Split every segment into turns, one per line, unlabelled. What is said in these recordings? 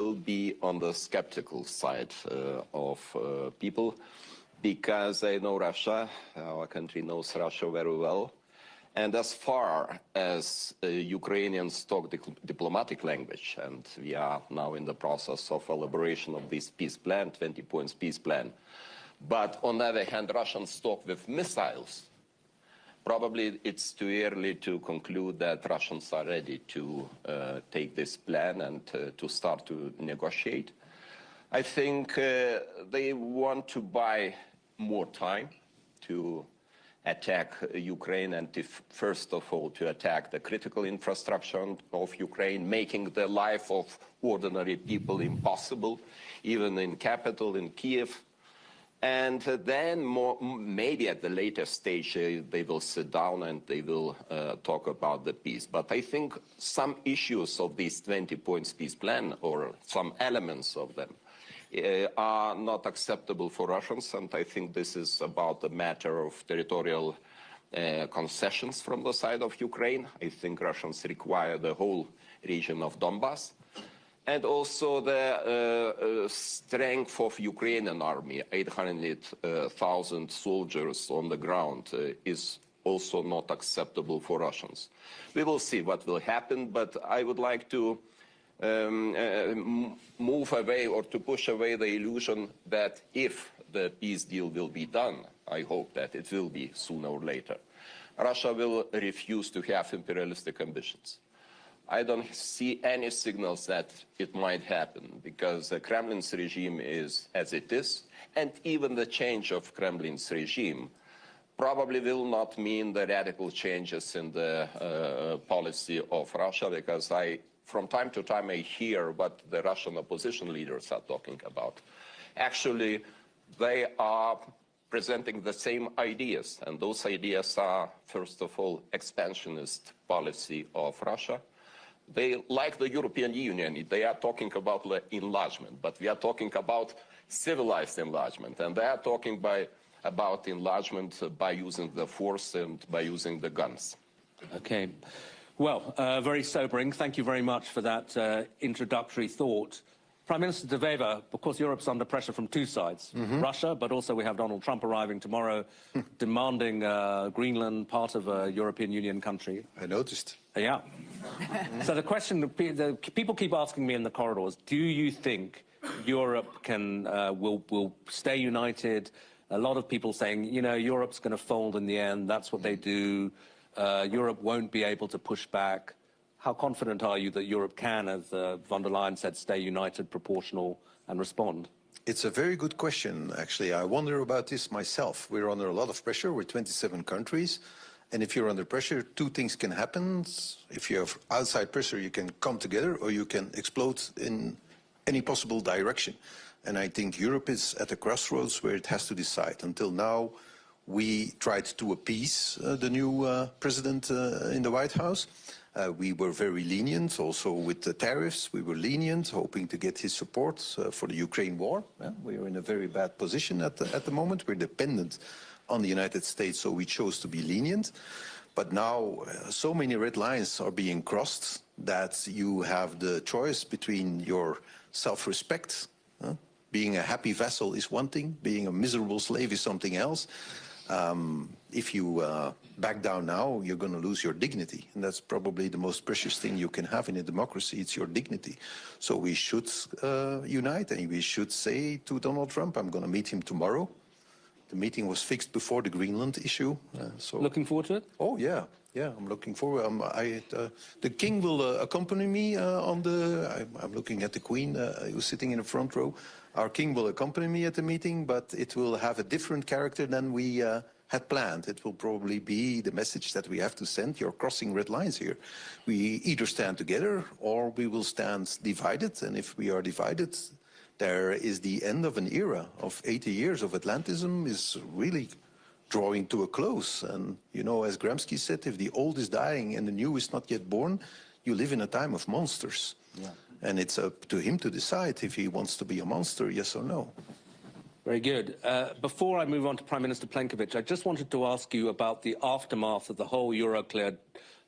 will be on the skeptical side of people, because I know Russia, our country knows Russia very well. And as far as Ukrainians talk diplomatic language, and we are now in the process of elaboration of this peace plan, 20 points peace plan, but on the other hand, Russians talk with missiles, probably it's too early to conclude that Russians are ready to take this plan and to start to negotiate. I think they want to buy more time to attack Ukraine, and first of all to attack the critical infrastructure of Ukraine, making the life of ordinary people impossible, even in capital, in Kiev. And then maybe at the later stage they will sit down and they will talk about the peace. But I think some issues of this 20 points peace plan, or some elements of them, are not acceptable for Russians, and I think this is about the matter of territorial concessions from the side of Ukraine. I think Russians require the whole region of Donbass, and also the strength of Ukrainian army, 800,000 soldiers on the ground, is also not acceptable for Russians. We will see what will happen, but I would like to move away, or to push away, the illusion that if the peace deal will be done, I hope that it will be sooner or later, Russia will refuse to have imperialistic ambitions. I don't see any signals that it might happen, because the Kremlin's regime is as it is, and even the change of Kremlin's regime probably will not mean the radical changes in the policy of Russia, because from time to time I hear what the Russian opposition leaders are talking about. Actually, they are presenting the same ideas, and those ideas are, first of all, expansionist policy of Russia. They, like the European Union, they are talking about enlargement, but we are talking about civilized enlargement, and they are talking about enlargement by using the force and by using the guns.
Okay. Well, very sobering. Thank you very much for that introductory thought. Prime Minister Davos, of course, Europe's under pressure from two sides. Russia, but also we have Donald Trump arriving tomorrow, demanding Greenland part of a European Union country.
I noticed.
Yeah. So the question, the people keep asking me in the corridors, do you think Europe will stay united? A lot of people saying, you know, Europe's going to fold in the end. That's what they do. Europe won't be able to push back. How confident are you that Europe can, as von der Leyen said, stay united, proportional, and respond?
It's a very good question, actually. I wonder about this myself. We're under a lot of pressure. We're 27 countries. And if you're under pressure, two things can happen. If you have outside pressure, you can come together, or you can explode in any possible direction. And I think Europe is at a crossroads where it has to decide. Until now, we tried to appease the new president in the White House. We were very lenient, also with the tariffs. We were lenient, hoping to get his support for the Ukraine war. We are in a very bad position at the moment. We're dependent on the United States, so we chose to be lenient. But now so many red lines are being crossed that you have the choice between your self-respect. Being a happy vassal is one thing, being a miserable slave is something else. If you back down now, you're going to lose your dignity. And that's probably the most precious thing you can have in a democracy. It's your dignity. So we should unite, and we should say to Donald Trump, I'm going to meet him tomorrow. The meeting was fixed before the Greenland issue. So
looking forward to it?
Oh, yeah. Yeah, I'm looking forward. The king will accompany me on the... I'm looking at the queen who's sitting in the front row. Our king will accompany me at the meeting, but it will have a different character than we had planned. It will probably be the message that we have to send. You're crossing red lines here. We either stand together or we will stand divided. And if we are divided, there is the end of an era of 80 years of Atlantism is really drawing to a close. And, you know, as Gramsci said, if the old is dying and the new is not yet born, you live in a time of monsters. Yeah. And it's up to him to decide if he wants to be a monster, yes or no.
Very good. Before I move on to Prime Minister Plenković, I just wanted to ask you about the aftermath of the whole Euroclear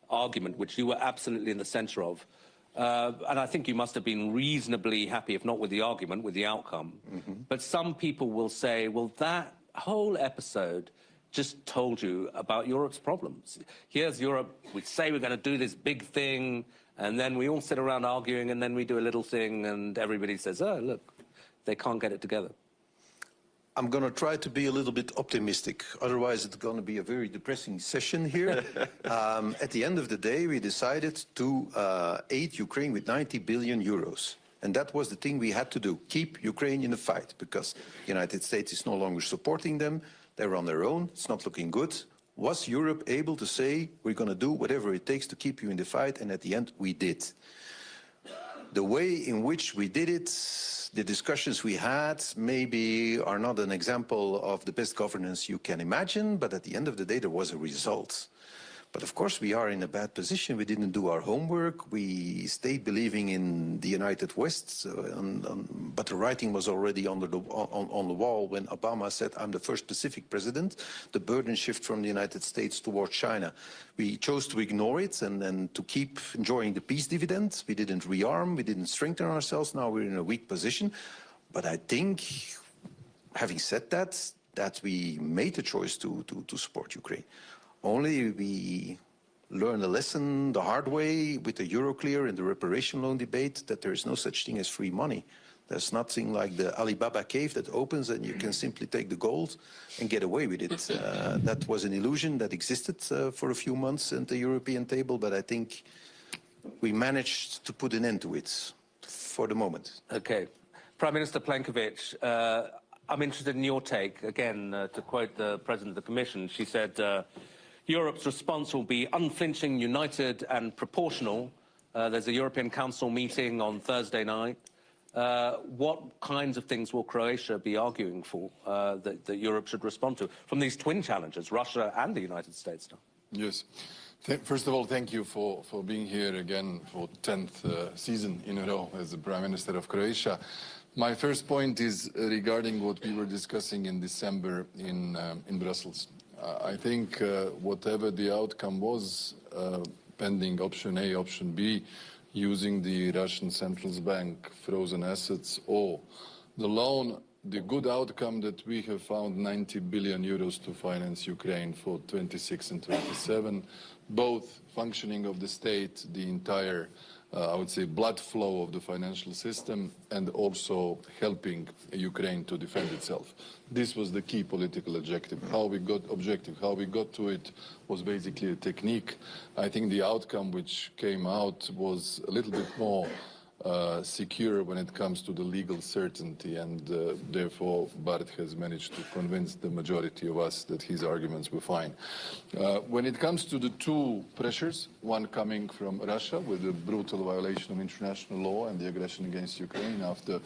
argument, which you were absolutely in the center of. And I think you must have been reasonably happy, if not with the argument, with the outcome. But some people will say, well, that whole episode just told you about Europe's problems. Here's Europe, we say we're going to do this big thing, and then we all sit around arguing, and then we do a little thing, and everybody says, oh, look, they can't get it together.
I'm going to try to be a little bit optimistic. Otherwise, it's going to be a very depressing session here. At the end of the day, we decided to aid Ukraine with 90 billion euros. And that was the thing we had to do, keep Ukraine in the fight, because the United States is no longer supporting them. They're on their own. It's not looking good. Was Europe able to say, we're going to do whatever it takes to keep you in the fight? And at the end, we did. The way in which we did it, the discussions we had maybe are not an example of the best governance you can imagine, but at the end of the day, there was a result. But of course, we are in a bad position. We didn't do our homework. We stayed believing in the United West, but the writing was already on the wall when Obama said, I'm the first Pacific president, the burden shift from the United States towards China. We chose to ignore it and to keep enjoying the peace dividend. We didn't rearm, we didn't strengthen ourselves. Now we're in a weak position. But I think, having said that, that we made the choice to support Ukraine. Only we learned a lesson the hard way with the Euroclear and the reparation loan debate that there is no such thing as free money. There's nothing like the Alibaba cave that opens and you can simply take the gold and get away with it. That was an illusion that existed for a few months at the European table, but I think we managed to put an end to it for the moment.
Okay. Prime Minister Plenković, I'm interested in your take. Again, to quote the President of the Commission, she said, Europe's response will be unflinching, united and proportional. There's a European Council meeting on Thursday night. What kinds of things will Croatia be arguing for that Europe should respond to from these twin challenges, Russia and the United States now?
Yes. First of all, thank you for being here again for 10th season in a row as the Prime Minister of Croatia. My first point is regarding what we were discussing in December in Brussels. I think whatever the outcome was, pending option A, option B, using the Russian Central Bank frozen assets or the loan, the good outcome that we have found 90 billion euros to finance Ukraine for 26 and 27, both functioning of the state, the entire I would say, blood flow of the financial system and also helping Ukraine to defend itself. This was the key political objective. How we got to it was basically a technique. I think the outcome which came out was a little bit more secure when it comes to the legal certainty, and therefore Bart has managed to convince the majority of us that his arguments were fine. When it comes to the two pressures, one coming from Russia with the brutal violation of international law and the aggression against Ukraine after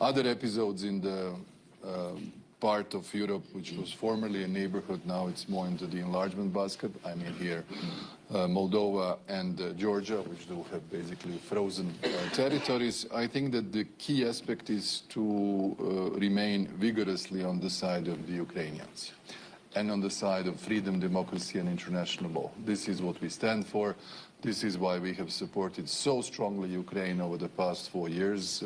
other episodes in the part of Europe which was formerly a neighborhood, now it's more into the enlargement basket. I mean here Moldova and Georgia, which do have basically frozen territories. I think that the key aspect is to remain vigorously on the side of the Ukrainians and on the side of freedom, democracy and international law. This is what we stand for. This is why we have supported so strongly Ukraine over the past 4 years.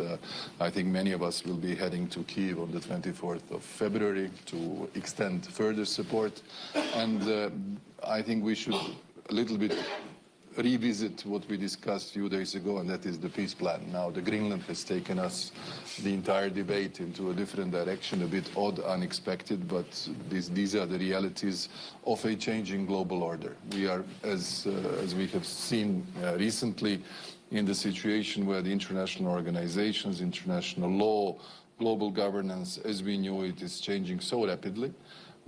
I think many of us will be heading to Kyiv on the 24th of February to extend further support. And I think we should a little bit revisit what we discussed a few days ago, and that is the peace plan. Now, the Greenland has taken us, the entire debate, into a different direction, a bit odd, unexpected, but these are the realities of a changing global order. We are, as we have seen recently, in the situation where the international organizations, international law, global governance, as we knew it, is changing so rapidly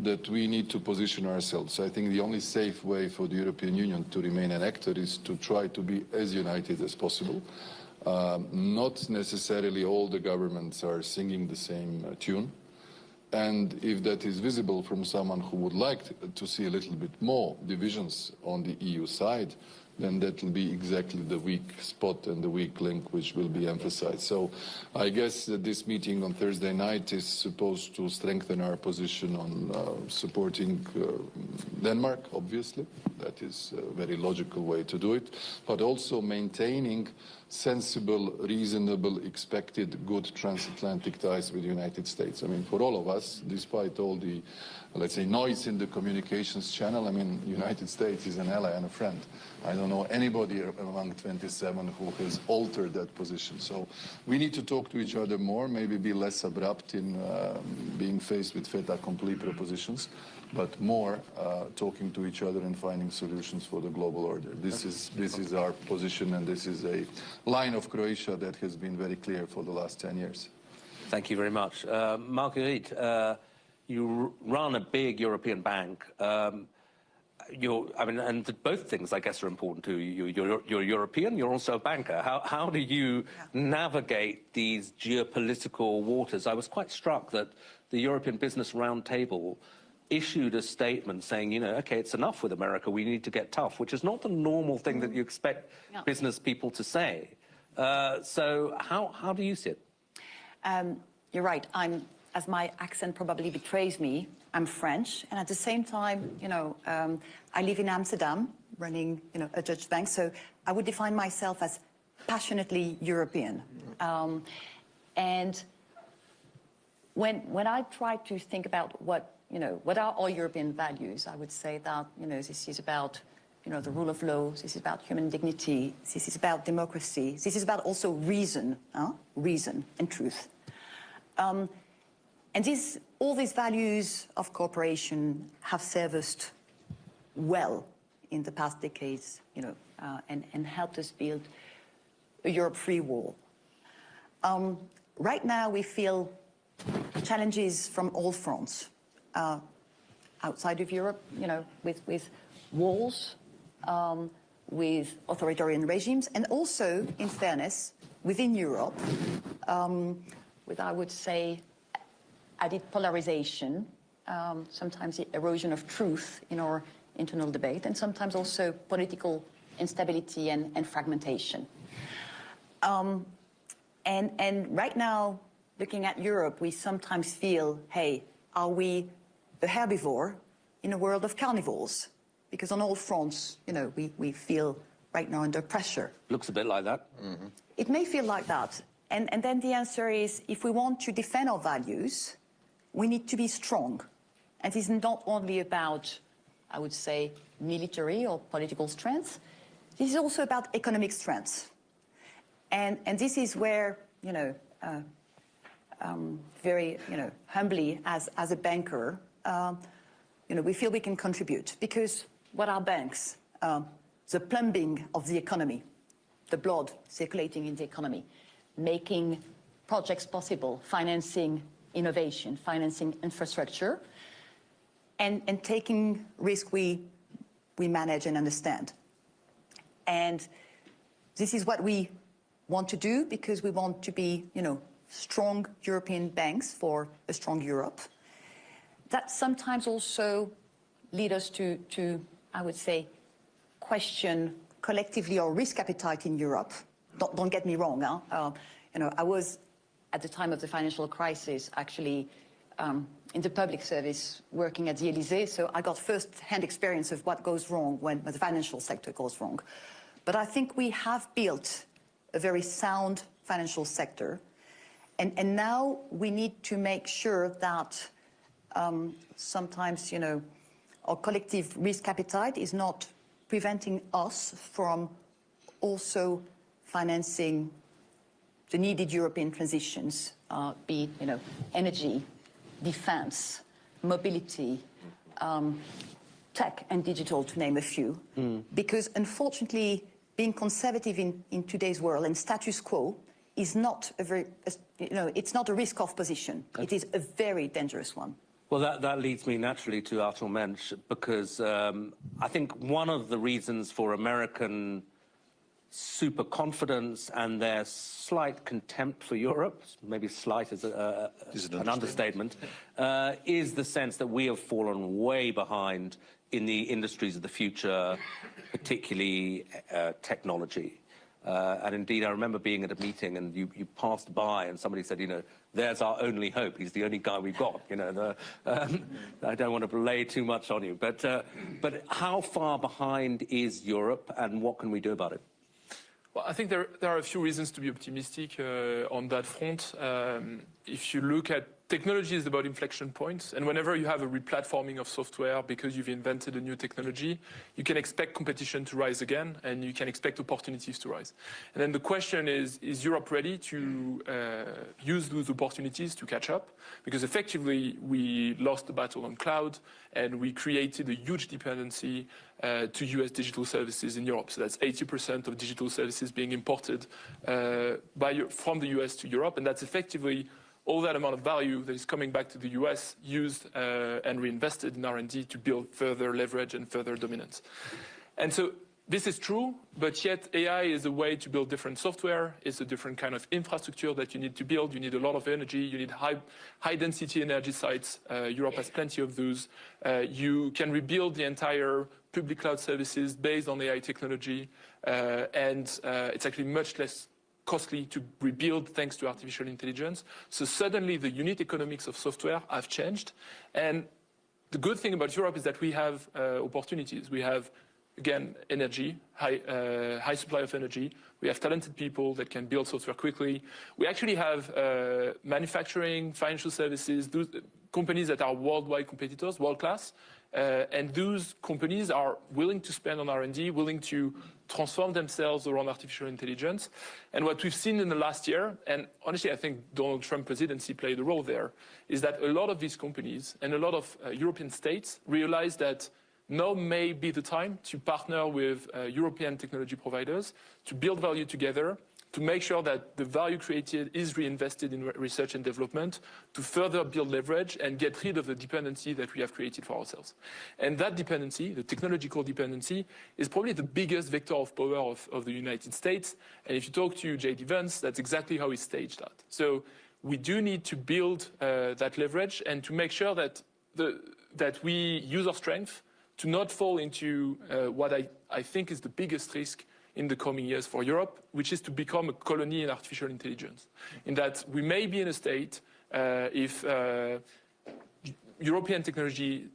that we need to position ourselves. I think the only safe way for the European Union to remain an actor is to try to be as united as possible. Not necessarily all the governments are singing the same tune. And if that is visible from someone who would like to see a little bit more divisions on the EU side, then that will be exactly the weak spot and the weak link which will be emphasized. So I guess that this meeting on Thursday night is supposed to strengthen our position on supporting Denmark, obviously. That is a very logical way to do it, but also maintaining sensible, reasonable, expected, good transatlantic ties with the United States. I mean, for all of us, despite all the, let's say, noise in the communications channel, I mean, the United States is an ally and a friend. I don't know anybody among 27 who has altered that position. So we need to talk to each other more, maybe be less abrupt in being faced with fait accompli propositions, but more talking to each other and finding solutions for the global order. This is our position, and this is a line of Croatia that has been very clear for the last 10 years.
Thank you very much. Marguerite, you run a big European bank. I mean, and both things, I guess, are important to you. You're European, you're also a banker. How do you navigate these geopolitical waters? I was quite struck that the European Business Roundtable issued a statement saying, you know, okay, it's enough with America, we need to get tough, which is not the normal thing that you expect business people to say. So how do you see it?
You're right. As my accent probably betrays me, I'm French, and at the same time, you know, I live in Amsterdam, running, you know, a Dutch bank, so I would define myself as passionately European. And when I try to think about what are all European values, I would say that, you know, this is about, you know, the rule of law, this is about human dignity, this is about democracy, this is about also reason and truth. And all these values of cooperation have served us well in the past decades, you know, and helped us build a Europe-free wall. Right now, we feel challenges from all fronts. Outside of Europe, you know, with walls, with authoritarian regimes, and also, in fairness, within Europe, with, I would say, added polarization, sometimes the erosion of truth in our internal debate, and sometimes also political instability and fragmentation. And right now, looking at Europe, we sometimes feel, hey, are we a herbivore in a world of carnivores? Because on all fronts, you know, we feel right now under pressure.
Looks a bit like that.
Mm-hmm. It may feel like that. And then the answer is, if we want to defend our values, we need to be strong. And this is not only about, I would say, military or political strength. This is also about economic strength. And this is where, you know, very, you know, humbly as a banker, you know, we feel we can contribute, because what are banks? The plumbing of the economy, the blood circulating in the economy, making projects possible, financing innovation, financing infrastructure, and taking risk we manage and understand. And this is what we want to do, because we want to be, you know, strong European banks for a strong Europe. That sometimes also lead us to I would say, question collectively our risk appetite in Europe. Don't get me wrong. You know, I was, at the time of the financial crisis, actually in the public service working at the Élites, so I got first-hand experience of what goes wrong when the financial sector goes wrong. But I think we have built a very sound financial sector, and now we need to make sure that sometimes, you know, our collective risk appetite is not preventing us from also financing the needed European transitions, be it, you know, energy, defense, mobility, tech and digital, to name a few. Because unfortunately, being conservative in today's world and status quo is not a very, you know, it's not a risk-off position. It is a very dangerous one.
Well, that leads me naturally to Artur Mensch, because I think one of the reasons for American super confidence and their slight contempt for Europe, maybe slight is an understatement, is the sense that we have fallen way behind in the industries of the future, particularly technology. And indeed, I remember being at a meeting and you passed by and somebody said, you know, there's our only hope. He's the only guy we've got. You know, I don't want to lay too much on you, but how far behind is Europe and what can we do about it?
Well, I think there are a few reasons to be optimistic on that front. If you look at technology is about inflection points, and whenever you have a replatforming of software because you've invented a new technology, you can expect competition to rise again, and you can expect opportunities to rise. And then the question is Europe ready to use those opportunities to catch up? Because effectively, we lost the battle on cloud, and we created a huge dependency to US digital services in Europe. So that's 80% of digital services being imported from the US to Europe, and that's effectively all that amount of value that is coming back to the US used and reinvested in R&D to build further leverage and further dominance. And so this is true, but yet AI is a way to build different software. It's a different kind of infrastructure that you need to build. You need a lot of energy. You need high density energy sites. Europe has plenty of those. You can rebuild the entire public cloud services based on AI technology. And it's actually much less costly to rebuild thanks to artificial intelligence. So suddenly the unit economics of software have changed. And the good thing about Europe is that we have opportunities. We have, again, energy, high supply of energy. We have talented people that can build software quickly. We actually have manufacturing, financial services, those companies that are worldwide competitors, world-class. And those companies are willing to spend on R&D, willing to transform themselves around artificial intelligence. And what we've seen in the last year, and honestly, I think Donald Trump presidency played a role there, is that a lot of these companies and a lot of European states realize that now may be the time to partner with European technology providers to build value together, to make sure that the value created is reinvested in research and development, to further build leverage and get rid of the dependency that we have created for ourselves. And that dependency, the technological dependency, is probably the biggest vector of power of the United States. And if you talk to J.D. Vance, that's exactly how he staged that. So we do need to build that leverage and to make sure that we use our strength to not fall into what I think is the biggest risk in the coming years for Europe, which is to become a colony in artificial intelligence. In that we may be in a state, if European technology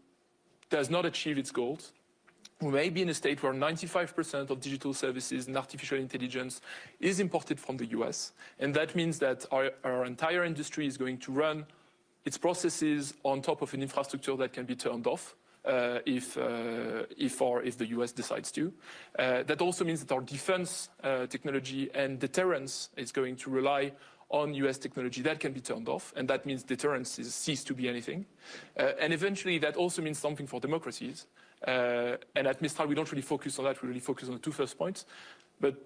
does not achieve its goals, we may be in a state where 95% of digital services and artificial intelligence is imported from the US. And that means that our entire industry is going to run its processes on top of an infrastructure that can be turned off. If the US decides to. That also means that our defense technology and deterrence is going to rely on US technology that can be turned off, and that means deterrence cease to be anything. And eventually that also means something for democracies. And at Mistral we don't really focus on that, we really focus on the two first points. But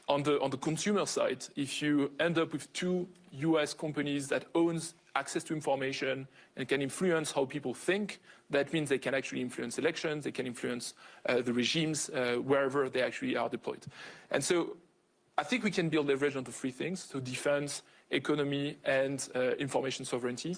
on the consumer side, if you end up with two US companies that owns access to information and can influence how people think, that means they can actually influence elections, they can influence the regimes wherever they actually are deployed. And so I think we can build leverage onto three things, so defense, economy, and information sovereignty.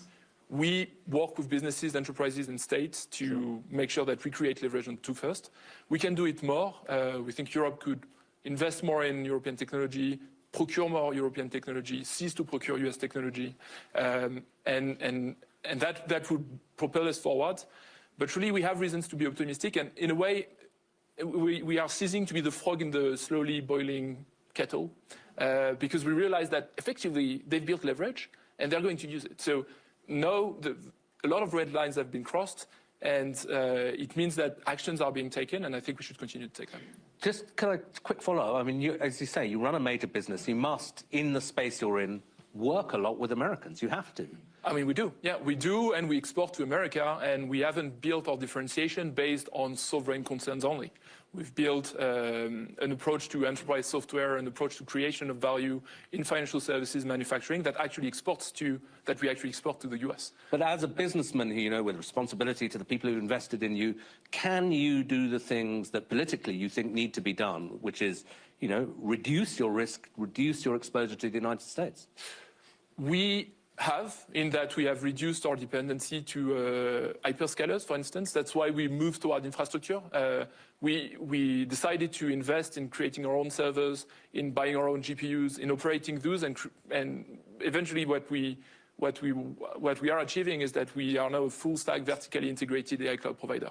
We work with businesses, enterprises, and states to make sure that we create leverage on two first. We can do it more. We think Europe could invest more in European technology, procure more European technology, cease to procure US technology, and that would propel us forward. But really, we have reasons to be optimistic, and in a way, we are ceasing to be the frog in the slowly boiling kettle, because we realize that effectively they've built leverage, and they're going to use it. So now, a lot of red lines have been crossed, and it means that actions are being taken, and I think we should continue to take them.
Just kind of quick follow-up. I mean, as you say, you run a major business. You must, in the space you're in, work a lot with Americans. You have to.
I mean, we do. Yeah, we do, and we export to America, and we haven't built our differentiation based on sovereign concerns only. We've built an approach to enterprise software, an approach to creation of value in financial services manufacturing that we actually export to the US.
But as a businessman, you know, with responsibility to the people who invested in you, can you do the things that politically you think need to be done, which is, you know, reduce your risk, reduce your exposure to the United States?
We have, in that we have reduced our dependency to hyperscalers, for instance. That's why we moved toward infrastructure. We decided to invest in creating our own servers, in buying our own GPUs, in operating those, and eventually what we what we are achieving is that we are now a full-stack, vertically integrated AI cloud provider.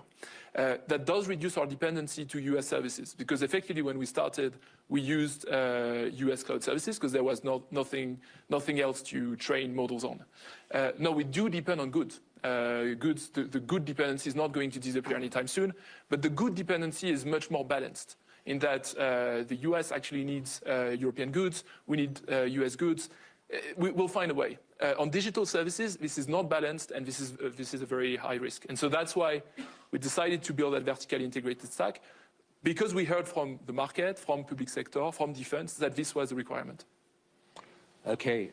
That does reduce our dependency to US services, because effectively when we started, we used US cloud services because there was nothing else to train models on. Now we do depend on goods. The good dependency is not going to disappear anytime soon, but the good dependency is much more balanced in that the US actually needs European goods, we need US goods. We'll find a way. On digital services, this is not balanced, and this is a very high risk. And so that's why we decided to build that vertically integrated stack, because we heard from the market, from public sector, from defense, that this was a requirement.
Okay.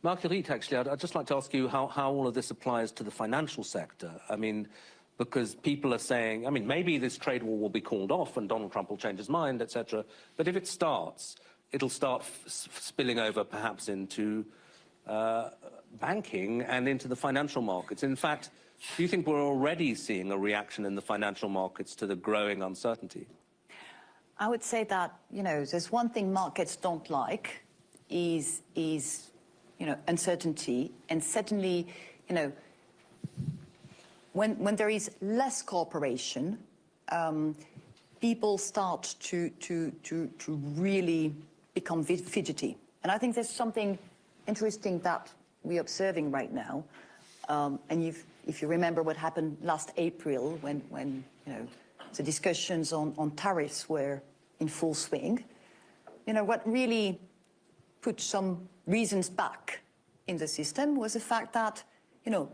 Marguerite, actually, I'd just like to ask you how all of this applies to the financial sector. I mean, because people are saying, I mean, maybe this trade war will be called off and Donald Trump will change his mind, etc. But if it starts, it'll start spilling over perhaps into banking and into the financial markets. In fact, do you think we're already seeing a reaction in the financial markets to the growing uncertainty?
I would say that, there's one thing markets don't like is uncertainty. And certainly, when there is less cooperation, people start to really become fidgety. And I think there's something interesting that we're observing right now. And if you remember what happened last April when the discussions on tariffs were in full swing, what really put some reasons back in the system was the fact that,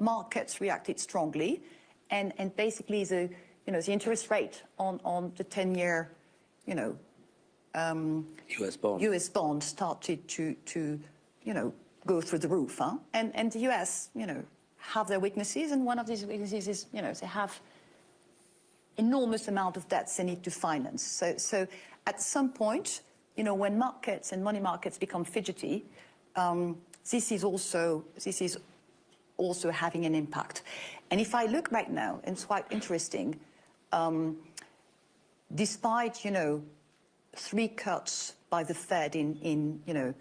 markets reacted strongly, and basically the interest rate on the 10-year, US bond started to go through the roof, huh? And the US, have their weaknesses, and one of these weaknesses is, they have enormous amount of debts they need to finance. So at some point, when markets and money markets become fidgety, this is also having an impact. And if I look right now, and it's quite interesting, despite 3 cuts by the Fed in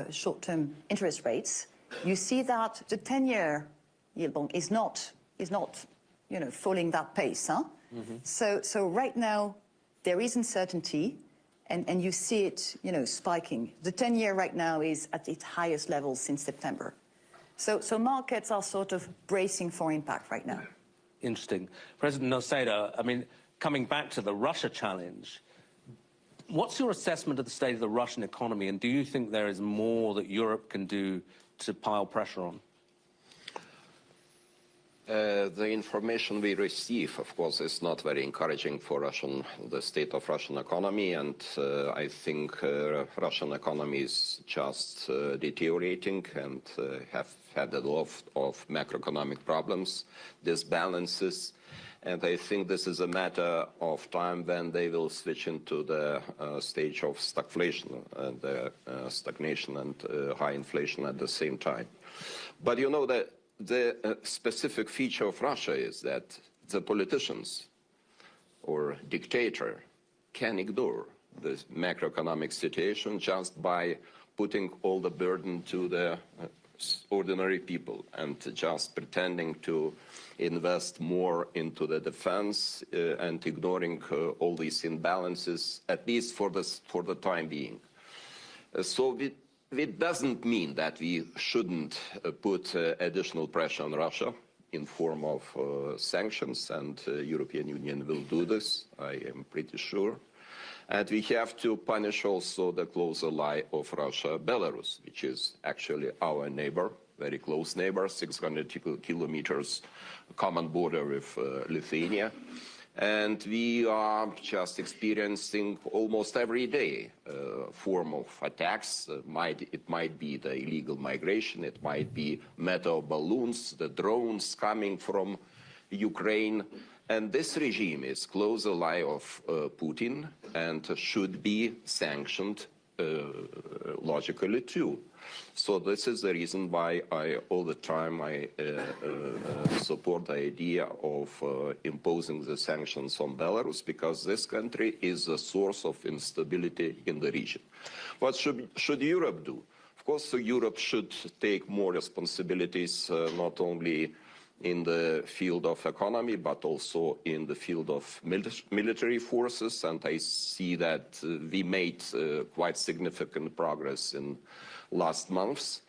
short-term interest rates, you see that the 10-year yield bond is not following that pace, huh? Mm-hmm. So right now there is uncertainty, and you see it spiking. The 10-year right now is at its highest level since September. So markets are sort of bracing for impact right now.
Interesting. President Noceda, I mean, coming back to the Russia challenge, what's your assessment of the state of the Russian economy, and do you think there is more that Europe can do to pile pressure on?
The information we receive, of course, is not very encouraging for the state of Russian economy, and I think Russian economy is just deteriorating and have had a lot of macroeconomic problems, disbalances, and I think this is a matter of time when they will switch into the stage of stagflation, stagnation and high inflation at the same time. But the specific feature of Russia is that the politicians or dictator can ignore the macroeconomic situation just by putting all the burden to the ordinary people and just pretending to invest more into the defense and ignoring all these imbalances, at least for the time being. So it doesn't mean that we shouldn't put additional pressure on Russia in form of sanctions, and European Union will do this, I am pretty sure. And we have to punish also the close ally of Russia, Belarus, which is actually our neighbor, very close neighbor, 600 kilometers common border with Lithuania. And we are just experiencing almost every day form of attacks. It might be the illegal migration, it might be metal balloons, the drones coming from Ukraine. And this regime is close ally of Putin and should be sanctioned logically too. So this is the reason why all the time I support the idea of imposing the sanctions on Belarus, because this country is a source of instability in the region. What should Europe do? Of course, so Europe should take more responsibilities, not only in the field of economy, but also in the field of military forces. And I see that we made quite significant progress in last months.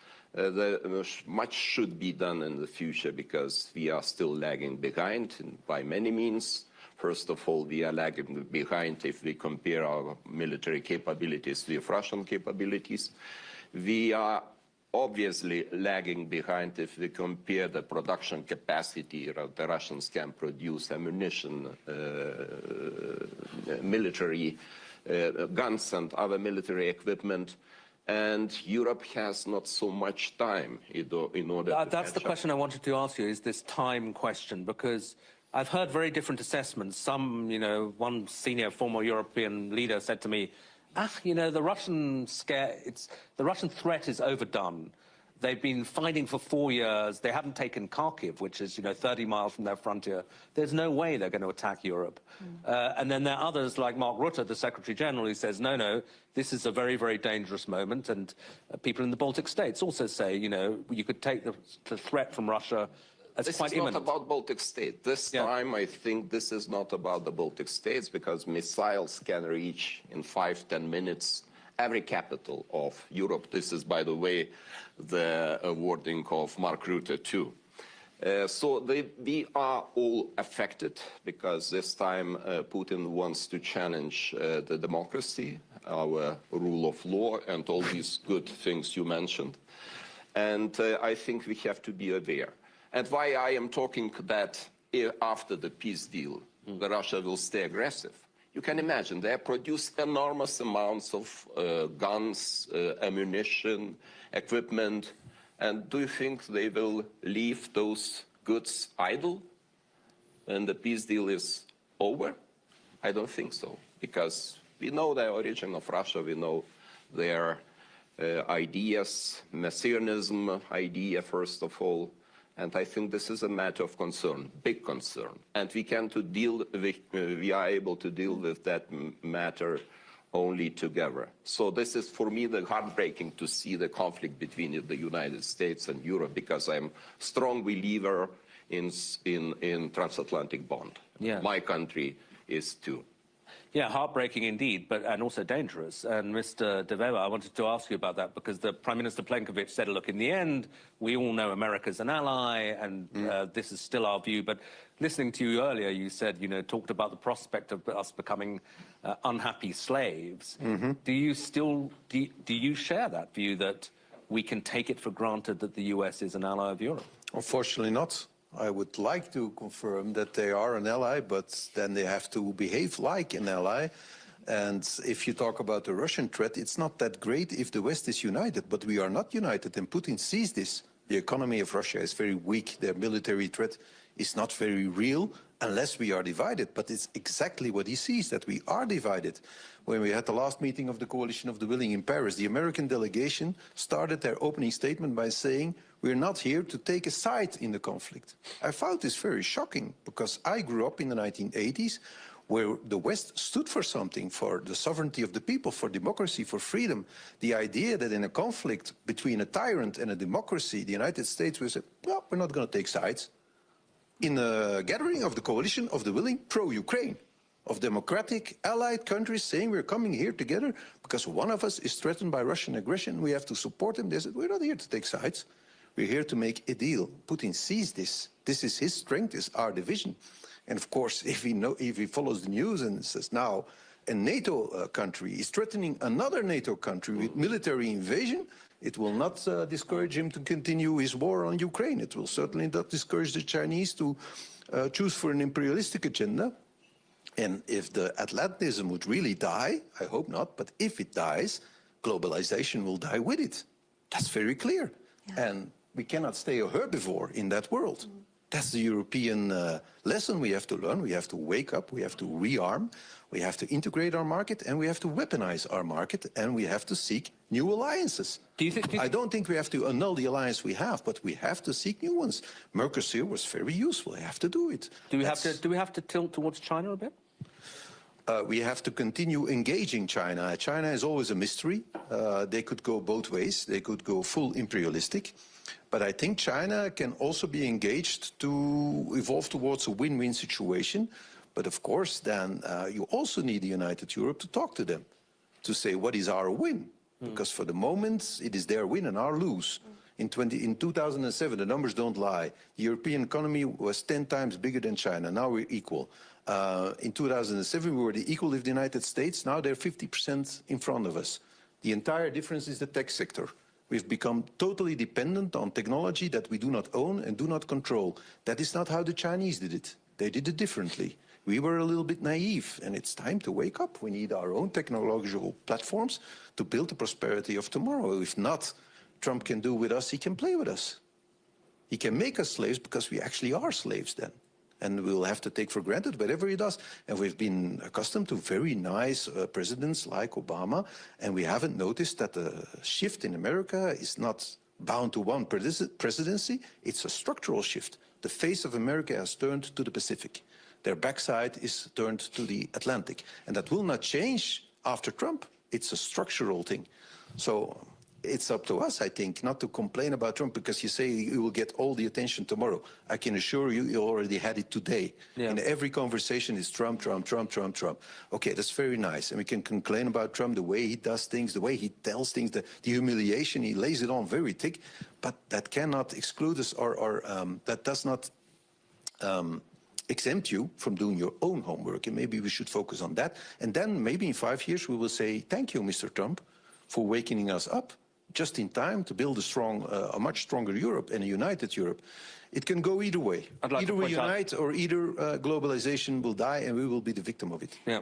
Much should be done in the future because we are still lagging behind by many means. First of all, we are lagging behind if we compare our military capabilities with Russian capabilities. We are obviously lagging behind if we compare the production capacity the Russians can produce ammunition, military guns and other military equipment. And Europe has not so much time in order to
That's the question I wanted to ask you, is this time question, because I've heard very different assessments. Some, one senior former European leader said to me, the Russian threat is overdone. They've been fighting for 4 years. They haven't taken Kharkiv, which is, 30 miles from their frontier. There's no way they're going to attack Europe. And then there are others like Mark Rutte, the Secretary General, who says, no, this is a very, very dangerous moment. And people in the Baltic states also say, you could take the threat from Russia as quite imminent.
This is not about Baltic states. This time, I think this is not about the Baltic states because missiles can reach in 5-10 minutes every capital of Europe. This is, by the way, the wording of Mark Rutte too. So we are all affected because this time Putin wants to challenge the democracy, our rule of law, and all these good things you mentioned. And I think we have to be aware. And why I am talking that after the peace deal, Russia will stay aggressive. You can imagine they produce enormous amounts of guns, ammunition, equipment. And do you think they will leave those goods idle when the peace deal is over? I don't think so, because we know the origin of Russia. We know their ideas, messianism idea, first of all. And I think this is a matter of concern, big concern. And we are able to deal with that matter only together. So this is, for me, the heartbreaking to see the conflict between the United States and Europe, because I'm a strong believer in transatlantic bond.
Yeah.
My country is too.
Yeah, heartbreaking indeed, and also dangerous. And Mr. De Wever, I wanted to ask you about that because the Prime Minister Plenković said, look, in the end, we all know America's an ally, and this is still our view. But listening to you earlier, you said, talked about the prospect of us becoming unhappy slaves. Do you share that view that we can take it for granted that the US is an ally of Europe?
Unfortunately not. I would like to confirm that they are an ally, but then they have to behave like an ally. And if you talk about the Russian threat, it's not that great if the West is united, but we are not united, and Putin sees this. The economy of Russia is very weak. Their military threat is not very real unless we are divided. But it's exactly what he sees, that we are divided. When we had the last meeting of the Coalition of the Willing in Paris, the American delegation started their opening statement by saying, we're not here to take a side in the conflict. I found this very shocking because I grew up in the 1980s where the West stood for something, for the sovereignty of the people, for democracy, for freedom. The idea that in a conflict between a tyrant and a democracy, the United States will say, well, we're not going to take sides. In a gathering of the Coalition of the Willing pro-Ukraine, of democratic allied countries saying we're coming here together because one of us is threatened by Russian aggression, we have to support him. They said, we're not here to take sides. We're here to make a deal. Putin sees this. This is his strength, this is our division. And of course, if he follows the news and says now a NATO country is threatening another NATO country with military invasion, it will not discourage him to continue his war on Ukraine. It will certainly not discourage the Chinese to choose for an imperialistic agenda. And if the Atlantism would really die, I hope not, but if it dies, globalization will die with it. That's very clear. Yeah. And we cannot stay a herbivore in that world. That's the European lesson we have to learn. We have to wake up, we have to rearm, we have to integrate our market, and we have to weaponize our market, and we have to seek new alliances. I don't think we have to annul the alliance we have, but we have to seek new ones. Mercosur was very useful. We have to do it.
Do we have to tilt towards China a bit?
we have to continue engaging China. China is always a mystery. They could go both ways. They could go full imperialistic. But I think China can also be engaged to evolve towards a win-win situation. But of course, then you also need the United Europe to talk to them, to say what is our win. Because for the moment, it is their win and our lose. In 2007, the numbers don't lie. The European economy was 10 times bigger than China. Now we're equal. In 2007, we were equal with the United States. Now they're 50% in front of us. The entire difference is the tech sector. We've become totally dependent on technology that we do not own and do not control. That is not how the Chinese did it. They did it differently. We were a little bit naive, and it's time to wake up. We need our own technological platforms to build the prosperity of tomorrow. If not, Trump can do with us, he can play with us. He can make us slaves because we actually are slaves then. And we'll have to take for granted whatever he does. And we've been accustomed to very nice presidents like Obama, and we haven't noticed that the shift in America is not bound to one presidency. It's a structural shift. The face of America has turned to the Pacific. Their backside is turned to the Atlantic. And that will not change after Trump. It's a structural thing. So it's up to us, I think, not to complain about Trump because you say you will get all the attention tomorrow. I can assure you, you already had it today. Yeah. In every conversation is Trump, Trump, Trump, Trump, Trump. Okay, that's very nice. And we can complain about Trump, the way he does things, the way he tells things, the humiliation, he lays it on very thick. But that cannot exclude us or that does not exempt you from doing your own homework. And maybe we should focus on that. And then maybe in 5 years we will say, thank you, Mr. Trump, for waking us up just in time to build a much stronger Europe and a united Europe. It can go either way. Either we unite or either globalization will die and we will be the victim of it.
Yeah.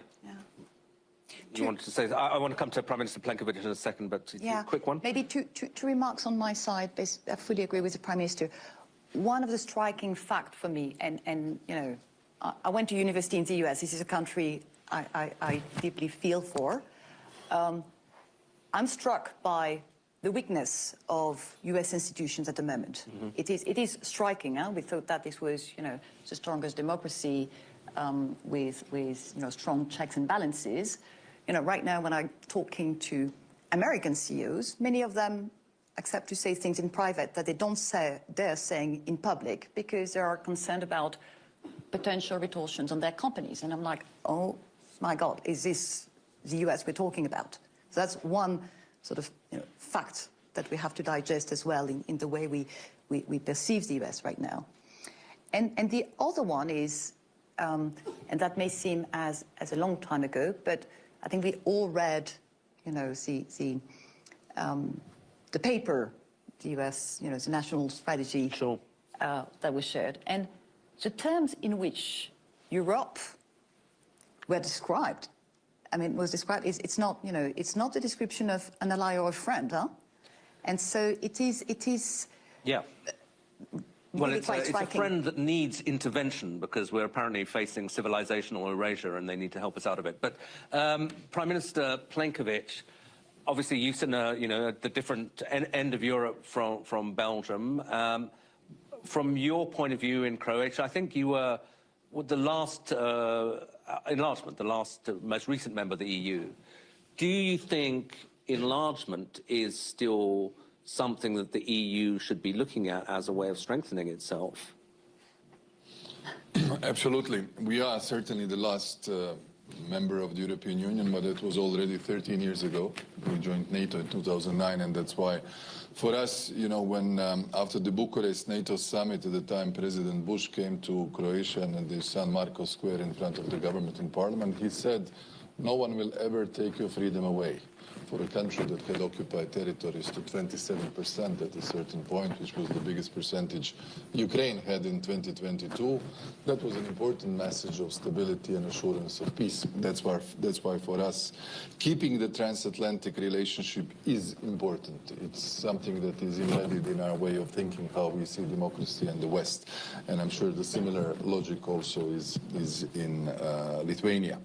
You wanted to say, I want to come to Prime Minister Plenković in a second, but a quick one.
Maybe two remarks on my side. I fully agree with the Prime Minister. One of the striking facts for me, and you know, I went to university in the US. This is a country I deeply feel for. I'm struck by the weakness of US institutions at the moment. It is striking. Huh? We thought that this was, you know, the strongest democracy with strong checks and balances. You know, right now when I'm talking to American CEOs, many of them accept to say things in private that they don't dare saying in public because they are concerned about potential retortions on their companies. And I'm like, oh my God, is this the US we're talking about? So that's one sort of fact that we have to digest as well in the way we perceive the US right now. And the other one is, and that may seem as a long time ago, but I think we all read, you know, the paper, the US, you know, the national strategy that was shared. And the terms in which Europe were described, I mean, was described, it's not, you know, it's not the description of an ally or a friend, huh? And so it is
yeah. Well, it's a friend that needs intervention because we're apparently facing civilizational erasure and they need to help us out of it. But Prime Minister Plenković, obviously you sit at the different end of Europe from Belgium. From your point of view in Croatia, I think you were the last enlargement, the last most recent member of the EU. Do you think enlargement is still something that the EU should be looking at as a way of strengthening itself?
Absolutely. We are certainly the last member of the European Union, but it was already 13 years ago. We joined NATO in 2009, and that's why for us, you know, when after the Bucharest NATO summit at the time, President Bush came to Croatia and at the San Marcos Square in front of the government and parliament, he said, no one will ever take your freedom away. For a country that had occupied territories to 27% at a certain point, which was the biggest percentage Ukraine had in 2022, that was an important message of stability and assurance of peace. That's why for us, keeping the transatlantic relationship is important. It's something that is embedded in our way of thinking, how we see democracy and the West. And I'm sure the similar logic also is in Lithuania.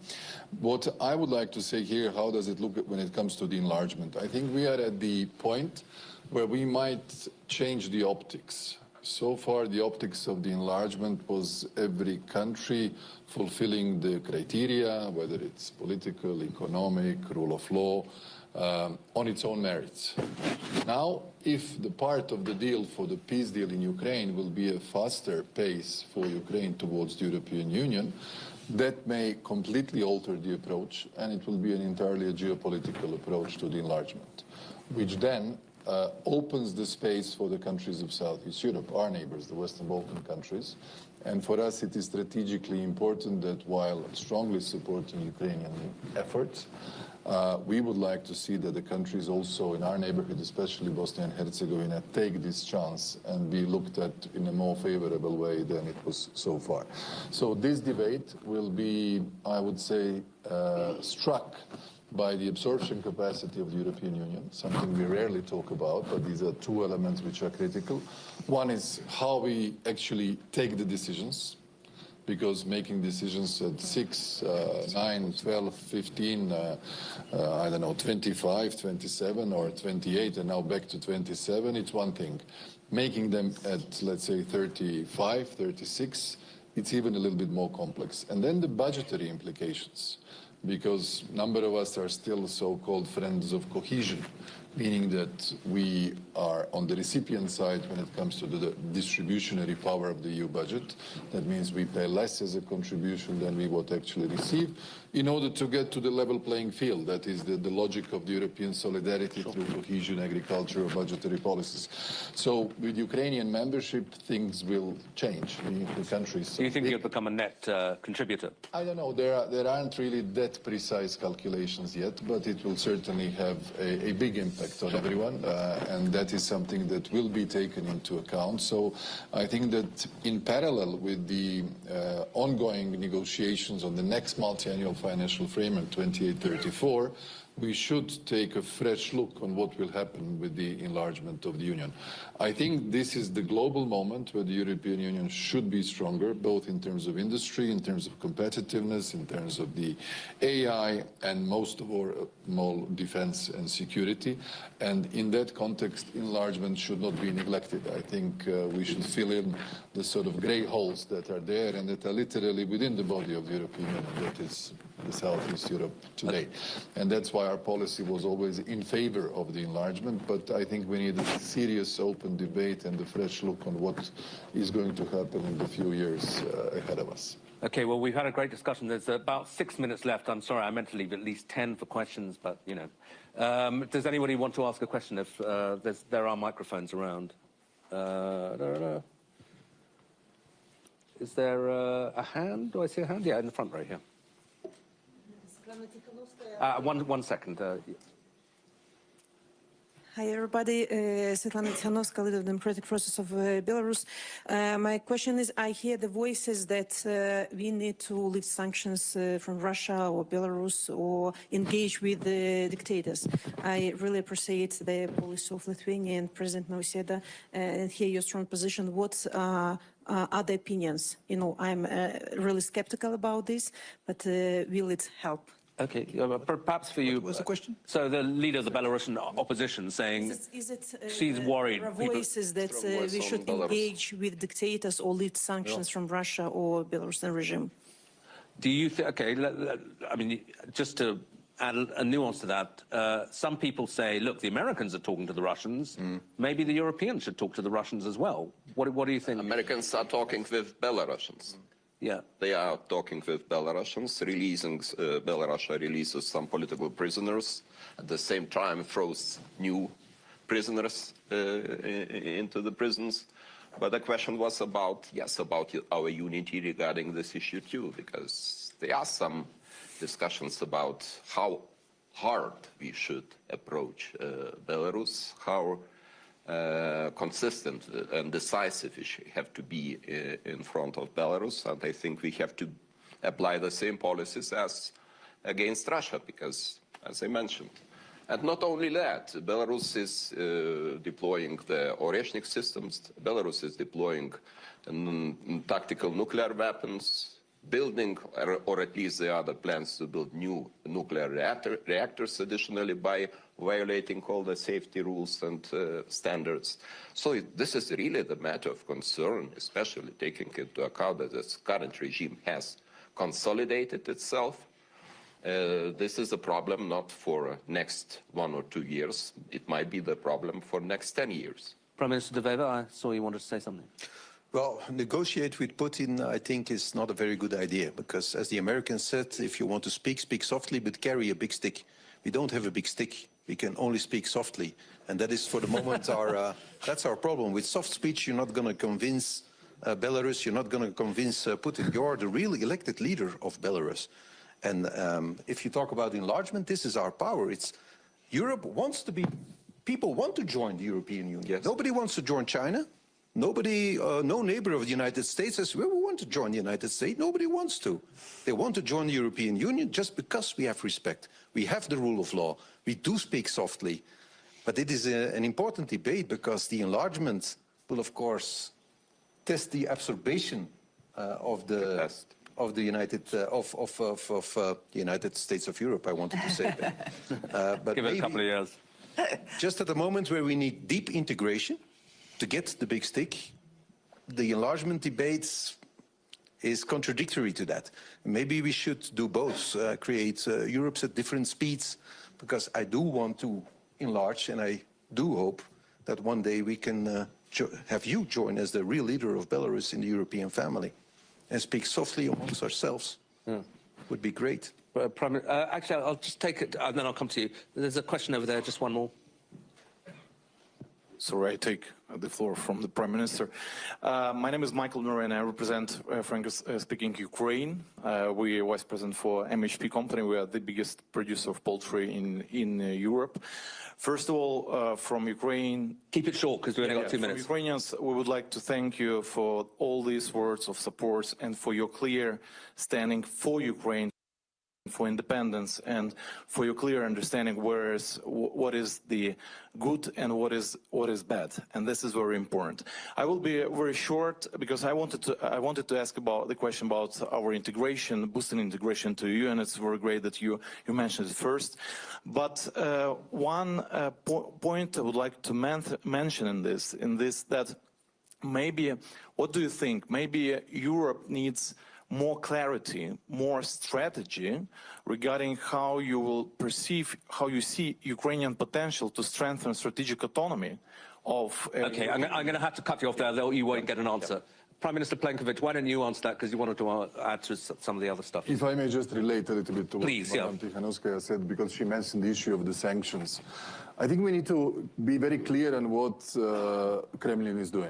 What I would like to say here, how does it look when it comes to the enlargement? I think we are at the point where we might change the optics. So far, the optics of the enlargement was every country fulfilling the criteria, whether it's political, economic, rule of law, on its own merits. Now, if the part of the deal for the peace deal in Ukraine will be a faster pace for Ukraine towards the European Union, that may completely alter the approach, and it will be an entirely geopolitical approach to the enlargement, which then opens the space for the countries of Southeast Europe, our neighbors, the Western Balkan countries. And for us, it is strategically important that while strongly supporting Ukrainian efforts, we would like to see that the countries also in our neighborhood, especially Bosnia and Herzegovina, take this chance and be looked at in a more favorable way than it was so far. So this debate will be, I would say, struck by the absorption capacity of the European Union, something we rarely talk about, but these are two elements which are critical. One is how we actually take the decisions, because making decisions at 6, 9, 12, 15, I don't know, 25, 27 or 28 and now back to 27, it's one thing. Making them at, let's say, 35, 36, it's even a little bit more complex. And then the budgetary implications, because a number of us are still so-called friends of cohesion, meaning that we are on the recipient side when it comes to the distributionary power of the EU budget. That means we pay less as a contribution than we would actually receive in order to get to the level playing field. That is the logic of the European solidarity through cohesion, agriculture, or budgetary policies. So with Ukrainian membership, things will change. The countries.
Do you think you'll become a net contributor?
I don't know. There aren't really that precise calculations yet, but it will certainly have a big impact on everyone, and that is something that will be taken into account. So I think that in parallel with the ongoing negotiations on the next multi-annual financial framework 28-34, we should take a fresh look on what will happen with the enlargement of the Union. I think this is the global moment where the European Union should be stronger, both in terms of industry, in terms of competitiveness, in terms of the AI, and most of all, defense and security. And in that context, enlargement should not be neglected. I think we should fill in the sort of grey holes that are there and that are literally within the body of the European Union, that is the Southeast Europe today. And that's why our policy was always in favor of the enlargement, but I think we need a serious open debate and a fresh look on what is going to happen in the few years ahead of us.
Okay, well, we've had a great discussion. There's about 6 minutes left. I'm sorry, I meant to leave at least 10 for questions, but, you know. Does anybody want to ask a question if there are microphones around? Is there a hand? Do I see a hand? Yeah, in the front row here. One second.
Hi, everybody. Svetlana Tikhanovskaya, leader of the democratic process of Belarus. My question is, I hear the voices that we need to lift sanctions from Russia or Belarus or engage with the dictators. I really appreciate the policy of Lithuania and President Nausėda and hear your strong position. What are the opinions? You know, I'm really skeptical about this, but will it help?
Okay, perhaps for you.
What was the question?
So the leader of the Belarusian opposition saying she's worried.
There are voices that we should engage with dictators or lift sanctions from Russia or Belarusian regime.
Do you think, okay, I mean, just to add a nuance to that, some people say, look, the Americans are talking to the Russians. Maybe the Europeans should talk to the Russians as well. What do you think?
Americans are talking with Belarusians.
Yeah.
They are talking with Belarusians, Belarus releases some political prisoners, at the same time throws new prisoners into the prisons. But the question was about, yes, about our unity regarding this issue too, because there are some discussions about how hard we should approach Belarus, how consistent and decisive we have to be in front of Belarus, and I think we have to apply the same policies as against Russia, because, as I mentioned, and not only that, Belarus is deploying the Oreshnik systems, Belarus is deploying tactical nuclear weapons, building, or at least there are the plans to build new nuclear reactors additionally by violating all the safety rules and standards. So this is really the matter of concern, especially taking into account that this current regime has consolidated itself. This is a problem not for next 1 or 2 years. It might be the problem for next 10 years.
Prime Minister De Wever, I saw you wanted to say something.
Well, negotiate with Putin, I think, is not a very good idea, because as the Americans said, if you want to speak, speak softly, but carry a big stick. We don't have a big stick. We can only speak softly. And that is, for the moment, that's our problem. With soft speech, you're not going to convince Belarus, you're not going to convince Putin. You're the real elected leader of Belarus. And if you talk about enlargement, this is our power. It's Europe wants to be, people want to join the European Union.
Yes.
Nobody wants to join China. Nobody, no neighbor of the United States says, well, we want to join the United States. Nobody wants to. They want to join the European Union just because we have respect. We have the rule of law. We do speak softly. But it is an important debate, because the enlargement will, of course, test the absorption of the United States of Europe, I wanted to say that. But
give it a couple of years.
Just at the moment where we need deep integration to get the big stick, the enlargement debate is contradictory to that. Maybe we should do both, create Europes at different speeds, because I do want to enlarge, and I do hope that one day we can have you join as the real leader of Belarus in the European family and speak softly amongst ourselves. Yeah. Would be great.
Actually, I'll just take it, and then I'll come to you. There's a question over there, just one more.
Sorry, I take the floor from the Prime Minister. My name is Michael Murray, and I represent, frankly speaking, Ukraine. We are vice president for MHP company. We are the biggest producer of poultry in Europe. First of all, from Ukraine...
Keep it short, because we've only got 2 minutes.
From Ukrainians, we would like to thank you for all these words of support and for your clear standing for Ukraine, for independence, and for your clear understanding what is the good and what is bad, and this is very important. I will be very short, because I wanted to ask about the question about our integration, boosting integration to EU, and it's very great that you mentioned it first. But one point I would like to mention in this that maybe, what do you think? Maybe Europe needs more clarity, more strategy regarding how you will perceive, how you see Ukrainian potential to strengthen strategic autonomy of...
Okay, I'm going to have to cut you off there, though you won't get an answer. Yeah. Prime Minister Plenković, why don't you answer that, because you wanted to add to some of the other stuff.
If I may just relate a little bit to
Please,
what Madam Tikhanovskaya said, because she mentioned the issue of the sanctions. I think we need to be very clear on what Kremlin is doing.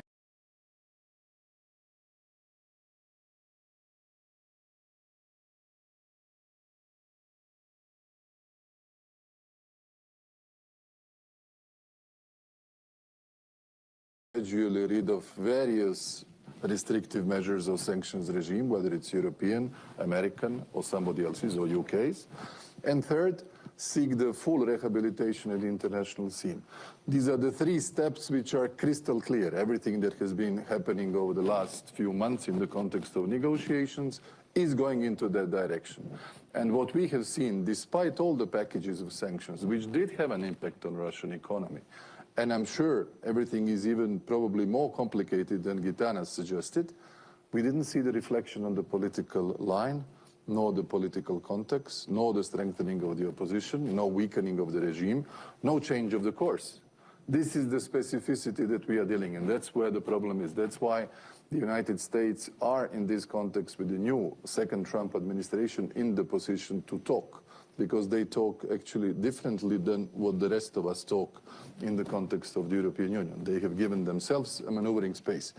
Gradually rid of various restrictive measures or sanctions regime, whether it's European, American, or somebody else's, or UK's. And third, seek the full rehabilitation at the international scene. These are the 3 steps which are crystal clear. Everything that has been happening over the last few months in the context of negotiations is going into that direction. And what we have seen, despite all the packages of sanctions, which did have an impact on Russian economy, and I'm sure everything is even probably more complicated than Gitana suggested, we didn't see the reflection on the political line, nor the political context, nor the strengthening of the opposition, no weakening of the regime, no change of the course. This is the specificity that we are dealing in. That's where the problem is. That's why the United States are, in this context, with the new second Trump administration, in the position to talk, because they talk actually differently than what the rest of us talk in the context of the European Union. They have given themselves a maneuvering space.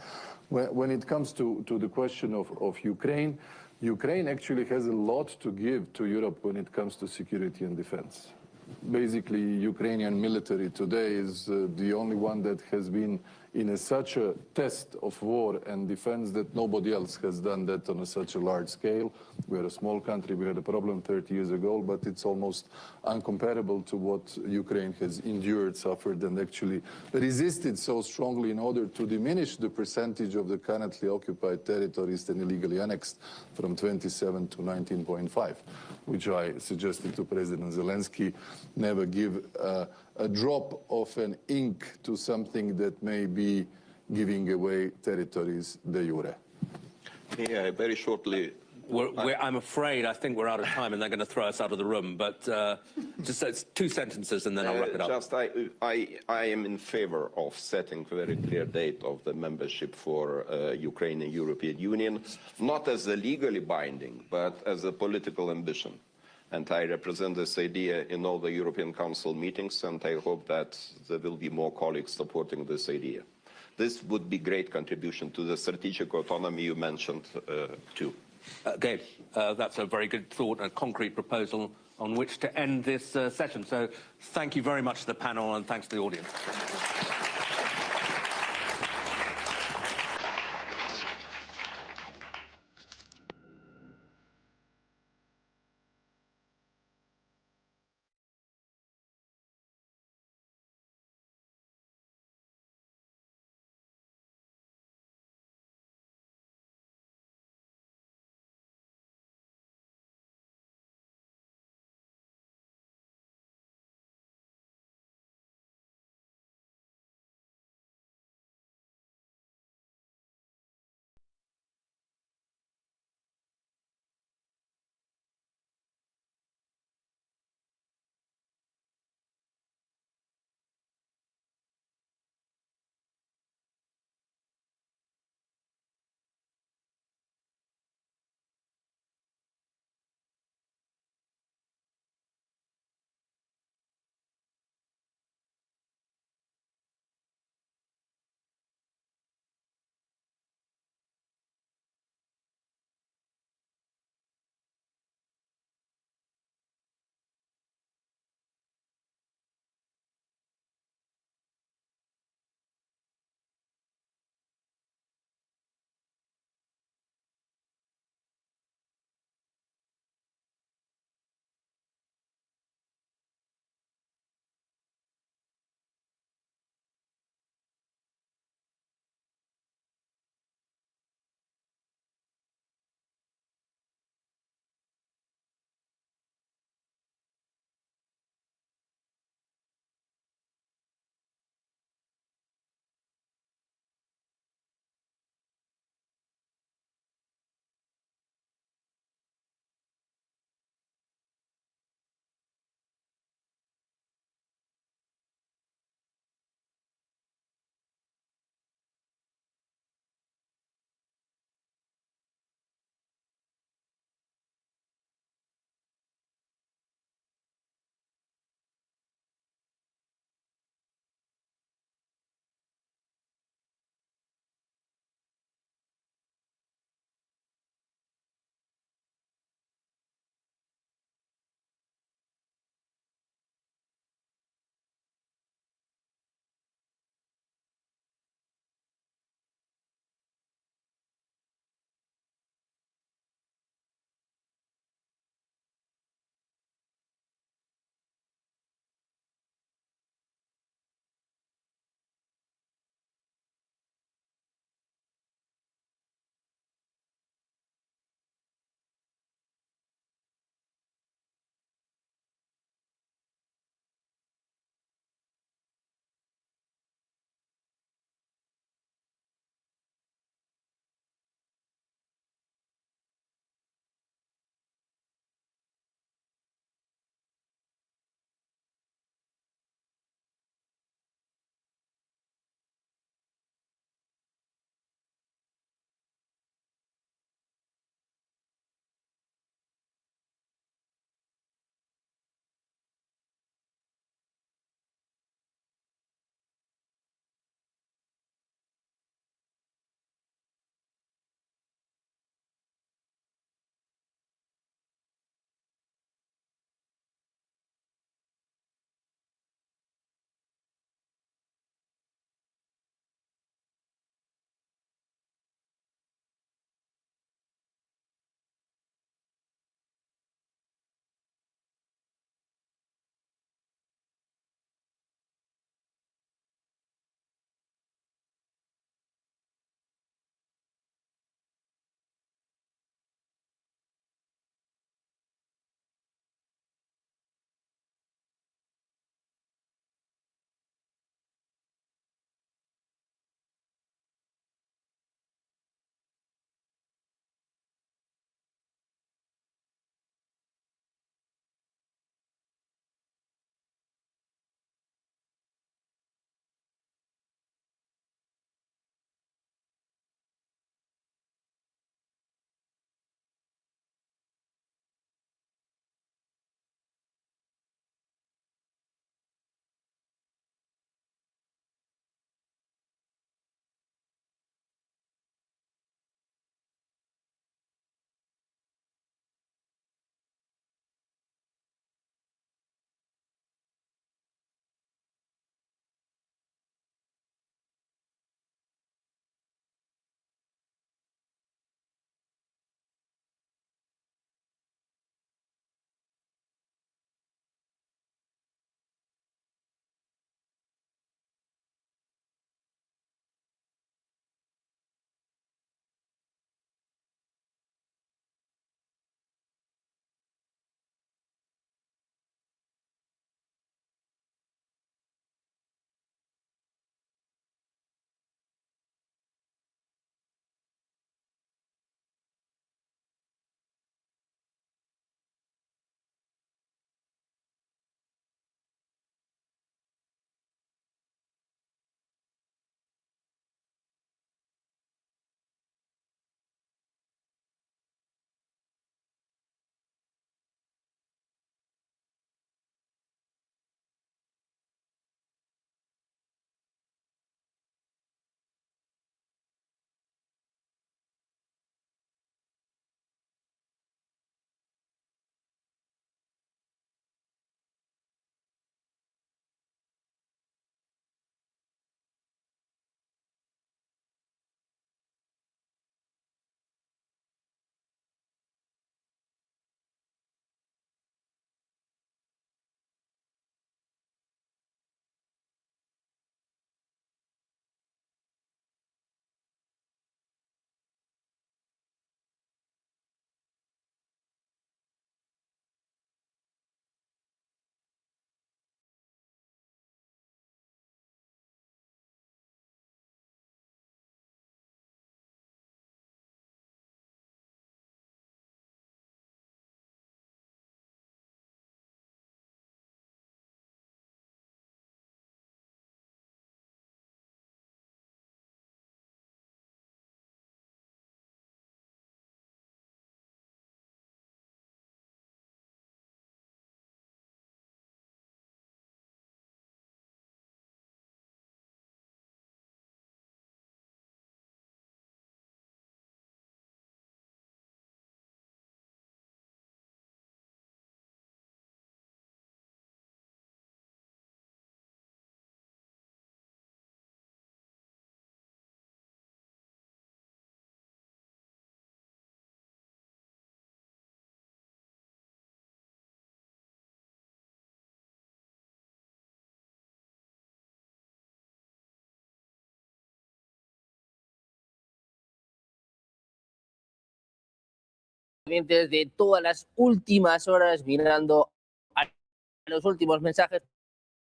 When it comes to the question of Ukraine, Ukraine actually has a lot to give to Europe when it comes to security and defense. Basically, Ukrainian military today is the only one that has been in such a test of war and defense that nobody else has done that on such a large scale. We are a small country, we had a problem 30 years ago, but it's almost uncomparable to what Ukraine has endured, suffered, and actually resisted so strongly in order to diminish the percentage of the currently occupied territories and illegally annexed from 27 to 19.5, which I suggested to President Zelensky, never give a drop of an ink to something that may be giving away territories de jure.
Yeah, very shortly.
I'm afraid I think we're out of time and they're going to throw us out of the room, but just it's 2 sentences and then I'll wrap it up.
Just I am in favor of setting a very clear date of the membership for Ukraine and European Union, not as a legally binding, but as a political ambition. And I represent this idea in all the European Council meetings, and I hope that there will be more colleagues supporting this idea. This would be great contribution to the strategic autonomy you mentioned too.
Okay, that's a very good thought, a concrete proposal on which to end this session. So thank you very much to the panel and thanks to the audience.
pendientes de todas las últimas horas, mirando a los últimos mensajes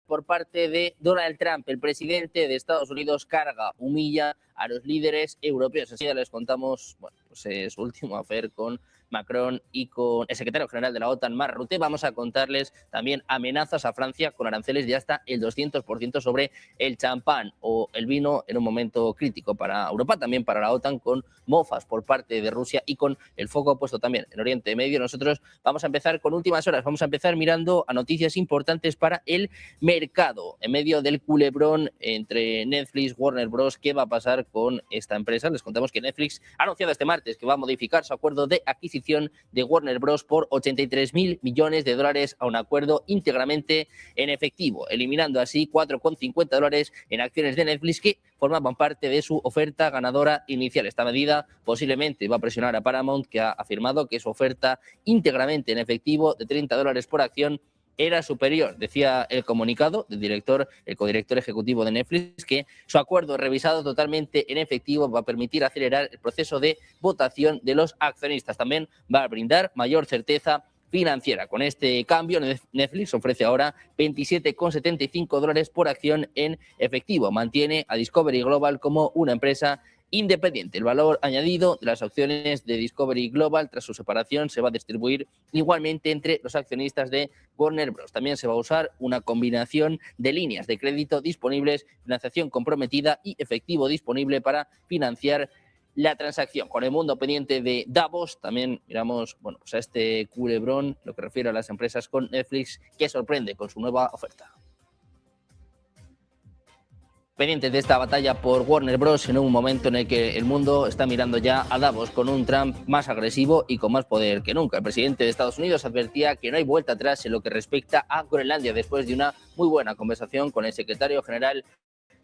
por parte de Donald Trump, el presidente de Estados Unidos, carga, humilla a los líderes europeos. Así ya les contamos, bueno, pues su último affair con Macron y con el secretario general de la OTAN, Mark Rutte. Vamos a contarles también amenazas a Francia con aranceles de hasta el 200% sobre el champán o el vino en un momento crítico para Europa, también para la OTAN, con mofas por parte de Rusia y con el foco puesto también en Oriente Medio. Nosotros vamos a empezar con últimas horas, vamos a empezar mirando a noticias importantes para el mercado. En medio del culebrón entre Netflix, Warner Bros., ¿qué va a pasar con esta empresa? Les contamos que Netflix ha anunciado este martes que va a modificar su acuerdo de adquisición de Warner Bros. Por 83.000 millones de dólares a un acuerdo íntegramente en efectivo, eliminando así $4,50 en acciones de Netflix que formaban parte de su oferta ganadora inicial. Esta medida posiblemente va a presionar a Paramount, que ha afirmado que su oferta íntegramente en efectivo de $30 por acción era superior. Decía el comunicado del director, el codirector ejecutivo de Netflix, que su acuerdo revisado totalmente en efectivo va a permitir acelerar el proceso de votación de los accionistas. También va a brindar mayor certeza financiera. Con este cambio, Netflix ofrece ahora $27,75 por acción en efectivo. Mantiene a Discovery Global como una empresa independiente. El valor añadido de las acciones de Discovery Global tras su separación se va a distribuir igualmente entre los accionistas de Warner Bros. También se va a usar una combinación de líneas de crédito disponibles, financiación comprometida y efectivo disponible para financiar la transacción. Con el mundo pendiente de Davos, también miramos, bueno, pues a este culebrón, lo que refiere a las empresas con Netflix, que sorprende con su nueva oferta. Pendientes de esta batalla por Warner Bros. En un momento en el que el mundo está mirando ya a Davos con un Trump más agresivo y con más poder que nunca. El presidente de Estados Unidos advertía que no hay vuelta atrás en lo que respecta a Groenlandia después de una muy buena conversación con el secretario general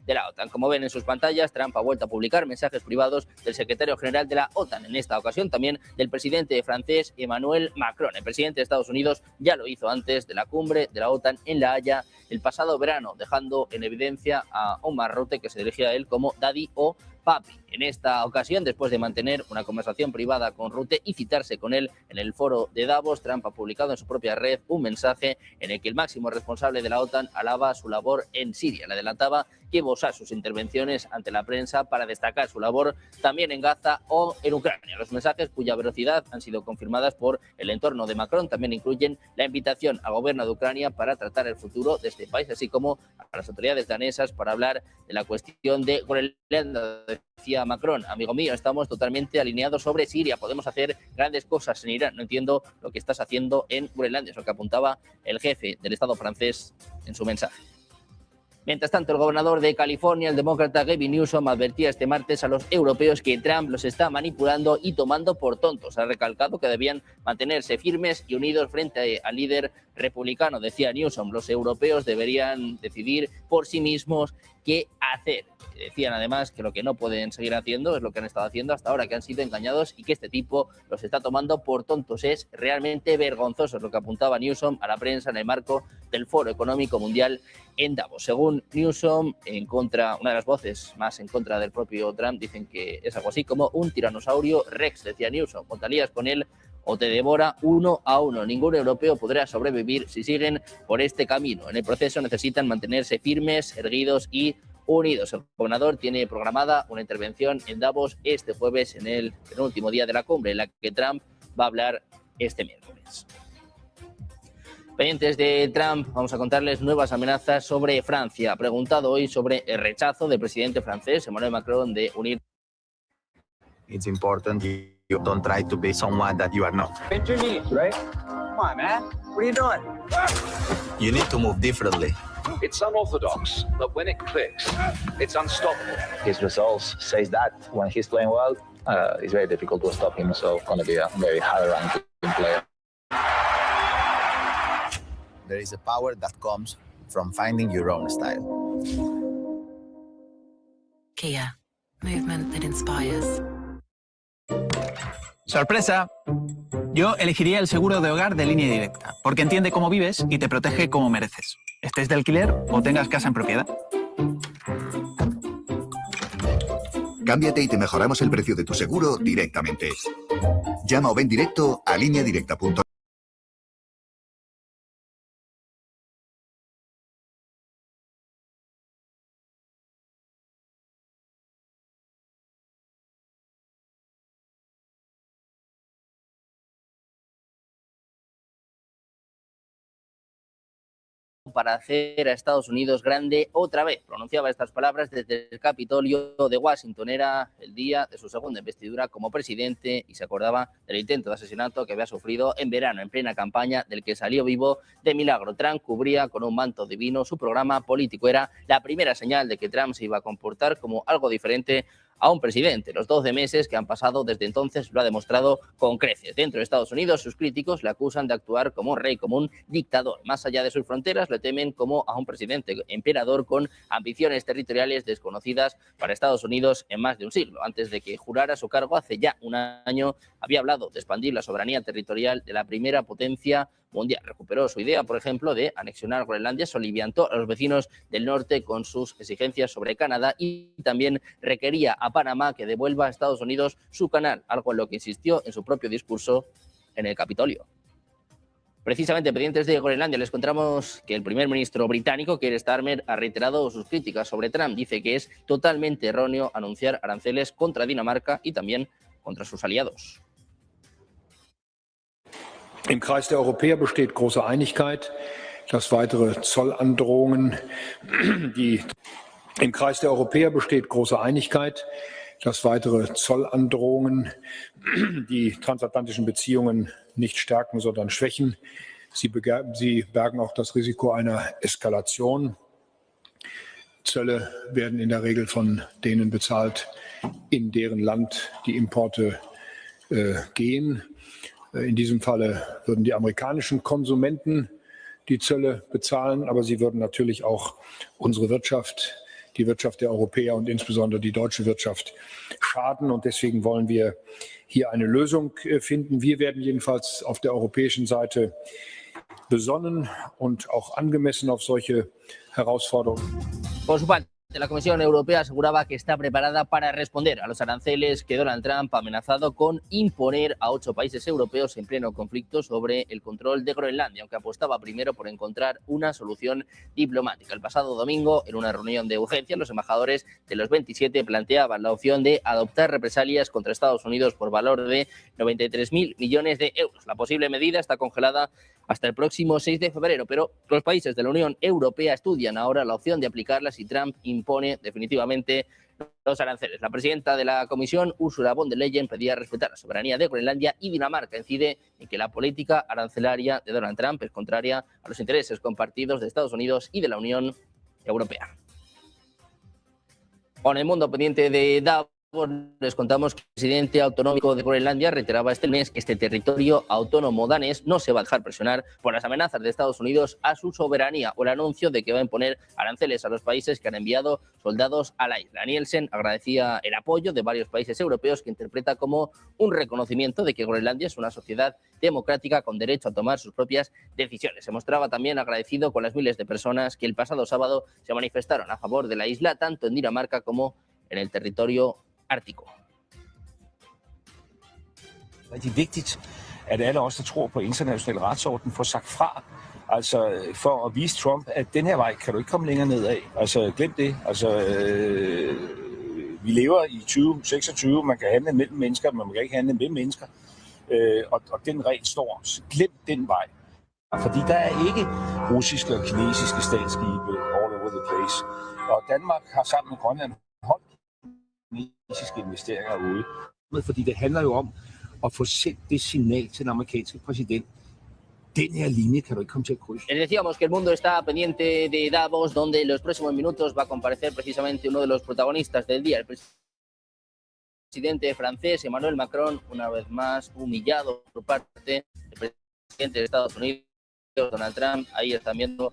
de la OTAN. Como ven en sus pantallas, Trump ha vuelto a publicar mensajes privados del secretario general de la OTAN, en esta ocasión también del presidente francés Emmanuel Macron. El presidente de Estados Unidos ya lo hizo antes de la cumbre de la OTAN en La Haya el pasado verano, dejando en evidencia a Mark Rutte, que se dirigía a él como Daddy o Papi. En esta ocasión, después de mantener una conversación privada con Rutte y citarse con él en el foro de Davos, Trump ha publicado en su propia red un mensaje en el que el máximo responsable de la OTAN alaba su labor en Siria. Le adelantaba que iba a usar sus intervenciones ante la prensa para destacar su labor también en Gaza o en Ucrania. Los mensajes, cuya velocidad han sido confirmadas por el entorno de Macron, también incluyen la invitación al gobierno de Ucrania para tratar el futuro de este país, así como a las autoridades danesas para hablar de la cuestión de Groenlandia. Decía Macron: amigo mío, estamos totalmente alineados sobre Siria, podemos hacer grandes cosas en Irán, no entiendo lo que estás haciendo en Groenlandia, es lo que apuntaba el jefe del Estado francés en su mensaje. Mientras tanto, el gobernador de California, el demócrata Gavin Newsom, advertía este martes a los europeos que Trump los está manipulando y tomando por tontos. Ha recalcado que debían mantenerse firmes y unidos frente al líder republicano. Decía Newsom, los europeos deberían decidir por sí mismos qué hacer. Decían además que lo que no pueden seguir haciendo es lo que han estado haciendo hasta ahora, que han sido engañados y que este tipo los está tomando por tontos. Es realmente vergonzoso, es lo que apuntaba Newsom a la prensa en el marco del Foro Económico Mundial en Davos. Según Newsom, en contra, una de las voces más en contra del propio Trump, dicen que es algo así como un tiranosaurio rex. Decía Newsom, o te alías con él o te devora 1 a 1. Ningún europeo podrá sobrevivir si siguen por este camino. En el proceso necesitan mantenerse firmes, erguidos y unidos. El gobernador tiene programada una intervención en Davos este jueves, en el penúltimo día de la cumbre, en la que Trump va a hablar este miércoles. Pendientes de Trump, vamos a contarles nuevas amenazas sobre Francia. Ha preguntado hoy sobre el rechazo del presidente francés Emmanuel Macron de unir.
It's important you don't try to be someone that you are not.
Bend your knees, right? Come on, man. What are you doing?
You need to move differently.
It's unorthodox, but when it clicks, it's unstoppable.
His results says that when he's playing well, it's very difficult to stop him. So it's going to be a very high-ranking player.
There is a power that comes from finding your own style.
Kia, movement that inspires.
¡Sorpresa! Yo elegiría el seguro de hogar de Línea Directa, porque entiende cómo vives y te protege como mereces. Estés de alquiler o tengas casa en propiedad.
Cámbiate y te mejoramos el precio de tu seguro directamente. Llama o ven directo a lineadirecta.com.
Para hacer a Estados Unidos grande otra vez. Pronunciaba estas palabras desde el Capitolio de Washington. Era el día de su segunda investidura como presidente y se acordaba del intento de asesinato que había sufrido en verano, en plena campaña, del que salió vivo de milagro. Trump cubría con un manto divino su programa político. Era la primera señal de que Trump se iba a comportar como algo diferente a un presidente. Los 12 meses que han pasado desde entonces lo ha demostrado con creces. Dentro de Estados Unidos, sus críticos le acusan de actuar como un rey, como un dictador. Más allá de sus fronteras, le temen como a un presidente emperador con ambiciones territoriales desconocidas para Estados Unidos en más de un siglo. Antes de que jurara su cargo, hace ya un año, había hablado de expandir la soberanía territorial de la primera potencia mundial. Recuperó su idea, por ejemplo, de anexionar Groenlandia, soliviantó a los vecinos del norte con sus exigencias sobre Canadá y también requería a Panamá que devuelva a Estados Unidos su canal, algo en lo que insistió en su propio discurso en el Capitolio. Precisamente, pendientes de Groenlandia, les contamos que el primer ministro británico, Keir Starmer, ha reiterado sus críticas sobre Trump. Dice que es totalmente erróneo anunciar aranceles contra Dinamarca y también contra sus aliados.
Im Kreis der Europäer besteht große Einigkeit, dass weitere Zollandrohungen, die transatlantischen Beziehungen nicht stärken, sondern schwächen. Sie bergen auch das Risiko einer Eskalation. Zölle werden in der Regel von denen bezahlt, in deren Land die Importe gehen. In diesem Falle würden die amerikanischen Konsumenten die Zölle bezahlen, aber sie würden natürlich auch unsere Wirtschaft, die Wirtschaft der Europäer und insbesondere die deutsche Wirtschaft schaden. Und deswegen wollen wir hier eine Lösung finden. Wir werden jedenfalls auf der europäischen Seite besonnen und auch angemessen auf solche Herausforderungen.
Por su parte, la Comisión Europea aseguraba que está preparada para responder a los aranceles que Donald Trump ha amenazado con imponer a 8 países europeos en pleno conflicto sobre el control de Groenlandia, aunque apostaba primero por encontrar una solución diplomática. El pasado domingo, en una reunión de urgencia, los embajadores de los 27 planteaban la opción de adoptar represalias contra Estados Unidos por valor de 93.000 millones de euros. La posible medida está congelada hasta el próximo 6 de febrero, pero los países de la Unión Europea estudian ahora la opción de aplicarla si Trump impone definitivamente los aranceles. La presidenta de la Comisión, Ursula von der Leyen, pedía respetar la soberanía de Groenlandia y Dinamarca incide en que la política arancelaria de Donald Trump es contraria a los intereses compartidos de Estados Unidos y de la Unión Europea. En el mundo pendiente de Davos, les contamos que el presidente autonómico de Groenlandia reiteraba este mes que este territorio autónomo danés no se va a dejar presionar por las amenazas de Estados Unidos a su soberanía o el anuncio de que va a imponer aranceles a los países que han enviado soldados a la isla. Nielsen agradecía el apoyo de varios países europeos que interpreta como un reconocimiento de que Groenlandia es una sociedad democrática con derecho a tomar sus propias decisiones. Se mostraba también agradecido con las miles de personas que el pasado sábado se manifestaron a favor de la isla, tanto en Dinamarca como en el territorio ártico.
Det er vigtigt, at alle os, der tror på international retsorden, får sagt fra. Altså for at vise Trump, at den her vej kan du ikke komme længere nedad. Altså glem det. Altså vi lever i 2026, man kan handle mellem mennesker, men man kan ikke handle med mennesker. Og den regel står, glem den vej. Fordi der er ikke russiske og kinesiske statsskibe all over the place. Og Danmark har sammen med Grønland holdt kinesiske investeringer ude. Fordi det handler jo om at få sendt det signal til den amerikanske præsident. Den her línea que no hay que cruzar.
Les decíamos que el mundo está pendiente de Davos, donde en los próximos minutos va a comparecer precisamente uno de los protagonistas del día, el presidente francés Emmanuel Macron, una vez más humillado por parte del presidente de Estados Unidos, Donald Trump. Ahí están viendo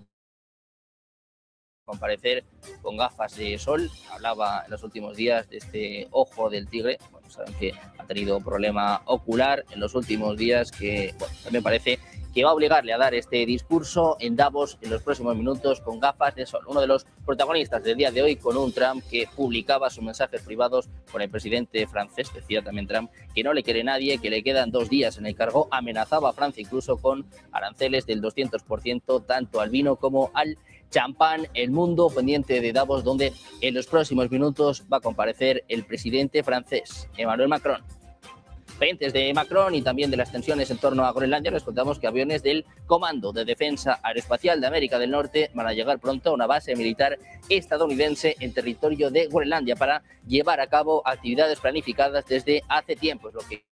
comparecer con gafas de sol. Hablaba en los últimos días de este ojo del tigre. Bueno, saben que ha tenido problema ocular en los últimos días que, bueno, también parece que va a obligarle a dar este discurso en Davos en los próximos minutos con gafas de sol. Uno de los protagonistas del día de hoy con un Trump que publicaba sus mensajes privados con el presidente francés. Decía también Trump que no le quiere nadie, que le quedan 2 días en el cargo. Amenazaba a Francia incluso con aranceles del 200% tanto al vino como al champán. El mundo pendiente de Davos, donde en los próximos minutos va a comparecer el presidente francés, Emmanuel Macron. Pendientes de Macron y también de las tensiones en torno a Groenlandia, les contamos que aviones del Comando de Defensa Aeroespacial de América del Norte van a llegar pronto a una base militar estadounidense en territorio de Groenlandia para llevar a cabo actividades planificadas desde hace tiempo, es lo que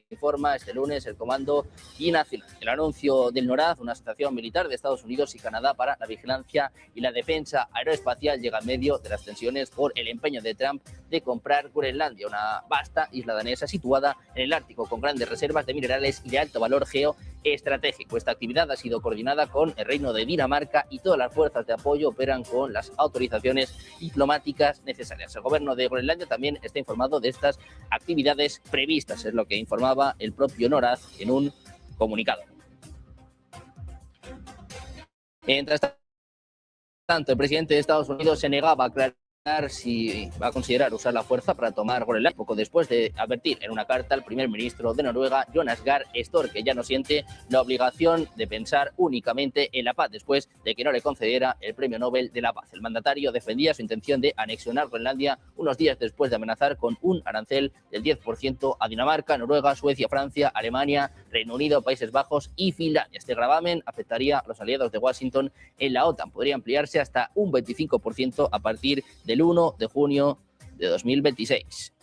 informa este lunes el Comando Binacional. El anuncio del NORAD, una asociación militar de Estados Unidos y Canadá para la vigilancia y la defensa aeroespacial, llega en medio de las tensiones por el empeño de Trump de comprar Groenlandia, una vasta isla danesa situada en el Ártico con grandes reservas de minerales y de alto valor geoestratégico. Esta actividad ha sido coordinada con el Reino de Dinamarca y todas las fuerzas de apoyo operan con las autorizaciones diplomáticas necesarias. El gobierno de Groenlandia también está informado de estas actividades previstas, es lo que informaba el propio NORAD en un comunicado. Mientras tanto, el presidente de Estados Unidos se negaba a aclarar si va a considerar usar la fuerza para tomar Groenlandia, poco después de advertir en una carta al primer ministro de Noruega, Jonas Gahr Støre, que ya no siente la obligación de pensar únicamente en la paz después de que no le concediera el Premio Nobel de la Paz. El mandatario defendía su intención de anexionar Groenlandia unos días después de amenazar con un arancel del 10% a Dinamarca, Noruega, Suecia, Francia, Alemania, Reino Unido, Países Bajos y Finlandia. Este gravamen afectaría a los aliados de Washington en la OTAN. Podría ampliarse hasta un 25% a partir del 1 de junio de 2026.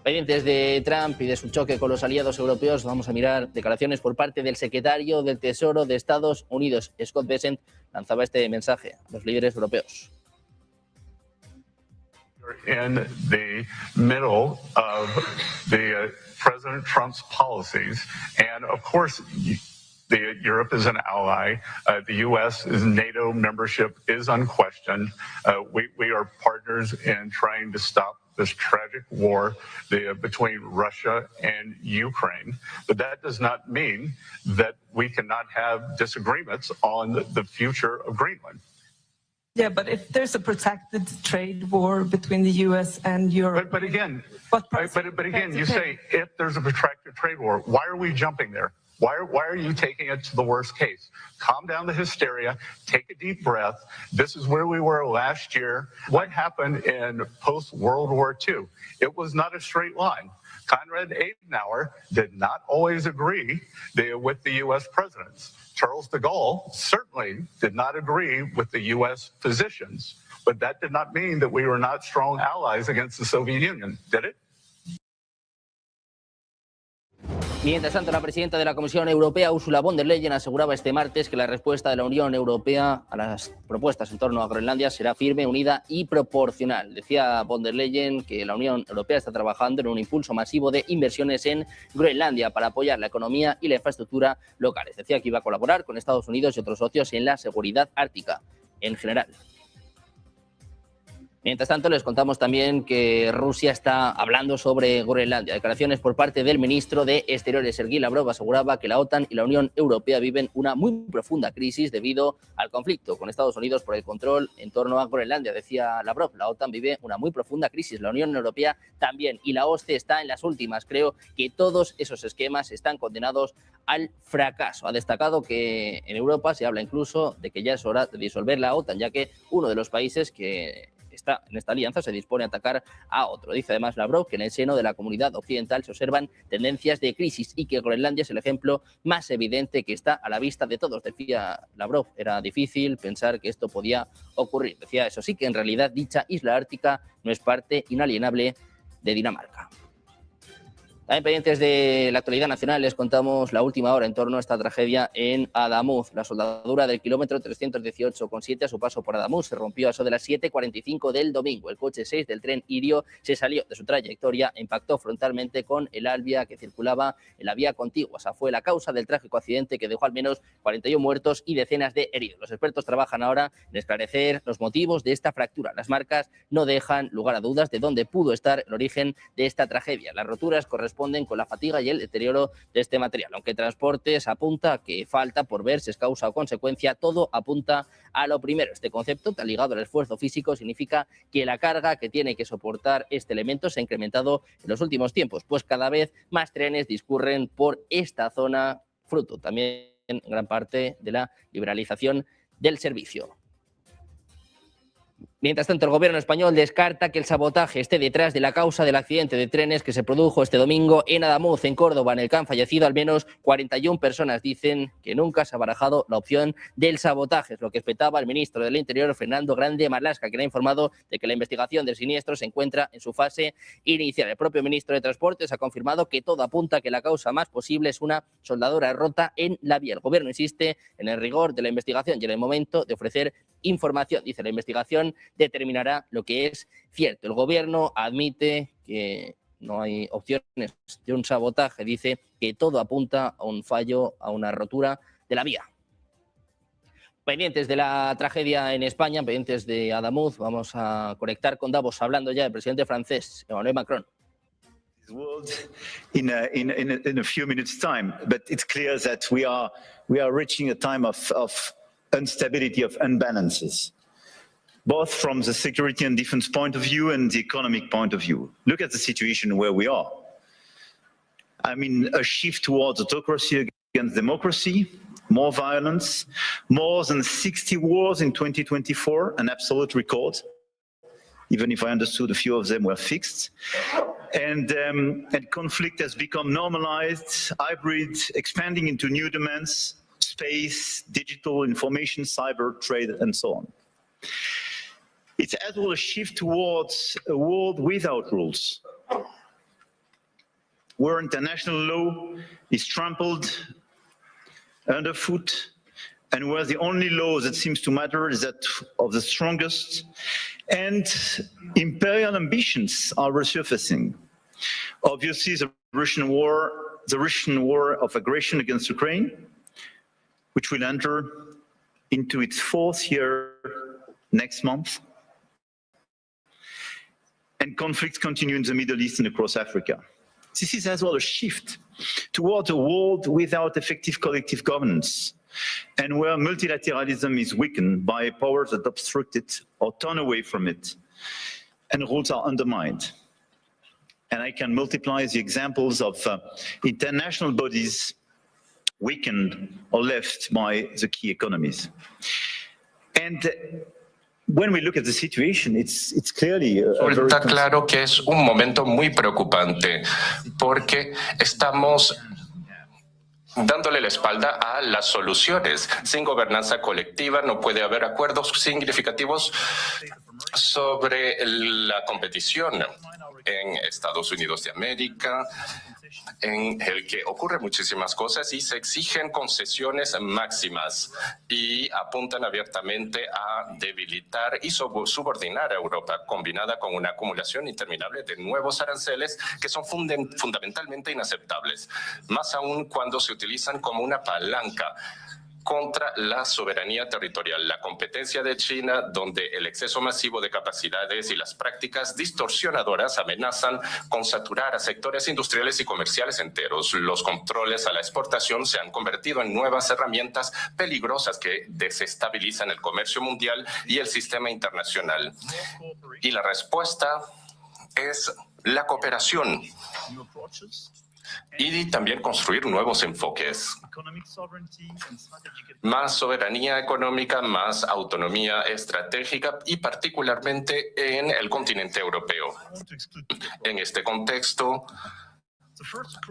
Pendientes de Trump y de su choque con los aliados europeos, vamos a mirar declaraciones por parte del secretario del Tesoro de Estados Unidos, Scott Bessent, lanzaba este mensaje a los líderes europeos.
In the middle of the President Trump's policies, and of course, Europe is an ally. The U.S. NATO membership is unquestioned. We are partners in trying to stop this tragic war between Russia and Ukraine. But that does not mean that we cannot have disagreements on the future of Greenland.
Yeah, but if there's a protracted trade war between the U.S. and Europe...
But again, you say if there's a protracted trade war, why are we jumping there? Why are you taking it to the worst case? Calm down the hysteria, take a deep breath. This is where we were last year. What happened in post-World War II? It was not a straight line. Konrad Adenauer did not always agree with the U.S. presidents. Charles de Gaulle certainly did not agree with the U.S. positions, but that did not mean that we were not strong allies against the Soviet Union, did it?
Mientras tanto, la presidenta de la Comisión Europea, Ursula von der Leyen, aseguraba este martes que la respuesta de la Unión Europea a las propuestas en torno a Groenlandia será firme, unida y proporcional. Decía von der Leyen que la Unión Europea está trabajando en un impulso masivo de inversiones en Groenlandia para apoyar la economía y la infraestructura locales. Decía que iba a colaborar con Estados Unidos y otros socios en la seguridad ártica en general. Mientras tanto, les contamos también que Rusia está hablando sobre Groenlandia. Declaraciones por parte del ministro de Exteriores, Sergei Lavrov, aseguraba que la OTAN y la Unión Europea viven una muy profunda crisis debido al conflicto con Estados Unidos por el control en torno a Groenlandia. Decía Lavrov, la OTAN vive una muy profunda crisis, la Unión Europea también, y la OSCE está en las últimas. Creo que todos esos esquemas están condenados al fracaso. Ha destacado que en Europa se habla incluso de que ya es hora de disolver la OTAN, ya que uno de los países que está en esta alianza se dispone a atacar a otro. Dice además Lavrov que en el seno de la comunidad occidental se observan tendencias de crisis y que Groenlandia es el ejemplo más evidente que está a la vista de todos. Decía Lavrov, era difícil pensar que esto podía ocurrir. Decía eso sí, que en realidad dicha isla ártica no es parte inalienable de Dinamarca. También pendientes de la actualidad nacional, les contamos la última hora en torno a esta tragedia en Adamuz. La soldadura del kilómetro 318,7 a su paso por Adamuz se rompió a eso de las 7:45 del domingo. El coche 6 del tren Irio se salió de su trayectoria e impactó frontalmente con el Albia que circulaba en la vía contigua. Esa fue la causa del trágico accidente que dejó al menos 41 muertos y decenas de heridos. Los expertos trabajan ahora en esclarecer los motivos de esta fractura. Las marcas no dejan lugar a dudas de dónde pudo estar el origen de esta tragedia. Las roturas corresponden corresponden con la fatiga y el deterioro de este material. Aunque Transportes apunta que falta por ver si es causa o consecuencia, todo apunta a lo primero. Este concepto, tan ligado al esfuerzo físico, significa que la carga que tiene que soportar este elemento se ha incrementado en los últimos tiempos, pues cada vez más trenes discurren por esta zona, fruto también en gran parte de la liberalización del servicio. Mientras tanto, el gobierno español descarta que el sabotaje esté detrás de la causa del accidente de trenes que se produjo este domingo en Adamuz, en Córdoba, en el que han fallecido al menos 41 personas. Dicen que nunca se ha barajado la opción del sabotaje, es lo que espetaba el ministro del Interior, Fernando Grande Marlaska, quien ha informado de que la investigación del siniestro se encuentra en su fase inicial. El propio ministro de Transportes ha confirmado que todo apunta a que la causa más posible es una soldadura rota en la vía. El gobierno insiste en el rigor de la investigación y en el momento de ofrecer información. Dice, la investigación determinará lo que es cierto. El gobierno admite que no hay opciones de un sabotaje. Dice que todo apunta a un fallo, a una rotura de la vía. Pendientes de la tragedia en España, pendientes de Adamuz, vamos a conectar con Davos, hablando ya del presidente francés, Emmanuel Macron.
In a few minutes' time, but it's clear that we are reaching a time of instability, of imbalances, both from the security and defense point of view and the economic point of view. Look at the situation where we are. I mean, a shift towards autocracy against democracy, more violence, more than 60 wars in 2024, an absolute record, even if I understood a few of them were fixed. And conflict has become normalized, hybrid, expanding into new domains, space, digital, information, cyber, trade, and so on. It's as well a shift towards a world without rules, where international law is trampled underfoot, and where the only law that seems to matter is that of the strongest, and imperial ambitions are resurfacing. Obviously, the Russian war of aggression against Ukraine, which will enter into its 4th year next month. And conflicts continue in the Middle East and across Africa. This is as well a shift towards a world without effective collective governance, and where multilateralism is weakened by powers that obstruct it or turn away from it, and rules are undermined. And I can multiply the examples of international bodies weakened or left by the key economies. And when we look at the situation, it's clearly
Está claro que es un momento muy preocupante porque estamos dándole la espalda a las soluciones. Sin gobernanza colectiva no puede haber acuerdos significativos sobre la competición en Estados Unidos de América, en el que ocurren muchísimas cosas y se exigen concesiones máximas y apuntan abiertamente a debilitar y subordinar a Europa, combinada con una acumulación interminable de nuevos aranceles que son fundamentalmente inaceptables, más aún cuando se utilizan como una palanca contra la soberanía territorial, la competencia de China, donde el exceso masivo de capacidades y las prácticas distorsionadoras amenazan con saturar a sectores industriales y comerciales enteros. Los controles a la exportación se han convertido en nuevas herramientas peligrosas que desestabilizan el comercio mundial y el sistema internacional. Y la respuesta es la cooperación y también construir nuevos enfoques. Más soberanía económica, más autonomía estratégica y particularmente en el continente europeo. En este contexto,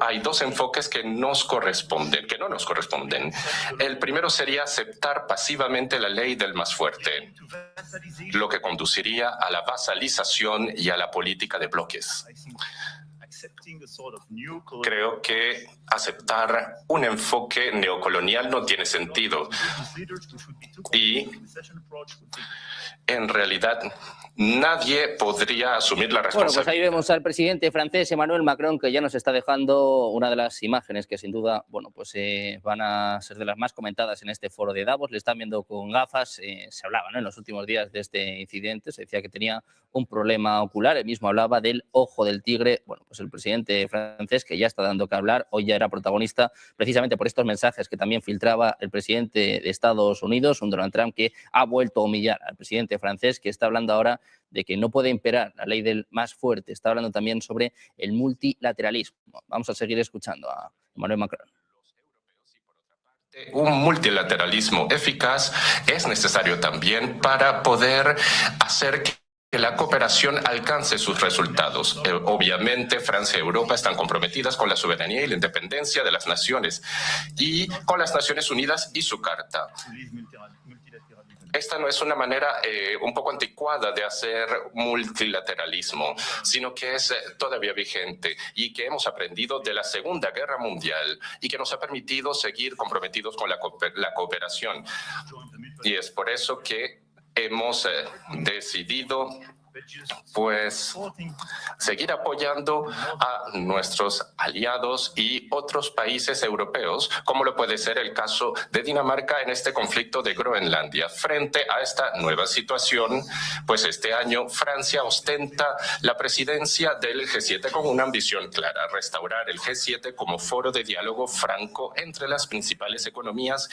hay dos enfoques que no nos corresponden. El primero sería aceptar pasivamente la ley del más fuerte, lo que conduciría a la vasalización y a la política de bloques. Creo que aceptar un enfoque neocolonial no tiene sentido y en realidad nadie podría asumir la responsabilidad.
Bueno, pues ahí vemos al presidente francés Emmanuel Macron, que ya nos está dejando una de las imágenes que sin duda, bueno, pues van a ser de las más comentadas en este foro de Davos. Le están viendo con gafas. Se hablaba, ¿no?, en los últimos días de este incidente. Se decía que tenía un problema ocular. Él mismo hablaba del ojo del tigre. Bueno, pues el presidente francés, que ya está dando que hablar, hoy ya era protagonista precisamente por estos mensajes que también filtraba el presidente de Estados Unidos, un Donald Trump que ha vuelto a humillar al presidente francés, que está hablando ahora de que no puede imperar la ley del más fuerte. Está hablando también sobre el multilateralismo. Vamos a seguir escuchando a Emmanuel Macron.
Un multilateralismo eficaz es necesario también para poder hacer que la cooperación alcance sus resultados. Obviamente, Francia y Europa están comprometidas con la soberanía y la independencia de las naciones y con las Naciones Unidas y su Carta. Esta no es una manera un poco anticuada de hacer multilateralismo, sino que es todavía vigente y que hemos aprendido de la Segunda Guerra Mundial y que nos ha permitido seguir comprometidos con la cooperación. Y es por eso que hemos decidido pues seguir apoyando a nuestros aliados y otros países europeos, como lo puede ser el caso de Dinamarca en este conflicto de Groenlandia. Frente a esta nueva situación, pues este año Francia ostenta la presidencia del G7 con una ambición clara: restaurar el G7 como foro de diálogo franco entre las principales economías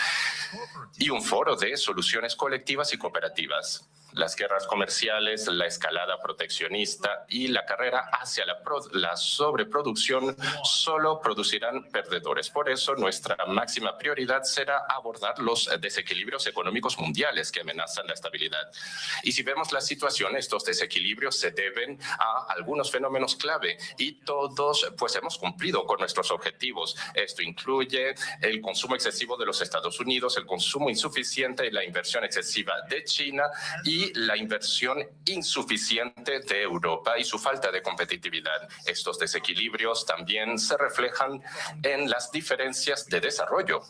y un foro de soluciones colectivas y cooperativas. Las guerras comerciales, la escalada proteccionista y la carrera hacia la sobreproducción solo producirán perdedores. Por eso, nuestra máxima prioridad será abordar los desequilibrios económicos mundiales que amenazan la estabilidad. Y si vemos la situación, estos desequilibrios se deben a algunos fenómenos clave y todos pues hemos cumplido con nuestros objetivos. Esto incluye el consumo excesivo de los Estados Unidos, el consumo insuficiente y la inversión excesiva de China y la inversión insuficiente de Europa y su falta de competitividad. Estos desequilibrios también se reflejan en las diferencias de desarrollo,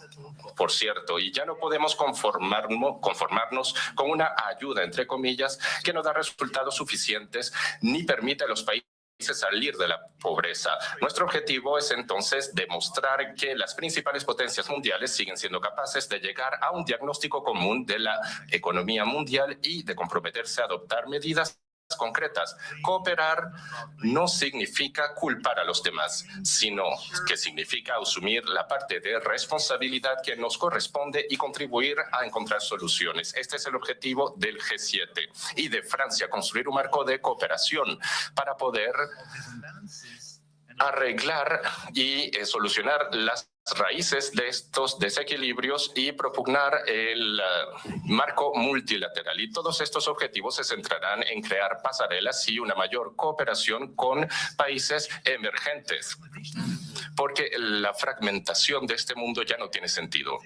por cierto, y ya no podemos conformarnos con una ayuda, entre comillas, que no da resultados suficientes ni permite a los países salir de la pobreza. Nuestro objetivo es entonces demostrar que las principales potencias mundiales siguen siendo capaces de llegar a un diagnóstico común de la economía mundial y de comprometerse a adoptar medidas concretas. Cooperar no significa culpar a los demás, sino que significa asumir la parte de responsabilidad que nos corresponde y contribuir a encontrar soluciones. Este es el objetivo del G7 y de Francia: construir un marco de cooperación para poder arreglar y solucionar las raíces de estos desequilibrios y propugnar el marco multilateral. Y todos estos objetivos se centrarán en crear pasarelas y una mayor cooperación con países emergentes, porque la fragmentación de este mundo ya no tiene sentido.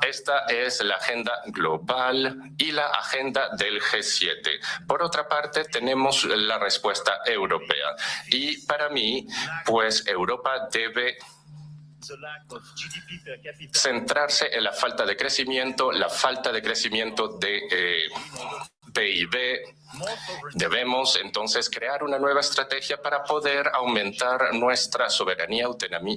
Esta es la agenda global y la agenda del G7. Por otra parte, tenemos la respuesta europea. Y para mí, pues Europa debe centrarse en la falta de crecimiento de PIB. Debemos entonces crear una nueva estrategia para poder aumentar nuestra soberanía,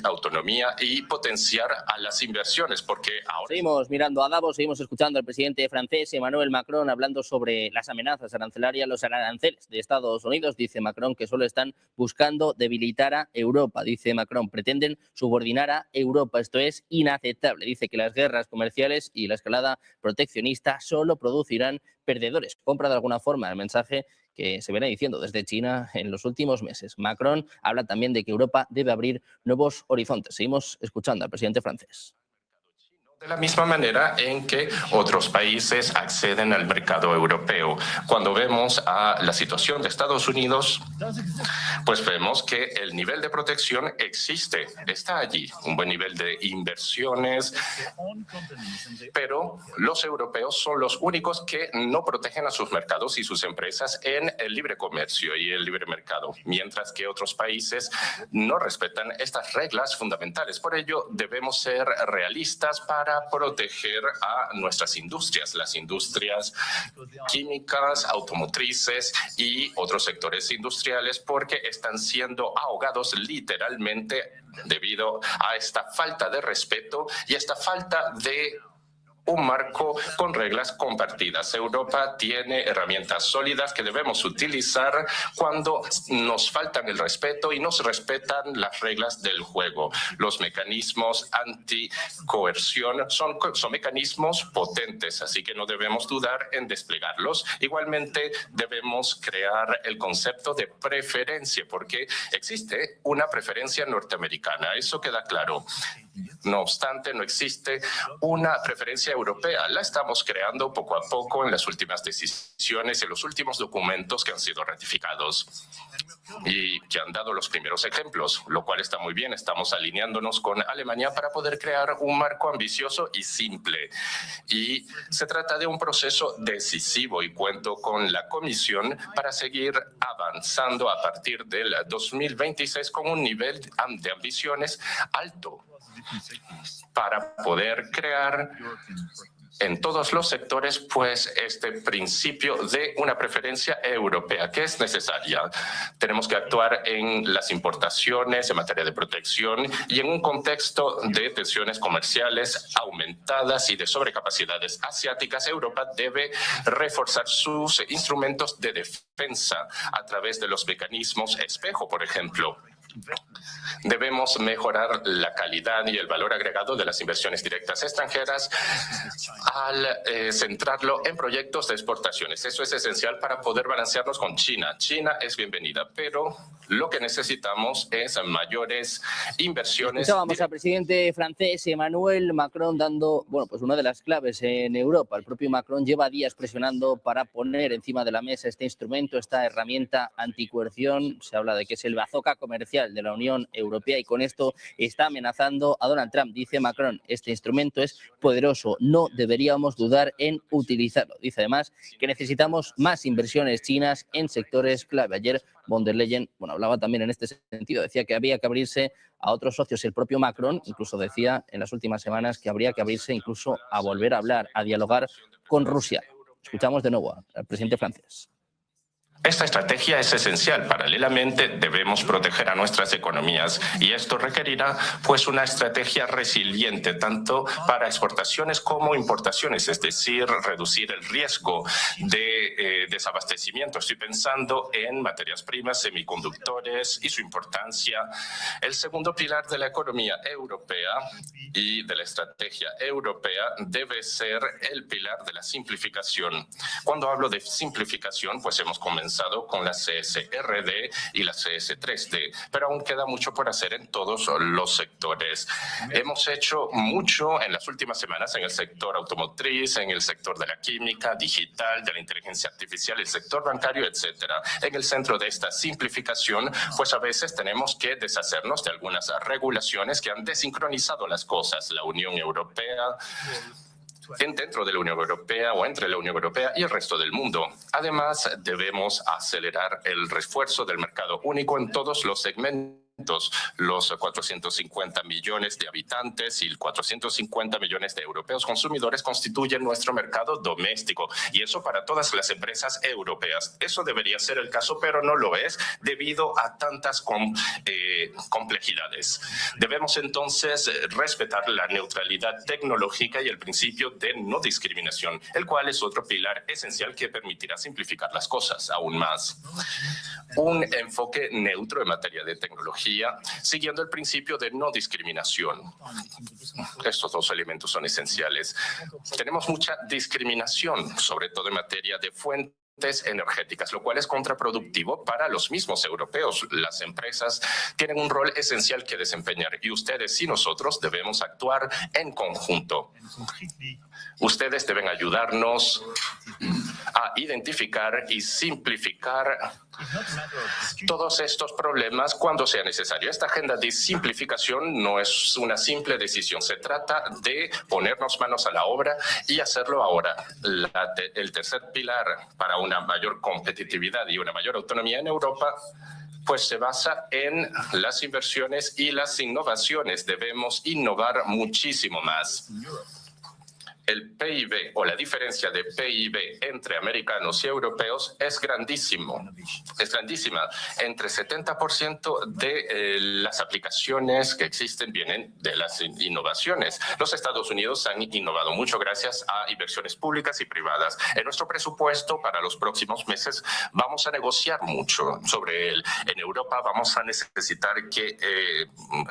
autonomía y potenciar a las inversiones, porque ahora...
Seguimos mirando a Davos, seguimos escuchando al presidente francés Emmanuel Macron hablando sobre las amenazas arancelarias, los aranceles de Estados Unidos. Dice Macron que solo están buscando debilitar a Europa. Dice Macron, pretenden subordinar a Europa. Esto es inaceptable. Dice que las guerras comerciales y la escalada proteccionista solo producirán perdedores. Compra de alguna forma el mensaje que se viene diciendo desde China en los últimos meses. Macron habla también de que Europa debe abrir nuevos horizontes. Seguimos escuchando al presidente francés.
De la misma manera en que otros países acceden al mercado europeo. Cuando vemos a la situación de Estados Unidos, pues vemos que el nivel de protección existe, está allí, un buen nivel de inversiones, pero los europeos son los únicos que no protegen a sus mercados y sus empresas en el libre comercio y el libre mercado, mientras que otros países no respetan estas reglas fundamentales. Por ello, debemos ser realistas para proteger a nuestras industrias, las industrias químicas, automotrices y otros sectores industriales, porque están siendo ahogados literalmente debido a esta falta de respeto y esta falta de un marco con reglas compartidas. Europa tiene herramientas sólidas que debemos utilizar cuando nos faltan el respeto y no se respetan las reglas del juego. Los mecanismos anticoerción son mecanismos potentes, así que no debemos dudar en desplegarlos. Igualmente, debemos crear el concepto de preferencia, porque existe una preferencia norteamericana, eso queda claro. No obstante, no existe una preferencia europea. La estamos creando poco a poco en las últimas decisiones y en los últimos documentos que han sido ratificados y que han dado los primeros ejemplos, lo cual está muy bien. Estamos alineándonos con Alemania para poder crear un marco ambicioso y simple. Y se trata de un proceso decisivo y cuento con la Comisión para seguir avanzando a partir del 2026 con un nivel de ambiciones alto para poder crear en todos los sectores, pues, este principio de una preferencia europea que es necesaria. Tenemos que actuar en las importaciones en materia de protección y en un contexto de tensiones comerciales aumentadas y de sobrecapacidades asiáticas. Europa debe reforzar sus instrumentos de defensa a través de los mecanismos espejo, por ejemplo. Debemos mejorar la calidad y el valor agregado de las inversiones directas extranjeras al centrarlo en proyectos de exportaciones. Eso es esencial para poder balancearnos con China. China es bienvenida, pero lo que necesitamos es mayores inversiones.
Escuchábamos al presidente francés Emmanuel Macron dando, bueno, pues una de las claves en Europa. El propio Macron lleva días presionando para poner encima de la mesa este instrumento, esta herramienta anticoerción. Se habla de que es el bazooka comercial de la Unión Europea y con esto está amenazando a Donald Trump. Dice Macron, este instrumento es poderoso, no deberíamos dudar en utilizarlo. Dice además que necesitamos más inversiones chinas en sectores clave. Ayer von der Leyen, bueno, hablaba también en este sentido, decía que había que abrirse a otros socios. El propio Macron incluso decía en las últimas semanas que habría que abrirse incluso a volver a hablar, a dialogar con Rusia. Escuchamos de nuevo al presidente francés.
Esta estrategia es esencial. Paralelamente, debemos proteger a nuestras economías y esto requerirá pues una estrategia resiliente tanto para exportaciones como importaciones, es decir, reducir el riesgo de desabastecimiento. Estoy pensando en materias primas, semiconductores y su importancia. El segundo pilar de la economía europea y de la estrategia europea debe ser el pilar de la simplificación. Cuando hablo de simplificación, pues hemos comenzado con la CSRD y la CS3D, pero aún queda mucho por hacer en todos los sectores. Hemos hecho mucho en las últimas semanas en el sector automotriz, en el sector de la química, digital, de la inteligencia artificial, el sector bancario, etcétera. En el centro de esta simplificación, pues a veces tenemos que deshacernos de algunas regulaciones que han desincronizado las cosas. La Unión Europea, dentro de la Unión Europea o entre la Unión Europea y el resto del mundo. Además, debemos acelerar el refuerzo del mercado único en todos los segmentos. Los 450 millones de habitantes y 450 millones de europeos consumidores constituyen nuestro mercado doméstico y eso para todas las empresas europeas. Eso debería ser el caso, pero no lo es debido a tantas complejidades. Debemos entonces respetar la neutralidad tecnológica y el principio de no discriminación, el cual es otro pilar esencial que permitirá simplificar las cosas aún más. Un enfoque neutro en materia de tecnología, siguiendo el principio de no discriminación. Estos dos elementos son esenciales. Tenemos mucha discriminación, sobre todo en materia de fuentes energéticas, lo cual es contraproductivo para los mismos europeos. Las empresas tienen un rol esencial que desempeñar y ustedes y nosotros debemos actuar en conjunto. Ustedes deben ayudarnos a identificar y simplificar todos estos problemas cuando sea necesario. Esta agenda de simplificación no es una simple decisión. Se trata de ponernos manos a la obra y hacerlo ahora. El tercer pilar para una mayor competitividad y una mayor autonomía en Europa pues se basa en las inversiones y las innovaciones. Debemos innovar muchísimo más. el PIB o la diferencia de PIB entre americanos y europeos es grandísimo. Es grandísima. Entre 70% de las aplicaciones que existen vienen de las innovaciones. Los Estados Unidos han innovado mucho gracias a inversiones públicas y privadas. En nuestro presupuesto para los próximos meses vamos a negociar mucho sobre él. En Europa vamos a necesitar que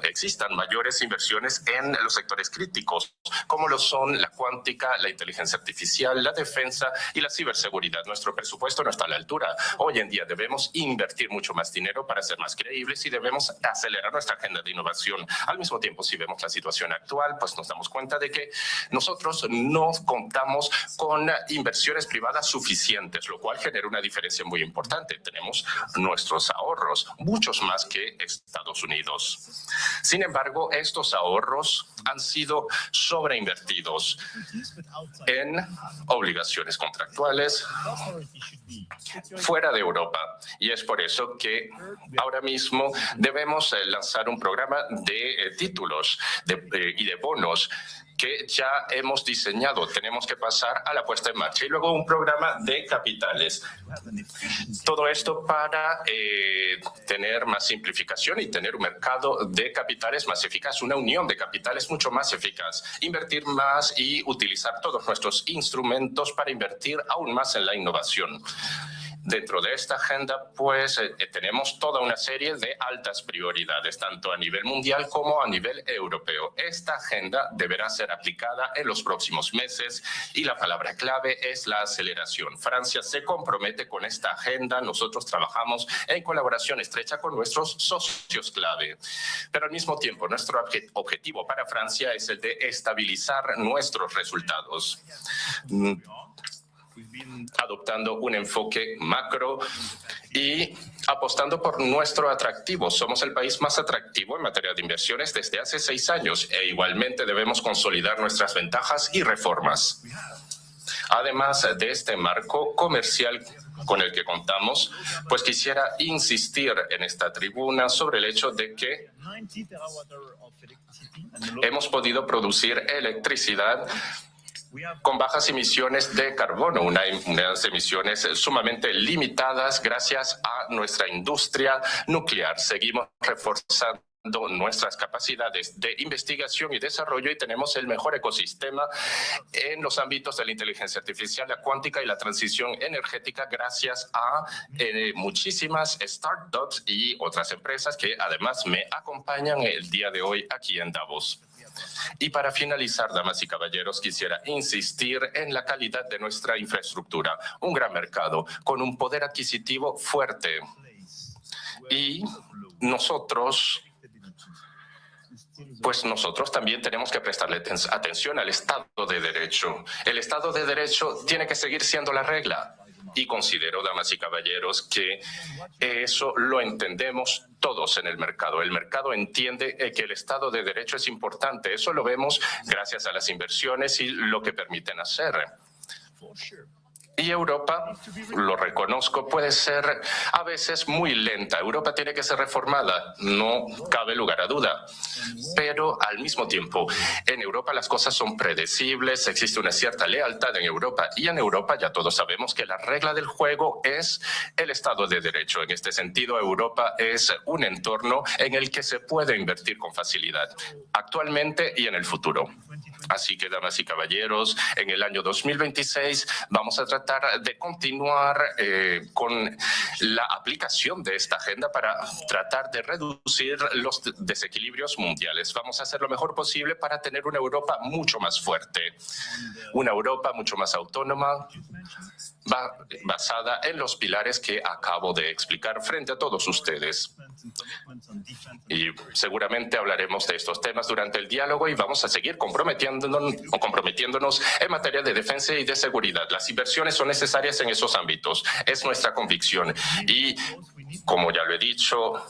existan mayores inversiones en los sectores críticos, como lo son la cuántica, la inteligencia artificial, la defensa y la ciberseguridad. Nuestro presupuesto no está a la altura. Hoy en día debemos invertir mucho más dinero para ser más creíbles y debemos acelerar nuestra agenda de innovación. Al mismo tiempo, si vemos la situación actual, pues nos damos cuenta de que nosotros no contamos con inversiones privadas suficientes, lo cual genera una diferencia muy importante. Tenemos nuestros ahorros, muchos más que Estados Unidos. Sin embargo, estos ahorros han sido sobreinvertidos en obligaciones contractuales fuera de Europa. Y es por eso que ahora mismo debemos lanzar un programa de títulos y de bonos que ya hemos diseñado. Tenemos que pasar a la puesta en marcha. Y luego un programa de capitales. Todo esto para tener más simplificación y tener un mercado de capitales más eficaz, una unión de capitales mucho más eficaz. Invertir más y utilizar todos nuestros instrumentos para invertir aún más en la innovación. Dentro de esta agenda, pues, tenemos toda una serie de altas prioridades, tanto a nivel mundial como a nivel europeo. Esta agenda deberá ser aplicada en los próximos meses y la palabra clave es la aceleración. Francia se compromete con esta agenda. Nosotros trabajamos en colaboración estrecha con nuestros socios clave. Pero al mismo tiempo, nuestro objetivo para Francia es el de estabilizar nuestros resultados, adoptando un enfoque macro y apostando por nuestro atractivo. Somos el país más atractivo en materia de inversiones desde hace 6 años e igualmente debemos consolidar nuestras ventajas y reformas. Además de este marco comercial con el que contamos, pues quisiera insistir en esta tribuna sobre el hecho de que hemos podido producir electricidad con bajas emisiones de carbono, unas emisiones sumamente limitadas gracias a nuestra industria nuclear. Seguimos reforzando nuestras capacidades de investigación y desarrollo y tenemos el mejor ecosistema en los ámbitos de la inteligencia artificial, la cuántica y la transición energética gracias a muchísimas startups y otras empresas que además me acompañan el día de hoy aquí en Davos. Y para finalizar, damas y caballeros, quisiera insistir en la calidad de nuestra infraestructura. Un gran mercado con un poder adquisitivo fuerte. Y nosotros también tenemos que prestarle atención al Estado de Derecho. El Estado de Derecho tiene que seguir siendo la regla. Y considero, damas y caballeros, que eso lo entendemos todos en el mercado. El mercado entiende que el Estado de Derecho es importante. Eso lo vemos gracias a las inversiones y lo que permiten hacer. Y Europa, lo reconozco, puede ser a veces muy lenta. Europa tiene que ser reformada, no cabe lugar a duda. Pero al mismo tiempo, en Europa las cosas son predecibles, existe una cierta lealtad en Europa. Y en Europa ya todos sabemos que la regla del juego es el Estado de Derecho. En este sentido, Europa es un entorno en el que se puede invertir con facilidad, actualmente y en el futuro. Así que, damas y caballeros, en el año 2026 vamos a tratar de continuar con la aplicación de esta agenda para tratar de reducir los desequilibrios mundiales. Vamos a hacer lo mejor posible para tener una Europa mucho más fuerte, una Europa mucho más autónoma, basada en los pilares que acabo de explicar frente a todos ustedes. Y seguramente hablaremos de estos temas durante el diálogo y vamos a seguir comprometiéndonos en materia de defensa y de seguridad. Las inversiones son necesarias en esos ámbitos. Es nuestra convicción. Y, como ya lo he dicho,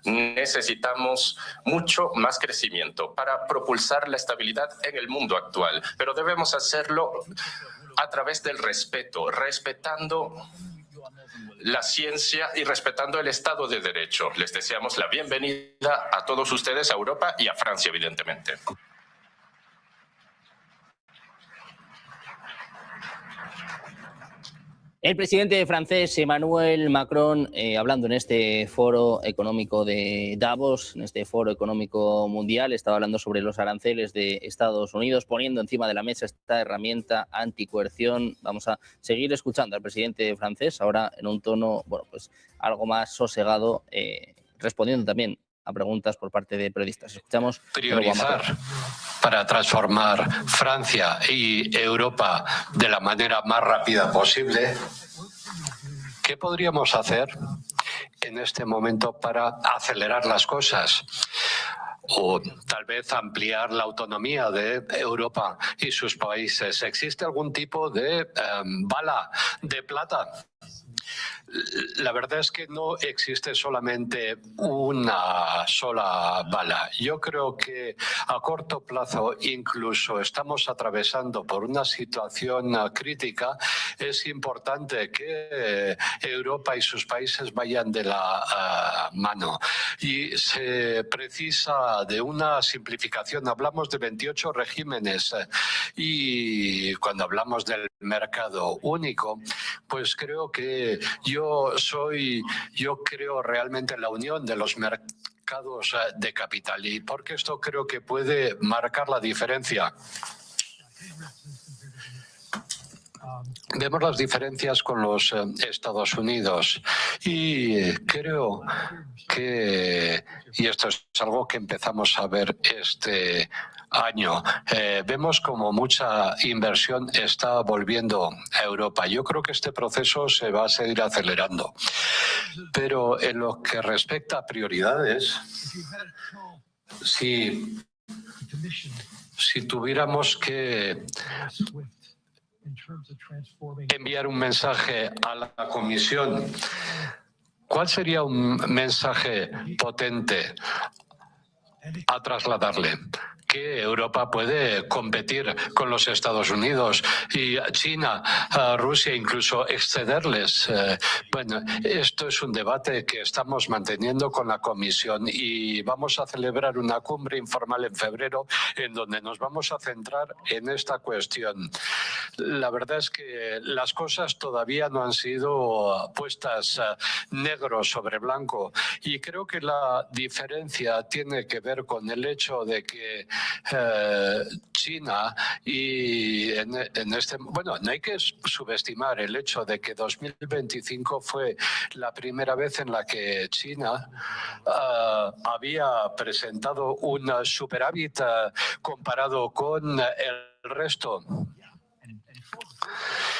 necesitamos mucho más crecimiento para propulsar la estabilidad en el mundo actual. Pero debemos hacerlo a través del respeto, respetando la ciencia y respetando el Estado de Derecho. Les deseamos la bienvenida a todos ustedes, a Europa y a Francia, evidentemente.
El presidente francés Emmanuel Macron, hablando en este foro económico de Davos, en este foro económico mundial, estaba hablando sobre los aranceles de Estados Unidos, poniendo encima de la mesa esta herramienta anticoerción. Vamos a seguir escuchando al presidente francés, ahora en un tono, bueno, pues algo más sosegado, respondiendo también a preguntas por parte de periodistas. Escuchamos.
Priorizar para transformar Francia y Europa de la manera más rápida posible. ¿Qué podríamos hacer en este momento para acelerar las cosas? O tal vez ampliar la autonomía de Europa y sus países. ¿Existe algún tipo de bala de plata? La verdad es que no existe solamente una sola bala. Yo creo que a corto plazo incluso estamos atravesando por una situación crítica. Es importante que Europa y sus países vayan de la mano. Y se precisa de una simplificación. Hablamos de 28 regímenes y cuando hablamos del mercado único, pues creo que yo creo realmente en la unión de los mercados de capital, y porque esto creo que puede marcar la diferencia. Vemos las diferencias con los Estados Unidos y creo que, y esto es algo que empezamos a ver este año, vemos como mucha inversión está volviendo a Europa. Yo creo que este proceso se va a seguir acelerando. Pero en lo que respecta a prioridades, si tuviéramos que enviar un mensaje a la Comisión, ¿cuál sería un mensaje potente a trasladarle? Que Europa puede competir con los Estados Unidos y China, Rusia, incluso excederles. Bueno, esto es un debate que estamos manteniendo con la Comisión y vamos a celebrar una cumbre informal en febrero en donde nos vamos a centrar en esta cuestión. La verdad es que las cosas todavía no han sido puestas negro sobre blanco y creo que la diferencia tiene que ver con el hecho de que China y bueno, no hay que subestimar el hecho de que 2025 fue la primera vez en la que China había presentado un superávit comparado con el resto.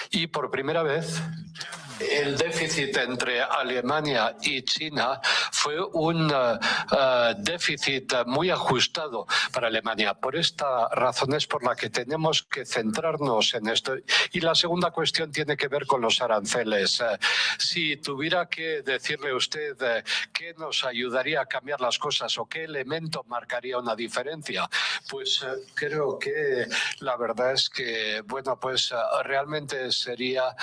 Y por primera vez el déficit entre Alemania y China fue un déficit muy ajustado para Alemania. Por esta razón es por la que tenemos que centrarnos en esto. Y la segunda cuestión tiene que ver con los aranceles. Si tuviera que decirle a usted qué nos ayudaría a cambiar las cosas o qué elemento marcaría una diferencia, pues creo que la verdad es que, bueno, pues realmente sería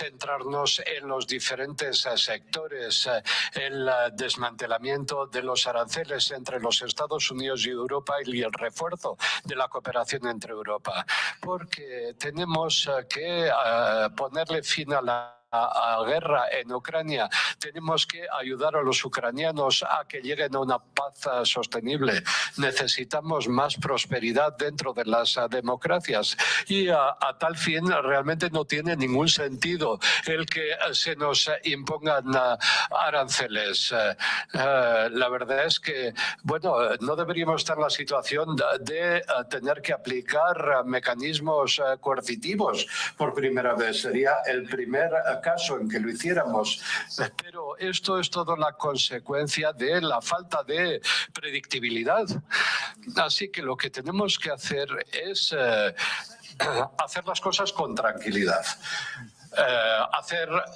centrarnos en los diferentes sectores, el desmantelamiento de los aranceles entre los Estados Unidos y Europa y el refuerzo de la cooperación entre Europa, porque tenemos que ponerle fin a la guerra en Ucrania. Tenemos que ayudar a los ucranianos a que lleguen a una paz sostenible. Necesitamos más prosperidad dentro de las democracias y a tal fin realmente no tiene ningún sentido el que se nos impongan aranceles. La verdad es que, bueno, no deberíamos estar en la situación de tener que aplicar mecanismos coercitivos por primera vez. Sería el primer caso en que lo hiciéramos, pero esto es todo la consecuencia de la falta de predictibilidad. Así que lo que tenemos que hacer es hacer las cosas con tranquilidad.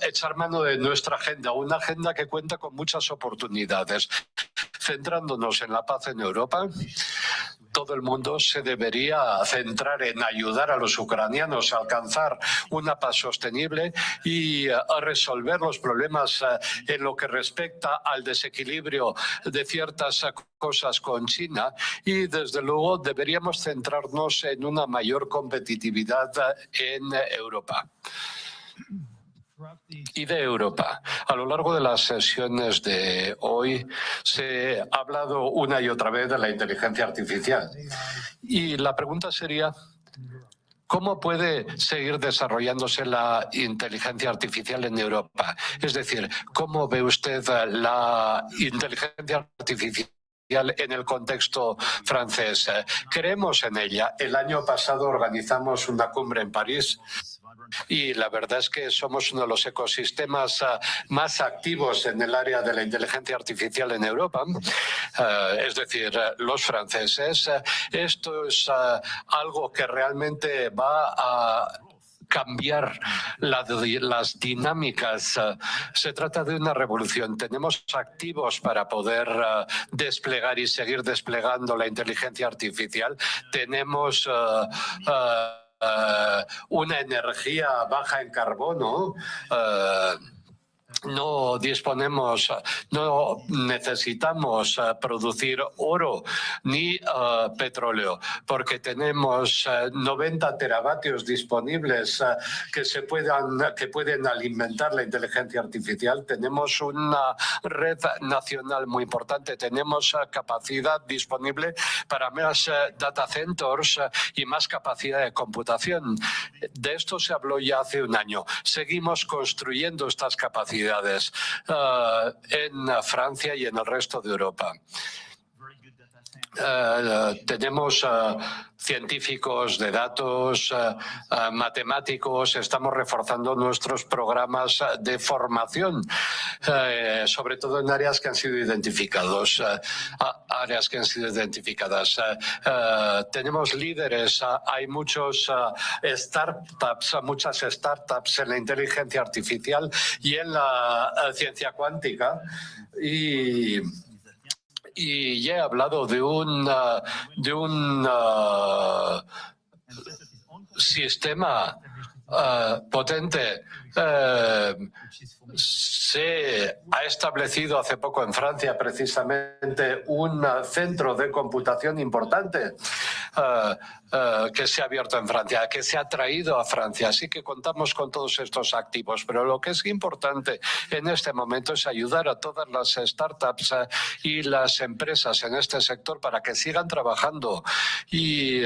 Echar mano de nuestra agenda, una agenda que cuenta con muchas oportunidades, centrándonos en la paz en Europa. Todo el mundo se debería centrar en ayudar a los ucranianos a alcanzar una paz sostenible y a resolver los problemas en lo que respecta al desequilibrio de ciertas cosas con China, y desde luego deberíamos centrarnos en una mayor competitividad en Europa. y de Europa. A lo largo de las sesiones de hoy se ha hablado una y otra vez de la inteligencia artificial. Y la pregunta sería, ¿cómo puede seguir desarrollándose la inteligencia artificial en Europa? Es decir, ¿cómo ve usted la inteligencia artificial en el contexto francés? ¿Creemos en ella? El año pasado organizamos una cumbre en París y la verdad es que somos uno de los ecosistemas más activos en el área de la inteligencia artificial en Europa, es decir, los franceses. Esto es algo que realmente va a cambiar las dinámicas. Se trata de una revolución. Tenemos activos para poder desplegar y seguir desplegando la inteligencia artificial. Tenemos una energía baja en carbono. No necesitamos producir oro ni petróleo, porque tenemos 90 teravatios disponibles que pueden alimentar la inteligencia artificial. Tenemos una red nacional muy importante, tenemos capacidad disponible para más data centers y más capacidad de computación. De esto se habló ya hace un año. Seguimos construyendo estas capacidades en Francia y en el resto de Europa. Tenemos científicos de datos, matemáticos, estamos reforzando nuestros programas de formación, sobre todo en áreas que han sido identificadas. Tenemos líderes, hay muchas startups en la inteligencia artificial y en la ciencia cuántica. Y ya he hablado de un sistema potente. Se ha establecido hace poco en Francia precisamente un centro de computación importante que se ha abierto en Francia, que se ha traído a Francia. Así que contamos con todos estos activos. Pero lo que es importante en este momento es ayudar a todas las startups y las empresas en este sector para que sigan trabajando y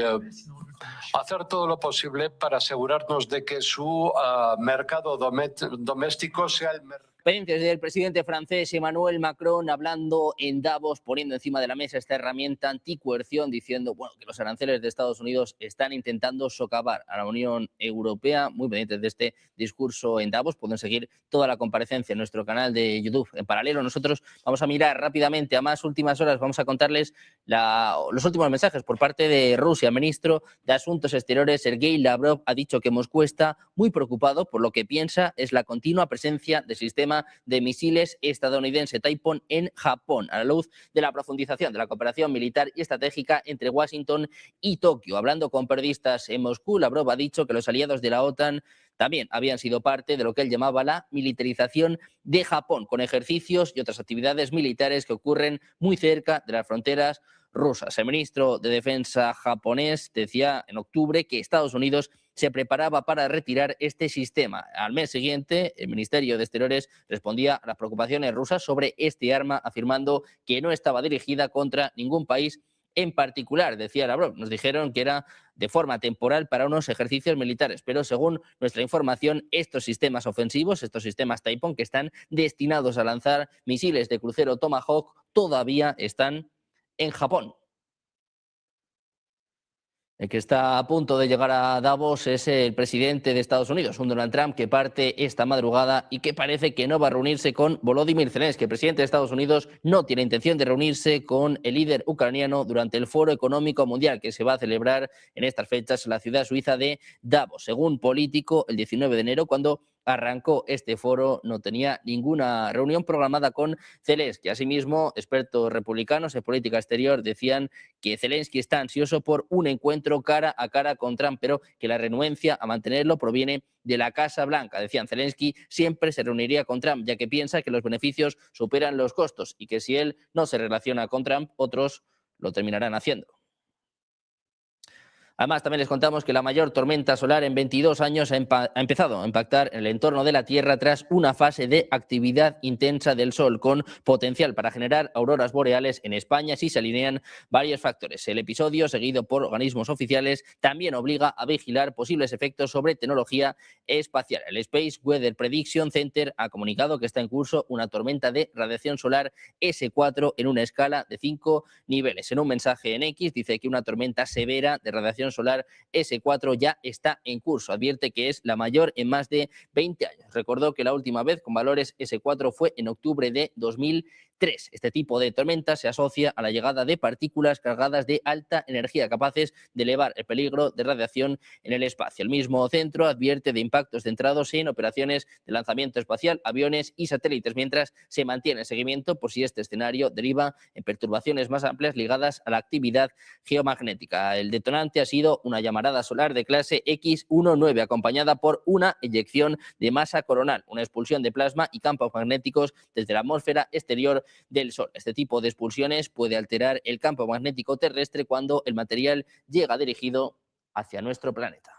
hacer todo lo posible para asegurarnos de que su mercado doméstico sea el mercado.
Pendientes del presidente francés Emmanuel Macron hablando en Davos, poniendo encima de la mesa esta herramienta anticoerción, diciendo que los aranceles de Estados Unidos están intentando socavar a la Unión Europea. Muy pendientes de este discurso en Davos. Pueden seguir toda la comparecencia en nuestro canal de YouTube. En paralelo, nosotros vamos a mirar rápidamente a más últimas horas. Vamos a contarles los últimos mensajes por parte de Rusia. El ministro de Asuntos Exteriores, Sergei Lavrov, ha dicho que Moscú está muy preocupado por lo que piensa es la continua presencia del sistema de misiles estadounidense Typhoon en Japón, a la luz de la profundización de la cooperación militar y estratégica entre Washington y Tokio. Hablando con periodistas en Moscú, Lavrov ha dicho que los aliados de la OTAN también habían sido parte de lo que él llamaba la militarización de Japón, con ejercicios y otras actividades militares que ocurren muy cerca de las fronteras rusas. El ministro de Defensa japonés decía en octubre que Estados Unidos se preparaba para retirar este sistema. Al mes siguiente, el Ministerio de Exteriores respondía a las preocupaciones rusas sobre este arma, afirmando que no estaba dirigida contra ningún país en particular. Decía Lavrov, nos dijeron que era de forma temporal para unos ejercicios militares, pero según nuestra información, estos sistemas ofensivos, estos sistemas Typhoon que están destinados a lanzar misiles de crucero Tomahawk, todavía están en Japón. El que está a punto de llegar a Davos es el presidente de Estados Unidos, un Donald Trump que parte esta madrugada y que parece que no va a reunirse con Volodymyr Zelensky. El presidente de Estados Unidos no tiene intención de reunirse con el líder ucraniano durante el Foro Económico Mundial que se va a celebrar en estas fechas en la ciudad suiza de Davos. Según Político, el 19 de enero, cuando arrancó este foro, no tenía ninguna reunión programada con Zelensky. Asimismo, expertos republicanos en política exterior decían que Zelensky está ansioso por un encuentro cara a cara con Trump, pero que la renuencia a mantenerlo proviene de la Casa Blanca. Decían, Zelensky siempre se reuniría con Trump, ya que piensa que los beneficios superan los costos y que si él no se relaciona con Trump, otros lo terminarán haciendo. Además, también les contamos que la mayor tormenta solar en 22 años ha empezado a impactar en el entorno de la Tierra tras una fase de actividad intensa del Sol, con potencial para generar auroras boreales en España si se alinean varios factores. El episodio, seguido por organismos oficiales, también obliga a vigilar posibles efectos sobre tecnología espacial. El Space Weather Prediction Center ha comunicado que está en curso una tormenta de radiación solar S4 en una escala de 5 niveles. En un mensaje en X dice que una tormenta severa de radiación solar S4 ya está en curso. Advierte que es la mayor en más de 20 años. Recordó que la última vez con valores S4 fue en octubre de 2003. Este tipo de tormenta se asocia a la llegada de partículas cargadas de alta energía capaces de elevar el peligro de radiación en el espacio. El mismo centro advierte de impactos centrados en operaciones de lanzamiento espacial, aviones y satélites, mientras se mantiene el seguimiento por si este escenario deriva en perturbaciones más amplias ligadas a la actividad geomagnética. El detonante ha sido una llamarada solar de clase X19 acompañada por una eyección de masa coronal, una expulsión de plasma y campos magnéticos desde la atmósfera exterior del Sol. Este tipo de expulsiones puede alterar el campo magnético terrestre cuando el material llega dirigido hacia nuestro planeta.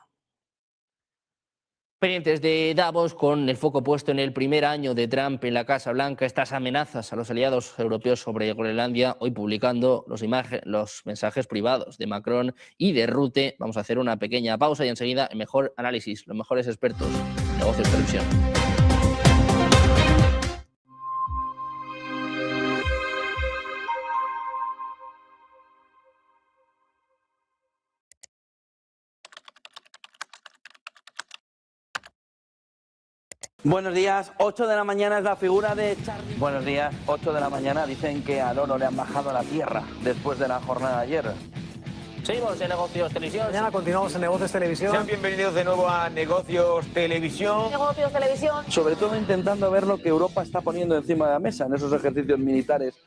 Pendientes de Davos, con el foco puesto en el primer año de Trump en la Casa Blanca, estas amenazas a los aliados europeos sobre Groenlandia, hoy publicando los mensajes privados de Macron y de Rutte. Vamos a hacer una pequeña pausa y enseguida el mejor análisis, los mejores expertos en negocios de televisión.
Buenos días, 8 de la mañana es la figura de Charlie. Buenos días, 8 de la mañana dicen que al oro le han bajado a la tierra después de la jornada de ayer.
Seguimos en Negocios Televisión.
Mañana continuamos en Negocios Televisión.
Sean bienvenidos de nuevo a Negocios Televisión.
Negocios Televisión.
Sobre todo intentando ver lo que Europa está poniendo encima de la mesa en esos ejercicios militares.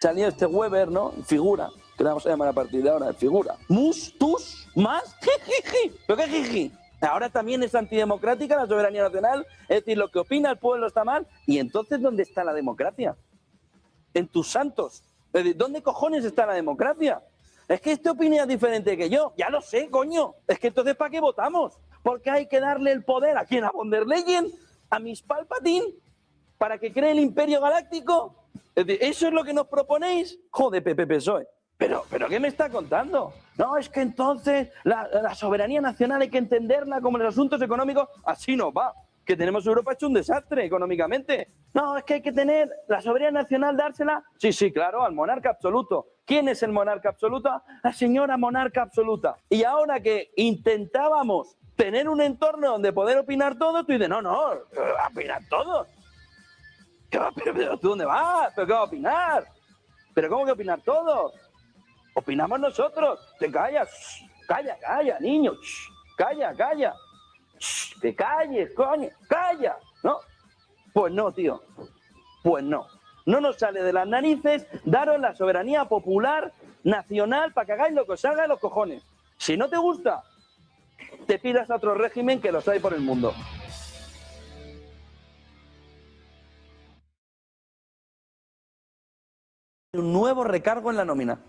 Salió este Weber, ¿no? Figura, que le vamos a llamar a partir de ahora, figura. Mus, tus, más, jijiji. ¿Pero qué jiji? Ahora también es antidemocrática la soberanía nacional, es decir, lo que opina el pueblo está mal. ¿Y entonces dónde está la democracia? En tus santos. Es decir, ¿dónde cojones está la democracia? Es que este opina diferente que yo. Ya lo sé, coño. Es que entonces ¿para qué votamos? Porque hay que darle el poder a quién, a von der Leyen, a Miss Palpatine, para que cree el imperio galáctico. Es decir, ¿eso es lo que nos proponéis? Joder, PSOE. ¿Pero qué me está contando? No, es que entonces la soberanía nacional hay que entenderla como los asuntos económicos. Así no va. Que tenemos Europa hecho un desastre económicamente. No, es que hay que tener la soberanía nacional, dársela. Sí, claro, al monarca absoluto. ¿Quién es el monarca absoluto? La señora monarca absoluta. Y ahora que intentábamos tener un entorno donde poder opinar todo, tú dices, no, opinar todo. ¿Pero tú dónde vas? ¿Pero qué va a opinar? ¿Pero cómo que opinar todos? Opinamos nosotros. Te callas. Calla, niño. Calla. Te calles, coño. Calla. ¿No? Pues no, tío. Pues no. No nos sale de las narices daros la soberanía popular nacional para que hagáis lo que os salga de los cojones. Si no te gusta, te pidas a otro régimen que los hay por el mundo. Un nuevo recargo en la nómina.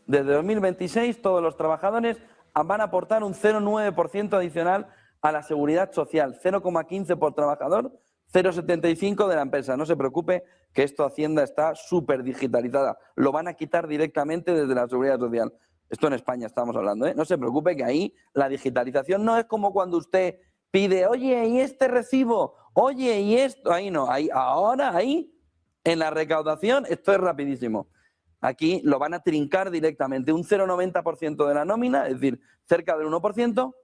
Desde 2026 todos los trabajadores van a aportar un 0,9% adicional a la seguridad social, 0,15 por trabajador, 0,75 de la empresa. No se preocupe que esto Hacienda está súper digitalizada. Lo van a quitar directamente desde la seguridad social. Esto en España estamos hablando, ¿eh? No se preocupe que ahí la digitalización no es como cuando usted pide, oye, ¿y este recibo? Oye, ¿y esto? Ahí no, ahí. En la recaudación esto es rapidísimo. Aquí lo van a trincar directamente. Un 0,90% de la nómina, es decir, cerca del 1%,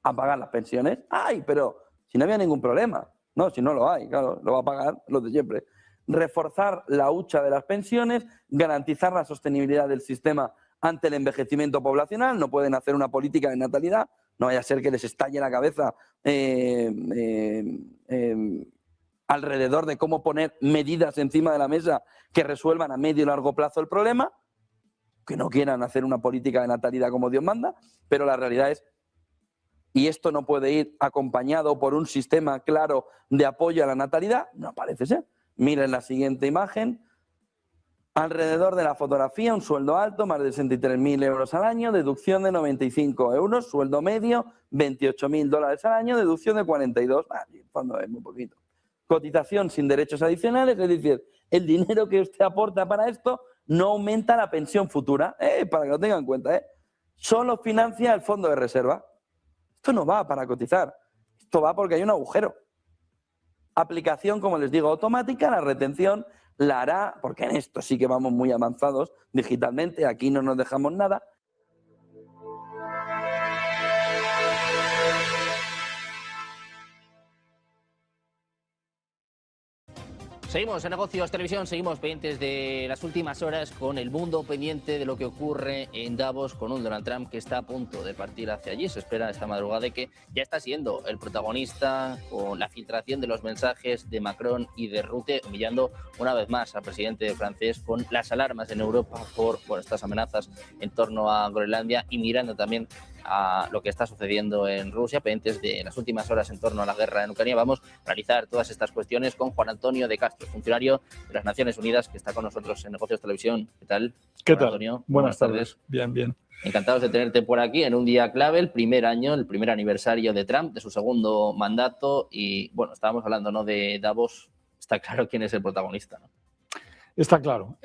a pagar las pensiones. ¡Ay! Pero si no había ningún problema. No, si no lo hay, claro, lo va a pagar los de siempre. Reforzar la hucha de las pensiones, garantizar la sostenibilidad del sistema ante el envejecimiento poblacional. No pueden hacer una política de natalidad. No vaya a ser que les estalle la cabeza alrededor de cómo poner medidas encima de la mesa que resuelvan a medio y largo plazo el problema, que no quieran hacer una política de natalidad como Dios manda, pero la realidad es y esto no puede ir acompañado por un sistema claro de apoyo a la natalidad, no parece ser. Miren la siguiente imagen. Alrededor de la fotografía, un sueldo alto, más de 63.000 euros al año, deducción de 95 euros, sueldo medio, 28.000 dólares al año, deducción de 42, en el fondo es muy poquito. Cotización sin derechos adicionales, es decir, el dinero que usted aporta para esto no aumenta la pensión futura, para que lo tengan en cuenta, solo financia el fondo de reserva. Esto no va para cotizar, esto va porque hay un agujero. Aplicación, como les digo, automática, la retención la hará, porque en esto sí que vamos muy avanzados digitalmente, aquí no nos dejamos nada.
Seguimos en Negocios Televisión, seguimos pendientes de las últimas horas con el mundo pendiente de lo que ocurre en Davos con un Donald Trump que está a punto de partir hacia allí. Se espera esta madrugada de que ya está siendo el protagonista con la filtración de los mensajes de Macron y de Rutte, humillando una vez más al presidente francés con las alarmas en Europa por estas amenazas en torno a Groenlandia y mirando también a lo que está sucediendo en Rusia, pendientes de las últimas horas en torno a la guerra en Ucrania. Vamos a analizar todas estas cuestiones con Juan Antonio de Castro, funcionario de las Naciones Unidas, que está con nosotros en Negocios Televisión. ¿Qué tal?
¿Qué tal?
Antonio?
Buenas tardes. Bien, bien.
Encantados de tenerte por aquí en un día clave, el primer año, el primer aniversario de Trump, de su segundo mandato. Y bueno, estábamos hablando, ¿no?, de Davos. Está claro quién es el protagonista, ¿no?
Está claro.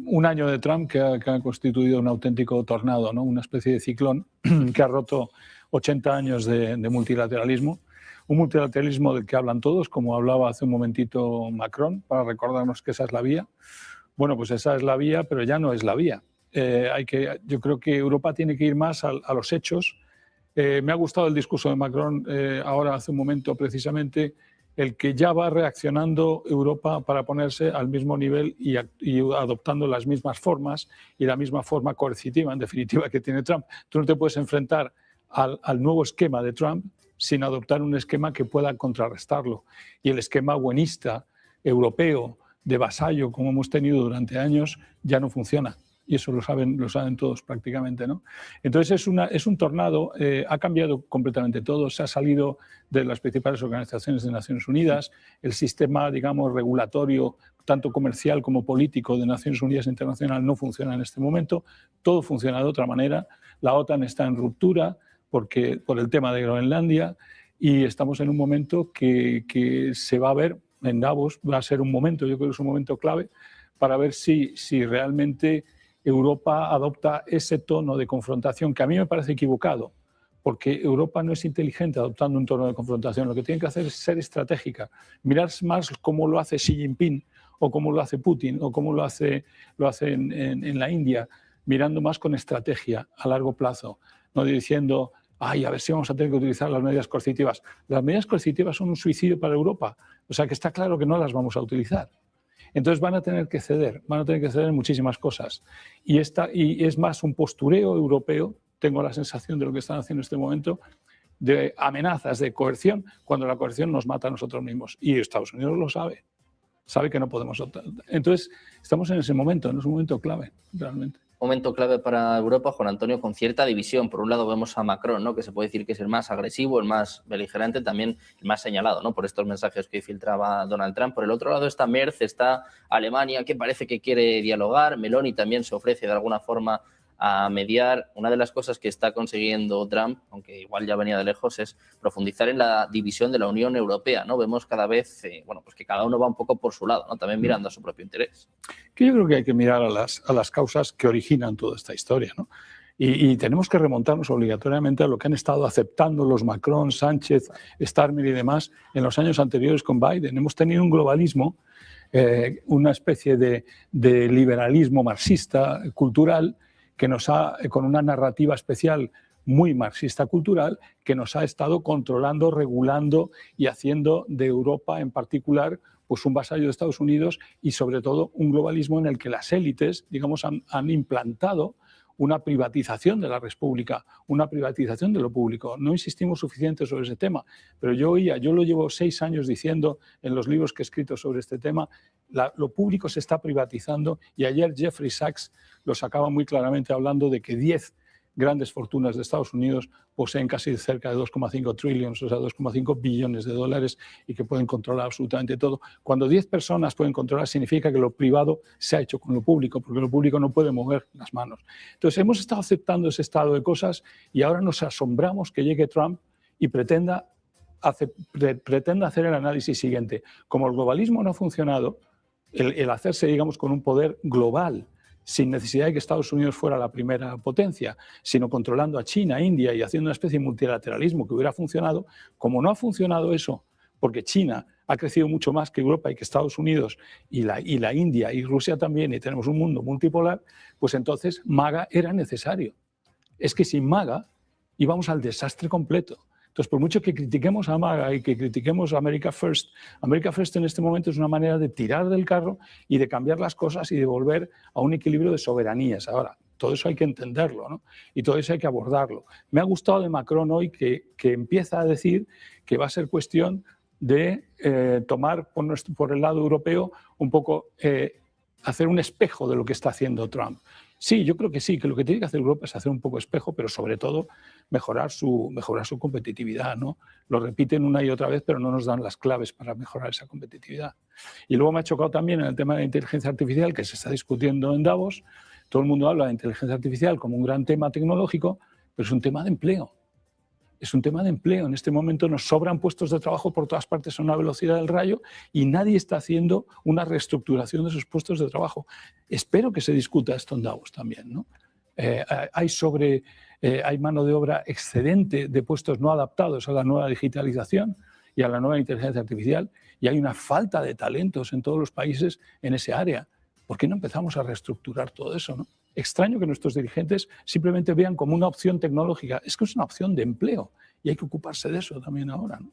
Un año de Trump que ha constituido un auténtico tornado, ¿no? Una especie de ciclón que ha roto 80 años de multilateralismo. Un multilateralismo del que hablan todos, como hablaba hace un momentito Macron, para recordarnos que esa es la vía. Bueno, pues esa es la vía, pero ya no es la vía. Yo creo que Europa tiene que ir más a los hechos. Me ha gustado el discurso de Macron ahora hace un momento precisamente, el que ya va reaccionando Europa para ponerse al mismo nivel y adoptando las mismas formas y la misma forma coercitiva, en definitiva, que tiene Trump. Tú no te puedes enfrentar al nuevo esquema de Trump sin adoptar un esquema que pueda contrarrestarlo. Y el esquema buenista, europeo, de vasallo, como hemos tenido durante años, ya no funciona. Y eso lo saben todos prácticamente, ¿no? Entonces es un tornado, ha cambiado completamente todo, se ha salido de las principales organizaciones de Naciones Unidas, el sistema, digamos, regulatorio, tanto comercial como político de Naciones Unidas Internacional no funciona en este momento, todo funciona de otra manera, la OTAN está en ruptura por el tema de Groenlandia y estamos en un momento que se va a ver en Davos, va a ser un momento, yo creo que es un momento clave para ver si realmente Europa adopta ese tono de confrontación que a mí me parece equivocado, porque Europa no es inteligente adoptando un tono de confrontación. Lo que tiene que hacer es ser estratégica, mirar más cómo lo hace Xi Jinping o cómo lo hace Putin o cómo lo hace en la India, mirando más con estrategia a largo plazo, no diciendo, ay, a ver si vamos a tener que utilizar las medidas coercitivas. Las medidas coercitivas son un suicidio para Europa, o sea que está claro que no las vamos a utilizar. Entonces van a tener que ceder en muchísimas cosas. Y es más un postureo europeo, tengo la sensación de lo que están haciendo en este momento, de amenazas, de coerción, cuando la coerción nos mata a nosotros mismos. Y Estados Unidos lo sabe que no podemos optar. Entonces estamos en ese momento, no es un momento clave, realmente.
Momento clave para Europa, Juan Antonio, con cierta división. Por un lado vemos a Macron, ¿no?, que se puede decir que es el más agresivo, el más beligerante, también el más señalado, ¿no?, por estos mensajes que filtraba Donald Trump. Por el otro lado está Merz, está Alemania, que parece que quiere dialogar. Meloni también se ofrece de alguna forma a mediar. Una de las cosas que está consiguiendo Trump, aunque igual ya venía de lejos, es profundizar en la división de la Unión Europea, ¿no? Vemos cada vez pues que cada uno va un poco por su lado, ¿no?, también mirando a su propio interés.
Que yo creo que hay que mirar a las causas que originan toda esta historia, ¿no? Y tenemos que remontarnos obligatoriamente a lo que han estado aceptando los Macron, Sánchez, Starmer y demás en los años anteriores con Biden. Hemos tenido un globalismo, una especie de liberalismo marxista cultural, que con una narrativa especial muy marxista cultural, que nos ha estado controlando, regulando y haciendo de Europa en particular pues un vasallo de Estados Unidos y sobre todo un globalismo en el que las élites, digamos, han implantado una privatización de la república, una privatización de lo público. No insistimos suficiente sobre ese tema, pero yo lo llevo 6 años diciendo en los libros que he escrito sobre este tema, lo público se está privatizando y ayer Jeffrey Sachs lo sacaba muy claramente hablando de que 10 grandes fortunas de Estados Unidos poseen casi cerca de 2,5 trillones, o sea, 2,5 billones de dólares y que pueden controlar absolutamente todo. Cuando 10 personas pueden controlar, significa que lo privado se ha hecho con lo público, porque lo público no puede mover las manos. Entonces, hemos estado aceptando ese estado de cosas y ahora nos asombramos que llegue Trump y pretenda hacer el análisis siguiente. Como el globalismo no ha funcionado, el hacerse, digamos, con un poder global, sin necesidad de que Estados Unidos fuera la primera potencia, sino controlando a China, India y haciendo una especie de multilateralismo que hubiera funcionado, como no ha funcionado eso, porque China ha crecido mucho más que Europa y que Estados Unidos y la India y Rusia también, y tenemos un mundo multipolar, pues entonces MAGA era necesario. Es que sin MAGA íbamos al desastre completo. Entonces, por mucho que critiquemos a MAGA y que critiquemos a America First en este momento es una manera de tirar del carro y de cambiar las cosas y de volver a un equilibrio de soberanías. Ahora, todo eso hay que entenderlo, ¿no? Y todo eso hay que abordarlo. Me ha gustado de Macron hoy que empieza a decir que va a ser cuestión de tomar por el lado europeo un poco, hacer un espejo de lo que está haciendo Trump. Sí, yo creo que sí, que lo que tiene que hacer Europa es hacer un poco espejo, pero sobre todo mejorar su competitividad, ¿no? Lo repiten una y otra vez, pero no nos dan las claves para mejorar esa competitividad. Y luego me ha chocado también en el tema de la inteligencia artificial, que se está discutiendo en Davos. Todo el mundo habla de inteligencia artificial como un gran tema tecnológico, pero es un tema de empleo. Es un tema de empleo. En este momento nos sobran puestos de trabajo por todas partes a una velocidad del rayo y nadie está haciendo una reestructuración de esos puestos de trabajo. Espero que se discuta esto en Davos también, ¿no? Hay mano de obra excedente de puestos no adaptados a la nueva digitalización y a la nueva inteligencia artificial y hay una falta de talentos en todos los países en ese área. ¿Por qué no empezamos a reestructurar todo eso, no? Extraño que nuestros dirigentes simplemente vean como una opción tecnológica. Es que es una opción de empleo y hay que ocuparse de eso también ahora, ¿no?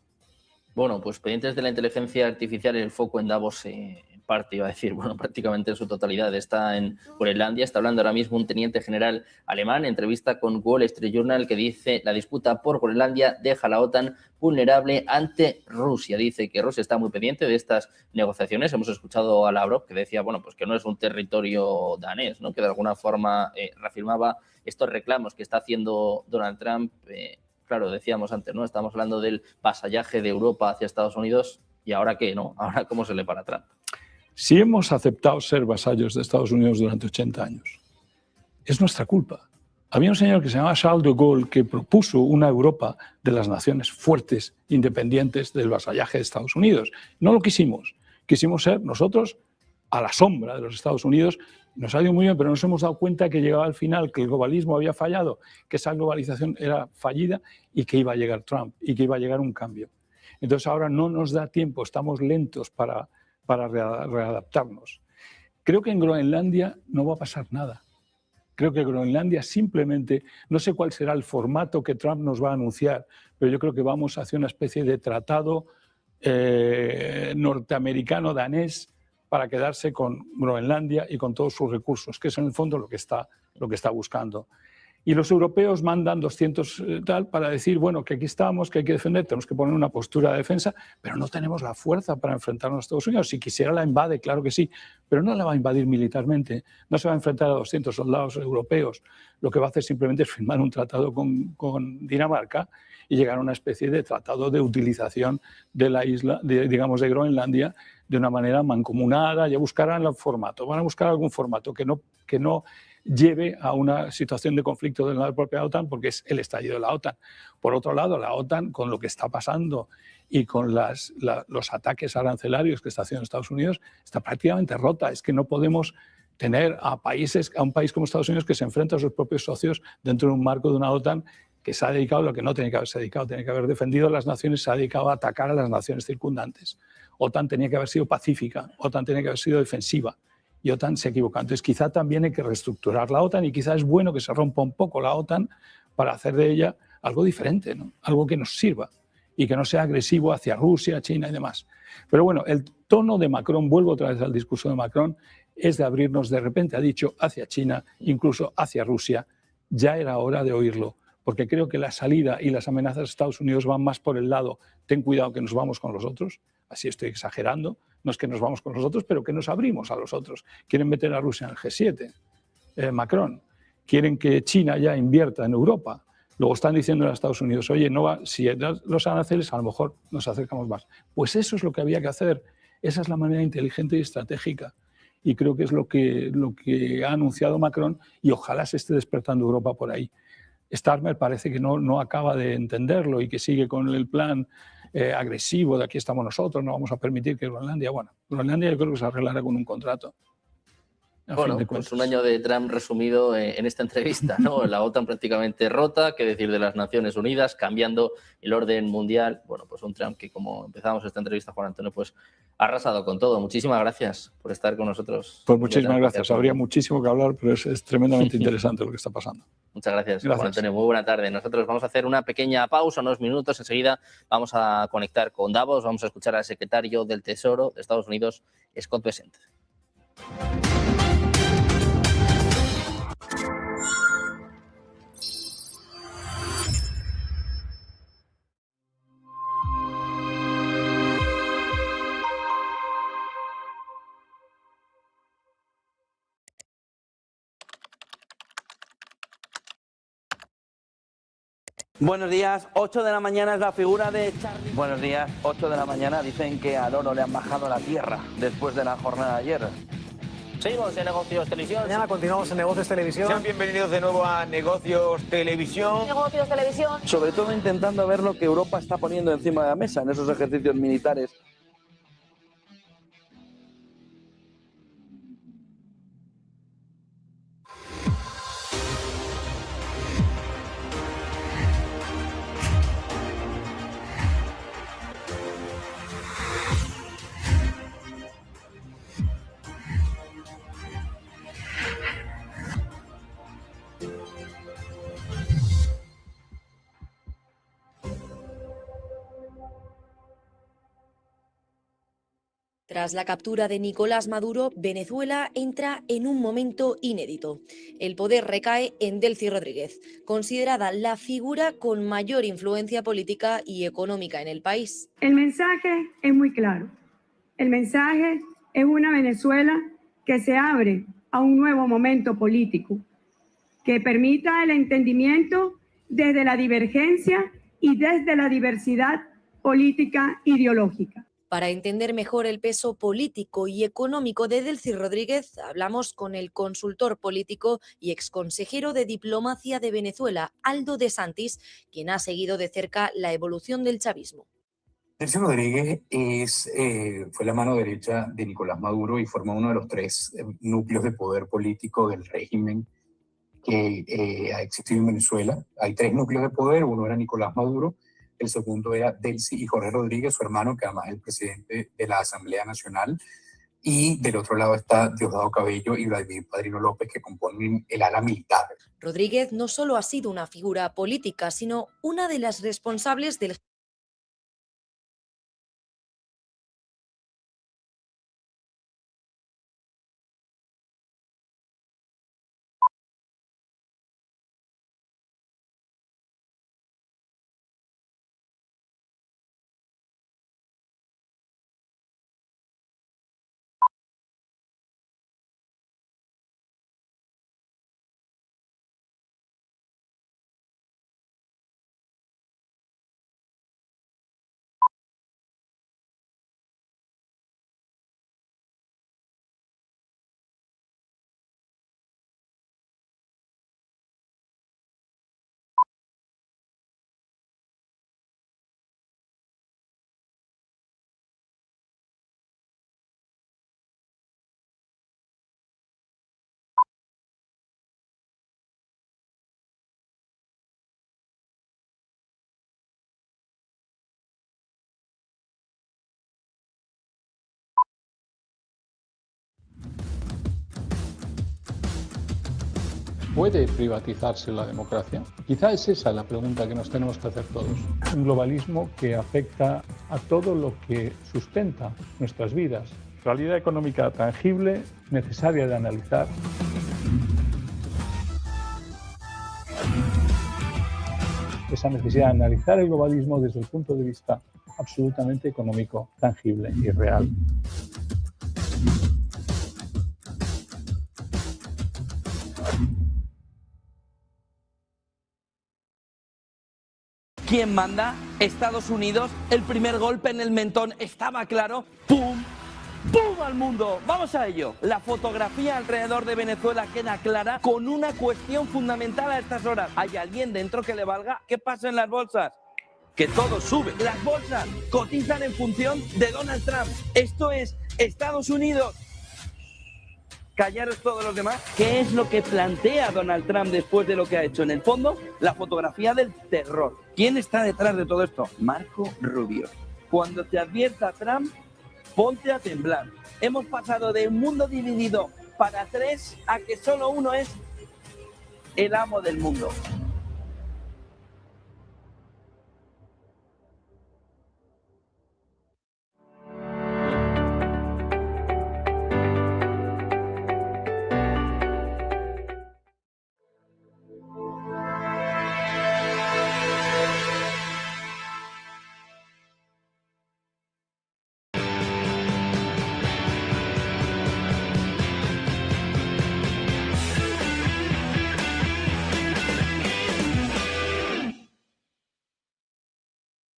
Bueno, pues pendientes de la inteligencia artificial, el foco en Davos, en parte, iba a decir, bueno, prácticamente en su totalidad está en Groenlandia. Está hablando ahora mismo un teniente general alemán, entrevista con Wall Street Journal, que dice: la disputa por Groenlandia deja a la OTAN vulnerable ante Rusia. Dice que Rusia está muy pendiente de estas negociaciones. Hemos escuchado a Lavrov, que decía, bueno, pues que no es un territorio danés, ¿no? Que de alguna forma reafirmaba estos reclamos que está haciendo Donald Trump. Claro, decíamos antes, ¿no? Estamos hablando del vasallaje de Europa hacia Estados Unidos y ahora qué, ¿no? Ahora cómo se le para Trump.
Si hemos aceptado ser vasallos de Estados Unidos durante 80 años, es nuestra culpa. Había un señor que se llamaba Charles de Gaulle que propuso una Europa de las naciones fuertes, independientes del vasallaje de Estados Unidos. No lo quisimos. Quisimos ser nosotros a la sombra de los Estados Unidos. Nos ha ido muy bien, pero nos hemos dado cuenta que llegaba al final, que el globalismo había fallado, que esa globalización era fallida y que iba a llegar Trump y que iba a llegar un cambio. Entonces ahora no nos da tiempo, estamos lentos para readaptarnos. Creo que en Groenlandia no va a pasar nada. Creo que Groenlandia simplemente, no sé cuál será el formato que Trump nos va a anunciar, pero yo creo que vamos hacia una especie de tratado norteamericano-danés para quedarse con Groenlandia y con todos sus recursos, que es en el fondo lo que está buscando. Y los europeos mandan 200 tal para decir, bueno, que aquí estamos, que hay que defender, tenemos que poner una postura de defensa, pero no tenemos la fuerza para enfrentarnos a Estados Unidos. Si quisiera la invade, claro que sí, pero no la va a invadir militarmente, no se va a enfrentar a 200 soldados europeos. Lo que va a hacer simplemente es firmar un tratado con Dinamarca y llegar a una especie de tratado de utilización de la isla, digamos, de Groenlandia, de una manera mancomunada. Ya buscarán el formato, van a buscar algún formato que no lleve a una situación de conflicto de la propia OTAN, porque es el estallido de la OTAN. Por otro lado, la OTAN, con lo que está pasando y con los ataques arancelarios que está haciendo Estados Unidos, está prácticamente rota. Es que no podemos tener a un país como Estados Unidos que se enfrenta a sus propios socios dentro de un marco de una OTAN que se ha dedicado a lo que no tenía que haberse dedicado. Tenía que haber defendido a las naciones, se ha dedicado a atacar a las naciones circundantes. OTAN tenía que haber sido pacífica, OTAN tenía que haber sido defensiva. Y OTAN se equivoca. Entonces quizá también hay que reestructurar la OTAN y quizá es bueno que se rompa un poco la OTAN para hacer de ella algo diferente, ¿no? Algo que nos sirva y que no sea agresivo hacia Rusia, China y demás. Pero bueno, el tono de Macron, vuelvo otra vez al discurso de Macron, es de abrirnos, de repente ha dicho, hacia China, incluso hacia Rusia. Ya era hora de oírlo, porque creo que la salida y las amenazas de Estados Unidos van más por el lado, ten cuidado que nos vamos con los otros, así estoy exagerando, no es que nos vamos con los otros, pero que nos abrimos a los otros. Quieren meter a Rusia en el G7, Macron. quieren que China ya invierta en Europa. Luego están diciendo a Estados Unidos, oye, no va, si los aranceles a lo mejor nos acercamos más. Pues eso es lo que había que hacer. Esa es la manera inteligente y estratégica. Y creo que es lo que ha anunciado Macron y ojalá se esté despertando Europa por ahí. Starmer parece que no acaba de entenderlo y que sigue con el plan agresivo de aquí estamos nosotros, no vamos a permitir que Groenlandia... Bueno, Groenlandia yo creo que se arreglará con un contrato.
Bueno, pues un año de Trump resumido en esta entrevista, ¿no? La OTAN prácticamente rota, qué decir de las Naciones Unidas, cambiando el orden mundial. Bueno, pues un Trump que, como empezamos esta entrevista, Juan Antonio, pues ha arrasado con todo. Muchísimas gracias por estar con nosotros.
Pues muchísimas gracias. Habría muchísimo que hablar, pero es tremendamente interesante lo que está pasando.
Muchas gracias, Juan Antonio. Muy buena tarde. Nosotros vamos a hacer una pequeña pausa, unos minutos. Enseguida vamos a conectar con Davos. Vamos a escuchar al secretario del Tesoro de Estados Unidos, Scott Bessent.
Buenos días, 8 de la mañana es la figura de Charlie. Buenos días, 8 de la mañana dicen que al oro le han bajado la tierra después de la jornada de ayer.
Seguimos en Negocios Televisión.
Mañana continuamos en Negocios Televisión.
Sean bienvenidos de nuevo a Negocios Televisión.
Negocios Televisión.
Sobre todo intentando ver lo que Europa está poniendo encima de la mesa en esos ejercicios militares.
Tras la captura de Nicolás Maduro, Venezuela entra en un momento inédito. El poder recae en Delcy Rodríguez, considerada la figura con mayor influencia política y económica en el país.
El mensaje es muy claro. El mensaje es una Venezuela que se abre a un nuevo momento político, que permita el entendimiento desde la divergencia y desde la diversidad política ideológica.
Para entender mejor el peso político y económico de Delcy Rodríguez, hablamos con el consultor político y exconsejero de diplomacia de Venezuela, Aldo de Santis, quien ha seguido de cerca la evolución del chavismo.
Delcy Rodríguez fue la mano derecha de Nicolás Maduro y forma uno de los tres núcleos de poder político del régimen que ha existido en Venezuela. Hay tres núcleos de poder, uno era Nicolás Maduro, el segundo era Delcy y Jorge Rodríguez, su hermano, que además es el presidente de la Asamblea Nacional, y del otro lado está Diosdado Cabello y Vladimir Padrino López, que componen el ala militar.
Rodríguez no solo ha sido una figura política, sino una de las responsables del
¿Puede privatizarse la democracia? Quizá es esa la pregunta que nos tenemos que hacer todos. Un globalismo que afecta a todo lo que sustenta nuestras vidas. Realidad económica tangible, necesaria de analizar. Esa necesidad de analizar el globalismo desde el punto de vista absolutamente económico, tangible y real.
¿Quién manda? Estados Unidos. El primer golpe en el mentón estaba claro. ¡Pum! ¡Pum al mundo! ¡Vamos a ello! La fotografía alrededor de Venezuela queda clara con una cuestión fundamental a estas horas. ¿Hay alguien dentro que le valga? ¿Qué pasa en las bolsas? Que todo sube. Las bolsas cotizan en función de Donald Trump. Esto es Estados Unidos. Callaros todos los demás. ¿Qué es lo que plantea Donald Trump después de lo que ha hecho? En el fondo, la fotografía del terror. ¿Quién está detrás de todo esto? Marco Rubio. Cuando te advierta Trump, ponte a temblar. Hemos pasado de un mundo dividido para tres a que solo uno es el amo del mundo.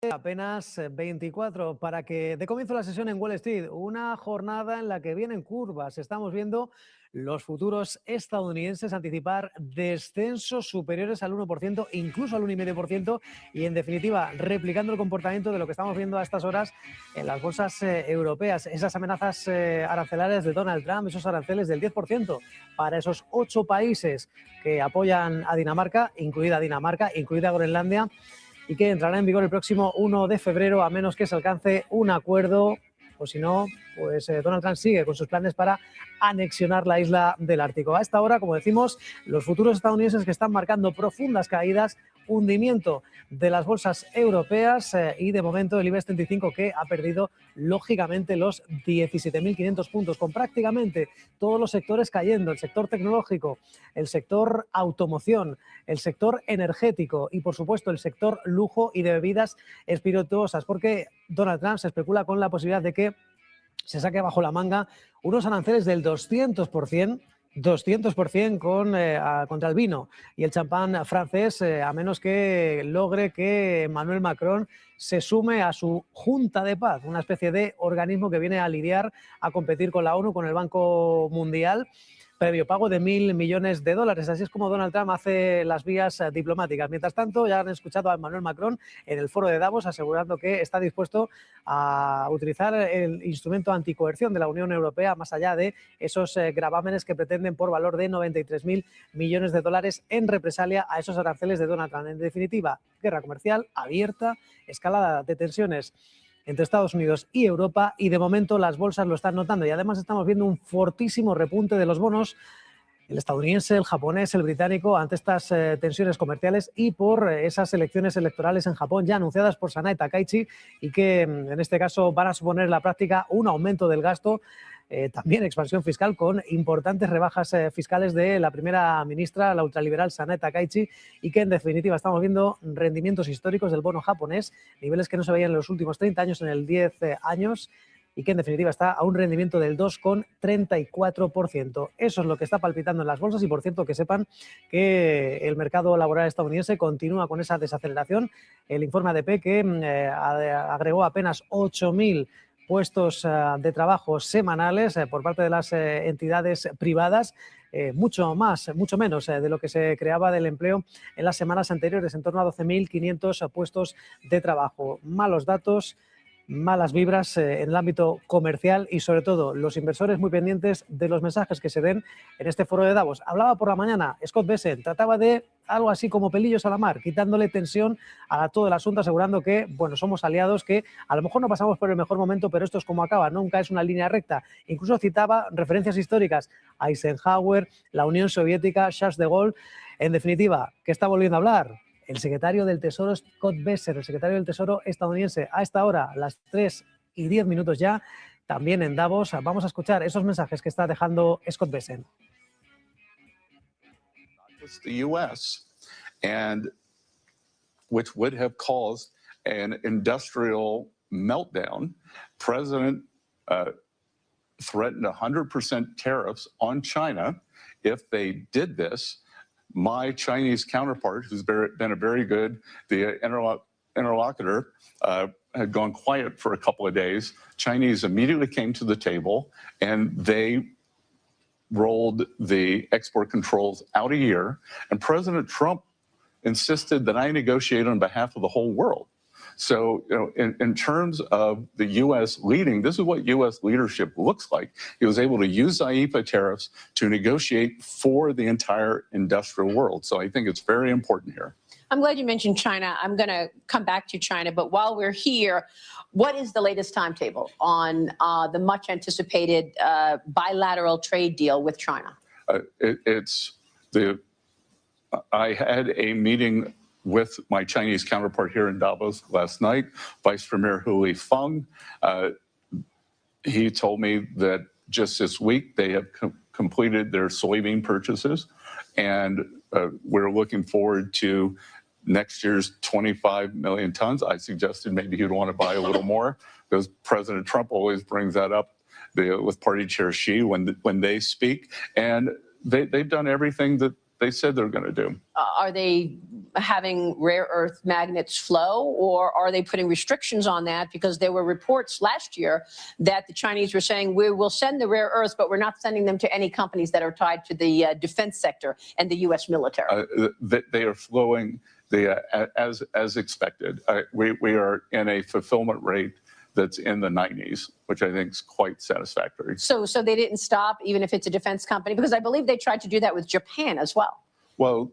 Apenas 24 para que dé comienzo la sesión en Wall Street, una jornada en la que vienen curvas. Estamos viendo los futuros estadounidenses anticipar descensos superiores al 1%, incluso al 1,5%, y en definitiva replicando el comportamiento de lo que estamos viendo a estas horas en las bolsas europeas. Esas amenazas arancelarias de Donald Trump, esos aranceles del 10% para esos 8 países que apoyan a Dinamarca, incluida Groenlandia, y que entrará en vigor el próximo 1 de febrero, a menos que se alcance un acuerdo, o si no, pues Donald Trump sigue con sus planes para anexionar la isla del Ártico. A esta hora, como decimos, los futuros estadounidenses que están marcando profundas caídas, hundimiento de las bolsas europeas y de momento el IBEX 35 que ha perdido lógicamente los 17.500 puntos, con prácticamente todos los sectores cayendo, el sector tecnológico, el sector automoción, el sector energético y por supuesto el sector lujo y de bebidas espirituosas, porque Donald Trump se especula con la posibilidad de que se saque bajo la manga unos aranceles del 200% contra el vino y el champán francés, a menos que logre que Emmanuel Macron se sume a su Junta de Paz, una especie de organismo que viene a lidiar, a competir con la ONU, con el Banco Mundial, previo pago de $1.000 millones. Así es como Donald Trump hace las vías diplomáticas. Mientras tanto, ya han escuchado a Emmanuel Macron en el Foro de Davos asegurando que está dispuesto a utilizar el instrumento anticoerción de la Unión Europea, más allá de esos gravámenes que pretenden por valor de $93.000 millones en represalia a esos aranceles de Donald Trump. En definitiva, guerra comercial abierta, escalada de tensiones entre Estados Unidos y Europa, y de momento las bolsas lo están notando y además estamos viendo un fortísimo repunte de los bonos, el estadounidense, el japonés, el británico, ante estas tensiones comerciales y por esas elecciones electorales en Japón ya anunciadas por Sanae Takaichi y que en este caso van a suponer en la práctica un aumento del gasto, también expansión fiscal con importantes rebajas fiscales de la primera ministra, la ultraliberal Sanae Takaichi, y que en definitiva estamos viendo rendimientos históricos del bono japonés, niveles que no se veían en los últimos 30 años, en el 10 años, y que en definitiva está a un rendimiento del 2,34%. Eso es lo que está palpitando en las bolsas y por cierto que sepan que el mercado laboral estadounidense continúa con esa desaceleración. El informe ADP que agregó apenas 8.000 puestos de trabajo semanales por parte de las entidades privadas, mucho menos de lo que se creaba del empleo en las semanas anteriores, en torno a 12.500 puestos de trabajo. Malos datos, malas vibras en el ámbito comercial y sobre todo los inversores muy pendientes de los mensajes que se den en este foro de Davos. Hablaba por la mañana Scott Bessent, trataba de algo así como pelillos a la mar, quitándole tensión a todo el asunto, asegurando que, bueno, somos aliados, que a lo mejor no pasamos por el mejor momento, pero esto es como acaba, nunca es una línea recta. Incluso citaba referencias históricas, Eisenhower, la Unión Soviética, Charles de Gaulle. En definitiva, ¿qué está volviendo a hablar? El secretario del Tesoro Scott Bessent, el secretario del Tesoro estadounidense, a esta hora, las 3:10 ya, también en Davos. Vamos a escuchar esos mensajes que está dejando Scott Bessent.
The U.S. and which would have caused an industrial meltdown. President threatened 100% tariffs on China if they did this. My Chinese counterpart, who's been a very good, the interlocutor had gone quiet for a couple of days. Chinese immediately came to the table and they rolled the export controls out a year. And President Trump insisted that I negotiate on behalf of the whole world. So, in terms of the U.S. leading, this is what U.S. leadership looks like. He was able to use IEEPA tariffs to negotiate for the entire industrial world. So I think it's very important here.
I'm glad you mentioned China. I'm going to come back to China, but while we're here, what is the latest timetable on the much anticipated bilateral trade deal with China?
I had a meeting with my Chinese counterpart here in Davos last night, Vice Premier Hu Lifeng. He told me that just this week they have completed their soybean purchases, and we're looking forward to next year's 25 million tons. I suggested maybe he'd want to buy a little more because President Trump always brings that up with Party Chair Xi when they speak, and they've done everything that they said they're going to do.
Are they having rare earth magnets flow, or are they putting restrictions on that? Because there were reports last year that the Chinese were saying, we will send the rare earths, but we're not sending them to any companies that are tied to the defense sector and the U.S. military.
They are flowing as expected. We are in a fulfillment rate that's in the 90s, which I think is quite satisfactory.
So they didn't stop, even if it's a defense company? Because I believe they tried to do that with Japan as well.
Well,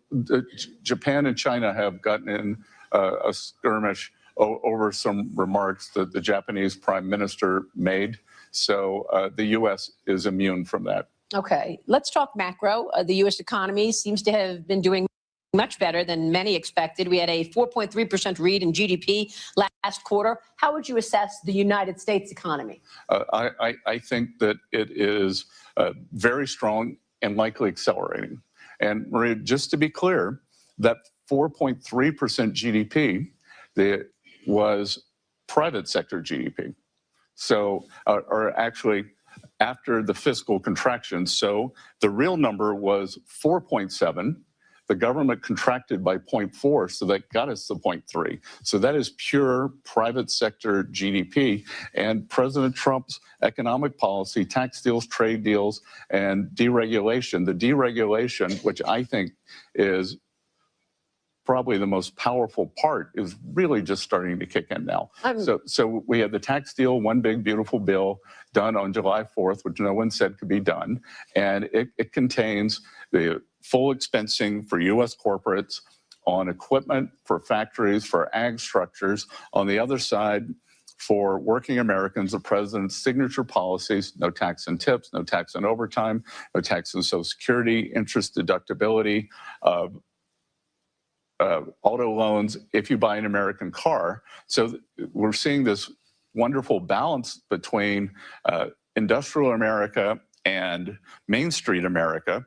Japan and China have gotten in a skirmish over some remarks that the Japanese prime minister made. So the U.S. is immune from that.
Okay, let's talk macro. The U.S. economy seems to have been doing much better than many expected. We had a 4.3% read in GDP last quarter. How would you assess the United States economy?
I think that it is very strong and likely accelerating. And Maria, just to be clear, that 4.3% GDP was private sector GDP. So, or actually after the fiscal contraction. So the real number was 4.7. The government contracted by 0.4, so that got us to 0.3. So that is pure private sector GDP. And President Trump's economic policy, tax deals, trade deals, and deregulation, the deregulation, which I think is probably the most powerful part, is really just starting to kick in now. So we had the tax deal, one big beautiful bill done on July 4th, which no one said could be done. And it contains the full expensing for U.S. corporates on equipment, for factories, for ag structures. On the other side, for working Americans, the president's signature policies: no tax on tips, no tax on overtime, no tax on Social Security, interest deductibility, auto loans if you buy an American car. So we're seeing this wonderful balance between industrial America and Main Street America.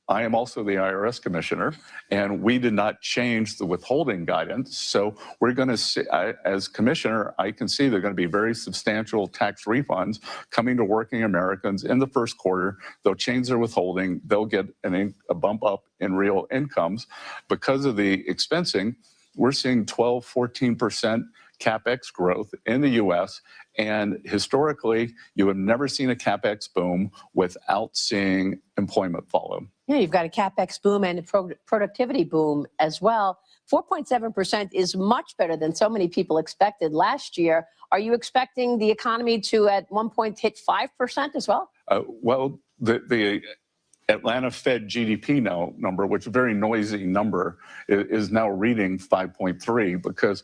I am also the IRS commissioner, and we did not change the withholding guidance. So we're going to see, as commissioner, I can see there are going to be very substantial tax refunds coming to working Americans in the first quarter. They'll change their withholding. They'll get a bump up in real incomes. Because of the expensing, we're seeing 12, 14% CapEx growth in the U.S. And historically, you have never seen a CapEx boom without seeing employment follow.
Yeah, you've got a CapEx boom and a productivity boom as well. 4.7% is much better than so many people expected last year. Are you expecting the economy to at one point hit 5% as well?
Well, the Atlanta Fed GDP number, which is a very noisy number, is now reading 5.3 because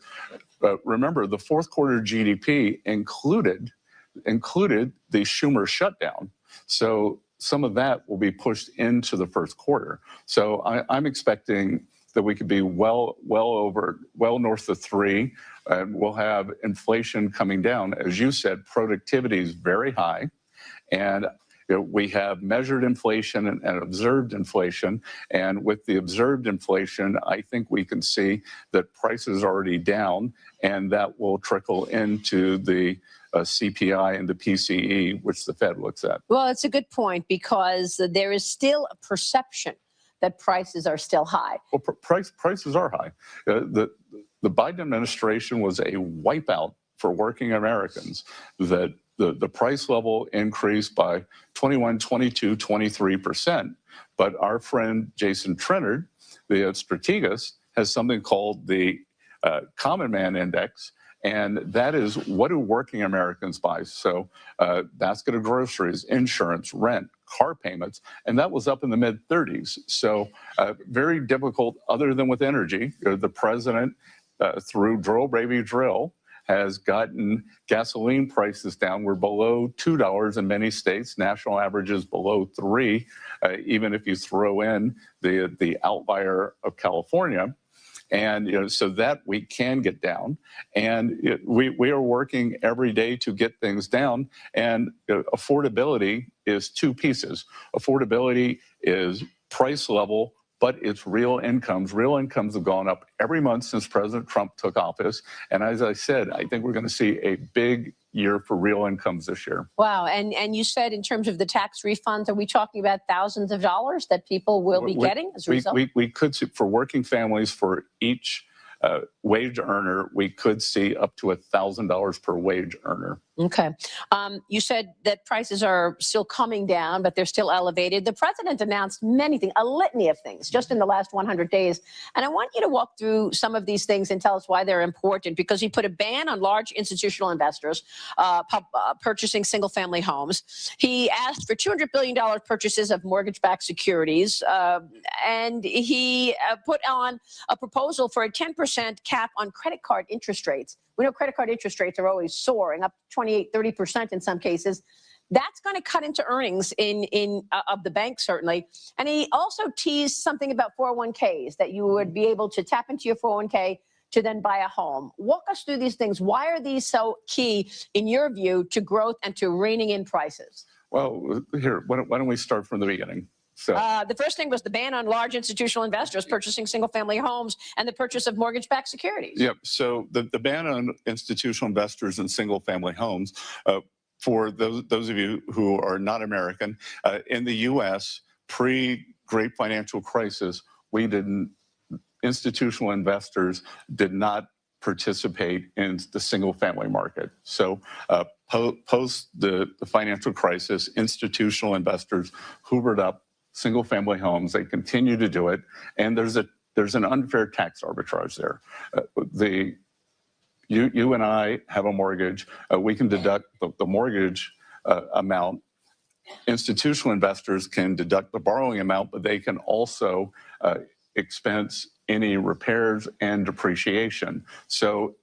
remember, the fourth quarter GDP included the Schumer shutdown. So some of that will be pushed into the first quarter. So I'm expecting that we could be well north of 3, and we'll have inflation coming down. As you said, productivity is very high, and we have measured inflation and observed inflation. And with the observed inflation, I think we can see that prices are already down, and that will trickle into the CPI and the PCE, which the Fed looks at.
Well, it's a good point because there is still a perception that prices are still high.
Well, prices are high. the Biden administration was a wipeout for working Americans, that the price level increased by 21, 22, 23%. But our friend Jason Trennard, the strategist, has something called the Common Man Index, and that is what do working Americans buy? So basket of groceries, insurance, rent, car payments, and that was up in the mid-30s. So very difficult, other than with energy. The president, through Drill Baby Drill, has gotten gasoline prices down. We're below $2 in many states. National average is below $3, even if you throw in the outlier of California. And so that we can get down. And we are working every day to get things down. And affordability is two pieces. Affordability is price level, but it's real incomes. Real incomes have gone up every month since President Trump took office. And as I said, I think we're going to see a big year for real incomes this year.
Wow. And you said in terms of the tax refunds, are we talking about thousands of dollars that people will be getting as a result?
We could see, for working families, for each wage earner, we could see up to $1,000 per wage earner.
Okay. You said that prices are still coming down, but they're still elevated. The president announced many things, a litany of things, just in the last 100 days. And I want you to walk through some of these things and tell us why they're important, because he put a ban on large institutional investors purchasing single-family homes. He asked for $200 billion purchases of mortgage-backed securities. And he put on a proposal for a 10% cap on credit card interest rates. We know credit card interest rates are always soaring, up 28, 30% in some cases. That's going to cut into earnings of the bank, certainly. And he also teased something about 401ks, that you would be able to tap into your 401k to then buy a home. Walk us through these things. Why are these so key, in your view, to growth and to reining in prices?
Well, here, why don't we start from the beginning? So
the first thing was the ban on large institutional investors purchasing single-family homes and the purchase of mortgage-backed securities.
Yep. So the ban on institutional investors in single-family homes, for those of you who are not American, in the U.S., pre-Great Financial Crisis, institutional investors did not participate in the single-family market. So post the financial crisis, institutional investors hoovered up single-family homes. They continue to do it, and there's an unfair tax arbitrage there. You and I have a mortgage. We can deduct the mortgage amount. Institutional investors can deduct the borrowing amount, but they can also expense any repairs and depreciation. So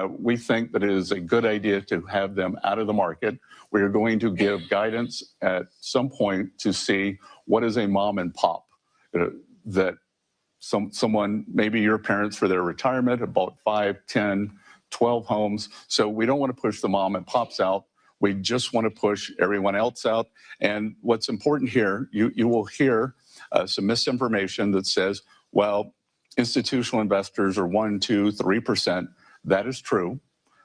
we think that it is a good idea to have them out of the market. We are going to give guidance at some point to see what is a mom and pop, that someone, maybe your parents for their retirement, have bought 5, 10, 12 homes. So we don't want to push the mom and pops out. We just want to push everyone else out. And what's important here, you will hear some misinformation that says, well, institutional investors are 1, 2, 3%. That is true.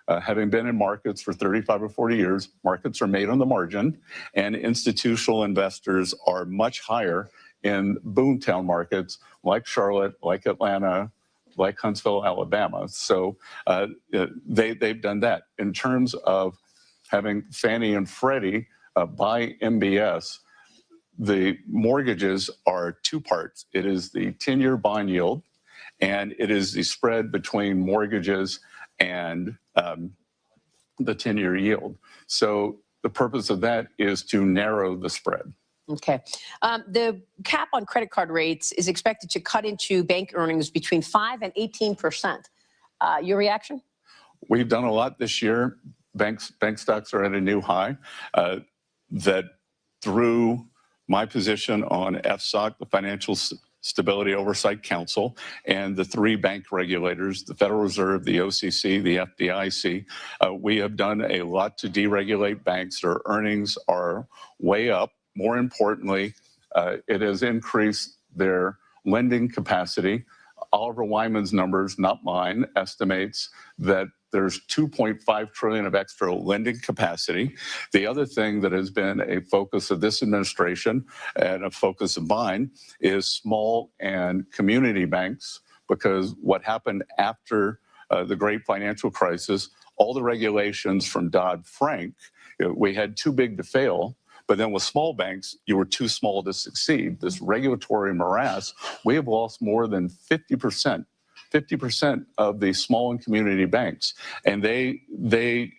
Having been in markets for 35 or 40 years, markets are made on the margin, and institutional investors are much higher in boomtown markets like Charlotte, like Atlanta, like Huntsville, Alabama. So they've done that. In terms of having Fannie and Freddie buy MBS, the mortgages are two parts. It is the 10-year bond yield, and it is the spread between mortgages and the 10-year yield. So the purpose of that is to narrow the spread.
Okay. The cap on credit card rates is expected to cut into bank earnings between 5 and 18%. Your reaction?
We've done a lot this year. Bank stocks are at a new high. That through my position on FSOC, the Financial Stability Oversight Council, and the 3 bank regulators, the Federal Reserve, the OCC, the FDIC, we have done a lot to deregulate banks. Their earnings are way up. More importantly, it has increased their lending capacity. Oliver Wyman's numbers, not mine, estimates that there's $2.5 trillion of extra lending capacity. The other thing that has been a focus of this administration and a focus of mine is small and community banks, because what happened after the great financial crisis, all the regulations from Dodd-Frank, we had too big to fail. But then with small banks, you were too small to succeed. This regulatory morass, we have lost more than 50% of the small and community banks. And they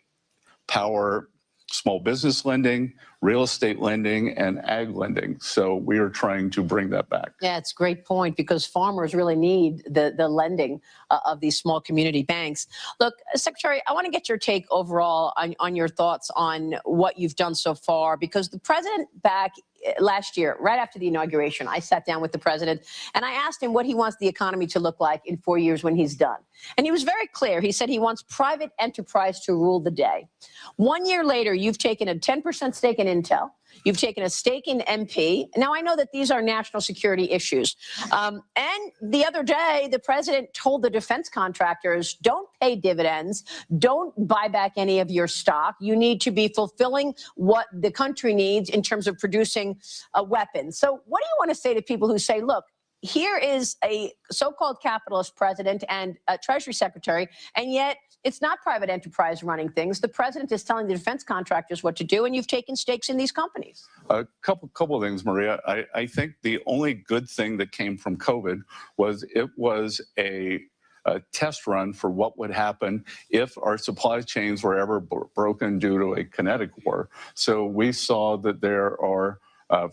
power small business lending, real estate lending, and ag lending. So we are trying to bring that back.
Yeah, it's a great point because farmers really need the lending of these small community banks. Look, Secretary, I want to get your take overall on your thoughts on what you've done so far, because the president back last year, right after the inauguration, I sat down with the president and I asked him what he wants the economy to look like in 4 years when he's done. And he was very clear. He said he wants private enterprise to rule the day. 1 year later, you've taken a 10% stake in Intel. You've taken a stake in MP. Now, I know that these are national security issues. And the other day, the president told the defense contractors, don't pay dividends, don't buy back any of your stock. You need to be fulfilling what the country needs in terms of producing a weapon. So what do you want to say to people who say, look, here is a so-called capitalist president and a Treasury Secretary, and yet it's not private enterprise running things. The president is telling the defense contractors what to do, and you've taken stakes in these companies.
A couple of things, Maria. I think the only good thing that came from COVID was it was a test run for what would happen if our supply chains were ever broken due to a kinetic war. So we saw that there are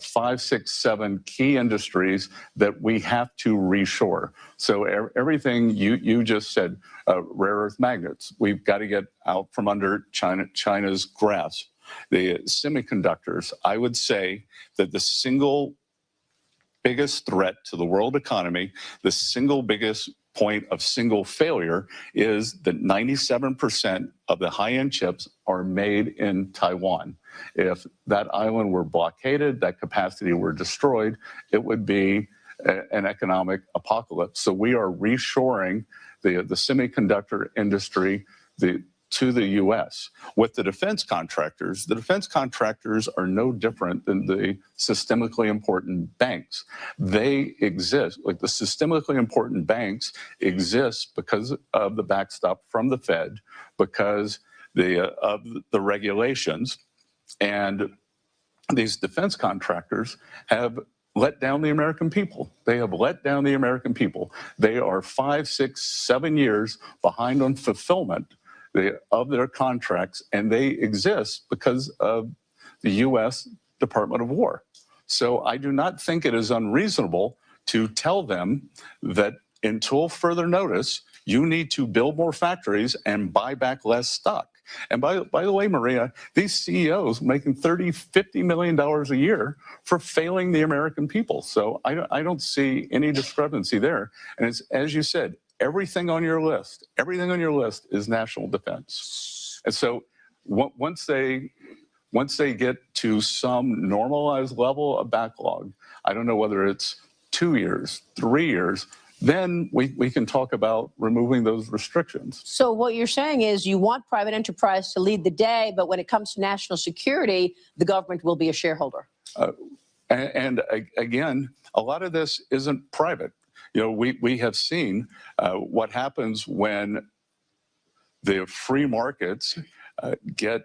5, 6, 7 key industries that we have to reshore. So everything you just said, rare earth magnets, we've got to get out from under China's grasp. The semiconductors, I would say that the single biggest threat to the world economy, the single biggest point of single failure is that 97% of the high-end chips are made in Taiwan. If that island were blockaded, that capacity were destroyed, it would be an economic apocalypse. So we are reshoring the semiconductor industry to the U.S. With the defense contractors are no different than the systemically important banks. They exist, like the systemically important banks exist because of the backstop from the Fed, because of the regulations, and these defense contractors have let down the American people. They have let down the American people. They are 5, 6, 7 years behind on fulfillment of their contracts, and they exist because of the U.S. Department of War. So I do not think it is unreasonable to tell them that until further notice, you need to build more factories and buy back less stock. And by the way, Maria, these CEOs making $30, $50 million a year for failing the American people. So I don't see any discrepancy there. And it's, as you said, everything on your list is national defense. And so once they get to some normalized level of backlog, I don't know whether it's 2 years, 3 years, then we can talk about removing those restrictions.
So what you're saying is you want private enterprise to lead the day, but when it comes to national security, the government will be a shareholder.
And again, a lot of this isn't private. You know, we have seen what happens when the free markets get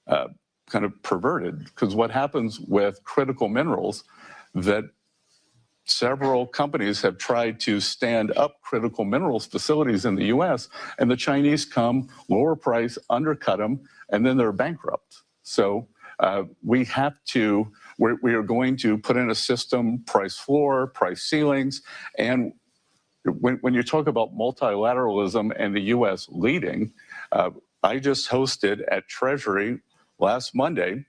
kind of perverted, because what happens with critical minerals, that several companies have tried to stand up critical minerals facilities in the U.S., and the Chinese come, lower price, undercut them, and then they're bankrupt. So we are going to put in a system, price floor, price ceilings, and when you talk about multilateralism and the U.S. leading, I just hosted at Treasury last Monday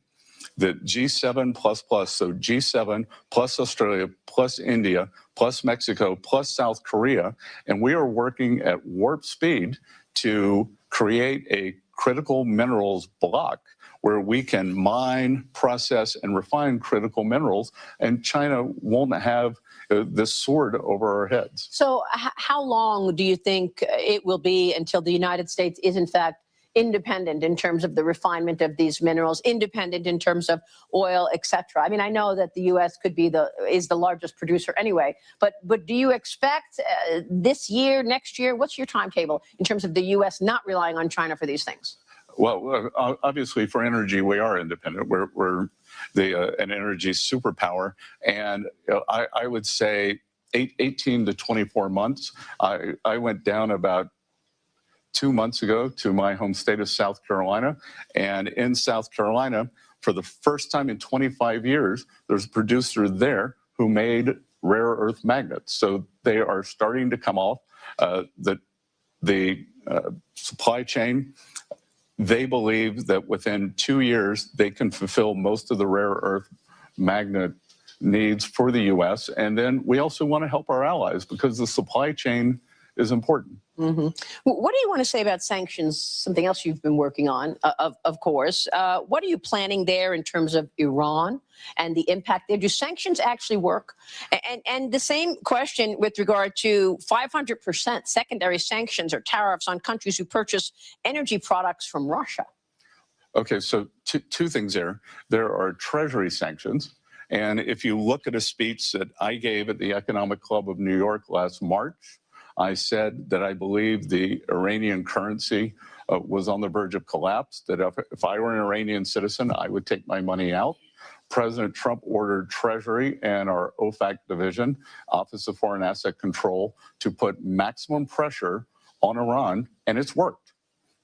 the G7++, so G7 plus Australia, plus India, plus Mexico, plus South Korea, and we are working at warp speed to create a critical minerals block where we can mine, process, and refine critical minerals, and China won't have this sword over our heads.
So how long do you think it will be until the United States is, in fact, independent in terms of the refinement of these minerals, independent in terms of oil, etc. I mean, I know that the U.S. is the largest producer anyway, but do you expect this year, next year, what's your timetable in terms of the U.S. not relying on China for these things?
Well, obviously for energy, we are independent. We're an energy superpower. And I would say 18 to 24 months. I went down about 2 months ago to my home state of South Carolina. And in South Carolina, for the first time in 25 years, there's a producer there who made rare earth magnets. So they are starting to come off the supply chain. They believe that within 2 years, they can fulfill most of the rare earth magnet needs for the U.S. And then we also want to help our allies because the supply chain is important.
Mm-hmm. What do you want to say about sanctions, something else you've been working on, of course? What are you planning there in terms of Iran and the impact there? Do sanctions actually work? And the same question with regard to 500% secondary sanctions or tariffs on countries who purchase energy products from Russia.
Okay, so two things there. There are treasury sanctions. And if you look at a speech that I gave at the Economic Club of New York last March, I said that I believe the Iranian currency was on the verge of collapse, that if I were an Iranian citizen, I would take my money out. President Trump ordered Treasury and our OFAC division, Office of Foreign Asset Control, to put maximum pressure on Iran, and it's worked.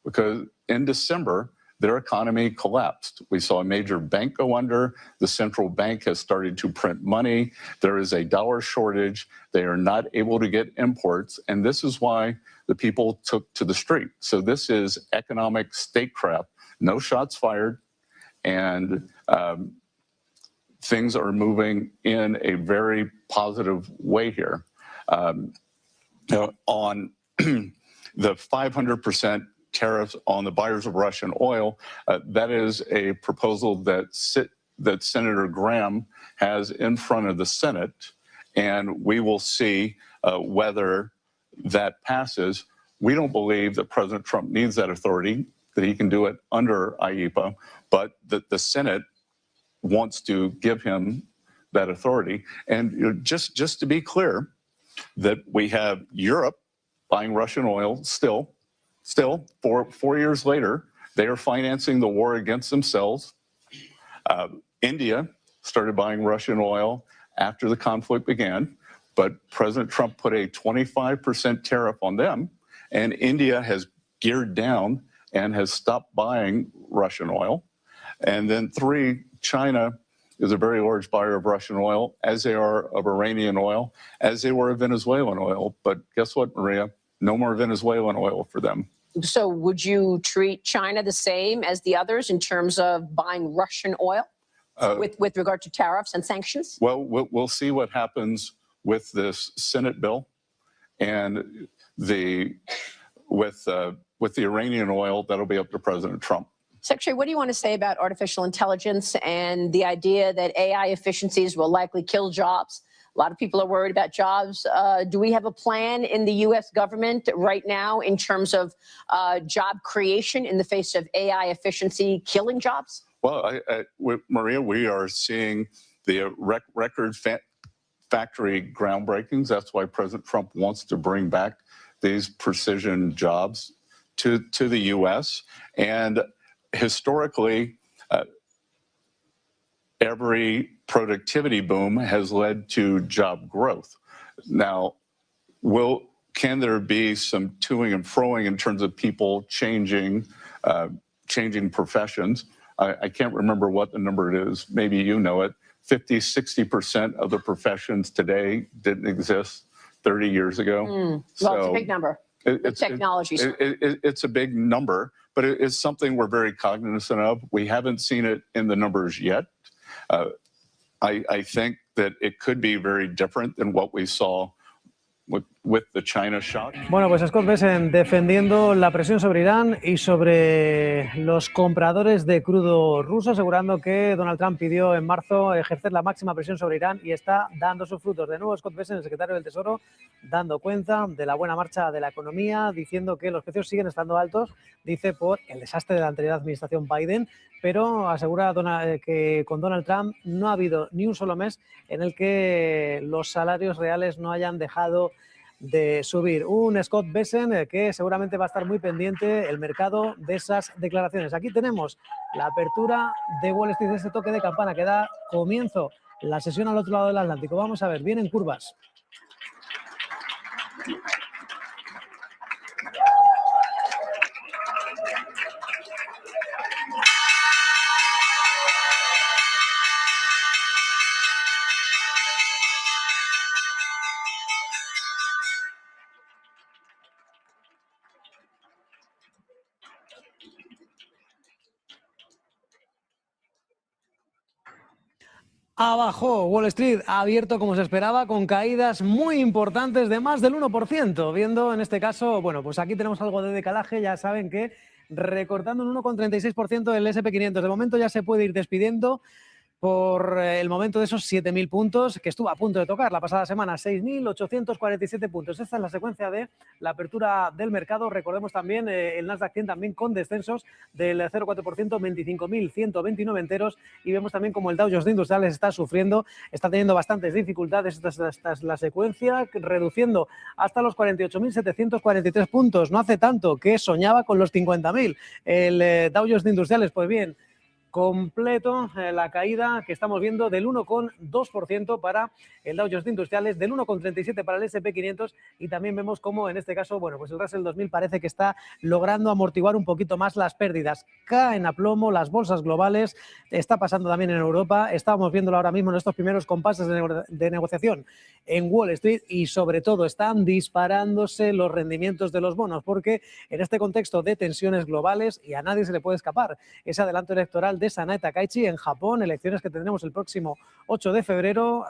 Because in December, their economy collapsed. We saw a major bank go under. The central bank has started to print money. There is a dollar shortage. They are not able to get imports. And this is why the people took to the street. So this is economic statecraft. No shots fired. And things are moving in a very positive way here. On the 500% tariffs on the buyers of Russian oil, that is a proposal that Senator Graham has in front of the Senate, and we will see whether that passes. We don't believe that President Trump needs that authority, that he can do it under IEEPA, but that the Senate wants to give him that authority. And just to be clear, that we have Europe buying Russian oil still 4 years later, they are financing the war against themselves. India started buying Russian oil after the conflict began, but President Trump put a 25% tariff on them, and India has geared down and has stopped buying Russian oil. And then 3, China is a very large buyer of Russian oil, as they are of Iranian oil, as they were of Venezuelan oil. But guess what, Maria? No more Venezuelan oil for them.
So would you treat China the same as the others in terms of buying Russian oil with regard to tariffs and sanctions?
Well, we'll see what happens with this Senate bill and with the Iranian oil. That'll be up to President Trump.
Secretary, what do you want to say about artificial intelligence and the idea that AI efficiencies will likely kill jobs? A lot of people are worried about jobs. Do we have a plan in the U.S. government right now in terms of job creation in the face of AI efficiency killing jobs?
Well, Maria, we are seeing the record factory groundbreakings. That's why President Trump wants to bring back these precision jobs to the U.S. And historically, every productivity boom has led to job growth. Now, can there be some toing and froing in terms of people changing professions? I can't remember what the number is. Maybe you know it. 50–60% of the professions today didn't exist 30 years ago.
Well, it's a big number. Technology.
It's a big number, but it's something we're very cognizant of. We haven't seen it in the numbers yet. I think that it could be very different than what we saw with with the China shock.
Bueno, pues Scott Bessent defendiendo la presión sobre Irán y sobre los compradores de crudo ruso, asegurando que Donald Trump pidió en marzo ejercer la máxima presión sobre Irán y está dando sus frutos. De nuevo, Scott Bessent, el secretario del Tesoro, dando cuenta de la buena marcha de la economía, diciendo que los precios siguen estando altos, dice, por el desastre de la anterior administración Biden, pero asegura que con Donald Trump no ha habido ni un solo mes en el que los salarios reales no hayan dejado de subir. Un Scott Bessent que seguramente va a estar muy pendiente el mercado de esas declaraciones. Aquí tenemos la apertura de Wall Street, ese toque de campana que da comienzo la sesión al otro lado del Atlántico. Vamos a ver, vienen curvas. Abajo, Wall Street ha abierto como se esperaba con caídas muy importantes de más del 1%, viendo en este caso, bueno, pues aquí tenemos algo de decalaje, ya saben que recortando un 1,36% el S&P 500, de momento ya se puede ir despidiendo por el momento de esos 7.000 puntos que estuvo a punto de tocar la pasada semana, 6.847 puntos. Esta es la secuencia de la apertura del mercado. Recordemos también el Nasdaq 100 también con descensos del 0,4%, 25.129 enteros, y vemos también como el Dow Jones de Industriales está sufriendo, está teniendo bastantes dificultades. Esta es la secuencia, reduciendo hasta los 48.743 puntos. No hace tanto que soñaba con los 50.000. El Dow Jones de Industriales, pues bien, completo la caída que estamos viendo del 1,2% para el Dow Jones de Industriales, del 1,37% para el S&P 500, y también vemos cómo en este caso, bueno, pues el Russell 2000 parece que está logrando amortiguar un poquito más las pérdidas. Caen a plomo las bolsas globales, está pasando también en Europa, estábamos viéndolo ahora mismo en estos primeros compases de negociación en Wall Street, y sobre todo están disparándose los rendimientos de los bonos, porque en este contexto de tensiones globales, y a nadie se le puede escapar ese adelanto electoral de Sanae Takaichi en Japón, elecciones que tendremos el próximo 8 de febrero.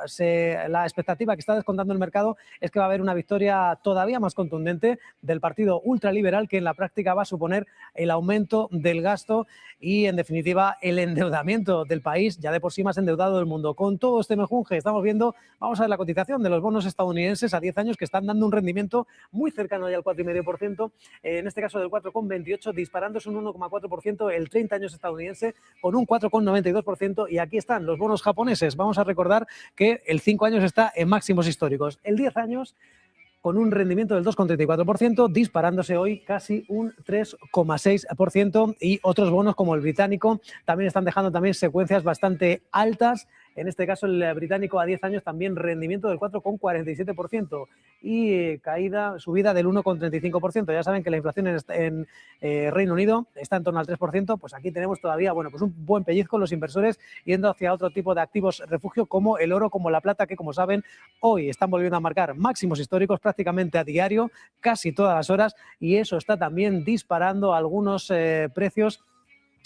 La expectativa que está descontando el mercado es que va a haber una victoria todavía más contundente del partido ultraliberal, que en la práctica va a suponer el aumento del gasto y, en definitiva, el endeudamiento del país, ya de por sí más endeudado del mundo. Con todo este mejunje estamos viendo, vamos a ver la cotización de los bonos estadounidenses a 10 años, que están dando un rendimiento muy cercano ya al 4,5%, en este caso del 4,28%, disparándose un 1,4%, el 30 años estadounidense con un 4,92%, y aquí están los bonos japoneses. Vamos a recordar que el 5 años está en máximos históricos, el 10 años con un rendimiento del 2,34%, disparándose hoy casi un 3,6%, y otros bonos como el británico también están dejando también secuencias bastante altas. En este caso el británico a 10 años también rendimiento del 4,47% y subida del 1,35%. Ya saben que la inflación en Reino Unido está en torno al 3%, pues aquí tenemos todavía, bueno, pues un buen pellizco, los inversores yendo hacia otro tipo de activos refugio como el oro, como la plata, que como saben hoy están volviendo a marcar máximos históricos prácticamente a diario, casi todas las horas, y eso está también disparando algunos precios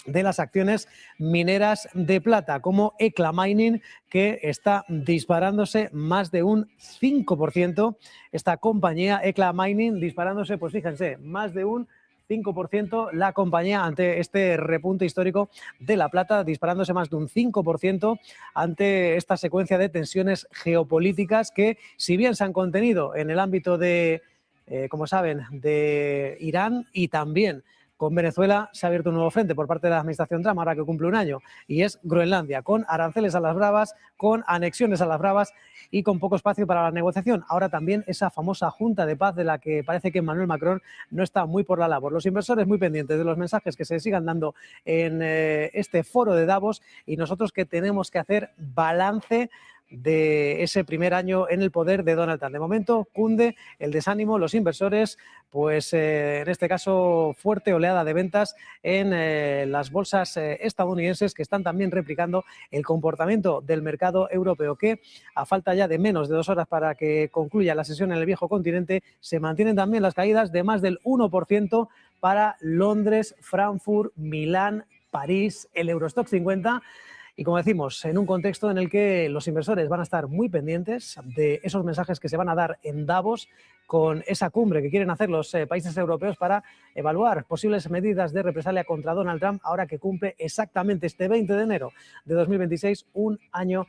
de las acciones mineras de plata, como Ecla Mining, que está disparándose más de un 5%. Esta compañía, Ecla Mining, disparándose, pues fíjense, más de un 5%, la compañía ante este repunte histórico de la plata, disparándose más de un 5% ante esta secuencia de tensiones geopolíticas que, si bien se han contenido en el ámbito de, como saben, de Irán, y también con Venezuela, se ha abierto un nuevo frente por parte de la administración Trump, ahora que cumple un año, y es Groenlandia, con aranceles a las bravas, con anexiones a las bravas y con poco espacio para la negociación. Ahora también esa famosa Junta de Paz, de la que parece que Emmanuel Macron no está muy por la labor. Los inversores muy pendientes de los mensajes que se sigan dando en este foro de Davos, y nosotros que tenemos que hacer balance de ese primer año en el poder de Donald Trump. De momento cunde el desánimo, los inversores, pues en este caso fuerte oleada de ventas en las bolsas estadounidenses, que están también replicando el comportamiento del mercado europeo, que a falta ya de menos de 2 horas para que concluya la sesión en el viejo continente, se mantienen también las caídas de más del 1% para Londres, Frankfurt, Milán, París, el Eurostock 50, Y como decimos, en un contexto en el que los inversores van a estar muy pendientes de esos mensajes que se van a dar en Davos con esa cumbre que quieren hacer los países europeos para evaluar posibles medidas de represalia contra Donald Trump, ahora que cumple exactamente este 20 de enero de 2026 un año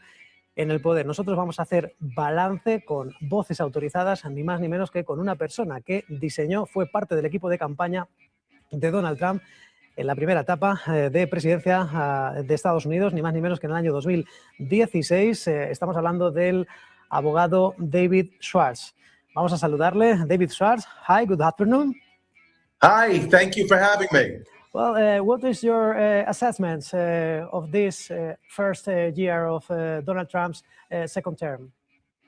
en el poder. Nosotros vamos a hacer balance con voces autorizadas, ni más ni menos que con una persona que diseñó, fue parte del equipo de campaña de Donald Trump en la primera etapa de presidencia de Estados Unidos, ni más ni menos que en el año 2016. Estamos hablando del abogado David Schwartz. Vamos a saludarle. David Schwartz, hi, good afternoon.
Hi, thank you for having me.
Well, what is your assessment of this first year of Donald Trump's second term?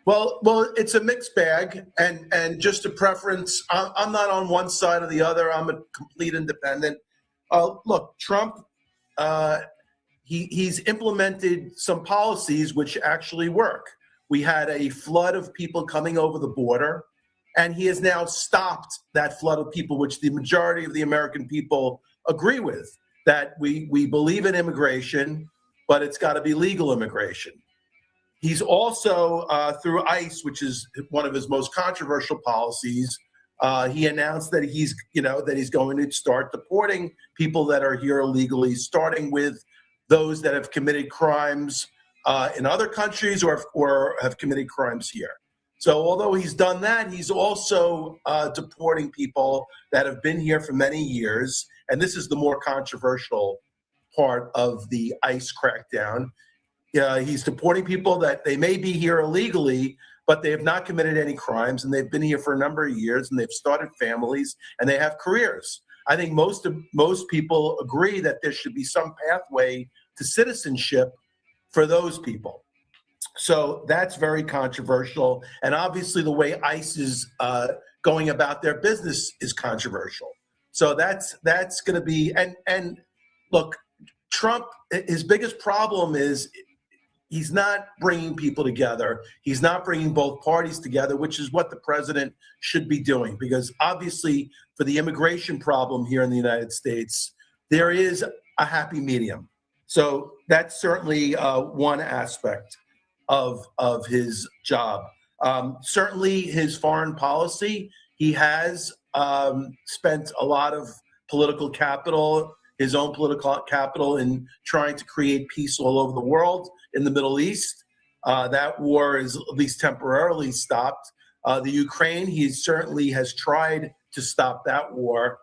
Well, it's a mixed bag, and just a preference. I'm not on one side or the other. I'm a complete independent. Look, Trump, he's implemented some policies which actually work. We had a flood of people coming over the border, and he has now stopped that flood of people, which the majority of the American people agree with, that we believe in immigration, but it's got to be legal immigration. He's also, through ICE, which is one of his most controversial policies, he announced that he's going to start deporting people that are here illegally, starting with those that have committed crimes in other countries or have committed crimes here. So although he's done that, he's also deporting people that have been here for many years. And this is the more controversial part of the ICE crackdown. He's deporting people that they may be here illegally, but they have not committed any crimes, and they've been here for a number of years, and they've started families, and they have careers. I think most people agree that there should be some pathway to citizenship for those people. So that's very controversial, and obviously the way ICE is going about their business is controversial. So that's going to be, and look, Trump, his biggest problem is he's not bringing people together. He's not bringing both parties together, which is what the president should be doing, because obviously for the immigration problem here in the United States, there is a happy medium. So that's certainly one aspect of his job. Certainly his foreign policy, he has spent a lot of political capital, his own political capital, in trying to create peace all over the world. In the Middle East, that war is at least temporarily stopped. The Ukraine, he certainly has tried to stop that war,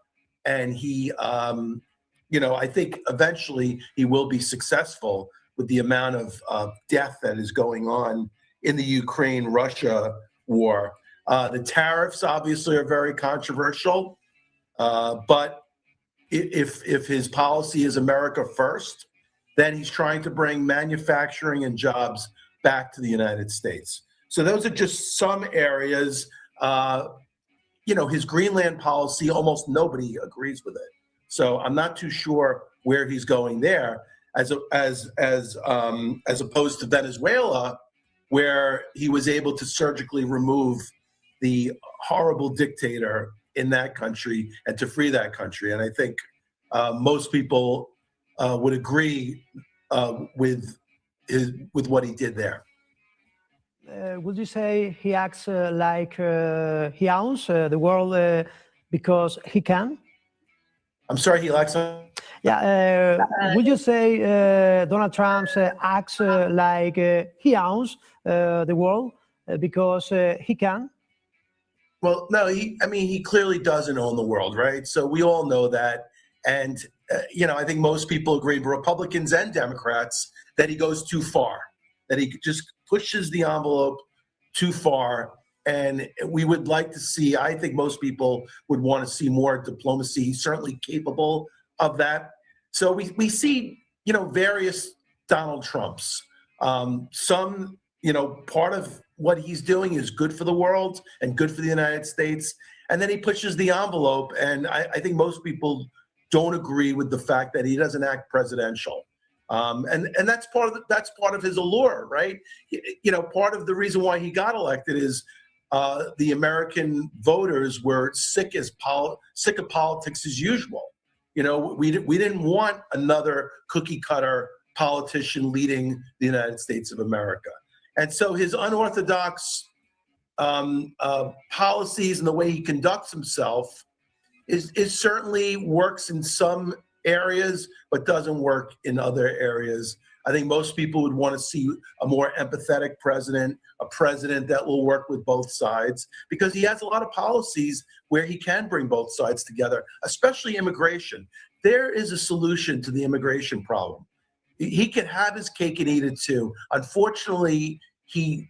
and he, I think eventually he will be successful with the amount of death that is going on in the Ukraine-Russia war. The tariffs obviously are very controversial, but if his policy is America first, then he's trying to bring manufacturing and jobs back to the United States. So those are just some areas. His Greenland policy, almost nobody agrees with it. So I'm not too sure where he's going there, as opposed to Venezuela, where he was able to surgically remove the horrible dictator in that country and to free that country. And I think most people would agree with what he did there.
Would you say he acts like he owns the world because he can?
I'm sorry, he acts.
Yeah. Would you say Donald Trump acts like he owns the world because he can?
Well, no, he clearly doesn't own the world, right? So we all know that. And, I think most people agree, Republicans and Democrats, that he goes too far, that he just pushes the envelope too far. And we would like to see, I think most people would want to see more diplomacy. He's certainly capable of that. So we see, various Donald Trumps. Some, part of what he's doing is good for the world and good for the United States. And then he pushes the envelope. And I think most people don't agree with the fact that he doesn't act presidential. And that's part of his allure, right? Part of the reason why he got elected is the American voters were sick of politics as usual. We didn't want another cookie cutter politician leading the United States of America. And so his unorthodox policies and the way he conducts himself is certainly works in some areas, but doesn't work in other areas. I think most people would want to see a more empathetic president, a president that will work with both sides, because he has a lot of policies where he can bring both sides together, especially immigration. There is a solution to the immigration problem. He can have his cake and eat it too. Unfortunately, he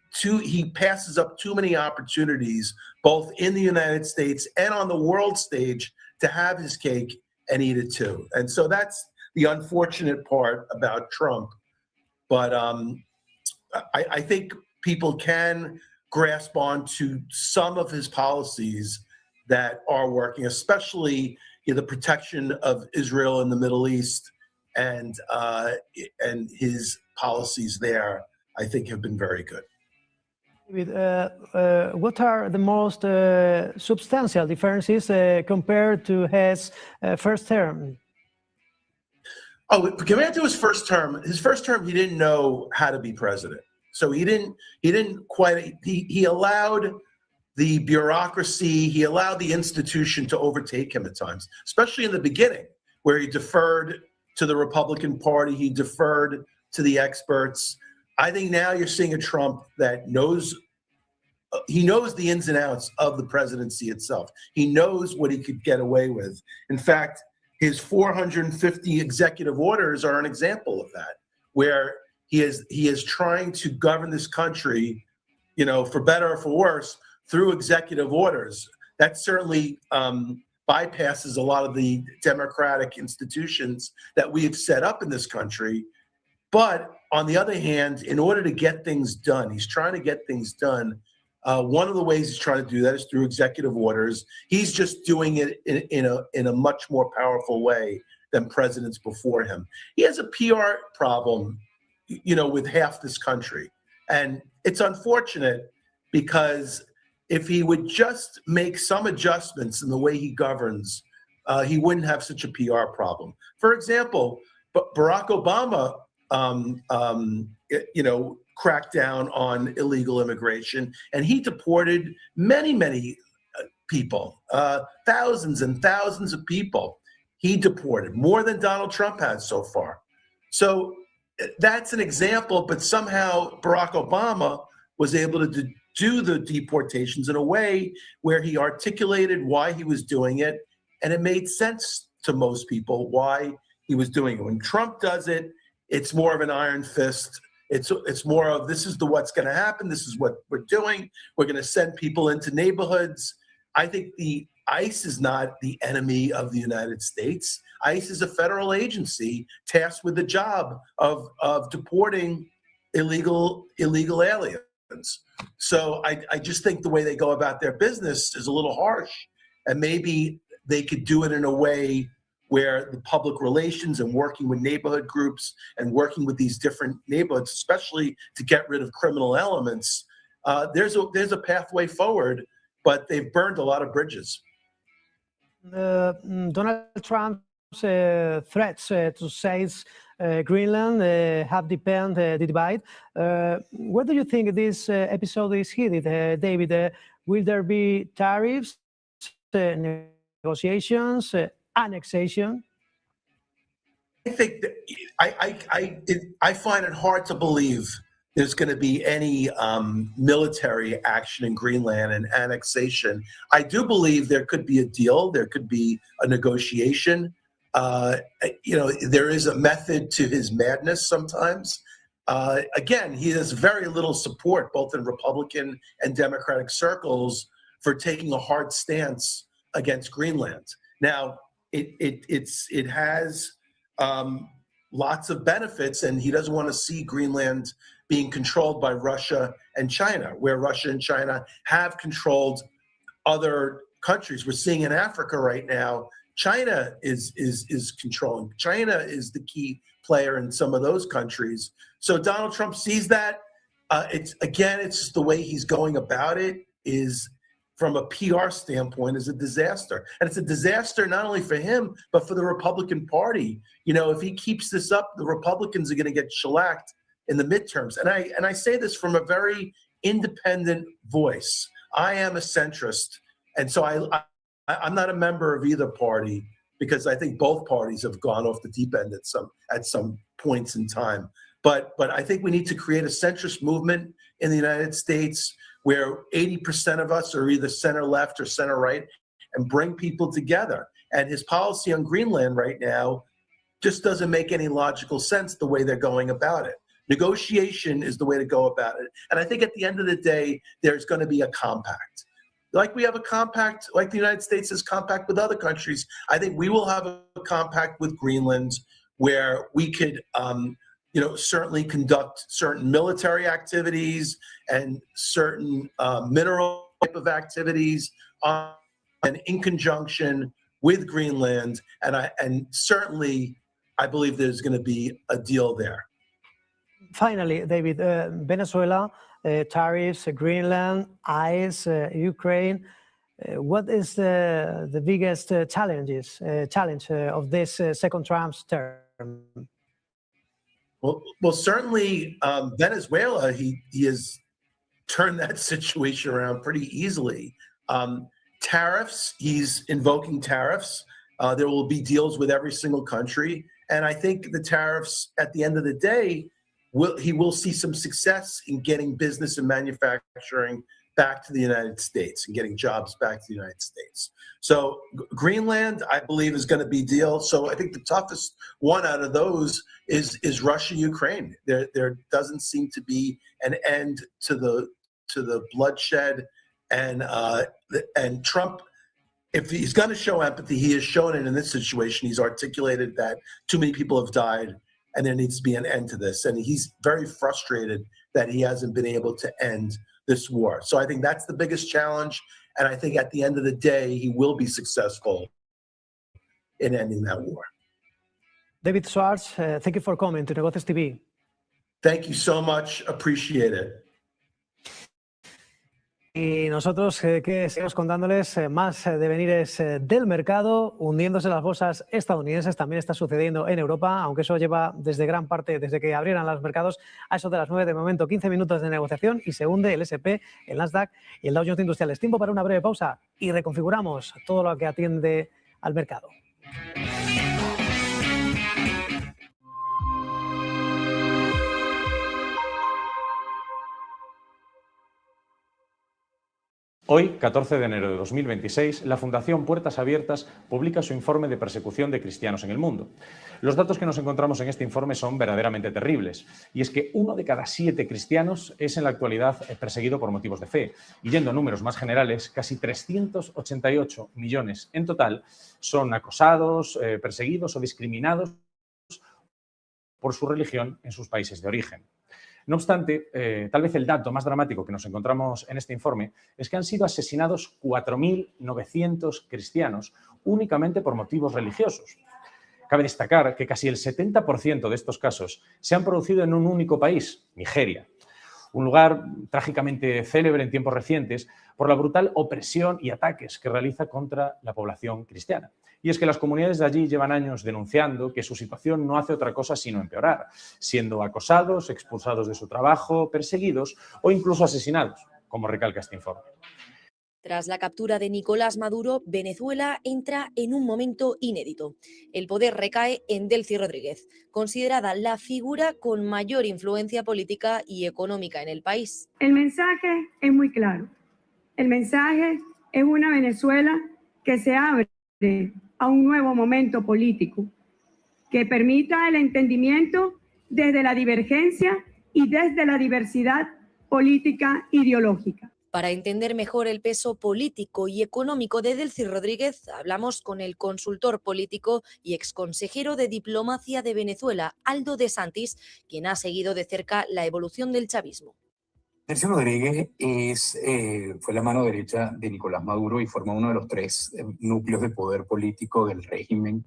passes up too many opportunities, both in the United States and on the world stage, to have his cake and eat it too. And so that's the unfortunate part about Trump. But I think people can grasp on to some of his policies that are working, especially the protection of Israel in the Middle East, and his policies there, I think, have been very good.
What are the most substantial differences compared to his first term?
Oh, compared to his first term, he didn't know how to be president. So he allowed the bureaucracy, he allowed the institution to overtake him at times, especially in the beginning, where he deferred to the Republican Party, he deferred to the experts. I think now you're seeing a Trump that knows the ins and outs of the presidency itself. He knows what he could get away with. In fact, his 450 executive orders are an example of that, where he is trying to govern this country, for better or for worse, through executive orders. That certainly bypasses a lot of the democratic institutions that we have set up in this country. But on the other hand, in order to get things done, he's trying to get things done. One of the ways he's trying to do that is through executive orders. He's just doing it in a much more powerful way than presidents before him. He has a PR problem, with half this country. And it's unfortunate, because if he would just make some adjustments in the way he governs, he wouldn't have such a PR problem. For example, Barack Obama, cracked down on illegal immigration, and he deported many people, thousands and thousands of people. He deported more than Donald Trump has so far. So that's an example, but somehow Barack Obama was able to do the deportations in a way where he articulated why he was doing it, and it made sense to most people why he was doing it. When Trump does it, it's more of an iron fist. It's more of, this is what's going to happen. This is what we're doing. We're going to send people into neighborhoods. I think the ICE is not the enemy of the United States. ICE is a federal agency tasked with the job of deporting illegal aliens. So I just think the way they go about their business is a little harsh, and maybe they could do it in a way where the public relations and working with neighborhood groups and working with these different neighborhoods, especially to get rid of criminal elements, there's a pathway forward, but they've burned a lot of bridges.
Donald Trump's threats to seize Greenland have deepened the divide. Where do you think this episode is headed, David? Will there be tariffs, negotiations, annexation?
I think that I find it hard to believe there's going to be any military action in Greenland and annexation. I do believe there could be a deal. There could be a negotiation. There is a method to his madness sometimes. Again, he has very little support, both in Republican and Democratic circles, for taking a hard stance against Greenland. Now, it has lots of benefits, and he doesn't want to see Greenland being controlled by Russia and China, where Russia and China have controlled other countries. We're seeing in Africa right now, China is controlling. China is the key player in some of those countries. So Donald Trump sees that. It's just the way he's going about it is from a PR standpoint is a disaster. And it's a disaster not only for him, but for the Republican Party. You know, if he keeps this up, the Republicans are going to get shellacked in the midterms. And I say this from a very independent voice. I am a centrist, and so I'm not a member of either party, because I think both parties have gone off the deep end at some points in time. But I think we need to create a centrist movement in the United States where 80% of us are either center left or center right, and bring people together. And his policy on Greenland right now just doesn't make any logical sense the way they're going about it. Negotiation is the way to go about it. And I think at the end of the day, there's going to be a compact. Like we have a compact, like the United States has compact with other countries, I think we will have a compact with Greenland where we could, certainly conduct certain military activities and certain mineral type of activities and in conjunction with Greenland. And certainly, I believe there's going to be a deal there.
Finally, David, Venezuela, tariffs, Greenland, ICE, Ukraine. What is the biggest challenge of this second Trump's term?
Well, certainly Venezuela, he has turned that situation around pretty easily. Tariffs, he's invoking tariffs. There will be deals with every single country. And I think the tariffs, at the end of the day, he will see some success in getting business and manufacturing back to the United States and getting jobs back to the United States. So Greenland, I believe, is going to be deal. So I think the toughest one out of those is Russia, Ukraine. There doesn't seem to be an end to the bloodshed, and Trump, if he's going to show empathy, he has shown it in this situation. He's articulated that too many people have died and there needs to be an end to this. And he's very frustrated that he hasn't been able to end this war. So I think that's the biggest challenge. And I think at the end of the day, he will be successful in ending that war.
David Schwartz, thank you for coming to Negocios TV.
Thank you so much. Appreciate it.
Y nosotros que seguimos contándoles más devenires del mercado, hundiéndose las bolsas estadounidenses, también está sucediendo en Europa, aunque eso lleva desde gran parte, desde que abrieran los mercados, a eso de las 9 de momento, 15 minutos de negociación y se hunde el S&P, el Nasdaq y el Dow Jones Industriales. Tiempo para una breve pausa y reconfiguramos todo lo que atiende al mercado.
Hoy, 14 de enero de 2026, la Fundación Puertas Abiertas publica su informe de persecución de cristianos en el mundo. Los datos que nos encontramos en este informe son verdaderamente terribles, y es que 1 de cada 7 cristianos es en la actualidad perseguido por motivos de fe, y yendo a números más generales, casi 388 millones en total son acosados, perseguidos o discriminados por su religión en sus países de origen. No obstante, tal vez el dato más dramático que nos encontramos en este informe es que han sido asesinados 4.900 cristianos únicamente por motivos religiosos. Cabe destacar que casi el 70% de estos casos se han producido en un único país, Nigeria, un lugar trágicamente célebre en tiempos recientes por la brutal opresión y ataques que realiza contra la población cristiana. Y es que las comunidades de allí llevan años denunciando que su situación no hace otra cosa sino empeorar, siendo acosados, expulsados de su trabajo, perseguidos o incluso asesinados, como recalca este informe.
Tras la captura de Nicolás Maduro, Venezuela entra en un momento inédito. El poder recae en Delcy Rodríguez, considerada la figura con mayor influencia política y económica en el país.
El mensaje es muy claro. El mensaje es una Venezuela que se abre a un nuevo momento político que permita el entendimiento desde la divergencia y desde la diversidad política ideológica.
Para entender mejor el peso político y económico de Delcy Rodríguez, hablamos con el consultor político y exconsejero de diplomacia de Venezuela, Aldo de Santis, quien ha seguido de cerca la evolución del chavismo.
Delcy Rodríguez fue la mano derecha de Nicolás Maduro y forma uno de los 3 núcleos de poder político del régimen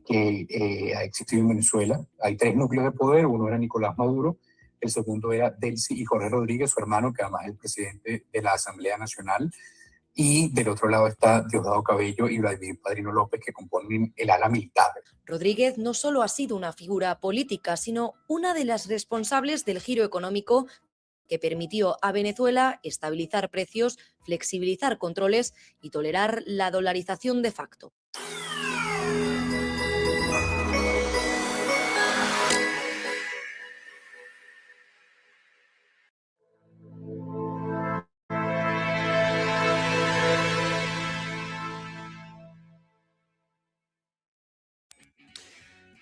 que ha existido en Venezuela. Hay 3 núcleos de poder, uno era Nicolás Maduro, el segundo era Delcy y Jorge Rodríguez, su hermano, que además es el presidente de la Asamblea Nacional, y del otro lado está Diosdado Cabello y Vladimir Padrino López, que componen el ala militar.
Rodríguez no solo ha sido una figura política, sino una de las responsables del giro económico que permitió a Venezuela estabilizar precios, flexibilizar controles y tolerar la dolarización de facto.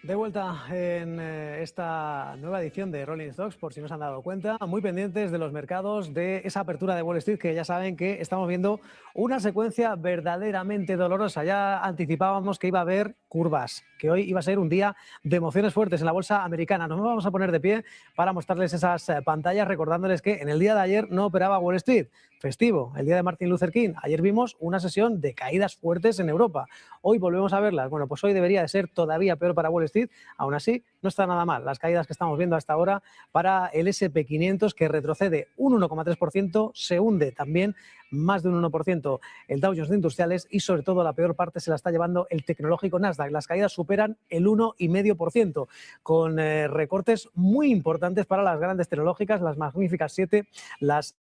De vuelta en esta nueva edición de Rolling Stocks, por si no se han dado cuenta, muy pendientes de los mercados, de esa apertura de Wall Street, que ya saben que estamos viendo una secuencia verdaderamente dolorosa. Ya anticipábamos que iba a haber curvas, que hoy iba a ser un día de emociones fuertes en la bolsa americana. Nos vamos a poner de pie para mostrarles esas pantallas, recordándoles que en el día de ayer no operaba Wall Street. Festivo, el día de Martin Luther King. Ayer vimos una sesión de caídas fuertes en Europa. Hoy volvemos a verlas. Bueno, pues hoy debería de ser todavía peor para Wall Street. Aún así, no está nada mal las caídas que estamos viendo hasta ahora para el S&P 500, que retrocede un 1,3%, se hunde también más de un 1% el Dow Jones de Industriales y sobre todo la peor parte se la está llevando el tecnológico Nasdaq. Las caídas superan el 1,5%, con recortes muy importantes para las grandes tecnológicas, las magníficas 7, las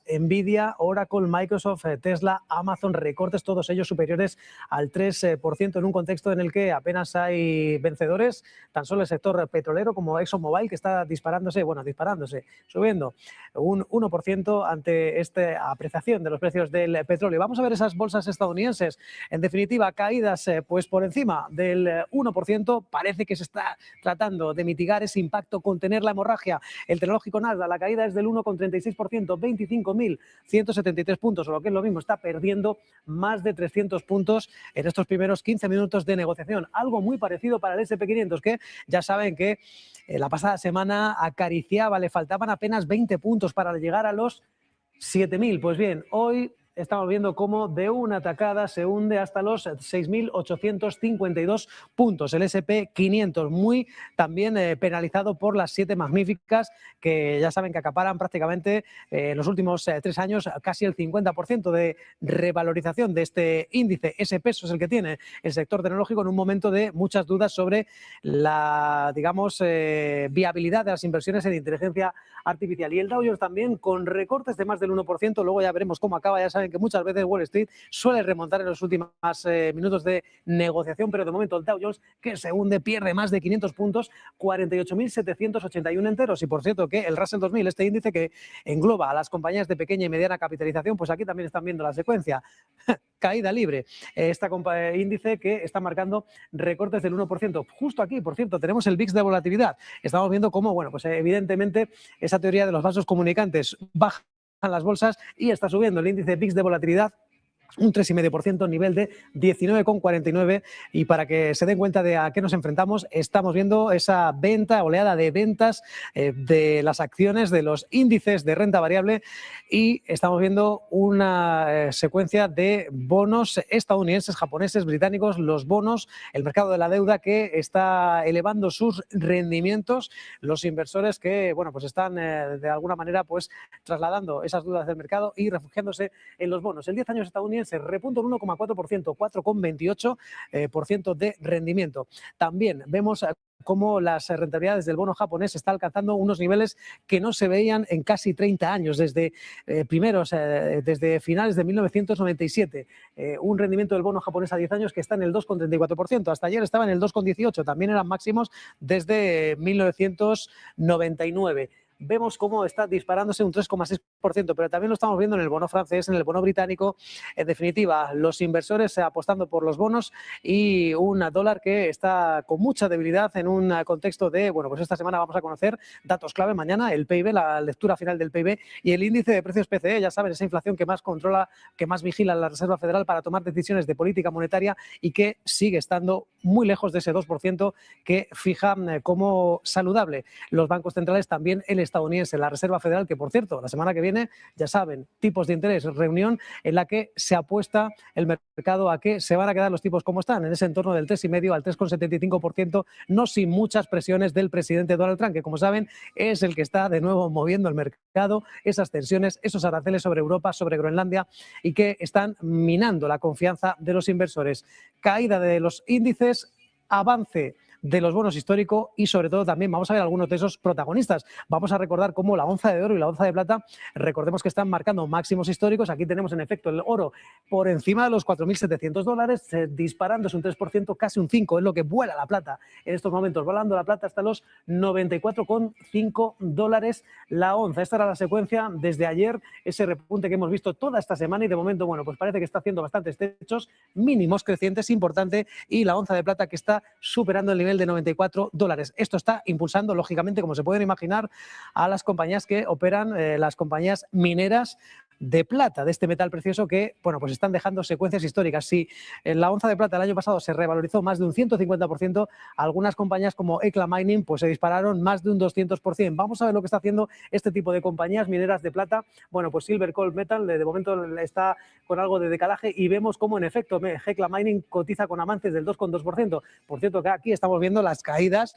Nvidia, Oracle, Microsoft, Tesla, Amazon, recortes todos ellos superiores al 3% en un contexto en el que apenas hay vencedores, tan solo el sector petrolero como ExxonMobil, que está disparándose, subiendo un 1% ante esta apreciación de los precios del petróleo. Vamos a ver esas bolsas estadounidenses, en definitiva caídas pues por encima del 1%, parece que se está tratando de mitigar ese impacto, contener la hemorragia. El tecnológico Nasdaq, la caída es del 1,36%, 25.173 puntos, o lo que es lo mismo, está perdiendo más de 300 puntos en estos primeros 15 minutos de negociación. Algo muy parecido para el S&P 500, que ya saben que la pasada semana acariciaba, le faltaban apenas 20 puntos para llegar a los 7.000. Pues bien, hoy estamos viendo cómo de una tacada se hunde hasta los 6.852 puntos. El S&P 500 muy también penalizado por las 7 magníficas, que ya saben que acaparan prácticamente en los últimos 3 años casi el 50% de revalorización de este índice. Ese peso es el que tiene el sector tecnológico en un momento de muchas dudas sobre la, digamos, viabilidad de las inversiones en inteligencia artificial. Y el Dow Jones también con recortes de más del 1%. Luego ya veremos cómo acaba. Ya saben que muchas veces Wall Street suele remontar en los últimos minutos de negociación, pero de momento el Dow Jones, que se hunde, pierde más de 500 puntos, 48.781 enteros. Y por cierto que el Russell 2000, este índice que engloba a las compañías de pequeña y mediana capitalización, pues aquí también están viendo la secuencia. Caída libre. Este índice que está marcando recortes del 1%. Justo aquí, por cierto, tenemos el VIX de volatilidad. Estamos viendo cómo, bueno, pues evidentemente esa teoría de los vasos comunicantes baja las bolsas y está subiendo el índice VIX de volatilidad un 3,5%, nivel de 19,49, y para que se den cuenta de a qué nos enfrentamos, estamos viendo esa oleada de ventas de las acciones de los índices de renta variable y estamos viendo una secuencia de bonos estadounidenses, japoneses, británicos, los bonos, el mercado de la deuda que está elevando sus rendimientos, los inversores que, bueno, pues están de alguna manera pues trasladando esas dudas del mercado y refugiándose en los bonos. El 10 años estadounidense repunta un 1,4%, 4,28% de rendimiento. También vemos cómo las rentabilidades del bono japonés está alcanzando unos niveles que no se veían en casi 30 años, desde finales de 1997. Un rendimiento del bono japonés a 10 años que está en el 2,34%. Hasta ayer estaba en el 2,18%. También eran máximos desde 1999. Vemos cómo está disparándose un 3,6%, pero también lo estamos viendo en el bono francés, en el bono británico. En definitiva, los inversores apostando por los bonos y un dólar que está con mucha debilidad en un contexto de, bueno, pues esta semana vamos a conocer datos clave mañana, el PIB, la lectura final del PIB y el índice de precios PCE, ya saben, esa inflación que más controla, que más vigila la Reserva Federal para tomar decisiones de política monetaria y que sigue estando muy lejos de ese 2% que fija como saludable. Los bancos centrales también el estadounidense, la Reserva Federal, que por cierto, la semana que viene, ya saben, tipos de interés, reunión en la que se apuesta el mercado a que se van a quedar los tipos como están, en ese entorno del 3,5 al 3,75%, no sin muchas presiones del presidente Donald Trump, que como saben es el que está de nuevo moviendo el mercado, esas tensiones, esos aranceles sobre Europa, sobre Groenlandia, y que están minando la confianza de los inversores. Caída de los índices, avance de los bonos históricos y sobre todo también vamos a ver algunos de esos protagonistas. Vamos a recordar cómo la onza de oro y la onza de plata, recordemos que están marcando máximos históricos. Aquí tenemos en efecto el oro por encima de los $4.700, disparándose un 3%, casi un 5%, es lo que vuela la plata en estos momentos, volando la plata hasta los $94,5 la onza. Esta era la secuencia desde ayer, ese repunte que hemos visto toda esta semana y de momento, bueno, pues parece que está haciendo bastantes techos, mínimos crecientes, importante, y la onza de plata que está superando el nivel de $94. Esto está impulsando, lógicamente, como se pueden imaginar, a las compañías que operan, las compañías mineras de plata, de este metal precioso que, bueno, pues están dejando secuencias históricas. Si la onza de plata el año pasado se revalorizó más de un 150%, algunas compañías como Ecla Mining pues se dispararon más de un 200%. Vamos a ver lo que está haciendo este tipo de compañías mineras de plata. Bueno, pues Silver Gold Metal de momento está con algo de decalaje y vemos cómo en efecto Ecla Mining cotiza con avances del 2,2%. Por cierto que aquí estamos viendo las caídas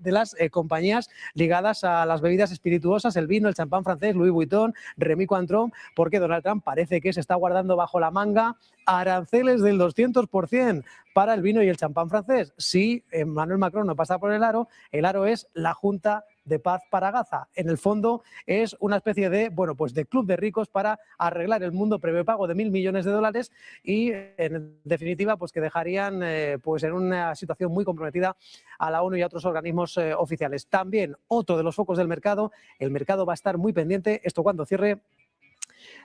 de las compañías ligadas a las bebidas espirituosas, el vino, el champán francés, Louis Vuitton, Rémy Cointreau, porque Donald Trump parece que se está guardando bajo la manga aranceles del 200% para el vino y el champán francés. Si Emmanuel Macron no pasa por el aro es la Junta de Paz para Gaza. En el fondo es una especie de, bueno, pues de club de ricos para arreglar el mundo previo pago de $1.000 millones y en definitiva pues que dejarían pues en una situación muy comprometida a la ONU y a otros organismos oficiales. También otro de los focos del mercado, el mercado va a estar muy pendiente, esto cuando cierre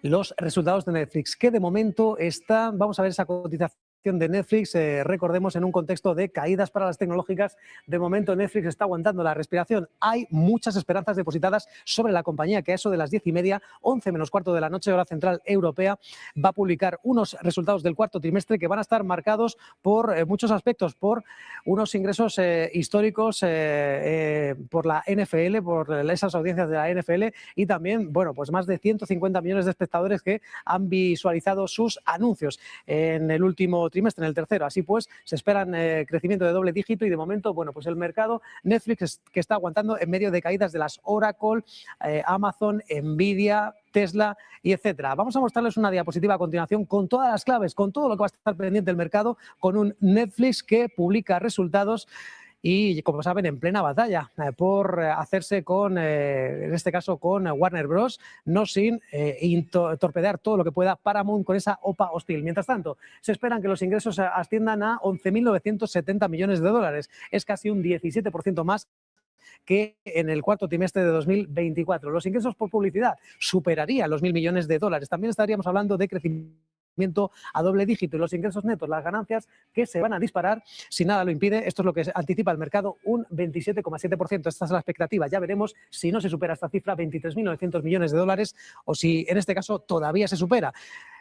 los resultados de Netflix, que de momento está, vamos a ver esa cotización de Netflix, recordemos en un contexto de caídas para las tecnológicas, de momento Netflix está aguantando la respiración. Hay muchas esperanzas depositadas sobre la compañía que a eso de las 10:30, 11 menos cuarto de la noche, hora central europea, va a publicar unos resultados del cuarto trimestre que van a estar marcados por muchos aspectos, por unos ingresos históricos por la NFL, por esas audiencias de la NFL y también, bueno, pues más de 150 millones de espectadores que han visualizado sus anuncios en el último trimestre, en el tercero. Así pues, se esperan crecimiento de doble dígito y de momento, bueno, pues el mercado Netflix que está aguantando en medio de caídas de las Oracle, Amazon, Nvidia, Tesla y etcétera. Vamos a mostrarles una diapositiva a continuación con todas las claves, con todo lo que va a estar pendiente del mercado, con un Netflix que publica resultados y, como saben, en plena batalla por hacerse con, en este caso, con Warner Bros., no sin torpedear todo lo que pueda Paramount con esa OPA hostil. Mientras tanto, se esperan que los ingresos asciendan a $11.970 millones. Es casi un 17% más que en el cuarto trimestre de 2024. Los ingresos por publicidad superarían los $1.000 millones. También estaríamos hablando de crecimiento a doble dígito y los ingresos netos, las ganancias que se van a disparar si nada lo impide. Esto es lo que anticipa el mercado, un 27,7%. Esta es la expectativa. Ya veremos si no se supera esta cifra, $23.900 millones, o si en este caso todavía se supera.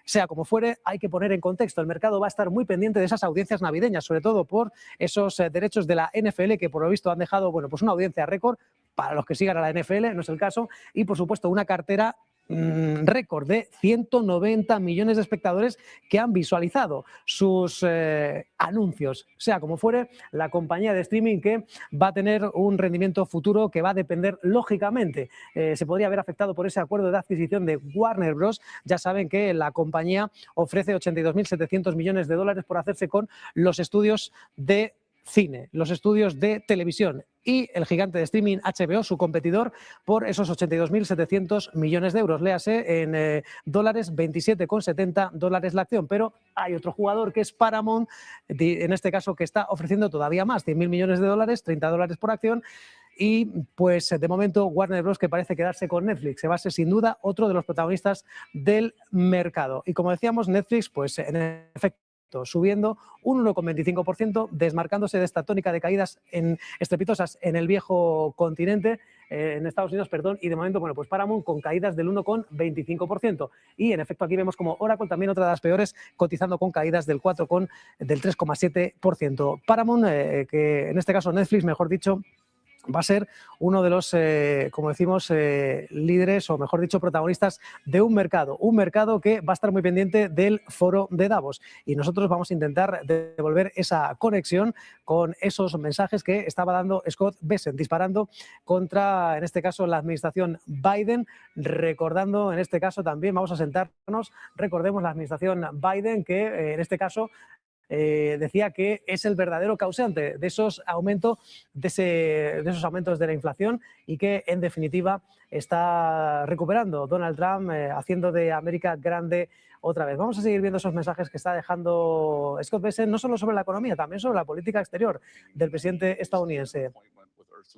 Sea como fuere, hay que poner en contexto. El mercado va a estar muy pendiente de esas audiencias navideñas, sobre todo por esos derechos de la NFL que por lo visto han dejado, bueno, pues una audiencia récord para los que sigan a la NFL, no es el caso, y por supuesto una cartera récord de 190 millones de espectadores que han visualizado sus anuncios. Sea como fuere, la compañía de streaming que va a tener un rendimiento futuro que va a depender, lógicamente, se podría haber afectado por ese acuerdo de adquisición de Warner Bros. Ya saben que la compañía ofrece $82.700 millones por hacerse con los estudios de cine, los estudios de televisión y el gigante de streaming HBO, su competidor, por esos $82.700 millones. Léase en dólares, $27,70 la acción. Pero hay otro jugador que es Paramount, en este caso que está ofreciendo todavía más, $100.000 millones, $30 por acción. Y pues de momento Warner Bros. Que parece quedarse con Netflix, se va a ser sin duda otro de los protagonistas del mercado. Y como decíamos, Netflix, pues en efecto, subiendo un 1,25%, desmarcándose de esta tónica de caídas estrepitosas en el viejo continente, en Estados Unidos, perdón, y de momento, bueno, pues Paramount con caídas del 1,25%. Y en efecto aquí vemos como Oracle, también otra de las peores, cotizando con caídas del 3,7%. Paramount, que en este caso Netflix, mejor dicho, va a ser uno de los, como decimos, líderes, o mejor dicho, protagonistas de un mercado que va a estar muy pendiente del foro de Davos. Y nosotros vamos a intentar devolver esa conexión con esos mensajes que estaba dando Scott Bessent, disparando contra, en este caso, la administración Biden, recordando, en este caso también, vamos a sentarnos, recordemos la administración Biden, que en este caso decía que es el verdadero causante de esos aumentos de la inflación y que en definitiva está recuperando Donald Trump, haciendo de América grande otra vez. Vamos a seguir viendo esos mensajes que está dejando Scott Bessent, no solo sobre la economía, también sobre la política exterior del presidente estadounidense.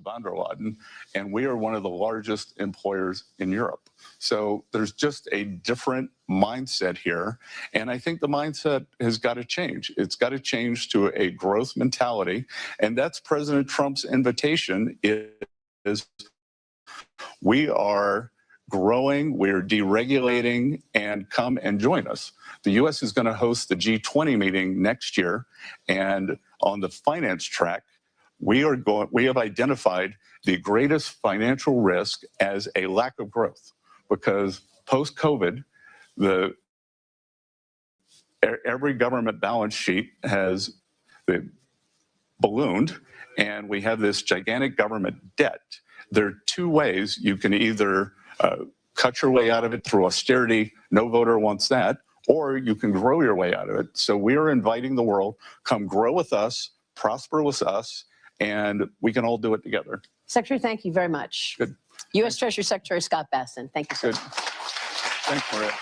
Von der Leyen, and we are one of the largest employers in Europe. So there's just a different mindset here, and I think the mindset has got to change. It's got to change to a growth mentality, and that's President Trump's invitation is we are growing, we're deregulating, and come and join us. The U.S. is going to host the G20 meeting next year, and on the finance track, we have identified the greatest financial risk as a lack of growth, because post-COVID, every government balance sheet has ballooned, and we have this gigantic government debt. There are two ways you can either cut your way out of it through austerity, no voter wants that, or you can grow your way out of it. So we are inviting the world, come grow with us, prosper with us, and we can all do it together.
Secretary, thank you very much.
Good.
U.S. Treasury Secretary Scott Bessent, thank you so much.
Thanks, Maria.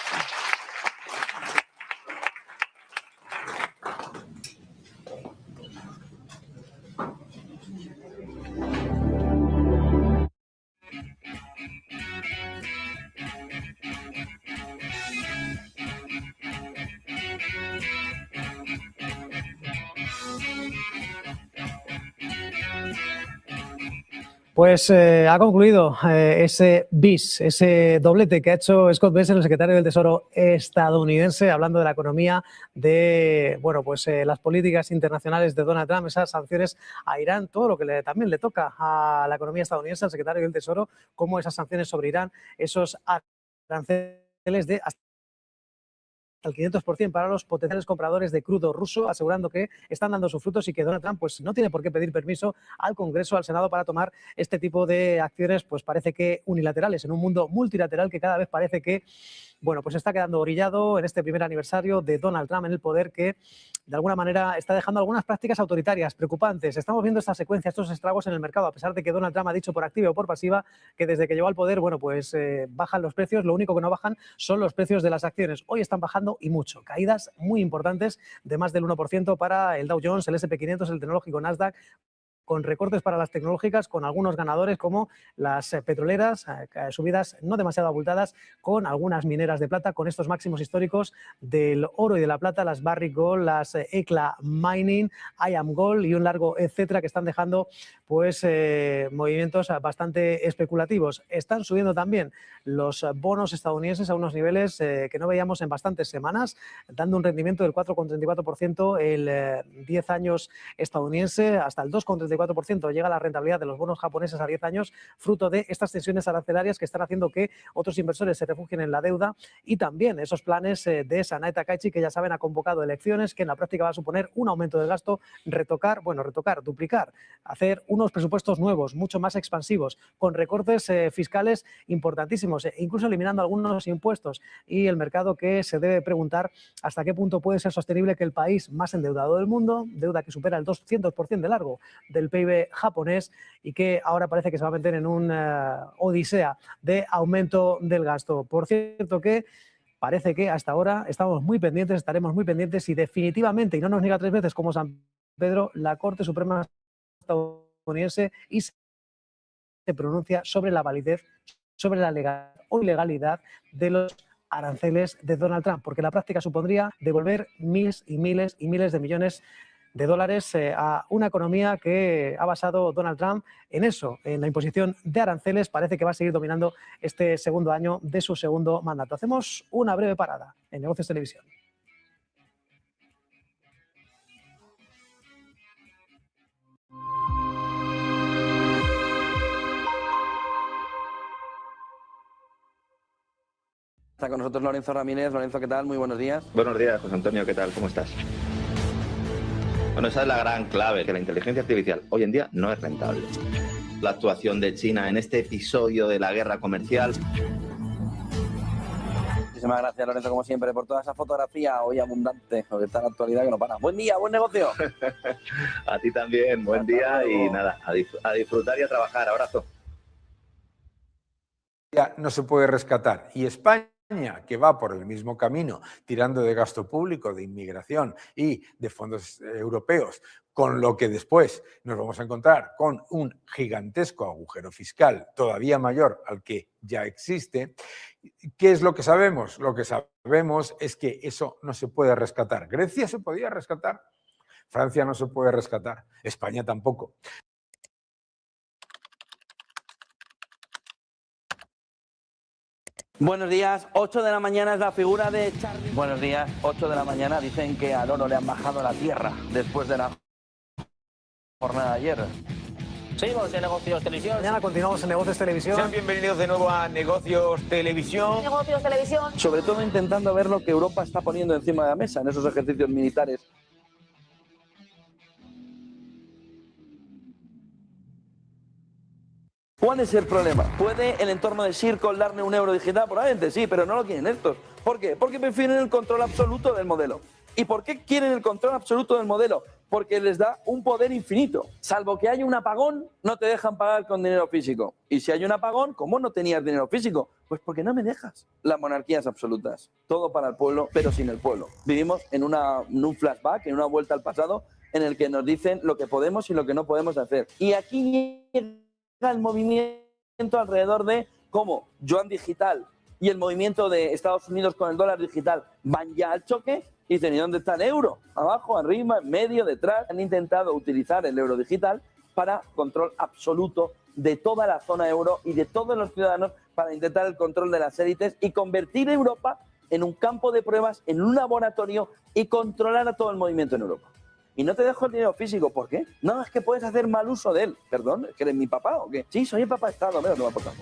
Pues ha concluido ese bis, ese doblete que ha hecho Scott Bessent, el secretario del Tesoro estadounidense, hablando de la economía, de las políticas internacionales de Donald Trump, esas sanciones a Irán, todo lo que también le toca a la economía estadounidense, al secretario del Tesoro, como esas sanciones sobre Irán, esos aranceles de hasta el 500% para los potenciales compradores de crudo ruso, asegurando que están dando sus frutos y que Donald Trump pues, no tiene por qué pedir permiso al Congreso, al Senado, para tomar este tipo de acciones, pues parece que unilaterales, en un mundo multilateral que cada vez parece que pues está quedando orillado en este primer aniversario de Donald Trump en el poder, que de alguna manera está dejando algunas prácticas autoritarias preocupantes. Estamos viendo esta secuencia, estos estragos en el mercado, a pesar de que Donald Trump ha dicho por activa o por pasiva que desde que llegó al poder, bajan los precios. Lo único que no bajan son los precios de las acciones. Hoy están bajando y mucho. Caídas muy importantes de más del 1% para el Dow Jones, el S&P 500, el tecnológico Nasdaq, con recortes para las tecnológicas, con algunos ganadores como las petroleras, subidas no demasiado abultadas, con algunas mineras de plata, con estos máximos históricos del oro y de la plata, las Barrick Gold, las ECLA Mining, IAM Gold y un largo etcétera, que están dejando movimientos bastante especulativos. Están subiendo también los bonos estadounidenses a unos niveles que no veíamos en bastantes semanas, dando un rendimiento del 4,34% el 10 años estadounidense, hasta el 2,34% llega la rentabilidad de los bonos japoneses a 10 años, fruto de estas tensiones arancelarias que están haciendo que otros inversores se refugien en la deuda, y también esos planes de Sanae Takaichi, que ya saben ha convocado elecciones, que en la práctica va a suponer un aumento del gasto, duplicar, hacer unos presupuestos nuevos, mucho más expansivos, con recortes fiscales importantísimos, incluso eliminando algunos impuestos, y el mercado que se debe preguntar hasta qué punto puede ser sostenible que el país más endeudado del mundo, deuda que supera el 200% de largo del PIB japonés, y que ahora parece que se va a meter en una odisea de aumento del gasto. Por cierto que parece que hasta ahora estaremos muy pendientes y definitivamente, y no nos niega 3 veces como San Pedro, la Corte Suprema estadounidense y se pronuncia sobre la validez, sobre la legalidad o ilegalidad de los aranceles de Donald Trump, porque la práctica supondría devolver miles y miles y miles de millones de dólares a una economía que ha basado Donald Trump en eso, en la imposición de aranceles. Parece que va a seguir dominando este segundo año de su segundo mandato. Hacemos una breve parada en Negocios Televisión.
Está con nosotros Lorenzo Ramírez. Lorenzo, ¿qué tal? Muy buenos días.
Buenos días, José Antonio, ¿qué tal? ¿Cómo estás? Bueno, esa es la gran clave, que la inteligencia artificial hoy en día no es rentable. La actuación de China en este episodio de la guerra comercial.
Muchísimas gracias, Lorenzo, como siempre, por toda esa fotografía hoy abundante, porque está en la actualidad que no para. Buen día, buen negocio.
A ti también, buen día y nada, a disfrutar y a trabajar. Abrazo.
No se puede rescatar. Y España, que va por el mismo camino, tirando de gasto público, de inmigración y de fondos europeos, con lo que después nos vamos a encontrar con un gigantesco agujero fiscal todavía mayor al que ya existe. ¿Qué es lo que sabemos? Lo que sabemos es que eso no se puede rescatar. Grecia se podía rescatar, Francia no se puede rescatar, España tampoco.
Buenos días, 8 de la mañana es la figura de Charlie. Buenos días, 8 de la mañana. Dicen que al oro le han bajado a la tierra después de la jornada de ayer.
Seguimos en Negocios Televisión. Mañana continuamos en Negocios Televisión.
Sean bienvenidos de nuevo a Negocios Televisión.
Negocios Televisión.
Sobre todo intentando ver lo que Europa está poniendo encima de la mesa en esos ejercicios militares. ¿Cuál es el problema? ¿Puede el entorno de Circle darle un euro digital? Probablemente sí, pero no lo quieren estos. ¿Por qué? Porque prefieren el control absoluto del modelo. ¿Y por qué quieren el control absoluto del modelo? Porque les da un poder infinito. Salvo que haya un apagón, no te dejan pagar con dinero físico. Y si hay un apagón, ¿cómo no tenías dinero físico? Pues porque no me dejas. Las monarquías absolutas. Todo para el pueblo, pero sin el pueblo. Vivimos en un flashback, en una vuelta al pasado, en el que nos dicen lo que podemos y lo que no podemos hacer. Y aquí el movimiento alrededor de cómo Yuan digital y el movimiento de Estados Unidos con el dólar digital van ya al choque y dicen, ¿y dónde está el euro? Abajo, arriba, en medio, detrás. Han intentado utilizar el euro digital para control absoluto de toda la zona euro y de todos los ciudadanos, para intentar el control de las élites y convertir Europa en un campo de pruebas, en un laboratorio y controlar a todo el movimiento en Europa. Y no te dejo el dinero físico, ¿por qué? No, es que puedes hacer mal uso de él. Perdón, ¿es que eres mi papá o qué? Sí, soy el papá de Estado, pero no me aportamos.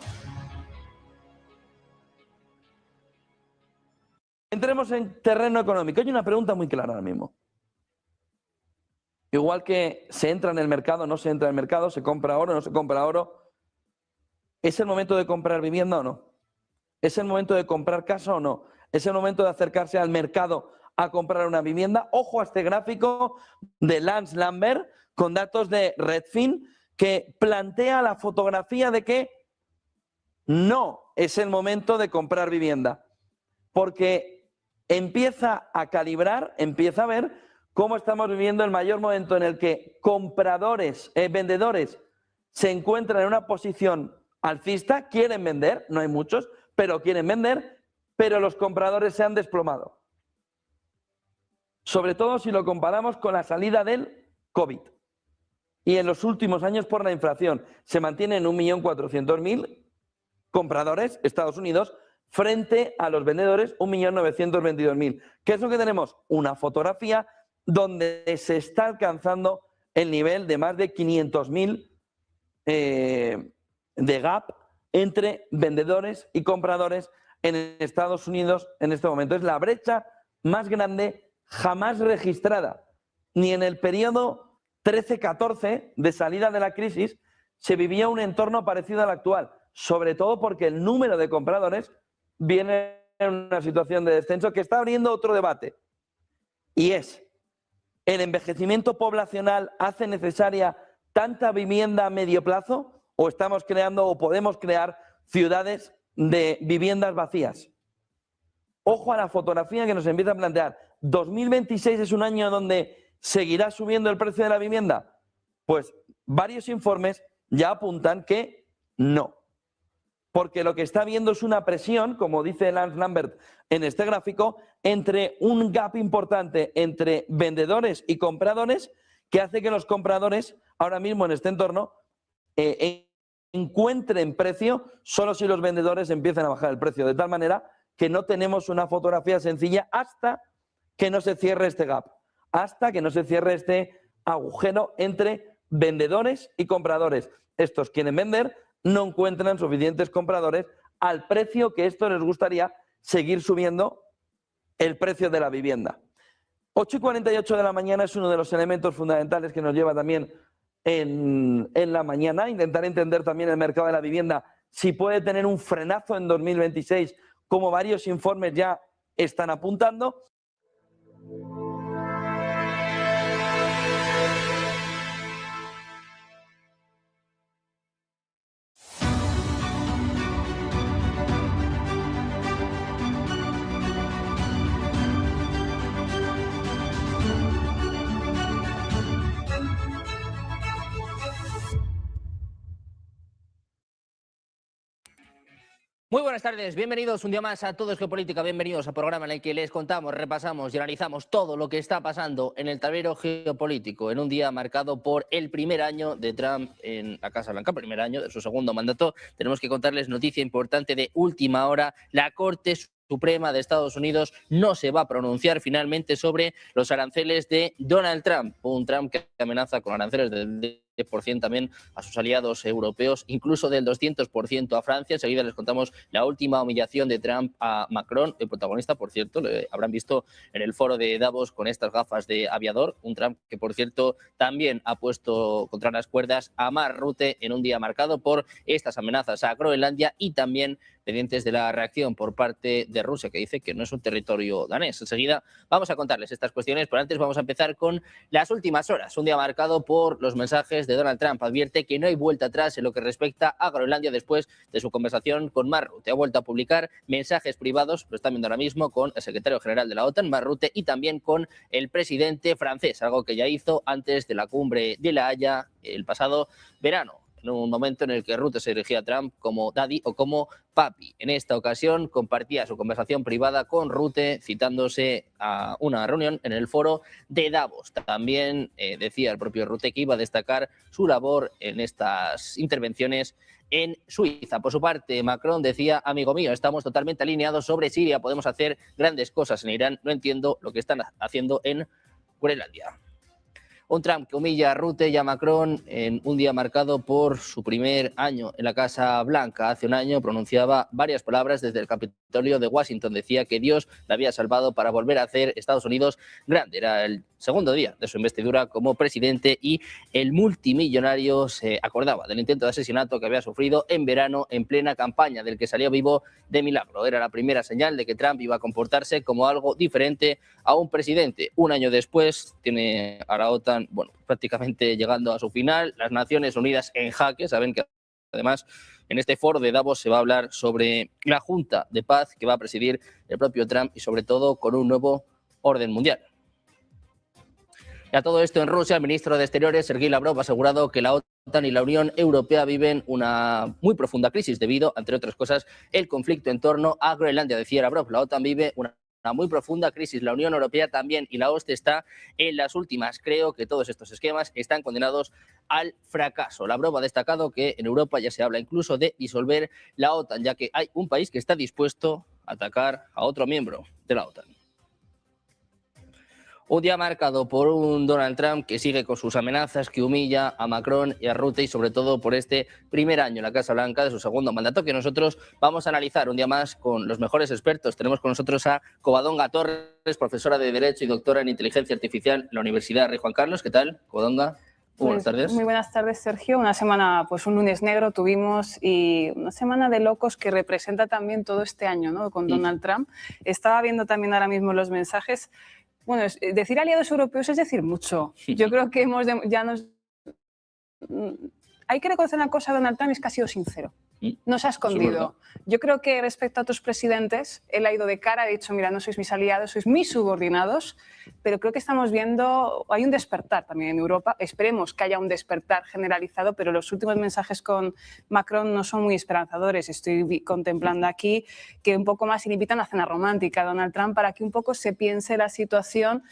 Entremos en terreno económico. Hay una pregunta muy clara ahora mismo. Igual que se entra en el mercado, no se entra en el mercado, se compra oro, no se compra oro. ¿Es el momento de comprar vivienda o no? ¿Es el momento de comprar casa o no? ¿Es el momento de acercarse al mercado a comprar una vivienda? Ojo a este gráfico de Lance Lambert con datos de Redfin que plantea la fotografía de que no es el momento de comprar vivienda, porque empieza a calibrar, empieza a ver cómo estamos viviendo el mayor momento en el que vendedores se encuentran en una posición alcista, quieren vender, no hay muchos, pero quieren vender, pero los compradores se han desplomado. Sobre todo si lo comparamos con la salida del COVID. Y en los últimos años, por la inflación, se mantiene en 1.400.000 compradores, Estados Unidos, frente a los vendedores, 1.922.000. ¿Qué es lo que tenemos? Una fotografía donde se está alcanzando el nivel de más de 500.000 de gap entre vendedores y compradores en Estados Unidos en este momento. Es la brecha más grande jamás registrada. Ni en el periodo 13-14 de salida de la crisis se vivía un entorno parecido al actual, sobre todo porque el número de compradores viene en una situación de descenso que está abriendo otro debate. Y es, ¿el envejecimiento poblacional hace necesaria tanta vivienda a medio plazo? ¿O estamos creando o podemos crear ciudades de viviendas vacías? Ojo a la fotografía que nos empieza a plantear. ¿2026 es un año donde seguirá subiendo el precio de la vivienda? Pues varios informes ya apuntan que no. Porque lo que está viendo es una presión, como dice Lance Lambert en este gráfico, entre un gap importante entre vendedores y compradores, que hace que los compradores ahora mismo en este entorno encuentren precio solo si los vendedores empiezan a bajar el precio, de tal manera que no tenemos una fotografía sencilla hasta que no se cierre este gap, hasta que no se cierre este agujero entre vendedores y compradores. Estos quieren vender, no encuentran suficientes compradores al precio que esto les gustaría seguir subiendo el precio de la vivienda. 8:48 de la mañana es uno de los elementos fundamentales que nos lleva también en la mañana, intentar entender también el mercado de la vivienda, si puede tener un frenazo en 2026, como varios informes ya están apuntando.
Muy buenas tardes, bienvenidos un día más a Todo es Geopolítica, bienvenidos al programa en el que les contamos, repasamos y analizamos todo lo que está pasando en el tablero geopolítico en un día marcado por el primer año de Trump en la Casa Blanca, primer año de su segundo mandato. Tenemos que contarles noticia importante de última hora: la Corte Suprema de Estados Unidos no se va a pronunciar finalmente sobre los aranceles de Donald Trump, un Trump que amenaza con aranceles del 10% también a sus aliados europeos, incluso del 200% a Francia. Enseguida les contamos la última humillación de Trump a Macron, el protagonista, por cierto, lo habrán visto en el foro de Davos con estas gafas de aviador, un Trump que, por cierto, también ha puesto contra las cuerdas a Mark Rutte en un día marcado por estas amenazas a Groenlandia y también pendientes de la reacción por parte de Rusia, que dice que no es un territorio danés. Enseguida vamos a contarles estas cuestiones, pero antes vamos a empezar con las últimas horas. Un día marcado por los mensajes de Donald Trump. Advierte que no hay vuelta atrás en lo que respecta a Groenlandia después de su conversación con Mark Rutte. Ha vuelto a publicar mensajes privados, lo están viendo ahora mismo, con el secretario general de la OTAN, Mark Rutte, y también con el presidente francés, algo que ya hizo antes de la cumbre de La Haya el pasado verano, en un momento en el que Rutte se dirigía a Trump como daddy o como papi. En esta ocasión compartía su conversación privada con Rutte, citándose a una reunión en el foro de Davos. También decía el propio Rutte que iba a destacar su labor en estas intervenciones en Suiza. Por su parte, Macron decía: amigo mío, estamos totalmente alineados sobre Siria, podemos hacer grandes cosas en Irán, no entiendo lo que están haciendo en Groenlandia. Un Trump que humilla a Rutte y a Macron en un día marcado por su primer año en la Casa Blanca. Hace un año pronunciaba varias palabras desde el Capitolio de Washington. Decía que Dios le había salvado para volver a hacer Estados Unidos grande. Era el segundo día de su investidura como presidente y el multimillonario se acordaba del intento de asesinato que había sufrido en verano en plena campaña, del que salió vivo de milagro. Era la primera señal de que Trump iba a comportarse como algo diferente a un presidente. Un año después tiene a la OTAN, bueno, prácticamente llegando a su final, las Naciones Unidas en jaque. Saben que además en este foro de Davos se va a hablar sobre la Junta de Paz que va a presidir el propio Trump y sobre todo con un nuevo orden mundial. Y a todo esto en Rusia, el ministro de Exteriores, Sergei Lavrov, ha asegurado que la OTAN y la Unión Europea viven una muy profunda crisis debido, entre otras cosas, el conflicto en torno a Groenlandia. Decía Lavrov, la OTAN vive una muy profunda crisis, la Unión Europea también, y la OSCE está en las últimas. Creo que todos estos esquemas están condenados al fracaso. Lavrov ha destacado que en Europa ya se habla incluso de disolver la OTAN, ya que hay un país que está dispuesto a atacar a otro miembro de la OTAN. Un día marcado por un Donald Trump que sigue con sus amenazas, que humilla a Macron y a Rutte, y sobre todo por este primer año en la Casa Blanca de su segundo mandato, que nosotros vamos a analizar un día más con los mejores expertos. Tenemos con nosotros a Covadonga Torres, profesora de Derecho y doctora en Inteligencia Artificial en la Universidad Rey Juan Carlos. ¿Qué tal, Covadonga? Buenas tardes.
Muy buenas tardes, Sergio. Una semana, pues un lunes negro tuvimos y una semana de locos que representa también todo este año, ¿no? Con Donald Trump. Estaba viendo también ahora mismo los mensajes. Bueno, decir aliados europeos es decir mucho. Yo creo que hay que reconocer una cosa, Donald Trump es que ha sido sincero. No se ha escondido. Yo creo que respecto a otros presidentes, él ha ido de cara, ha dicho, mira, no sois mis aliados, sois mis subordinados, pero creo que estamos viendo, hay un despertar también en Europa. Esperemos que haya un despertar generalizado, pero los últimos mensajes con Macron no son muy esperanzadores. Estoy contemplando aquí que un poco más invitan a cena romántica a Donald Trump para que un poco se piense la situación.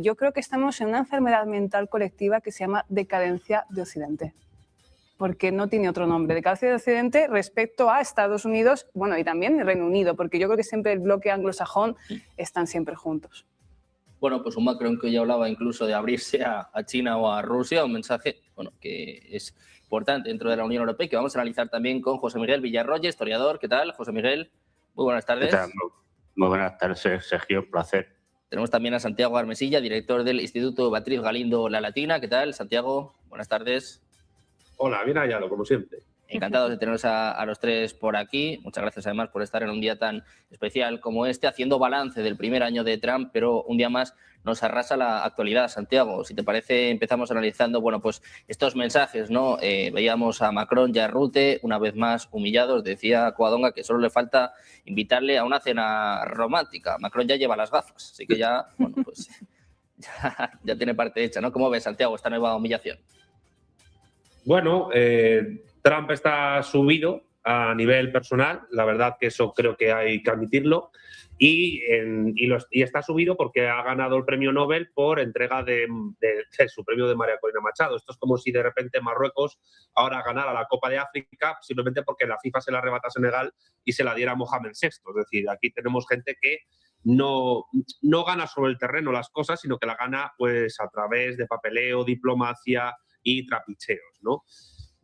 Yo creo que estamos en una enfermedad mental colectiva que se llama decadencia de Occidente, porque no tiene otro nombre. Decadencia de Occidente respecto a Estados Unidos, bueno, y también el Reino Unido, porque yo creo que siempre el bloque anglosajón están siempre juntos.
Bueno, pues un Macron que ya hablaba incluso de abrirse a China o a Rusia, un mensaje que es importante dentro de la Unión Europea y que vamos a analizar también con José Miguel Villarroya, historiador. ¿Qué tal, José Miguel? Muy buenas tardes.
¿Qué tal? Muy buenas tardes, Sergio, un placer.
Tenemos también a Santiago Armesilla, director del Instituto Beatriz Galindo La Latina. ¿Qué tal, Santiago? Buenas tardes.
Hola, bien hallado, como siempre.
Encantados de teneros a los tres por aquí. Muchas gracias además por estar en un día tan especial como este, haciendo balance del primer año de Trump, pero un día más nos arrasa la actualidad. Santiago, si te parece, empezamos analizando pues estos mensajes, ¿no? Veíamos a Macron y a Rutte una vez más humillados. Decía Covadonga que solo le falta invitarle a una cena romántica. Macron ya lleva las gafas, así que ya, pues ya tiene parte hecha, ¿no? ¿Cómo ves, Santiago, esta nueva humillación?
Bueno, Trump está subido a nivel personal, la verdad que eso creo que hay que admitirlo, y está subido porque ha ganado el premio Nobel por entrega de su premio de María Corina Machado. Esto es como si de repente Marruecos ahora ganara la Copa de África simplemente porque la FIFA se la arrebata a Senegal y se la diera a Mohamed VI. Es decir, aquí tenemos gente que no gana sobre el terreno las cosas, sino que la gana pues a través de papeleo, diplomacia y trapicheos, ¿no?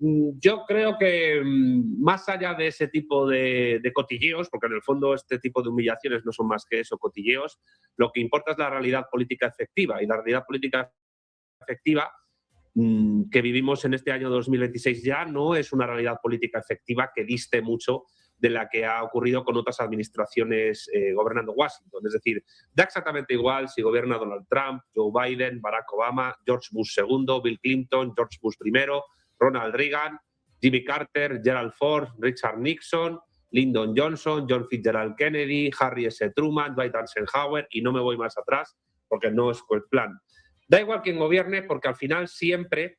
Yo creo que más allá de ese tipo de cotilleos, porque en el fondo este tipo de humillaciones no son más que eso, cotilleos, lo que importa es la realidad política efectiva. Y la realidad política efectiva que vivimos en este año 2026 ya no es una realidad política efectiva que diste mucho de la que ha ocurrido con otras administraciones gobernando Washington. Es decir, da exactamente igual si gobierna Donald Trump, Joe Biden, Barack Obama, George Bush II, Bill Clinton, George Bush I, Ronald Reagan, Jimmy Carter, Gerald Ford, Richard Nixon, Lyndon Johnson, John Fitzgerald Kennedy, Harry S. Truman, Dwight Eisenhower, y no me voy más atrás porque no es el plan. Da igual quién gobierne porque al final siempre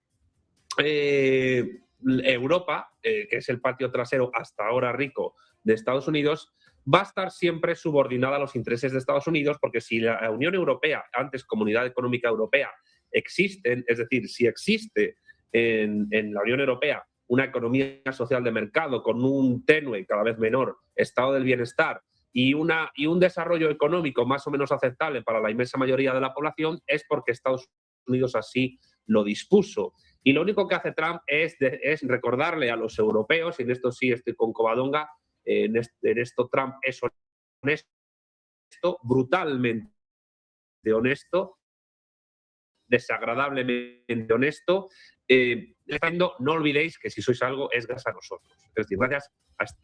Europa, que es el patio trasero hasta ahora rico de Estados Unidos, va a estar siempre subordinada a los intereses de Estados Unidos, porque si la Unión Europea, antes Comunidad Económica Europea, existen, es decir, si existe en la Unión Europea una economía social de mercado con un tenue, cada vez menor, estado del bienestar y un desarrollo económico más o menos aceptable para la inmensa mayoría de la población, es porque Estados Unidos así lo dispuso. Y lo único que hace Trump es recordarle a los europeos, y en esto sí estoy con Covadonga, en esto Trump es honesto, brutalmente honesto, desagradablemente honesto, no olvidéis que si sois algo es gracias a nosotros, es decir, gracias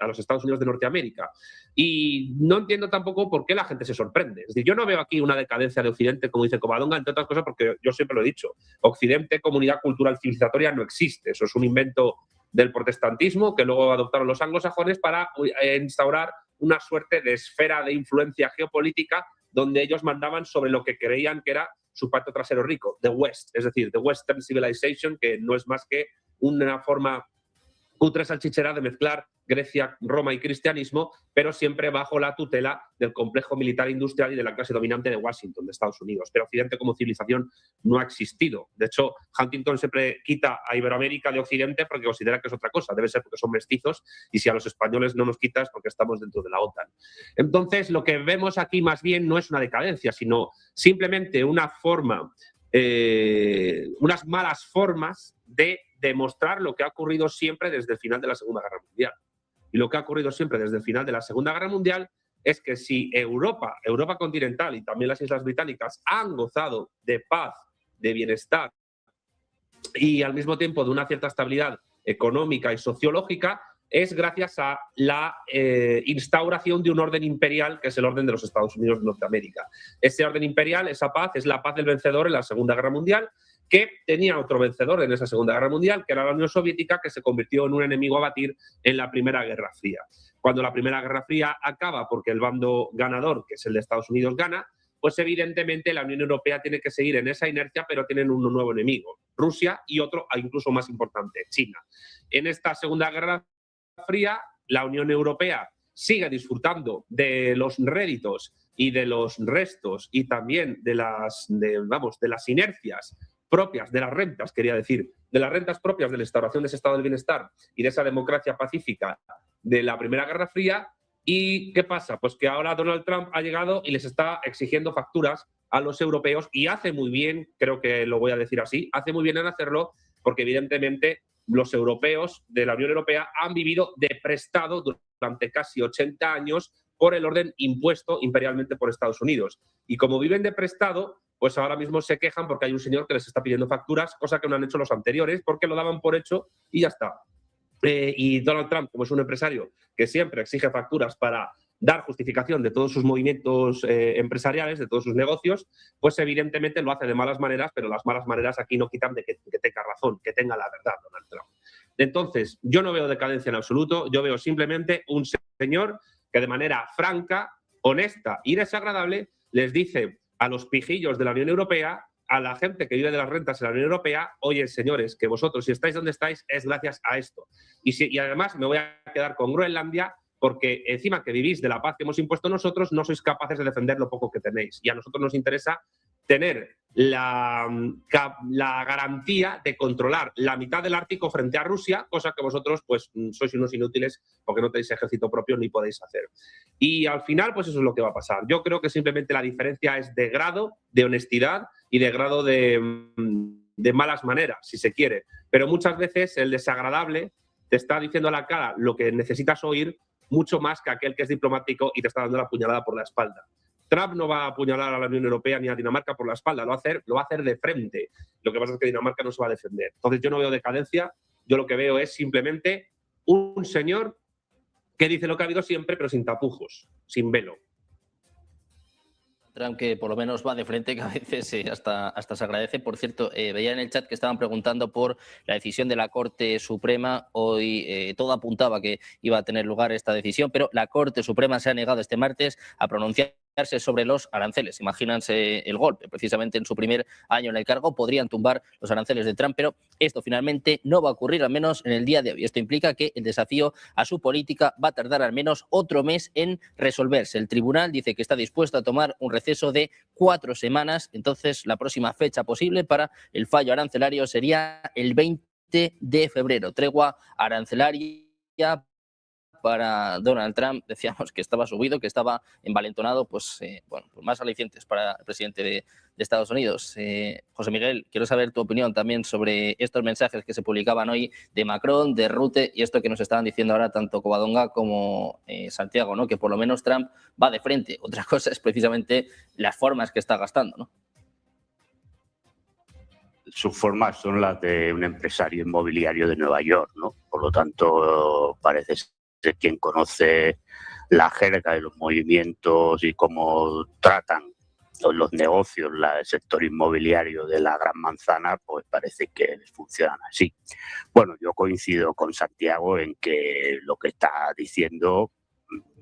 a los Estados Unidos de Norteamérica. Y no entiendo tampoco por qué la gente se sorprende. Es decir, yo no veo aquí una decadencia de Occidente, como dice Covadonga, entre otras cosas porque yo siempre lo he dicho, Occidente, comunidad cultural civilizatoria, no existe. Eso es un invento del protestantismo que luego adoptaron los anglosajones para instaurar una suerte de esfera de influencia geopolítica donde ellos mandaban sobre lo que creían que era su patio trasero rico, the West, es decir, the Western Civilization, que no es más que una forma cutre salchichera de mezclar Grecia, Roma y cristianismo, pero siempre bajo la tutela del complejo militar industrial y de la clase dominante de Washington, de Estados Unidos. Pero Occidente como civilización no ha existido. De hecho, Huntington siempre quita a Iberoamérica de Occidente porque considera que es otra cosa. Debe ser porque son mestizos, y si a los españoles no nos quitas porque estamos dentro de la OTAN. Entonces, lo que vemos aquí más bien no es una decadencia, sino simplemente una forma, unas malas formas de demostrar lo que ha ocurrido siempre desde el final de la Segunda Guerra Mundial. Y lo que ha ocurrido siempre desde el final de la Segunda Guerra Mundial es que si Europa continental y también las Islas Británicas han gozado de paz, de bienestar y al mismo tiempo de una cierta estabilidad económica y sociológica, es gracias a la instauración de un orden imperial que es el orden de los Estados Unidos de Norteamérica. Ese orden imperial, esa paz, es la paz del vencedor en la Segunda Guerra Mundial, que tenía otro vencedor en esa Segunda Guerra Mundial, que era la Unión Soviética, que se convirtió en un enemigo a batir en la Primera Guerra Fría. Cuando la Primera Guerra Fría acaba porque el bando ganador, que es el de Estados Unidos, gana, pues evidentemente la Unión Europea tiene que seguir en esa inercia, pero tienen un nuevo enemigo, Rusia, y otro incluso más importante, China. En esta Segunda Guerra Fría, la Unión Europea sigue disfrutando de los réditos y de los restos y también de las inercias propias, de las rentas, quería decir, de las rentas propias de la instauración de ese estado del bienestar y de esa democracia pacífica de la Primera Guerra Fría. ¿Y qué pasa? Pues que ahora Donald Trump ha llegado y les está exigiendo facturas a los europeos, y hace muy bien, creo que lo voy a decir así, hace muy bien en hacerlo, porque evidentemente los europeos de la Unión Europea han vivido de prestado durante casi 80 años por el orden impuesto imperialmente por Estados Unidos. Y como viven de prestado, pues ahora mismo se quejan porque hay un señor que les está pidiendo facturas, cosa que no han hecho los anteriores, porque lo daban por hecho y ya está. Y Donald Trump, como es un empresario que siempre exige facturas para dar justificación de todos sus movimientos empresariales, de todos sus negocios, pues evidentemente lo hace de malas maneras, pero las malas maneras aquí no quitan de que tenga razón, que tenga la verdad Donald Trump. Entonces, yo no veo decadencia en absoluto, yo veo simplemente un señor que de manera franca, honesta y desagradable les dice a los pijillos de la Unión Europea, a la gente que vive de las rentas en la Unión Europea, oye, señores, que vosotros si estáis donde estáis es gracias a esto. Y además me voy a quedar con Groenlandia porque encima que vivís de la paz que hemos impuesto nosotros, no sois capaces de defender lo poco que tenéis. Y a nosotros nos interesa tener la garantía de controlar la mitad del Ártico frente a Rusia, cosa que vosotros pues sois unos inútiles porque no tenéis ejército propio ni podéis hacer. Y al final pues eso es lo que va a pasar. Yo creo que simplemente la diferencia es de grado de honestidad y de grado de malas maneras, si se quiere. Pero muchas veces el desagradable te está diciendo a la cara lo que necesitas oír mucho más que aquel que es diplomático y te está dando la puñalada por la espalda. Trump no va a apuñalar a la Unión Europea ni a Dinamarca por la espalda, lo va a hacer de frente. Lo que pasa es que Dinamarca no se va a defender. Entonces yo no veo decadencia, yo lo que veo es simplemente un señor que dice lo que ha habido siempre, pero sin tapujos, sin velo.
Trump que por lo menos va de frente, que a veces hasta se agradece. Por cierto, veía en el chat que estaban preguntando por la decisión de la Corte Suprema. Hoy todo apuntaba que iba a tener lugar esta decisión, pero la Corte Suprema se ha negado este martes a pronunciarse sobre los aranceles. Imagínense el golpe. Precisamente en su primer año en el cargo podrían tumbar los aranceles de Trump, pero esto finalmente no va a ocurrir, al menos en el día de hoy. Esto implica que el desafío a su política va a tardar al menos otro mes en resolverse. El tribunal dice que está dispuesto a tomar un receso de 4 semanas. Entonces, la próxima fecha posible para el fallo arancelario sería el 20 de febrero. Tregua arancelaria para Donald Trump. Decíamos que estaba subido, que estaba envalentonado, pues más alicientes para el presidente de Estados Unidos. José Miguel, quiero saber tu opinión también sobre estos mensajes que se publicaban hoy de Macron, de Rutte y esto que nos estaban diciendo ahora tanto Covadonga como Santiago, ¿no? Que por lo menos Trump va de frente. Otra cosa es precisamente las formas que está gastando, ¿no?
Sus formas son las de un empresario inmobiliario de Nueva York, ¿no? Por lo tanto, parece ser quien conoce la jerga de los movimientos y cómo tratan los negocios, el sector inmobiliario de la Gran Manzana, pues parece que les funcionan así. Bueno, yo coincido con Santiago en que lo que está diciendo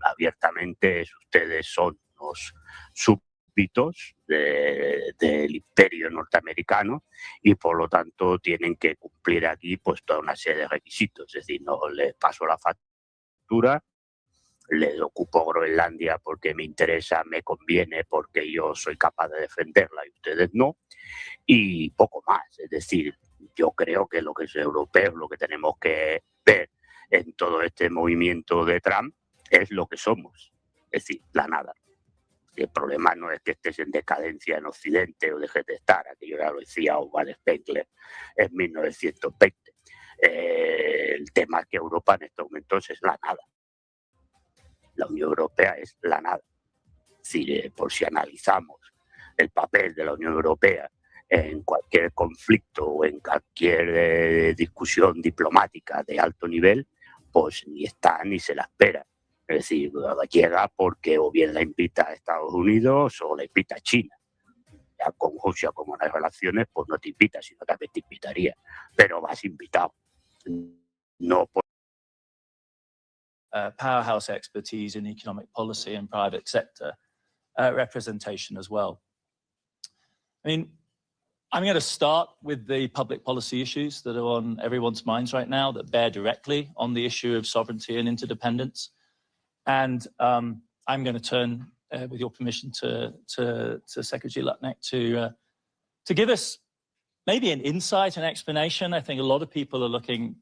abiertamente es ustedes son unos súbditos del imperio norteamericano y por lo tanto tienen que cumplir aquí pues toda una serie de requisitos. Es decir, no les paso la factura, le ocupo Groenlandia porque me interesa, me conviene, porque yo soy capaz de defenderla y ustedes no, y poco más. Es decir, yo creo que lo que es europeo, lo que tenemos que ver en todo este movimiento de Trump es lo que somos, es decir, la nada. El problema no es que estés en decadencia en Occidente o dejes de estar, aquello ya lo decía Oval Spengler en 1920. El tema es que Europa en estos momentos es la nada. La Unión Europea es la nada. Es decir, por si analizamos el papel de la Unión Europea en cualquier conflicto o en cualquier discusión diplomática de alto nivel, pues ni está ni se la espera. Es decir, llega porque o bien la invita a Estados Unidos o la invita a China. Ya con Rusia, como no hay relaciones, pues no te invita, sino también te invitaría. Pero vas invitado. No por
powerhouse expertise in economic policy and private sector representation as well. I mean, I'm going to start with the public policy issues that are on everyone's minds right now that bear directly on the issue of sovereignty and interdependence. And I'm going to turn, with your permission, to Secretary Lutnick to give us maybe an insight and explanation. I think a lot of people are looking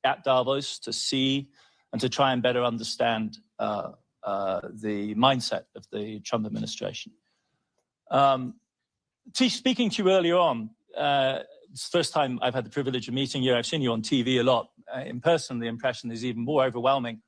at Davos to see and to try and better understand the mindset of the Trump administration. Speaking to you earlier on, it's the first time I've had the privilege of meeting you. I've seen you on TV a lot. In person, the impression is even more overwhelming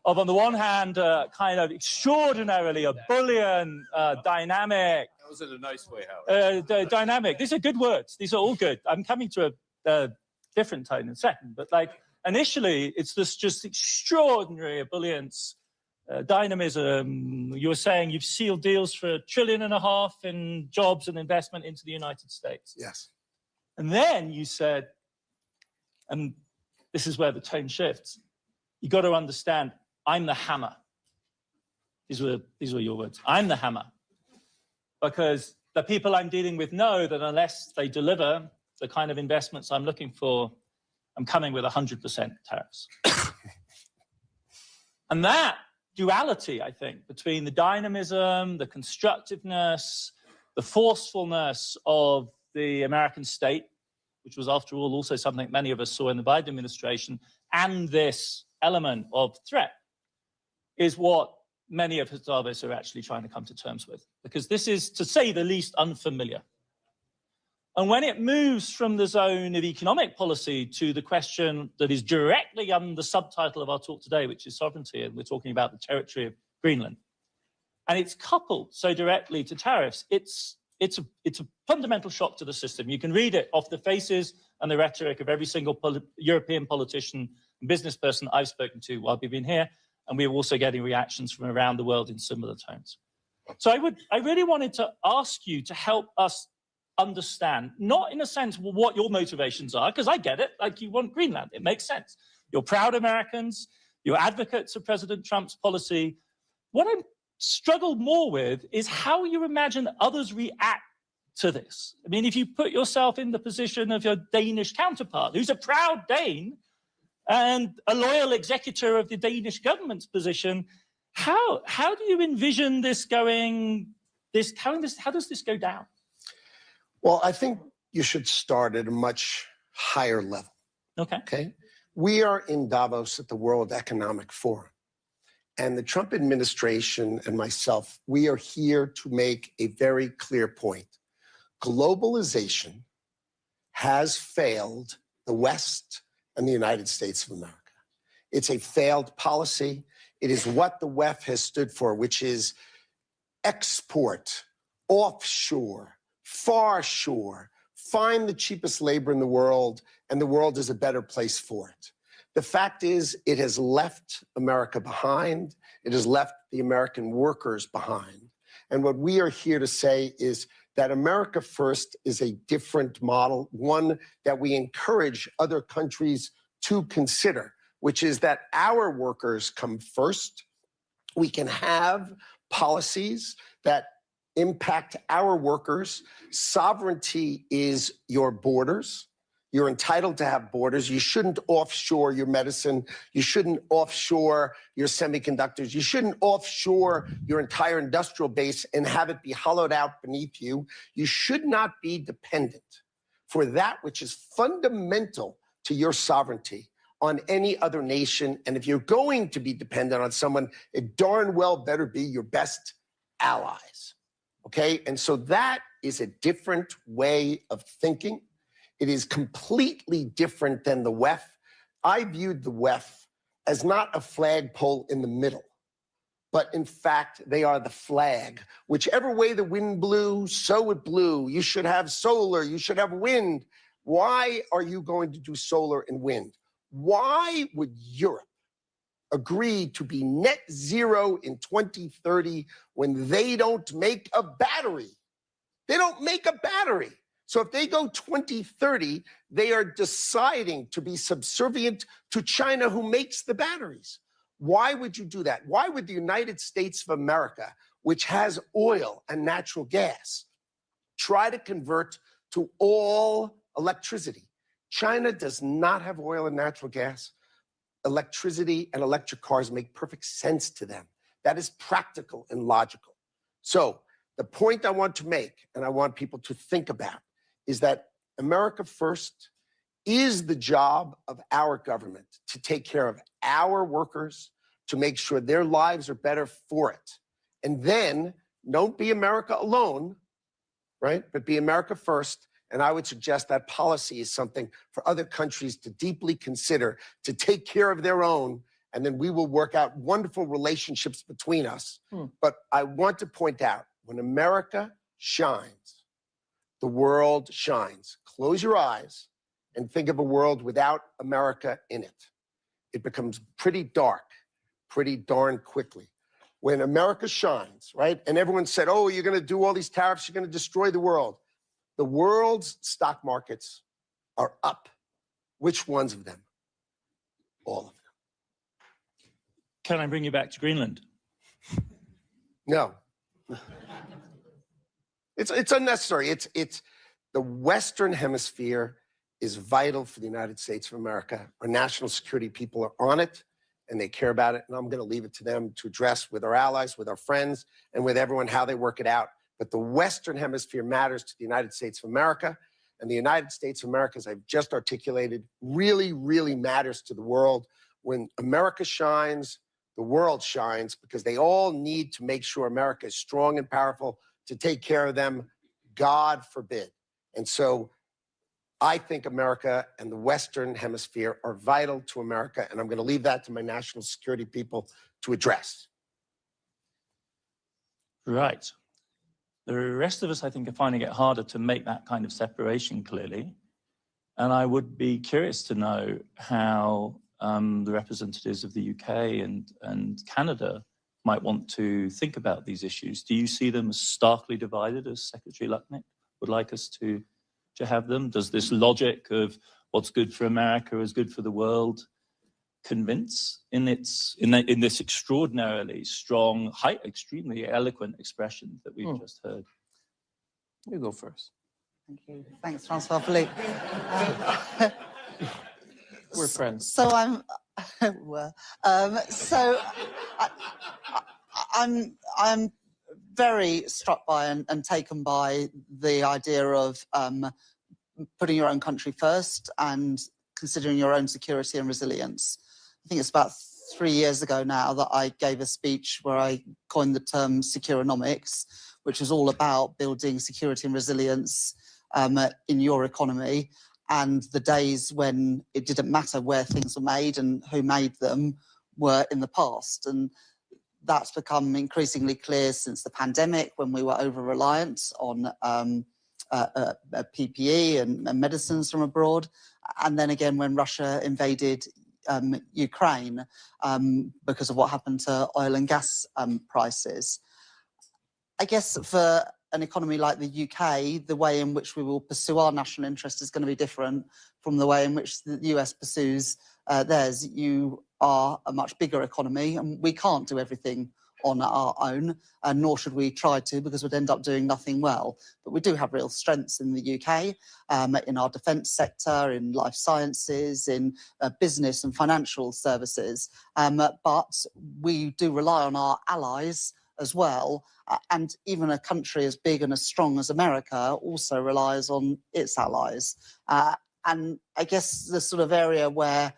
of, on the one hand, kind of extraordinarily ebullient, dynamic.
That was in a nice way, Howard.
Dynamic. These are good words. These are all good. I'm coming to a different tone in a second. But like initially, it's this just extraordinary ebullience, dynamism. You were saying you've sealed deals for $1.5 trillion in jobs and investment into the United States.
Yes.
And then you said, and this is where the tone shifts, you got to understand, I'm the hammer. These were your words. I'm the hammer. Because the people I'm dealing with know that unless they deliver the kind of investments I'm looking for, I'm coming with 100% tariffs. And that duality, I think, between the dynamism, the constructiveness, the forcefulness of the American state, which was, after all, also something many of us saw in the Biden administration, and this element of threat, is what many of Davos are actually trying to come to terms with. Because this is, to say the least, unfamiliar. And when it moves from the zone of economic policy to the question that is directly under the subtitle of our talk today, which is sovereignty, and we're talking about the territory of Greenland, and it's coupled so directly to tariffs, it's a fundamental shock to the system. You can read it off the faces and the rhetoric of every single European politician and business person I've spoken to while we've been here, and we're also getting reactions from around the world in similar tones. So I really wanted to ask you to help us understand, not in a sense what your motivations are, because I get it, like you want Greenland, it makes sense. You're proud Americans, you're advocates of President Trump's policy. What I struggled more with is how you imagine others react to this. I mean, if you put yourself in the position of your Danish counterpart, who's a proud Dane and a loyal executor of the Danish government's position, how do you envision this going, how does this go down?
Well, I think you should start at a much higher level. Okay. We are in Davos at the World Economic Forum. And the Trump administration and myself, we are here to make a very clear point. Globalization has failed the West and the United States of America. It's a failed policy. It is what the WEF has stood for, which is export, offshore, far shore, find the cheapest labor in the world, and the world is a better place for it. The fact is, it has left America behind. It has left the American workers behind. And what we are here to say is that America First is a different model, one that we encourage other countries to consider, which is that our workers come first. We can have policies that impact our workers. Sovereignty is your borders. You're entitled to have borders. You shouldn't offshore your medicine. You shouldn't offshore your semiconductors. You shouldn't offshore your entire industrial base and have it be hollowed out beneath you. You should not be dependent for that which is fundamental to your sovereignty on any other nation. And if you're going to be dependent on someone, it darn well better be your best allies. Okay? And so that is a different way of thinking. It is completely different than the WEF. I viewed the WEF as not a flagpole in the middle, but in fact, they are the flag. Whichever way the wind blew, so it blew. You should have solar, you should have wind. Why are you going to do solar and wind? Why would Europe agree to be net zero in 2030 when they don't make a battery? They don't make a battery. So if they go 2030, they are deciding to be subservient to China, who makes the batteries. Why would you do that? Why would the United States of America, which has oil and natural gas, try to convert to all electricity? China does not have oil and natural gas. Electricity and electric cars make perfect sense to them. That is practical and logical. So the point I want to make, and I want people to think about, is that America First is the job of our government to take care of our workers, to make sure their lives are better for it. And then don't be America alone, right? But be America First. And I would suggest that policy is something for other countries to deeply consider, to take care of their own and then we will work out wonderful relationships between us. But I want to point out, when America shines, the world shines. Close your eyes and think of a world without America in it. It becomes pretty dark, pretty darn quickly. When America shines, right? And everyone said, oh, you're going to do all these tariffs, you're going to destroy the world. The world's stock markets are up. Which ones of them? All of them.
Can I bring you back to Greenland?
No. It's unnecessary. It's the Western Hemisphere is vital for the United States of America. Our national security people are on it, and they care about it, and I'm going to leave it to them to address with our allies, with our friends, and with everyone how they work it out. But the Western Hemisphere matters to the United States of America, and the United States of America, as I've just articulated, really, really matters to the world. When America shines, the world shines, because they all need to make sure America is strong and powerful to take care of them, God forbid. And so I think America and the Western Hemisphere are vital to America, and I'm going to leave that to my national security people to address.
Right. The rest of us, I think, are finding it harder to make that kind of separation clearly. And I would be curious to know how the representatives of the UK and Canada might want to think about these issues. Do you see them as starkly divided, as Secretary Lucknick would like us to have them? Does this logic of what's good for America is good for the world convince in this extraordinarily strong, extremely eloquent expression that we've just heard?
You go first.
Thank you. Thanks, Francois-Philippe.
We're friends.
So I'm very struck by and taken by the idea of putting your own country first and considering your own security and resilience. I think it's about 3 years ago now that I gave a speech where I coined the term securonomics, which is all about building security and resilience in your economy. And the days when it didn't matter where things were made and who made them were in the past. And that's become increasingly clear since the pandemic, when we were over-reliant on PPE and medicines from abroad. And then again, when Russia invaded Ukraine because of what happened to oil and gas prices. I guess for an economy like the UK, the way in which we will pursue our national interest is going to be different from the way in which the US pursues theirs. You are a much bigger economy, and we can't do everything on our own, and nor should we try to, because we'd end up doing nothing well. But we do have real strengths in the UK, in our defence sector, in life sciences, in business and financial services. But we do rely on our allies as well. And even a country as big and as strong as America also relies on its allies. And I guess the sort of area where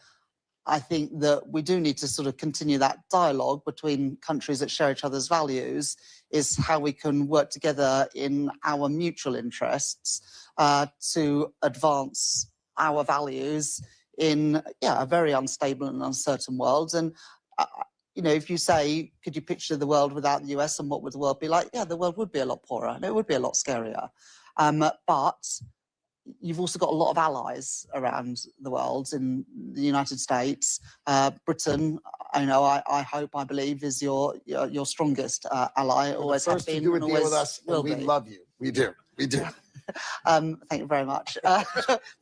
I think that we do need to sort of continue that dialogue between countries that share each other's values is how we can work together in our mutual interests to advance our values in a very unstable and uncertain world. And you know, if you say, could you picture the world without the US and what would the world be like? Yeah, the world would be a lot poorer and it would be a lot scarier. But you've also got a lot of allies around the world. In the United States, Britain, I hope, I believe, is your strongest ally. Always has been.
Do a deal with us, and we love you. We do. We do.
Thank you very much.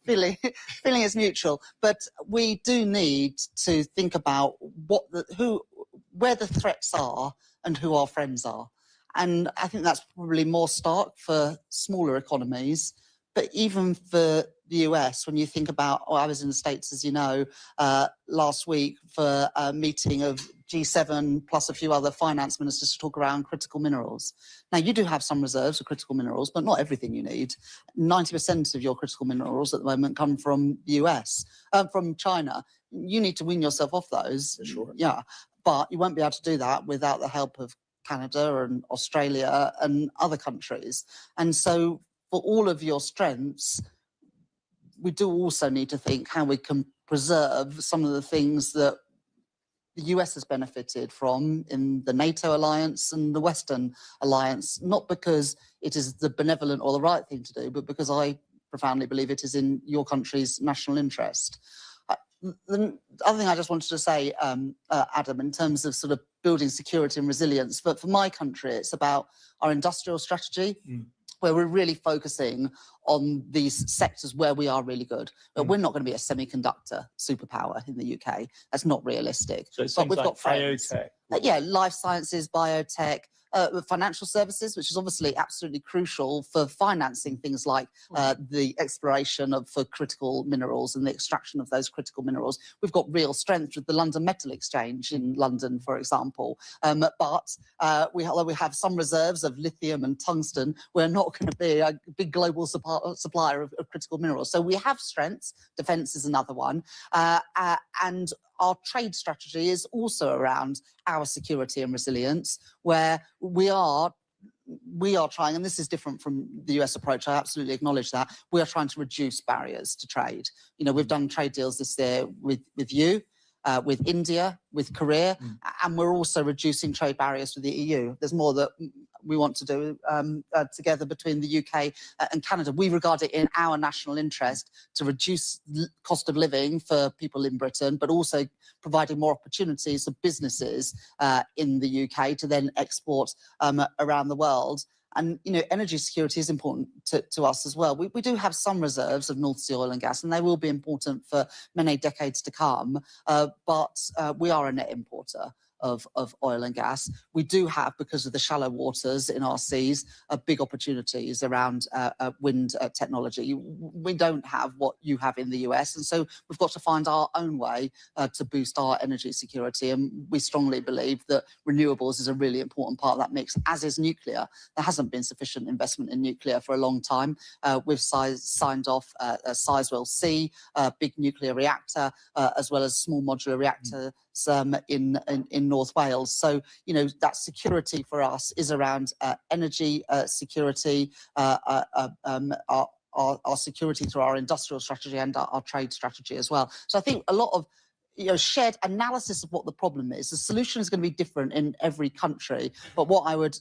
Feeling is mutual, but we do need to think about where the threats are and who our friends are. And I think that's probably more stark for smaller economies. But even for the US, when you think about, I was in the States, as you know, last week for a meeting of G7 plus a few other finance ministers to talk around critical minerals. Now, you do have some reserves of critical minerals, but not everything you need. 90% of your critical minerals at the moment come from the US, from China. You need to wean yourself off those.
Sure.
Yeah, but you won't be able to do that without the help of Canada and Australia and other countries. And so for all of your strengths, we do also need to think how we can preserve some of the things that the US has benefited from in the NATO alliance and the Western alliance, not because it is the benevolent or the right thing to do, but because I profoundly believe it is in your country's national interest. The other thing I just wanted to say, Adam, in terms of sort of building security and resilience, but for my country, it's about our industrial strategy, where we're really focusing on these sectors where we are really good. But we're not going to be a semiconductor superpower in the UK. That's not realistic.
So it
but
seems
we've
like
got friends.
biotech.
Yeah, life sciences, biotech, financial services, which is obviously absolutely crucial for financing things like the exploration for critical minerals and the extraction of those critical minerals. We've got real strength with the London Metal Exchange in London, for example. But we have some reserves of lithium and tungsten. We're not going to be a big global supplier of critical minerals. So we have strengths. Defence is another one. And our trade strategy is also around our security and resilience, where we are trying, and this is different from the US approach, I absolutely acknowledge that, we are trying to reduce barriers to trade. You know, we've done trade deals this year with you, with India, with Korea, and we're also reducing trade barriers with the EU. There's more that we want to do together between the UK and Canada. We regard it in our national interest to reduce cost of living for people in Britain, but also providing more opportunities for businesses in the UK to then export around the world. And, you know, energy security is important to us as well. We do have some reserves of North Sea oil and gas, and they will be important for many decades to come. But we are a net importer of oil and gas. We do have, because of the shallow waters in our seas, big opportunities around wind technology. We don't have what you have in the US, and so we've got to find our own way to boost our energy security. And we strongly believe that renewables is a really important part of that mix, as is nuclear. There hasn't been sufficient investment in nuclear for a long time. We've signed off a Sizewell C, big nuclear reactor, as well as small modular reactors in North Wales. So, you know, that security for us is around energy security, our security through our industrial strategy and our trade strategy as well. So I think a lot of shared analysis of what the problem is. The solution is going to be different in every country. But what I would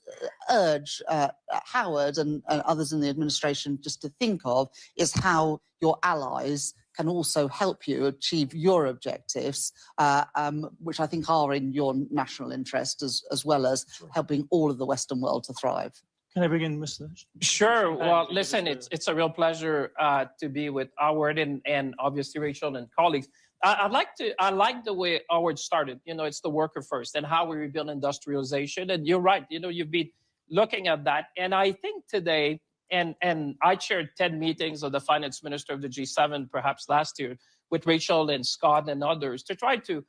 urge Howard and others in the administration just to think of is how your allies can also help you achieve your objectives, which I think are in your national interest, as well as helping all of the Western world to thrive.
Can I begin, Mr.
Sure. Well, listen, it's a real pleasure to be with Howard and obviously Rachel and colleagues. I like the way Howard started. You know, it's the worker first and how we rebuild industrialization. And you're right. You know, you've been looking at that. And I think today, and I chaired 10 meetings of the finance minister of the G7, perhaps last year, with Rachel and Scott and others to try to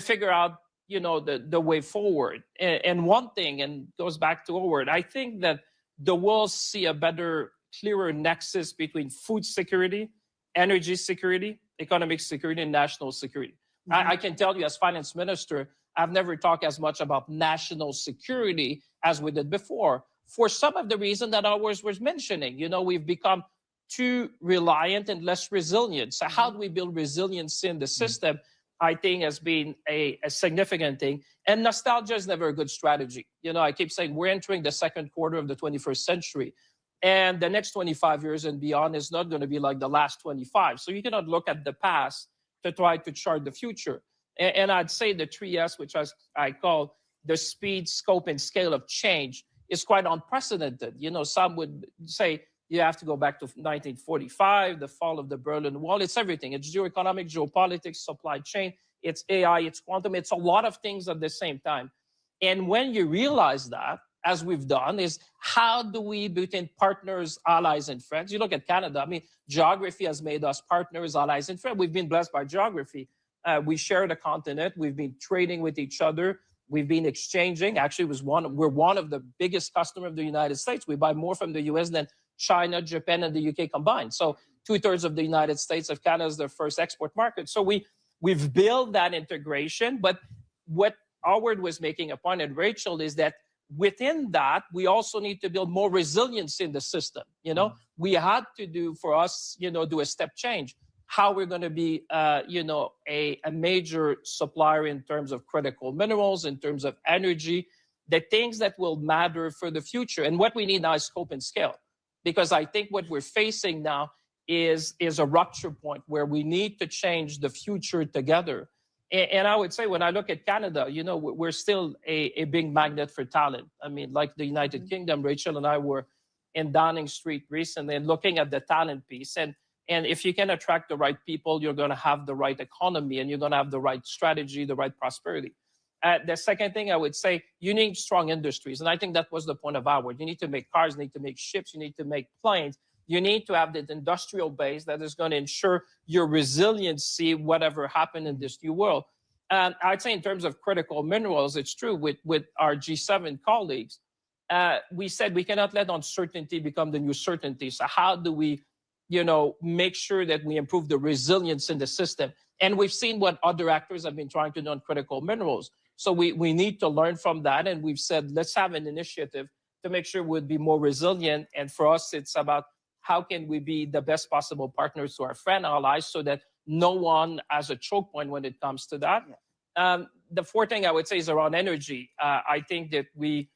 figure out, you know, the way forward. And one thing, and goes back to Howard, I think that the world see a better, clearer nexus between food security, energy security, economic security, and national security. I can tell you as finance minister, I've never talked as much about national security as we did before, for some of the reason that Howard was mentioning. You know, we've become too reliant and less resilient. So how do we build resilience in the system, I think has been a significant thing. And nostalgia is never a good strategy. You know, I keep saying we're entering the second quarter of the 21st century. And the next 25 years and beyond is not going to be like the last 25. So you cannot look at the past to try to chart the future. And I'd say the 3S, which I call the speed, scope, and scale of change, is quite unprecedented. You know, some would say you have to go back to 1945, the fall of the Berlin Wall. It's everything. It's geoeconomic, geopolitics, supply chain. It's AI, it's quantum. It's a lot of things at the same time. And when you realize that, as we've done, is how do we, between partners, allies, and friends? You look at Canada. I mean, geography has made us partners, allies, and friends. We've been blessed by geography. We share the continent. We've been trading with each other. We've been exchanging. Actually, we're one of the biggest customers of the United States. We buy more from the US than China, Japan, and the UK combined. So 2/3 of the United States of Canada is their first export market. So we've built that integration. But what Howard was making a point, and Rachel, is that within that, we also need to build more resilience in the system. You know, we had to do, for us, you know, do a step change. how we're going to be, a major supplier in terms of critical minerals, in terms of energy, the things that will matter for the future. And what we need now is scope and scale, because I think what we're facing now is a rupture point where we need to change the future together. And I would say, when I look at Canada, we're still a big magnet for talent. I mean, like the United Kingdom, Rachel and I were in Downing Street recently and looking at the talent piece. And if you can attract the right people, you're going to have the right economy, and you're going to have the right strategy, the right prosperity. The second thing I would say, you need strong industries. And I think that was the point of Howard. You need to make cars, you need to make ships, you need to make planes. You need to have the industrial base that is going to ensure your resiliency, whatever happened in this new world. And I'd say in terms of critical minerals, it's true with our G7 colleagues. We said we cannot let uncertainty become the new certainty. So how do we, make sure that we improve the resilience in the system? And we've seen what other actors have been trying to do on critical minerals. So we need to learn from that. And we've said, let's have an initiative to make sure we'd be more resilient. And for us, it's about how can we be the best possible partners to our friend allies so that no one has a choke point when it comes to that. The fourth thing I would say is around energy. I think that we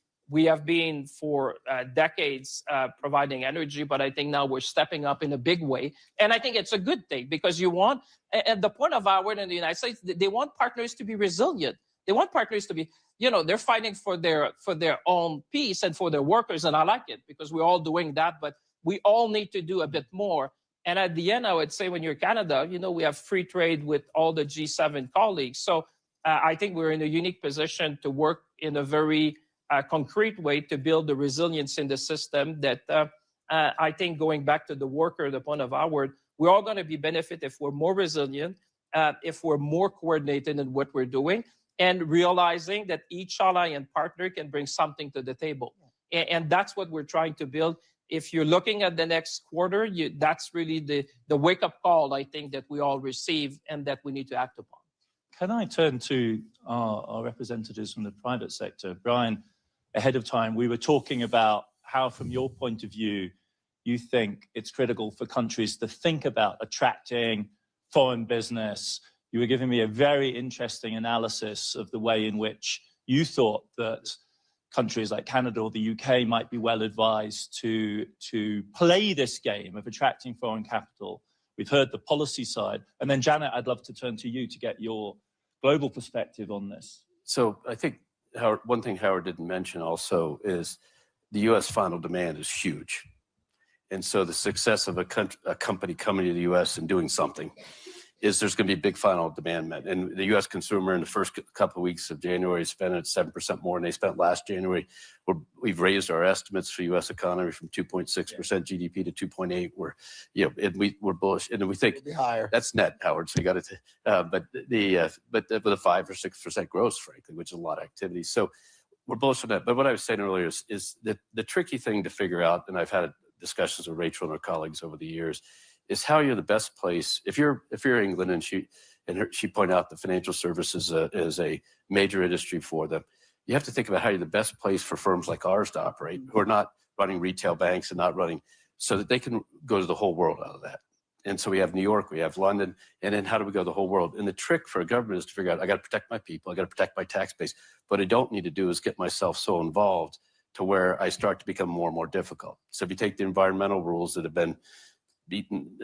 have been for decades providing energy, but I think now we're stepping up in a big way. And I think it's a good thing, because you want, at the point of Howard in the United States, they want partners to be resilient. They want partners to be, they're fighting for their own peace and for their workers. And I like it, because we're all doing that, but we all need to do a bit more. And at the end, I would say, when you're Canada, we have free trade with all the G7 colleagues. So I think we're in a unique position to work in a very concrete way to build the resilience in the system that I think, going back to the worker, the point of Howard, we're all going to be benefit if we're more resilient, if we're more coordinated in what we're doing, and realizing that each ally and partner can bring something to the table. And that's what we're trying to build. If you're looking at the next quarter, that's really the wake-up call, I think, that we all receive and that we need to act upon.
Can I turn to our representatives from the private sector? Brian, ahead of time, we were talking about how, from your point of view, you think it's critical for countries to think about attracting foreign business. You were giving me a very interesting analysis of the way in which you thought that countries like Canada or the UK might be well advised to play this game of attracting foreign capital. We've heard the policy side. And then, Janet, I'd love to turn to you to get your global perspective on this.
So I think one thing Howard didn't mention also is the U.S. final demand is huge. And so the success of a company coming to the U.S. and doing something is there's going to be big final demand met. And the U.S. consumer in the first couple of weeks of January spent 7% more than they spent last January. We've raised our estimates for U.S. economy from 2.6% GDP to 2.8%. We're bullish, and we think that's net, Howard. So you got to, but with a 5 or 6% growth, frankly, which is a lot of activity. So we're bullish on that. But what I was saying earlier is that the tricky thing to figure out, and I've had discussions with Rachel and her colleagues over the years, is how you're the best place. If you're England, and she pointed out the financial services is a major industry for them, you have to think about how you're the best place for firms like ours to operate, who are not running retail banks and not running, so that they can go to the whole world out of that. And so we have New York, we have London, and then how do we go to the whole world? And the trick for a government is to figure out, I got to protect my people, I got to protect my tax base. What I don't need to do is get myself so involved to where I start to become more and more difficult. So if you take the environmental rules that have been beaten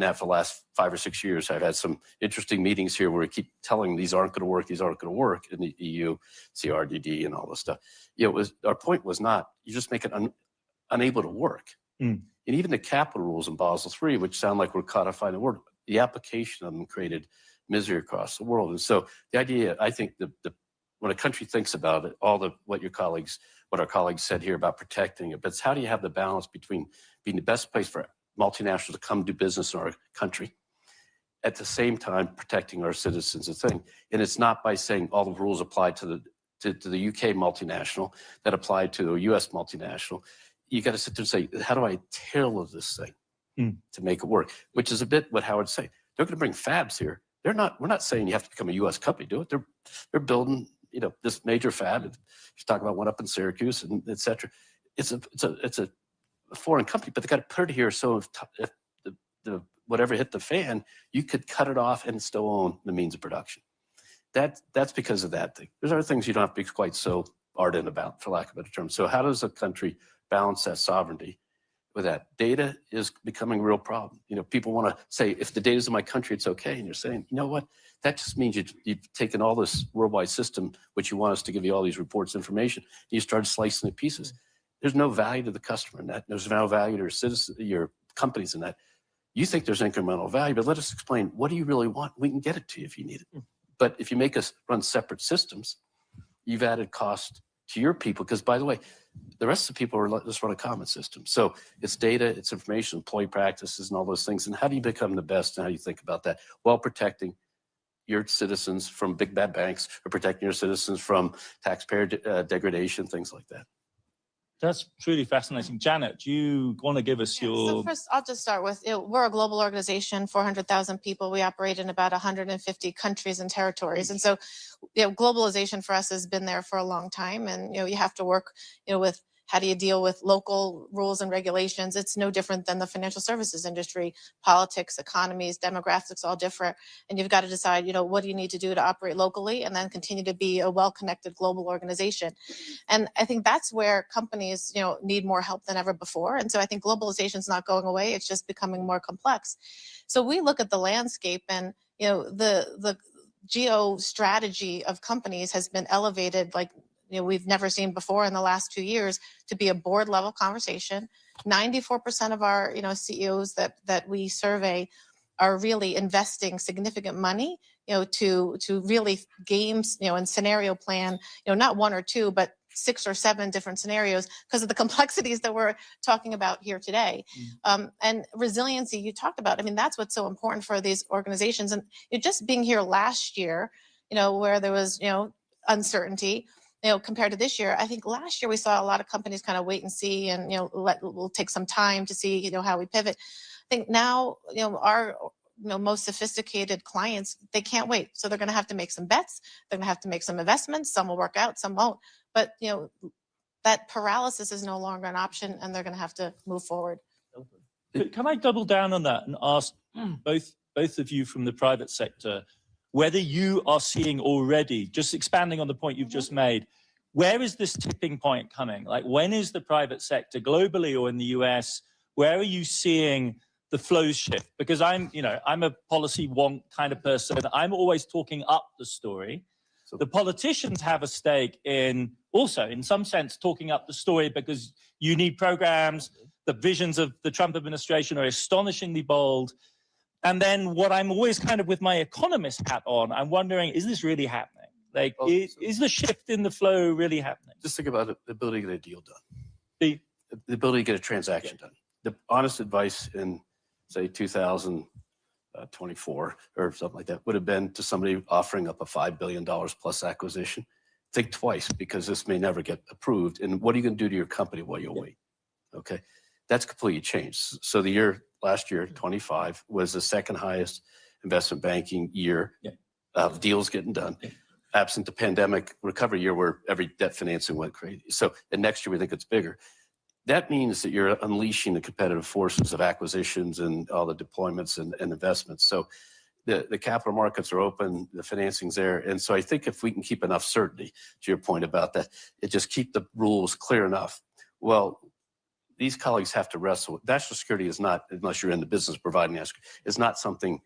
at for the last 5 or 6 years. I've had some interesting meetings here where we keep telling these aren't going to work, these aren't going to work in the EU, CRDD and all this stuff. Our point was not, you just make it unable to work. And even the capital rules in Basel III, which sound like we're codifying the word, the application of them created misery across the world. And so the idea, I think, when a country thinks about it, what our colleagues said here about protecting it, but it's how do you have the balance between being the best place for multinationals to come do business in our country, at the same time protecting our citizens a thing. And it's not by saying all the rules apply to the UK multinational that apply to a US multinational. You got to sit there and say, how do I tailor this thing to make it work? Which is a bit what Howard's saying. They're going to bring fabs here. We're not saying you have to become a US company to do it. They're building, this major fab. He's talking about one up in Syracuse and et cetera. It's a foreign company, but they got to put it here. So if whatever hit the fan, you could cut it off and still own the means of production. That's because of that thing. There's other things you don't have to be quite so ardent about, for lack of a better term. So how does a country balance that sovereignty with that? Data is becoming a real problem. You know, people want to say, if the data is in my country, it's okay. And you're saying, you know what? That just means you've taken all this worldwide system, which you want us to give you all these reports, information, and you started slicing the pieces. There's no value to the customer in that. There's no value to your citizens, your companies in that. You think there's incremental value, but let us explain, what do you really want? We can get it to you if you need it. But if you make us run separate systems, you've added cost to your people, because, by the way, the rest of the people are just run a common system. So it's data, it's information, employee practices, and all those things. And how do you become the best, and how do you think about that while protecting your citizens from big bad banks, or protecting your citizens from taxpayer degradation, things like that?
That's truly fascinating. Janet, do you want to give us your...
So first, I'll just start with, we're a global organization, 400,000 people. We operate in about 150 countries and territories. And so, globalization for us has been there for a long time. And, you have to work, with how do you deal with local rules and regulations? It's no different than the financial services industry. Politics, economies, demographics, all different. And you've got to decide, what do you need to do to operate locally and then continue to be a well-connected global organization. And I think that's where companies, need more help than ever before. And so I think globalization is not going away. It's just becoming more complex. So we look at the landscape, and, the geo strategy of companies has been elevated like, we've never seen before in the last 2 years, to be a board level conversation. 94% of our, CEOs that we survey are really investing significant money, to really games, and scenario plan, not one or two, but 6 or 7 different scenarios, because of the complexities that we're talking about here today. And resiliency you talked about, that's what's so important for these organizations. And just being here last year, where there was, uncertainty, compared to this year, I think last year we saw a lot of companies kind of wait and see, and, we'll take some time to see, how we pivot. I think now, our, most sophisticated clients, they can't wait. So they're going to have to make some bets. They're going to have to make some investments. Some will work out, some won't. But, that paralysis is no longer an option, and they're going to have to move forward.
Can I double down on that and ask both of you from the private sector, whether you are seeing already, just expanding on the point you've just made, where is this tipping point coming? Like, when is the private sector, globally or in the US, where are you seeing the flows shift? Because I'm a policy wonk kind of person. I'm always talking up the story. So the politicians have a stake in also, in some sense, talking up the story, because you need programs. The visions of the Trump administration are astonishingly bold. And then what I'm always kind of with my economist hat on, I'm wondering, is this really happening? Like, is the shift in the flow really happening?
Just think about the ability to get a deal done. The ability to get a transaction done. The honest advice in, say, 2024 or something like that would have been to somebody offering up a $5 billion plus acquisition. Think twice, because this may never get approved. And what are you going to do to your company while you wait? Okay. That's completely changed. So last year, 25, was the second highest investment banking year of deals getting done, absent the pandemic recovery year where every debt financing went crazy. So, and next year we think it's bigger. That means that you're unleashing the competitive forces of acquisitions and all the deployments and investments. So the capital markets are open, the financing's there. And so I think if we can keep enough certainty, to your point about that, just keep the rules clear enough. Well, these colleagues have to wrestle with. National security is not, unless you're in the business providing national security, is not something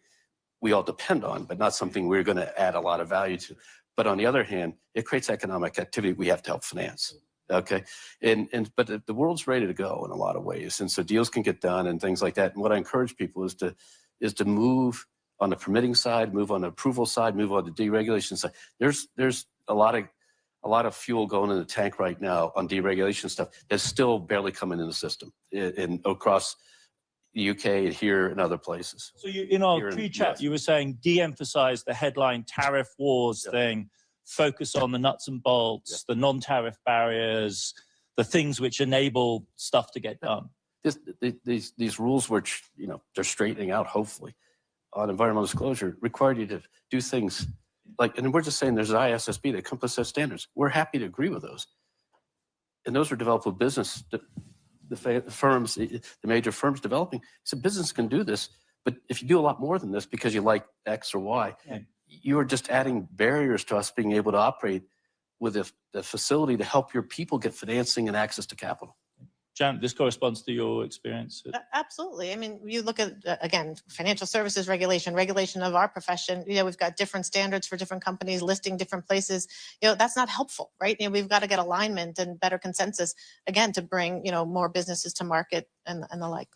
we all depend on, but not something we're going to add a lot of value to. But on the other hand, it creates economic activity we have to help finance. Okay, but the world's ready to go in a lot of ways, and so deals can get done and things like that. And what I encourage people is to move on the permitting side, move on the approval side, move on the deregulation side. There's a lot of fuel going in the tank right now on deregulation stuff that's still barely coming in the system across the UK and here and other places.
So in our pre-chat, you were saying de-emphasize the headline tariff wars thing, focus on the nuts and bolts, the non-tariff barriers, the things which enable stuff to get done.
These rules, which they're straightening out, hopefully, on environmental disclosure, require you to do things like, and we're just saying there's an ISSB that comes with set standards. We're happy to agree with those. And those were developed with business, the firms, the major firms developing. So business can do this, But if you do a lot more than this because you like X or Y, you are just adding barriers to us being able to operate with the facility to help your people get financing and access to capital.
Jan, this corresponds to your experience.
Absolutely. I mean, you look at, again, financial services regulation of our profession, we've got different standards for different companies listing different places. That's not helpful, right? We've got to get alignment and better consensus, again, to bring, more businesses to market and the like.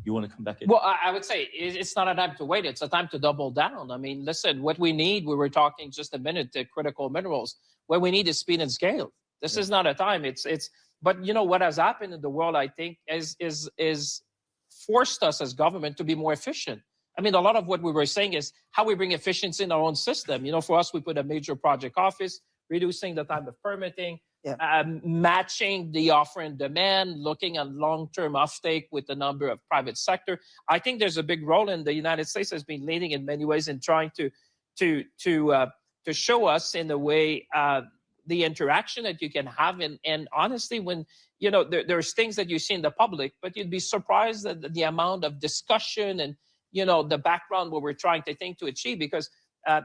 You want to come back in?
Well, I would say it's not a time to wait. It's a time to double down. I mean, listen, what we need, we were talking just a minute to critical minerals. What we need is speed and scale. This is not a time. But what has happened in the world, I think, is forced us as government to be more efficient. I mean, a lot of what we were saying is how we bring efficiency in our own system. For us, we put a major project office, reducing the time of permitting, matching the offer and demand, looking at long-term offtake with the number of private sector. I think there's a big role, and the United States has been leading in many ways in trying to show us in the way the interaction that you can have. And honestly, when, there's things that you see in the public, but you'd be surprised at the amount of discussion and, the background what we're trying to think to achieve. Because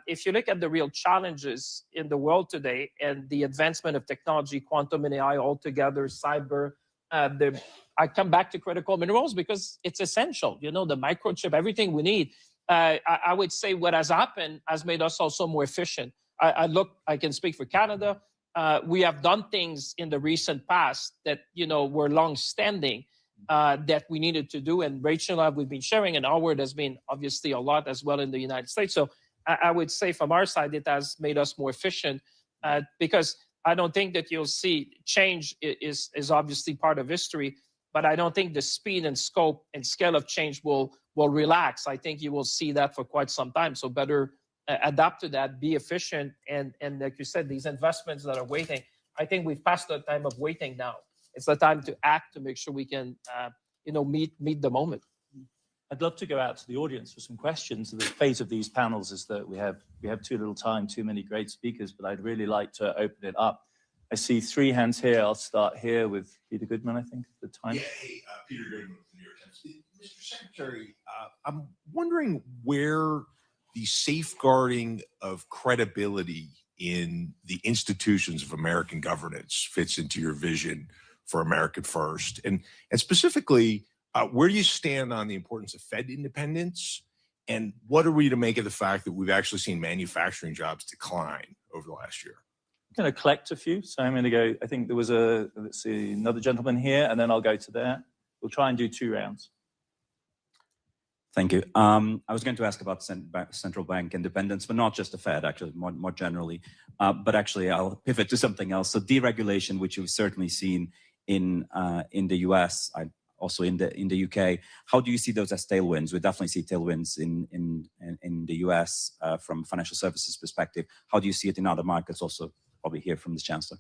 if you look at the real challenges in the world today and the advancement of technology, quantum and AI altogether, cyber, I come back to critical minerals because it's essential, the microchip, everything we need. I would say what has happened has made us also more efficient. I can speak for Canada. We have done things in the recent past that, were long-standing that we needed to do. And Rachel and I, we've been sharing, and Howard has been obviously a lot as well in the United States. So I would say from our side, it has made us more efficient because I don't think that you'll see change is obviously part of history, but I don't think the speed and scope and scale of change will relax. I think you will see that for quite some time. So better adapt to that, be efficient, and like you said, these investments that are waiting, I think we've passed the time of waiting now. It's the time to act to make sure we can, meet the moment.
I'd love to go out to the audience for some questions. The fate of these panels is that we have too little time, too many great speakers, but I'd really like to open it up. I see 3 hands here. I'll start here with Peter Goodman, I think, at the time.
Yeah, hey, Peter Goodman with the New York Times. Mr. Secretary, I'm wondering where the safeguarding of credibility in the institutions of American governance fits into your vision for America First. And specifically, where do you stand on the importance of Fed independence? And what are we to make of the fact that we've actually seen manufacturing jobs decline over the last year?
I'm going to collect a few. So I'm going to go, I think there was let's see, another gentleman here, and then I'll go to there. We'll try and do 2 rounds.
Thank you. I was going to ask about central bank independence, but not just the Fed, actually, more generally. But actually, I'll pivot to something else. So deregulation, which you've certainly seen in the US, also in the UK. How do you see those as tailwinds? We definitely see tailwinds in the US from a financial services perspective. How do you see it in other markets? Also, probably hear from the Chancellor.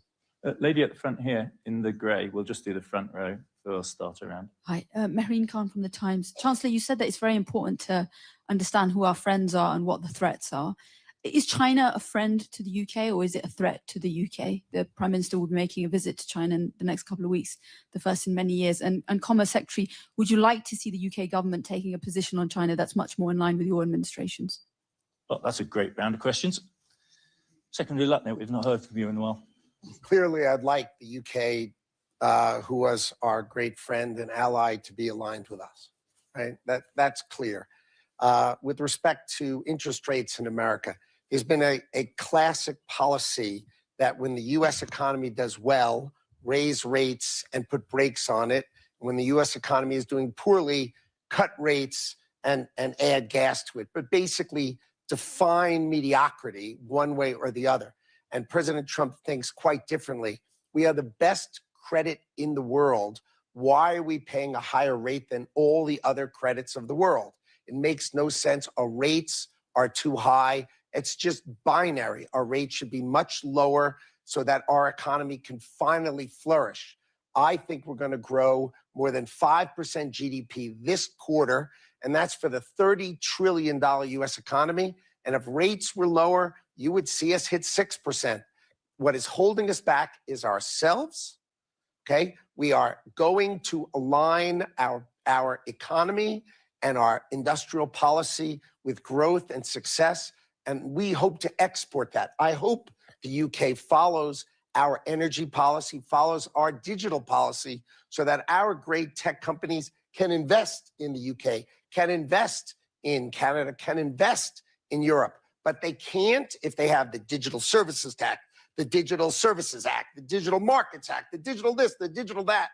Lady at the front here in the grey. We'll just do the front row for our starter round.
Hi, Mehreen Khan from the Times. Chancellor, you said that it's very important to understand who our friends are and what the threats are. Is China a friend to the UK or is it a threat to the UK? The Prime Minister will be making a visit to China in the next couple of weeks, the first in many years. And Commerce Secretary, would you like to see the UK government taking a position on China that's much more in line with your administrations?
Well, that's a great round of questions. Secretary Lutnick, we've not heard from you in a while.
Clearly, I'd like the UK, who was our great friend and ally, to be aligned with us, right? That's clear. With respect to interest rates in America, there's been a classic policy that when the U.S. economy does well, raise rates and put brakes on it. When the U.S. economy is doing poorly, cut rates and add gas to it. But basically define mediocrity one way or the other. And President Trump thinks quite differently. We are the best credit in the world. Why are we paying a higher rate than all the other credits of the world? It makes no sense. Our rates are too high. It's just binary. Our rates should be much lower so that our economy can finally flourish. I think we're going to grow more than 5% GDP this quarter, and that's for the $30 trillion U.S. economy. And if rates were lower, you would see us hit 6%. What is holding us back is ourselves, okay? We are going to align our economy and our industrial policy with growth and success, and we hope to export that. I hope the UK follows our energy policy, follows our digital policy, so that our great tech companies can invest in the UK, can invest in Canada, can invest in Europe. But they can't if they have the Digital Services Act, the Digital Services Act, the Digital Markets Act, the digital this, the digital that.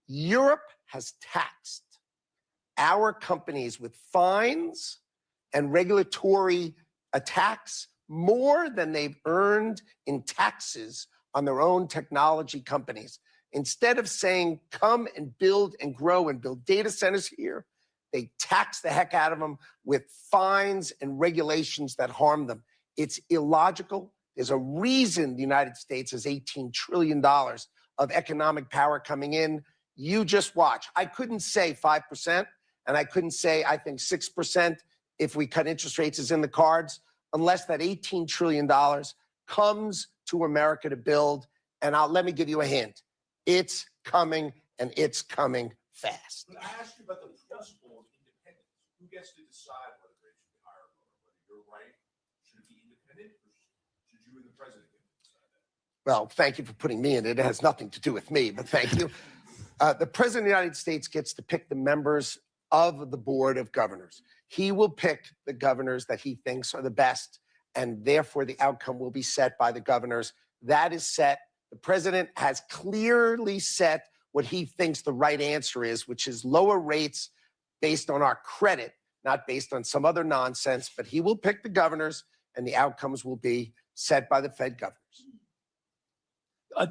Europe has taxed our companies with fines and regulatory attacks more than they've earned in taxes on their own technology companies. Instead of saying, come and build and grow and build data centers here, they tax the heck out of them with fines and regulations that harm them. It's illogical. There's a reason the United States has $18 trillion of economic power coming in. You just watch. I couldn't say 5%, and I couldn't say, I think 6% if we cut interest rates is in the cards, unless that $18 trillion comes to America to build. And let me give you a hint. It's coming, and it's coming fast.
But I asked you about the principle of independence. Who gets to decide whether they should be higher or lower? Whether you're right, should it be independent, or should you and the president get to decide that?
Well, thank you for putting me in it. It has nothing to do with me, but thank you. The President of the United States gets to pick the members of the Board of Governors. He will pick the governors that he thinks are the best, and therefore the outcome will be set by the governors. That is set. The president has clearly set what he thinks the right answer is, which is lower rates based on our credit, not based on some other nonsense, but he will pick the governors, and the outcomes will be set by the Fed governors.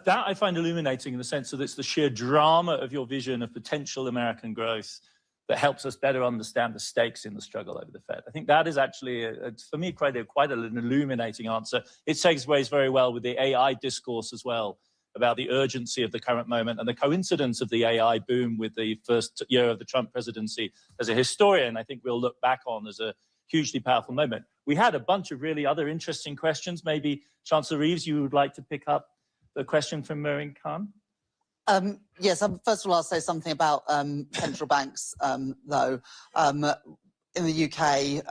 That I find illuminating in the sense that it's the sheer drama of your vision of potential American growth that helps us better understand the stakes in the struggle over the Fed. I think that is actually, for me, quite an illuminating answer. It segues very well with the AI discourse as well, about the urgency of the current moment and the coincidence of the AI boom with the first year of the Trump presidency. As a historian, I think we'll look back on as a hugely powerful moment. We had a bunch of really other interesting questions. Maybe Chancellor Reeves, you would like to pick up the question from Maureen Khan?
Yes, first of all, I'll say something about central banks, though. In the UK,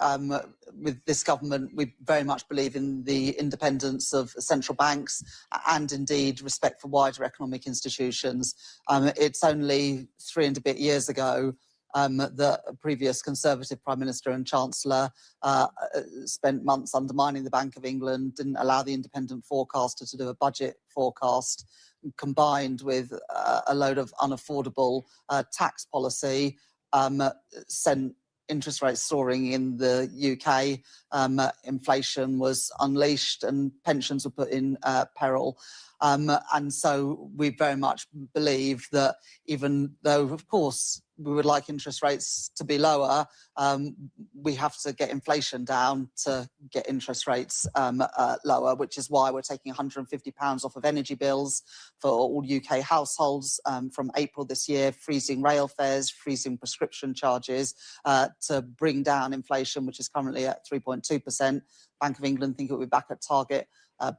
with this government, we very much believe in the independence of central banks and indeed respect for wider economic institutions. It's only 3 and a bit years ago that a previous Conservative Prime Minister and Chancellor spent months undermining the Bank of England, didn't allow the independent forecaster to do a budget forecast, combined with a load of unaffordable tax policy, sent interest rates soaring in the UK, inflation was unleashed and pensions were put in peril. And so we very much believe that even though, of course, we would like interest rates to be lower, we have to get inflation down to get interest rates lower, which is why we're taking £150 off of energy bills for all UK households from April this year, freezing rail fares, freezing prescription charges to bring down inflation, which is currently at 3.2%. Bank of England think it will be back at target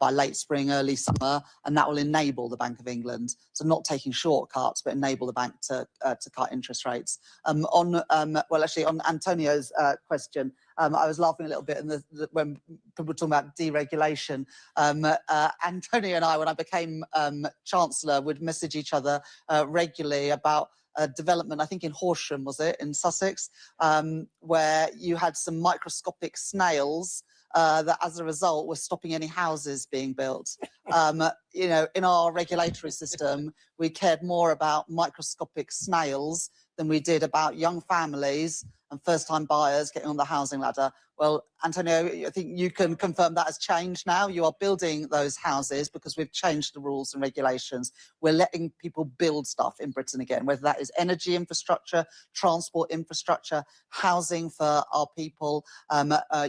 by late spring, early summer, and that will enable the Bank of England. So not taking shortcuts, but enable the bank to cut interest rates. On Antonio's question, I was laughing a little bit when people were talking about deregulation. Antonio and I, when I became Chancellor, would message each other regularly about development, I think in Horsham, was it, in Sussex, where you had some microscopic snails that as a result were stopping any houses being built. You know, in our regulatory system, we cared more about microscopic snails than we did about young families and first-time buyers getting on the housing ladder. Well, Antonio, I think you can confirm that has changed now. You are building those houses because we've changed the rules and regulations. We're letting people build stuff in Britain again, whether that is energy infrastructure, transport infrastructure, housing for our people,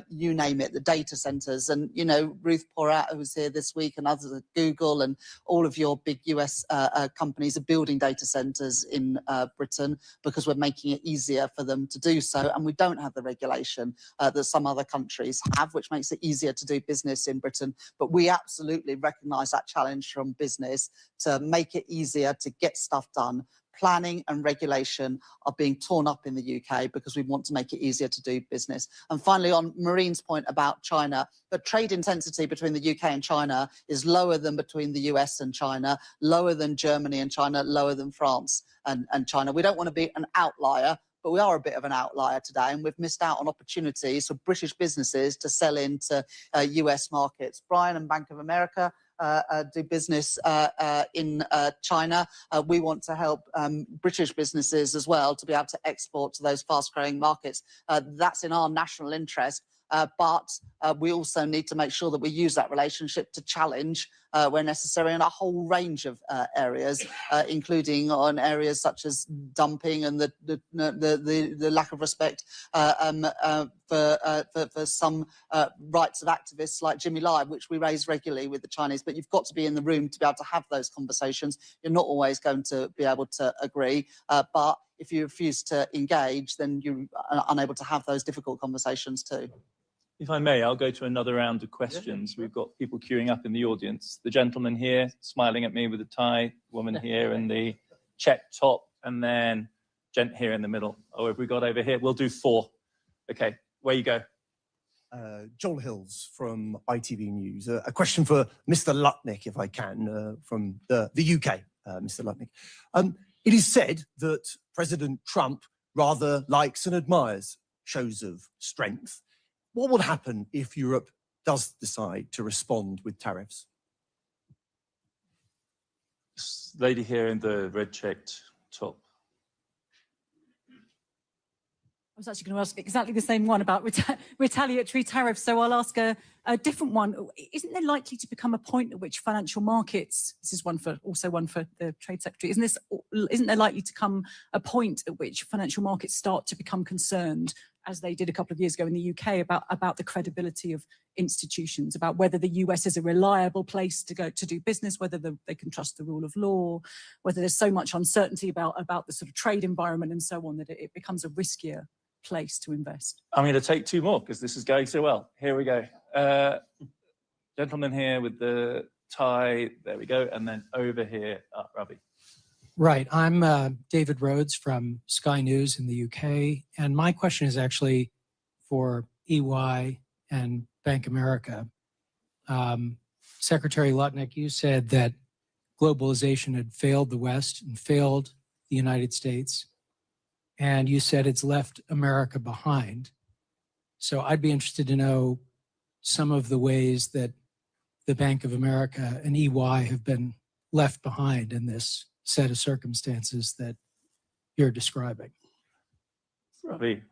you name it, the data centres. And, you know, Ruth Porat, who was here this week, and others at Google and all of your big US companies are building data centres in Britain because we're making it easier for them to do so. And we don't have the regulation that some other countries have, which makes it easier to do business in Britain. But we absolutely recognise that challenge from business to make it easier to get stuff done, planning and regulation are being torn up in the UK because we want to make it easier to do business. And finally, on Marine's point about China, the trade intensity between the UK and China is lower than between the US and China, lower than Germany and China, lower than France and China. We don't want to be an outlier, but we are a bit of an outlier today, and we've missed out on opportunities for British businesses to sell into US markets. Brian and Bank of America do business in China. We want to help British businesses as well to be able to export to those fast-growing markets. That's in our national interest. But we also need to make sure that we use that relationship to challenge where necessary in a whole range of areas, including on areas such as dumping and the lack of respect for some rights of activists like Jimmy Lai, which we raise regularly with the Chinese. But you've got to be in the room to be able to have those conversations. You're not always going to be able to agree, but if you refuse to engage, then you're unable to have those difficult conversations too.
If I may, I'll go to another round of questions. We've got people queuing up in the audience. The gentleman here smiling at me with a tie, woman here in the check top, and then gent here in the middle. Oh, have we got over here? We'll do 4. Okay, where you go?
Joel Hills from ITV News. A question for Mr. Lutnick, if I can, from the UK, Mr. Lutnick. It is said that President Trump rather likes and admires shows of strength. What will happen if Europe does decide to respond with tariffs?
This lady here in the red checked top.
I was actually going to ask exactly the same one about retaliatory tariffs, so I'll ask a different one. Isn't there likely to become a point at which financial markets, this is also one for the Trade Secretary, isn't there likely to come a point at which financial markets start to become concerned, as they did a couple of years ago in the UK, about the credibility of institutions, about whether the US is a reliable place to go to do business, whether they can trust the rule of law, whether there's so much uncertainty about the sort of trade environment and so on that it becomes a riskier place to invest?
I'm going to take 2 more because this is going so well. Here we go. Gentleman here with the tie. There we go. And then over here, Ravi.
Right. I'm David Rhodes from Sky News in the UK. And my question is actually for EY and Bank of America. Secretary Lutnick, you said that globalization had failed the West and failed the United States. And you said it's left America behind. So I'd be interested to know some of the ways that the Bank of America and EY have been left behind in this set of circumstances that you're describing.
Ravi.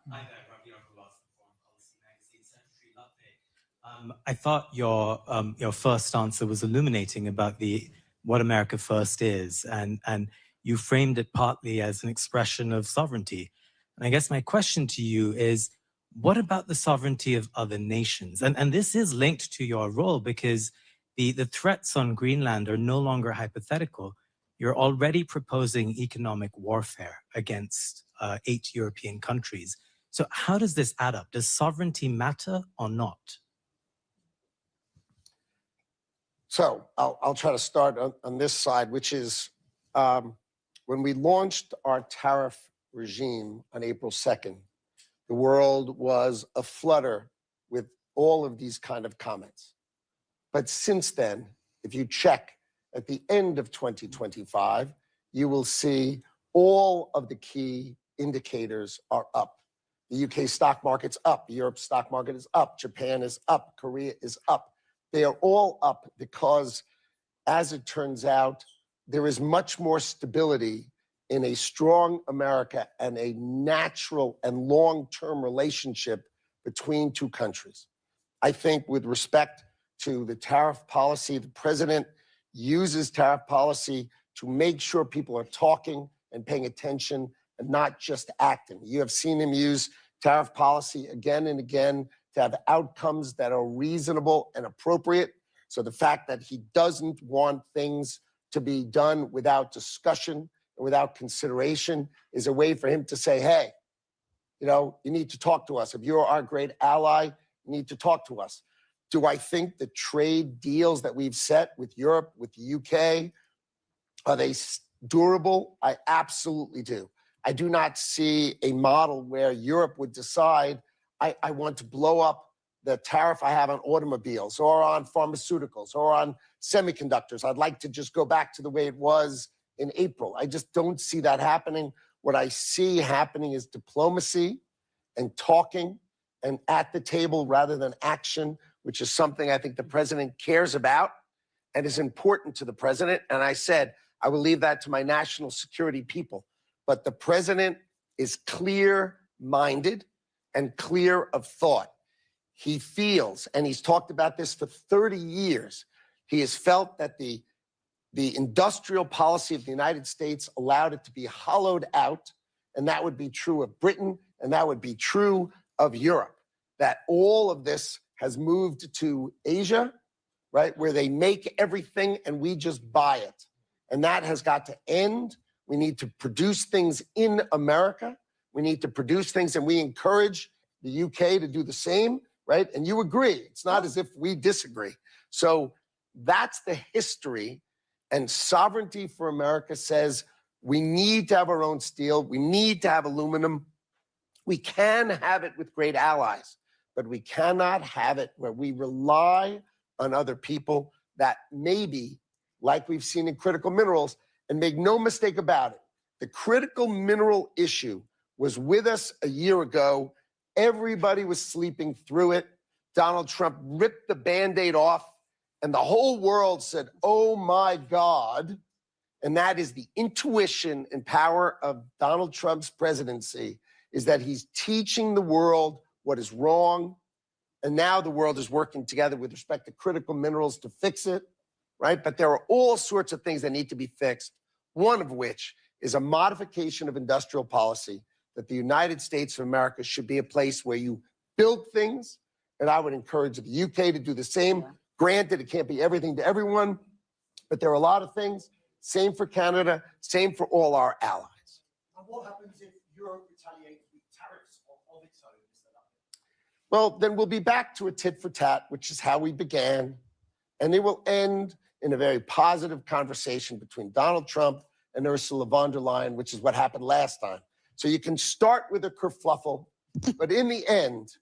I thought your first answer was illuminating about what America First is, and you framed it partly as an expression of sovereignty. And I guess my question to you is, what about the sovereignty of other nations? And this is linked to your role because the threats on Greenland are no longer hypothetical. You're already proposing economic warfare against 8 European countries. So how does this add up? Does sovereignty matter or not?
So I'll try to start on this side, which is when we launched our tariff regime on April 2nd, the world was aflutter with all of these kind of comments. But since then, if you check at the end of 2025, you will see all of the key indicators are up. The UK stock market's up, Europe's stock market is up, Japan is up, Korea is up. They are all up because, as it turns out, there is much more stability in a strong America and a natural and long-term relationship between 2 countries. I think with respect to the tariff policy, the president uses tariff policy to make sure people are talking and paying attention and not just acting. You have seen him use tariff policy again and again to have outcomes that are reasonable and appropriate. So the fact that he doesn't want things to be done without discussion and without consideration is a way for him to say, hey, you need to talk to us. If you're our great ally, you need to talk to us. Do I think the trade deals that we've set with Europe, with the UK, are they durable? I absolutely do. I do not see a model where Europe would decide, I want to blow up the tariff I have on automobiles or on pharmaceuticals or on semiconductors. I'd like to just go back to the way it was in April. I just don't see that happening. What I see happening is diplomacy and talking and at the table rather than action, which is something I think the president cares about and is important to the president. And I said, I will leave that to my national security people. But the president is clear-minded and clear of thought. He feels, and he's talked about this for 30 years, he has felt that the industrial policy of the United States allowed it to be hollowed out, and that would be true of Britain, and that would be true of Europe, that all of this has moved to Asia, right, where they make everything and we just buy it. And that has got to end. We need to produce things in America. We need to produce things, and we encourage the UK to do the same, right? And you agree. It's not as if we disagree. So that's the history. And sovereignty for America says we need to have our own steel. We need to have aluminum. We can have it with great allies, but we cannot have it where we rely on other people that maybe, like we've seen in critical minerals, and make no mistake about it, the critical mineral issue was with us a year ago. Everybody was sleeping through it. Donald Trump ripped the Band-Aid off, and the whole world said, oh my God. And that is the intuition and power of Donald Trump's presidency, is that he's teaching the world what is wrong. And now the world is working together with respect to critical minerals to fix it, right? But there are all sorts of things that need to be fixed, one of which is a modification of industrial policy, that the United States of America should be a place where you build things. And I would encourage the UK to do the same. Granted, it can't be everything to everyone, but there are a lot of things. Same for Canada, same for all our allies.
And what happens if Europe retaliates with tariffs of its own, Mr. Luckett?
Well, then we'll be back to a tit for tat, which is how we began. And it will end in a very positive conversation between Donald Trump and Ursula von der Leyen, which is what happened last time. So you can start with a kerfluffle, but in the end,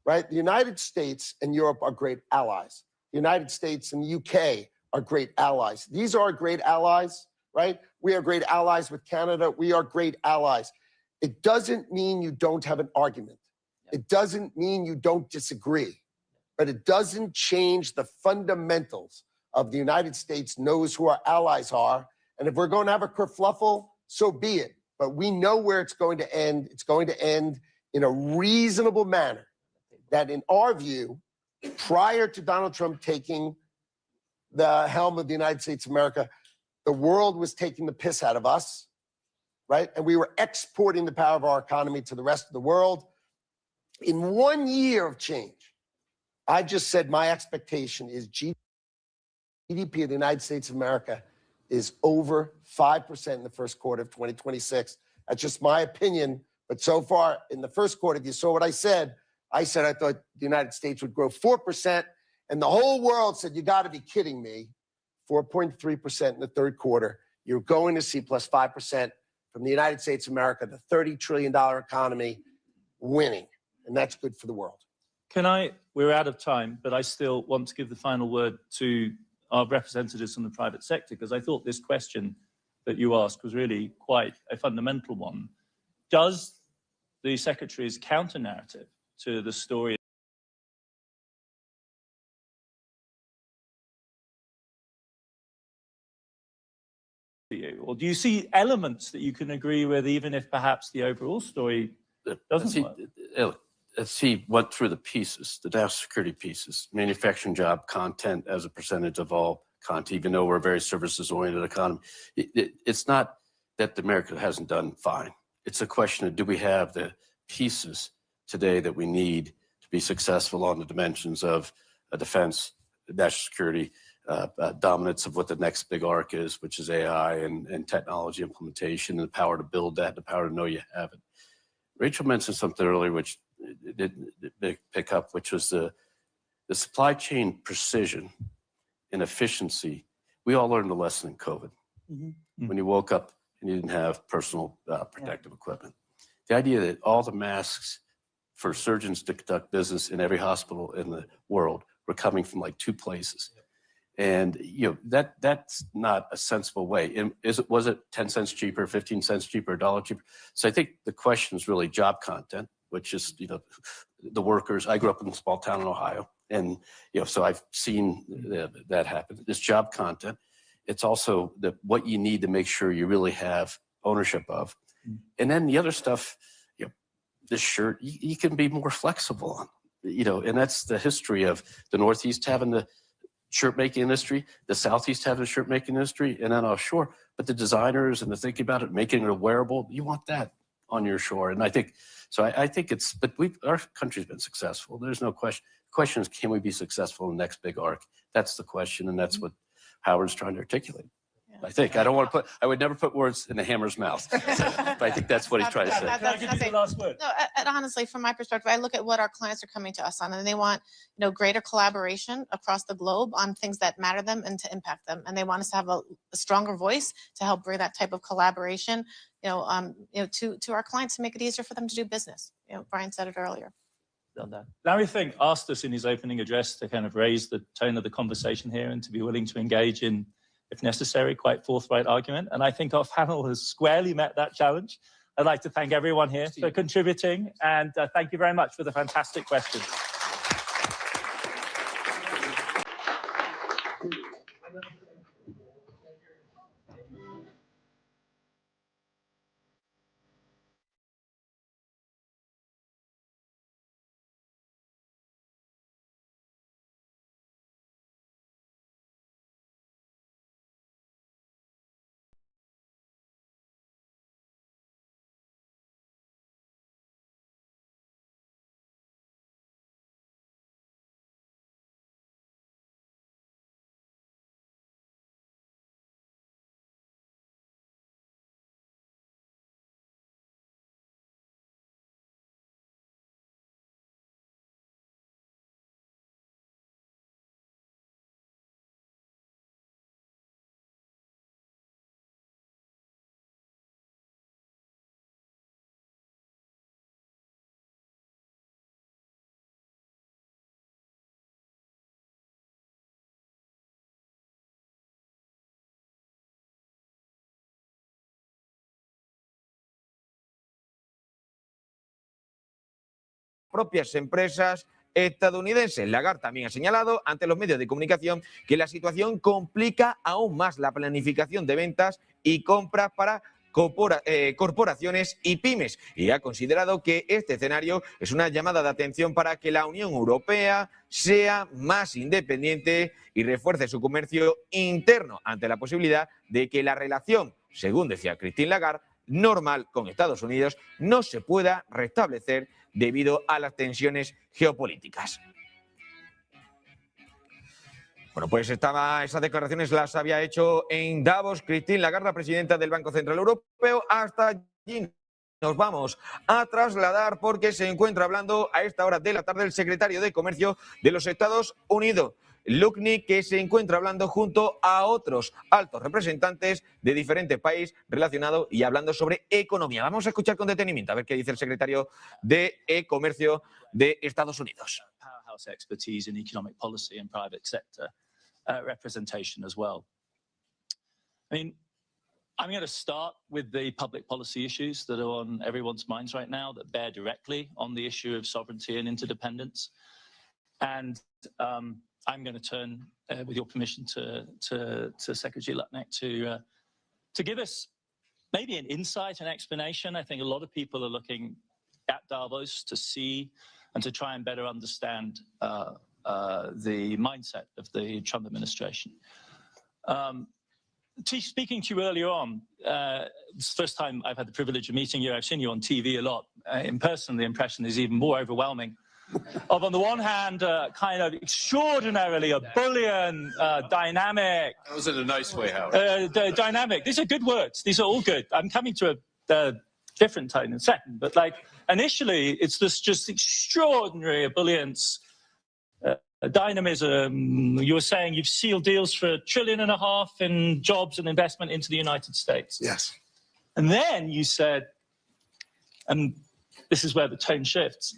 right, the United States and Europe are great allies. The United States and the UK are great allies. These are great allies, right? We are great allies with Canada. We are great allies. It doesn't mean you don't have an argument. It doesn't mean you don't disagree, but it doesn't change the fundamentals of the United States knows who our allies are. And if we're going to have a kerfluffle, so be it. But we know where it's going to end. It's going to end in a reasonable manner that, in our view, prior to Donald Trump taking the helm of the United States of America, the world was taking the piss out of us, right? And we were exporting the power of our economy to the rest of the world. In 1 year of change, I just said my expectation is GDP of the United States of America is over 5% in the first quarter of 2026. That's just my opinion. But so far in the first quarter, if you saw what I said I thought the United States would grow 4%. And the whole world said, you got to be kidding me. 4.3% in the third quarter. You're going to see plus 5% from the United States of America, the $30 trillion economy winning. And that's good for the world.
We're out of time, but I still want to give the final word to our representatives from the private sector, because I thought this question that you asked was really quite a fundamental one. Does the Secretary's counter-narrative to the story for you, or do you see elements that you can agree with, even if perhaps the overall story doesn't work?
He went through the pieces, the national security pieces, manufacturing job content as a percentage of all content, even though we're a very services-oriented economy. It's not that America hasn't done fine. It's a question of, do we have the pieces today that we need to be successful on the dimensions of defense, national security, dominance of what the next big arc is, which is AI and technology implementation, and the power to build that, the power to know you have it. Rachel mentioned something earlier, which didn't pick up, which was the supply chain precision and efficiency. We all learned a lesson in COVID. when you woke up and you didn't have personal protective equipment. The idea that all the masks for surgeons to conduct business in every hospital in the world were coming from like 2 places. And that's not a sensible way. And was it 10 cents cheaper, 15 cents cheaper, $1 cheaper? So I think the question is really job content, which is the workers. I grew up in a small town in Ohio, and so I've seen that happen. This job content. It's also what you need to make sure you really have ownership of, and then the other stuff. This shirt you can be more flexible on, and that's the history of the Northeast having the shirt making industry, the Southeast having a shirt making industry, and then offshore. But the designers and the thinking about it, making it wearable, you want that on your shore. And I think so. I think but our country's been successful. There's no question. The question is, can we be successful in the next big arc? That's the question, and that's what Howard's trying to articulate. I think. I would never put words in the hammer's mouth. But I think that's what he's trying to say.
Can I give you the last word? No, and honestly, from my perspective, I look at what our clients are coming to us on, and they want, greater collaboration across the globe on things that matter them and to impact them. And they want us to have a stronger voice to help bring that type of collaboration, to our clients to make it easier for them to do business. Brian said it earlier.
Larry Fink asked us in his opening address to kind of raise the tone of the conversation here and to be willing to engage in, if necessary, quite forthright argument. And I think our panel has squarely met that challenge. I'd like to thank everyone here for contributing, and thank you very much for the fantastic questions.
Propias empresas estadounidenses. Lagarde también ha señalado ante los medios de comunicación que la situación complica aún más la planificación de ventas y compras para corporaciones y pymes, y ha considerado que este escenario es una llamada de atención para que la Unión Europea sea más independiente y refuerce su comercio interno ante la posibilidad de que la relación, según decía Christine Lagarde, normal con Estados Unidos no se pueda restablecer debido a las tensiones geopolíticas. Bueno, pues esas declaraciones las había hecho en Davos Christine Lagarde, la presidenta del Banco Central Europeo. Hasta allí nos vamos a trasladar porque se encuentra hablando a esta hora de la tarde el secretario de Comercio de los Estados Unidos, Lutnick, que se encuentra hablando junto a otros altos representantes de diferentes países relacionados y hablando sobre economía. Vamos a escuchar con detenimiento a ver qué dice el secretario de Comercio de Estados Unidos.
Powerhouse expertise in economic policy and private sector representation as well. I mean, I'm going to start with the public policy issues that are on everyone's minds right now that bear directly on the issue of sovereignty and interdependence. And I'm going to turn, with your permission, to Secretary Lutnick to give us maybe an insight and explanation. I think a lot of people are looking at Davos to see and to try and better understand the mindset of the Trump administration. Speaking to you earlier on, it's the first time I've had the privilege of meeting you. I've seen you on TV a lot. In person, the impression is even more overwhelming. Of, on the one hand, kind of extraordinarily ebullient, dynamic.
That was in a nice way, Howard.
Dynamic. These are good words. These are all good. I'm coming to a different tone in a second. But like initially, it's this just extraordinary ebullience, dynamism. You were saying you've sealed deals for $1.5 trillion in jobs and investment into the United States.
Yes.
And then you said, and this is where the tone shifts,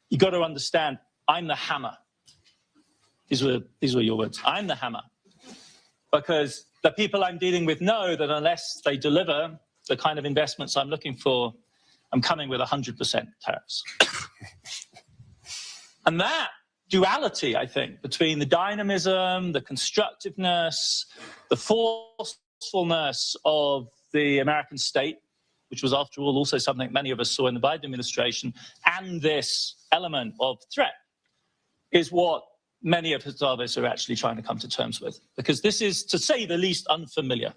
you got to understand, I'm the hammer. These were your words. I'm the hammer. Because the people I'm dealing with know that unless they deliver the kind of investments I'm looking for, I'm coming with 100% tariffs. And that duality, I think, between the dynamism, the constructiveness, the forcefulness of the American state, which was, after all, also something many of us saw in the Biden administration, and this element of threat, is what many of Davos are actually trying to come to terms with. Because this is, to say the least, unfamiliar.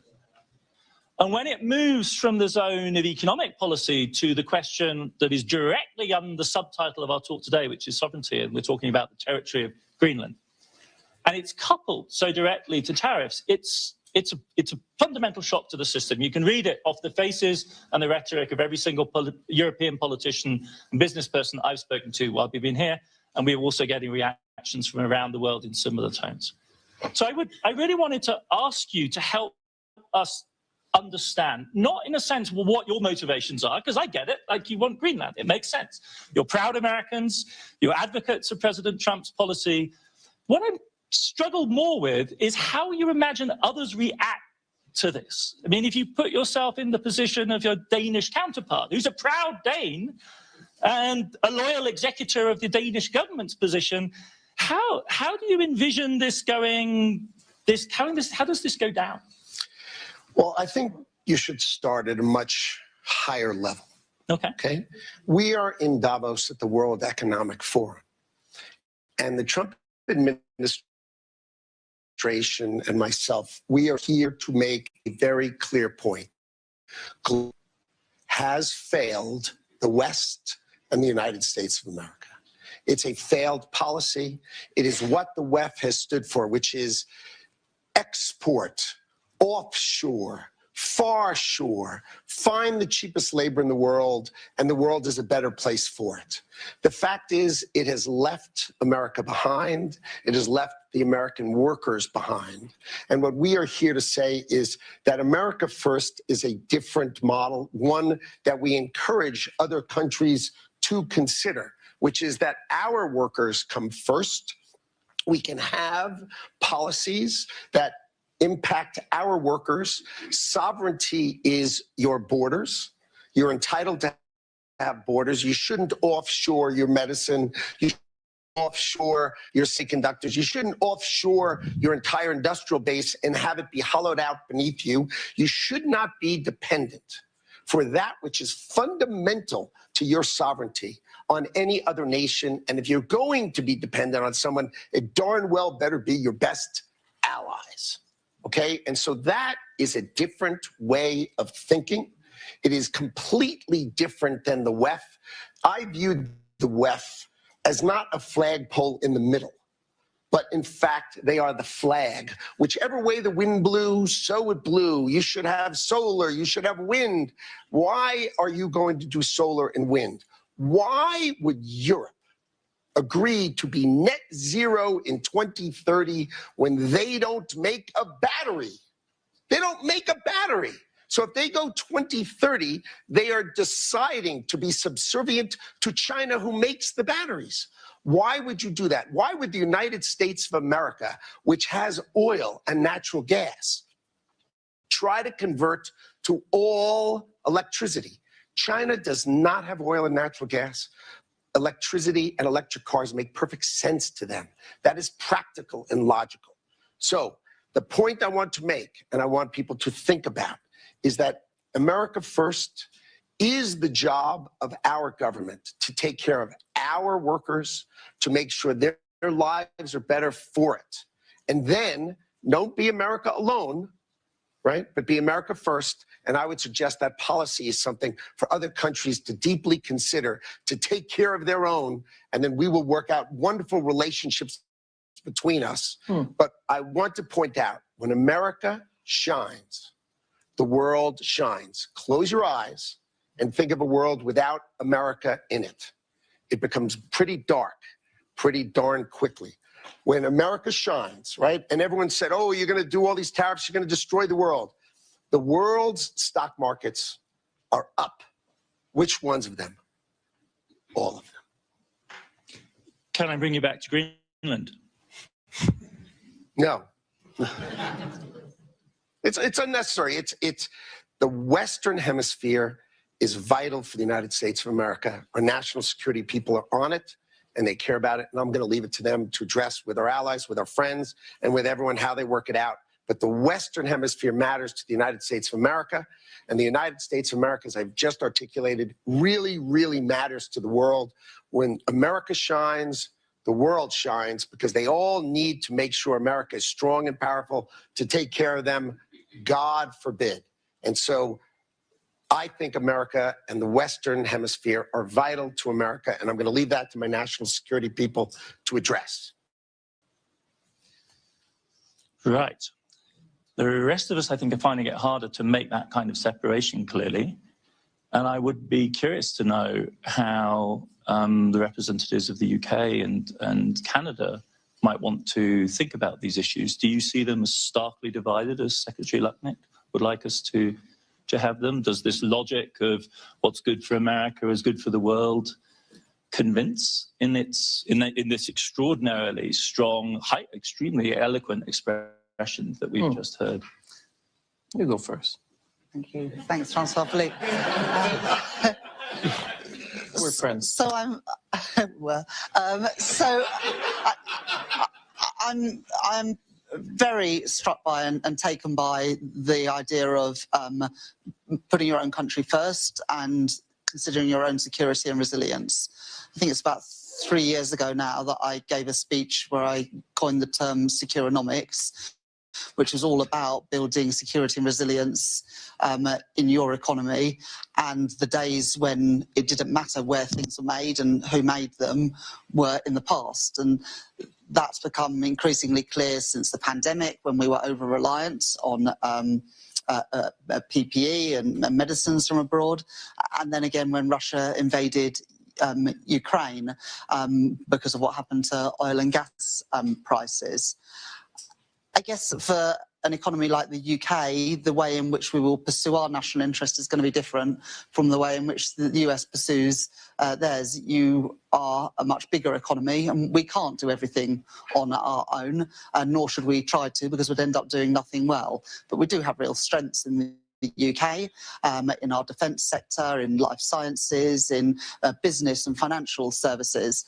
And when it moves from the zone of economic policy to the question that is directly under the subtitle of our talk today, which is sovereignty, and we're talking about the territory of Greenland, and it's coupled so directly to tariffs, it's a fundamental shock to the system. You can read it off the faces and the rhetoric of every single European politician and business person I've spoken to while we've been here, and we're also getting reactions from around the world in similar tones. So I really wanted to ask you to help us understand, not in a sense, well, what your motivations are, because I get it, like you want Greenland, it makes sense. You're proud Americans, you're advocates of President Trump's policy. What I've struggled more with is how you imagine others react to this. I mean, if you put yourself in the position of your Danish counterpart, who's a proud Dane and a loyal executor of the Danish government's position, how do you envision this going, how does this go down?
Well, I think you should start at a much higher level. Okay. We are in Davos at the World Economic Forum. And the Trump administration and myself, we are here to make a very clear point. Has failed the West and the United States of America. It's a failed policy. It is what the WEF has stood for, which is export, offshore, far shore, find the cheapest labor in the world, and the world is a better place for it. The fact is, it has left America behind. It has left the American workers behind. And what we are here to say is that America First is a different model, one that we encourage other countries to consider, which is that our workers come first. We can have policies that impact our workers. Sovereignty is your borders. You're entitled to have borders. You shouldn't offshore your medicine. You shouldn't offshore your semiconductors. You shouldn't offshore your entire industrial base and have it be hollowed out beneath you. You should not be dependent for that which is fundamental to your sovereignty on any other nation. And if you're going to be dependent on someone, it darn well better be your best allies. Okay, and so that is a different way of thinking. It is completely different than the WEF. I viewed the WEF as not a flagpole in the middle, but in fact, they are the flag. Whichever way the wind blew, so it blew. You should have solar, you should have wind. Why are you going to do solar and wind? Why would Europe agree to be net zero in 2030 when they don't make a battery? They don't make a battery. So if they go 2030, they are deciding to be subservient to China, who makes the batteries. Why would you do that? Why would the United States of America, which has oil and natural gas, try to convert to all electricity? China does not have oil and natural gas. Electricity and electric cars make perfect sense to them. That is practical and logical. So the point I want to make, and I want people to think about, is that America First is the job of our government to take care of our workers, to make sure their lives are better for it. And then don't be America alone, right? But be America First. And I would suggest that policy is something for other countries to deeply consider, to take care of their own, and then we will work out wonderful relationships between us. But I want to point out, when America shines, the world shines. Close your eyes and think of a world without America in it. It becomes pretty dark, pretty darn quickly. when America shines, right? And everyone said, oh, you're going to do all these tariffs, you're going to destroy the world. The world's stock markets are up. Which ones of them? All of them.
Can I bring you back to Greenland?
No. It's unnecessary. It's the Western Hemisphere is vital for the United States of America. Our national security people are on it, and they care about it. And I'm going to leave it to them to address with our allies, with our friends, and with everyone how they work it out. But the Western Hemisphere matters to the United States of America. And the United States of America, as I've just articulated, really, really matters to the world. When America shines, the world shines, because they all need to make sure America is strong and powerful to take care of them, God forbid. And so I think America and the Western Hemisphere are vital to America, and I'm going to leave that to my national security people to address.
Right. The rest of us, I think, are finding it harder to make that kind of separation clearly. And I would be curious to know how the representatives of the UK and Canada might want to think about these issues. Do you see them as starkly divided, as Secretary Lutnick would like us to have them? Does this logic of what's good for America is good for the world convince in this extraordinarily strong, extremely eloquent expression that we've just heard?
You go first.
Thank you. Thanks, Chancellor Philippe.
We're friends.
So I'm I'm very struck by and taken by the idea of putting your own country first and considering your own security and resilience. I think it's about 3 years ago now that I gave a speech where I coined the term securonomics, which is all about building security and resilience in your economy. And the days when it didn't matter where things were made and who made them were in the past. And that's become increasingly clear since the pandemic, when we were over-reliant on PPE and medicines from abroad. And then again, when Russia invaded Ukraine because of what happened to oil and gas prices. I guess for an economy like the UK, the way in which we will pursue our national interest is going to be different from the way in which the US pursues theirs. You are a much bigger economy, and we can't do everything on our own, nor should we try to, because we'd end up doing nothing well. But we do have real strengths in the UK, in our defence sector, in life sciences, in business and financial services.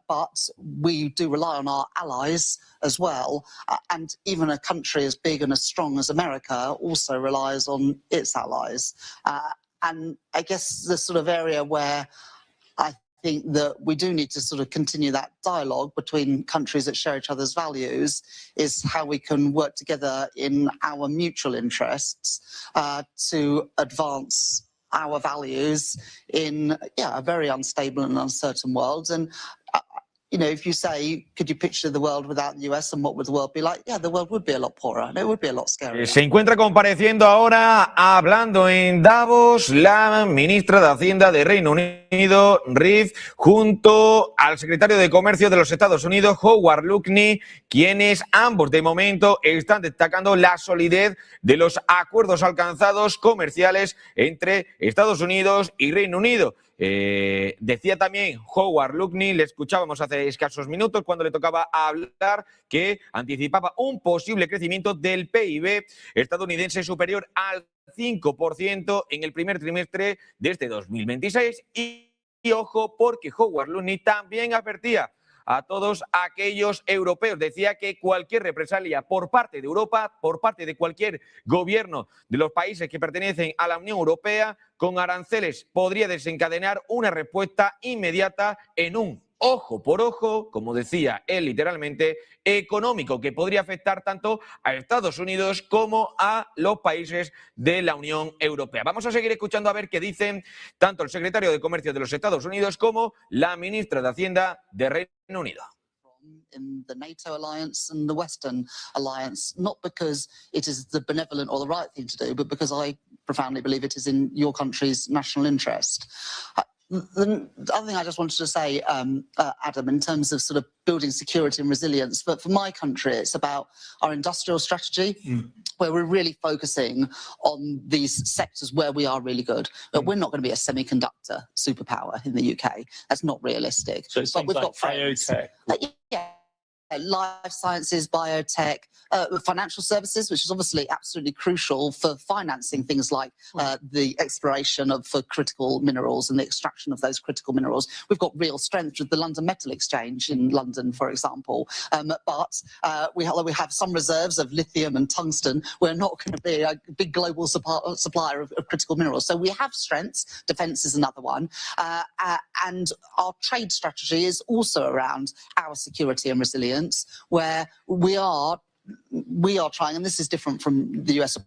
But we do rely on our allies as well. And even a country as big and as strong as America also relies on its allies. And I guess the sort of area where I think that we do need to sort of continue that dialogue between countries that share each other's values is how we can work together in our mutual interests to advance our values in a very unstable and uncertain world. And you know, if you say, could you picture the world without the US and what would the world be like? Yeah, the world would be a lot poorer and it would be a lot scarier.
Se encuentra compareciendo ahora, hablando en Davos, la ministra de Hacienda de Reino Unido, Riz, junto al secretario de Comercio de los Estados Unidos, Howard Lutnick, quienes ambos de momento están destacando la solidez de los acuerdos alcanzados comerciales entre Estados Unidos y Reino Unido. Decía también Howard Lutnick, le escuchábamos hace escasos minutos cuando le tocaba hablar, que anticipaba un posible crecimiento del PIB estadounidense superior al 5% en el primer trimestre de este 2026. Y ojo, porque Howard Lutnick también advertía a todos aquellos europeos. Decía que cualquier represalia por parte de Europa, por parte de cualquier gobierno de los países que pertenecen a la Unión Europea, con aranceles podría desencadenar una respuesta inmediata en un ojo por ojo, como decía él literalmente, económico, que podría afectar tanto a Estados Unidos como a los países de la Unión Europea. Vamos a seguir escuchando a ver qué dicen tanto el secretario de Comercio de los Estados Unidos como la ministra de Hacienda de Reino Unido.
In the NATO alliance and the Western alliance, not because it is the benevolent or the right thing to do, but because I profoundly believe it is in your country's national interest. the other thing I just wanted to say, Adam, in terms of sort of building security and resilience, but for my country, it's about our industrial strategy, where we're really focusing on these sectors where we are really good. But we're not going to be a semiconductor superpower in the UK. That's not realistic.
So it's
but we've
like
got friends.
biotech.
Yeah. Life sciences, biotech, financial services, which is obviously absolutely crucial for financing things like the exploration for critical minerals and the extraction of those critical minerals. We've got real strength with the London Metal Exchange in London, for example. But we have some reserves of lithium and tungsten. We're not going to be a big global supplier of critical minerals. So we have strengths. Defence is another one. And our trade strategy is also around our security and resilience, where we are trying, and this is different from the US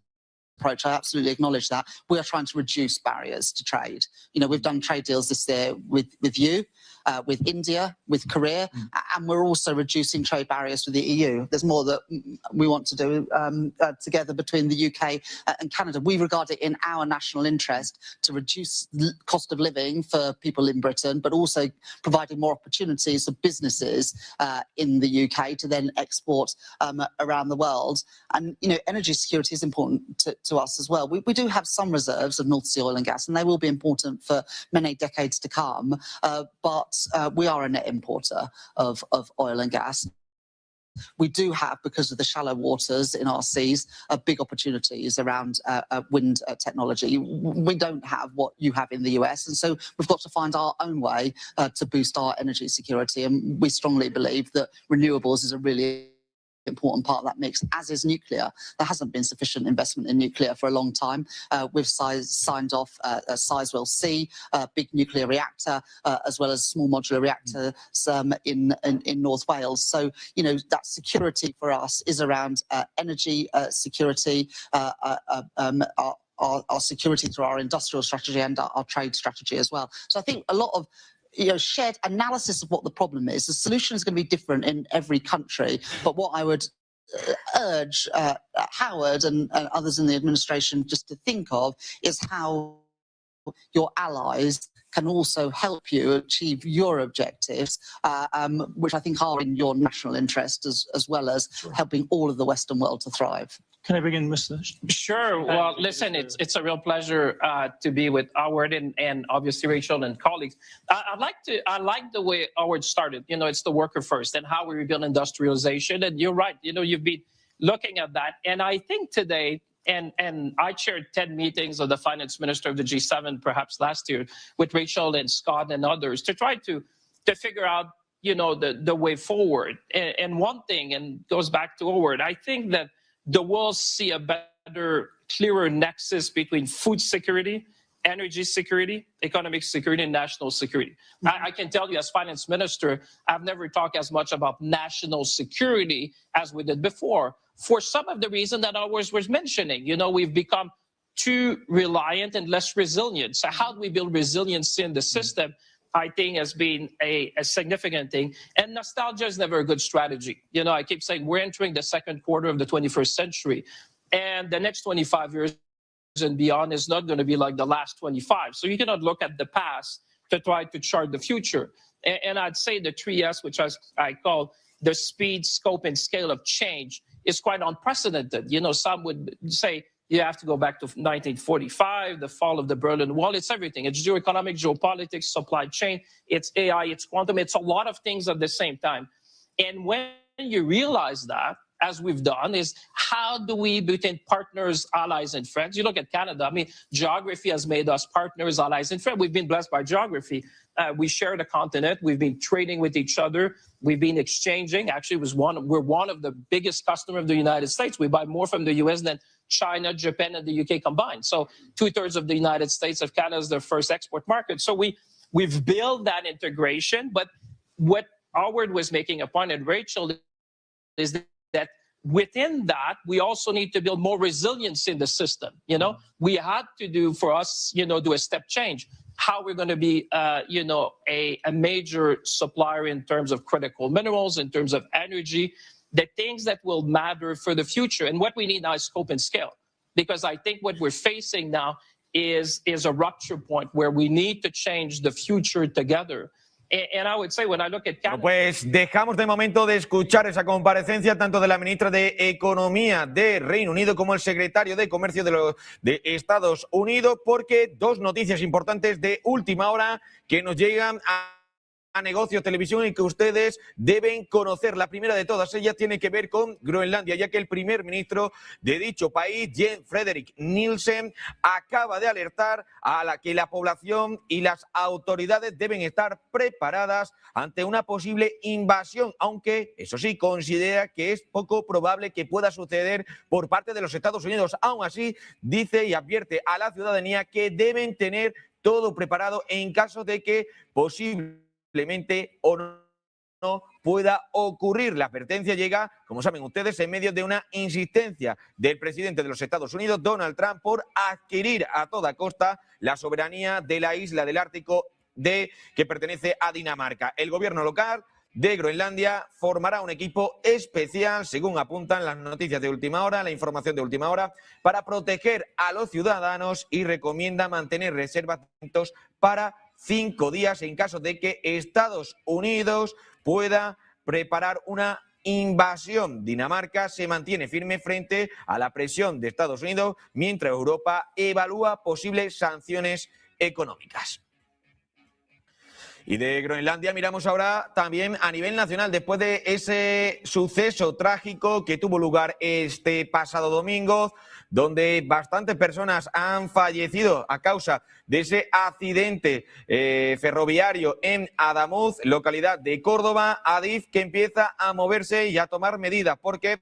approach, I absolutely acknowledge that, we are trying to reduce barriers to trade. You know, we've done trade deals this year with you, with India, with Korea, and we're also reducing trade barriers with the EU. There's more that we want to do together between the UK and Canada. We regard it in our national interest to reduce cost of living for people in Britain, but also providing more opportunities for businesses in the UK to then export around the world. And, you know, energy security is important to us as well. We do have some reserves of North Sea oil and gas, and they will be important for many decades to come. But we are a net importer of oil and gas. We do have, because of the shallow waters in our seas, big opportunities around wind technology. We don't have what you have in the US, and so we've got to find our own way to boost our energy security. And we strongly believe that renewables is a really important part of that mix, as is nuclear. There hasn't been sufficient investment in nuclear for a long time. We've signed off Sizewell C, a big nuclear reactor, as well as small modular reactors in North Wales. So, you know, that security for us is around energy security, our security through our industrial strategy and our trade strategy as well. So I think a lot of shared analysis of what the problem is. The solution is going to be different in every country, but what I would urge Howard and others in the administration just to think of is how your allies can also help you achieve your objectives, which I think are in your national interest, as well as helping all of the Western world to thrive.
Can I begin, Mr.
Sure. Well, listen, it's a real pleasure to be with Howard and obviously Rachel and colleagues. I like the way Howard started. You know, it's the worker first and how we rebuild industrialization. And you're right. You know, you've been looking at that. And I think today, and I chaired 10 meetings of the finance minister of the G7, perhaps last year, with Rachel and Scott and others to try to figure out, you know, the way forward. And one thing, and goes back to Howard, I think that the world see a better, clearer nexus between food security, energy security, economic security, and national security. I can tell you as finance minister, I've never talked as much about national security as we did before, for some of the reason that Howard was mentioning. You know, we've become too reliant and less resilient. So how do we build resiliency in the system? I think has been a significant thing. And nostalgia is never a good strategy. You know, I keep saying we're entering the second quarter of the 21st century, and the next 25 years and beyond is not going to be like the last 25. So you cannot look at the past to try to chart the future. And I'd say the 3S, which I call the speed, scope, and scale of change, is quite unprecedented. You know, some would say, you have to go back to 1945, the fall of the Berlin Wall. It's everything. It's geoeconomic, geopolitics, supply chain. It's AI, it's quantum. It's a lot of things at the same time. And when you realize that, as we've done, is how do we, between partners, allies, and friends? You look at Canada. I mean, geography has made us partners, allies, and friends. We've been blessed by geography. We share the continent. We've been trading with each other. We've been exchanging. Actually, we're one of the biggest customers of the United States. We buy more from the U.S. than China, Japan, and the UK combined. So 2/3 of the United States of Canada is their first export market. So we've built that integration. But what Howard was making a point, and Rachel, is that within that, we also need to build more resilience in the system. You know, we had to do a step change. How we're going to be, a major supplier in terms of critical minerals, in terms of energy, the things that will matter for the future. And what we need now is scope and scale, because I think what we're facing now is a rupture point where we need to change the future together. And I would say when I look at Canada,
pues dejamos de momento de escuchar esa comparecencia tanto de la ministra de Economía de Reino Unido como el secretario de Comercio de Estados Unidos, porque dos noticias importantes de última hora que nos llegan a Negocios Televisión y que ustedes deben conocer. La primera de todas ellas tiene que ver con Groenlandia, ya que el primer ministro de dicho país, Jens Frederik Nielsen, acaba de alertar a que la población y las autoridades deben estar preparadas ante una posible invasión, aunque, eso sí, considera que es poco probable que pueda suceder por parte de los Estados Unidos. Aún así, dice y advierte a la ciudadanía que deben tener todo preparado en caso de que posiblemente o no pueda ocurrir. La advertencia llega, como saben ustedes, en medio de una insistencia del presidente de los Estados Unidos, Donald Trump, por adquirir a toda costa la soberanía de la isla del Ártico que pertenece a Dinamarca. El gobierno local de Groenlandia formará un equipo especial, según apuntan las noticias de última hora, la información de última hora, para proteger a los ciudadanos y recomienda mantener reservas para 5 días en caso de que Estados Unidos pueda preparar una invasión. Dinamarca se mantiene firme frente a la presión de Estados Unidos, mientras Europa evalúa posibles sanciones económicas. Y de Groenlandia miramos ahora también a nivel nacional, después de ese suceso trágico que tuvo lugar este pasado domingo, donde bastantes personas han fallecido a causa de ese accidente ferroviario en Adamuz, localidad de Córdoba. Adif que empieza a moverse y a tomar medidas, porque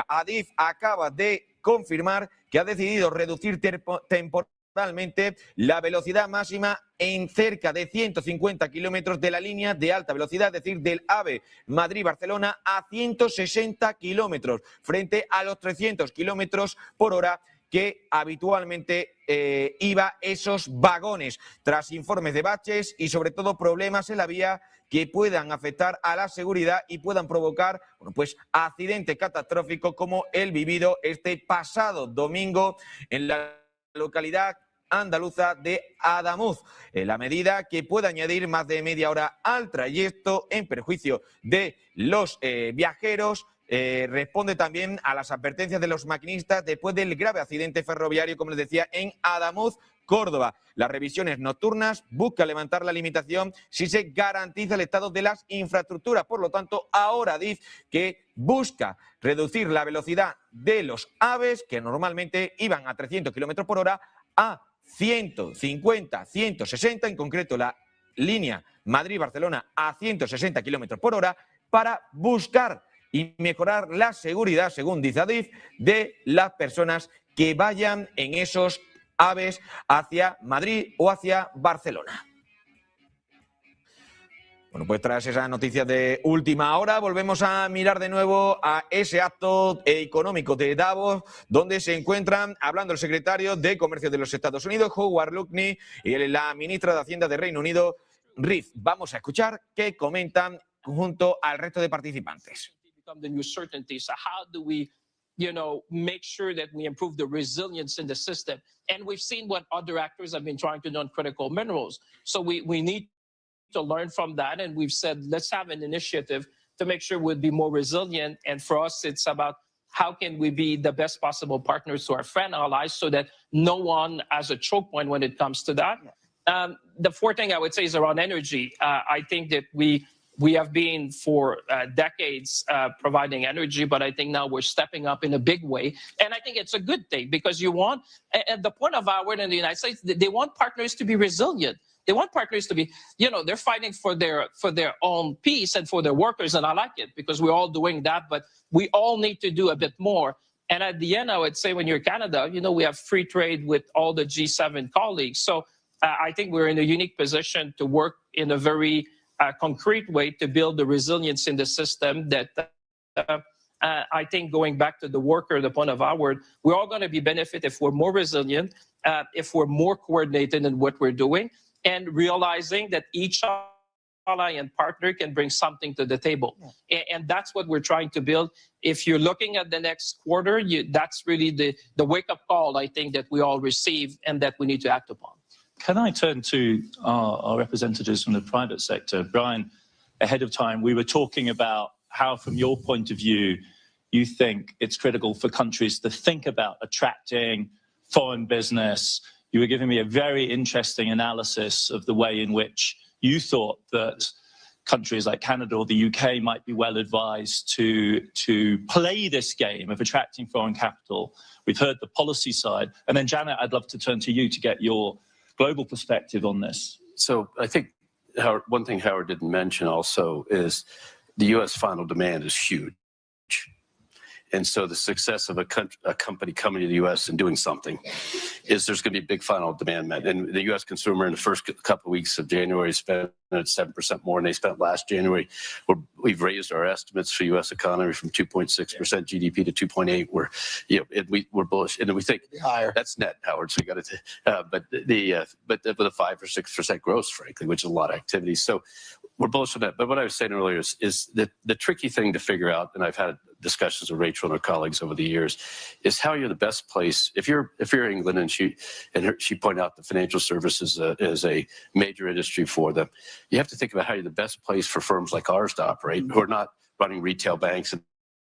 Adif acaba de confirmar que ha decidido reducir temporalmente la velocidad máxima en cerca de 150 kilómetros de la línea de alta velocidad, es decir, del AVE Madrid-Barcelona a 160 kilómetros, frente a los 300 kilómetros por hora que habitualmente iba esos vagones, tras informes de baches y sobre todo problemas en la vía que puedan afectar a la seguridad y puedan provocar, bueno, pues accidentes catastróficos como el vivido este pasado domingo en la localidad andaluza de Adamuz. La medida que puede añadir más de media hora al trayecto en perjuicio de los viajeros. Responde también a las advertencias de los maquinistas después del grave accidente ferroviario, como les decía, en Adamuz, Córdoba. Las revisiones nocturnas buscan levantar la limitación si se garantiza el estado de las infraestructuras. Por lo tanto, ahora DIF que busca reducir la velocidad de los AVEs, que normalmente iban a 300 kilómetros por hora, a 150, 160, en concreto la línea Madrid-Barcelona a 160 kilómetros por hora, para buscar y mejorar la seguridad, según dice Adif, de las personas que vayan en esos AVEs hacia Madrid o hacia Barcelona. Bueno, pues tras esas noticias de última hora, volvemos a mirar de nuevo a ese acto económico de Davos, donde se encuentran hablando el secretario de Comercio de los Estados Unidos, Howard Lutnick, y la ministra de Hacienda de Reino Unido, Reid. Vamos a escuchar qué comentan junto al resto de participantes.
The new certainty. So how do we, make sure that we improve the resilience in the system? And we've seen what other actors have been trying to do on critical minerals. So we need to learn from that. And we've said, let's have an initiative to make sure we'll be more resilient. And for us, it's about how can we be the best possible partners to our friend allies so that no one has a choke point when it comes to that. The fourth thing I would say is around energy. I think that we have been for decades providing energy, but I think now we're stepping up in a big way. And I think it's a good thing because you want, at the point of our in the United States, they want partners to be resilient. They want partners to be, they're fighting for their own peace and for their workers. And I like it because we're all doing that, but we all need to do a bit more. And at the end, I would say when you're Canada, we have free trade with all the G7 colleagues. So I think we're in a unique position to work in a very concrete way to build the resilience in the system that I think going back to the worker, the point of our word, we're all going to be benefit if we're more resilient, if we're more coordinated in what we're doing, and realizing that each ally and partner can bring something to the table. And that's what we're trying to build. If you're looking at the next quarter, that's really the wake-up call, I think, that we all receive and that we need to act upon.
Can I turn to our representatives from the private sector? Brian, ahead of time, we were talking about how, from your point of view, you think it's critical for countries to think about attracting foreign business. You were giving me a very interesting analysis of the way in which you thought that countries like Canada or the UK might be well advised to play this game of attracting foreign capital. We've heard the policy side. And then, Janet, I'd love to turn to you to get your global perspective on this.
So I think Howard, one thing Howard didn't mention also is the U.S. final demand is huge. And so the success of a company coming to the U.S. and doing something is there's going to be big final demand met. And the U.S. consumer in the first couple of weeks of January spent 7% more than they spent last January. We've raised our estimates for the U.S. economy from 2.6% GDP to 2.8%. We're bullish, and we think higher. That's net, Howard. So you got to, but with a 5 or 6% growth, frankly, which is a lot of activity. So we're bullish on that. But what I was saying earlier is that the tricky thing to figure out, and I've had discussions with Rachel and her colleagues over the years, is how you're the best place. If you're England, and she pointed out the financial services is a major industry for them. You have to think about how you're the best place for firms like ours to operate, who are not running retail banks and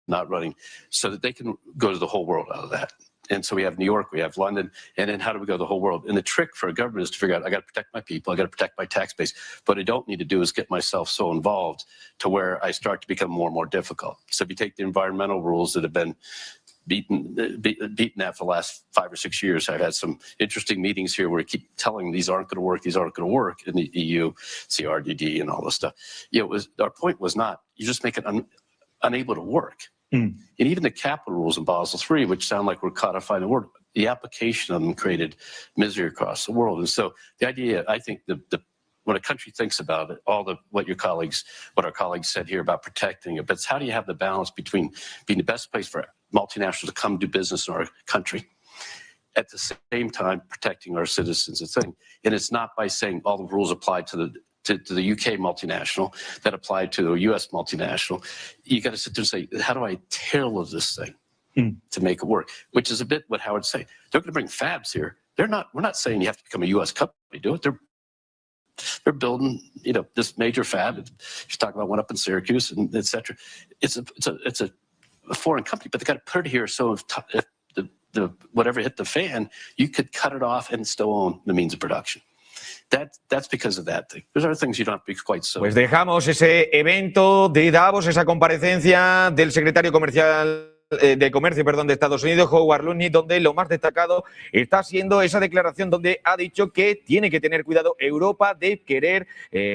not running, so that they can go to the whole world out of that. And so we have New York, we have London, and then how do we go to the whole world? And the trick for a government is to figure out, I got to protect my people, I got to protect my tax base. What I don't need to do is get myself so involved to where I start to become more and more difficult. So if you take the environmental rules that have been beaten at for the last 5 or 6 years, I've had some interesting meetings here where we keep telling these aren't going to work, these aren't going to work in the EU, CRDD and all this stuff. Our point was not, you just make it unable to work. And even the capital rules in Basel III, which sound like we're codifying the word, the application of them created misery across the world. And so the idea, I think, when a country thinks about it, what our colleagues said here about protecting it, but it's how do you have the balance between being the best place for multinationals to come do business in our country, at the same time protecting our citizens? And it's not by saying all the rules apply to the UK multinational that apply to a US multinational. You got to sit there and say, how do I tailor this thing to make it work? Which is a bit what Howard's saying. They're going to bring fabs here. We're not saying you have to become a US company to do it. They're building, this major fab. She's talking about one up in Syracuse and et cetera. It's a foreign company, but they got to put it here so if whatever hit the fan, you could cut it off and still own the means of production. That's because of that thing. There's other things you don't have to be quite so.
Pues dejamos ese evento de Davos, esa comparecencia del secretario de Comercio de Estados Unidos, Howard Lutnick, donde lo más destacado está siendo esa declaración donde ha dicho que tiene que tener cuidado Europa de querer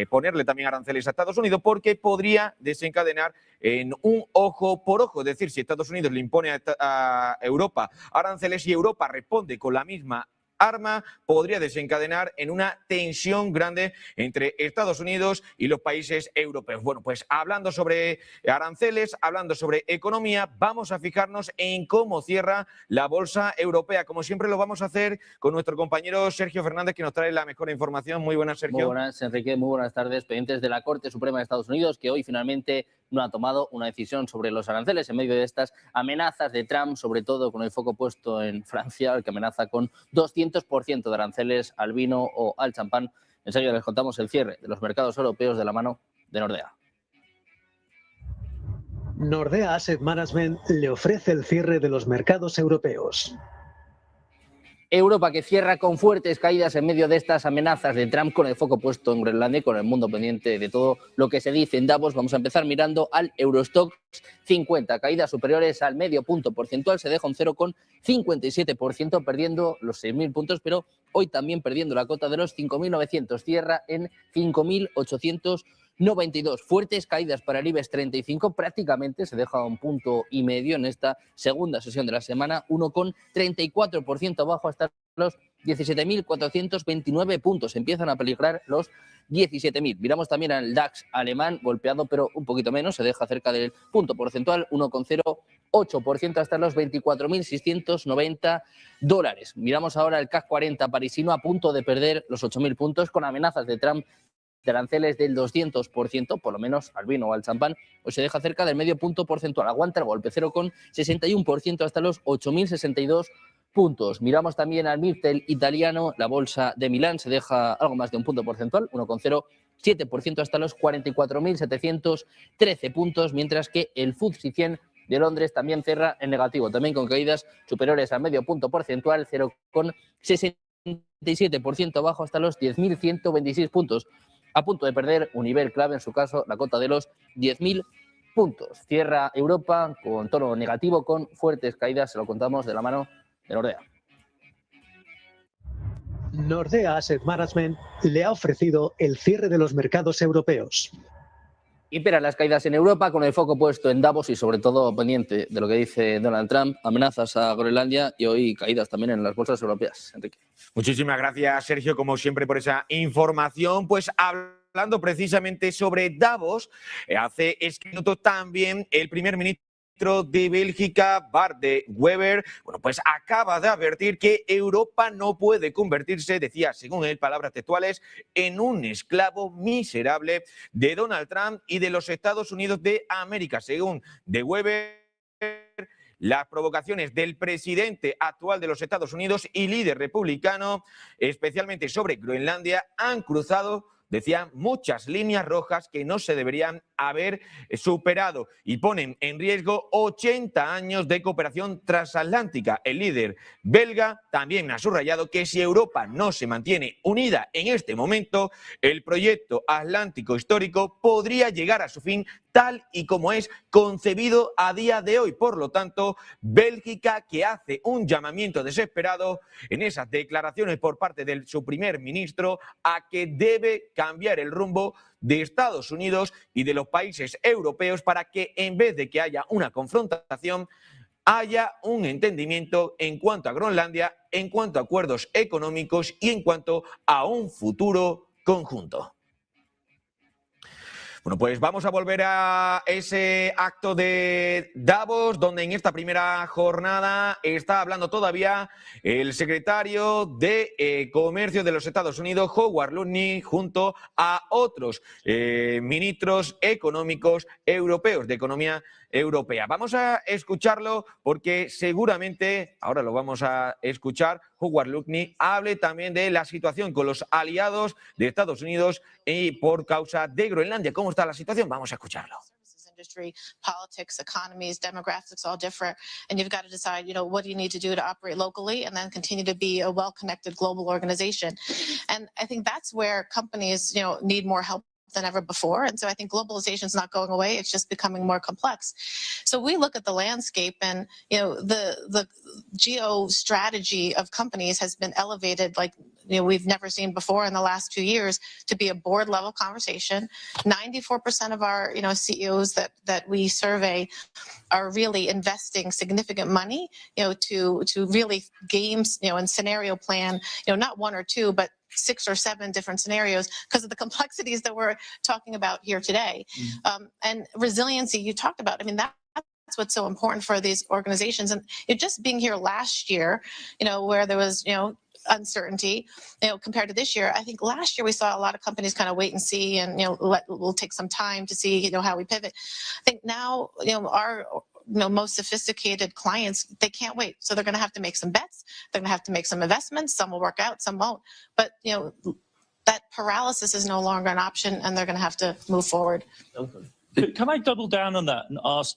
ponerle también aranceles a Estados Unidos, porque podría desencadenar en un ojo por ojo. Es decir, si Estados Unidos le impone a Europa aranceles y Europa responde con la misma arma, podría desencadenar en una tensión grande entre Estados Unidos y los países europeos. Bueno, pues hablando sobre aranceles, hablando sobre economía, vamos a fijarnos en cómo cierra la bolsa europea. Como siempre lo vamos a hacer con nuestro compañero Sergio Fernández, que nos trae la mejor información. Muy buenas, Sergio.
Muy buenas, Enrique. Muy buenas tardes. Pendientes de la Corte Suprema de Estados Unidos, que hoy finalmente no ha tomado una decisión sobre los aranceles en medio de estas amenazas de Trump, sobre todo con el foco puesto en Francia, el que amenaza con 200% de aranceles al vino o al champán. Enseguida les contamos el cierre de los mercados europeos de la mano de Nordea.
Nordea Asset Management le ofrece el cierre de los mercados europeos.
Europa que cierra con fuertes caídas en medio de estas amenazas de Trump, con el foco puesto en Groenlandia y con el mundo pendiente de todo lo que se dice en Davos. Vamos a empezar mirando al Eurostoxx 50, caídas superiores al medio punto porcentual, se deja un 0,57%, perdiendo los 6.000 puntos, pero hoy también perdiendo la cota de los 5.900, cierra en 5.892. Fuertes caídas para el IBEX 35, prácticamente se deja 1,5 puntos en esta segunda sesión de la semana, 1,34% abajo hasta los 17.429 puntos. Empiezan a peligrar los 17.000. Miramos también al DAX alemán, golpeado pero un poquito menos, se deja cerca del punto porcentual, 1,08% hasta los 24.690 dólares. Miramos ahora el CAC 40 parisino, a punto de perder los 8.000 puntos con amenazas de Trump de aranceles del 200%, por lo menos al vino o al champán, pues se deja cerca del medio punto porcentual. Aguanta el golpe, 0,61% hasta los 8.062 puntos. Miramos también al MIPTEL italiano, la bolsa de Milán se deja algo más de un punto porcentual, 1,07% hasta los 44.713 puntos, mientras que el FTSE 100 de Londres también cierra en negativo, también con caídas superiores al medio punto porcentual, 0,67% abajo hasta los 10.126 puntos. A punto de perder un nivel clave, en su caso, la cota de los 10.000 puntos. Cierra Europa con tono negativo, con fuertes caídas, se lo contamos de la mano de Nordea.
Nordea Asset Management le ha ofrecido el cierre de los mercados europeos.
Imperan las caídas en Europa, con el foco puesto en Davos y sobre todo pendiente de lo que dice Donald Trump, amenazas a Groenlandia y hoy caídas también en las bolsas europeas. Enrique.
Muchísimas gracias, Sergio, como siempre, por esa información. Pues hablando precisamente sobre Davos, hace minutos también el primer ministro de Bélgica, Bart de Wever, pues acaba de advertir que Europa no puede convertirse, decía, según él, palabras textuales, en un esclavo miserable de Donald Trump y de los Estados Unidos de América. Según de Wever, las provocaciones del presidente actual de los Estados Unidos y líder republicano, especialmente sobre Groenlandia, han cruzado, decían, muchas líneas rojas que no se deberían haber superado y ponen en riesgo 80 años de cooperación transatlántica. El líder belga también ha subrayado que si Europa no se mantiene unida en este momento, el proyecto atlántico histórico podría llegar a su fin tal y como es concebido a día de hoy. Por lo tanto, Bélgica, que hace un llamamiento desesperado en esas declaraciones por parte de su primer ministro a que debe cambiar el rumbo de Estados Unidos y de los países europeos para que en vez de que haya una confrontación, haya un entendimiento en cuanto a Groenlandia, en cuanto a acuerdos económicos y en cuanto a un futuro conjunto. Bueno, pues vamos a volver a ese acto de Davos, donde en esta primera jornada está hablando todavía el secretario de Comercio de los Estados Unidos, Howard Lutnick, junto a otros ministros económicos europeos, de economía europea. Vamos a escucharlo porque seguramente, ahora lo vamos a escuchar, Howard Lutnick hable también de la situación con los aliados de Estados Unidos y por causa de Groenlandia. ¿Cómo está la situación? Vamos a escucharlo.
Industry, politics, economies, demographics, all different. And you've got to decide, what do you need to do to operate locally and then continue to be a well-connected global organization. And I think that's where companies, need more help than ever before. And so I think globalization is not going away. It's just becoming more complex. So we look at the landscape and, the geo-strategy of companies has been elevated like, we've never seen before in the last 2 years to be a board level conversation. 94% of our, CEOs that we survey are really investing significant money, to really games, and scenario plan, not one or two, but 6 or 7 different scenarios because of the complexities that we're talking about here today. And resiliency you talked about. I mean, that's what's so important for these organizations. And just being here last year, where there was, uncertainty, compared to this year, I think last year we saw a lot of companies kind of wait and see and, we'll take some time to see, how we pivot. I think now, our most sophisticated clients, they can't wait. So they're going to have to make some bets. They're going to have to make some investments. Some will work out, some won't. But, that paralysis is no longer an option and they're going to have to move forward.
Can I double down on that and ask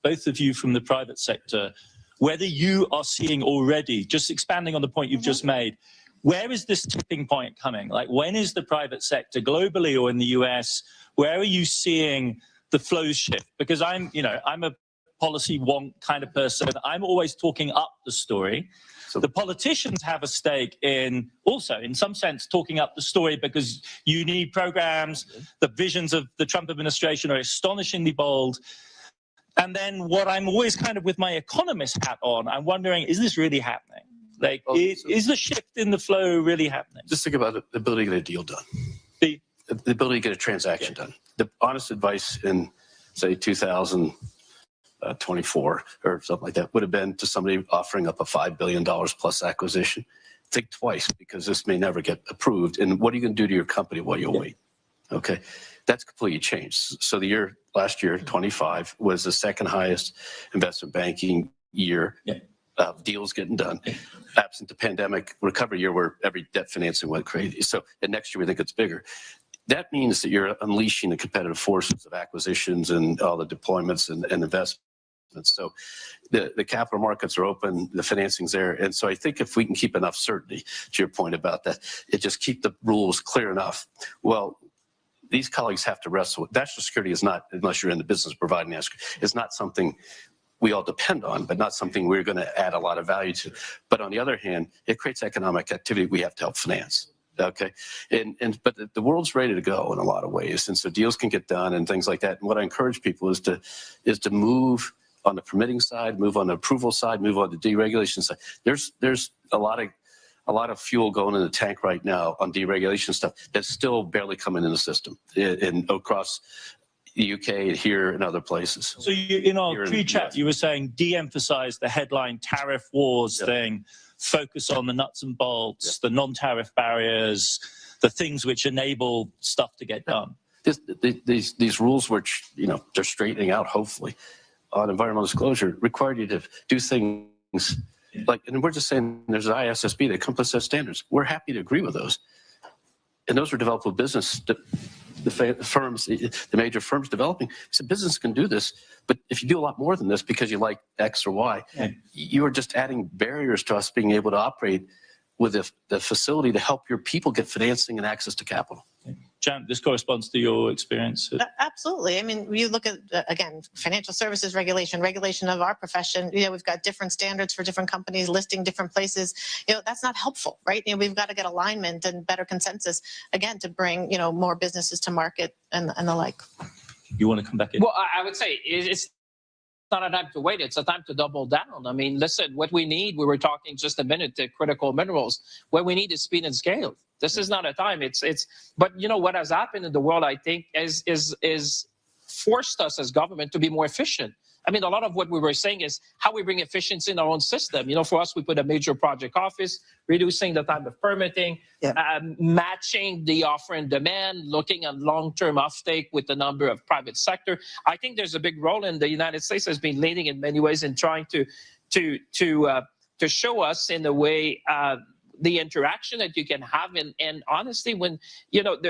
both of you from the private sector, whether you are seeing already, just expanding on the point you've just made, where is this tipping point coming? Like, when is the private sector globally or in the US, where are you seeing the flows shift? Because I'm a policy wonk kind of person. I'm always talking up the story. So the politicians have a stake in also, in some sense, talking up the story because you need programs. The visions of the Trump administration are astonishingly bold. And then what I'm always kind of with my economist hat on, I'm wondering, is this really happening? Like, is the shift in the flow really happening?
Just think about the ability to get a deal done. The ability to get a transaction done. The honest advice in, say, 2024 or something like that would have been to somebody offering up a $5 billion plus acquisition. think twice because this may never get approved. And what are you going to do to your company while you wait? Okay, that's completely changed. So the last year, 25, was the second highest investment banking year. Deals getting done, absent the pandemic recovery year where every debt financing went crazy. So, and next year we think it's bigger. That means that you're unleashing the competitive forces of acquisitions and all the deployments and investments. So the capital markets are open, the financing's there. And so I think if we can keep enough certainty, to your point about that, just keep the rules clear enough. Well, these colleagues have to wrestle with. National security is not, unless you're in the business of providing national security, it's not something we all depend on, but not something we're going to add a lot of value to. But on the other hand, it creates economic activity we have to help finance. Okay, but the world's ready to go in a lot of ways, and so deals can get done and things like that. And what I encourage people is to move on the permitting side, move on the approval side, move on the deregulation side. There's a lot of fuel going in the tank right now on deregulation stuff that's still barely coming in the system and across the UK, here, and other places.
So in our pre-chat, you were saying de-emphasize the headline tariff wars thing, focus on the nuts and bolts, the non-tariff barriers, the things which enable stuff to get done.
These rules, which they're straightening out, hopefully, on environmental disclosure, require you to do things like, and we're just saying there's an ISSB that comes with set standards. We're happy to agree with those, and those were developed with business. The firms, the major firms developing, so business can do this, but if you do a lot more than this because you like X or Y, you are just adding barriers to us being able to operate with the facility to help your people get financing and access to capital.
Jan, this corresponds to your experience.
Absolutely. I mean, you look at, again, financial services regulation of our profession, we've got different standards for different companies listing different places. That's not helpful, right? We've got to get alignment and better consensus, again, to bring, more businesses to market and the like.
You want to come back in?
Well, I would say it's not a time to wait. It's a time to double down. I mean, listen, what we need, we were talking just a minute to critical minerals. What we need is speed and scale. This is not a time. But what has happened in the world, I think, is forced us as government to be more efficient. I mean, a lot of what we were saying is how we bring efficiency in our own system. For us, we put a major project office, reducing the time of permitting, matching the offer and demand, looking at long-term offtake with the number of private sector. I think there's a big role in the United States has been leading in many ways in trying to show us in a way the interaction that you can have. And honestly, when,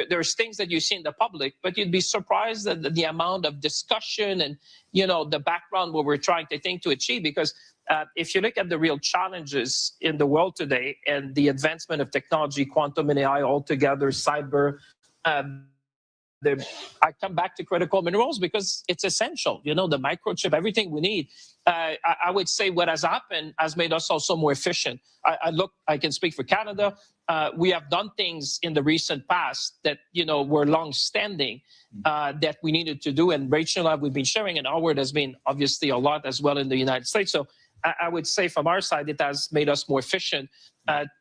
there's things that you see in the public, but you'd be surprised at the amount of discussion and, the background what we're trying to think to achieve. Because if you look at the real challenges in the world today and the advancement of technology, quantum and AI altogether, cyber, I come back to critical minerals because it's essential. The microchip, everything we need. I would say what has happened has made us also more efficient. I can speak for Canada. We have done things in the recent past that were long-standing that we needed to do. And Rachel and I, we've been sharing, and Howard has been obviously a lot as well in the United States. So I would say from our side, it has made us more efficient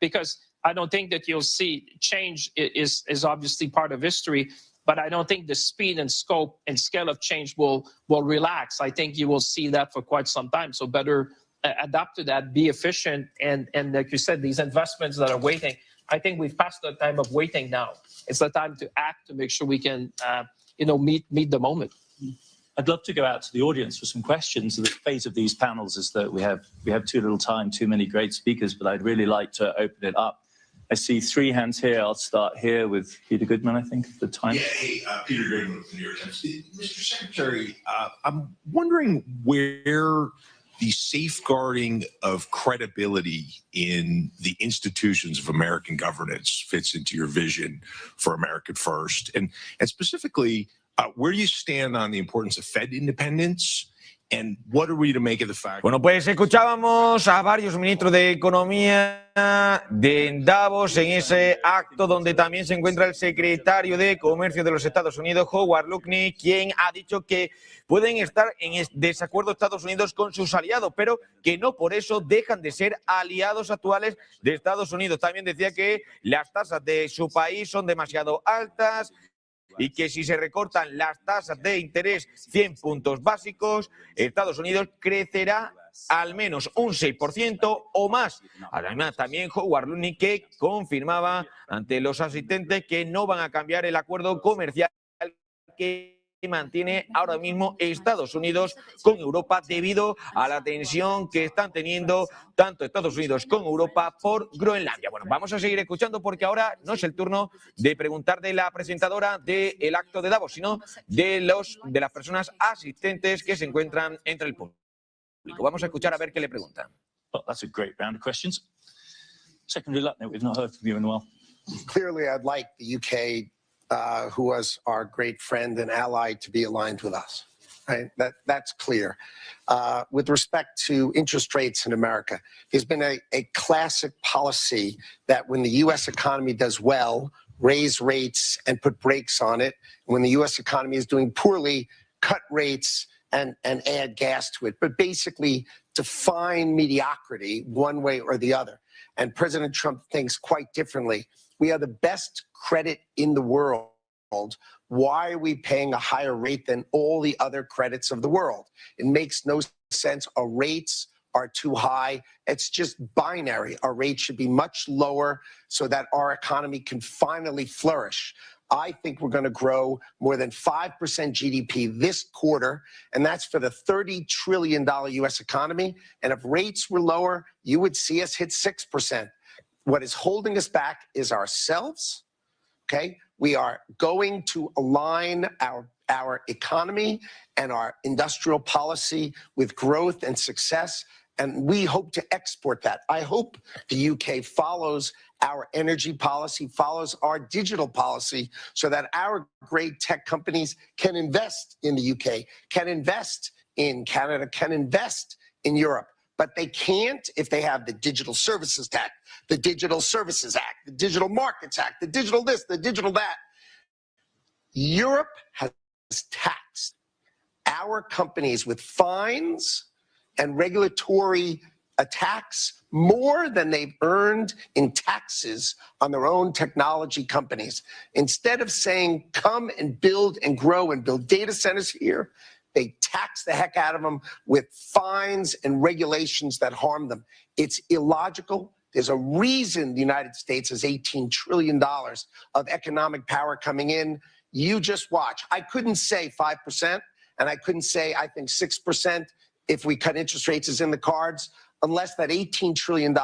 because I don't think that you'll see change is obviously part of history. But I don't think the speed and scope and scale of change will relax. I think you will see that for quite some time. So better adapt to that, be efficient. And like you said, these investments that are waiting, I think we've passed the time of waiting now. It's the time to act to make sure we can, meet the moment.
I'd love to go out to the audience for some questions. The fate of these panels is that we have too little time, too many great speakers, but I'd really like to open it up. I see 3 hands here. I'll start here with Peter Goodman, I think, at the time.
Yeah, hey, Peter Goodman with the New York Times. Mr. Secretary, I'm wondering where the safeguarding of credibility in the institutions of American governance fits into your vision for American First. And specifically, where do you stand on the importance of Fed independence? And what are we to make of the fact?
Bueno, pues escuchábamos a varios ministros de Economía de Davos en ese acto donde también se encuentra el secretario de Comercio de los Estados Unidos, Howard Lutnick, quien ha dicho que pueden estar en desacuerdo Estados Unidos con sus aliados, pero que no por eso dejan de ser aliados actuales de Estados Unidos. También decía que las tasas de su país son demasiado altas y que si se recortan las tasas de interés 100 puntos básicos, Estados Unidos crecerá al menos un 6% o más. Además, también Howard Lutnick, que confirmaba ante los asistentes que no van a cambiar el acuerdo comercial que mantiene ahora mismo Estados Unidos con Europa debido a la tensión que están teniendo tanto Estados Unidos con Europa por Groenlandia. Bueno, vamos a seguir escuchando porque ahora no es el turno de preguntar de la presentadora del acto de Davos, sino de las personas asistentes que se encuentran entre el público. Vamos a escuchar a ver qué le preguntan.
Well, that's a great round of questions. Secretary Lutnick, we've not heard from you in a while.
Clearly, I'd like the UK, who was our great friend and ally, to be aligned with us. Right? That's clear. With respect to interest rates in America, there's been a classic policy that when the U.S. economy does well, raise rates and put brakes on it. When the U.S. economy is doing poorly, cut rates and add gas to it. But basically define mediocrity one way or the other. And President Trump thinks quite differently. We are the best credit in the world. Why are we paying a higher rate than all the other credits of the world? It makes no sense. Our rates are too high. It's just binary. Our rates should be much lower so that our economy can finally flourish. I think we're going to grow more than 5% GDP this quarter, and that's for the $30 trillion U.S. economy. And if rates were lower, you would see us hit 6%. What is holding us back is ourselves, okay? We are going to align our economy and our industrial policy with growth and success, and we hope to export that. I hope the UK follows our energy policy, follows our digital policy, so that our great tech companies can invest in the UK, can invest in Canada, can invest in Europe. But they can't if they have the Digital Services Act, the Digital Services Act, the Digital Markets Act, the digital this, the digital that. Europe has taxed our companies with fines and regulatory attacks more than they've earned in taxes on their own technology companies. Instead of saying, come and build and grow and build data centers here, they tax the heck out of them with fines and regulations that harm them. It's illogical. There's a reason the United States has $18 trillion of economic power coming in. You just watch. I couldn't say 5%, and I couldn't say, I think 6% if we cut interest rates is in the cards, unless that $18 trillion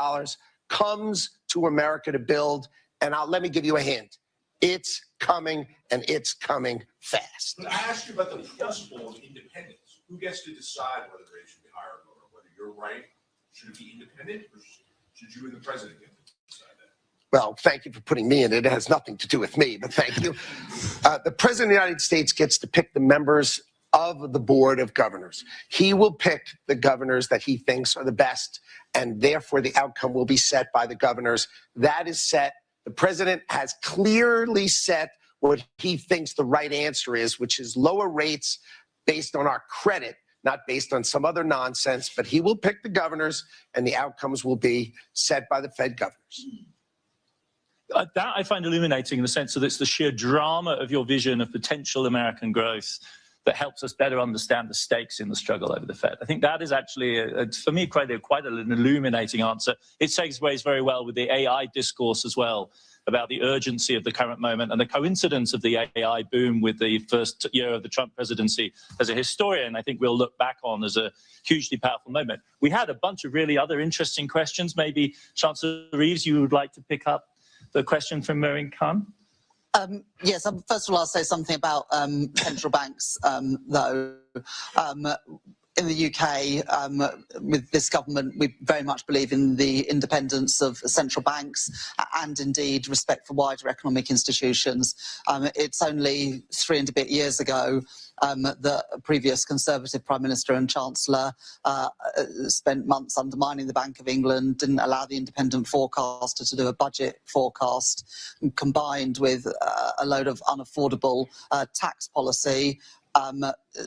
comes to America to build. And let me give you a hint. It's coming, and it's coming fast.
But I asked you about the principle of independence. Who gets to decide whether rates should be higher or lower? Whether you're right, should it be independent, or should you and the president get to decide that?
Well, thank you for putting me in it. It has nothing to do with me, but thank you. The president of the United States gets to pick the members of the board of governors. He will pick the governors that he thinks are the best, and therefore the outcome will be set by the governors. That is set. The president has clearly set what he thinks the right answer is, which is lower rates based on our credit, not based on some other nonsense. But he will pick the governors, and the outcomes will be set by the Fed governors.
That I find illuminating in the sense that it's the sheer drama of your vision of potential American growth that helps us better understand the stakes in the struggle over the Fed. I think that is actually, for me, quite an illuminating answer. It segues very well with the AI discourse as well, about the urgency of the current moment and the coincidence of the AI boom with the first year of the Trump presidency. As a historian, I think we'll look back on as a hugely powerful moment. We had a bunch of really other interesting questions. Maybe, Chancellor Reeves, you would like to pick up the question from Maureen Khan?
Yes, first of all, I'll say something about central banks, though. In the UK, with this government, we very much believe in the independence of central banks and indeed respect for wider economic institutions. It's only 3 and a bit years ago that a previous Conservative Prime Minister and Chancellor spent months undermining the Bank of England, didn't allow the independent forecaster to do a budget forecast, combined with a load of unaffordable tax policy,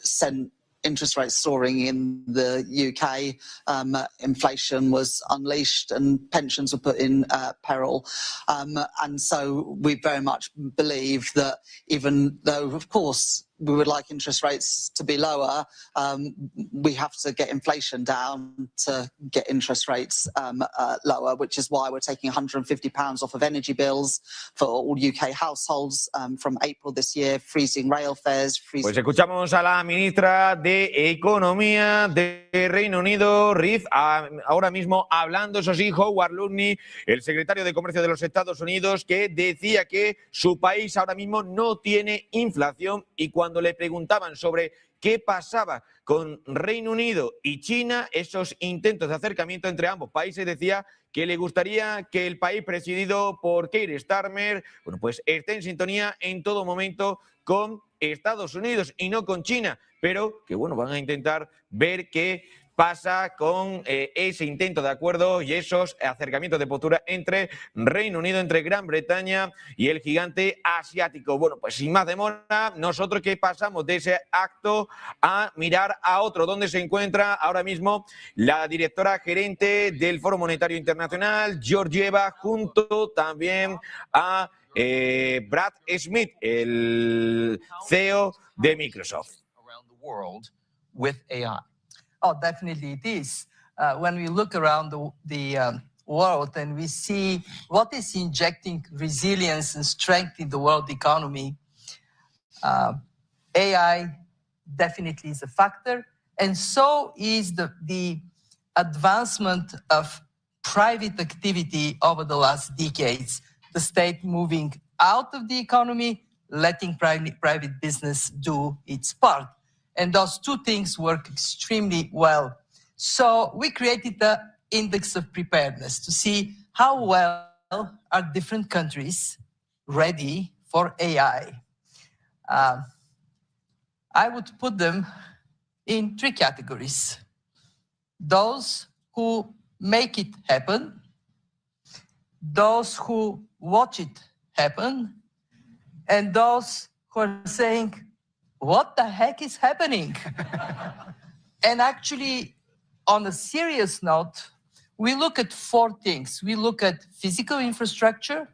sent interest rates soaring in the UK, inflation was unleashed and pensions were put in peril. And so we very much believe that even though, of course, we would like interest rates to be lower, we have to get inflation down to get interest rates lower, which is why we're taking £150 off of energy bills for all UK households from April this year, freezing rail fares.
Pues escuchamos a la ministra de Economía de Reino Unido, Riz, ahora mismo hablando, eso sí, Howard Lutnick, el secretario de Comercio de los Estados Unidos, que decía que su país ahora mismo no tiene inflación, y cuando le preguntaban sobre qué pasaba con Reino Unido y China, esos intentos de acercamiento entre ambos países, decía que le gustaría que el país presidido por Keir Starmer, bueno, pues esté en sintonía en todo momento con Estados Unidos y no con China, pero que bueno, van a intentar ver qué pasa con ese intento de acuerdo y esos acercamientos de postura entre Reino Unido, entre Gran Bretaña y el gigante asiático. Bueno, pues sin más demora, nosotros que pasamos de ese acto a mirar a otro, donde se encuentra ahora mismo la directora gerente del Foro Monetario Internacional, Georgieva, junto también a Brad Smith, el CEO de Microsoft.
With AI. Oh, definitely it is. When we look around the world and we see what is injecting resilience and strength in the world economy, AI definitely is a factor, and so is the advancement of private activity over the last decades. The state moving out of the economy, letting private business do its part. And those two things work extremely well. So we created the index of preparedness to see how well are different countries ready for AI. I would put them in three categories. Those who make it happen, those who watch it happen, and those who are saying, what the heck is happening? And actually, on a serious note, we look at four things. We look at physical infrastructure,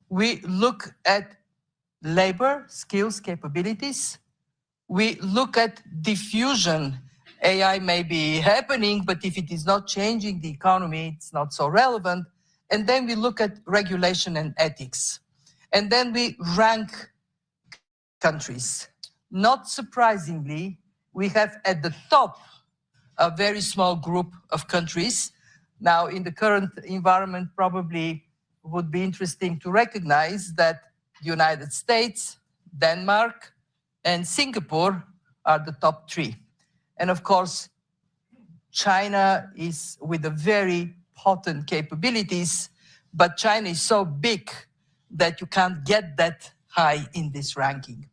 we look at labor, skills, capabilities, we look at diffusion. AI may be happening, but if it is not changing the economy, it's not so relevant. And then we look at regulation and ethics. And then we rank countries. Not surprisingly, we have at the top a very small group of countries. Now, in the current environment, probably would be interesting to recognize that the United States, Denmark, and Singapore are the top three. And of course, China is with a very potent capabilities, but China is so big that you can't get that high in this ranking.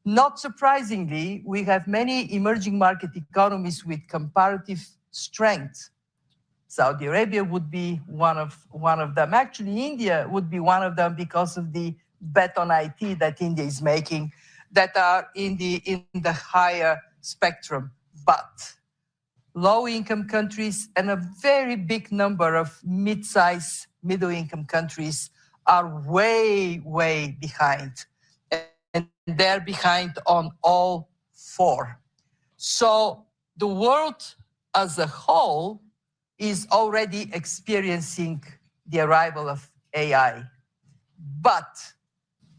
Not surprisingly, we have many emerging market economies with comparative strength. Saudi Arabia would be one of them. Actually, India would be one of them because of the bet on IT that India is making that are in the higher spectrum. But low-income countries and a very big number of mid-size, middle-income countries are way, way behind. And they're behind on all four. So the world as a whole is already experiencing the arrival of AI. But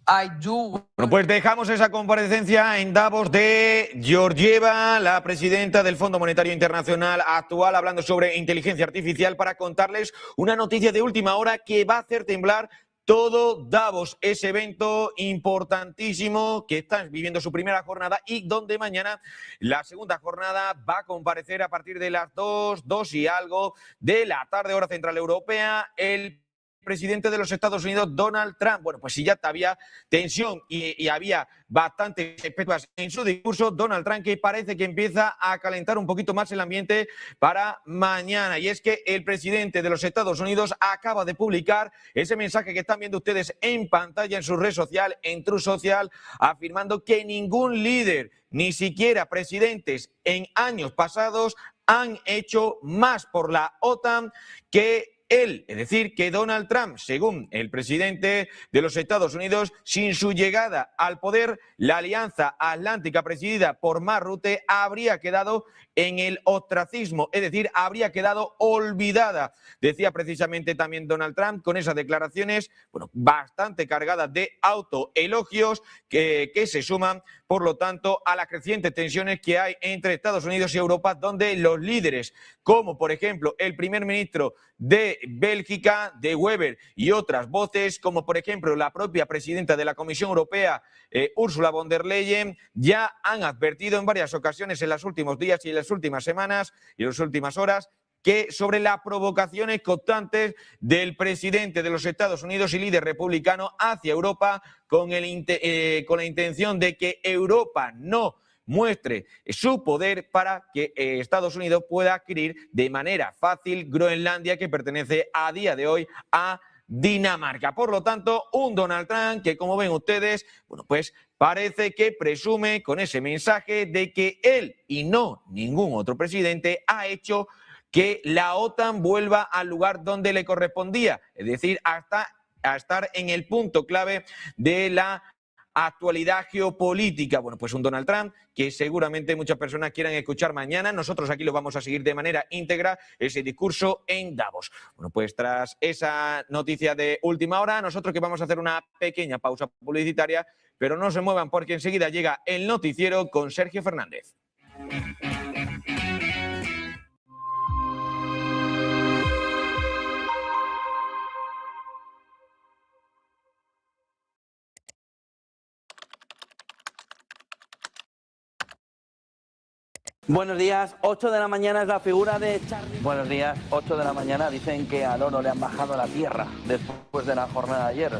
I do...
Bueno, pues dejamos esa comparecencia en Davos de Georgieva, la presidenta del Fondo Monetario Internacional actual, hablando sobre inteligencia artificial, para contarles una noticia de última hora que va a hacer temblar todo Davos, ese evento importantísimo que está viviendo su primera jornada y donde mañana la segunda jornada va a comparecer a partir de las 2 y algo de la tarde, hora central europea, el presidente de los Estados Unidos, Donald Trump. Bueno, pues si ya había tensión y había bastantes expectativas en su discurso, Donald Trump que parece que empieza a calentar un poquito más el ambiente para mañana. Y es que el presidente de los Estados Unidos acaba de publicar ese mensaje que están viendo ustedes en pantalla en su red social, en True Social, afirmando que ningún líder, ni siquiera presidentes en años pasados, han hecho más por la OTAN que él, es decir, que Donald Trump, según el presidente de los Estados Unidos, sin su llegada al poder, la Alianza Atlántica presidida por Mark Rutte habría quedado en el ostracismo, es decir, habría quedado olvidada. Decía precisamente también Donald Trump con esas declaraciones, bueno, bastante cargadas de autoelogios que se suman, por lo tanto, a las crecientes tensiones que hay entre Estados Unidos y Europa, donde los líderes, como por ejemplo el primer ministro de Bélgica, de Weber, y otras voces, como por ejemplo la propia presidenta de la Comisión Europea, Ursula von der Leyen, ya han advertido en varias ocasiones en los últimos días y en las últimas semanas y en las últimas horas que sobre las provocaciones constantes del presidente de los Estados Unidos y líder republicano hacia Europa con la intención de que Europa no muestre su poder para que Estados Unidos pueda adquirir de manera fácil Groenlandia, que pertenece a día de hoy a Dinamarca. Por lo tanto, un Donald Trump que, como ven ustedes, bueno, pues parece que presume con ese mensaje de que él y no ningún otro presidente ha hecho que la OTAN vuelva al lugar donde le correspondía, es decir, hasta a estar en el punto clave de la actualidad geopolítica. Bueno, pues un Donald Trump que seguramente muchas personas quieran escuchar mañana. Nosotros aquí lo vamos a seguir de manera íntegra, ese discurso en Davos. Bueno, pues tras esa noticia de última hora, nosotros que vamos a hacer una pequeña pausa publicitaria, pero no se muevan porque enseguida llega el noticiero con Sergio Fernández.
Buenos días, 8 de la mañana es la figura de Charlie. Buenos días, 8 de la mañana dicen que al oro le han bajado la tierra después de la jornada de ayer.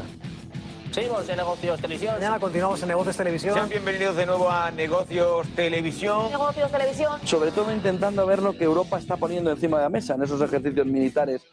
Seguimos en Negocios Televisión.
Mañana continuamos en Negocios Televisión.
Sean bienvenidos de nuevo a Negocios Televisión.
Negocios Televisión.
Sobre todo intentando ver lo que Europa está poniendo encima de la mesa en esos ejercicios militares.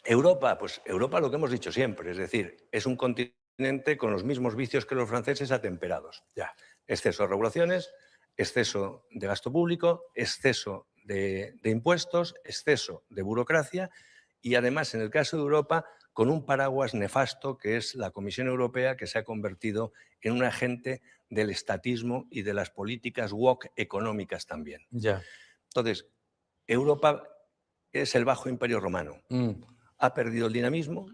Europa, pues Europa lo que hemos dicho siempre, es decir, es un continente con los mismos vicios que los franceses atemperados. Ya. Exceso de regulaciones, exceso de gasto público, exceso de impuestos, exceso de burocracia y además en el caso de Europa con un paraguas nefasto que es la Comisión Europea, que se ha convertido en un agente del estatismo y de las políticas woke económicas también.
Ya.
Entonces, Europa es el bajo imperio romano. Ha perdido el dinamismo,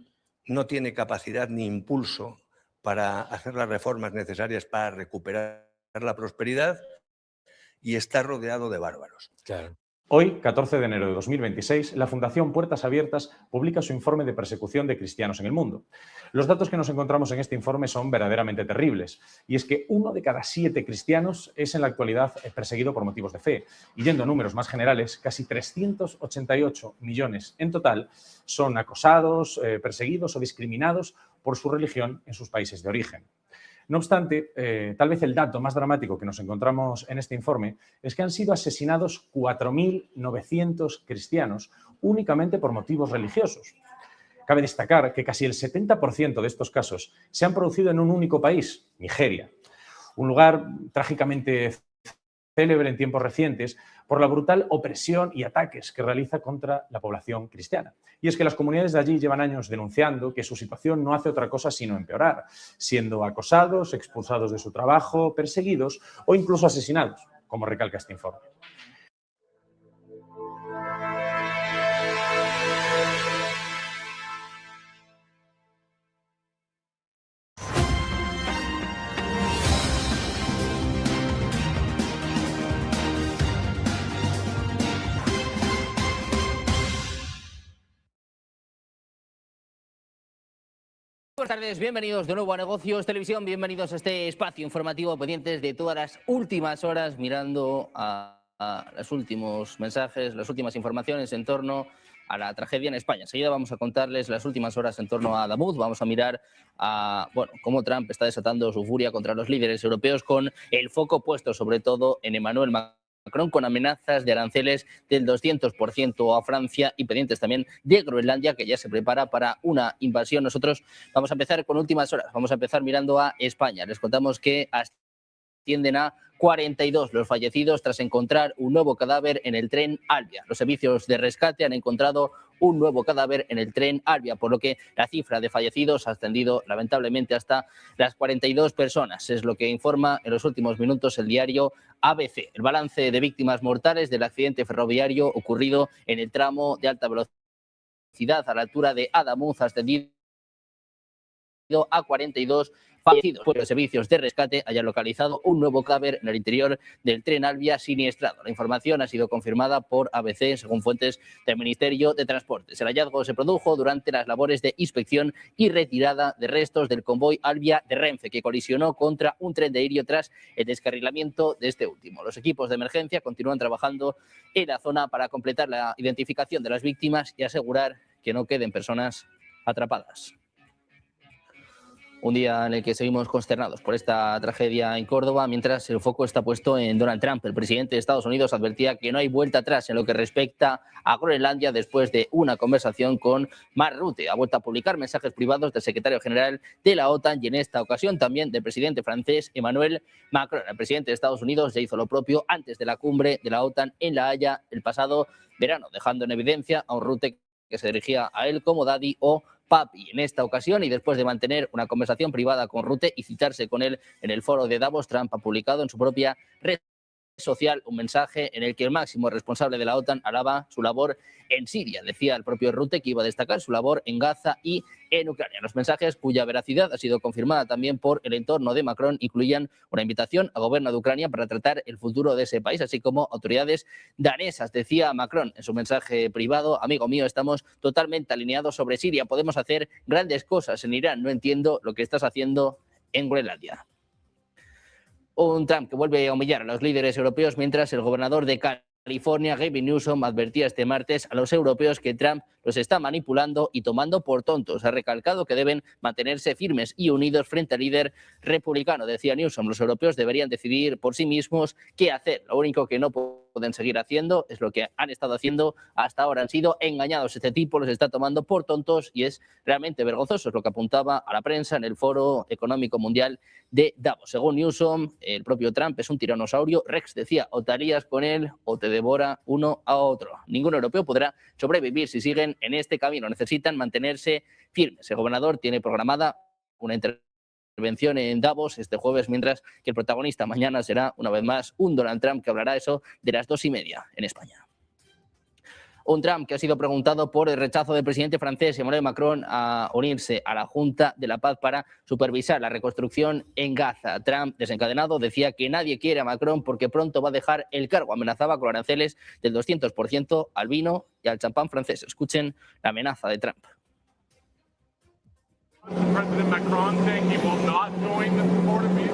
no tiene capacidad ni impulso para hacer las reformas necesarias para recuperar la prosperidad y está rodeado de bárbaros.
Claro.
Hoy, 14 de enero de 2026, la Fundación Puertas Abiertas publica su informe de persecución de cristianos en el mundo. Los datos que nos encontramos en este informe son verdaderamente terribles, y es que 1 de cada 7 cristianos es en la actualidad perseguido por motivos de fe. Y yendo a números más generales, casi 388 millones en total son acosados, perseguidos o discriminados por su religión en sus países de origen. No obstante, tal vez el dato más dramático que nos encontramos en este informe es que han sido asesinados 4.900 cristianos únicamente por motivos religiosos. Cabe destacar que casi el 70% de estos casos se han producido en un único país, Nigeria, un lugar trágicamente célebre en tiempos recientes por la brutal opresión y ataques que realiza contra la población cristiana. Y es que las comunidades de allí llevan años denunciando que su situación no hace otra cosa sino empeorar, siendo acosados, expulsados de su trabajo, perseguidos o incluso asesinados, como recalca este informe.
Buenas tardes, bienvenidos de nuevo a Negocios Televisión, bienvenidos a este espacio informativo pendientes de todas las últimas horas, mirando a los últimos mensajes, las últimas informaciones en torno a la tragedia en España. Enseguida vamos a contarles las últimas horas en torno a Davos, vamos a mirar a cómo Trump está desatando su furia contra los líderes europeos con el foco puesto sobre todo en Emmanuel Macron, con amenazas de aranceles del 200% a Francia y pendientes también de Groenlandia, que ya se prepara para una invasión. Nosotros vamos a empezar con últimas horas, vamos a empezar mirando a España. Les contamos que asciende ascienden a 42 los fallecidos tras encontrar un nuevo cadáver en el tren Albia. Los servicios de rescate han encontrado un nuevo cadáver en el tren Albia, por lo que la cifra de fallecidos ha ascendido lamentablemente hasta las 42 personas. Es lo que informa en los últimos minutos el diario ABC. El balance de víctimas mortales del accidente ferroviario ocurrido en el tramo de alta velocidad a la altura de Adamuz ha ascendido a 42 fallecidos, pues los servicios de rescate hayan localizado un nuevo cadáver en el interior del tren Albia siniestrado. La información ha sido confirmada por ABC, según fuentes del Ministerio de Transportes. El hallazgo se produjo durante las labores de inspección y retirada de restos del convoy Albia de Renfe, que colisionó contra un tren de Irio tras el descarrilamiento de este último. Los equipos de emergencia continúan trabajando en la zona para completar la identificación de las víctimas y asegurar que no queden personas atrapadas. Un día en el que seguimos consternados por esta tragedia en Córdoba, mientras el foco está puesto en Donald Trump. El presidente de Estados Unidos advertía que no hay vuelta atrás en lo que respecta a Groenlandia después de una conversación con Mark Rutte. Ha vuelto a publicar mensajes privados del secretario general de la OTAN y en esta ocasión también del presidente francés Emmanuel Macron. El presidente de Estados Unidos ya hizo lo propio antes de la cumbre de la OTAN en La Haya el pasado verano, dejando en evidencia a un Rutte que se dirigía a él como daddy o papi. En esta ocasión, y después de mantener una conversación privada con Rutte y citarse con él en el foro de Davos, Trump ha publicado en su propia red social un mensaje en el que el máximo responsable de la OTAN alaba su labor en Siria. Decía el propio Rutte que iba a destacar su labor en Gaza y en Ucrania. Los mensajes, cuya veracidad ha sido confirmada también por el entorno de Macron, incluían una invitación al gobierno de Ucrania para tratar el futuro de ese país, así como autoridades danesas. Decía Macron en su mensaje privado: amigo mío, estamos totalmente alineados sobre Siria, podemos hacer grandes cosas en Irán, no entiendo lo que estás haciendo en Groenlandia. Un Trump que vuelve a humillar a los líderes europeos, mientras el gobernador de California, Gavin Newsom, advertía este martes a los europeos que Trump los está manipulando y tomando por tontos. Ha recalcado que deben mantenerse firmes y unidos frente al líder republicano. Decía Newsom, los europeos deberían decidir por sí mismos qué hacer. Lo único que no pueden seguir haciendo es lo que han estado haciendo hasta ahora. Han sido engañados. Este tipo los está tomando por tontos y es realmente vergonzoso. Es lo que apuntaba a la prensa en el Foro Económico Mundial de Davos. Según Newsom, el propio Trump es un tiranosaurio Rex. Decía, o te alías con él o te devora uno a otro. Ningún europeo podrá sobrevivir si siguen en este camino. Necesitan mantenerse firmes. El gobernador tiene programada una intervención en Davos este jueves, mientras que el protagonista mañana será una vez más un Donald Trump que hablará eso de las 2:30 en España. Un Trump que ha sido preguntado por el rechazo del presidente francés Emmanuel Macron a unirse a la Junta de la Paz para supervisar la reconstrucción en Gaza. Trump, desencadenado, decía que nadie quiere a Macron porque pronto va a dejar el cargo. Amenazaba con aranceles del 200% al vino y al champán francés. Escuchen la amenaza de Trump.
President Macron saying he will not join the board of peace?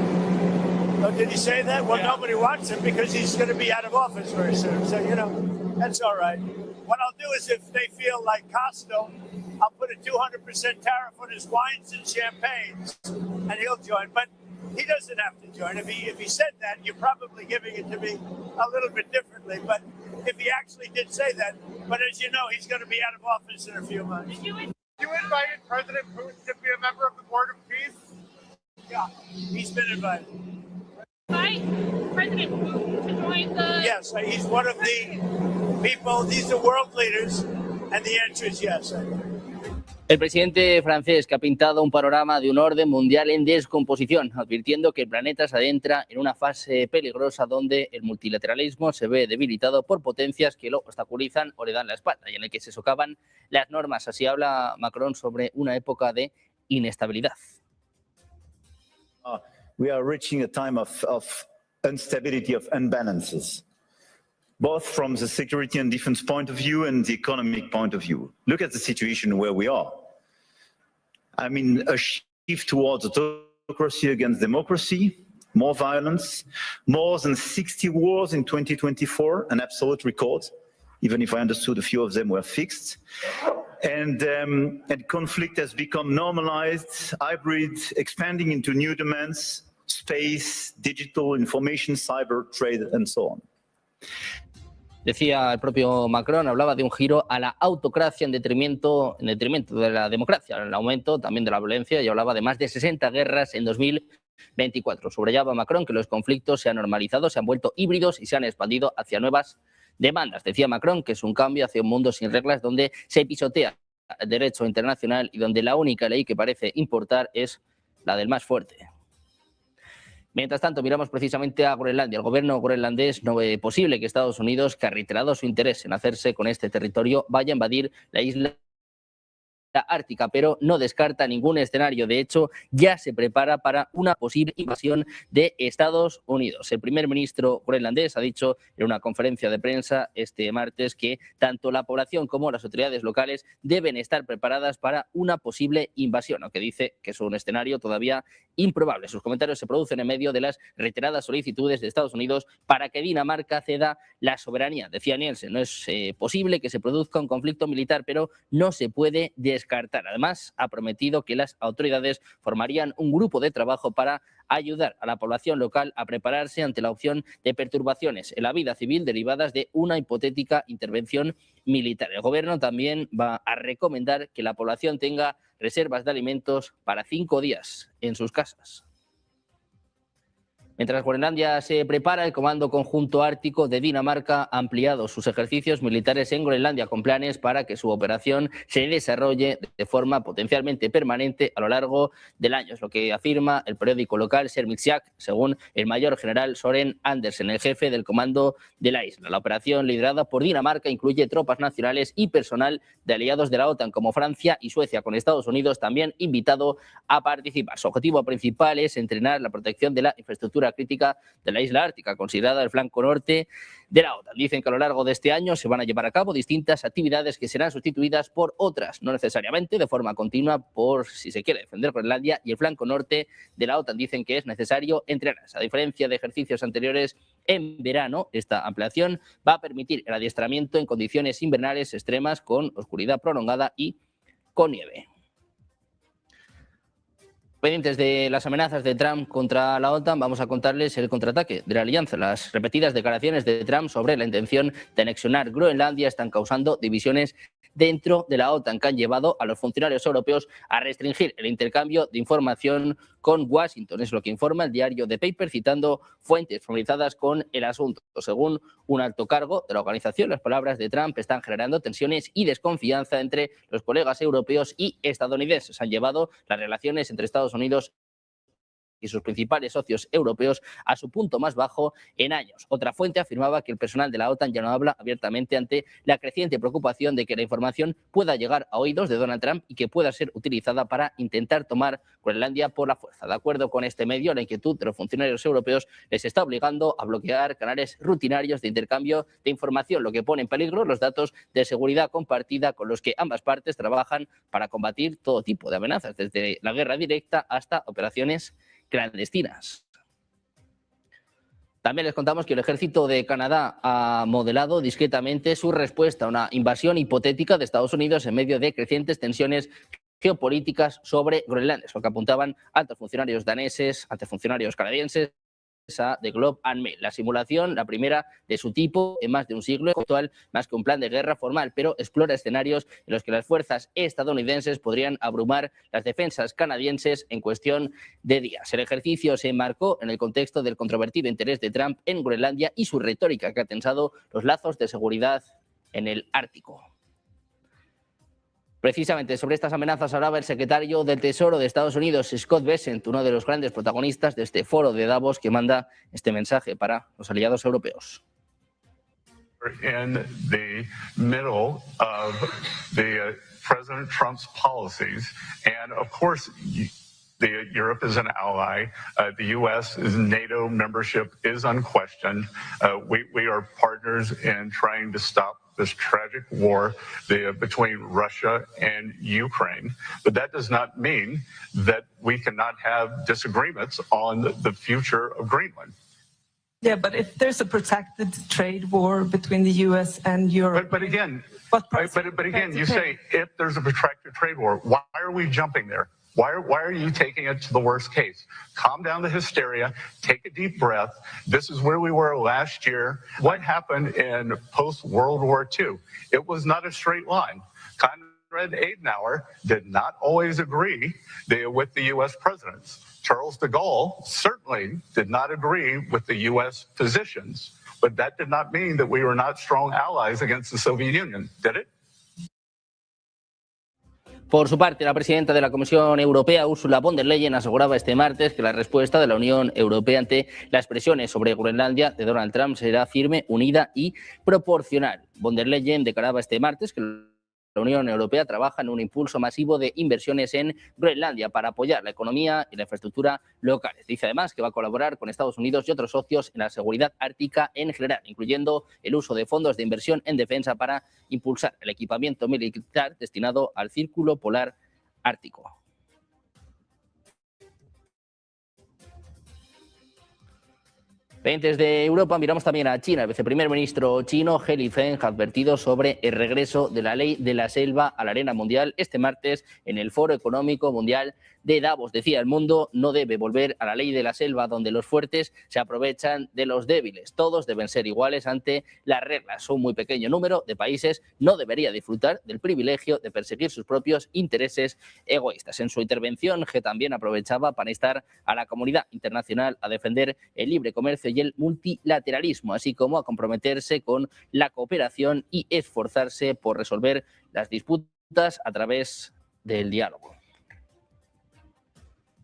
Oh, did he say that? Well, nobody wants him because he's going to be out of office very soon. So, you know, that's all right. What I'll do is if they feel like Costco, I'll put a 200% tariff on his wines and champagnes, and he'll join. But he doesn't have to join. If he said that, you're probably giving it to me a little bit differently. But if he actually did say that, but as you know, he's going to be out of office in a few months.
You invited President Putin to be a member of the board of peace?
Yeah, he's been invited.
President Putin to join the...
Yes, he's one of the people, these are world leaders, and the answer is yes.
El presidente francés que ha pintado un panorama de un orden mundial en descomposición, advirtiendo que el planeta se adentra en una fase peligrosa donde el multilateralismo se ve debilitado por potencias que lo obstaculizan o le dan la espalda y en el que se socavan las normas. Así habla Macron sobre una época de inestabilidad.
We are reaching a time of instability, of imbalances, both from the security and defense point of view and the economic point of view. Look at the situation where we are. I mean, a shift towards autocracy against democracy, more violence, more than 60 wars in 2024, an absolute record, even if I understood a few of them were fixed. And conflict has become normalized, hybrid, expanding into new domains, space, digital, information, cyber, trade, and so on.
Decía el propio Macron, hablaba de un giro a la autocracia en detrimento de la democracia, el aumento también de la violencia, y hablaba de más de 60 guerras en 2024. Subrayaba Macron que los conflictos se han normalizado, se han vuelto híbridos y se han expandido hacia nuevas demandas. Decía Macron que es un cambio hacia un mundo sin reglas donde se pisotea el derecho internacional y donde la única ley que parece importar es la del más fuerte. Mientras tanto, miramos precisamente a Groenlandia. El gobierno groenlandés no ve posible que Estados Unidos, que ha reiterado su interés en hacerse con este territorio, vaya a invadir la isla ártica, pero no descarta ningún escenario. De hecho, ya se prepara para una posible invasión de Estados Unidos. El primer ministro groenlandés ha dicho en una conferencia de prensa este martes que tanto la población como las autoridades locales deben estar preparadas para una posible invasión, aunque dice que es un escenario todavía improbable. Sus comentarios se producen en medio de las reiteradas solicitudes de Estados Unidos para que Dinamarca ceda la soberanía. Decía Nielsen, no es posible que se produzca un conflicto militar, pero no se puede descartar. Además, ha prometido que las autoridades formarían un grupo de trabajo para ayudar a la población local a prepararse ante la opción de perturbaciones en la vida civil derivadas de una hipotética intervención militar. El gobierno también va a recomendar que la población tenga reservas de alimentos para 5 días en sus casas. Mientras Groenlandia se prepara, el Comando Conjunto Ártico de Dinamarca ha ampliado sus ejercicios militares en Groenlandia con planes para que su operación se desarrolle de forma potencialmente permanente a lo largo del año. Es lo que afirma el periódico local Sermitsiaq, según el mayor general Soren Andersen, el jefe del comando de la isla. La operación liderada por Dinamarca incluye tropas nacionales y personal de aliados de la OTAN como Francia y Suecia, con Estados Unidos también invitado a participar. Su objetivo principal es entrenar la protección de la infraestructura crítica de la isla ártica, considerada el flanco norte de la OTAN. Dicen que a lo largo de este año se van a llevar a cabo distintas actividades que serán sustituidas por otras, no necesariamente de forma continua, por si se quiere defender Groenlandia y el flanco norte de la OTAN. Dicen que es necesario entrenarlas. A diferencia de ejercicios anteriores en verano, esta ampliación va a permitir el adiestramiento en condiciones invernales extremas con oscuridad prolongada y con nieve. Pendientes de las amenazas de Trump contra la OTAN, vamos a contarles el contraataque de la alianza. Las repetidas declaraciones de Trump sobre la intención de anexionar Groenlandia están causando divisiones dentro de la OTAN que han llevado a los funcionarios europeos a restringir el intercambio de información con Washington. Es lo que informa el diario The Paper, citando fuentes familiarizadas con el asunto. Según un alto cargo de la organización, las palabras de Trump están generando tensiones y desconfianza entre los colegas europeos y estadounidenses. Han llevado las relaciones entre Estados Unidos y sus principales socios europeos a su punto más bajo en años. Otra fuente afirmaba que el personal de la OTAN ya no habla abiertamente ante la creciente preocupación de que la información pueda llegar a oídos de Donald Trump y que pueda ser utilizada para intentar tomar Groenlandia por la fuerza. De acuerdo con este medio, la inquietud de los funcionarios europeos les está obligando a bloquear canales rutinarios de intercambio de información, lo que pone en peligro los datos de seguridad compartida con los que ambas partes trabajan para combatir todo tipo de amenazas, desde la guerra directa hasta operaciones clandestinas. También les contamos que el ejército de Canadá ha modelado discretamente su respuesta a una invasión hipotética de Estados Unidos en medio de crecientes tensiones geopolíticas sobre Groenlandia, lo que apuntaban altos funcionarios daneses, altos funcionarios canadienses a The Globe and Mail. La simulación, la primera de su tipo en más de un siglo, actual más que un plan de guerra formal, pero explora escenarios en los que las fuerzas estadounidenses podrían abrumar las defensas canadienses en cuestión de días. El ejercicio se enmarcó en el contexto del controvertido interés de Trump en Groenlandia y su retórica que ha tensado los lazos de seguridad en el Ártico. Precisamente sobre estas amenazas hablaba el secretario del Tesoro de Estados Unidos, Scott Bessent, uno de los grandes protagonistas de este foro de Davos que manda este mensaje para los aliados europeos.
In the middle of the President Trump's policies, and of course, Europe is an ally. The U.S. NATO membership is unquestioned. We are partners in trying to stop this tragic war between Russia and Ukraine. But that does not mean that we cannot have disagreements on the future of Greenland.
Yeah, but if there's a protracted trade war between the U.S. and Europe...
But again, you say if there's a protracted trade war, why are we jumping there? Why are you taking it to the worst case? Calm down the hysteria, take a deep breath. This is where we were last year. What happened in post-World War II? It was not a straight line. Konrad Adenauer did not always agree with the U.S. presidents. Charles de Gaulle certainly did not agree with the U.S. positions, but that did not mean that we were not strong allies against the Soviet Union, did it?
Por su parte, la presidenta de la Comisión Europea, Ursula von der Leyen, aseguraba este martes que la respuesta de la Unión Europea ante las presiones sobre Groenlandia de Donald Trump será firme, unida y proporcional. Von der Leyen declaraba este martes que la Unión Europea trabaja en un impulso masivo de inversiones en Groenlandia para apoyar la economía y la infraestructura locales. Dice además que va a colaborar con Estados Unidos y otros socios en la seguridad ártica en general, incluyendo el uso de fondos de inversión en defensa para impulsar el equipamiento militar destinado al Círculo Polar Ártico. Desde Europa miramos también a China. El viceprimer ministro chino, He Lifeng, ha advertido sobre el regreso de la ley de la selva a la arena mundial este martes en el Foro Económico Mundial de Davos. Decía, el mundo no debe volver a la ley de la selva donde los fuertes se aprovechan de los débiles. Todos deben ser iguales ante las reglas. Un muy pequeño número de países no debería disfrutar del privilegio de perseguir sus propios intereses egoístas. En su intervención, He también aprovechaba para instar a la comunidad internacional a defender el libre comercio y el multilateralismo, así como a comprometerse con la cooperación y esforzarse por resolver las disputas a través del diálogo.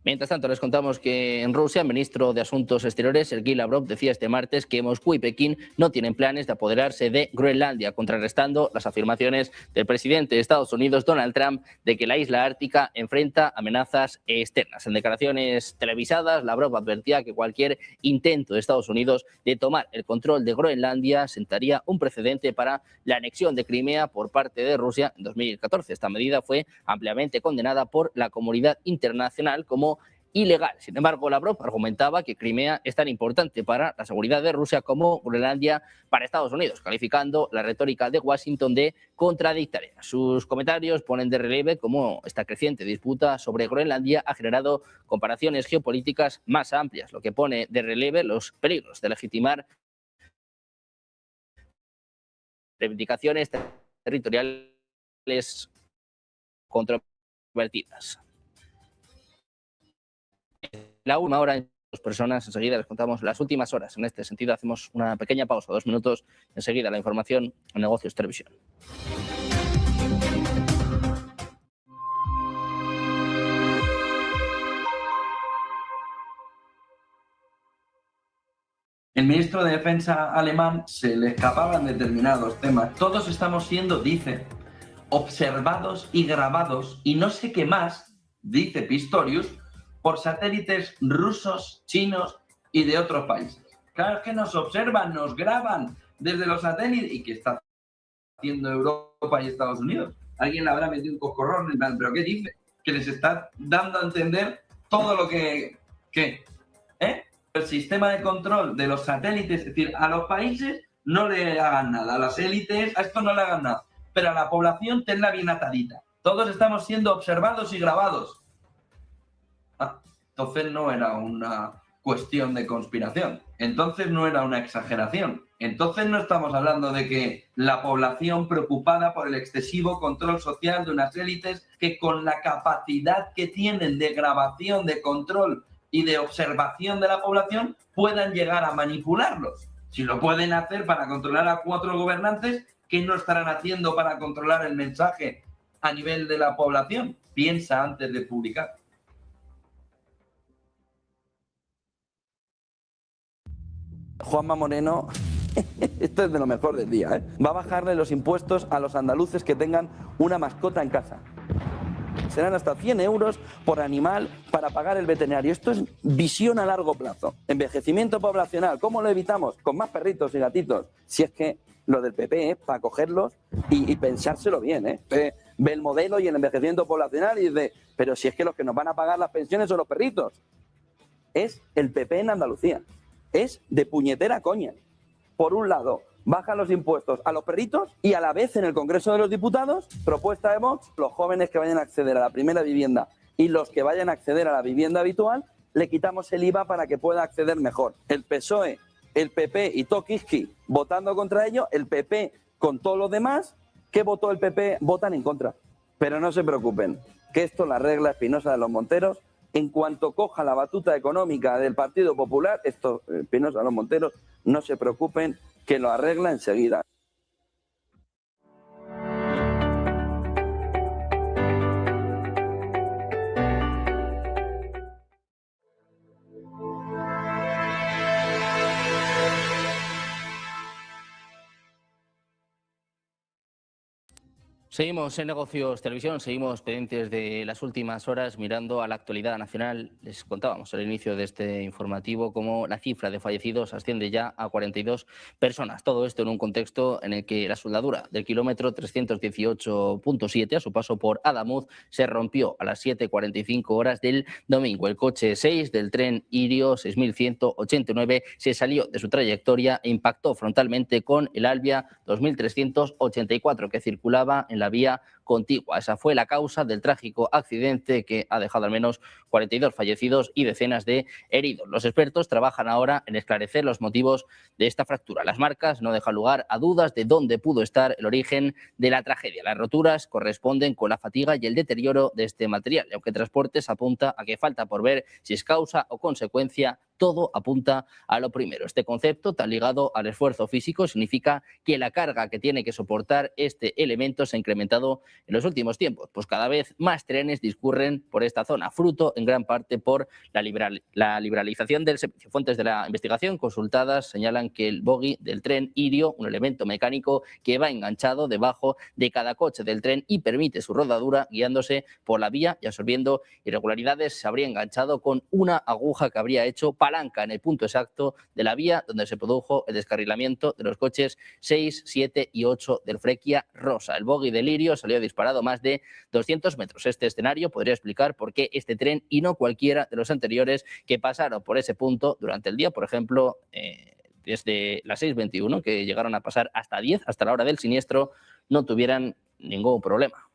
Mientras tanto, les contamos que en Rusia el ministro de Asuntos Exteriores, Sergei Lavrov, decía este martes que Moscú y Pekín no tienen planes de apoderarse de Groenlandia, contrarrestando las afirmaciones del presidente de Estados Unidos, Donald Trump, de que la isla ártica enfrenta amenazas externas. En declaraciones televisadas, Lavrov advertía que cualquier intento de Estados Unidos de tomar el control de Groenlandia sentaría un precedente para la anexión de Crimea por parte de Rusia en 2014. Esta medida fue ampliamente condenada por la comunidad internacional como ilegal. Sin embargo, Lavrov argumentaba que Crimea es tan importante para la seguridad de Rusia como Groenlandia para Estados Unidos, calificando la retórica de Washington de contradictoria. Sus comentarios ponen de relieve cómo esta creciente disputa sobre Groenlandia ha generado comparaciones geopolíticas más amplias, lo que pone de relieve los peligros de legitimar reivindicaciones territoriales controvertidas. La última hora en 2 personas, enseguida les contamos las últimas horas. En este sentido hacemos una pequeña pausa, 2 minutos, enseguida la información en Negocios Televisión.
El ministro de Defensa alemán se le escapaban determinados temas. Todos estamos siendo, dice, observados y grabados y no sé qué más, dice Pistorius, por satélites rusos, chinos y de otros países. Claro, es que nos observan, nos graban desde los satélites. ¿Y qué está haciendo Europa y Estados Unidos? Alguien le habrá metido un coscorrón, ¿pero qué dice? Que les está dando a entender todo lo que... ¿Qué? El sistema de control de los satélites, es decir, a los países no le hagan nada, a las élites, a esto no le hagan nada, pero a la población tenla bien atadita. Todos estamos siendo observados y grabados. Entonces no era una cuestión de conspiración, entonces no era una exageración, entonces no estamos hablando de que la población preocupada por el excesivo control social de unas élites que con la capacidad que tienen de grabación, de control y de observación de la población puedan llegar a manipularlos. Si lo pueden hacer para controlar a 4 gobernantes, ¿qué no estarán haciendo para controlar el mensaje a nivel de la población? Piensa antes de publicar. Juanma Moreno, esto es de lo mejor del día, ¿eh? Va a bajarle los impuestos a los andaluces que tengan una mascota en casa. Serán hasta 100 euros por animal para pagar el veterinario. Esto es visión a largo plazo. Envejecimiento poblacional, ¿cómo lo evitamos? Con más perritos y gatitos. Si es que lo del PP es para cogerlos y pensárselo bien, ¿eh? Ve el modelo y el envejecimiento poblacional y dice, pero si es que los que nos van a pagar las pensiones son los perritos. Es el PP en Andalucía. Es de puñetera coña. Por un lado, bajan los impuestos a los perritos y a la vez en el Congreso de los Diputados, propuesta de Vox, los jóvenes que vayan a acceder a la primera vivienda
y los que vayan a acceder a la vivienda habitual, le quitamos el IVA para que pueda acceder mejor. El PSOE, el PP y Tokiski votando contra ello, el PP con todos los demás, ¿qué votó el PP? Votan en contra. Pero no se preocupen, que esto la arregla Espinosa de los Monteros. En cuanto coja la batuta económica del Partido Popular, esto Espinosa de los Monteros, no se preocupen, que lo arregla enseguida.
Seguimos en Negocios Televisión, seguimos pendientes de las últimas horas mirando a la actualidad nacional. Les contábamos al inicio de este informativo cómo la cifra de fallecidos asciende ya a 42 personas. Todo esto en un contexto en el que la soldadura del kilómetro 318.7 a su paso por Adamuz se rompió a las 7:45 horas del domingo. El coche 6 del tren Irio 6189 se salió de su trayectoria e impactó frontalmente con el Albia 2384 que circulaba en la vía contigua. Esa fue la causa del trágico accidente que ha dejado al menos 42 fallecidos y decenas de heridos. Los expertos trabajan ahora en esclarecer los motivos de esta fractura. Las marcas no dejan lugar a dudas de dónde pudo estar el origen de la tragedia. Las roturas corresponden con la fatiga y el deterioro de este material, aunque Transportes apunta a que falta por ver si es causa o consecuencia. Todo apunta a lo primero. Este concepto, tan ligado al esfuerzo físico, significa que la carga que tiene que soportar este elemento se ha incrementado en los últimos tiempos, pues cada vez más trenes discurren por esta zona, fruto en gran parte por la liberalización del servicio. Fuentes de la investigación consultadas señalan que el bogie del tren Irio, un elemento mecánico que va enganchado debajo de cada coche del tren y permite su rodadura guiándose por la vía y absorbiendo irregularidades, se habría enganchado con una aguja que habría hecho palanca en el punto exacto de la vía donde se produjo el descarrilamiento de los coches 6, 7 y 8 del Frequia Rosa. El bogie del Irio salió disparado más de 200 metros. Este escenario podría explicar por qué este tren y no cualquiera de los anteriores que pasaron por ese punto durante el día, por ejemplo, desde las 6:21, que llegaron a pasar hasta 10, hasta la hora del siniestro, no tuvieran ningún problema.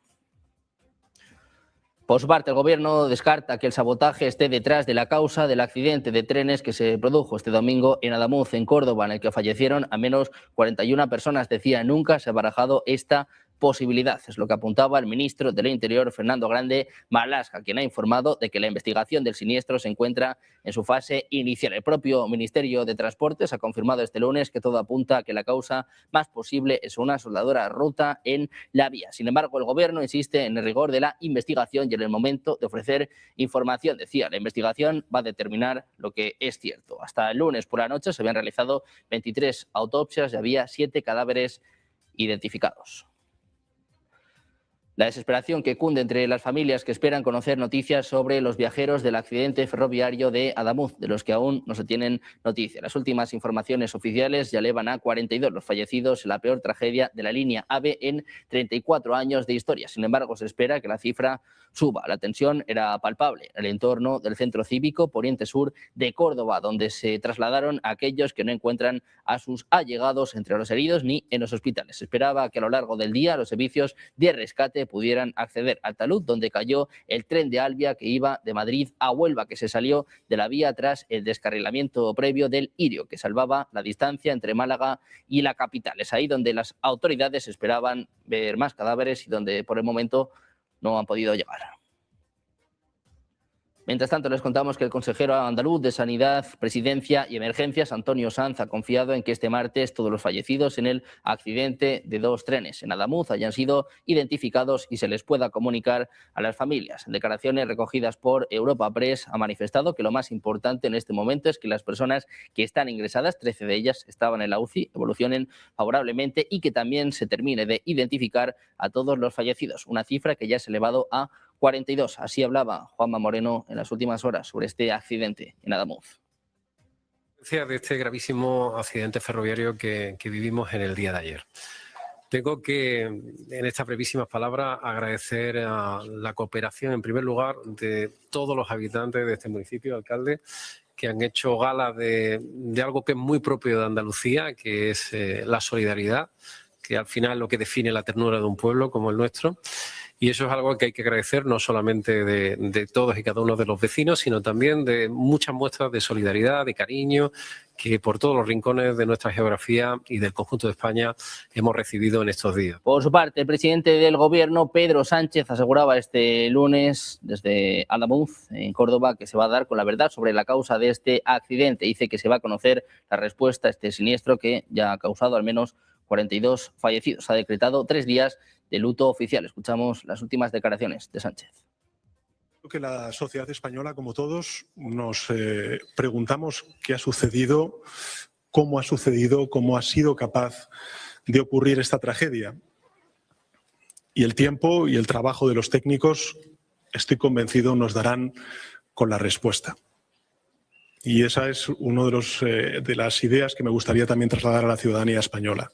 Por su parte, el Gobierno descarta que el sabotaje esté detrás de la causa del accidente de trenes que se produjo este domingo en Adamuz, en Córdoba, en el que fallecieron al menos 41 personas. Decía, nunca se ha barajado esta posibilidad. Es lo que apuntaba el ministro del Interior, Fernando Grande Marlaska, quien ha informado de que la investigación del siniestro se encuentra en su fase inicial. El propio Ministerio de Transportes ha confirmado este lunes que todo apunta a que la causa más posible es una soldadura rota en la vía. Sin embargo, el Gobierno insiste en el rigor de la investigación y en el momento de ofrecer información. Decía, la investigación va a determinar lo que es cierto. Hasta el lunes por la noche se habían realizado 23 autopsias y había 7 cadáveres identificados. La desesperación que cunde entre las familias que esperan conocer noticias sobre los viajeros del accidente ferroviario de Adamuz, de los que aún no se tienen noticia. Las últimas informaciones oficiales ya elevan a 42 los fallecidos en la peor tragedia de la línea AVE en 34 años de historia. Sin embargo, se espera que la cifra suba. La tensión era palpable en el entorno del centro cívico Poniente Sur de Córdoba, donde se trasladaron a aquellos que no encuentran a sus allegados entre los heridos ni en los hospitales. Se esperaba que a lo largo del día los servicios de rescate pudieran acceder al talud donde cayó el tren de Albia que iba de Madrid a Huelva, que se salió de la vía tras el descarrilamiento previo del Irio, que salvaba la distancia entre Málaga y la capital. Es ahí donde las autoridades esperaban ver más cadáveres y donde por el momento no han podido llegar. Mientras tanto, les contamos que el consejero andaluz de Sanidad, Presidencia y Emergencias, Antonio Sanz, ha confiado en que este martes todos los fallecidos en el accidente de 2 trenes en Adamuz hayan sido identificados y se les pueda comunicar a las familias. En declaraciones recogidas por Europa Press, ha manifestado que lo más importante en este momento es que las personas que están ingresadas, 13 de ellas estaban en la UCI, evolucionen favorablemente y que también se termine de identificar a todos los fallecidos, una cifra que ya se ha elevado a 42. Así hablaba Juanma Moreno en las últimas horas sobre este accidente en Adamuz.
De este gravísimo accidente ferroviario que vivimos en el día de ayer. Tengo que, en estas brevísimas palabras, agradecer a la cooperación, en primer lugar, de todos los habitantes de este municipio, alcalde, que han hecho gala de algo que es muy propio de Andalucía, que es la solidaridad, que al final es lo que define la ternura de un pueblo como el nuestro. Y eso es algo que hay que agradecer no solamente de todos y cada uno de los vecinos, sino también de muchas muestras de solidaridad, de cariño, que por todos los rincones de nuestra geografía y del conjunto de España hemos recibido en estos días.
Por su parte, el presidente del Gobierno, Pedro Sánchez, aseguraba este lunes desde Adamuz, en Córdoba, que se va a dar con la verdad sobre la causa de este accidente. Dice que se va a conocer la respuesta a este siniestro que ya ha causado al menos 42 fallecidos. Ha decretado 3 días de luto oficial. Escuchamos las últimas declaraciones de Sánchez.
Creo que la sociedad española, como todos, nos preguntamos qué ha sucedido, cómo ha sido capaz de ocurrir esta tragedia. Y el tiempo y el trabajo de los técnicos, estoy convencido, nos darán con la respuesta. Y esa es una de las ideas que me gustaría también trasladar a la ciudadanía española,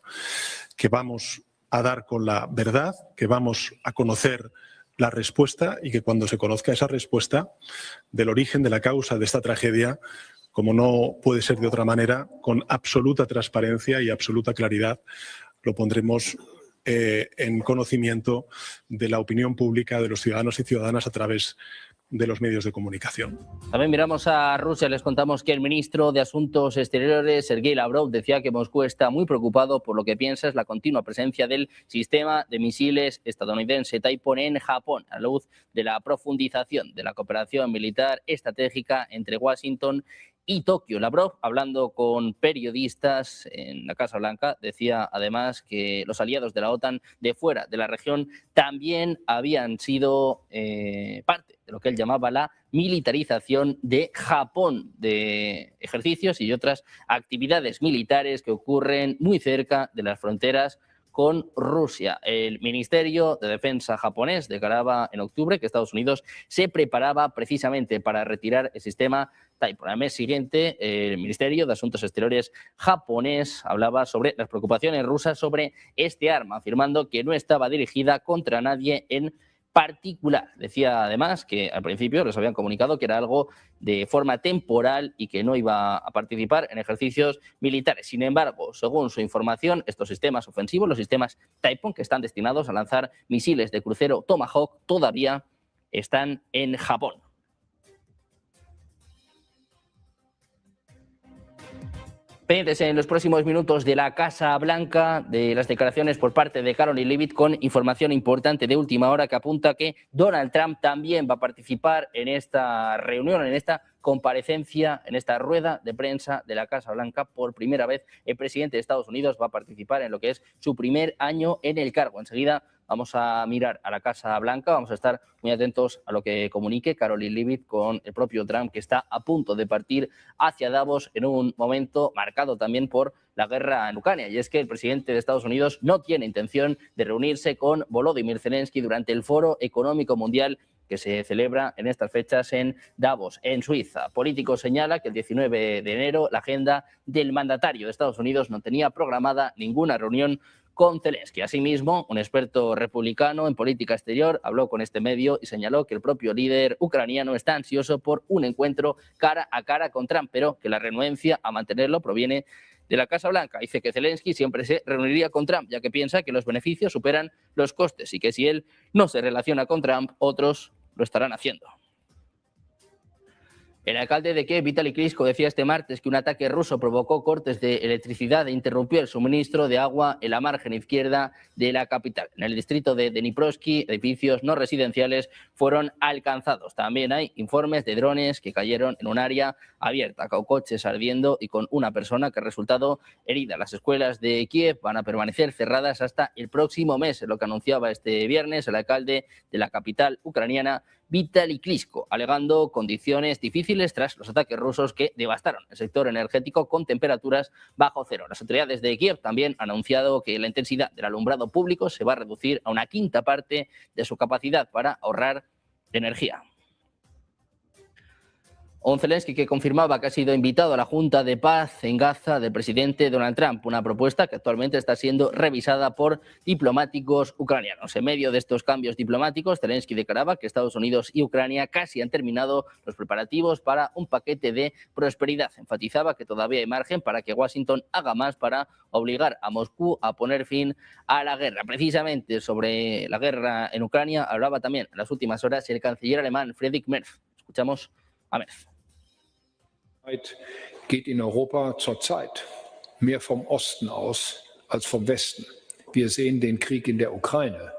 que vamos a dar con la verdad, que vamos a conocer la respuesta y que cuando se conozca esa respuesta del origen, de la causa de esta tragedia, como no puede ser de otra manera, con absoluta transparencia y absoluta claridad, lo pondremos en conocimiento de la opinión pública, de los ciudadanos y ciudadanas a través de los medios de comunicación.
También miramos a Rusia. Les contamos que el ministro de Asuntos Exteriores, Sergei Lavrov, decía que Moscú está muy preocupado por lo que piensa es la continua presencia del sistema de misiles estadounidense Typhoon en Japón, a la luz de la profundización de la cooperación militar estratégica entre Washington y Tokio. Lavrov, hablando con periodistas en la Casa Blanca, decía además que los aliados de la OTAN de fuera de la región también habían sido parte de lo que él llamaba la militarización de Japón, de ejercicios y otras actividades militares que ocurren muy cerca de las fronteras con Rusia. El Ministerio de Defensa japonés declaraba en octubre que Estados Unidos se preparaba precisamente para retirar el sistema Typhoon. Al mes siguiente, el Ministerio de Asuntos Exteriores japonés hablaba sobre las preocupaciones rusas sobre este arma, afirmando que no estaba dirigida contra nadie en particular. Decía además que al principio les habían comunicado que era algo de forma temporal y que no iba a participar en ejercicios militares. Sin embargo, según su información, estos sistemas ofensivos, los sistemas Typhoon, que están destinados a lanzar misiles de crucero Tomahawk, todavía están en Japón. Pendientes en los próximos minutos de la Casa Blanca, de las declaraciones por parte de Caroline Leavitt, con información importante de última hora que apunta que Donald Trump también va a participar en esta reunión, en esta comparecencia, en esta rueda de prensa de la Casa Blanca. Por primera vez, el presidente de Estados Unidos va a participar en lo que es su primer año en el cargo. Enseguida vamos a mirar a la Casa Blanca, vamos a estar muy atentos a lo que comunique Caroline Leavitt con el propio Trump, que está a punto de partir hacia Davos en un momento marcado también por la guerra en Ucrania. Y es que el presidente de Estados Unidos no tiene intención de reunirse con Volodymyr Zelensky durante el Foro Económico Mundial que se celebra en estas fechas en Davos, en Suiza. Políticos señala que el 19 de enero la agenda del mandatario de Estados Unidos no tenía programada ninguna reunión con Zelensky. Asimismo, un experto republicano en política exterior habló con este medio y señaló que el propio líder ucraniano está ansioso por un encuentro cara a cara con Trump, pero que la renuencia a mantenerlo proviene de la Casa Blanca. Dice que Zelensky siempre se reuniría con Trump, ya que piensa que los beneficios superan los costes y que si él no se relaciona con Trump, otros lo estarán haciendo. El alcalde de Kiev, Vitaly Klitschko, decía este martes que un ataque ruso provocó cortes de electricidad e interrumpió el suministro de agua en la margen izquierda de la capital. En el distrito de Dniprovsky, edificios no residenciales fueron alcanzados. También hay informes de drones que cayeron en un área abierta, con coches ardiendo y con una persona que ha resultado herida. Las escuelas de Kiev van a permanecer cerradas hasta el próximo mes, es lo que anunciaba este viernes el alcalde de la capital ucraniana, Vitaly Klitschko, alegando condiciones difíciles tras los ataques rusos que devastaron el sector energético con temperaturas bajo cero. Las autoridades de Kiev también han anunciado que la intensidad del alumbrado público se va a reducir a una quinta parte de su capacidad para ahorrar energía. Un Zelensky que confirmaba que ha sido invitado a la Junta de Paz en Gaza del presidente Donald Trump, una propuesta que actualmente está siendo revisada por diplomáticos ucranianos. En medio de estos cambios diplomáticos, Zelensky declaraba que Estados Unidos y Ucrania casi han terminado los preparativos para un paquete de prosperidad. Enfatizaba que todavía hay margen para que Washington haga más para obligar a Moscú a poner fin a la guerra. Precisamente sobre la guerra en Ucrania hablaba también en las últimas horas el canciller alemán Friedrich Merz. Escuchamos a Merz.
Geht in Europa zurzeit mehr vom Osten aus als vom Westen. Wir sehen den Krieg in der Ukraine.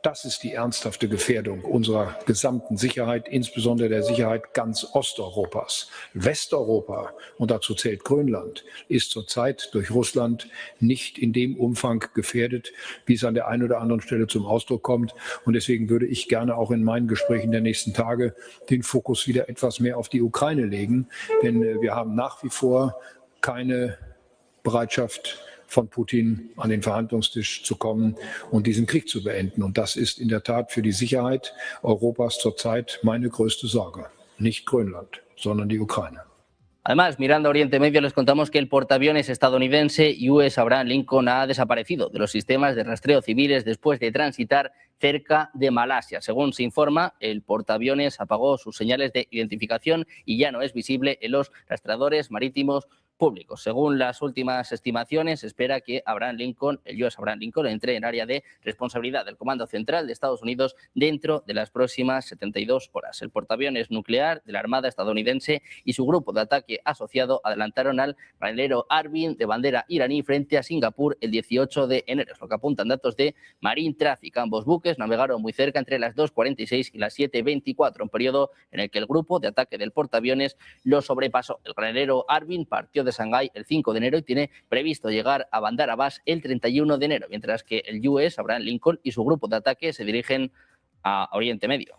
Das ist die ernsthafte Gefährdung unserer gesamten Sicherheit, insbesondere der Sicherheit ganz Osteuropas. Westeuropa, und dazu zählt Grönland, ist zurzeit durch Russland nicht in dem Umfang gefährdet, wie es an der einen oder anderen Stelle zum Ausdruck kommt. Und deswegen würde ich gerne auch in meinen Gesprächen der nächsten Tage den Fokus wieder etwas mehr auf die Ukraine legen. Denn wir haben nach wie vor keine Bereitschaft von Putin an den Verhandlungstisch zu kommen und diesen Krieg zu beenden. Und das ist in der Tat für die Sicherheit Europas zurzeit meine größte Sorge. Nicht Grönland, sondern die Ukraine.
Además, mirando a Oriente Medio, les contamos que el portaaviones estadounidense US Abraham Lincoln ha desaparecido de los sistemas de rastreo civiles después de transitar cerca de Malasia. Según se informa, el portaaviones apagó sus señales de identificación y ya no es visible en los rastreadores marítimos públicos. Según las últimas estimaciones, se espera que el US Abraham Lincoln entre en área de responsabilidad del Comando Central de Estados Unidos dentro de las próximas 72 horas. El portaaviones nuclear de la Armada estadounidense y su grupo de ataque asociado adelantaron al marinero Arvin de bandera iraní frente a Singapur el 18 de enero, es lo que apuntan datos de Marine Traffic. Ambos buques navegaron muy cerca entre las 2:46 y las 7:24, un periodo en el que el grupo de ataque del portaaviones lo sobrepasó. El marinero Arvin partió de Shanghái el 5 de enero y tiene previsto llegar a Bandar Abbas el 31 de enero, mientras que el US Abraham Lincoln y su grupo de ataque se dirigen a Oriente Medio.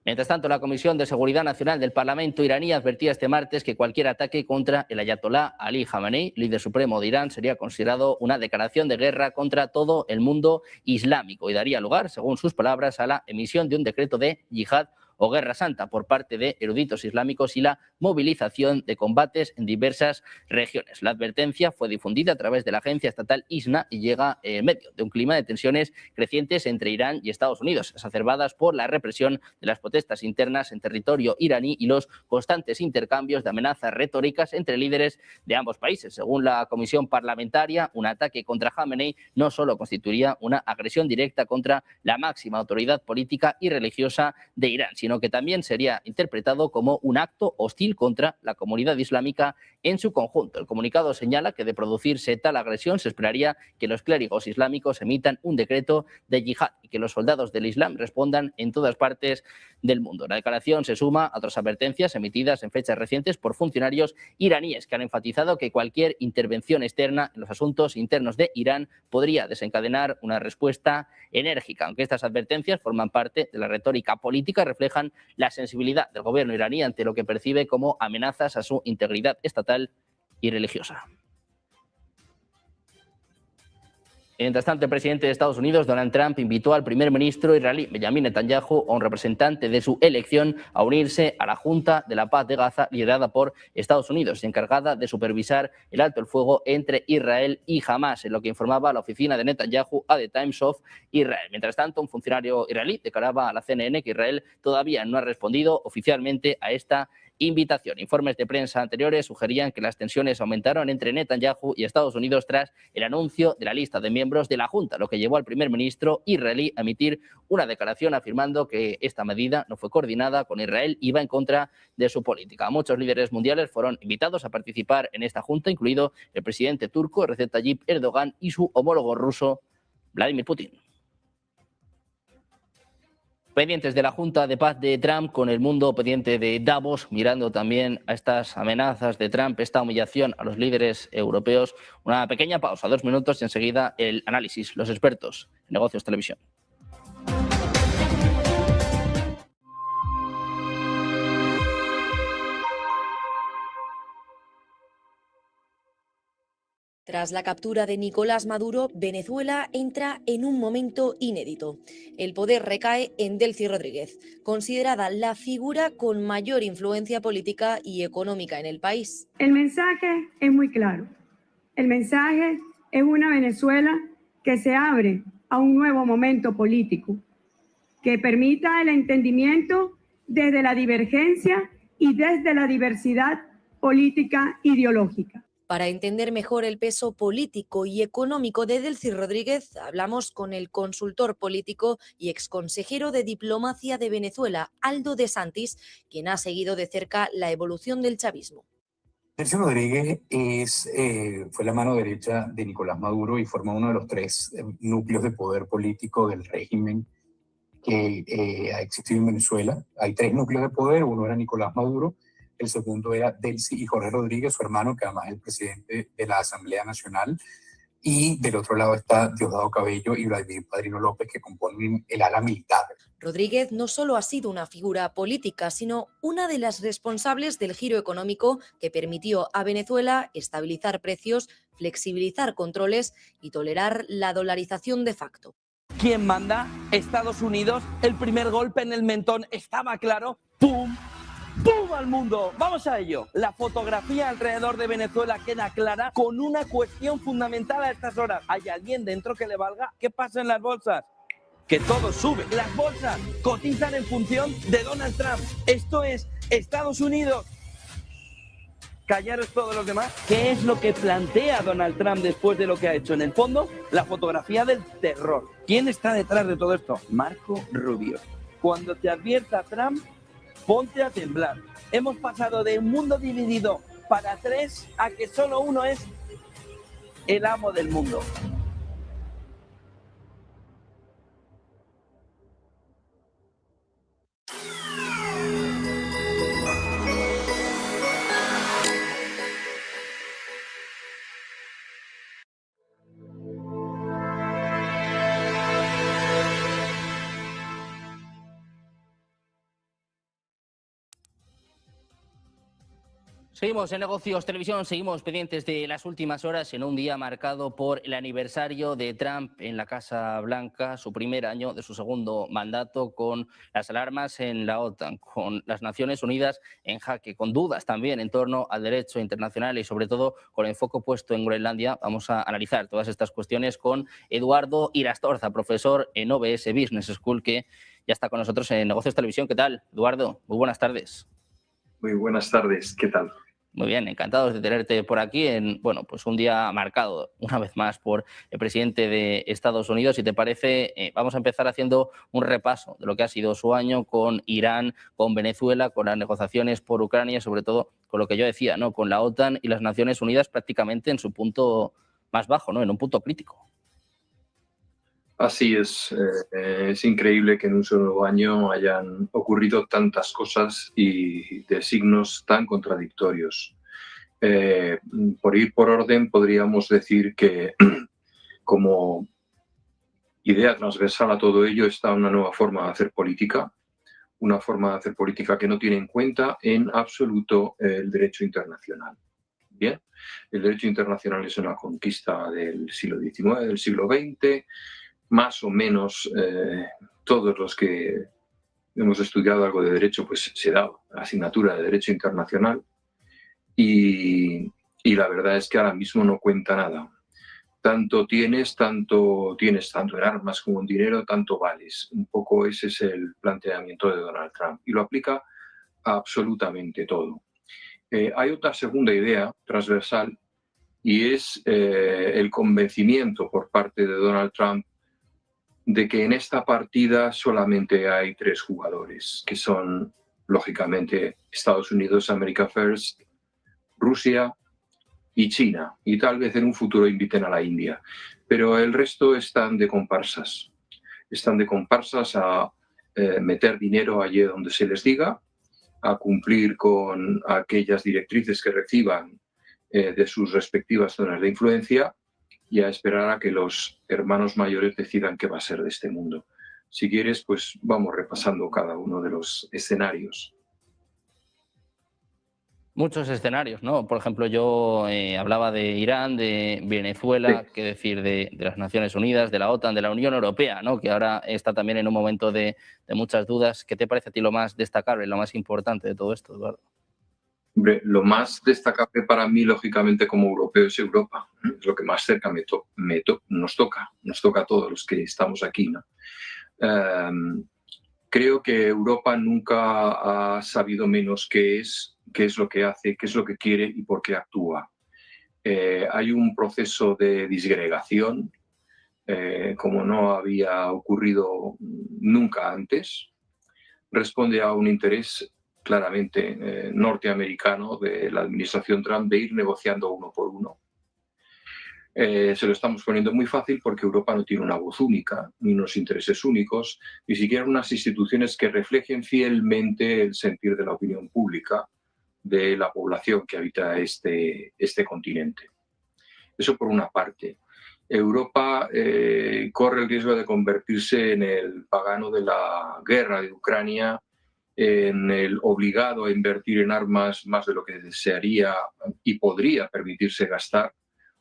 Mientras tanto, la Comisión de Seguridad Nacional del Parlamento iraní advertía este martes que cualquier ataque contra el ayatolá Ali Khamenei, líder supremo de Irán, sería considerado una declaración de guerra contra todo el mundo islámico y daría lugar, según sus palabras, a la emisión de un decreto de yihad o guerra santa por parte de eruditos islámicos y la movilización de combates en diversas regiones. La advertencia fue difundida a través de la agencia estatal ISNA y llega en medio de un clima de tensiones crecientes entre Irán y Estados Unidos, exacerbadas por la represión de las protestas internas en territorio iraní y los constantes intercambios de amenazas retóricas entre líderes de ambos países. Según la comisión parlamentaria, un ataque contra Khamenei no solo constituiría una agresión directa contra la máxima autoridad política y religiosa de Irán, sino que también sería interpretado como un acto hostil contra la comunidad islámica en su conjunto. El comunicado señala que de producirse tal agresión se esperaría que los clérigos islámicos emitan un decreto de yihad y que los soldados del Islam respondan en todas partes del mundo. La declaración se suma a otras advertencias emitidas en fechas recientes por funcionarios iraníes que han enfatizado que cualquier intervención externa en los asuntos internos de Irán podría desencadenar una respuesta enérgica. Aunque estas advertencias forman parte de la retórica política, reflejan la sensibilidad del gobierno iraní ante lo que percibe como amenazas a su integridad estatal y religiosa. Mientras tanto, el presidente de Estados Unidos, Donald Trump, invitó al primer ministro israelí, Benjamin Netanyahu, a un representante de su elección, a unirse a la Junta de la Paz de Gaza, liderada por Estados Unidos y encargada de supervisar el alto el fuego entre Israel y Hamás, en lo que informaba la oficina de Netanyahu a The Times of Israel. Mientras tanto, un funcionario israelí declaraba a la CNN que Israel todavía no ha respondido oficialmente a esta invitación. Informes de prensa anteriores sugerían que las tensiones aumentaron entre Netanyahu y Estados Unidos tras el anuncio de la lista de miembros de la Junta, lo que llevó al primer ministro israelí a emitir una declaración afirmando que esta medida no fue coordinada con Israel y va en contra de su política. Muchos líderes mundiales fueron invitados a participar en esta Junta, incluido el presidente turco Recep Tayyip Erdogan y su homólogo ruso Vladimir Putin. Pendientes de la Junta de Paz de Trump, con el mundo pendiente de Davos, mirando también a estas amenazas de Trump, esta humillación a los líderes europeos. Una pequeña pausa, 2 minutos y enseguida el análisis, los expertos en negocios televisión.
Tras la captura de Nicolás Maduro, Venezuela entra en un momento inédito. El poder recae en Delcy Rodríguez, considerada la figura con mayor influencia política y económica en el país.
El mensaje es muy claro. El mensaje es una Venezuela que se abre a un nuevo momento político, que permita el entendimiento desde la divergencia y desde la diversidad política ideológica.
Para entender mejor el peso político y económico de Delcy Rodríguez, hablamos con el consultor político y exconsejero de diplomacia de Venezuela, Aldo de Santis, quien ha seguido de cerca la evolución del chavismo.
Delcy Rodríguez fue la mano derecha de Nicolás Maduro y forma uno de los tres núcleos de poder político del régimen que ha existido en Venezuela. Hay tres núcleos de poder, uno era Nicolás Maduro, el segundo era Delcy y Jorge Rodríguez, su hermano, que además es el presidente de la Asamblea Nacional, y del otro lado está Diosdado Cabello y Vladimir Padrino López, que componen el ala militar.
Rodríguez no solo ha sido una figura política, sino una de las responsables del giro económico que permitió a Venezuela estabilizar precios, flexibilizar controles y tolerar la dolarización de facto.
¿Quién manda? Estados Unidos. El primer golpe en el mentón estaba claro. ¡Pum! ¡Pum! Al mundo. Vamos a ello. La fotografía alrededor de Venezuela queda clara con una cuestión fundamental a estas horas. ¿Hay alguien dentro que le valga? ¿Qué pasa en las bolsas? Que todo sube. Las bolsas cotizan en función de Donald Trump. Esto es Estados Unidos. Callaros todos los demás. ¿Qué es lo que plantea Donald Trump después de lo que ha hecho? En el fondo, la fotografía del terror. ¿Quién está detrás de todo esto? Marco Rubio. Cuando te advierta Trump, ponte a temblar. Hemos pasado de un mundo dividido para tres a que solo uno es el amo del mundo.
Seguimos en Negocios Televisión, seguimos pendientes de las últimas horas en un día marcado por el aniversario de Trump en la Casa Blanca, su primer año de su segundo mandato, con las alarmas en la OTAN, con las Naciones Unidas en jaque, con dudas también en torno al derecho internacional y sobre todo con el foco puesto en Groenlandia. Vamos a analizar todas estas cuestiones con Eduardo Irastorza, profesor en OBS Business School, que ya está con nosotros en Negocios Televisión. ¿Qué tal, Eduardo? Muy buenas tardes.
Muy buenas tardes, ¿qué tal?
Muy bien, encantados de tenerte por aquí en pues un día marcado una vez más por el presidente de Estados Unidos. Si te parece, vamos a empezar haciendo un repaso de lo que ha sido su año con Irán, con Venezuela, con las negociaciones por Ucrania, sobre todo con lo que yo decía, ¿no? Con la OTAN y las Naciones Unidas prácticamente en su punto más bajo, ¿no? En un punto crítico.
Así es increíble que en un solo año hayan ocurrido tantas cosas y de signos tan contradictorios. Por ir por orden, podríamos decir que como idea transversal a todo ello está una nueva forma de hacer política, una forma de hacer política que no tiene en cuenta en absoluto el derecho internacional. Bien, el derecho internacional es una conquista del siglo XIX, del siglo XX, más o menos todos los que hemos estudiado algo de derecho, pues se da la asignatura de derecho internacional y la verdad es que ahora mismo no cuenta nada. Tanto tienes tanto en armas como en dinero, tanto vales. Un poco ese es el planteamiento de Donald Trump y lo aplica a absolutamente todo. Hay otra segunda idea transversal y es el convencimiento por parte de Donald Trump de que en esta partida solamente hay tres jugadores, que son, lógicamente, Estados Unidos, America First, Rusia y China, y tal vez en un futuro inviten a la India. Pero el resto están de comparsas. Están de comparsas a meter dinero allí donde se les diga, a cumplir con aquellas directrices que reciban de sus respectivas zonas de influencia, y a esperar a que los hermanos mayores decidan qué va a ser de este mundo. Si quieres, pues vamos repasando cada uno de los escenarios.
Muchos escenarios, ¿no? Por ejemplo, yo hablaba de Irán, de Venezuela,
Sí.
qué decir de las Naciones Unidas, de la OTAN, de la Unión Europea, ¿no? Que ahora está también en un momento de muchas dudas. ¿Qué te parece a ti lo más destacable, lo más importante de todo esto, Eduardo?
Hombre, lo más destacable para mí, lógicamente, como europeo, es Europa. Es lo que más cerca nos toca a todos los que estamos aquí, ¿no? Creo que Europa nunca ha sabido menos qué es lo que hace, qué es lo que quiere y por qué actúa. Hay un proceso de disgregación, como no había ocurrido nunca antes. Responde a un interés claramente norteamericano de la administración Trump de ir negociando uno por uno. Se lo estamos poniendo muy fácil porque Europa no tiene una voz única, ni unos intereses únicos, ni siquiera unas instituciones que reflejen fielmente el sentir de la opinión pública de la población que habita este continente. Eso por una parte. Europa corre el riesgo de convertirse en el pagano de la guerra de Ucrania, en el obligado a invertir en armas más de lo que desearía y podría permitirse gastar,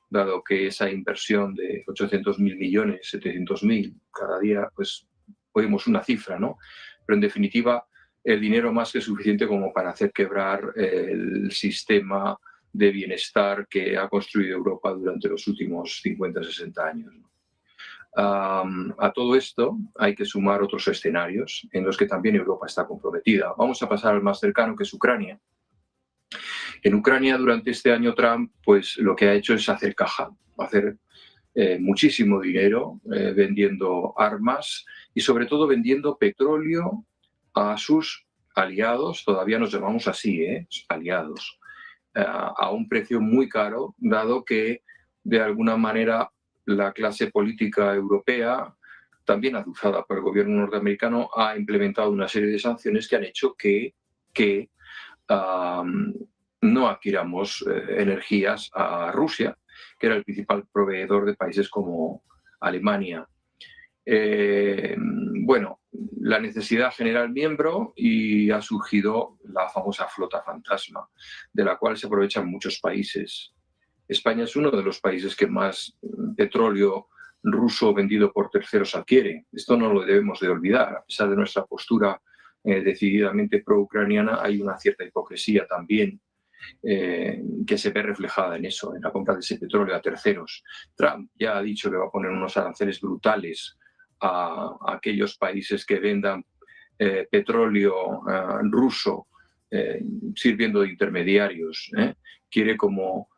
dado que esa inversión de 800.000 millones, 700.000, cada día pues oímos una cifra, ¿no? Pero en definitiva, el dinero más que suficiente como para hacer quebrar el sistema de bienestar que ha construido Europa durante los últimos 50-60 años, ¿no? A todo esto hay que sumar otros escenarios en los que también Europa está comprometida. Vamos a pasar al más cercano, que es Ucrania. En Ucrania, durante este año, Trump pues, lo que ha hecho es hacer caja, hacer muchísimo dinero vendiendo armas y sobre todo vendiendo petróleo a sus aliados, todavía nos llamamos así, aliados, a un precio muy caro, dado que de alguna manera la clase política europea, también azuzada por el gobierno norteamericano, ha implementado una serie de sanciones que han hecho que no adquiramos energías a Rusia, que era el principal proveedor de países como Alemania. Bueno, la necesidad genera el miembro y ha surgido la famosa flota fantasma, de la cual se aprovechan muchos países. España es uno de los países que más petróleo ruso vendido por terceros adquiere. Esto no lo debemos de olvidar. A pesar de nuestra postura decididamente pro-ucraniana, hay una cierta hipocresía también que se ve reflejada en eso, en la compra de ese petróleo a terceros. Trump ya ha dicho que va a poner unos aranceles brutales a aquellos países que vendan petróleo ruso sirviendo de intermediarios. Quiere, como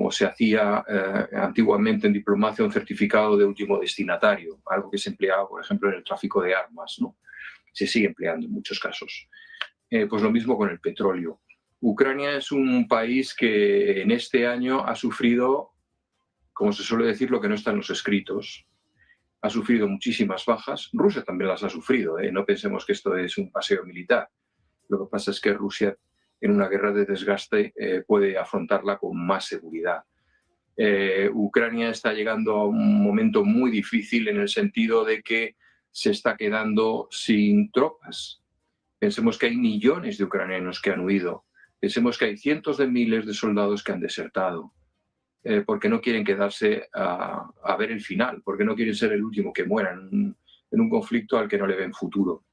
se hacía antiguamente en diplomacia, un certificado de último destinatario, algo que se empleaba, por ejemplo, en el tráfico de armas, ¿no? Se sigue empleando en muchos casos. Pues lo mismo con el petróleo. Ucrania es un país que en este año ha sufrido, como se suele decir, lo que no está en los escritos. Ha sufrido muchísimas bajas. Rusia también las ha sufrido, no pensemos que esto es un paseo militar. Lo que pasa es que Rusia, en una guerra de desgaste, puede afrontarla con más seguridad. Ucrania está llegando a un momento muy difícil en el sentido de que se está quedando sin tropas. Pensemos que hay millones de ucranianos que han huido. Pensemos que hay cientos de miles de soldados que han desertado porque no quieren quedarse a ver el final, porque no quieren ser el último que muera en un conflicto al que no le ven futuro.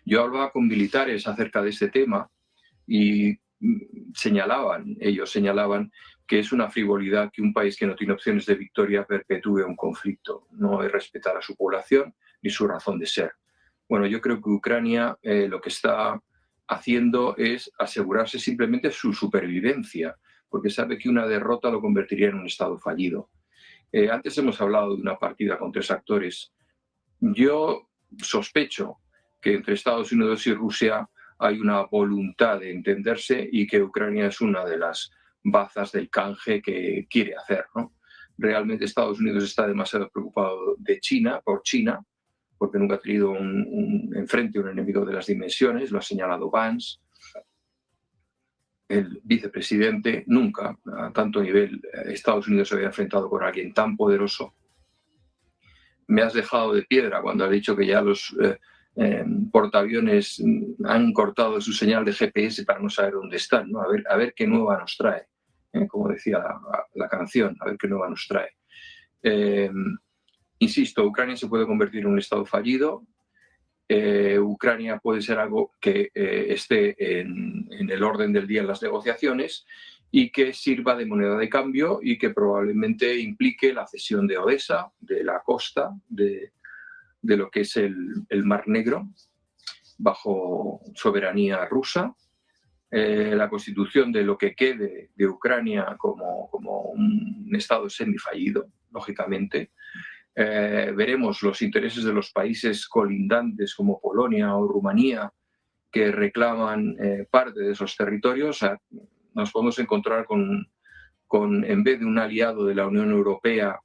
Yo hablaba con militares acerca de este tema y ellos señalaban que es una frivolidad que un país que no tiene opciones de victoria perpetúe un conflicto. No es respetar a su población ni su razón de ser. Bueno, yo creo que Ucrania lo que está haciendo es asegurarse simplemente su supervivencia, porque sabe que una derrota lo convertiría en un Estado fallido. Antes hemos hablado de una partida con 3 actores. Yo sospecho que entre Estados Unidos y Rusia hay una voluntad de entenderse y que Ucrania es una de las bazas del canje que quiere hacer, ¿no? Realmente Estados Unidos está demasiado preocupado por China, porque nunca ha tenido enfrente un enemigo de las dimensiones, lo ha señalado Vance. El vicepresidente, nunca a tanto nivel Estados Unidos se había enfrentado con alguien tan poderoso. Me has dejado de piedra cuando has dicho que ya los portaaviones han cortado su señal de GPS para no saber dónde están, ¿no? A ver qué nueva nos trae, como decía la canción, a ver qué nueva nos trae. Insisto, Ucrania se puede convertir en un estado fallido. Ucrania puede ser algo que esté en el orden del día en las negociaciones y que sirva de moneda de cambio y que probablemente implique la cesión de Odessa, de la costa, de lo que es el Mar Negro, bajo soberanía rusa, la constitución de lo que quede de Ucrania como un estado semifallido, lógicamente. Veremos los intereses de los países colindantes como Polonia o Rumanía que reclaman parte de esos territorios. O sea, nos podemos encontrar con, en vez de un aliado de la Unión Europea,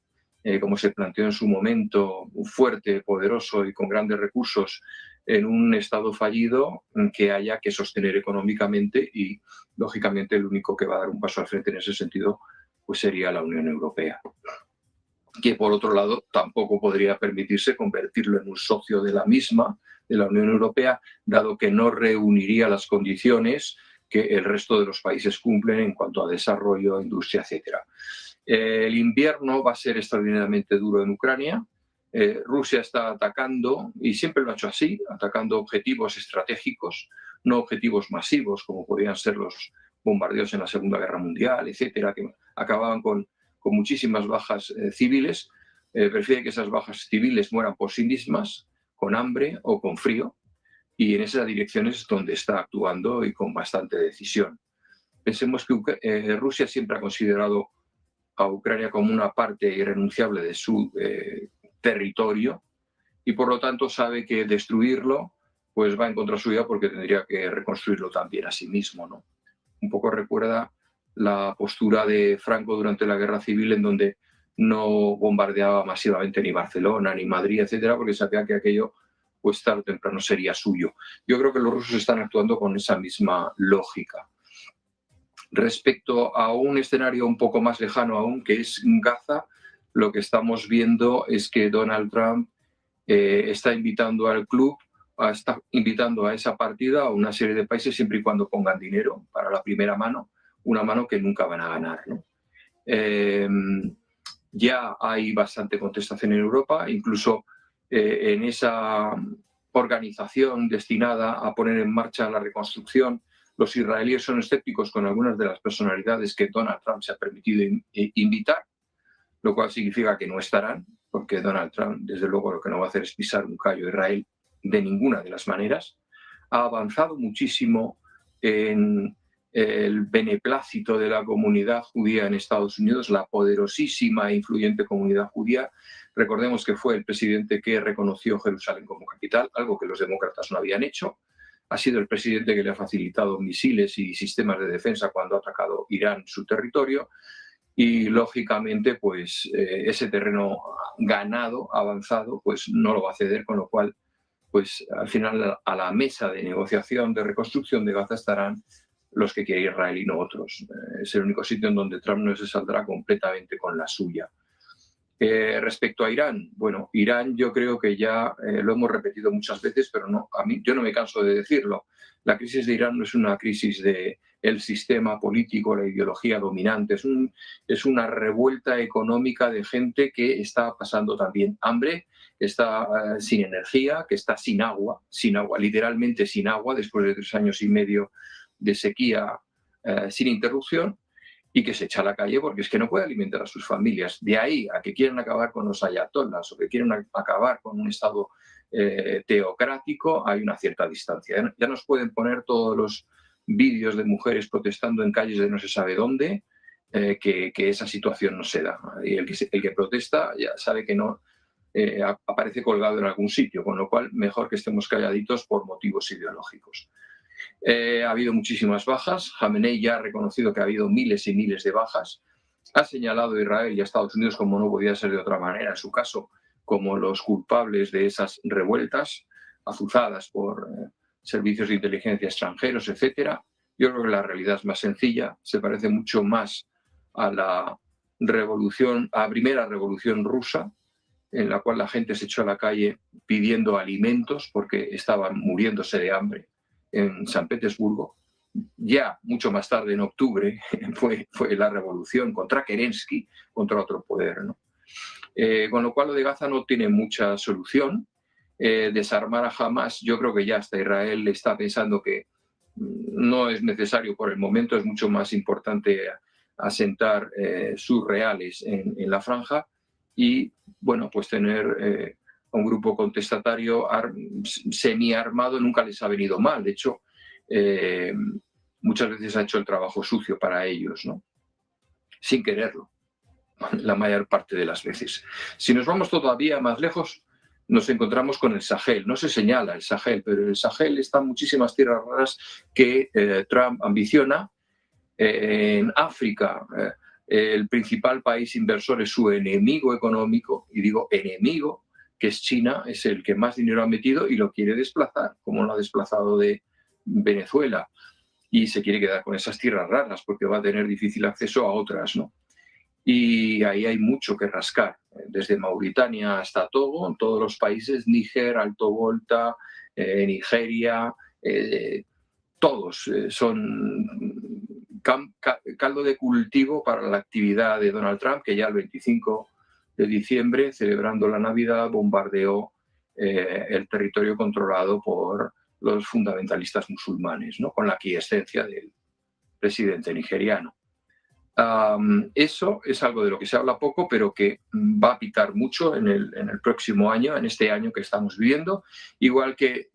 como se planteó en su momento, fuerte, poderoso y con grandes recursos, en un estado fallido que haya que sostener económicamente y, lógicamente, el único que va a dar un paso al frente en ese sentido pues sería la Unión Europea, que por otro lado tampoco podría permitirse convertirlo en un socio de la misma, de la Unión Europea, dado que no reuniría las condiciones que el resto de los países cumplen en cuanto a desarrollo, industria, etc. El invierno va a ser extraordinariamente duro en Ucrania. Rusia está atacando, y siempre lo ha hecho así, atacando objetivos estratégicos, no objetivos masivos como podían ser los bombardeos en la Segunda Guerra Mundial, etcétera, que acababan con muchísimas bajas civiles. Prefiere que esas bajas civiles mueran por sí mismas, con hambre o con frío, y en esa dirección es donde está actuando y con bastante decisión. Pensemos que Rusia siempre ha considerado a Ucrania como una parte irrenunciable de su territorio y por lo tanto sabe que destruirlo pues va en contra suya porque tendría que reconstruirlo también a sí mismo, ¿no? Un poco recuerda la postura de Franco durante la Guerra Civil, en donde no bombardeaba masivamente ni Barcelona ni Madrid, etcétera, porque sabía que aquello pues tarde o temprano sería suyo. Yo creo que los rusos están actuando con esa misma lógica. Respecto a un escenario un poco más lejano aún, que es Gaza, lo que estamos viendo es que Donald Trump está invitando al club, está invitando a esa partida a una serie de países siempre y cuando pongan dinero para la primera mano, una mano que nunca van a ganar, ¿no? Ya hay bastante contestación en Europa, incluso en esa organización destinada a poner en marcha la reconstrucción. Los israelíes son escépticos con algunas de las personalidades que Donald Trump se ha permitido invitar, lo cual significa que no estarán, porque Donald Trump, desde luego, lo que no va a hacer es pisar un callo a Israel de ninguna de las maneras. Ha avanzado muchísimo en el beneplácito de la comunidad judía en Estados Unidos, la poderosísima e influyente comunidad judía. Recordemos que fue el presidente que reconoció Jerusalén como capital, algo que los demócratas no habían hecho. Ha sido el presidente que le ha facilitado misiles y sistemas de defensa cuando ha atacado Irán su territorio. Y, lógicamente, pues ese terreno ganado, avanzado, pues no lo va a ceder, con lo cual, pues al final a la mesa de negociación de reconstrucción de Gaza estarán los que quiere Israel y no otros. Es el único sitio en donde Trump no se saldrá completamente con la suya. Respecto a Irán, bueno, Irán yo creo que ya lo hemos repetido muchas veces, pero no, yo no me canso de decirlo. La crisis de Irán no es una crisis del sistema político, la ideología dominante, es una revuelta económica de gente que está pasando también hambre, está sin energía, que está sin agua, literalmente sin agua, después de 3 años y medio de sequía sin interrupción, y que se echa a la calle porque es que no puede alimentar a sus familias. De ahí a que quieren acabar con los ayatolás o que quieren acabar con un Estado teocrático, hay una cierta distancia. Ya nos pueden poner todos los vídeos de mujeres protestando en calles de no se sabe dónde, que esa situación no se da. Y el que protesta ya sabe que no aparece colgado en algún sitio, con lo cual mejor que estemos calladitos por motivos ideológicos. Ha habido muchísimas bajas. Jamenei ya ha reconocido que ha habido miles y miles de bajas. Ha señalado a Israel y a Estados Unidos, como no podía ser de otra manera en su caso, como los culpables de esas revueltas azuzadas por servicios de inteligencia extranjeros, etc. Yo creo que la realidad es más sencilla, se parece mucho más a la primera revolución rusa, en la cual la gente se echó a la calle pidiendo alimentos porque estaban muriéndose de hambre en San Petersburgo. Ya mucho más tarde, en octubre, fue la revolución contra Kerensky, contra otro poder, ¿no? Con lo cual lo de Gaza no tiene mucha solución. Desarmar a Hamas, yo creo que ya hasta Israel está pensando que no es necesario por el momento, es mucho más importante asentar sus reales en la franja y, bueno, pues tener un grupo contestatario semi-armado nunca les ha venido mal. De hecho, muchas veces ha hecho el trabajo sucio para ellos, ¿no? Sin quererlo, la mayor parte de las veces. Si nos vamos todavía más lejos, nos encontramos con el Sahel. No se señala el Sahel, pero el Sahel está en muchísimas tierras raras que Trump ambiciona. En África, el principal país inversor es su enemigo económico, y digo enemigo, que es China, es el que más dinero ha metido y lo quiere desplazar, como lo ha desplazado de Venezuela. Y se quiere quedar con esas tierras raras porque va a tener difícil acceso a otras, ¿no? Y ahí hay mucho que rascar, desde Mauritania hasta Togo, en todos los países, Níger, Alto Volta, Nigeria, todos son caldo de cultivo para la actividad de Donald Trump, que ya el 25 de diciembre, celebrando la Navidad, bombardeó el territorio controlado por los fundamentalistas musulmanes, ¿no? Con la aquiescencia del presidente nigeriano. Eso es algo de lo que se habla poco, pero que va a pitar mucho en el próximo año, en este año que estamos viviendo, igual que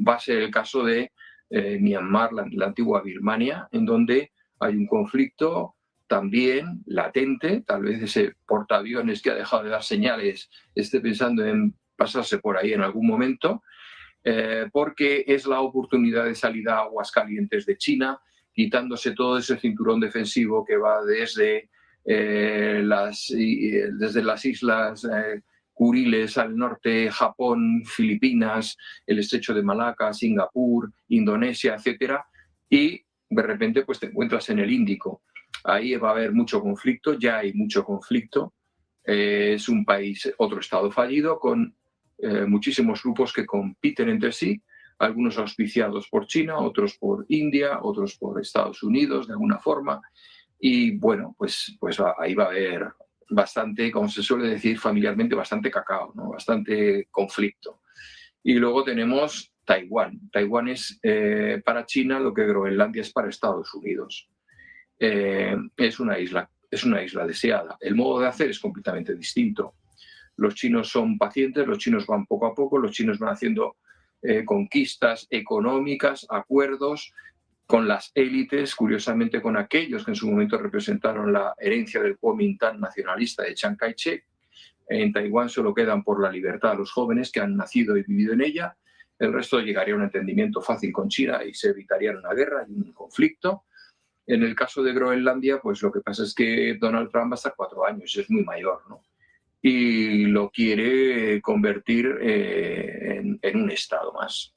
va a ser el caso de Myanmar, la antigua Birmania, en donde hay un conflicto también latente. Tal vez ese portaaviones que ha dejado de dar señales esté pensando en pasarse por ahí en algún momento, porque es la oportunidad de salida a aguas calientes de China, quitándose todo ese cinturón defensivo que va desde las islas Kuriles al norte, Japón, Filipinas, el estrecho de Malaca, Singapur, Indonesia, etcétera, y de repente pues te encuentras en el Índico. Ahí va a haber mucho conflicto, ya hay mucho conflicto. Es un país, otro estado fallido, con muchísimos grupos que compiten entre sí, algunos auspiciados por China, otros por India, otros por Estados Unidos de alguna forma. Y bueno, pues ahí va a haber bastante, como se suele decir familiarmente, bastante cacao, ¿no? Bastante conflicto. Y luego tenemos Taiwán. Taiwán es para China lo que Groenlandia es para Estados Unidos. Es una isla deseada. El modo de hacer es completamente distinto. Los chinos son pacientes, los chinos van poco a poco, los chinos van haciendo conquistas económicas, acuerdos con las élites, curiosamente con aquellos que en su momento representaron la herencia del Kuomintang nacionalista de Chiang Kai-shek. En Taiwán solo quedan por la libertad los jóvenes que han nacido y vivido en ella. El resto llegaría a un entendimiento fácil con China y se evitaría una guerra y un conflicto. En el caso de Groenlandia, pues lo que pasa es que Donald Trump va a estar 4 años, es muy mayor, ¿no? Y lo quiere convertir en un estado más.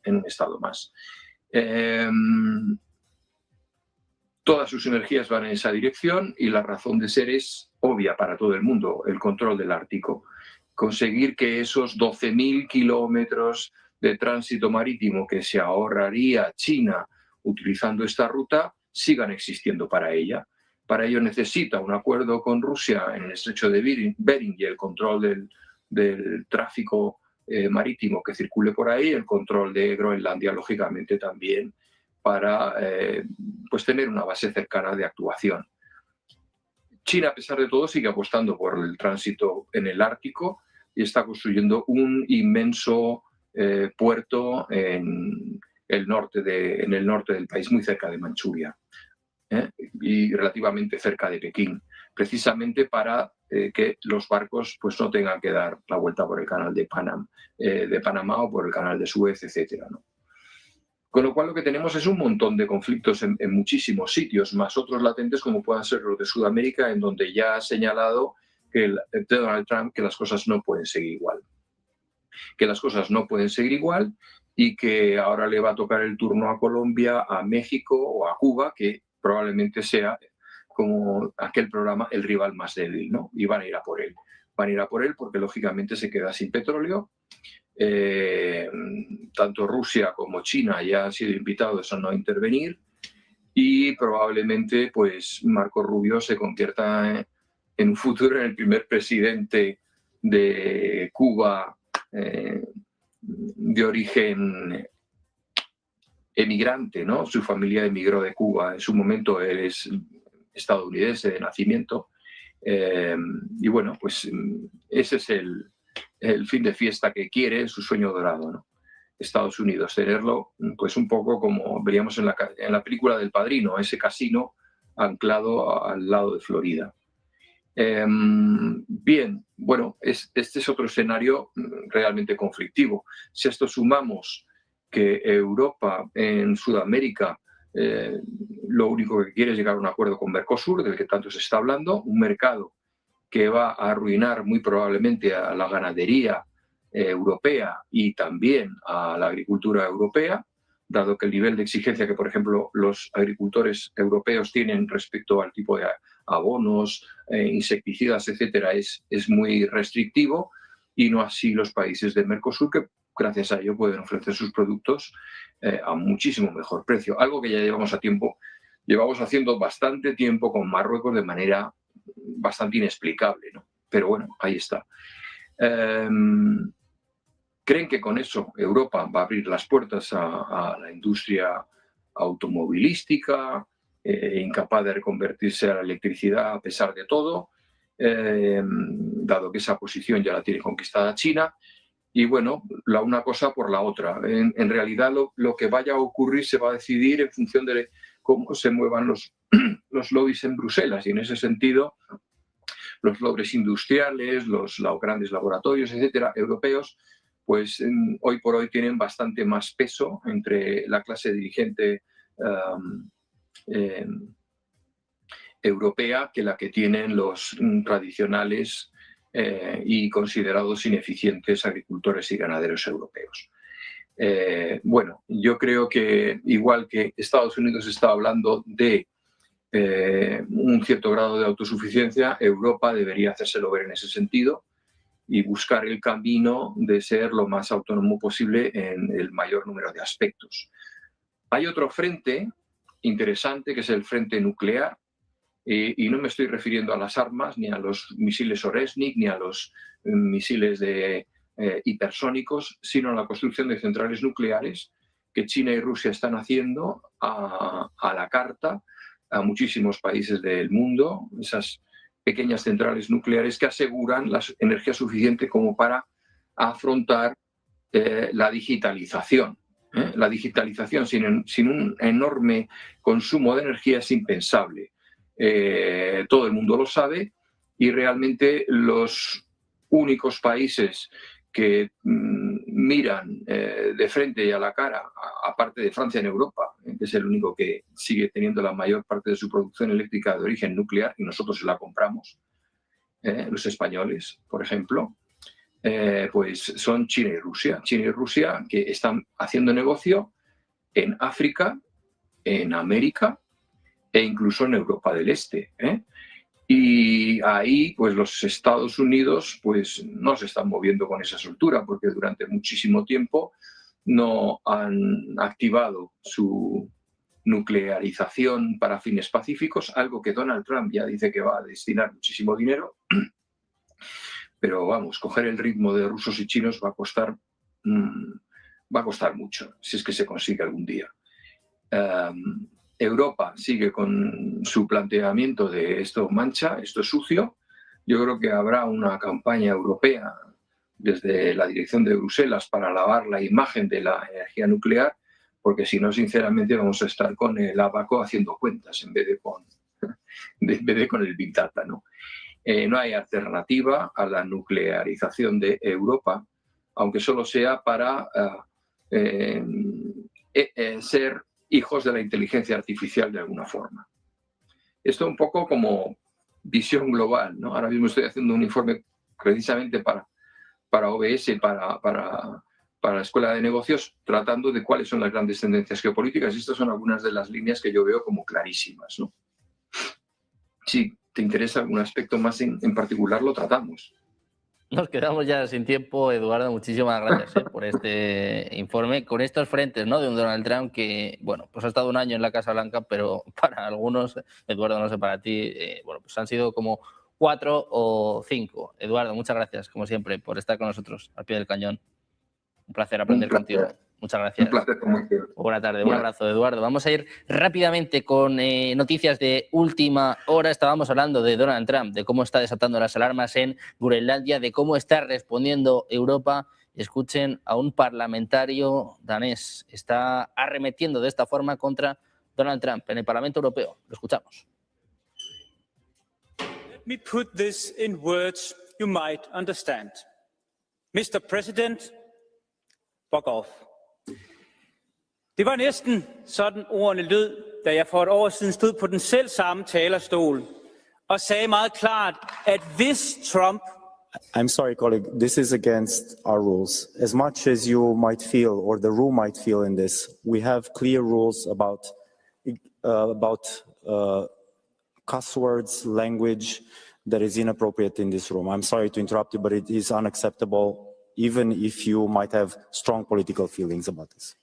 Todas sus energías van en esa dirección y la razón de ser es obvia para todo el mundo: el control del Ártico. Conseguir que esos 12.000 kilómetros de tránsito marítimo que se ahorraría China utilizando esta ruta sigan existiendo para ella. Para ello necesita un acuerdo con Rusia en el estrecho de Bering y el control del tráfico marítimo que circule por ahí, el control de Groenlandia, lógicamente, también, para pues tener una base cercana de actuación. China, a pesar de todo, sigue apostando por el tránsito en el Ártico y está construyendo un inmenso puerto en el norte del país, muy cerca de Manchuria. Y relativamente cerca de Pekín, precisamente para que los barcos pues no tengan que dar la vuelta por el canal de Panamá o por el canal de Suez, etcétera, ¿no? Con lo cual lo que tenemos es un montón de conflictos en muchísimos sitios, más otros latentes como puedan ser los de Sudamérica, en donde ya ha señalado que Donald Trump que las cosas no pueden seguir igual. Y que ahora le va a tocar el turno a Colombia, a México o a Cuba, que probablemente sea, como aquel programa, el rival más débil, ¿no? Y van a ir a por él. van a ir a por él porque lógicamente se queda sin petróleo. Tanto Rusia como China ya han sido invitados a no intervenir y probablemente pues Marco Rubio se convierta en un futuro en el primer presidente de Cuba de origen emigrante, ¿no? Su familia emigró de Cuba. En su momento él es estadounidense de nacimiento. Y bueno, pues ese es el fin de fiesta que quiere, su sueño dorado, ¿no? Estados Unidos, tenerlo pues un poco como veríamos en la película del Padrino, ese casino anclado al lado de Florida. Bien, bueno, este es otro escenario realmente conflictivo. Si a esto sumamos que Europa en Sudamérica lo único que quiere es llegar a un acuerdo con Mercosur, del que tanto se está hablando, un mercado que va a arruinar muy probablemente a la ganadería europea y también a la agricultura europea, dado que el nivel de exigencia que, por ejemplo, los agricultores europeos tienen respecto al tipo de abonos, insecticidas, etcétera, es muy restrictivo, y no así los países del Mercosur, que gracias a ello pueden ofrecer sus productos a muchísimo mejor precio. Algo que ya llevamos haciendo bastante tiempo con Marruecos de manera bastante inexplicable, ¿no? Pero bueno, ahí está. ¿Creen que con eso Europa va a abrir las puertas a la industria automovilística, incapaz de reconvertirse a la electricidad a pesar de todo, dado que esa posición ya la tiene conquistada China? Y bueno, una cosa por la otra. En realidad lo que vaya a ocurrir se va a decidir en función de cómo se muevan los lobbies en Bruselas, y en ese sentido los lobbies industriales, los grandes laboratorios, etcétera, europeos, pues hoy por hoy tienen bastante más peso entre la clase dirigente europea que la que tienen los tradicionales y considerados ineficientes agricultores y ganaderos europeos. Bueno, yo creo que igual que Estados Unidos está hablando de un cierto grado de autosuficiencia, Europa debería hacérselo ver en ese sentido y buscar el camino de ser lo más autónomo posible en el mayor número de aspectos. Hay otro frente interesante que es el frente nuclear, y no me estoy refiriendo a las armas, ni a los misiles Oresnik, ni a los misiles hipersónicos, sino a la construcción de centrales nucleares que China y Rusia están haciendo a la carta a muchísimos países del mundo, esas pequeñas centrales nucleares que aseguran la energía suficiente como para afrontar la digitalización. La digitalización sin un enorme consumo de energía es impensable. Todo el mundo lo sabe, y realmente los únicos países que miran de frente y a la cara, aparte de Francia en Europa, que es el único que sigue teniendo la mayor parte de su producción eléctrica de origen nuclear, y nosotros se la compramos, los españoles, por ejemplo, pues son China y Rusia. China y Rusia, que están haciendo negocio en África, en América e incluso en Europa del Este. Y ahí, pues los Estados Unidos pues, no se están moviendo con esa soltura, porque durante muchísimo tiempo no han activado su nuclearización para fines pacíficos, algo que Donald Trump ya dice que va a destinar muchísimo dinero. Pero vamos, coger el ritmo de rusos y chinos va a costar mucho, si es que se consigue algún día. Europa sigue con su planteamiento de esto mancha, esto es sucio. Yo creo que habrá una campaña europea desde la dirección de Bruselas para lavar la imagen de la energía nuclear, porque si no, sinceramente, vamos a estar con el abaco haciendo cuentas en vez de con el Big Data, ¿no? No hay alternativa a la nuclearización de Europa, aunque solo sea para ser hijos de la inteligencia artificial de alguna forma. Esto un poco como visión global, ¿no? Ahora mismo estoy haciendo un informe precisamente para OBS, para la Escuela de Negocios, tratando de cuáles son las grandes tendencias geopolíticas, y estas son algunas de las líneas que yo veo como clarísimas, ¿no? Si te interesa algún aspecto más en particular, lo tratamos.
Nos quedamos ya sin tiempo, Eduardo. Muchísimas gracias por este informe. Con estos frentes, ¿no?, de un Donald Trump que, bueno, pues ha estado un año en la Casa Blanca, pero para algunos, Eduardo, no sé, para ti, bueno, pues han sido como 4 o 5. Eduardo, muchas gracias, como siempre, por estar con nosotros al pie del cañón. Un placer aprender contigo. Muchas gracias.
Un placer, como siempre.
Buena tarde, un abrazo, Eduardo. Vamos a ir rápidamente con noticias de última hora. Estábamos hablando de Donald Trump, de cómo está desatando las alarmas en Groenlandia, de cómo está respondiendo Europa. Escuchen a un parlamentario danés. Está arremetiendo de esta forma contra Donald Trump en el Parlamento Europeo. Lo escuchamos.
Let me put this in words you might understand. Mr. President, fuck off. Det var næsten sådan ordene lød, da jeg for et år siden stod på den selv samme talerstol og sagde meget klart, at hvis Trump...
I'm sorry, colleague, this is against our rules. As much as you might feel, or the room might feel in this, we have clear rules about cuss words, language that is inappropriate in this room. I'm sorry to interrupt you, but it is unacceptable, even if you might have strong political feelings about this.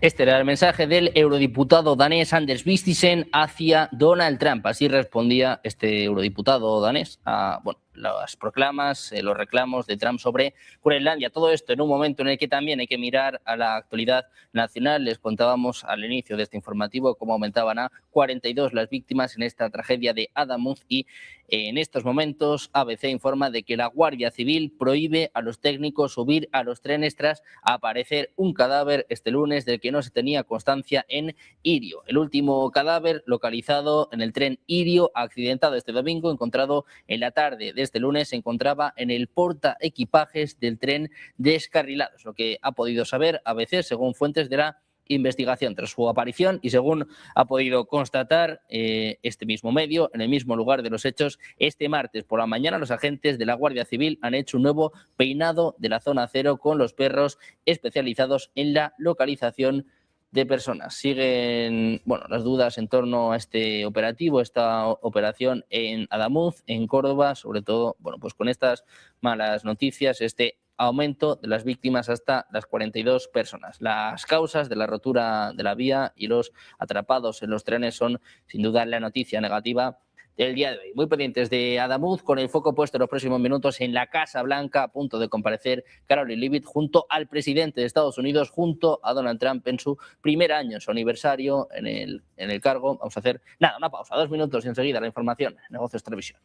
Este era el mensaje del eurodiputado danés Anders Vistisen hacia Donald Trump. Así respondía este eurodiputado danés a las proclamas, los reclamos de Trump sobre Groenlandia. Todo esto en un momento en el que también hay que mirar a la actualidad nacional. Les contábamos al inicio de este informativo cómo aumentaban a 42 las víctimas en esta tragedia de Adamuz y en estos momentos ABC informa de que la Guardia Civil prohíbe a los técnicos subir a los trenes tras aparecer un cadáver este lunes del que no se tenía constancia en Irio. El último cadáver localizado en el tren Irio accidentado este domingo, encontrado en la tarde de este lunes, se encontraba en el portaequipajes del tren descarrilado. Es lo que ha podido saber ABC según fuentes de la investigación tras su aparición y según ha podido constatar este mismo medio, en el mismo lugar de los hechos, este martes por la mañana los agentes de la Guardia Civil han hecho un nuevo peinado de la zona cero con los perros especializados en la localización de personas. Siguen las dudas en torno a este operativo, esta operación en Adamuz, en Córdoba, sobre todo pues con estas malas noticias, este aumento de las víctimas hasta las 42 personas. Las causas de la rotura de la vía y los atrapados en los trenes son sin duda la noticia negativa del día de hoy. Muy pendientes de Adamuz, con el foco puesto en los próximos minutos en la Casa Blanca, a punto de comparecer Caroline Leavitt junto al presidente de Estados Unidos, junto a Donald Trump en su primer año, su aniversario en el cargo. Vamos a hacer una pausa, 2 minutos y enseguida la información. Negocios Televisión.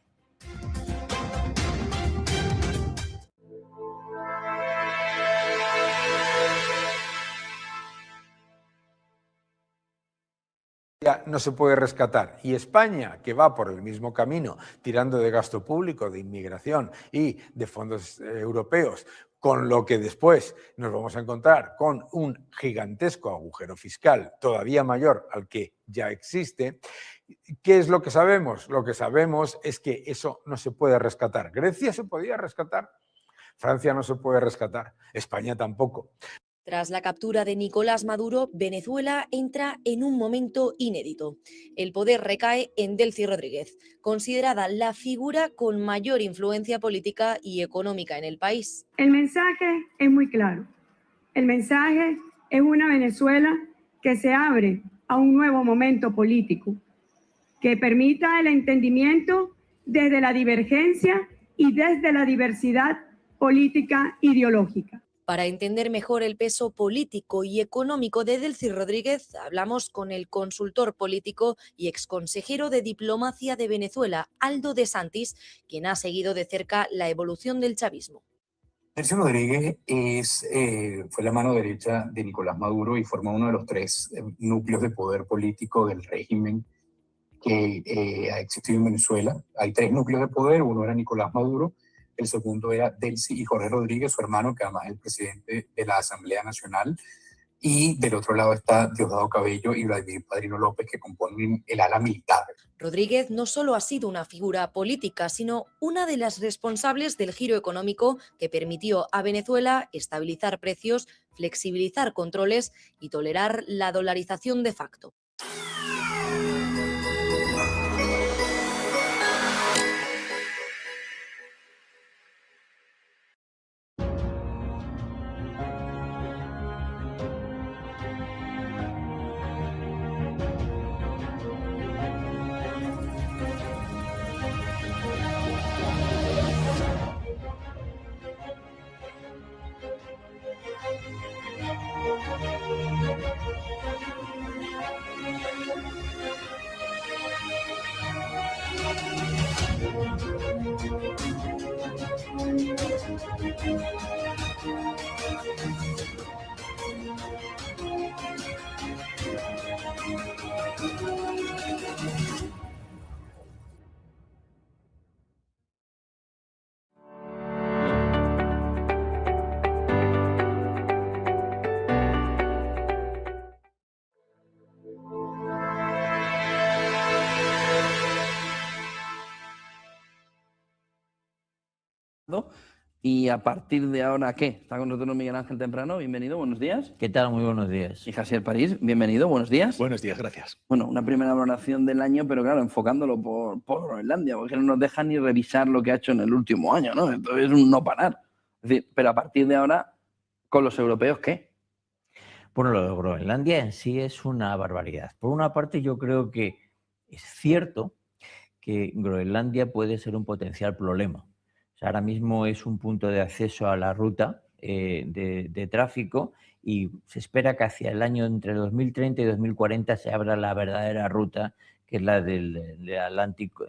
No se puede rescatar. Y España, que va por el mismo camino, tirando de gasto público, de inmigración y de fondos europeos, con lo que después nos vamos a encontrar con un gigantesco agujero fiscal todavía mayor al que ya existe. ¿Qué es lo que sabemos? Lo que sabemos es que eso no se puede rescatar. Grecia se podía rescatar, Francia no se puede rescatar, España tampoco.
Tras la captura de Nicolás Maduro, Venezuela entra en un momento inédito. El poder recae en Delcy Rodríguez, considerada la figura con mayor influencia política y económica en el país.
El mensaje es muy claro. El mensaje es una Venezuela que se abre a un nuevo momento político, que permita el entendimiento desde la divergencia y desde la diversidad política ideológica.
Para entender mejor el peso político y económico de Delcy Rodríguez, hablamos con el consultor político y exconsejero de diplomacia de Venezuela, Aldo de Santis, quien ha seguido de cerca la evolución del chavismo.
Delcy Rodríguez fue la mano derecha de Nicolás Maduro y forma uno de los 3 núcleos de poder político del régimen que ha existido en Venezuela. Hay 3 núcleos de poder, uno era Nicolás Maduro, el segundo era Delcy y Jorge Rodríguez, su hermano, que además es el presidente de la Asamblea Nacional, y del otro lado está Diosdado Cabello y Vladimir Padrino López, que componen el ala militar.
Rodríguez no solo ha sido una figura política, sino una de las responsables del giro económico que permitió a Venezuela estabilizar precios, flexibilizar controles y tolerar la dolarización de facto.
Y a partir de ahora, ¿qué? Está con nosotros Miguel Ángel Temprano, bienvenido, buenos días.
¿Qué tal? Muy buenos días.
Y Jasiel París, bienvenido, buenos días.
Buenos días, gracias.
Bueno, una primera valoración del año, pero claro, enfocándolo por Groenlandia, porque no nos deja ni revisar lo que ha hecho en el último año, ¿no? Entonces es un no parar. Es decir, pero a partir de ahora, ¿con los europeos qué?
Bueno, lo de Groenlandia en sí es una barbaridad. Por una parte, yo creo que es cierto que Groenlandia puede ser un potencial problema. O sea, ahora mismo es un punto de acceso a la ruta de tráfico y se espera que hacia el año entre 2030 y 2040 se abra la verdadera ruta, que es la del Atlántico,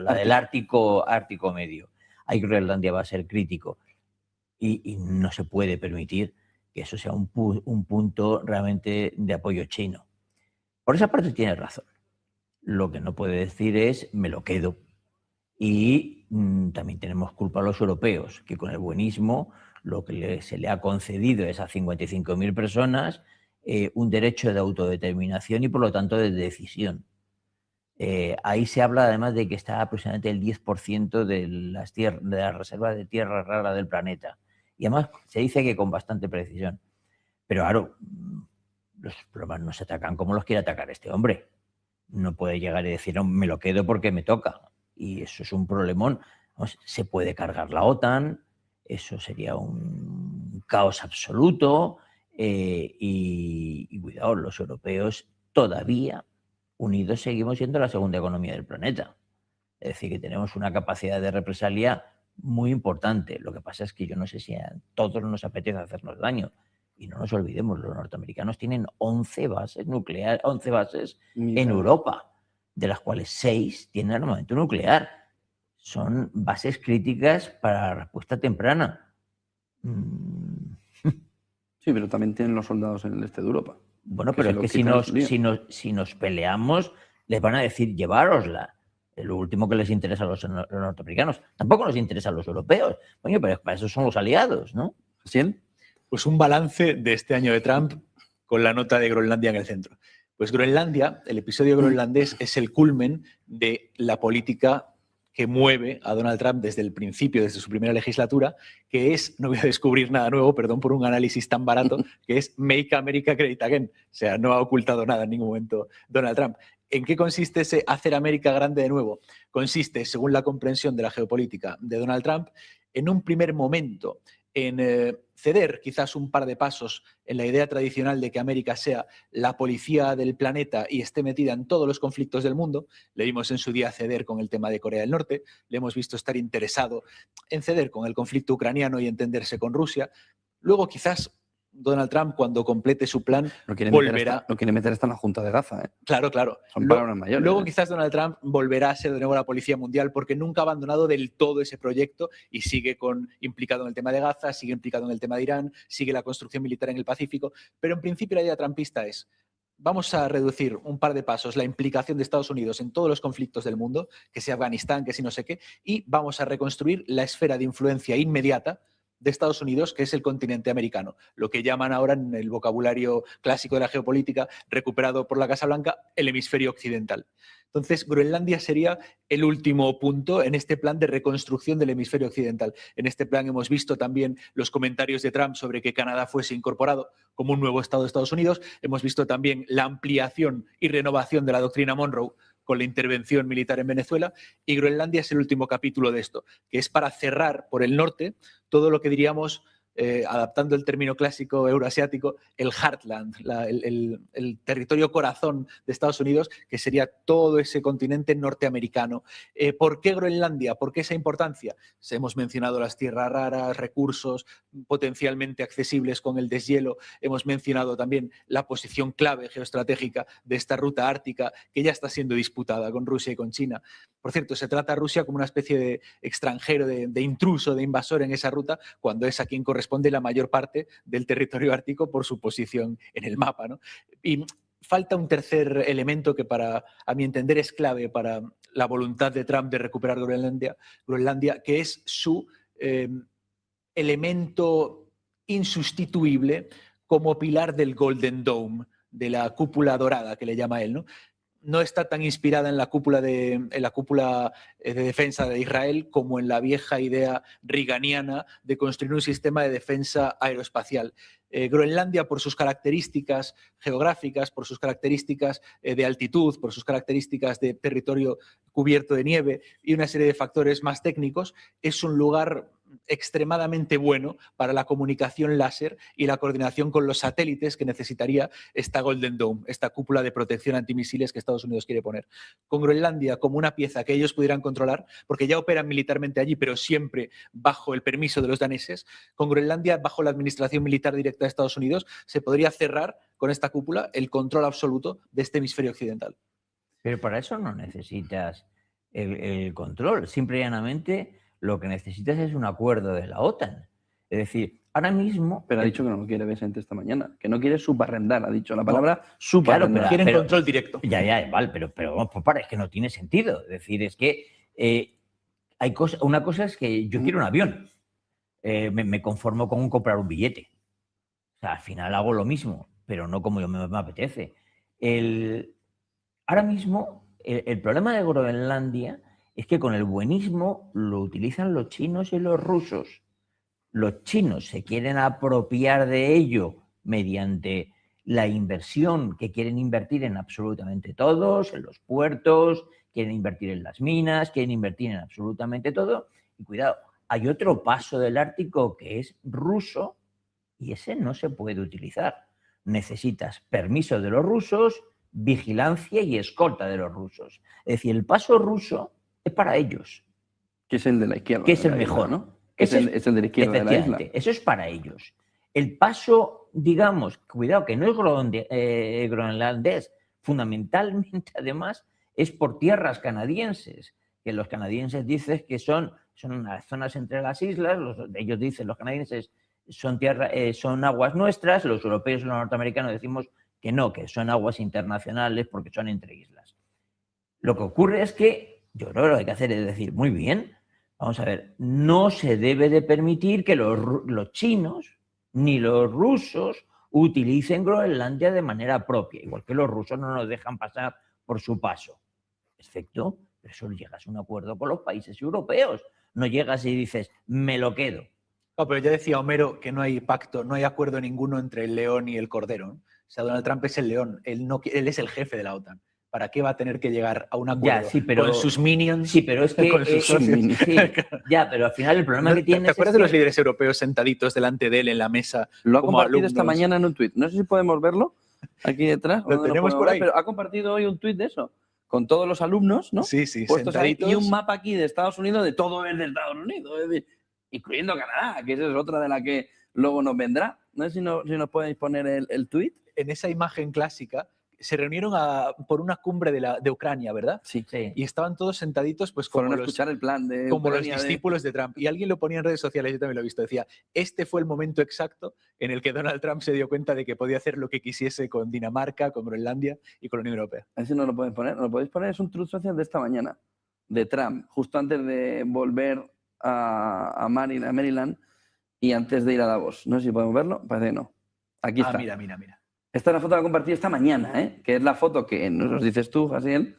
la del Ártico Medio. Ahí Groenlandia va a ser crítico y no se puede permitir que eso sea un punto realmente de apoyo chino. Por esa parte tiene razón. Lo que no puede decir es me lo quedo. Y también tenemos culpa a los europeos, que con el buenismo lo que se le ha concedido es a 55.000 personas un derecho de autodeterminación y por lo tanto de decisión. Ahí se habla además de que está aproximadamente el 10% de las reservas de tierra rara del planeta. Y además se dice que con bastante precisión. Pero claro, los problemas no se atacan como los quiere atacar este hombre. No puede llegar y decir, no, me lo quedo porque me toca. Y eso es un problemón. Se puede cargar la OTAN, eso sería un caos absoluto. Y cuidado, los europeos todavía unidos seguimos siendo la segunda economía del planeta. Es decir, que tenemos una capacidad de represalia muy importante. Lo que pasa es que yo no sé si a todos nos apetece hacernos daño. Y no nos olvidemos, los norteamericanos tienen 11 bases nucleares, 11 bases en Europa, de las cuales 6 tienen armamento nuclear. Son bases críticas para la respuesta temprana.
Sí, pero también tienen los soldados en el este de Europa.
Bueno, pero es que si nos peleamos, les van a decir llevárosla. Es lo último que les interesa a los norteamericanos. Tampoco nos interesa a los europeos. Coño, pero para eso son los aliados, ¿no?
¿Sí?
Pues un balance de este año de Trump con la nota de Groenlandia en el centro. Pues Groenlandia, el episodio groenlandés, es el culmen de la política que mueve a Donald Trump desde el principio, desde su primera legislatura, que es, no voy a descubrir nada nuevo, perdón por un análisis tan barato, que es Make America Great Again. O sea, no ha ocultado nada en ningún momento Donald Trump. ¿En qué consiste ese hacer América grande de nuevo? Consiste, según la comprensión de la geopolítica de Donald Trump, en un primer momento en ceder quizás un par de pasos en la idea tradicional de que América sea la policía del planeta y esté metida en todos los conflictos del mundo. Le vimos en su día ceder con el tema de Corea del Norte, le hemos visto estar interesado en ceder con el conflicto ucraniano y entenderse con Rusia. Luego quizás Donald Trump, cuando complete su plan, volverá...
Lo quiere meter hasta en la Junta de Gaza, ¿eh?
Claro, claro.
Son palabras mayores.
Luego quizás Donald Trump volverá a ser de nuevo la policía mundial porque nunca ha abandonado del todo ese proyecto y sigue implicado en el tema de Gaza, sigue implicado en el tema de Irán, sigue la construcción militar en el Pacífico. Pero en principio la idea trumpista es: vamos a reducir un par de pasos la implicación de Estados Unidos en todos los conflictos del mundo, que sea Afganistán, que si no sé qué, y vamos a reconstruir la esfera de influencia inmediata de Estados Unidos, que es el continente americano, lo que llaman ahora en el vocabulario clásico de la geopolítica, recuperado por la Casa Blanca, el hemisferio occidental. Entonces, Groenlandia sería el último punto en este plan de reconstrucción del hemisferio occidental. En este plan hemos visto también los comentarios de Trump sobre que Canadá fuese incorporado como un nuevo estado de Estados Unidos. Hemos visto también la ampliación y renovación de la doctrina Monroe con la intervención militar en Venezuela, y Groenlandia es el último capítulo de esto, que es para cerrar por el norte todo lo que diríamos adaptando el término clásico euroasiático, el heartland, el territorio corazón de Estados Unidos, que sería todo ese continente norteamericano. ¿Por qué Groenlandia? ¿Por qué esa importancia? Hemos mencionado las tierras raras, recursos potencialmente accesibles con el deshielo. Hemos mencionado también la posición clave geoestratégica de esta ruta ártica, que ya está siendo disputada con Rusia y con China. Por cierto, se trata a Rusia como una especie de extranjero, de intruso, de invasor en esa ruta, cuando es a quien corresponde la mayor parte del territorio ártico por su posición en el mapa, ¿no? Y falta un tercer elemento que, a mi entender, es clave para la voluntad de Trump de recuperar Groenlandia, que es su elemento insustituible como pilar del Golden Dome, de la cúpula dorada que le llama él, ¿no? No está tan inspirada en la cúpula de defensa de Israel como en la vieja idea reaganiana de construir un sistema de defensa aeroespacial. Groenlandia, por sus características geográficas, por sus características de altitud, por sus características de territorio cubierto de nieve y una serie de factores más técnicos, es un lugar extremadamente bueno para la comunicación láser y la coordinación con los satélites que necesitaría esta Golden Dome, esta cúpula de protección antimisiles que Estados Unidos quiere poner. Con Groenlandia como una pieza que ellos pudieran controlar, porque ya operan militarmente allí, pero siempre bajo el permiso de los daneses, con Groenlandia bajo la administración militar directa de Estados Unidos, se podría cerrar con esta cúpula el control absoluto de este hemisferio occidental.
Pero para eso no necesitas el control, simple y llanamente lo que necesitas es un acuerdo de la OTAN. Es decir, ahora mismo...
Pero ha dicho que no lo quiere Vicente esta mañana, que no quiere subarrendar, ha dicho la palabra subarrendar.
Claro, quieren control directo.
Ya, vale, pero vamos por partes, es que no tiene sentido. Es decir, es que una cosa es que yo quiero un avión, me conformo con comprar un billete. O sea, al final hago lo mismo, pero no como yo me apetece. Ahora mismo, el problema de Groenlandia es que con el buenismo lo utilizan los chinos y los rusos. Los chinos se quieren apropiar de ello mediante la inversión que quieren invertir en absolutamente todos, en los puertos, quieren invertir en las minas, quieren invertir en absolutamente todo. Y cuidado, hay otro paso del Ártico que es ruso y ese no se puede utilizar. Necesitas permiso de los rusos, vigilancia y escolta de los rusos. Es decir, el paso ruso es para ellos.
Que es el de la izquierda.
Que es el mejor,
¿no? Es el de la izquierda de la isla.
Eso es para ellos. El paso, digamos, cuidado, que no es groenlandés, fundamentalmente además es por tierras canadienses, que los canadienses dicen que son unas zonas entre las islas, ellos dicen, los canadienses, son aguas nuestras, los europeos y los norteamericanos decimos que no, que son aguas internacionales porque son entre islas. Lo que ocurre es que yo creo que lo que hay que hacer es decir, muy bien, vamos a ver, no se debe de permitir que los chinos ni los rusos utilicen Groenlandia de manera propia, igual que los rusos no nos dejan pasar por su paso, excepto, pero eso llegas a un acuerdo con los países europeos, no llegas y dices, me lo quedo.
No, pero ya decía Homero que no hay pacto, no hay acuerdo ninguno entre el león y el cordero, ¿no? O sea, Donald Trump es el león, él es el jefe de la OTAN. ¿Para qué va a tener que llegar a un acuerdo con sus minions?
Sí, pero es que...
con sus socios?
Sí, ya, pero al final el problema que tiene...
¿Te acuerdas de los líderes europeos sentaditos delante de él en la mesa?
Lo ha
como
compartido
alumnos?
esta mañana en un tuit. No sé si podemos verlo aquí detrás.
Lo tenemos por ahí.
Pero ha compartido hoy un tuit de eso, con todos los alumnos, ¿no?
Sí,
puestos ahí,
sentaditos.
y un mapa aquí de Estados Unidos, de todo es de Estados Unidos, es decir, incluyendo Canadá, que esa es otra de la que luego nos vendrá. No sé si nos podéis poner el tuit.
En esa imagen clásica se reunieron por una cumbre de Ucrania, ¿verdad?
Sí.
Y estaban todos sentaditos pues como,
Fueron a escuchar el plan de
como
Ucrania
los discípulos de Trump. Y alguien lo ponía en redes sociales, yo también lo he visto, decía, este fue el momento exacto en el que Donald Trump se dio cuenta de que podía hacer lo que quisiese con Dinamarca, con Groenlandia y con la Unión Europea.
A ver si no lo podéis poner. ¿Lo podéis poner? Es un truth social de esta mañana, de Trump, justo antes de volver a Maryland y antes de ir a Davos. No sé si podemos verlo, parece que no. Aquí está.
Mira.
Esta es la foto que ha compartido esta mañana, que es la foto que nos dices tú, Jaciel,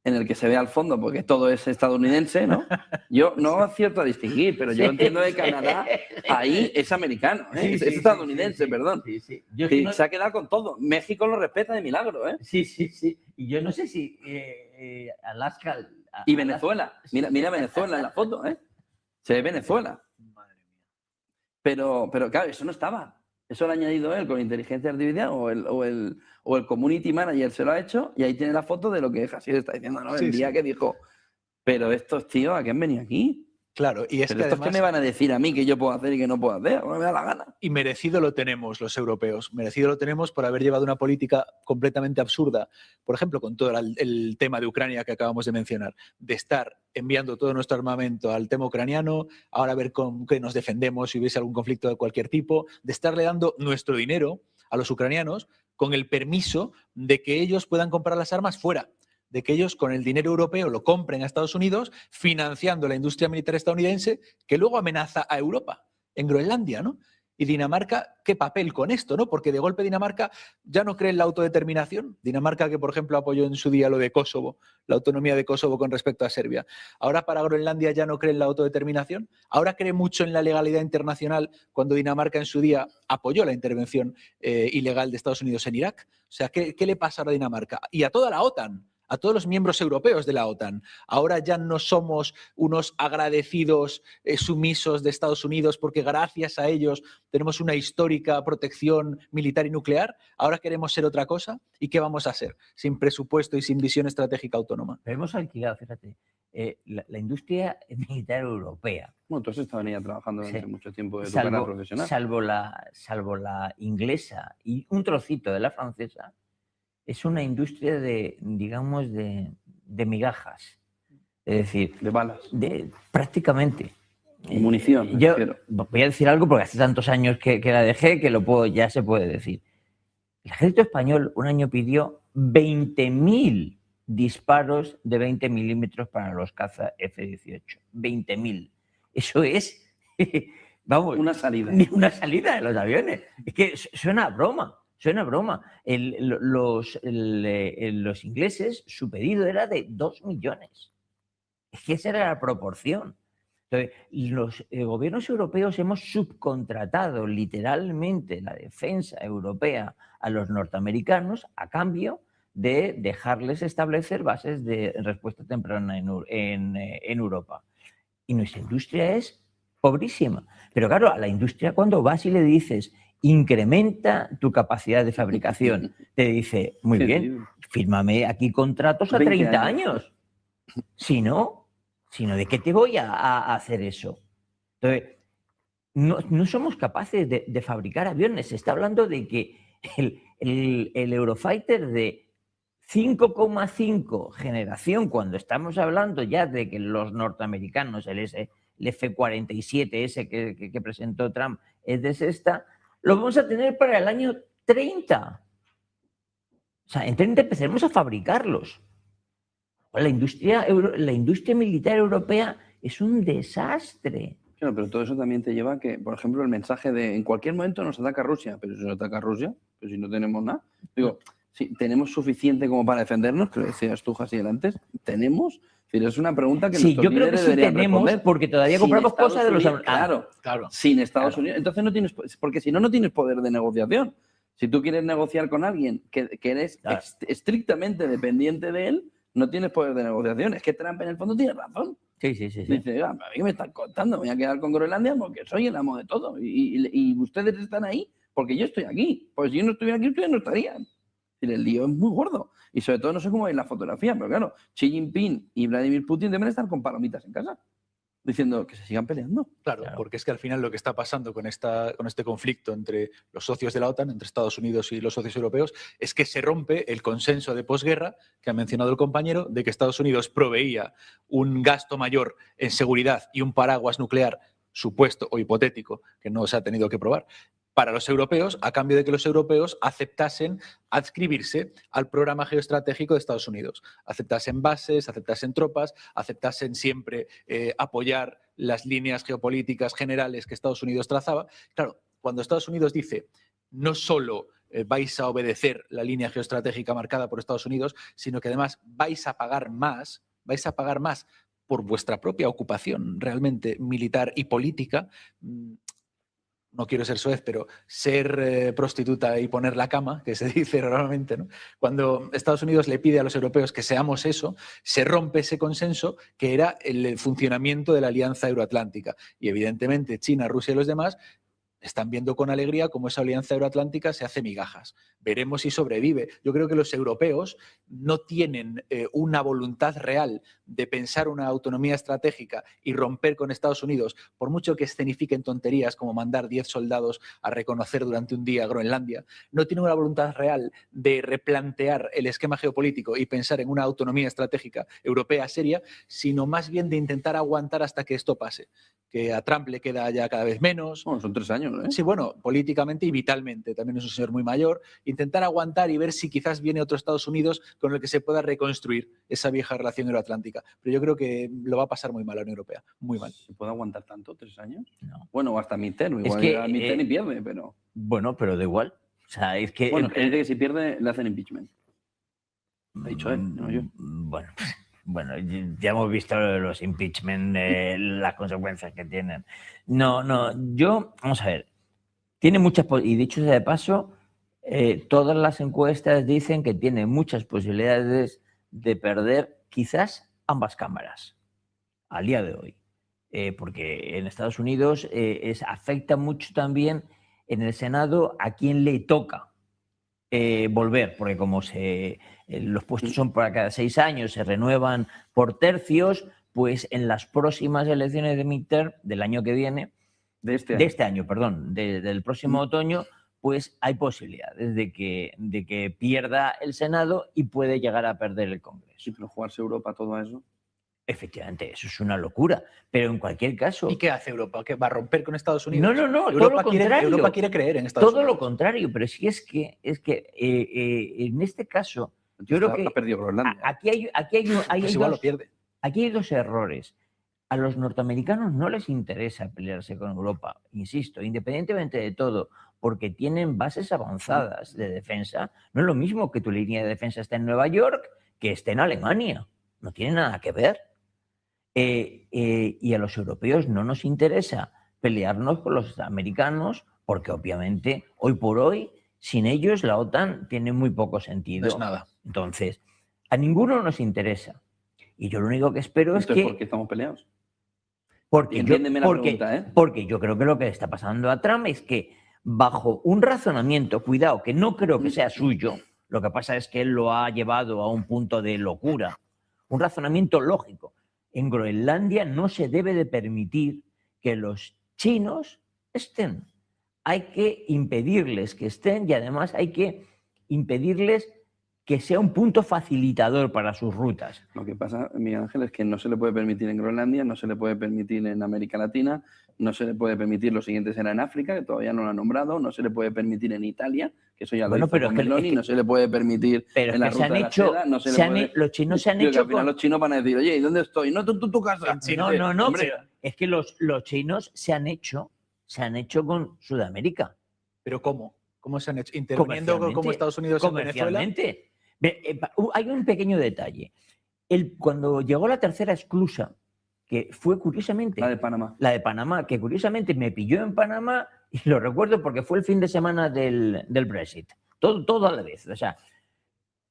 en el que se ve al fondo, porque todo es estadounidense, ¿no? Yo no acierto a distinguir, pero yo entiendo de Canadá, ahí es americano, es estadounidense, perdón.
Sí.
Y se ha quedado con todo. México lo respeta de milagro, ¿eh?
Sí. Y yo no sé si Alaska...
Y Venezuela. Mira Venezuela en la foto, ¿eh? Se ve Venezuela. Pero claro, eso no estaba. Eso lo ha añadido él con inteligencia artificial o el community manager se lo ha hecho y ahí tiene la foto de lo que Hasier está diciendo, ¿no?
Sí,
El día que dijo, pero estos tíos, ¿a qué han venido aquí?
Claro, y es
Pero
que
estos
además...
¿qué me van a decir a mí que yo puedo hacer y que no puedo hacer? No me da la gana.
Y merecido lo tenemos los europeos, merecido lo tenemos por haber llevado una política completamente absurda, por ejemplo, con todo el tema de Ucrania que acabamos de mencionar, de estar enviando todo nuestro armamento al tema ucraniano, ahora a ver con qué nos defendemos si hubiese algún conflicto de cualquier tipo, de estarle dando nuestro dinero a los ucranianos con el permiso de que ellos puedan comprar las armas fuera, de que ellos con el dinero europeo lo compren a Estados Unidos, financiando la industria militar estadounidense que luego amenaza a Europa, en Groenlandia, ¿no? Y Dinamarca, ¿qué papel con esto, no? Porque de golpe Dinamarca ya no cree en la autodeterminación. Dinamarca que, por ejemplo, apoyó en su día lo de Kosovo, la autonomía de Kosovo con respecto a Serbia. Ahora para Groenlandia ya no cree en la autodeterminación. Ahora cree mucho en la legalidad internacional cuando Dinamarca en su día apoyó la intervención ilegal de Estados Unidos en Irak. O sea, ¿qué le pasa a Dinamarca? Y a toda la OTAN. A todos los miembros europeos de la OTAN. Ahora ya no somos unos agradecidos sumisos de Estados Unidos porque gracias a ellos tenemos una histórica protección militar y nuclear. Ahora queremos ser otra cosa. ¿Y qué vamos a hacer? Sin presupuesto y sin visión estratégica autónoma.
Pero hemos alquilado, fíjate, la industria militar europea.
Bueno, tú has estado en ella trabajando durante mucho tiempo de tu
salvo,
carrera profesional.
Salvo la inglesa y un trocito de la francesa, es una industria de, digamos, de migajas. Es decir,
de balas.
Prácticamente.
Munición.
Yo voy a decir algo porque hace tantos años que la dejé que ya se puede decir. El ejército español un año pidió 20.000 disparos de 20 milímetros para los caza F-18. 20.000. Eso es, vamos,
una salida.
Una salida de los aviones. Es que suena a broma. Suena a broma. Los ingleses, su pedido era de 2 millones. Es que esa era la proporción. Entonces, los gobiernos europeos hemos subcontratado literalmente la defensa europea a los norteamericanos a cambio de dejarles establecer bases de respuesta temprana en Europa. Y nuestra industria es pobrísima. Pero claro, a la industria cuando vas y le dices incrementa tu capacidad de fabricación, te dice, muy bien, fírmame aquí contratos a 30 años. Si no, ¿de qué te voy a hacer eso? Entonces, no somos capaces de fabricar aviones. Se está hablando de que el Eurofighter de 5,5 generación, cuando estamos hablando ya de que los norteamericanos, el F-47 ese que presentó Trump, es de sexta, lo vamos a tener para el año 30. O sea, en 30 empezaremos a fabricarlos. La industria militar europea es un desastre.
Claro, pero todo eso también te lleva a que, por ejemplo, el mensaje de en cualquier momento nos ataca Rusia, pero si nos ataca Rusia, pues si no tenemos nada. Digo, si tenemos suficiente como para defendernos, que lo decías tú, Hasier, antes, ¿tenemos? Es una pregunta que
sí, yo creo que sí tenemos, responder. Porque todavía compramos cosas de los
americanos. Claro, sin Estados Unidos. Entonces no tienes, porque si no tienes poder de negociación. Si tú quieres negociar con alguien que eres estrictamente dependiente de él, no tienes poder de negociación. Es que Trump en el fondo tiene razón.
Sí.
Dice, a mí me están contando, me voy a quedar con Groenlandia porque soy el amo de todo. Y ustedes están ahí porque yo estoy aquí. Pues si yo no estuviera aquí, ustedes no estarían. El lío es muy gordo. Y sobre todo, no sé cómo es la fotografía, pero claro, Xi Jinping y Vladimir Putin deben estar con palomitas en casa, diciendo que se sigan peleando.
Claro, porque es que al final lo que está pasando con este conflicto entre los socios de la OTAN, entre Estados Unidos y los socios europeos, es que se rompe el consenso de posguerra que ha mencionado el compañero, de que Estados Unidos proveía un gasto mayor en seguridad y un paraguas nuclear supuesto o hipotético, que no se ha tenido que probar, para los europeos, a cambio de que los europeos aceptasen adscribirse al programa geoestratégico de Estados Unidos. Aceptasen bases, aceptasen tropas, aceptasen siempre apoyar las líneas geopolíticas generales que Estados Unidos trazaba. Claro, cuando Estados Unidos dice no solo vais a obedecer la línea geoestratégica marcada por Estados Unidos, sino que además vais a pagar más por vuestra propia ocupación realmente militar y política. No quiero ser soez, pero ser prostituta y poner la cama, que se dice normalmente, ¿no? Cuando Estados Unidos le pide a los europeos que seamos eso, se rompe ese consenso que era el funcionamiento de la alianza euroatlántica. Y evidentemente China, Rusia y los demás están viendo con alegría cómo esa alianza euroatlántica se hace migajas. Veremos si sobrevive. Yo creo que los europeos no tienen una voluntad real de pensar una autonomía estratégica y romper con Estados Unidos, por mucho que escenifiquen tonterías como mandar 10 soldados a reconocer durante un día Groenlandia. No tienen una voluntad real de replantear el esquema geopolítico y pensar en una autonomía estratégica europea seria, sino más bien de intentar aguantar hasta que esto pase. Que a Trump le queda ya cada vez menos.
Bueno, son 3 años, ¿no?
Sí, bueno, políticamente y vitalmente. También es un señor muy mayor. Intentar aguantar y ver si quizás viene otro Estados Unidos con el que se pueda reconstruir esa vieja relación euroatlántica. Pero yo creo que lo va a pasar muy mal la Unión Europea. Muy mal.
¿Se puede aguantar tanto? ¿3 años?
No.
Bueno, hasta midterm. Igual
Es que,
a midterm y pierde, pero...
Bueno, pero da igual. O sea, es que...
Bueno, es de que si pierde le hacen impeachment. Ha dicho él, no yo.
Bueno, ya hemos visto los impeachment, las consecuencias que tienen. Vamos a ver, tiene muchas, y dicho sea de paso, todas las encuestas dicen que tiene muchas posibilidades de perder quizás ambas cámaras al día de hoy. Porque en Estados Unidos afecta mucho también en el Senado a quién le toca volver, porque como los puestos son para cada 6 años, se renuevan por tercios, pues en las próximas elecciones de midterm del año que viene, del próximo otoño, pues hay posibilidades de que pierda el Senado y puede llegar a perder el Congreso.
Sí, pero jugarse Europa todo eso.
Efectivamente, eso es una locura. Pero en cualquier caso...
¿Y qué hace Europa? ¿Que va a romper con Estados Unidos?
No, todo lo contrario.
Europa quiere creer en Estados Unidos.
Todo lo contrario, pero sí es que en este caso, yo creo que
ha perdido Groenlandia.
Aquí hay 2 errores. A los norteamericanos no les interesa pelearse con Europa, insisto, independientemente de todo, porque tienen bases avanzadas de defensa. No es lo mismo que tu línea de defensa esté en Nueva York que esté en Alemania. No tiene nada que ver. Y a los europeos no nos interesa pelearnos con los americanos porque obviamente hoy por hoy sin ellos la OTAN tiene muy poco sentido.
No es nada.
Entonces, a ninguno nos interesa. Y yo lo único que espero es que...
¿Por qué estamos peleados?
Porque yo creo que lo que está pasando a Trump es que bajo un razonamiento, cuidado, que no creo que sea suyo, lo que pasa es que él lo ha llevado a un punto de locura, un razonamiento lógico. En Groenlandia no se debe de permitir que los chinos estén. Hay que impedirles que estén y además hay que impedirles que sea un punto facilitador para sus rutas.
Lo que pasa, Miguel Ángel, es que no se le puede permitir en Groenlandia, no se le puede permitir en América Latina, no se le puede permitir, los siguientes será en África, que todavía no lo han nombrado, no se le puede permitir en Italia, que eso ya lo hizo con Meloni, no se le puede permitir en la ruta de la seda, no se le puede...
Los chinos se han hecho...
Al final los chinos van a decir, oye, ¿y dónde estoy? No, tú tu casa.
No, pero es que los chinos se han hecho con Sudamérica.
¿Pero cómo? ¿Cómo se han hecho? ¿Interviniendo como Estados Unidos en Venezuela?
Hay un pequeño detalle. Cuando llegó la tercera esclusa, que fue curiosamente...
La de Panamá,
que curiosamente me pilló en Panamá, y lo recuerdo porque fue el fin de semana del Brexit. Todo a la vez. O sea,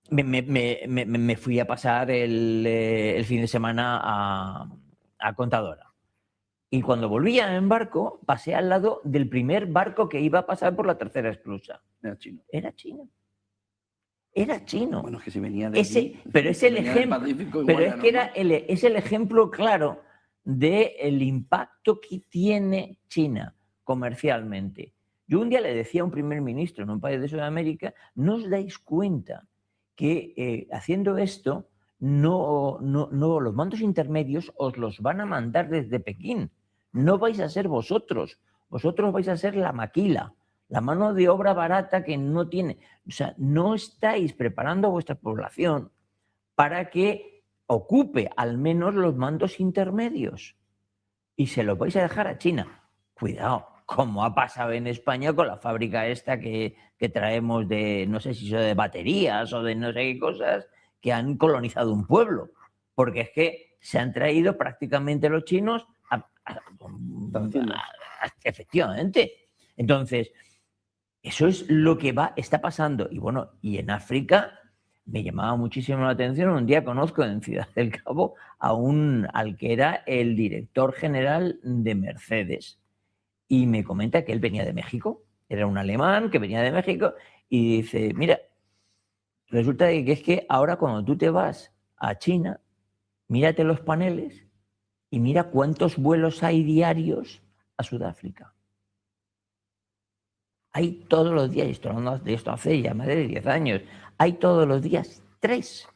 me fui a pasar el fin de semana a Contadora. Y cuando volvía en barco, pasé al lado del primer barco que iba a pasar por la tercera esclusa.
Era chino.
Era chino.
Bueno, es que si venía de aquí,
pero es el ejemplo, es el ejemplo claro del impacto que tiene China comercialmente. Yo un día le decía a un primer ministro en un país de Sudamérica, ¿no os dais cuenta que haciendo esto los mandos intermedios os los van a mandar desde Pekín? No vais a ser vosotros vais a ser la maquila, la mano de obra barata que no tiene. O sea, no estáis preparando a vuestra población para que ocupe al menos los mandos intermedios y se los vais a dejar a China. Cuidado, como ha pasado en España con la fábrica esta que traemos de, no sé si son de baterías o de no sé qué cosas, que han colonizado un pueblo. Porque es que se han traído prácticamente los chinos efectivamente. Entonces, eso es lo que está pasando. Y bueno, y en África me llamaba muchísimo la atención. Un día conozco en Ciudad del Cabo al que era el director general de Mercedes. y me comenta que él venía de México, era un alemán que venía de México y dice, mira, resulta que es que ahora cuando tú te vas a China, mírate los paneles y mira cuántos vuelos hay diarios a Sudáfrica. Hay todos los días, estoy hablando de esto hace ya más de 10 años, hay todos los días 3.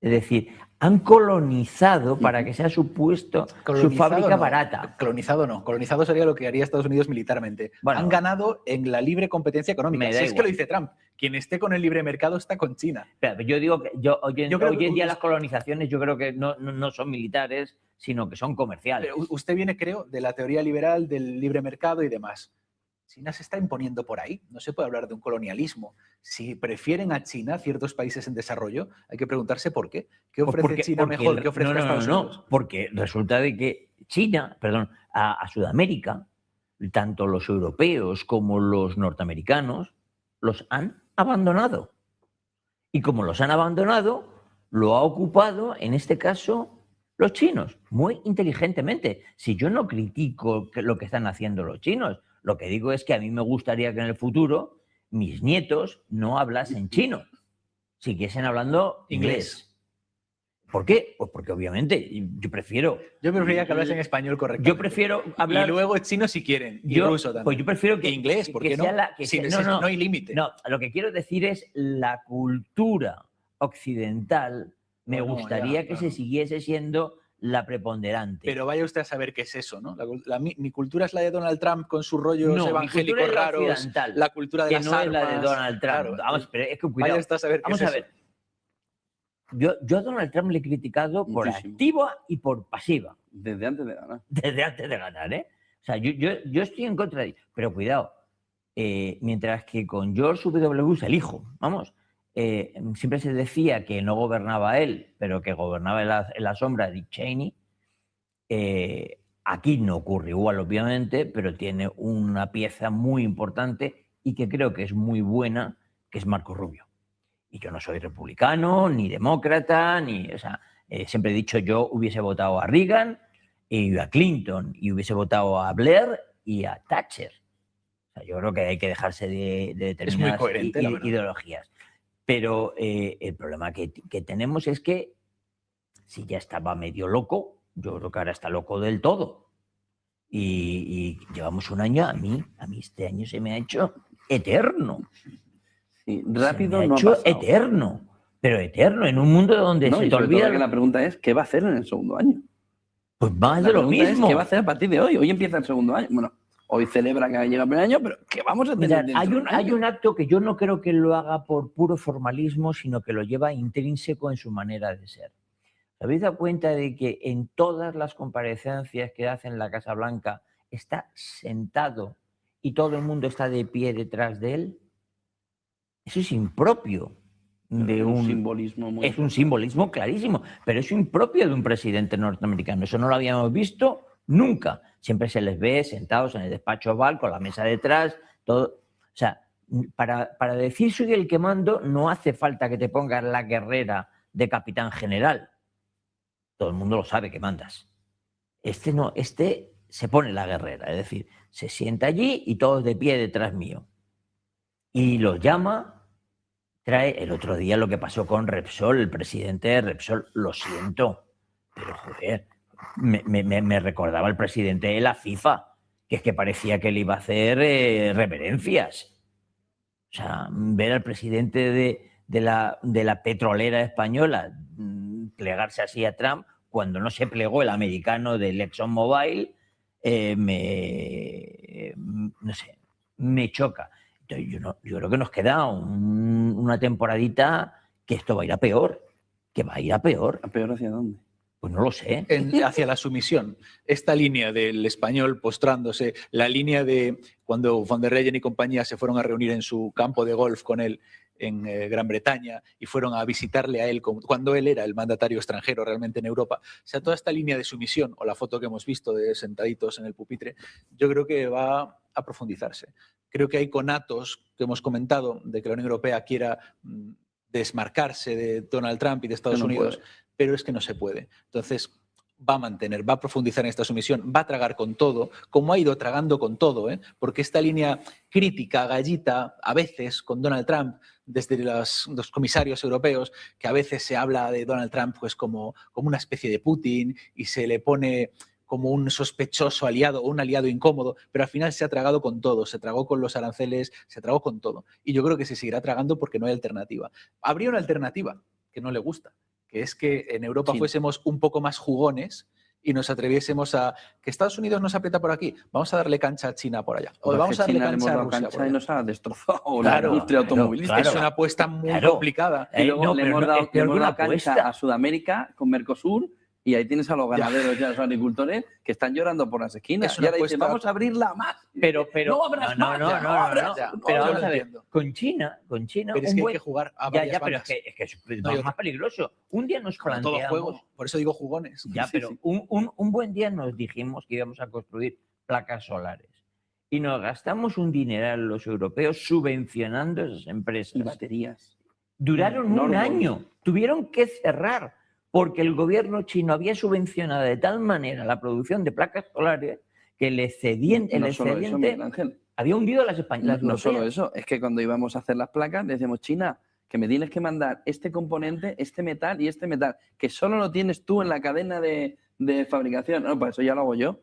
Es decir, han colonizado para que sea su puesto, su fábrica barata.
Colonizado no. Colonizado sería lo que haría Estados Unidos militarmente. Bueno, han ganado en la libre competencia económica. Si es que lo dice Trump. Quien esté con el libre mercado está con China.
Pero yo digo que hoy en día las colonizaciones yo creo que no son militares, sino que son comerciales.
Pero usted viene, creo, de la teoría liberal del libre mercado y demás. China se está imponiendo por ahí. No se puede hablar de un colonialismo. Si prefieren a China ciertos países en desarrollo, hay que preguntarse por qué. ¿Qué ofrece China mejor que ofrece Estados Unidos?
No, porque resulta de que China, perdón, a Sudamérica, tanto los europeos como los norteamericanos, los han abandonado. Y como los han abandonado, lo ha ocupado, en este caso, los chinos, muy inteligentemente. Si yo no critico lo que están haciendo los chinos, lo que digo es que a mí me gustaría que en el futuro mis nietos no hablasen chino, siguiesen hablando inglés. ¿Por qué? Pues porque obviamente yo prefiero...
Yo preferiría que hablasen español correctamente.
Yo prefiero hablar...
Y luego chino si quieren, y ruso también.
Pues yo prefiero que...
inglés, ¿por qué no? No hay límite.
No, lo que quiero decir es la cultura occidental me gustaría que se siguiese siendo la preponderante.
Pero vaya usted a saber qué es eso, ¿no? Mi cultura es la de Donald Trump con sus rollos evangélicos raros, la cultura de las armas.
Que no es la de Donald Trump.
Claro,
vamos, pero es que cuidado.
Vaya usted a saber qué es eso. Vamos a ver.
Yo a Donald Trump le he criticado por activa y por pasiva.
Desde antes de ganar.
Desde antes de ganar, ¿eh? O sea, yo estoy en contra de... Pero cuidado, mientras que con George W. Bush, el hijo, vamos, siempre se decía que no gobernaba él, pero que gobernaba en la sombra Dick Cheney. Aquí no ocurre igual, obviamente, pero tiene una pieza muy importante y que creo que es muy buena, que es Marco Rubio. Y yo no soy republicano, ni demócrata, o sea, siempre he dicho yo hubiese votado a Reagan y a Clinton, y hubiese votado a Blair y a Thatcher. O sea, yo creo que hay que dejarse de determinadas ideologías. Pero el problema que tenemos es que si ya estaba medio loco, yo creo que ahora está loco del todo. Y llevamos un año, a mí este año se me ha hecho eterno.
Sí, rápido
se me ha hecho eterno, pero eterno, en un mundo donde se te olvida...
Que la pregunta es, ¿qué va a hacer en el segundo año?
Pues más de lo mismo.
¿Qué va a hacer a partir de hoy? Hoy empieza el segundo año. Bueno, hoy celebra que llega el primer año, pero ¿qué vamos a tener?
Hay un acto que yo no creo que lo haga por puro formalismo, sino que lo lleva intrínseco en su manera de ser. ¿Os habéis dado cuenta de que en todas las comparecencias que hace en la Casa Blanca está sentado y todo el mundo está de pie detrás de él? Eso es impropio de un simbolismo. Es un simbolismo clarísimo, pero es impropio de un presidente norteamericano. Eso no lo habíamos visto nunca. Siempre se les ve sentados en el despacho oval con la mesa detrás, todo. O sea, para decir soy el que mando no hace falta que te pongas la guerrera de capitán general. Todo el mundo lo sabe que mandas. Este no, este se pone la guerrera, es decir, se sienta allí y todos de pie detrás mío. Y los llama. Trae el otro día lo que pasó con Repsol, el presidente de Repsol, lo siento, pero joder, me recordaba el presidente de la FIFA, que es que parecía que le iba a hacer reverencias. O sea, ver al presidente de la petrolera española plegarse así a Trump, cuando no se plegó el americano del ExxonMobil, no sé, me choca. Yo creo que nos queda una temporadita que esto va a ir a peor. Que va a ir a peor.
¿A peor hacia dónde?
Pues no lo sé.
Hacia la sumisión. Esta línea del español postrándose, la línea de cuando von der Leyen y compañía se fueron a reunir en su campo de golf con él en Gran Bretaña y fueron a visitarle a él cuando él era el mandatario extranjero realmente en Europa. O sea, toda esta línea de sumisión, o la foto que hemos visto de sentaditos en el pupitre, yo creo que va a profundizarse. Creo que hay conatos que hemos comentado de que la Unión Europea quiera desmarcarse de Donald Trump y de Estados Unidos, pero es que no se puede. Entonces, va a mantener, va a profundizar en esta sumisión, va a tragar con todo, como ha ido tragando con todo, porque esta línea crítica, gallita, a veces con Donald Trump, desde los comisarios europeos, que a veces se habla de Donald Trump pues como una especie de Putin y se le pone como un sospechoso aliado o un aliado incómodo, pero al final se ha tragado con todo, se tragó con los aranceles, se tragó con todo. Y yo creo que se seguirá tragando porque no hay alternativa. Habría una alternativa que no le gusta, que es que en Europa fuésemos un poco más jugones y nos atreviésemos a que Estados Unidos nos aprieta por aquí, vamos a darle cancha a China por allá. O vamos a darle cancha a Rusia por allá.
Y nos ha destrozado la industria automovilística.
Es una apuesta muy complicada.
Y luego le hemos dado cancha a Sudamérica con Mercosur. Y ahí tienes a los ganaderos y a los agricultores que están llorando por las esquinas. Y ahora dicen, vamos a abrirla más.
Pero
no abras más.
No. Pero vamos a ver, con China.
Pero es que hay que jugar a varias
pero es que es más peligroso. Un día nos planteamos...
Todos juegos, por eso digo jugones.
Ya, pero un buen día nos dijimos que íbamos a construir placas solares. Y nos gastamos un dineral los europeos subvencionando esas empresas.
Y baterías.
Duraron un año. Tuvieron que cerrar. Porque el gobierno chino había subvencionado de tal manera la producción de placas solares que el excedente había hundido a las españolas.
No solo eso, es que cuando íbamos a hacer las placas decíamos, China, que me tienes que mandar este componente, este metal y este metal, que solo lo tienes tú en la cadena de fabricación. No, pues eso ya lo hago yo,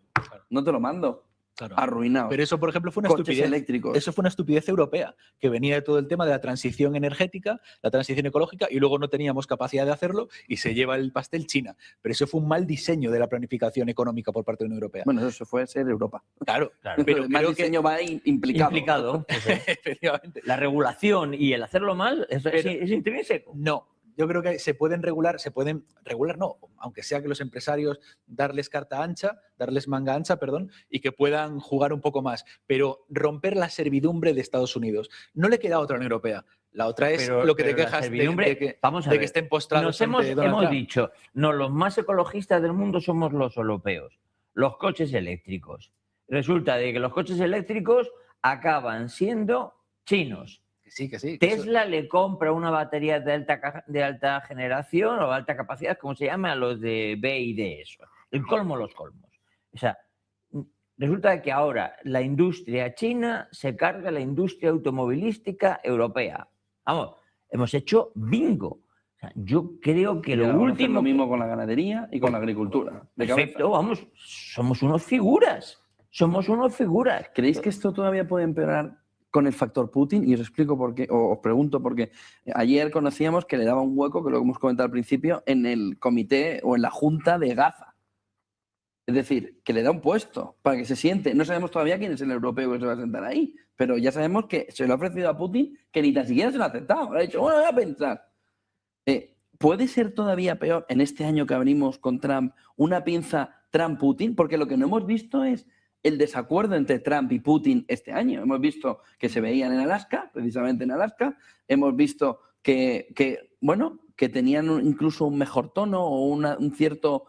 no te lo mando.
Claro.
Arruinado.
Pero eso, por ejemplo, fue una
Coches
estupidez.
eléctricos.
Eso fue una estupidez europea, que venía de todo el tema de la transición energética, la transición ecológica, y luego no teníamos capacidad de hacerlo y se lleva el pastel China. Pero eso fue un mal diseño de la planificación económica por parte de la Unión Europea.
Bueno, eso fue ser Europa.
Claro.
Pero el mal diseño va implicado.
Efectivamente.
La regulación y el hacerlo mal es intrínseco.
No. Yo creo que se pueden regular no, aunque sea que los empresarios darles manga ancha, y que puedan jugar un poco más, pero romper la servidumbre de Estados Unidos. No le queda otra a la Unión Europea. La otra es lo que te quejas de que estén postrados.
Hemos dicho, no, los más ecologistas del mundo somos los europeos, los coches eléctricos. Resulta de que los coches eléctricos acaban siendo chinos.
Que sí.
Tesla le compra una batería de alta generación o alta capacidad, como se llama, a los de B y D, eso. El colmo los colmos. O sea, resulta que ahora la industria china se carga la industria automovilística europea. Vamos, hemos hecho bingo. O sea, yo creo que lo último...
Lo mismo con la ganadería y con la agricultura.
Perfecto, vamos, somos unos figuras.
¿Creéis que esto todavía puede empeorar con el factor Putin? Y os explico por qué, o os pregunto por qué. Ayer conocíamos que le daba un hueco, que lo hemos comentado al principio, en el comité o en la junta de Gaza. Es decir, que le da un puesto para que se siente. No sabemos todavía quién es el europeo que se va a sentar ahí, pero ya sabemos que se lo ha ofrecido a Putin, que ni tan siquiera se lo ha aceptado. Ha dicho, bueno, voy a pensar. ¿Puede ser todavía peor en este año que abrimos con Trump una pinza Trump-Putin? Porque lo que no hemos visto es el desacuerdo entre Trump y Putin este año. Hemos visto que se veían en Alaska, precisamente en Alaska. Hemos visto que tenían incluso un mejor tono o un cierto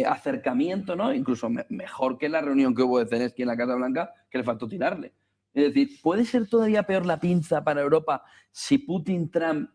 acercamiento, ¿no? Incluso mejor que la reunión que hubo de Zelensky en la Casa Blanca, que le faltó tirarle. Es decir, ¿puede ser todavía peor la pinza para Europa si Putin y Trump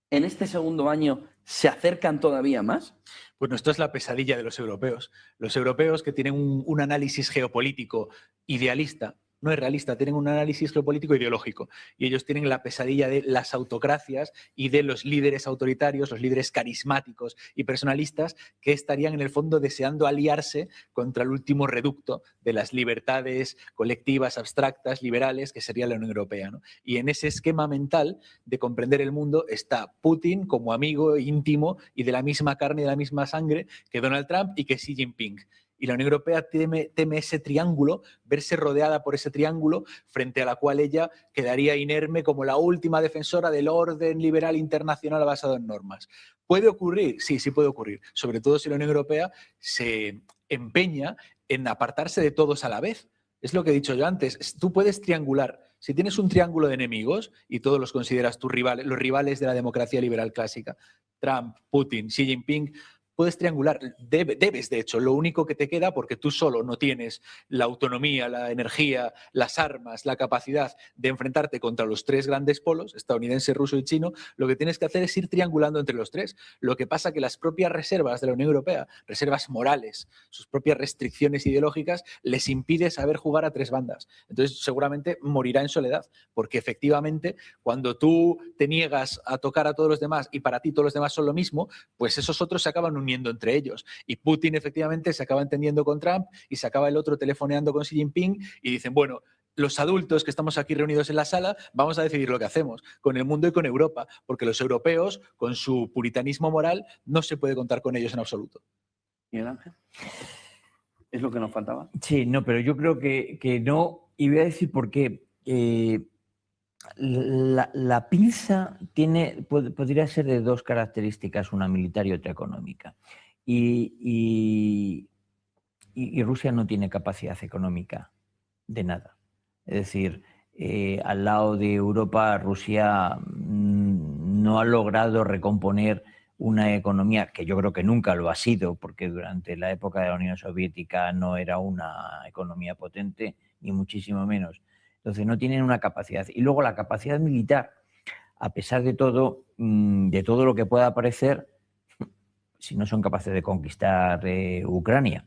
en este segundo año se acercan todavía más?
Bueno, esto es la pesadilla de los europeos. Los europeos que tienen un análisis geopolítico idealista, no es realista, tienen un análisis geopolítico ideológico. Y ellos tienen la pesadilla de las autocracias y de los líderes autoritarios, los líderes carismáticos y personalistas que estarían en el fondo deseando aliarse contra el último reducto de las libertades colectivas, abstractas, liberales, que sería la Unión Europea, ¿no? Y en ese esquema mental de comprender el mundo está Putin como amigo íntimo y de la misma carne y de la misma sangre que Donald Trump y que Xi Jinping. Y la Unión Europea teme ese triángulo, verse rodeada por ese triángulo, frente a la cual ella quedaría inerme como la última defensora del orden liberal internacional basado en normas. ¿Puede ocurrir? Sí, sí puede ocurrir. Sobre todo si la Unión Europea se empeña en apartarse de todos a la vez. Es lo que he dicho yo antes. Tú puedes triangular. Si tienes un triángulo de enemigos y todos los consideras tus rivales, los rivales de la democracia liberal clásica, Trump, Putin, Xi Jinping, puedes triangular, debes de hecho, lo único que te queda, porque tú solo no tienes la autonomía, la energía, las armas, la capacidad de enfrentarte contra los tres grandes polos, estadounidense, ruso y chino, lo que tienes que hacer es ir triangulando entre los tres. Lo que pasa que las propias reservas de la Unión Europea, reservas morales, sus propias restricciones ideológicas, les impide saber jugar a tres bandas. Entonces seguramente morirá en soledad, porque efectivamente cuando tú te niegas a tocar a todos los demás y para ti todos los demás son lo mismo, pues esos otros se acaban uniendo entre ellos. Y Putin efectivamente se acaba entendiendo con Trump y se acaba el otro telefoneando con Xi Jinping y dicen, bueno, los adultos que estamos aquí reunidos en la sala vamos a decidir lo que hacemos con el mundo y con Europa, porque los europeos, con su puritanismo moral, no se puede contar con ellos en absoluto.
Miguel Ángel, ¿es lo que nos faltaba?
Sí, no, pero yo creo que no, y voy a decir por qué. La pinza podría ser de dos características, una militar y otra económica. Y Rusia no tiene capacidad económica de nada. Es decir, al lado de Europa, Rusia no ha logrado recomponer una economía que yo creo que nunca lo ha sido, porque durante la época de la Unión Soviética no era una economía potente, ni muchísimo menos. Entonces no tienen una capacidad. Y luego la capacidad militar, a pesar de todo lo que pueda parecer, si no son capaces de conquistar Ucrania,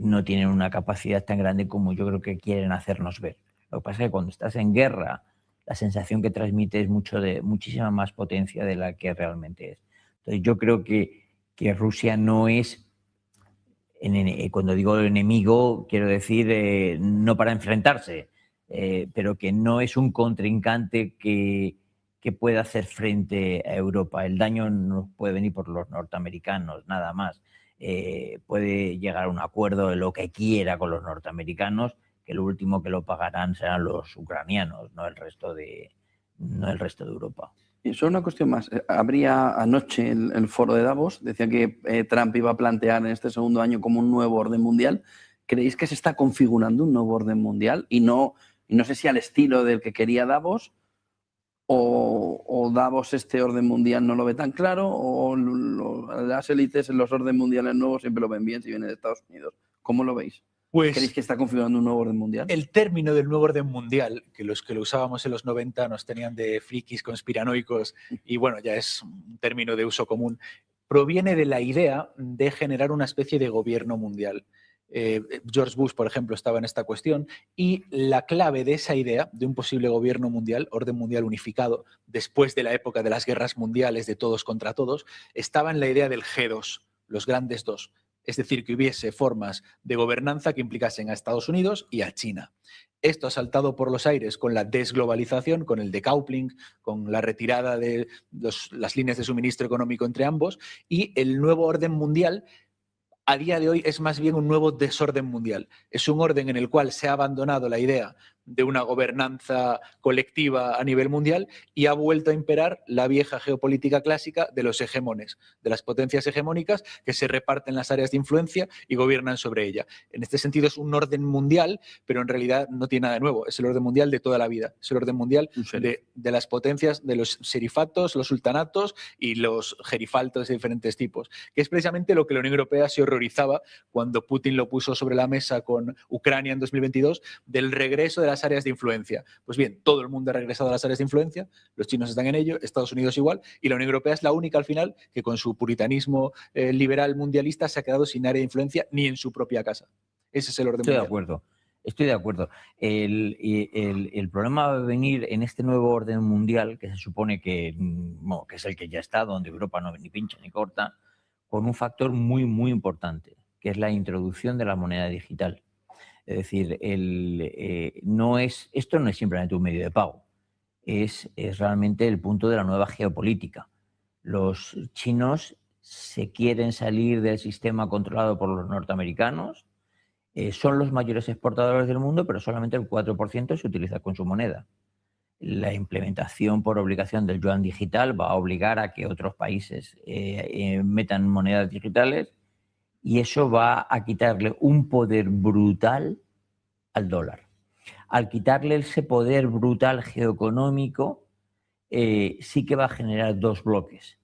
no tienen una capacidad tan grande como yo creo que quieren hacernos ver. Lo que pasa es que cuando estás en guerra, la sensación que transmite es muchísima más potencia de la que realmente es. Entonces yo creo que Rusia no es... Cuando digo enemigo, quiero decir no para enfrentarse, pero que no es un contrincante que pueda hacer frente a Europa. El daño no puede venir por los norteamericanos, nada más. Puede llegar a un acuerdo de lo que quiera con los norteamericanos, que lo último que lo pagarán serán los ucranianos, no el resto de Europa.
Y solo una cuestión más. Habría anoche el foro de Davos, decía que Trump iba a plantear en este segundo año como un nuevo orden mundial. ¿Creéis que se está configurando un nuevo orden mundial? Y no sé si al estilo del que quería Davos, o Davos este orden mundial no lo ve tan claro, o las élites en los órdenes mundiales nuevos siempre lo ven bien si viene de Estados Unidos. ¿Cómo lo veis?
Pues,
¿creéis que está configurando un nuevo orden mundial?
El término del nuevo orden mundial, que los que lo usábamos en los 90 nos tenían de frikis conspiranoicos y bueno, ya es un término de uso común, proviene de la idea de generar una especie de gobierno mundial. George Bush, por ejemplo, estaba en esta cuestión y la clave de esa idea de un posible gobierno mundial, orden mundial unificado, después de la época de las guerras mundiales de todos contra todos, estaba en la idea del G2, los grandes dos. Es decir, que hubiese formas de gobernanza que implicasen a Estados Unidos y a China. Esto ha saltado por los aires con la desglobalización, con el decoupling, con la retirada de las líneas de suministro económico entre ambos, y el nuevo orden mundial a día de hoy es más bien un nuevo desorden mundial. Es un orden en el cual se ha abandonado la idea de una gobernanza colectiva a nivel mundial y ha vuelto a imperar la vieja geopolítica clásica de los hegemones, de las potencias hegemónicas que se reparten las áreas de influencia y gobiernan sobre ella. En este sentido es un orden mundial, pero en realidad no tiene nada de nuevo. Es el orden mundial de toda la vida. Es el orden mundial de las potencias, de los serifatos, los sultanatos y los gerifaltos de diferentes tipos, que es precisamente lo que la Unión Europea se horrorizaba cuando Putin lo puso sobre la mesa con Ucrania en 2022, del regreso de las áreas de influencia. Pues bien, todo el mundo ha regresado a las áreas de influencia, los chinos están en ello, Estados Unidos igual, y la Unión Europea es la única al final que con su puritanismo liberal mundialista se ha quedado sin área de influencia ni en su propia casa. Ese es el orden mundial.
Estoy de acuerdo. El problema va a venir en este nuevo orden mundial, que se supone que es el que ya está, donde Europa no ni pincha ni corta, con un factor muy, muy importante, que es la introducción de la moneda digital. Es decir, esto no es simplemente un medio de pago, es realmente el punto de la nueva geopolítica. Los chinos se quieren salir del sistema controlado por los norteamericanos, son los mayores exportadores del mundo, pero solamente el 4% se utiliza con su moneda. La implementación por obligación del yuan digital va a obligar a que otros países metan monedas digitales, y eso va a quitarle un poder brutal al dólar. Al quitarle ese poder brutal geoeconómico, sí que va a generar dos bloques,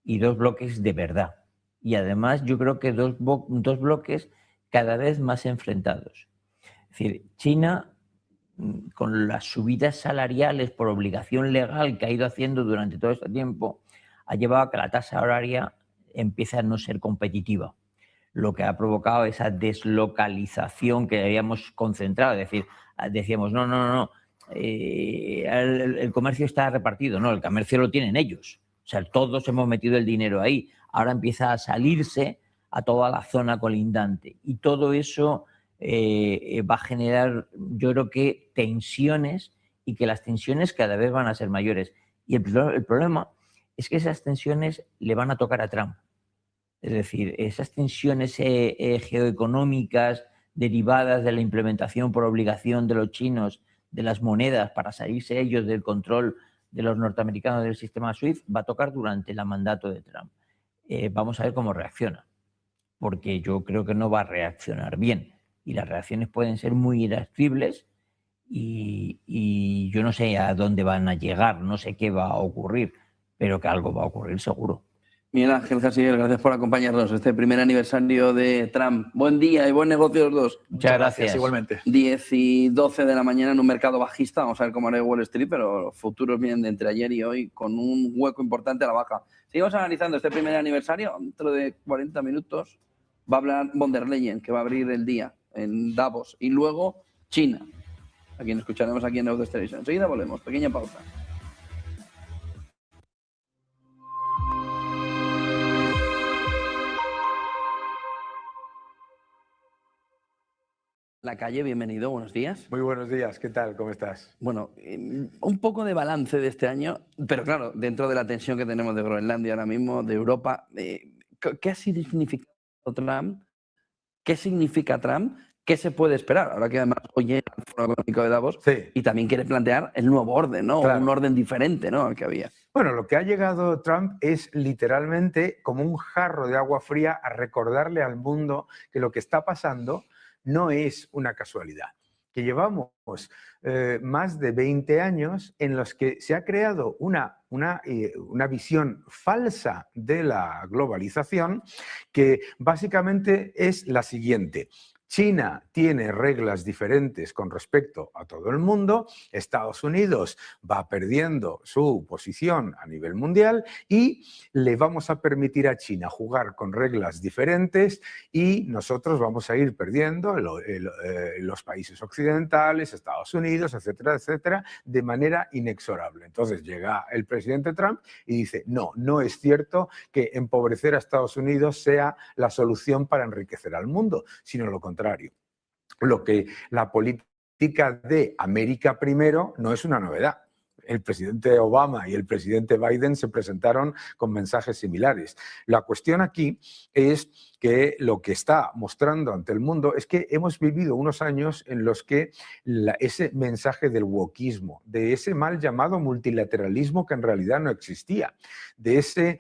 y dos bloques de verdad. y además yo creo que dos bloques cada vez más enfrentados. Es decir, China, con las subidas salariales por obligación legal que ha ido haciendo durante todo este tiempo, ha llevado a que la tasa horaria empiece a no ser competitiva, lo que ha provocado esa deslocalización que habíamos concentrado. Es decir, decíamos, no, el comercio está repartido. No, el comercio lo tienen ellos. O sea, todos hemos metido el dinero ahí. Ahora empieza a salirse a toda la zona colindante. Y todo eso va a generar, yo creo que, tensiones, y que las tensiones cada vez van a ser mayores. Y el problema es que esas tensiones le van a tocar a Trump. Es decir, esas tensiones geoeconómicas derivadas de la implementación por obligación de los chinos de las monedas para salirse ellos del control de los norteamericanos del sistema SWIFT, va a tocar durante el mandato de Trump. Vamos a ver cómo reacciona, porque yo creo que no va a reaccionar bien y las reacciones pueden ser muy irascibles y yo no sé a dónde van a llegar, no sé qué va a ocurrir, pero que algo va a ocurrir seguro.
Miguel Ángel Jasiel, gracias por acompañarnos este primer aniversario de Trump. Buen día y buen negocio los dos.
Muchas gracias.
Igualmente.
10 y 12 de la mañana en un mercado bajista. Vamos a ver cómo hará Wall Street, pero los futuros vienen de entre ayer y hoy con un hueco importante a la baja. Seguimos analizando este primer aniversario. Dentro de 40 minutos va a hablar von der Leyen, que va a abrir el día en Davos. Y luego China, a quien escucharemos aquí en Autos Televisión. Enseguida volvemos. Pequeña pausa. La Calle, bienvenido, buenos días.
Muy buenos días, ¿qué tal? ¿Cómo estás?
Bueno, un poco de balance de este año, pero claro, dentro de la tensión que tenemos de Groenlandia ahora mismo, de Europa, ¿qué ha significado Trump? ¿Qué significa Trump? ¿Qué se puede esperar? Ahora que además hoy llega el Foro Económico de Davos y también quiere plantear el nuevo orden, ¿no? Claro. Un orden diferente, ¿no? Al que había.
Bueno, lo que ha llegado Trump es literalmente como un jarro de agua fría a recordarle al mundo que lo que está pasando no es una casualidad, que llevamos más de 20 años en los que se ha creado una visión falsa de la globalización que básicamente es la siguiente. China tiene reglas diferentes con respecto a todo el mundo, Estados Unidos va perdiendo su posición a nivel mundial y le vamos a permitir a China jugar con reglas diferentes y nosotros vamos a ir perdiendo los países occidentales, Estados Unidos, etcétera, etcétera, de manera inexorable. Entonces llega el presidente Trump y dice, no es cierto que empobrecer a Estados Unidos sea la solución para enriquecer al mundo, sino lo contrario. Lo que la política de América primero no es una novedad. El presidente Obama y el presidente Biden se presentaron con mensajes similares. La cuestión aquí es que lo que está mostrando ante el mundo es que hemos vivido unos años en los que ese mensaje del wokismo, de ese mal llamado multilateralismo que en realidad no existía, de ese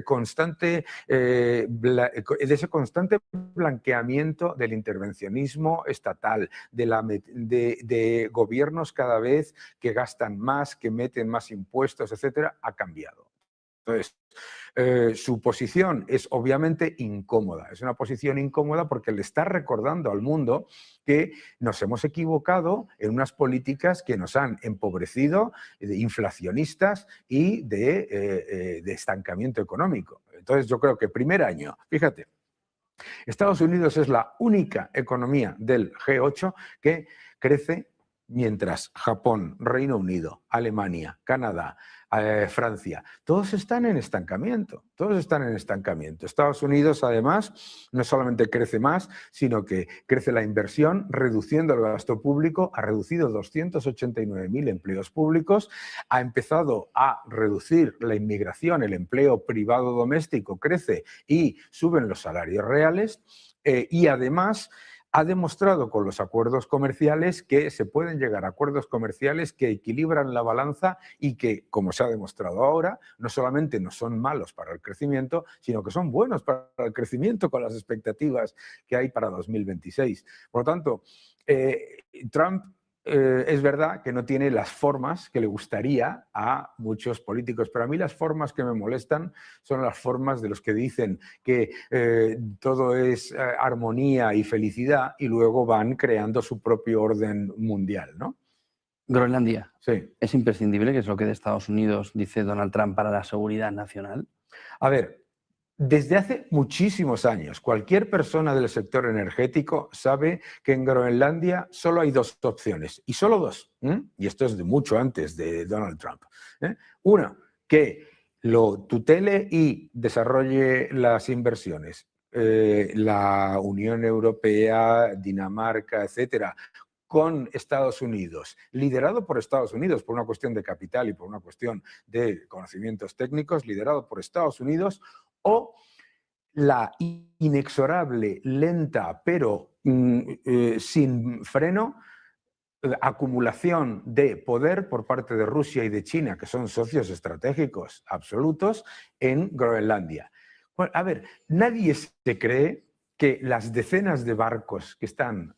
constante blanqueamiento del intervencionismo estatal, de gobiernos cada vez que gastan más, que meten más impuestos, etcétera, ha cambiado. Entonces, su posición es obviamente incómoda. Es una posición incómoda porque le está recordando al mundo que nos hemos equivocado en unas políticas que nos han empobrecido, inflacionistas y de estancamiento económico. Entonces, yo creo que primer año, fíjate, Estados Unidos es la única economía del G8 que crece mientras Japón, Reino Unido, Alemania, Canadá, Francia, todos están en estancamiento, Estados Unidos, además, no solamente crece más, sino que crece la inversión, reduciendo el gasto público, ha reducido 289.000 empleos públicos, ha empezado a reducir la inmigración, el empleo privado doméstico crece y suben los salarios reales y además ha demostrado con los acuerdos comerciales que se pueden llegar a acuerdos comerciales que equilibran la balanza y que, como se ha demostrado ahora, no solamente no son malos para el crecimiento, sino que son buenos para el crecimiento con las expectativas que hay para 2026. Por lo tanto, Trump es verdad que no tiene las formas que le gustaría a muchos políticos, pero a mí las formas que me molestan son las formas de los que dicen que todo es armonía y felicidad y luego van creando su propio orden mundial, ¿no?
Groenlandia.
Sí.
¿Es imprescindible, que es lo que de Estados Unidos dice Donald Trump, para la seguridad nacional?
A ver, desde hace muchísimos años, cualquier persona del sector energético sabe que en Groenlandia solo hay dos opciones, y solo dos, y esto es de mucho antes de Donald Trump. Una, que lo tutele y desarrolle las inversiones la Unión Europea, Dinamarca, etcétera, con Estados Unidos, liderado por Estados Unidos por una cuestión de capital y por una cuestión de conocimientos técnicos, liderado por Estados Unidos, o la inexorable, lenta, pero sin freno, acumulación de poder por parte de Rusia y de China, que son socios estratégicos absolutos, en Groenlandia. Bueno, a ver, nadie se cree que las decenas de barcos que están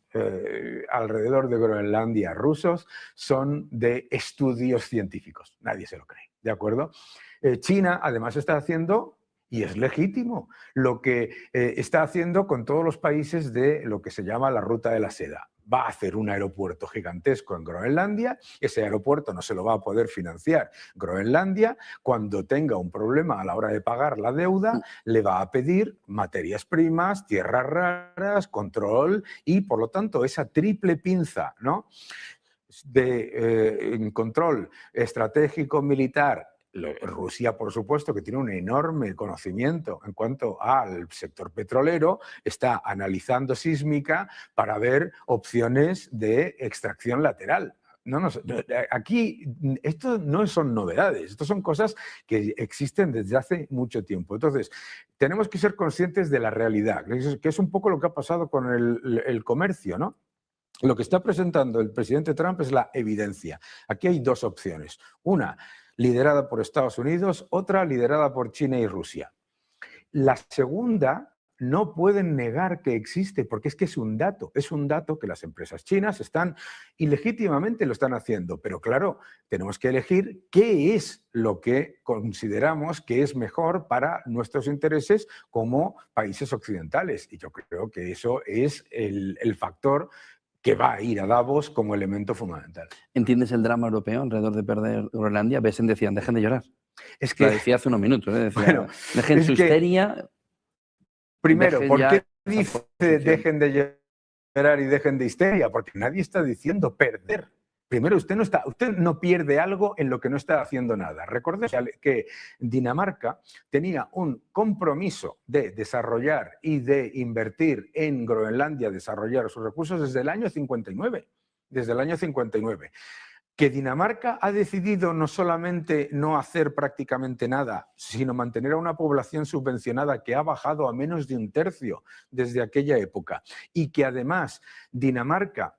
alrededor de Groenlandia rusos son de estudios científicos. Nadie se lo cree, ¿de acuerdo? China además está haciendo, y es legítimo, lo que está haciendo con todos los países de lo que se llama la ruta de la seda. Va a hacer un aeropuerto gigantesco en Groenlandia, ese aeropuerto no se lo va a poder financiar Groenlandia, cuando tenga un problema a la hora de pagar la deuda, le va a pedir materias primas, tierras raras, control y, por lo tanto, esa triple pinza, ¿no?, de control estratégico militar. Rusia, por supuesto, que tiene un enorme conocimiento en cuanto al sector petrolero, está analizando sísmica para ver opciones de extracción lateral. Aquí esto no son novedades, esto son cosas que existen desde hace mucho tiempo. Entonces, tenemos que ser conscientes de la realidad, que es un poco lo que ha pasado con el comercio, ¿no? Lo que está presentando el presidente Trump es la evidencia. Aquí hay dos opciones. Una, liderada por Estados Unidos, otra liderada por China y Rusia. La segunda no pueden negar que existe, porque es que es un dato que las empresas chinas están, ilegítimamente lo están haciendo, pero claro, tenemos que elegir qué es lo que consideramos que es mejor para nuestros intereses como países occidentales, y yo creo que eso es el factor que va a ir a Davos como elemento fundamental.
¿Entiendes el drama europeo alrededor de perder Groenlandia? Besen decían, dejen de llorar.
Es que...
Lo decía hace unos minutos, decía,
bueno,
dejen su histeria.
Primero, ¿por qué dice dejen de llorar y dejen de histeria? Porque nadie está diciendo perder. Primero, usted no pierde algo en lo que no está haciendo nada. Recordemos que Dinamarca tenía un compromiso de desarrollar y de invertir en Groenlandia, desarrollar sus recursos desde el año 59. Desde el año 59. Que Dinamarca ha decidido no solamente no hacer prácticamente nada, sino mantener a una población subvencionada que ha bajado a menos de un tercio desde aquella época. Y que además Dinamarca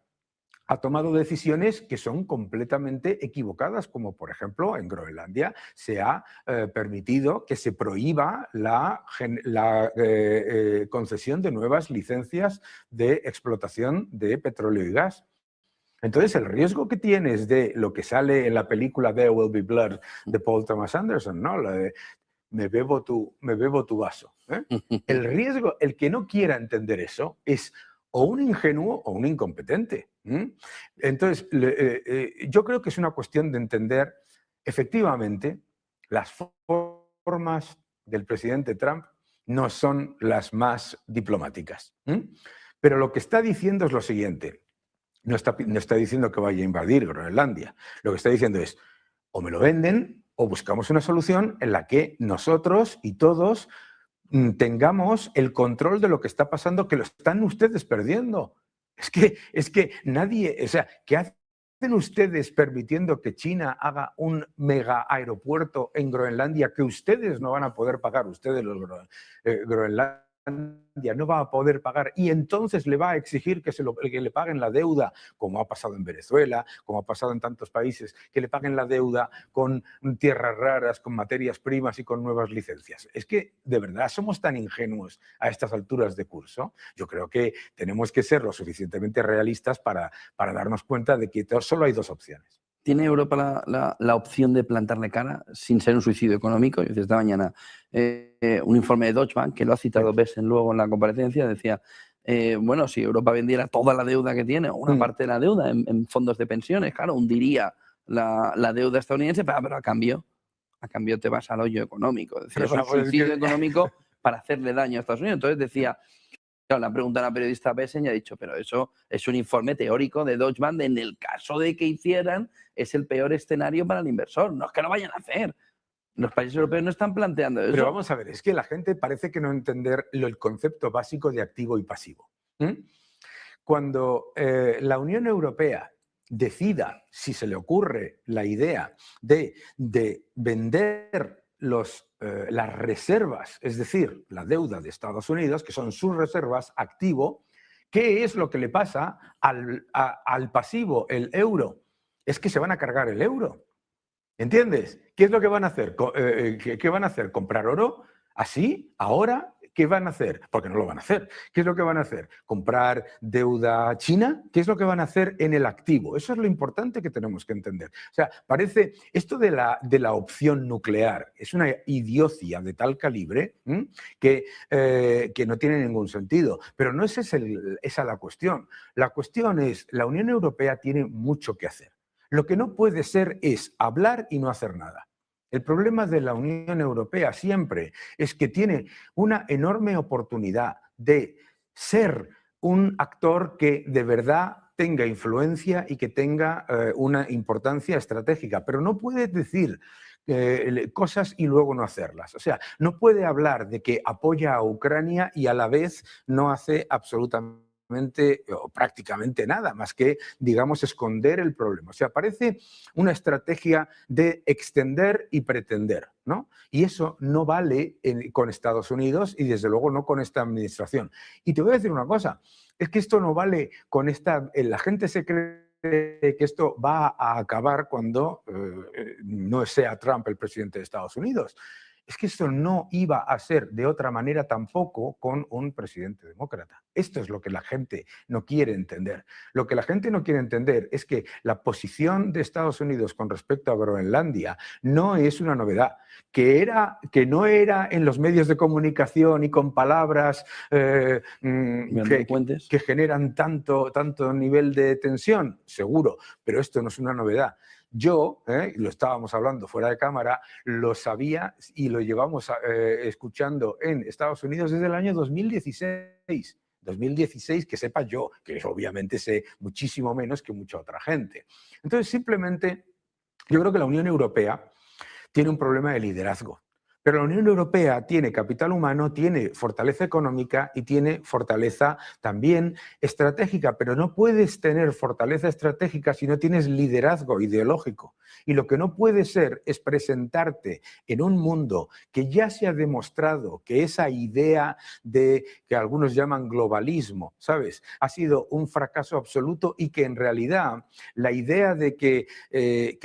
ha tomado decisiones que son completamente equivocadas, como por ejemplo en Groenlandia se ha permitido que se prohíba la concesión de nuevas licencias de explotación de petróleo y gas. Entonces, el riesgo que tienes de lo que sale en la película There Will Be Blood de Paul Thomas Anderson, ¿no? La de me bebo tu vaso. El riesgo, el que no quiera entender eso, es o un ingenuo o un incompetente. Entonces, yo creo que es una cuestión de entender efectivamente las formas del presidente Trump no son las más diplomáticas. Pero lo que está diciendo es lo siguiente. No está diciendo que vaya a invadir Groenlandia. Lo que está diciendo es, o me lo venden o buscamos una solución en la que nosotros y todos tengamos el control de lo que está pasando, que lo están ustedes perdiendo. Es que nadie, o sea, ¿qué hacen ustedes permitiendo que China haga un mega aeropuerto en Groenlandia que ustedes no van a poder pagar, ustedes los groenlandeses? no va a poder pagar y entonces le va a exigir que le paguen la deuda, como ha pasado en Venezuela, como ha pasado en tantos países, que le paguen la deuda con tierras raras, con materias primas y con nuevas licencias. Es que, de verdad, somos tan ingenuos a estas alturas de curso. Yo creo que tenemos que ser lo suficientemente realistas para darnos cuenta de que solo hay dos opciones.
¿Tiene Europa la opción de plantarle cara sin ser un suicidio económico? Yo decía esta mañana un informe de Deutsche Bank, que lo ha citado Besen luego en la comparecencia, decía, bueno, si Europa vendiera toda la deuda que tiene, o una parte de la deuda en fondos de pensiones, claro, hundiría la deuda estadounidense, pero a cambio te vas al hoyo económico. Decía, es un suicidio económico para hacerle daño a Estados Unidos. Entonces decía, claro, le han preguntado a la periodista Besen y ha dicho, pero eso es un informe teórico de Deutsche Bank, en el caso de que hicieran, es el peor escenario para el inversor. No es que lo vayan a hacer. Los países europeos no están planteando eso.
Pero vamos a ver, es que la gente parece que no entender el concepto básico de activo y pasivo. Cuando la Unión Europea decida, si se le ocurre la idea de vender las reservas, es decir, la deuda de Estados Unidos, que son sus reservas, activo, ¿qué es lo que le pasa al pasivo, el euro? Es que se van a cargar el euro. ¿Entiendes? ¿Qué es lo que van a hacer? ¿Qué van a hacer? ¿Comprar oro? ¿Así? ¿Ahora? ¿Qué van a hacer? Porque no lo van a hacer. ¿Qué es lo que van a hacer? ¿Comprar deuda china? ¿Qué es lo que van a hacer en el activo? Eso es lo importante que tenemos que entender. O sea, parece, esto de la opción nuclear es una idiocia de tal calibre que no tiene ningún sentido. Pero no es esa la cuestión. La cuestión es, la Unión Europea tiene mucho que hacer. Lo que no puede ser es hablar y no hacer nada. El problema de la Unión Europea siempre es que tiene una enorme oportunidad de ser un actor que de verdad tenga influencia y que tenga una importancia estratégica, pero no puede decir cosas y luego no hacerlas. O sea, no puede hablar de que apoya a Ucrania y a la vez no hace absolutamente o prácticamente nada, más que, digamos, esconder el problema. O sea, parece una estrategia de extender y pretender, ¿no? Y eso no vale con Estados Unidos y, desde luego, no con esta administración. Y te voy a decir una cosa, es que esto no vale con la gente se cree que esto va a acabar cuando no sea Trump el presidente de Estados Unidos. Es que esto no iba a ser de otra manera tampoco con un presidente demócrata. Esto es lo que la gente no quiere entender. Lo que la gente no quiere entender es que la posición de Estados Unidos con respecto a Groenlandia no es una novedad, que no era en los medios de comunicación y con palabras que generan tanto nivel de tensión, seguro, pero esto no es una novedad. Yo, lo estábamos hablando fuera de cámara, lo sabía y lo llevamos escuchando en Estados Unidos desde el año 2016. 2016, que sepa yo, que obviamente sé muchísimo menos que mucha otra gente. Entonces, simplemente, yo creo que la Unión Europea tiene un problema de liderazgo. Pero la Unión Europea tiene capital humano, tiene fortaleza económica y tiene fortaleza también estratégica, pero no puedes tener fortaleza estratégica si no tienes liderazgo ideológico. Y lo que no puede ser es presentarte en un mundo que ya se ha demostrado que esa idea de que algunos llaman globalismo, ¿sabes?, ha sido un fracaso absoluto y que en realidad la idea de que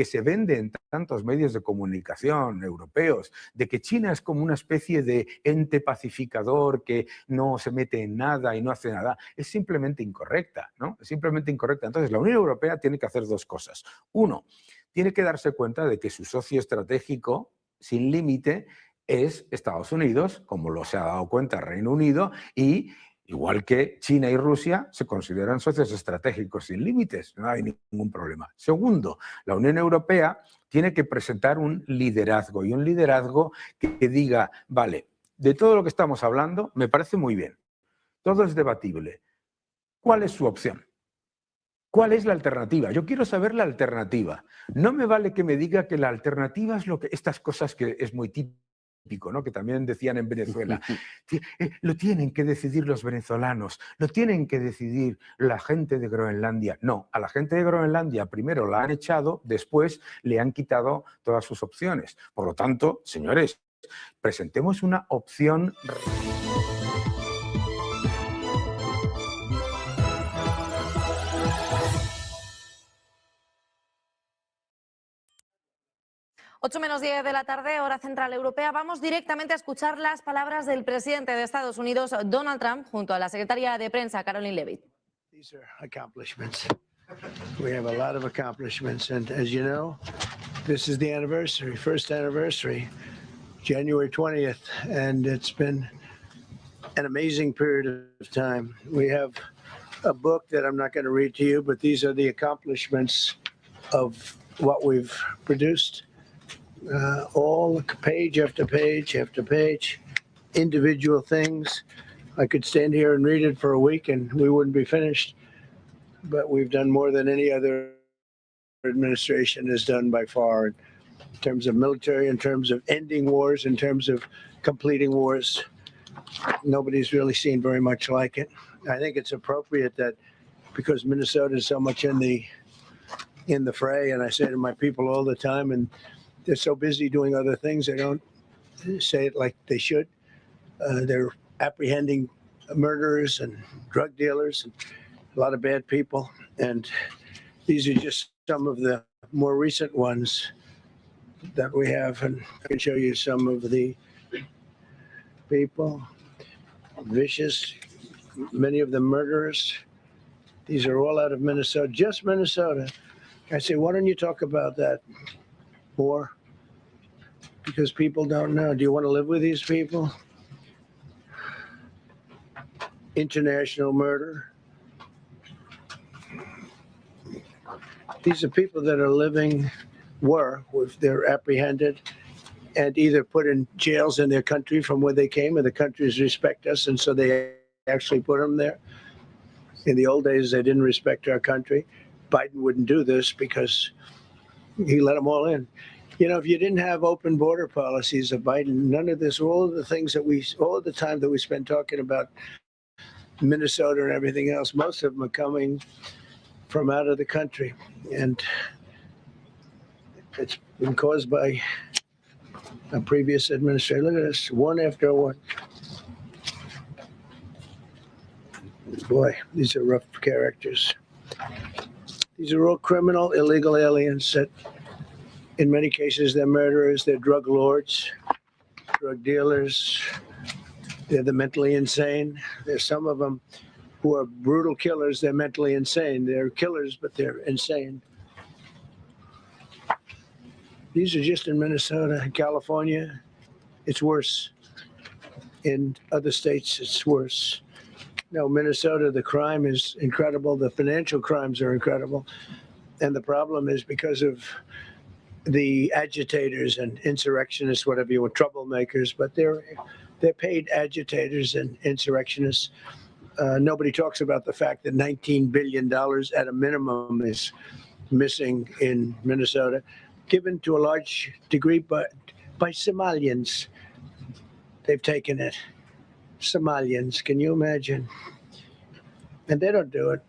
se vende en tantos medios de comunicación europeos, de que China es como una especie de ente pacificador que no se mete en nada y no hace nada, es simplemente incorrecta, ¿no? Es simplemente incorrecta. Entonces, la Unión Europea tiene que hacer dos cosas. Uno, tiene que darse cuenta de que su socio estratégico sin límite es Estados Unidos, como lo se ha dado cuenta Reino Unido, y igual que China y Rusia se consideran socios estratégicos sin límites, no hay ningún problema. Segundo, la Unión Europea tiene que presentar un liderazgo, y un liderazgo que diga, vale, de todo lo que estamos hablando me parece muy bien, todo es debatible. ¿Cuál es su opción? ¿Cuál es la alternativa? Yo quiero saber la alternativa. No me vale que me diga que la alternativa es estas cosas que es muy típico, ¿no?, que también decían en Venezuela. Lo tienen que decidir los venezolanos, lo tienen que decidir la gente de Groenlandia. No, a la gente de Groenlandia primero la han echado, después le han quitado todas sus opciones. Por lo tanto, señores, presentemos una opción.
8:10 de la tarde, hora central europea. Vamos directamente a escuchar las palabras del presidente de Estados Unidos, Donald Trump, junto a la secretaria de prensa, Caroline Leavitt.
These are accomplishments. We have a lot of accomplishments, and as you know, this is the anniversary, first anniversary, January 20th, and it's been an amazing period of time. We have a book that I'm not going to read to you, but these are the accomplishments of what we've produced. All page after page after page, individual things. I could stand here and read it for a week and we wouldn't be finished, but we've done more than any other administration has done by far in terms of military, in terms of ending wars, in terms of completing wars. Nobody's really seen very much like it. I think it's appropriate that because Minnesota is so much in the fray, and I say to my people all the time, and they're so busy doing other things, they don't say it like they should. They're apprehending murderers and drug dealers and a lot of bad people. And these are just some of the more recent ones that we have. And I can show you some of the people, vicious, many of them murderers. These are all out of Minnesota, just Minnesota. I say, why don't you talk about that more? Because people don't know. Do you want to live with these people? International murder. These are people that are living, they're apprehended and either put in jails in their country from where they came, and the countries respect us, and so they actually put them there. In the old days, they didn't respect our country. Biden wouldn't do this because he let them all in. You know, if you didn't have open border policies of Biden, none of this, all of the things that all of the time that we spend talking about Minnesota and everything else, most of them are coming from out of the country. And it's been caused by a previous administration. Look at this, one after one. Boy, these are rough characters. These are all criminal, illegal aliens that, in many cases, they're murderers, they're drug lords, drug dealers, they're the mentally insane. There's some of them who are brutal killers, they're mentally insane. They're killers, but they're insane. These are just in Minnesota. In California, it's worse. In other states, it's worse. No, Minnesota, the crime is incredible. The financial crimes are incredible. And the problem is because of the agitators and insurrectionists, whatever you want, troublemakers, but they're paid agitators and insurrectionists. Nobody talks about the fact that $19 billion at a minimum is missing in Minnesota, given to a large degree by Somalians. They've taken it. Somalians, can you imagine? And they don't do it.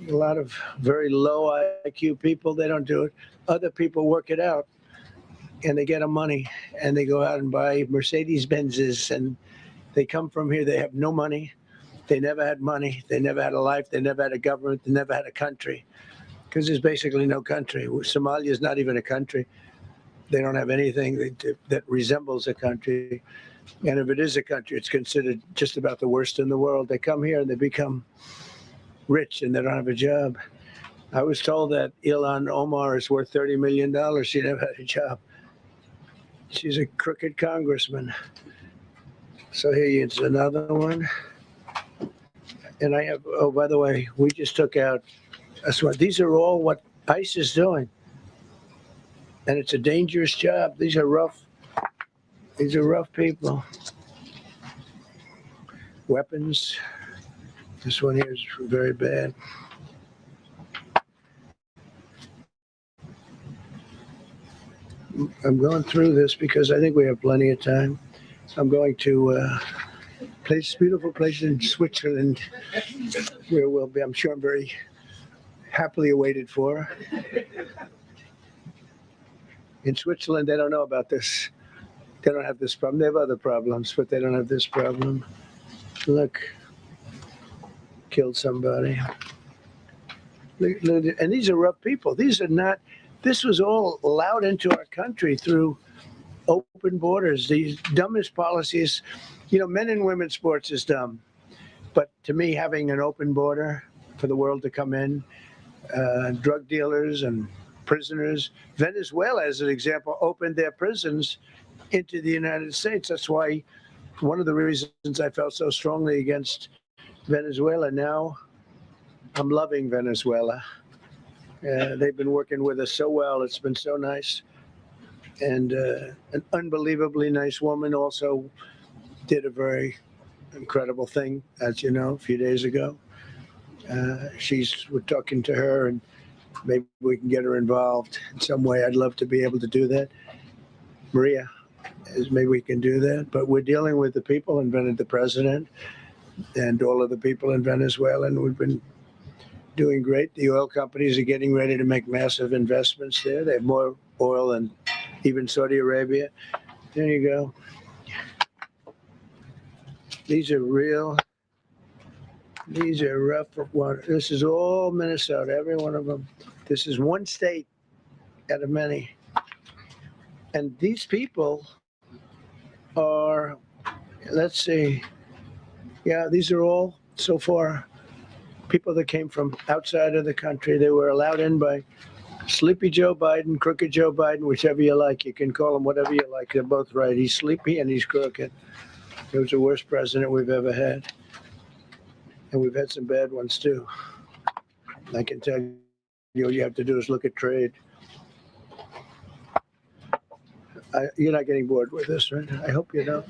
A lot of very low IQ people, they don't do it. Other people work it out and they get them money and they go out and buy Mercedes-Benzes and they come from here, they have no money. They never had money. They never had a life. They never had a government. They never had a country because there's basically no country. Somalia is not even a country. They don't have anything that resembles a country. And if it is a country, it's considered just about the worst in the world. They come here and they become rich and they don't have a job. I was told that Ilhan Omar is worth $30 million. She never had a job. She's a crooked congressman. So here is another one. And I have, oh, by the way, we just took out, these are all what ICE is doing. And it's a dangerous job. These are rough people. Weapons. This one here is very bad. I'm going through this because I think we have plenty of time. I'm going to beautiful place in Switzerland where we'll be, I'm sure I'm very happily awaited for. In Switzerland, they don't know about this. They don't have this problem. They have other problems, but they don't have this problem. Look, killed somebody. And these are rough people. These are not, This was all allowed into our country through open borders. These dumbest policies, you know, men and women's sports is dumb. But to me, having an open border for the world to come in, drug dealers and prisoners, Venezuela, as an example, opened their prisons into the United States. That's why one of the reasons I felt so strongly against Venezuela. Now I'm loving Venezuela. They've been working with us so well. It's been so nice. And an unbelievably nice woman also did a very incredible thing, as you know, a few days ago. We're talking to her, and maybe we can get her involved in some way. I'd love to be able to do that. Maria, maybe we can do that. But we're dealing with the people and the president and all of the people in Venezuela, and we've been doing great. The oil companies are getting ready to make massive investments there. They have more oil than even Saudi Arabia. There you go. These are real. These are rough water. This is all Minnesota, every one of them. This is one state out of many. And these people are, let's see, yeah, these are all, so far, people that came from outside of the country. They were allowed in by Sleepy Joe Biden, Crooked Joe Biden, whichever you like. You can call him whatever you like. They're both right. He's sleepy and he's crooked. He was the worst president we've ever had. And we've had some bad ones, too. I can tell you, all you have to do is look at trade. You're not getting bored with this, right? I hope you don't.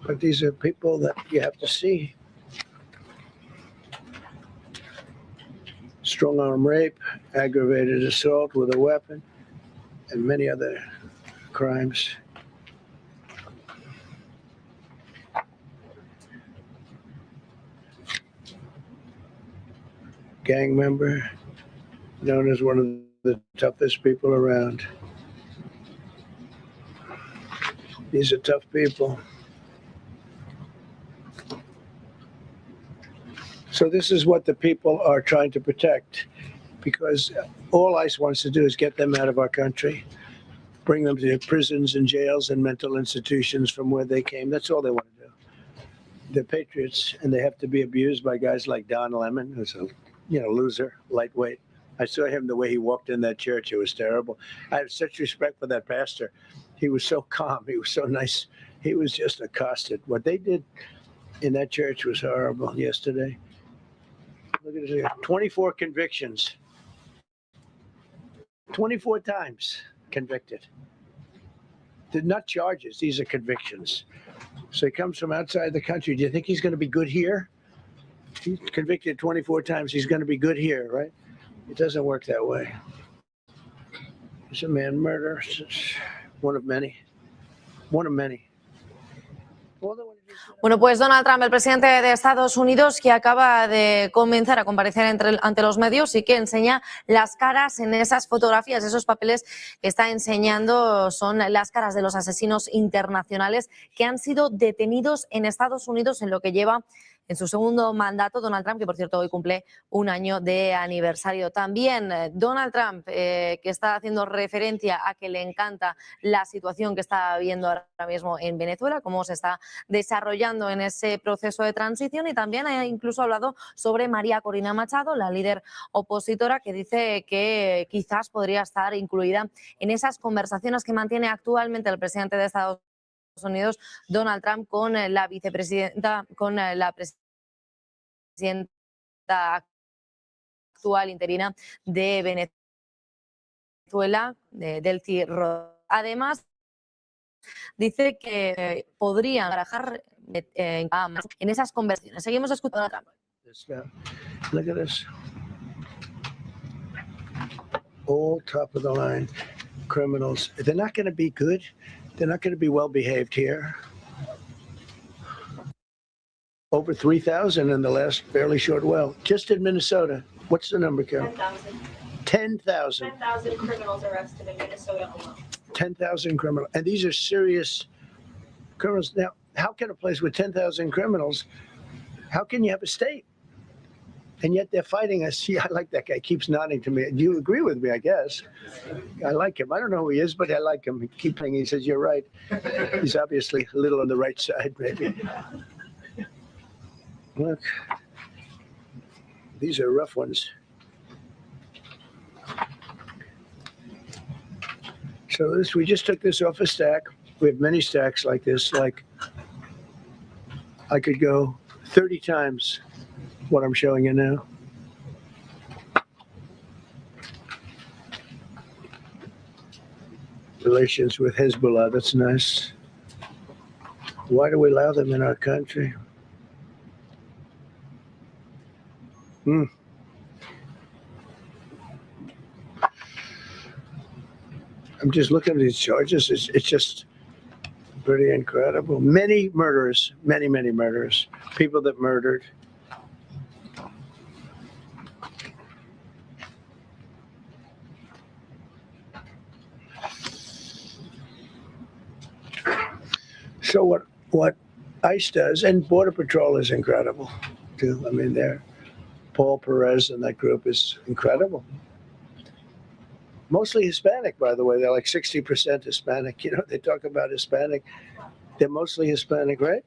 But these are people that you have to see. Strong arm rape, aggravated assault with a weapon, and many other crimes. Gang member, known as one of the toughest people around. These are tough people. So this is what the people are trying to protect, because all ICE wants to do is get them out of our country, bring them to prisons and jails and mental institutions from where they came. That's all they want to do. They're patriots, and they have to be abused by guys like Don Lemon, who's a loser, lightweight. I saw him the way he walked in that church. It was terrible. I have such respect for that pastor. He was so calm. He was so nice. He was just accosted. What they did in that church was horrible yesterday. Look at this. 24 convictions. 24 times convicted. They're not charges. These are convictions. So he comes from outside the country. Do you think he's going to be good here? He's convicted 24 times. He's going to be good here, right? It doesn't work that way. It's a man murder. It's one of many. One of many.
Bueno, pues Donald Trump, el presidente de Estados Unidos, que acaba de comenzar a comparecer ante los medios y que enseña las caras en esas fotografías, esos papeles que está enseñando son las caras de los asesinos internacionales que han sido detenidos en Estados Unidos en lo que lleva en su segundo mandato. Donald Trump, que por cierto hoy cumple un año de aniversario. También Donald Trump, que está haciendo referencia a que le encanta la situación que está viendo ahora mismo en Venezuela, cómo se está desarrollando en ese proceso de transición, y también ha incluso hablado sobre María Corina Machado, la líder opositora, que dice que quizás podría estar incluida en esas conversaciones que mantiene actualmente el presidente de Estados Unidos, Donald Trump, con la vicepresidenta, con la presidenta actual interina de Venezuela, Delcy Rodríguez. Además, dice que podrían barajar en esas conversaciones. Seguimos escuchando a Trump.
Look at this. All top of the line criminals. They're not going to be good. They're not going to be well behaved here. Over 3,000 in the last fairly short while. Just in Minnesota. What's the number, Carol? 10,000.
10,000 criminals arrested in Minnesota alone.
10,000 criminals. And these are serious criminals. Now, how can a place with 10,000 criminals, how can you have a state? And yet they're fighting us. See, I like that guy. Keeps nodding to me. Do you agree with me, I guess? I like him. I don't know who he is, but I like him. He keeps saying, he says, you're right. He's obviously a little on the right side, maybe. Look. These are rough ones. So this, we just took this off a stack. We have many stacks like this. Like I could go 30 times what I'm showing you now. Relations with Hezbollah, that's nice. Why do we allow them in our country? I'm just looking at these charges. It's just pretty incredible. Many murderers, many murderers. People that murdered. So what ICE does, and Border Patrol is incredible too. I mean, Paul Perez and that group is incredible. Mostly Hispanic, by the way. They're like 60% Hispanic. You know, they talk about Hispanic. They're mostly Hispanic, right?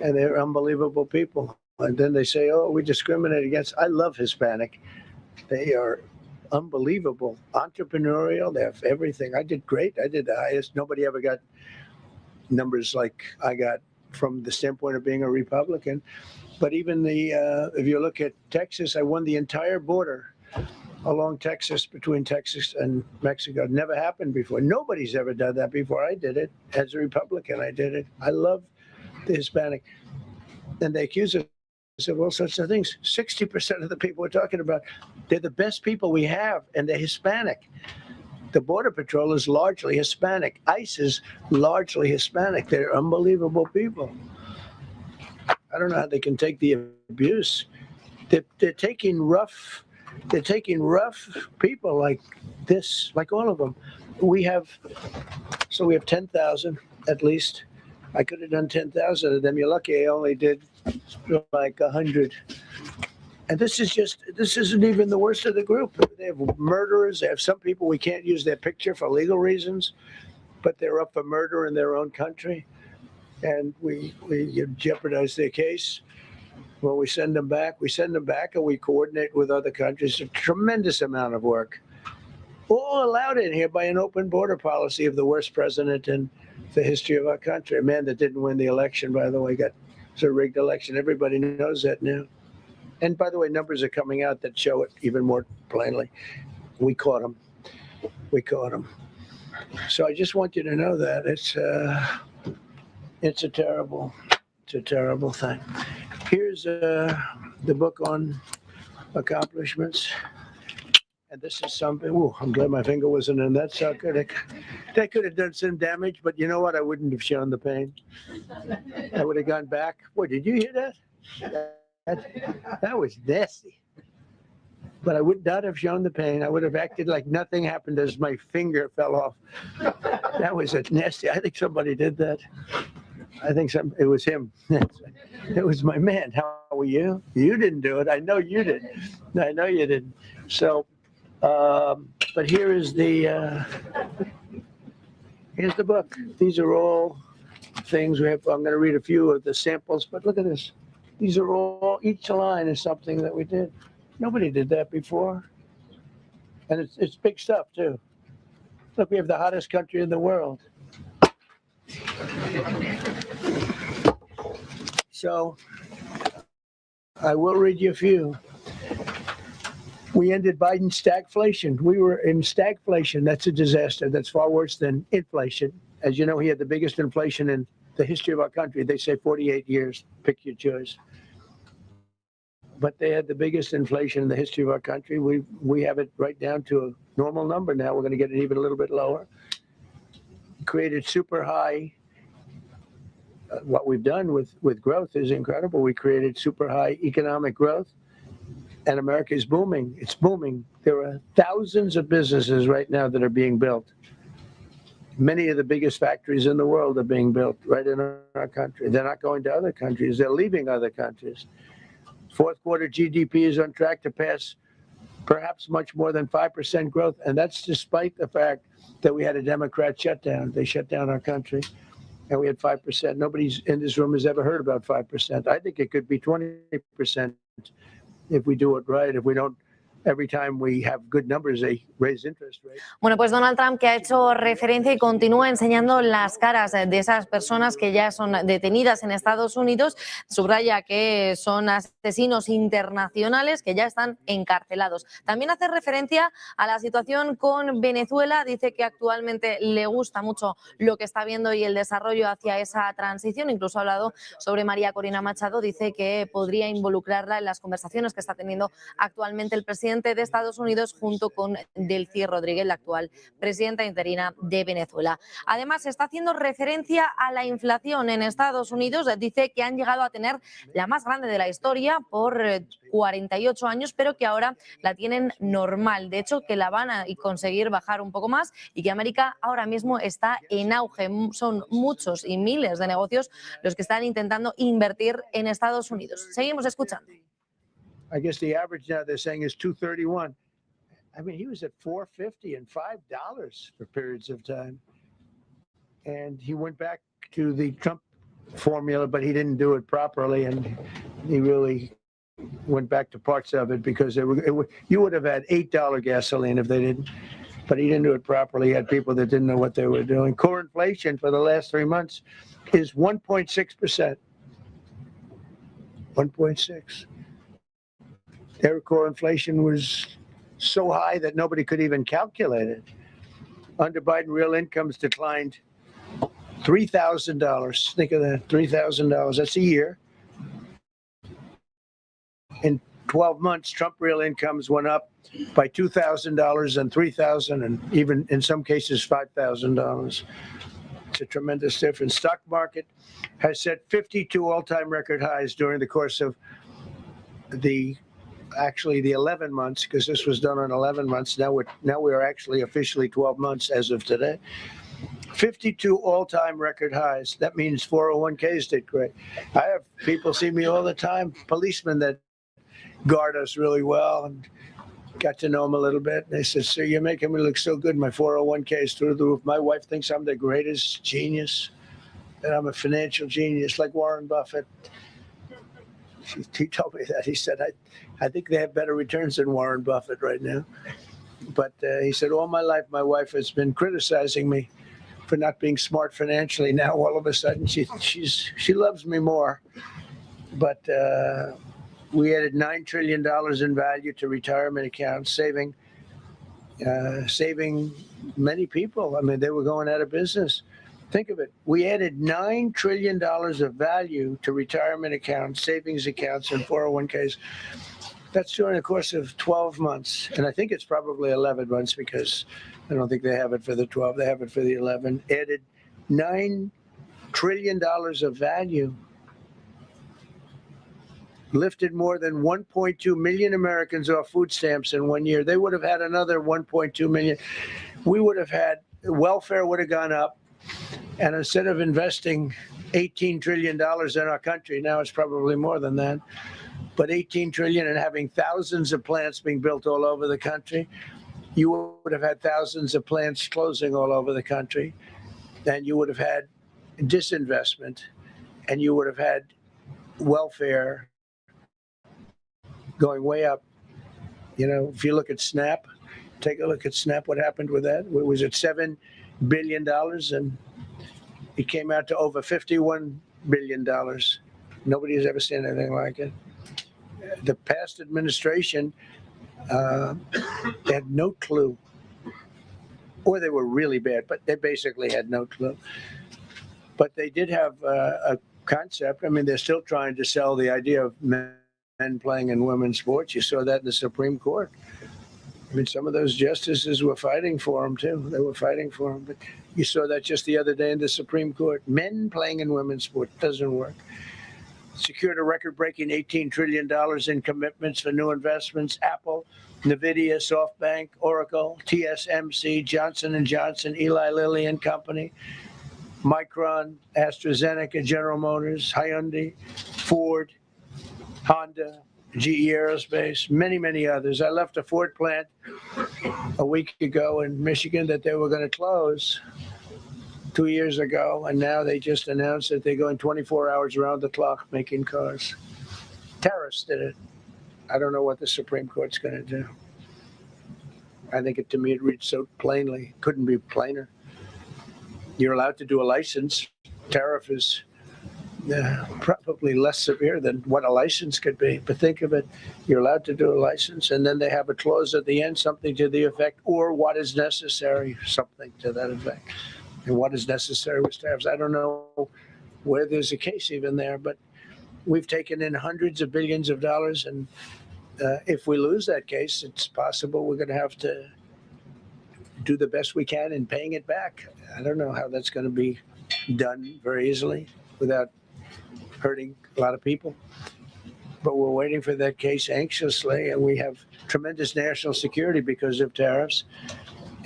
And they're unbelievable people. And then they say, oh, we discriminate against. I love Hispanic. They are unbelievable. Entrepreneurial. They have everything. I did great. I did the highest. Nobody ever got numbers like I got from the standpoint of being a Republican. But even if you look at Texas, I won the entire border along Texas, between Texas and Mexico. It never happened before. Nobody's ever done that before. I did it as a Republican. I did it. I love the Hispanic. And they accuse us of all sorts of things. 60% of the people we're talking about, they're the best people we have, and they're Hispanic. The Border Patrol is largely Hispanic. ICE is largely Hispanic. They're unbelievable people. I don't know how they can take the abuse. They're taking rough people like this, like all of them. We have 10,000 at least. I could have done 10,000 of them. You're lucky I only did like 100. And this isn't even the worst of the group. They have murderers. They have some people we can't use their picture for legal reasons, but they're up for murder in their own country. And we jeopardize their case. When we send them back, and we coordinate with other countries. A tremendous amount of work. All allowed in here by an open border policy of the worst president in the history of our country. A man that didn't win the election, by the way, it's a rigged election. Everybody knows that now. And by the way, numbers are coming out that show it even more plainly. We caught him. So I just want you to know that it's a terrible thing. Here's the book on accomplishments. And this is something, I'm glad my finger wasn't in that sucker. That could have done some damage, but you know what? I wouldn't have shown the pain. I would have gone back. What, did you hear that? That was nasty. But I would not have shown the pain. I would have acted like nothing happened as my finger fell off. That was nasty. I think somebody did that. It was him. It was my man. How were you? You didn't do it. I know you did. I know you didn't. So, but here's the book. These are all things we have. I'm going to read a few of the samples, but look at this. These are all, each line is something that we did. Nobody did that before. And it's big stuff too. Look, we have the hottest country in the world. So I will read you a few. We ended Biden's stagflation. We were in stagflation. That's a disaster. That's far worse than inflation. As you know, he had the biggest inflation in the history of our country. They say 48 years. Pick your choice. But they had the biggest inflation in the history of our country. We have it right down to a normal number now. We're going to get it even a little bit lower. Created super high. What we've done with growth is incredible. We created super high economic growth, and America is booming. It's booming. There are thousands of businesses right now that are being built. Many of the biggest factories in the world are being built right in our country. They're not going to other countries. They're leaving other countries. Fourth quarter GDP is on track to pass perhaps much more than 5% growth, and that's despite the fact that we had a Democrat shutdown. They shut down our country, and we had 5%. Nobody's in this room has ever heard about 5%. I think it could be 20% if we do it right. If we don't, every time we have good numbers, they raise interest rates.
Bueno, pues Donald Trump, que ha hecho referencia y continúa enseñando las caras de esas personas que ya son detenidas en Estados Unidos, subraya que son asesinos internacionales que ya están encarcelados. También hace referencia a la situación con Venezuela, dice que actualmente le gusta mucho lo que está viendo y el desarrollo hacia esa transición, incluso ha hablado sobre María Corina Machado, dice que podría involucrarla en las conversaciones que está teniendo actualmente el presidente de Estados Unidos junto con Delcy Rodríguez, la actual presidenta interina de Venezuela. Además, está haciendo referencia a la inflación en Estados Unidos. Dice que han llegado a tener la más grande de la historia por 48 años, pero que ahora la tienen normal. De hecho, que la van a conseguir bajar un poco más y que América ahora mismo está en auge. Son muchos y miles de negocios los que están intentando invertir en Estados Unidos. Seguimos escuchando.
I guess the average now they're saying is 231. I mean, he was at $4.50 and $5 for periods of time. And he went back to the Trump formula, but he didn't do it properly. And he really went back to parts of it because you would have had $8 gasoline if they didn't. But he didn't do it properly. He had people that didn't know what they were doing. Core inflation for the last 3 months is 1.6%. 1.6. Their core inflation was so high that nobody could even calculate it. Under Biden, real incomes declined $3,000. Think of that, $3,000. That's a year. In 12 months, Trump real incomes went up by $2,000 and $3,000 and even in some cases $5,000. It's a tremendous difference. Stock market has set 52 all-time record highs during the course of the 11 months, because this was done on 11 months. Now we are actually officially 12 months as of today. 52 all-time record highs. That means 401ks did great. I have people see me all the time, policemen that guard us really well, and got to know them a little bit. They said, "Sir, you're making me look so good. My 401k is through the roof. My wife thinks I'm the greatest genius, and I'm a financial genius like Warren Buffett." He told me that. He said, I think they have better returns than Warren Buffett right now. But he said, all my life, my wife has been criticizing me for not being smart financially. Now, all of a sudden, she loves me more. But we added $9 trillion in value to retirement accounts, saving many people. I mean, they were going out of business. Think of it. We added $9 trillion of value to retirement accounts, savings accounts, and 401ks. That's during the course of 12 months. And I think it's probably 11 months because I don't think they have it for the 12. They have it for the 11. Added $9 trillion of value. Lifted more than 1.2 million Americans off food stamps in 1 year. They would have had another 1.2 million. We would have had, welfare would have gone up. And instead of investing $18 trillion in our country, now it's probably more than that, but $18 trillion and having thousands of plants being built all over the country, you would have had thousands of plants closing all over the country, and you would have had disinvestment, and you would have had welfare going way up. You know, if you look at SNAP, take a look at SNAP, what happened with that? It was at $7 billion, and it came out to over $51 billion. Nobody has ever seen anything like it. The past administration had no clue, or they were really bad, but they basically had no clue. But they did have a concept. I mean, they're still trying to sell the idea of men playing in women's sports. You saw that in the Supreme Court. I mean, some of those justices were fighting for him, too. They were fighting for him. But you saw that just the other day in the Supreme Court. Men playing in women's sports doesn't work. Secured a record-breaking $18 trillion in commitments for new investments. Apple, NVIDIA, SoftBank, Oracle, TSMC, Johnson & Johnson, Eli Lilly and Company, Micron, AstraZeneca, General Motors, Hyundai, Ford, Honda, GE Aerospace, many others. I left a Ford plant a week ago in Michigan that they were going to close 2 years ago, and now they just announced that they're going 24 hours around the clock making cars. Tariffs did it. I don't know what the Supreme Court's going to do. I think to me it reads so plainly, couldn't be plainer. You're allowed to do a license. Tariff is probably less severe than what a license could be. But think of it, you're allowed to do a license, and then they have a clause at the end, something to the effect, or what is necessary, something to that effect. And what is necessary with tariffs? I don't know where there's a case even there, but we've taken in hundreds of billions of dollars, and if we lose that case, it's possible we're going to have to do the best we can in paying it back. I don't know how that's going to be done very easily without hurting a lot of people. But we're waiting for that case anxiously, and we have tremendous national security because of tariffs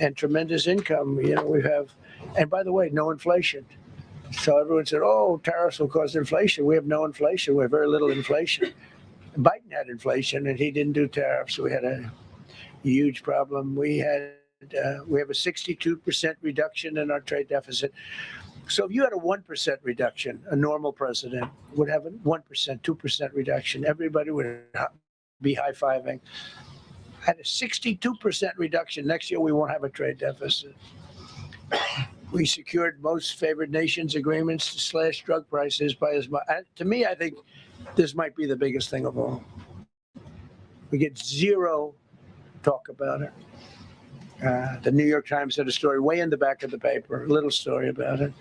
and tremendous income. You know, we have, and by the way, no inflation. So everyone said, oh, tariffs will cause inflation. We have no inflation. We have very little inflation. Biden had inflation, and he didn't do tariffs. We had a huge problem. We have a 62% reduction in our trade deficit. So if you had a 1% reduction, a normal president would have a 1%, 2% reduction. Everybody would be high-fiving. At a 62% reduction, next year we won't have a trade deficit. We secured most favored nations agreements to slash drug prices by as much. To me, I think this might be the biggest thing of all. We get zero talk about it. The New York Times had a story way in the back of the paper, a little story about it.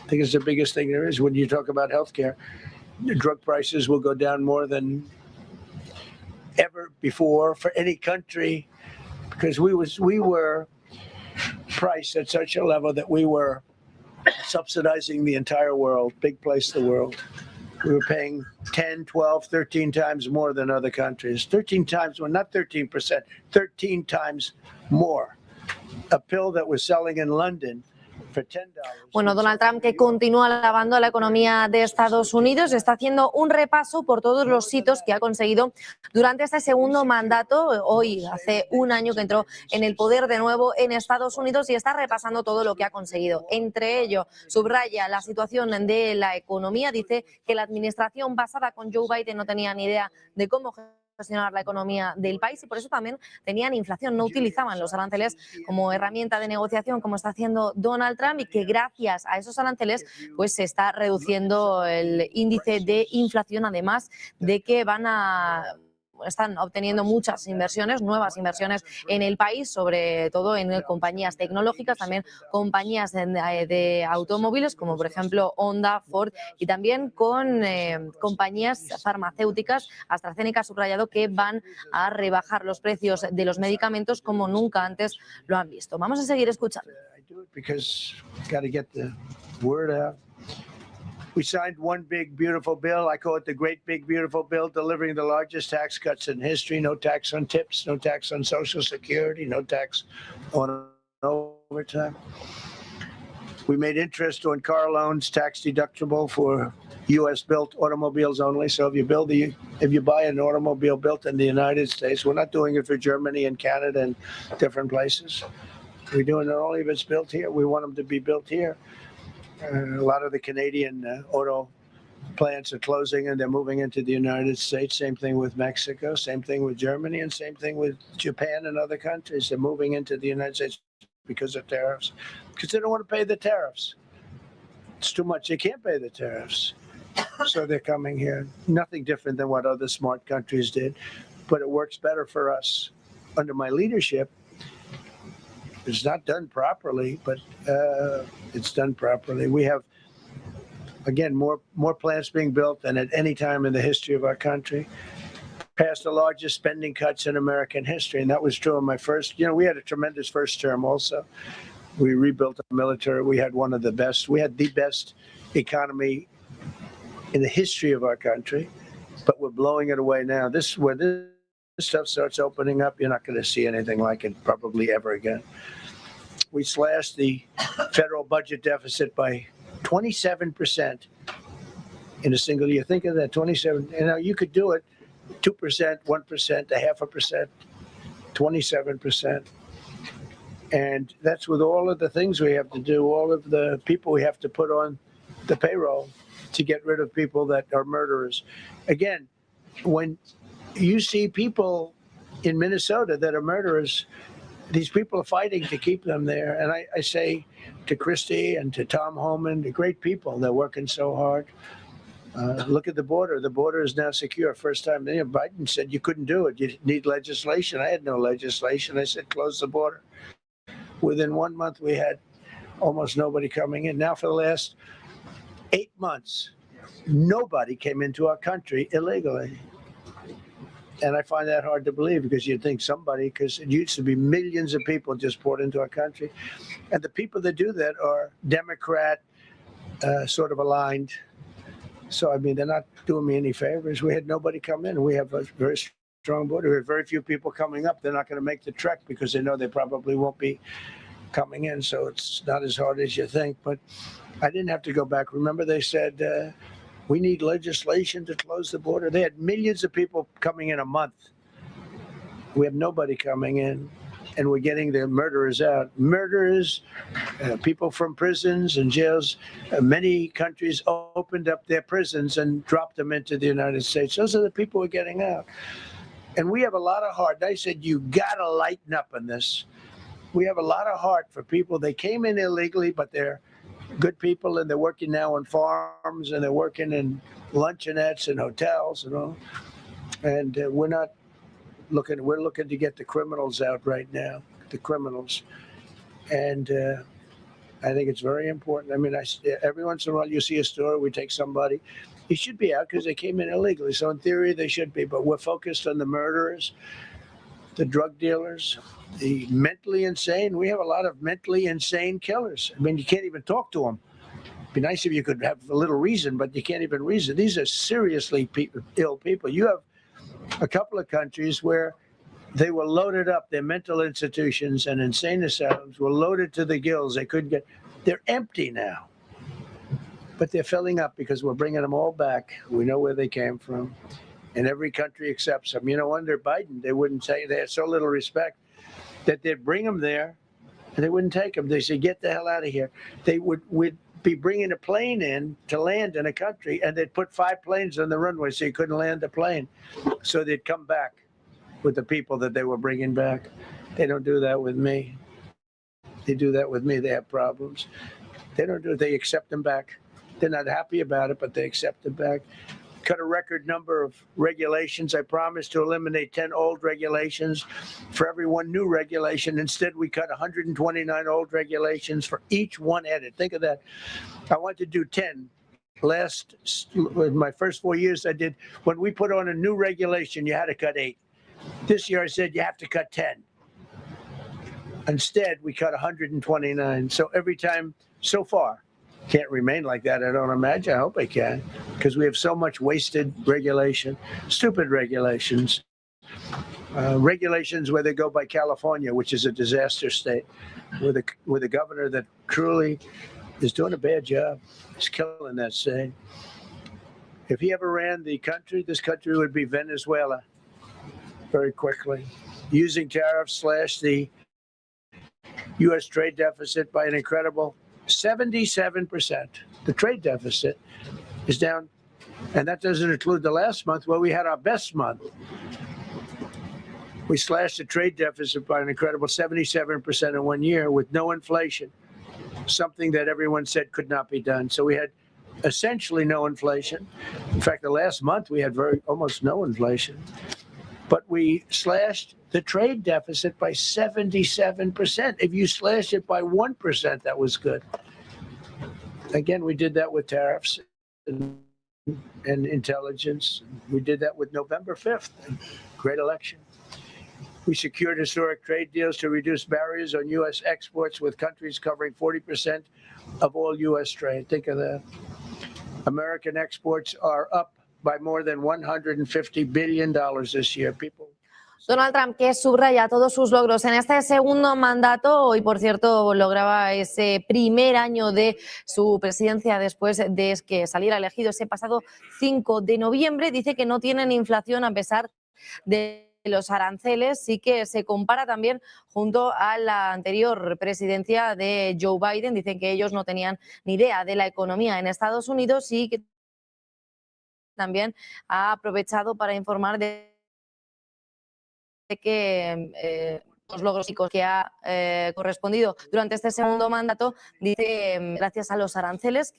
I think it's the biggest thing there is when you talk about healthcare. Drug prices will go down more than ever before for any country because we were priced at such a level that we were subsidizing the entire world, big place in the world. We were paying 10, 12, 13 times more than other countries. 13 times, well, not 13%, 13 times more. A pill that was selling in London for $10.
Bueno, Donald Trump, que continúa alabando la economía de Estados Unidos, está haciendo un repaso por todos los hitos que ha conseguido durante este segundo mandato. Hoy hace un año que entró en el poder de nuevo en Estados Unidos y está repasando todo lo que ha conseguido. Entre ello, subraya la situación de la economía. Dice que la administración basada con Joe Biden no tenía ni idea de cómo gestionar la economía del país y por eso también tenían inflación, no utilizaban los aranceles como herramienta de negociación como está haciendo Donald Trump y que gracias a esos aranceles pues se está reduciendo el índice de inflación, además de que están obteniendo muchas inversiones, nuevas inversiones en el país, sobre todo en compañías tecnológicas, también compañías de automóviles como por ejemplo Honda, Ford y también con compañías farmacéuticas. AstraZeneca ha subrayado que van a rebajar los precios de los medicamentos como nunca antes lo han visto. Vamos a seguir escuchando.
We signed one big, beautiful bill. I call it the great, big, beautiful bill, delivering the largest tax cuts in history. No tax on tips, no tax on Social Security, no tax on overtime. We made interest on car loans tax deductible for U.S.-built automobiles only. So if you buy an automobile built in the United States, we're not doing it for Germany and Canada and different places. We're doing it only if it's built here. We want them to be built here. A lot of the Canadian auto plants are closing and they're moving into the United States. Same thing with Mexico, same thing with Germany, and same thing with Japan and other countries. They're moving into the United States because of tariffs, because they don't want to pay the tariffs. It's too much. They can't pay the tariffs. So they're coming here. Nothing different than what other smart countries did, but it works better for us. Under my leadership, it's not done properly, but it's done properly. We have, again, more plants being built than at any time in the history of our country. Passed the largest spending cuts in American history, and that was true in my first. We had a tremendous first term also. We rebuilt our military. We had one of the best. We had the best economy in the history of our country, but we're blowing it away now. This stuff starts opening up, you're not going to see anything like it probably ever again. We slashed the federal budget deficit by 27% in a single year. Think of that, 27. You could do it 2%, 1%, 0.5%, 27%. And that's with all of the things we have to do, all of the people we have to put on the payroll to get rid of people that are murderers. Again, when you see people in Minnesota that are murderers, these people are fighting to keep them there. And I say to Christie and to Tom Homan, the great people, they're working so hard. Look at the border. The border is now secure. First time, Biden said you couldn't do it. You need legislation. I had no legislation. I said close the border. Within 1 month, we had almost nobody coming in. Now for the last 8 months, nobody came into our country illegally. And I find that hard to believe because you'd think somebody, because it used to be millions of people just poured into our country. And the people that do that are Democrat sort of aligned. So, I mean, they're not doing me any favors. We had nobody come in. We have a very strong border. We have very few people coming up. They're not going to make the trek because they know they probably won't be coming in. So it's not as hard as you think. But I didn't have to go back. Remember, they said, we need legislation to close the border. They had millions of people coming in a month. We have nobody coming in, and we're getting the murderers out. Murderers, people from prisons and jails. Many countries opened up their prisons and dropped them into the United States. Those are the people we're getting out. And we have a lot of heart. I said, you got to lighten up on this. We have a lot of heart for people. They came in illegally, but they're good people, and they're working now on farms, and they're working in luncheonettes and hotels and all. And we're not looking. We're looking to get the criminals out right now, the criminals. And I think it's very important. I mean, every once in a while you see a story, we take somebody. He should be out because they came in illegally. So in theory, they should be. But we're focused on the murderers, the drug dealers, the mentally insane. We have a lot of mentally insane killers. I mean, you can't even talk to them. It'd be nice if you could have a little reason, but you can't even reason. These are seriously ill people. You have a couple of countries where they were loaded up. Their mental institutions and insane asylums were loaded to the gills. They couldn't get. They're empty now. But they're filling up because we're bringing them all back. We know where they came from. And every country accepts them. You know, under Biden, they wouldn't say, they had so little respect that they'd bring them there and they wouldn't take them. They say, get the hell out of here. They would be bringing a plane in to land in a country, and they'd put 5 planes on the runway so you couldn't land the plane. So they'd come back with the people that they were bringing back. They don't do that with me. They do that with me. They have problems. They don't do it. They accept them back. They're not happy about it, but they accept them back. Cut a record number of regulations. I promised to eliminate 10 old regulations for every one new regulation. Instead, we cut 129 old regulations for each one added. Think of that. I want to do 10. In my first 4 years, I did. When we put on a new regulation, you had to cut 8. This year, I said you have to cut 10. Instead, we cut 129. So every time so far. Can't remain like that, I don't imagine. I hope I can, because we have so much wasted regulation, stupid regulations. Regulations where they go by California, which is a disaster state, with a governor that truly is doing a bad job. He's killing that state. If he ever ran the country, this country would be Venezuela very quickly. Using tariffs slash the U.S. trade deficit by an incredible 77%. The trade deficit is down, and that doesn't include the last month where we had our best month. We slashed the trade deficit by an incredible 77% in 1 year with no inflation, something that everyone said could not be done. So we had essentially no inflation. In fact, the last month we had almost no inflation. But we slashed the trade deficit by 77%. If you slash it by 1%, that was good. Again, we did that with tariffs and intelligence. We did that with November 5th, great election. We secured historic trade deals to reduce barriers on U.S. exports with countries covering 40% of all U.S. trade. Think of that. American exports are up by more than $150 billion this year. People
Donald Trump, que subraya todos sus logros en este segundo mandato, hoy por cierto lograba ese primer año de su presidencia después de que saliera elegido ese pasado 5 de noviembre, dice que no tienen inflación a pesar de los aranceles, sí que se compara también junto a la anterior presidencia de Joe Biden, dicen que ellos no tenían ni idea de la economía en Estados Unidos y que también ha aprovechado para informar de que los logros que ha correspondido durante este segundo mandato, dice gracias a los aranceles,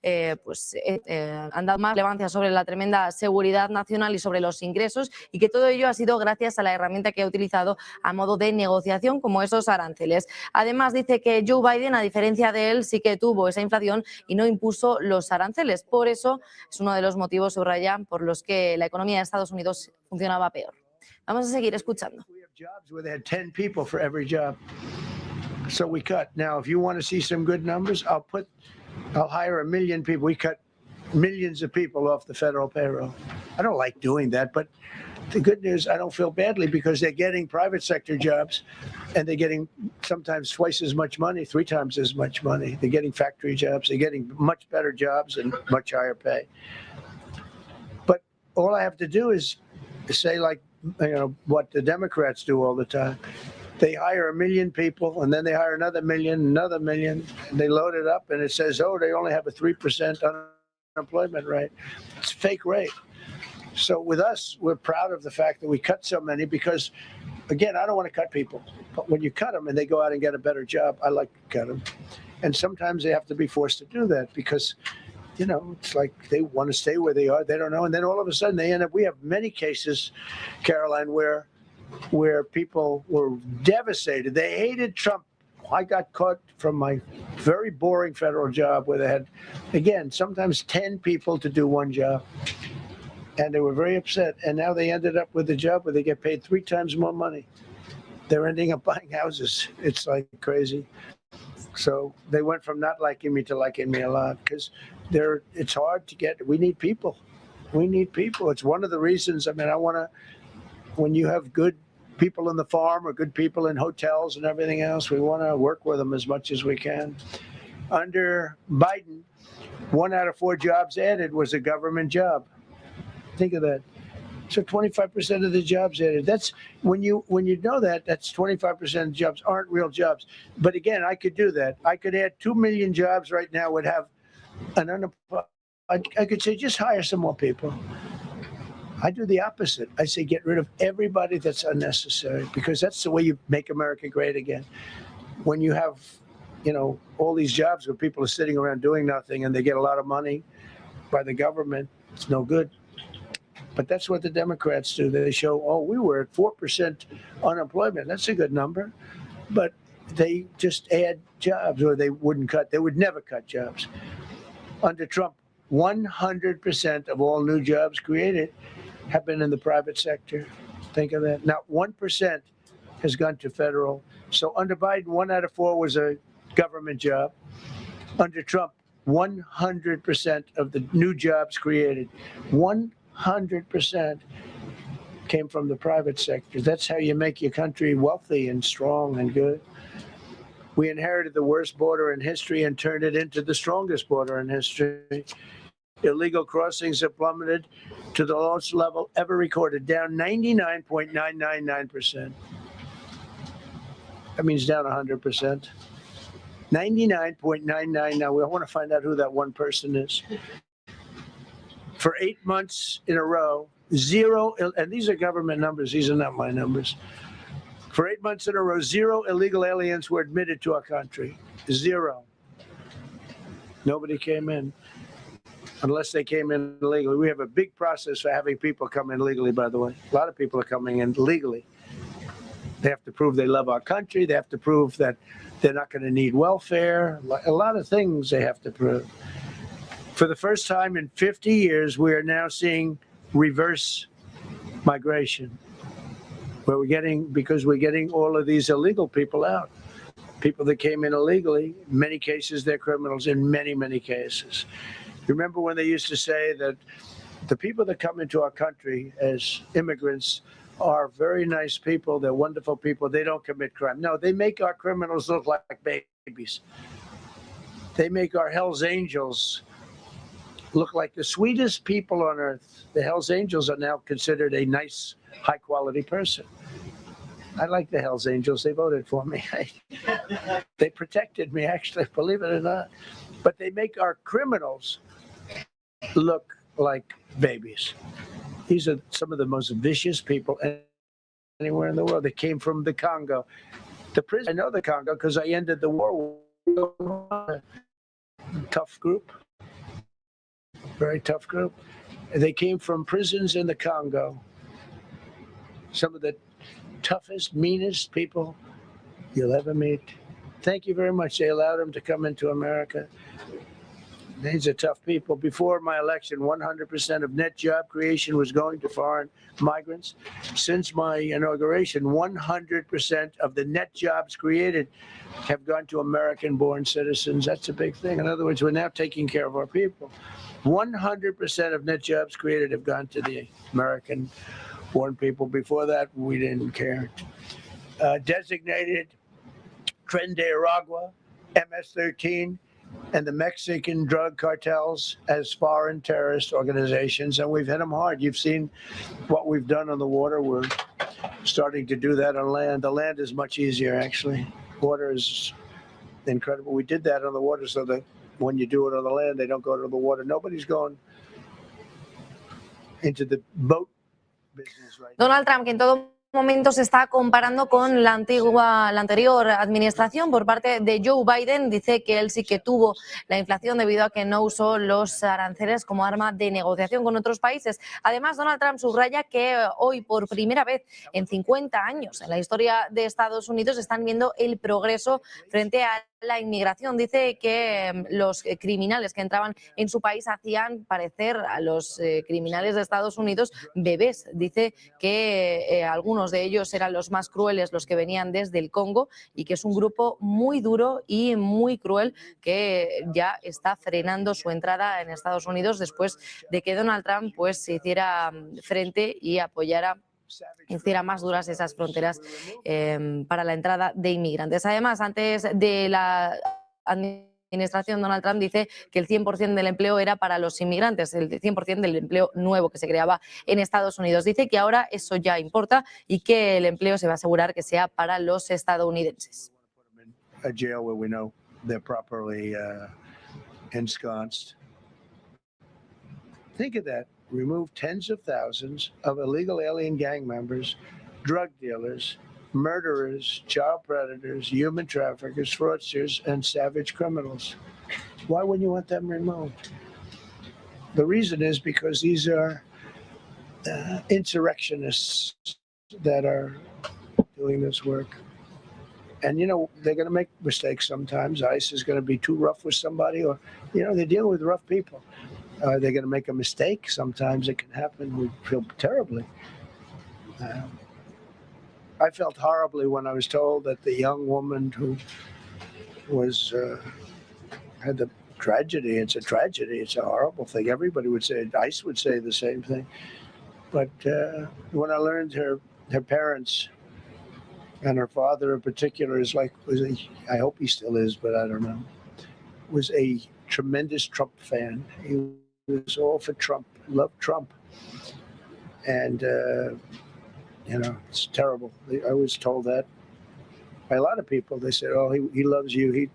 han dado más relevancia sobre la tremenda seguridad nacional y sobre los ingresos, y que todo ello ha sido gracias a la herramienta que ha utilizado a modo de negociación, como esos aranceles. Además, dice que Joe Biden, a diferencia de él, sí que tuvo esa inflación y no impuso los aranceles. Por eso es uno de los motivos, subraya, por los que la economía de Estados Unidos funcionaba peor. Vamos a seguir escuchando.
Jobs where they had 10 people for every job. So we cut. Now, if you want to see some good numbers, I'll hire 1 million people. We cut millions of people off the federal payroll. I don't like doing that, but the good news, I don't feel badly because they're getting private sector jobs and they're getting sometimes twice as much money, 3 times as much money. They're getting factory jobs. They're getting much better jobs and much higher pay. But all I have to do is say, like, what the Democrats do all the time. They hire 1 million people and then they hire another million, and they load it up and it says, oh, they only have a 3% unemployment rate. It's a fake rate. So with us, we're proud of the fact that we cut so many because, again, I don't want to cut people. But when you cut them and they go out and get a better job, I like to cut them. And sometimes they have to be forced to do that because it's like they want to stay where they are. They don't know. And then all of a sudden they end up, we have many cases, Caroline, where people were devastated. They hated Trump. I got caught from my very boring federal job where they had, again, sometimes 10 people to do one job. And they were very upset. And now they ended up with a job where they get paid 3 times more money. They're ending up buying houses. It's like crazy. So they went from not liking me to liking me a lot because it's hard to get. We need people. We need people. It's one of the reasons. I mean, when you have good people in the farm or good people in hotels and everything else, we want to work with them as much as we can. Under Biden, 1 out of 4 jobs added was a government job. Think of that. So 25% of the jobs added. That's when you know that, that's 25% of jobs aren't real jobs. But again, I could do that. I could add 2 million jobs right now, would have an unemployment. I could say, just hire some more people. I do the opposite. I say, get rid of everybody that's unnecessary because that's the way you make America great again. When you have, all these jobs where people are sitting around doing nothing and they get a lot of money by the government, it's no good. But that's what the Democrats do. They show, oh, we were at 4% unemployment. That's a good number. But they just add jobs, or they wouldn't cut. They would never cut jobs. Under Trump, 100% of all new jobs created have been in the private sector. Think of that. Not 1% has gone to federal. So under Biden, 1 out of 4 was a government job. Under Trump, 100% of the new jobs created, 100% came from the private sector. That's how you make your country wealthy and strong and good. We inherited the worst border in history and turned it into the strongest border in history. Illegal crossings have plummeted to the lowest level ever recorded, down 99.999%. That means down 100%. 99.99. Now, we want to find out who that one person is. For 8 months in a row, 0, and these are government numbers, these are not my numbers. For 8 months in a row, 0 illegal aliens were admitted to our country. 0. Nobody came in, unless they came in illegally. We have a big process for having people come in legally, by the way. A lot of people are coming in legally. They have to prove they love our country. They have to prove that they're not going to need welfare. A lot of things they have to prove. For the first time in 50 years, we are now seeing reverse migration, where because we're getting all of these illegal people out. People that came in illegally, in many cases, they're criminals in many, many cases. Remember when they used to say that the people that come into our country as immigrants are very nice people. They're wonderful people. They don't commit crime. No, they make our criminals look like babies. They make our Hells Angels look like the sweetest people on earth. The Hells Angels are now considered a nice, high-quality person. I like the Hells Angels. They voted for me. They protected me, actually, believe it or not. But they make our criminals look like babies. These are some of the most vicious people anywhere in the world. They came from the Congo. The prison, I know the Congo because I ended the war with a tough group, very tough group. They came from prisons in the Congo. Some of the toughest, meanest people you'll ever meet. Thank you very much. They allowed them to come into America. These are tough people. Before my election, 100% of net job creation was going to foreign migrants. Since my inauguration, 100% of the net jobs created have gone to American-born citizens. That's a big thing. In other words, we're now taking care of our people. 100% of net jobs created have gone to the American-born people. Before that, we didn't care. Designated Tren de Aragua, MS-13, and the Mexican drug cartels as foreign terrorist organizations, and we've hit them hard. You've seen what we've done on the water. We're starting to do that on land. The land is much easier, actually. Water is incredible. We did that on the water so that when you do it on the land, they don't go to the water. Nobody's going into the boat business right now.
Donald Trump, que en todo momento se está comparando con la anterior administración por parte de Joe Biden, dice que él sí que tuvo la inflación debido a que no usó los aranceles como arma de negociación con otros países. Además, Donald Trump subraya que hoy por primera vez en 50 años en la historia de Estados Unidos están viendo el progreso frente a la inmigración. Dice que los criminales que entraban en su país hacían parecer a los criminales de Estados Unidos bebés. Dice que algunos de ellos eran los más crueles, los que venían desde el Congo, y que es un grupo muy duro y muy cruel que ya está frenando su entrada en Estados Unidos después de que Donald Trump pues se hiciera frente y apoyara, hiciera más duras esas fronteras para la entrada de inmigrantes. Además, antes de la administración, Donald Trump dice que el 100% del empleo era para los inmigrantes, el 100% del empleo nuevo que se creaba en Estados Unidos. Dice que ahora eso ya importa y que el empleo se va a asegurar que sea para los estadounidenses.
A jail where we know they're properly ensconced. Think of that. Remove tens of thousands of illegal alien gang members, drug dealers, murderers, child predators, human traffickers, fraudsters, and savage criminals. Why wouldn't you want them removed? The reason is because these are insurrectionists that are doing this work. And, you know, they're going to make mistakes sometimes. ICE is going to be too rough with somebody, or, you know, they're dealing with rough people. They're going to make a mistake. Sometimes it can happen. We feel terribly. I felt horribly when I was told that the young woman who was had the tragedy. It's a tragedy. It's a horrible thing. Everybody would say, ICE would say the same thing. But when I learned her parents and her father in particular I hope he still is, but I don't know, was a tremendous Trump fan. He was all for Trump, loved Trump. And, you know, it's terrible. I was told that by a lot of people. They said, oh, he loves you.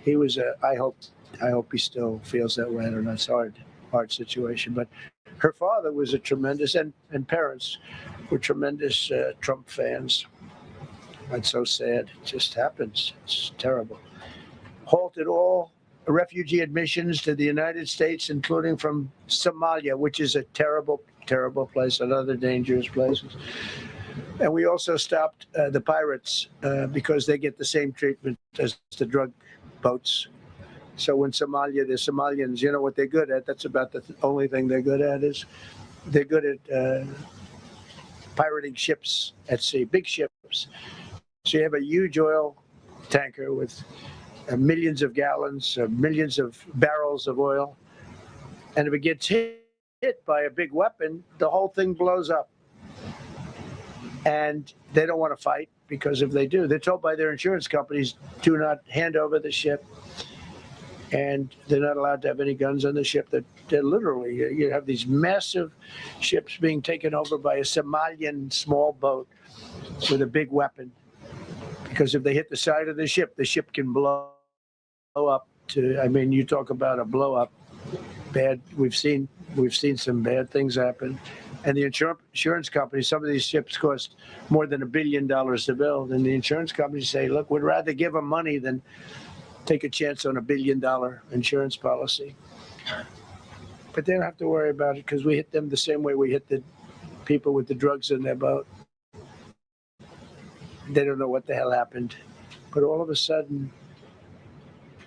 He was I hope he still feels that way. I don't know. It's a hard situation. But her father was a tremendous, and parents were tremendous Trump fans. It's so sad. It just happens. It's terrible. Halted all refugee admissions to the United States, including from Somalia, which is a terrible, terrible place, another dangerous place. And we also stopped the pirates because they get the same treatment as the drug boats. So in Somalia, the Somalians, you know what they're good at? That's about the only thing they're good at is they're good at pirating ships at sea, big ships. So you have a huge oil tanker with millions of gallons, millions of barrels of oil. And if it gets hit by a big weapon, the whole thing blows up. And they don't want to fight, because if they do, they're told by their insurance companies, do not hand over the ship. And they're not allowed to have any guns on the ship. They're literally, you have these massive ships being taken over by a Somalian small boat with a big weapon. Because if they hit the side of the ship can blow up to, I mean, you talk about a blow up. Bad, we've seen some bad things happen. And the insurance companies, some of these ships cost more than $1 billion to build. And the insurance companies say, look, we'd rather give them money than take a chance on $1 billion insurance policy. But they don't have to worry about it, because we hit them the same way we hit the people with the drugs in their boat. They don't know what the hell happened. But all of a sudden,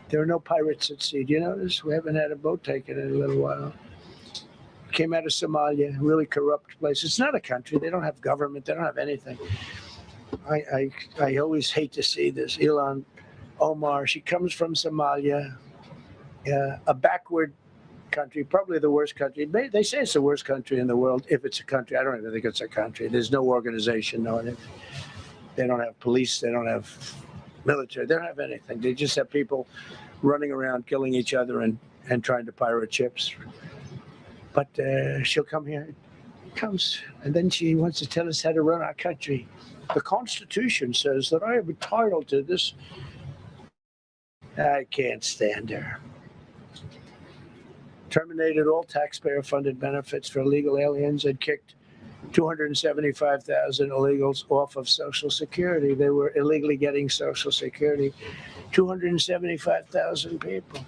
there are no pirates at sea. Do you notice? We haven't had a boat taken in a little while. Came out of Somalia, a really corrupt place. It's not a country. They don't have government. They don't have anything. I always hate to see this. Ilhan Omar, she comes from Somalia, a backward country, probably the worst country. They say it's the worst country in the world, if it's a country. I don't even think it's a country. There's no organization, no anything. They don't have police. They don't have military. They don't have anything. They just have people running around killing each other and trying to pirate ships. But she'll come here, comes, and then she wants to tell us how to run our country. The Constitution says that I am entitled to this. I can't stand her. Terminated all taxpayer-funded benefits for illegal aliens and kicked 275,000 illegals off of Social Security. They were illegally getting Social Security. 275,000 people.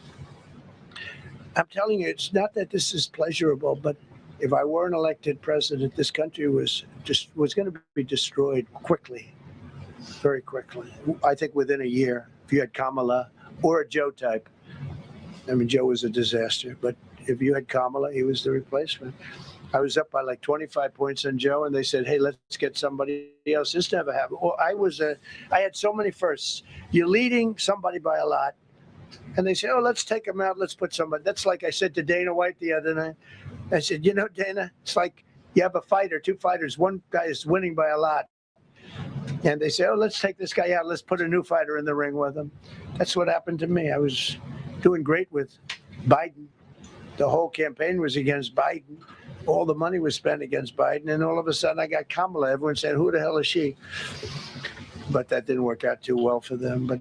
I'm telling you, it's not that this is pleasurable, but if I were an elected president, this country was going to be destroyed quickly, very quickly. I think within a year, if you had Kamala or a Joe type. I mean, Joe was a disaster, but if you had Kamala, he was the replacement. I was up by like 25 points on Joe, and they said, hey, let's get somebody else. This never happened. Well, I had so many firsts. You're leading somebody by a lot. And they say, oh, let's take him out. Let's put somebody. That's like I said to Dana White the other night. I said, you know, Dana, it's like you have a fighter, two fighters. One guy is winning by a lot. And they say, oh, let's take this guy out. Let's put a new fighter in the ring with him. That's what happened to me. I was doing great with Biden. The whole campaign was against Biden. All the money was spent against Biden. And all of a sudden I got Kamala. Everyone said, who the hell is she? But that didn't work out too well for them. But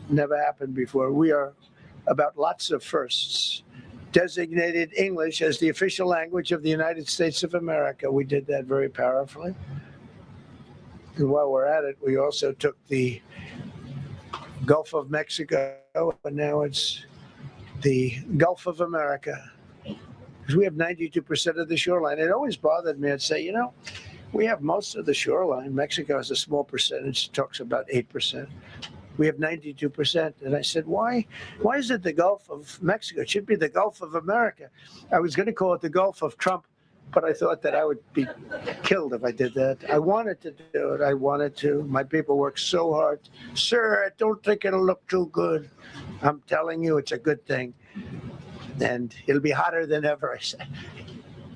never happened before. We are about lots of firsts. Designated English as the official language of the United States of America. We did that very powerfully. And while we're at it, we also took the Gulf of Mexico, and now it's the Gulf of America. Because we have 92% of the shoreline. It always bothered me. I'd say, you know, we have most of the shoreline. Mexico has a small percentage, it talks about 8%. We have 92%. And I said, why is it the Gulf of Mexico? It should be the Gulf of America. I was going to call it the Gulf of Trump, but I thought that I would be killed if I did that. I wanted to do it. I wanted to. My people worked so hard. Sir, I don't think it'll look too good. I'm telling you, it's a good thing. And it'll be hotter than ever, I said.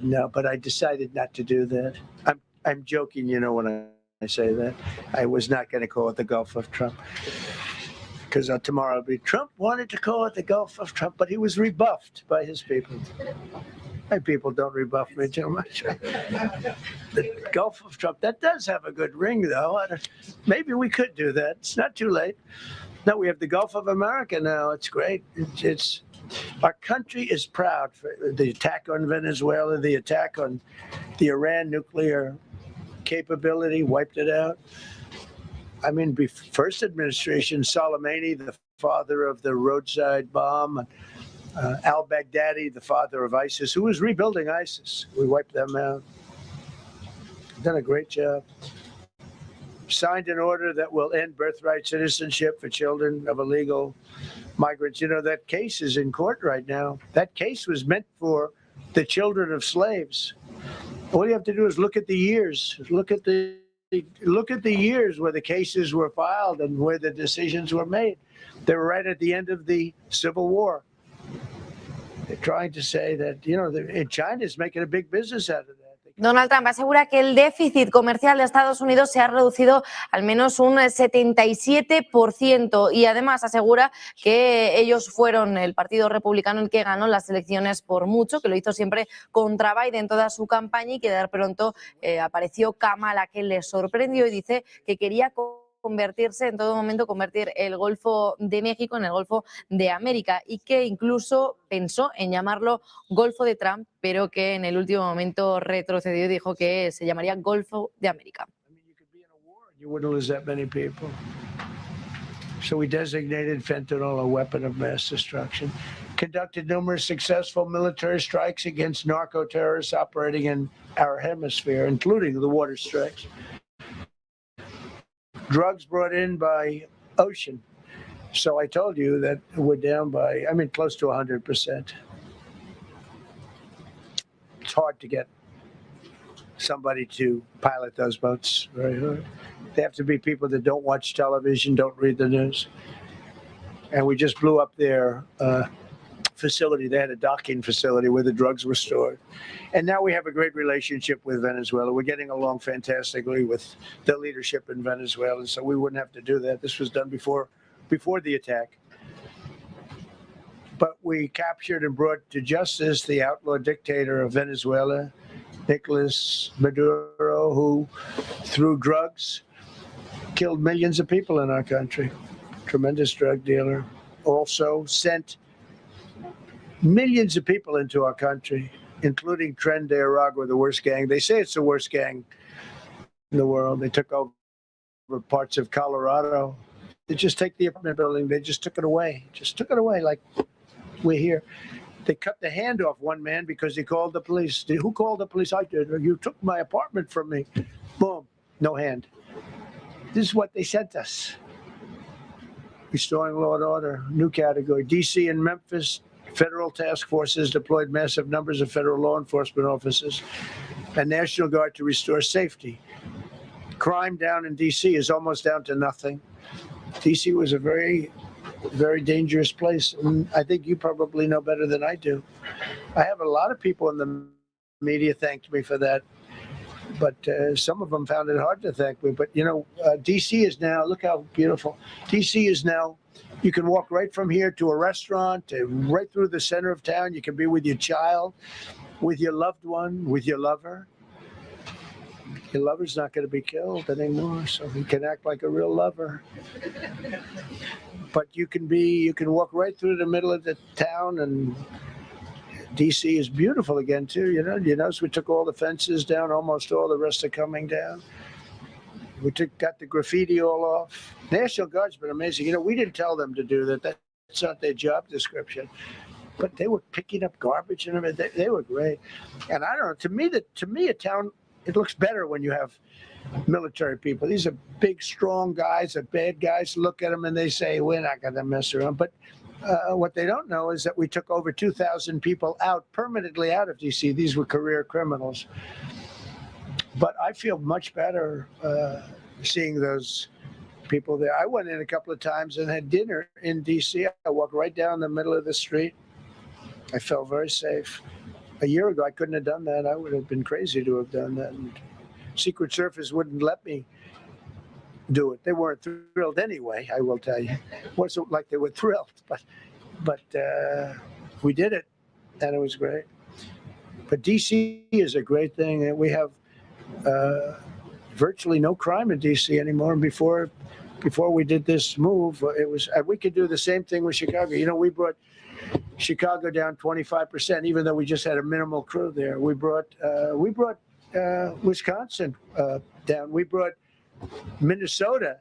No, but I decided not to do that. I'm joking, you know, when I say that. I was not going to call it the Gulf of Trump. Because tomorrow it'll be Trump wanted to call it the Gulf of Trump, but he was rebuffed by his people. My people don't rebuff me too much. The Gulf of Trump, that does have a good ring, though. Maybe we could do that. It's not too late. No, we have the Gulf of America now. It's great. Our country is proud for the attack on Venezuela, the attack on the Iran nuclear capability, wiped it out. I mean, first administration, Soleimani, the father of the roadside bomb, al-Baghdadi, the father of ISIS, who was rebuilding ISIS. We wiped them out. Done a great job. Signed an order that will end birthright citizenship for children of illegal migrants. You know, that case is in court right now. That case was meant for the children of slaves. All you have to do is look at the years. Look at the years where the cases were filed and where the decisions were made. They were right at the end of the Civil War. They're trying to say that, you know, China's making a big business out of that. They
Donald Trump asegura que el déficit comercial de Estados Unidos se ha reducido al menos un 77% y además asegura que ellos fueron el Partido Republicano el que ganó las elecciones por mucho, que lo hizo siempre contra Biden toda su campaña y que de pronto apareció Kamala, que le sorprendió y dice que quería convertirse en todo momento, convertir el Golfo de México en el Golfo de América y que incluso pensó en llamarlo Golfo de Trump, pero que en el último momento retrocedió y dijo que se llamaría Golfo de América.
You wouldn't lose that many people. So we designated fentanyl a weapon of mass destruction, conducted numerous successful military strikes against narco-terrorists operating in our hemisphere, including the water strikes. Drugs brought in by ocean. So I told you that we're down by, close to 100%. It's hard to get somebody to pilot those boats, very hard. They have to be people that don't watch television, don't read the news. And we just blew up their facility. They had a docking facility where the drugs were stored. And now we have a great relationship with Venezuela. We're getting along fantastically with the leadership in Venezuela, so we wouldn't have to do that. This was done before the attack. But we captured and brought to justice the outlaw dictator of Venezuela, Nicolas Maduro, who, through drugs, killed millions of people in our country. Tremendous drug dealer. Also sent millions of people into our country, including Tren de Aragua, the worst gang. They say it's the worst gang in the world. They took over parts of Colorado. They just take the apartment building. They just took it away. Just took it away like we're here. They cut the hand off one man because he called the police. Who called the police? I did. You took my apartment from me. Boom, no hand. This is what they sent us. Restoring law and order, new category. D.C. and Memphis, federal task forces deployed massive numbers of federal law enforcement officers and National Guard to restore safety. Crime down in D.C. is almost down to nothing. D.C. was a very, very dangerous place. And I think you probably know better than I do. I have a lot of people in the media thanked me for that. But some of them found it hard to thank me. But, D.C. is now, look how beautiful. D.C. is now, you can walk right from here to a restaurant, right through the center of town. You can be with your child, with your loved one, with your lover. Your lover's not going to be killed anymore, so he can act like a real lover. But you can walk right through the middle of the town, and D.C. is beautiful again, too. You notice we took all the fences down, almost all. The rest are coming down. We got the graffiti all off. National Guard's been amazing. We didn't tell them to do that. That's not their job description. But they were picking up garbage and everything. They were great. And I don't know, to me, a town, it looks better when you have military people. These are big, strong guys, are bad guys. Look at them and they say, we're not going to mess around. But what they don't know is that we took over 2,000 people permanently out of D.C. These were career criminals. But I feel much better seeing those people there. I went in a couple of times and had dinner in D.C. I walked right down the middle of the street. I felt very safe. A year ago, I couldn't have done that. I would have been crazy to have done that. And Secret Service wouldn't let me do it. They weren't thrilled anyway, I will tell you. It wasn't like they were thrilled, but we did it, and it was great. But D.C. is a great thing, and we have virtually no crime in D.C. anymore. And before we did this move, it was we could do the same thing with Chicago. We brought Chicago down 25%, even though we just had a minimal crew there. We brought Wisconsin down. We brought Minnesota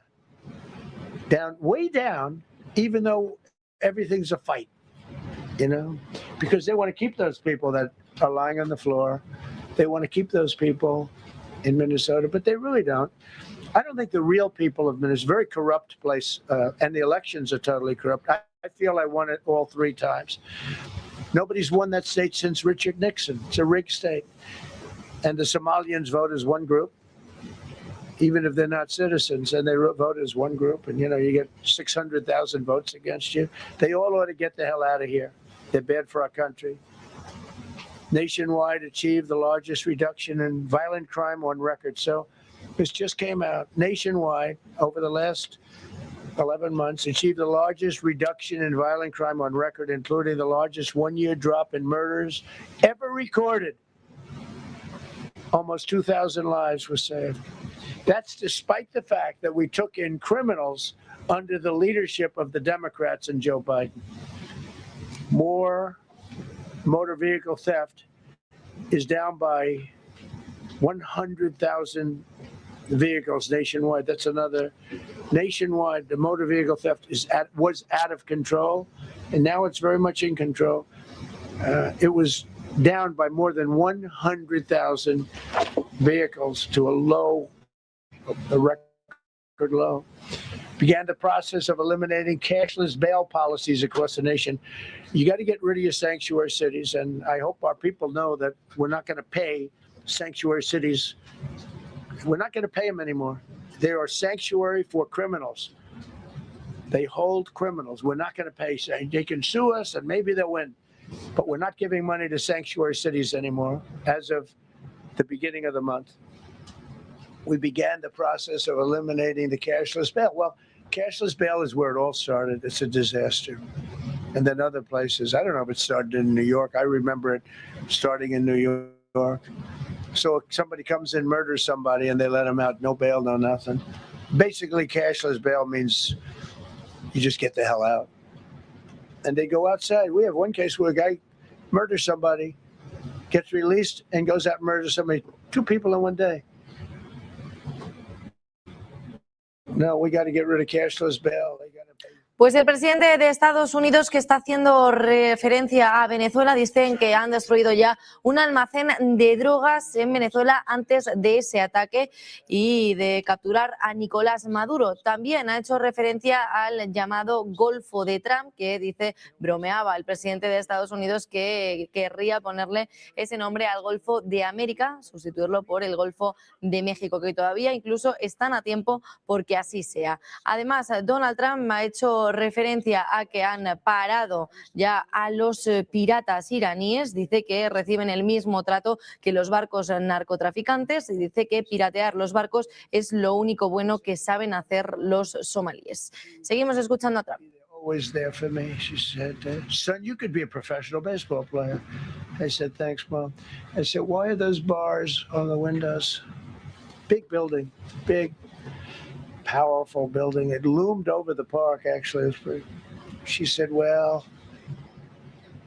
down, way down, even though everything's a fight, because they want to keep those people that are lying on the floor. They want to keep those people in Minnesota, but they really don't. I don't think the real people of Minnesota, it's a very corrupt place, and the elections are totally corrupt. I feel I won it all 3 times. Nobody's won that state since Richard Nixon. It's a rigged state. And the Somalians vote as one group, even if they're not citizens, and they vote as one group, and you get 600,000 votes against you. They all ought to get the hell out of here. They're bad for our country. nationwide achieved the largest reduction in violent crime on record. So this just came out. Nationwide, over the last 11 months, achieved the largest reduction in violent crime on record, including the largest one-year drop in murders ever recorded. Almost 2,000 lives were saved. That's despite the fact that we took in criminals under the leadership of the Democrats and Joe Biden. More motor vehicle theft is down by 100,000 vehicles nationwide. That's another nationwide. The motor vehicle theft was out of control, and now it's very much in control. It was down by more than 100,000 vehicles to a record low. Began the process of eliminating cashless bail policies across the nation. You got to get rid of your sanctuary cities, and I hope our people know that we're not going to pay sanctuary cities. We're not going to pay them anymore. They are sanctuary for criminals. They hold criminals. We're not going to pay. They can sue us, and maybe they'll win. But we're not giving money to sanctuary cities anymore as of the beginning of the month. We began the process of eliminating the cashless bail. Well, cashless bail is where it all started. It's a disaster. And then other places. I don't know if it started in New York. I remember it starting in New York. So if somebody comes in, murders somebody, and they let them out, no bail, no nothing. Basically, cashless bail means you just get the hell out. And they go outside. We have one case where a guy murders somebody, gets released, and goes out and murders somebody. 2 people in one day. No, we got to get rid of cashless bail.
Pues el presidente de Estados Unidos, que está haciendo referencia a Venezuela, dicen que han destruido ya un almacén de drogas en Venezuela antes de ese ataque y de capturar a Nicolás Maduro. También ha hecho referencia al llamado Golfo de Trump, que dice, bromeaba el presidente de Estados Unidos que querría ponerle ese nombre al Golfo de América, sustituirlo por el Golfo de México, que todavía incluso están a tiempo porque así sea. Además, Donald Trump ha hecho referencia a que han parado ya a los piratas iraníes, dice que reciben el mismo trato que los barcos narcotraficantes y dice que piratear los barcos es lo único bueno que saben hacer los somalíes. Seguimos escuchando a Trump.
Always there for me. She said, son, you could be a professional baseball player. I said, thanks, Mom. I said, why are those bars on the windows? Big building, big, powerful building. It loomed over the park, actually. She said, well,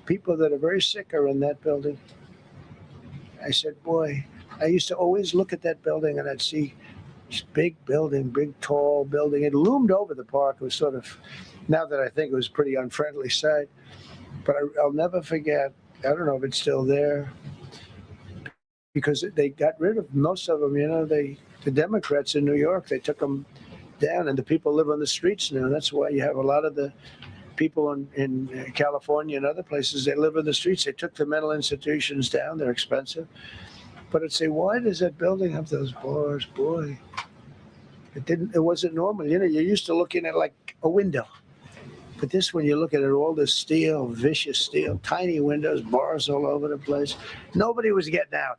people that are very sick are in that building. I said, boy, I used to always look at that building and I'd see this big building, big, tall building. It loomed over the park. It was sort of, now that I think it was a pretty unfriendly sight, but I'll never forget, I don't know if it's still there, because they got rid of most of them, you know, the Democrats in New York, they took them down, and the people live on the streets now. That's why you have a lot of the people in California and other places, they live in the streets. They took the mental institutions down. They're expensive. But I'd say, why does that building have those bars? Boy, it wasn't normal. You know, you're used to looking at like a window. But this one, you look at it, all this steel, vicious steel, tiny windows, bars all over the place. Nobody was getting out.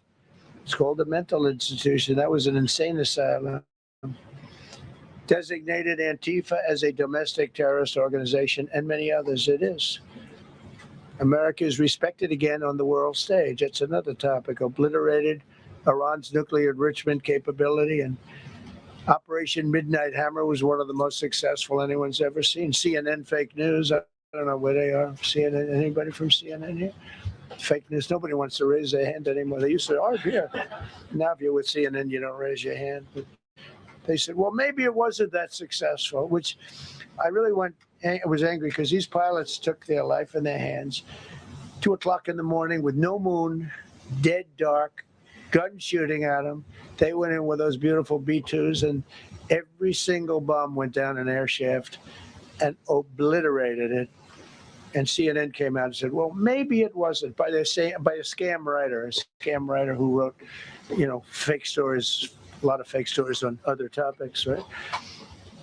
It's called a mental institution. That was an insane asylum. Designated Antifa as a domestic terrorist organization, and many others. It is. America is respected again on the world stage. That's another topic. Obliterated Iran's nuclear enrichment capability, and Operation Midnight Hammer was one of the most successful anyone's ever seen. CNN fake news. I don't know where they are. CNN. Anybody from CNN here? Fake news. Nobody wants to raise their hand anymore. They used to argue. Now, if you're with CNN, you don't raise your hand. But they said, well, maybe it wasn't that successful, which I really was angry because these pilots took their life in their hands. 2 o'clock in the morning with no moon, dead dark, gun shooting at them. They went in with those beautiful B-2s, and every single bomb went down an air shaft and obliterated it. And CNN came out and said, well, maybe it wasn't, by a scam writer who wrote, you know, fake stories, a lot of fake stories on other topics, right?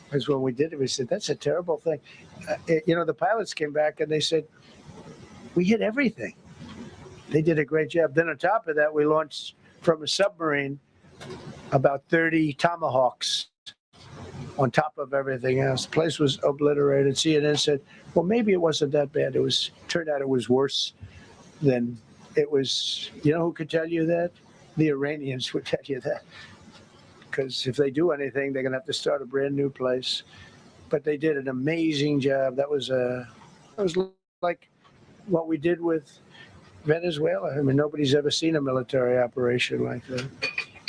Because when we did it, we said, that's a terrible thing. You know, the pilots came back and they said, we hit everything. They did a great job. Then on top of that, we launched from a submarine about 30 Tomahawks on top of everything else. The place was obliterated. CNN said, well, maybe it wasn't that bad. Turned out it was worse than it was. You know who could tell you that? The Iranians would tell you that. Because if they do anything, they're going to have to start a brand new place. But they did an amazing job. That was like what we did with Venezuela. I mean, nobody's ever seen a military operation like that.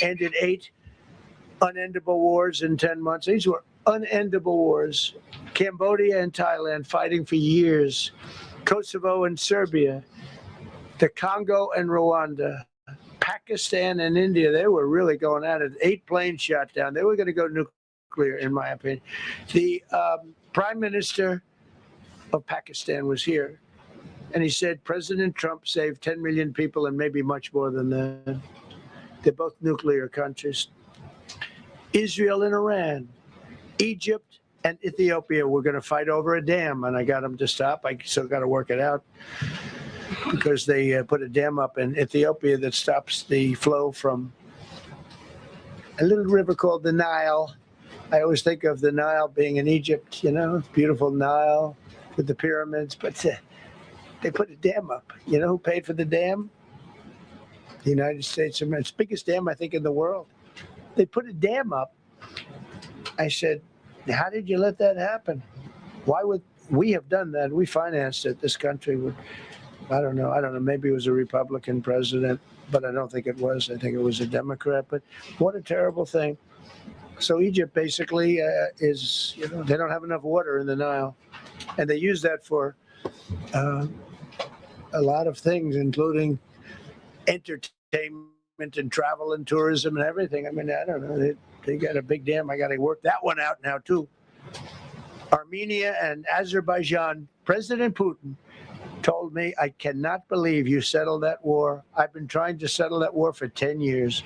Ended 8 unendable wars in 10 months. These were unendable wars. Cambodia and Thailand fighting for years. Kosovo and Serbia. The Congo and Rwanda. Pakistan and India, they were really going at it. 8 planes shot down. They were going to go nuclear, in my opinion. The Prime Minister of Pakistan was here. And he said President Trump saved 10 million people and maybe much more than that. They're both nuclear countries. Israel and Iran, Egypt and Ethiopia were going to fight over a dam, and I got them to stop. I still got to work it out because they put a dam up in Ethiopia that stops the flow from a little river called the Nile. I always think of the Nile being in Egypt, you know, beautiful Nile with the pyramids, but they put a dam up. You know who paid for the dam? The United States of America. It's the biggest dam, I think, in the world. They put a dam up. I said, how did you let that happen? Why would we have done that? We financed it. This country would, I don't know. Maybe it was a Republican president, but I don't think it was. I think it was a Democrat. But what a terrible thing. So Egypt basically is, you know, they don't have enough water in the Nile. And they use that for a lot of things, including entertainment and travel and tourism and everything. I mean, I don't know. They got a big dam. I got to work that one out now, too. Armenia and Azerbaijan, President Putin told me, I cannot believe you settled that war. I've been trying to settle that war for 10 years.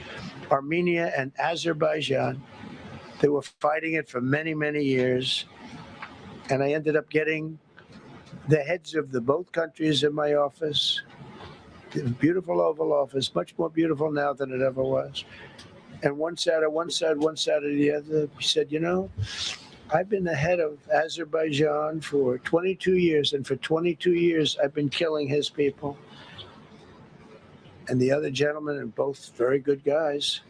Armenia and Azerbaijan, they were fighting it for many, many years. And I ended up getting the heads of the both countries in my office. It was a beautiful Oval Office, much more beautiful now than it ever was. And one side of the other, he said, you know, I've been the head of Azerbaijan for 22 years, and for 22 years, I've been killing his people. And the other gentleman, and both very good guys,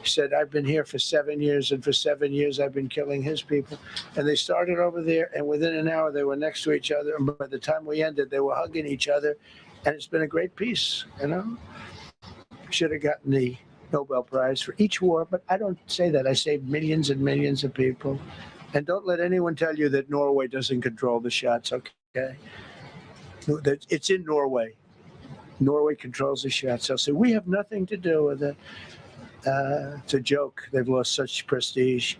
said, I've been here for 7 years, and for 7 years, I've been killing his people. And they started over there, and within an hour, they were next to each other. And by the time we ended, they were hugging each other. And it's been a great peace, you know. Should have gotten the Nobel Prize for each war, but I don't say that. I saved millions and millions of people. And don't let anyone tell you that Norway doesn't control the shots, okay? It's in Norway. Norway controls the shots. They'll say, we have nothing to do with it. It's a joke. They've lost such prestige.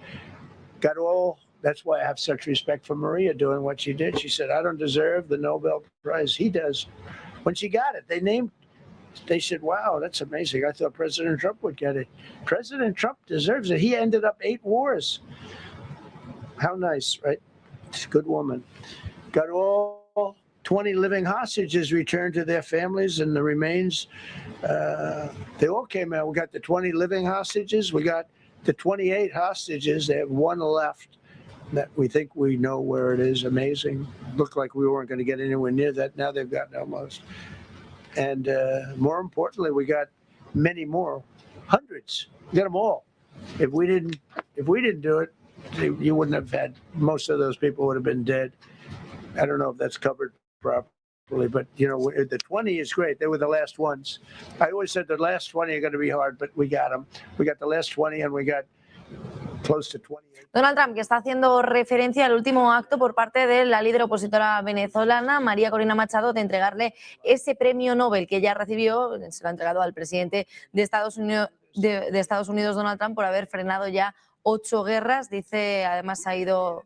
That's why I have such respect for Maria doing what she did. She said, I don't deserve the Nobel Prize. He does. When she got it, they said, wow, that's amazing. I thought President Trump would get it. President Trump deserves it. He ended up 8 wars. How nice, right? She's a good woman. Got all 20 living hostages returned to their families, and the remains, they all came out. We got the 20 living hostages. We got the 28 hostages. They have 1 left that we think we know where it is. Amazing. Looked like we weren't going to get anywhere near that. Now they've gotten almost. And more importantly, we got many more, hundreds. We got them all. If we didn't do it, you wouldn't have had, most of those people would have been dead. I don't know if that's covered properly, but you know, the 20 is great. They were the last ones. I always said the last 20 are going to be hard, but we got them. We got the last 20 and we got close to 20.
Donald Trump, que está haciendo referencia al último acto por parte de la líder opositora venezolana, María Corina Machado, de entregarle ese premio Nobel que ya recibió, se lo ha entregado al presidente de Estados Unidos, Donald Trump, por haber frenado ya 8 guerras. Dice, además ha ido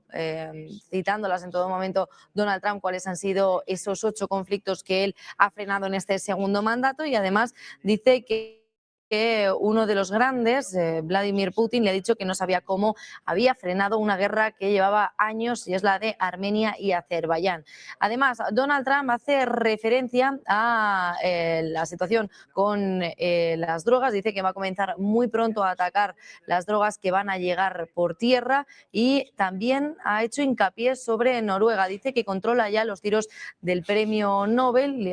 citándolas en todo momento Donald Trump, cuáles han sido esos 8 conflictos que él ha frenado en este segundo mandato, y además dice que que uno de los grandes, Vladimir Putin, le ha dicho que no sabía cómo había frenado una guerra que llevaba años y es la de Armenia y Azerbaiyán. Además, Donald Trump hace referencia a la situación con las drogas. Dice que va a comenzar muy pronto a atacar las drogas que van a llegar por tierra y también ha hecho hincapié sobre Noruega. Dice que controla ya los tiros del premio Nobel,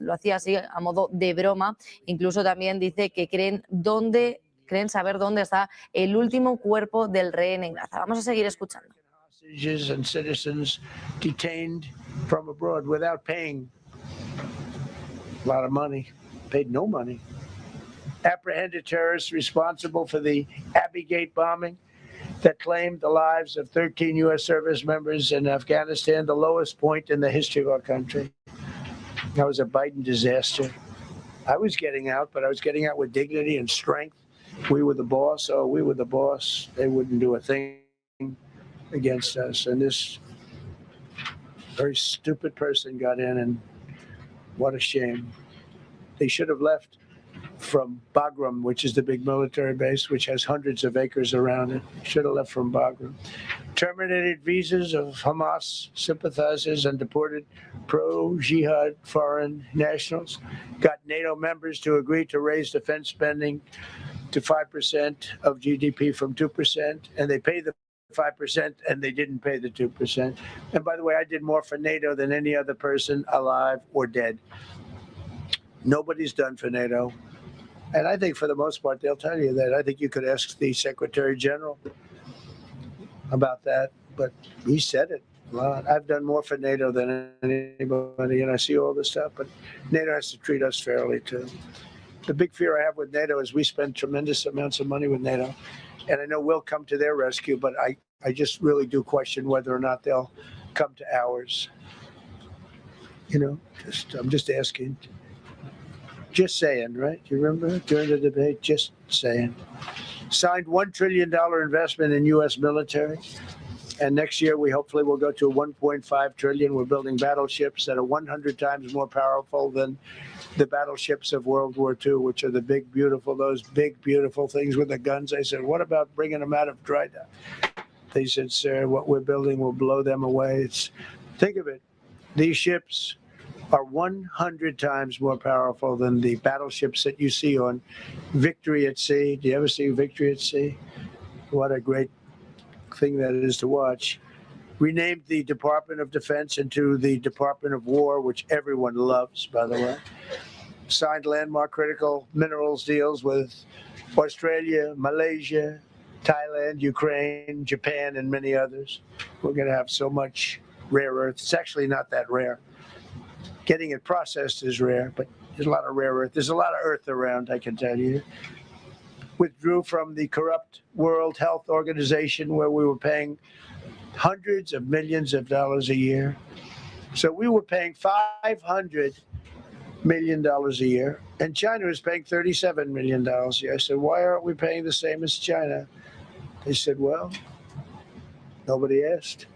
lo hacía así a modo de broma. Incluso también dice que creen saber dónde está el último cuerpo del rehén en Gaza. Vamos a seguir escuchando.
And citizens detained from abroad without paying a lot of money, paid no money. Apprehended terrorists responsible for the Abbey Gate bombing that claimed the lives of 13 U.S. service members in Afghanistan, the lowest point in the history of our country. That was a Biden disaster. I was getting out, but I was getting out with dignity and strength. We were the boss. Oh, we were the boss. They wouldn't do a thing against us. And this very stupid person got in, and what a shame. They should have left from Bagram, which is the big military base, which has hundreds of acres around it. Should have left from Bagram. Terminated visas of Hamas sympathizers and deported pro-jihad foreign nationals. Got NATO members to agree to raise defense spending to 5% of GDP from 2%, and they pay the 5% and they didn't pay the 2%. And by the way, I did more for NATO than any other person alive or dead. Nobody's done for NATO. And I think for the most part, they'll tell you that. I think you could ask the Secretary General about that, but he said it a lot. I've done more for NATO than anybody, and I see all this stuff, but NATO has to treat us fairly too. The big fear I have with NATO is we spend tremendous amounts of money with NATO, and I know we'll come to their rescue, but I just really do question whether or not they'll come to ours. You know, I'm just asking. Just saying, right? You remember during the debate? Just saying. Signed $1 trillion investment in U.S. military. And next year, we hopefully will go to $1.5 trillion. We're building battleships that are 100 times more powerful than the battleships of World War II, which are the big, beautiful, those big, beautiful things with the guns. I said, what about bringing them out of dry dock? They said, sir, what we're building will blow them away. Think of it. These ships are 100 times more powerful than the battleships that you see on Victory at Sea. Do you ever see Victory at Sea? What a great thing that is to watch. Renamed the Department of Defense into the Department of War, which everyone loves, by the way. Signed landmark critical minerals deals with Australia, Malaysia, Thailand, Ukraine, Japan, and many others. We're going to have so much rare earth. It's actually not that rare. Getting it processed is rare, but there's a lot of rare earth. There's a lot of earth around, I can tell you. Withdrew from the corrupt World Health Organization where we were paying hundreds of millions of dollars a year. So we were paying $500 million a year, and China was paying $37 million a year. I said, why aren't we paying the same as China? They said, well, nobody asked.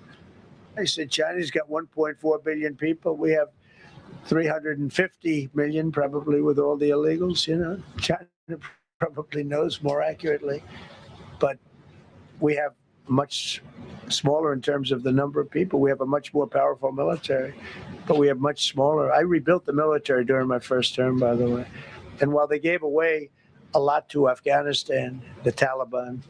I said, China's got 1.4 billion people. We have 350 million, probably, with all the illegals. You know, China probably knows more accurately, but we have much smaller in terms of the number of people. We have a much more powerful military, but we have much smaller. I rebuilt the military during my first term, by the way. And while they gave away a lot to Afghanistan, the Taliban,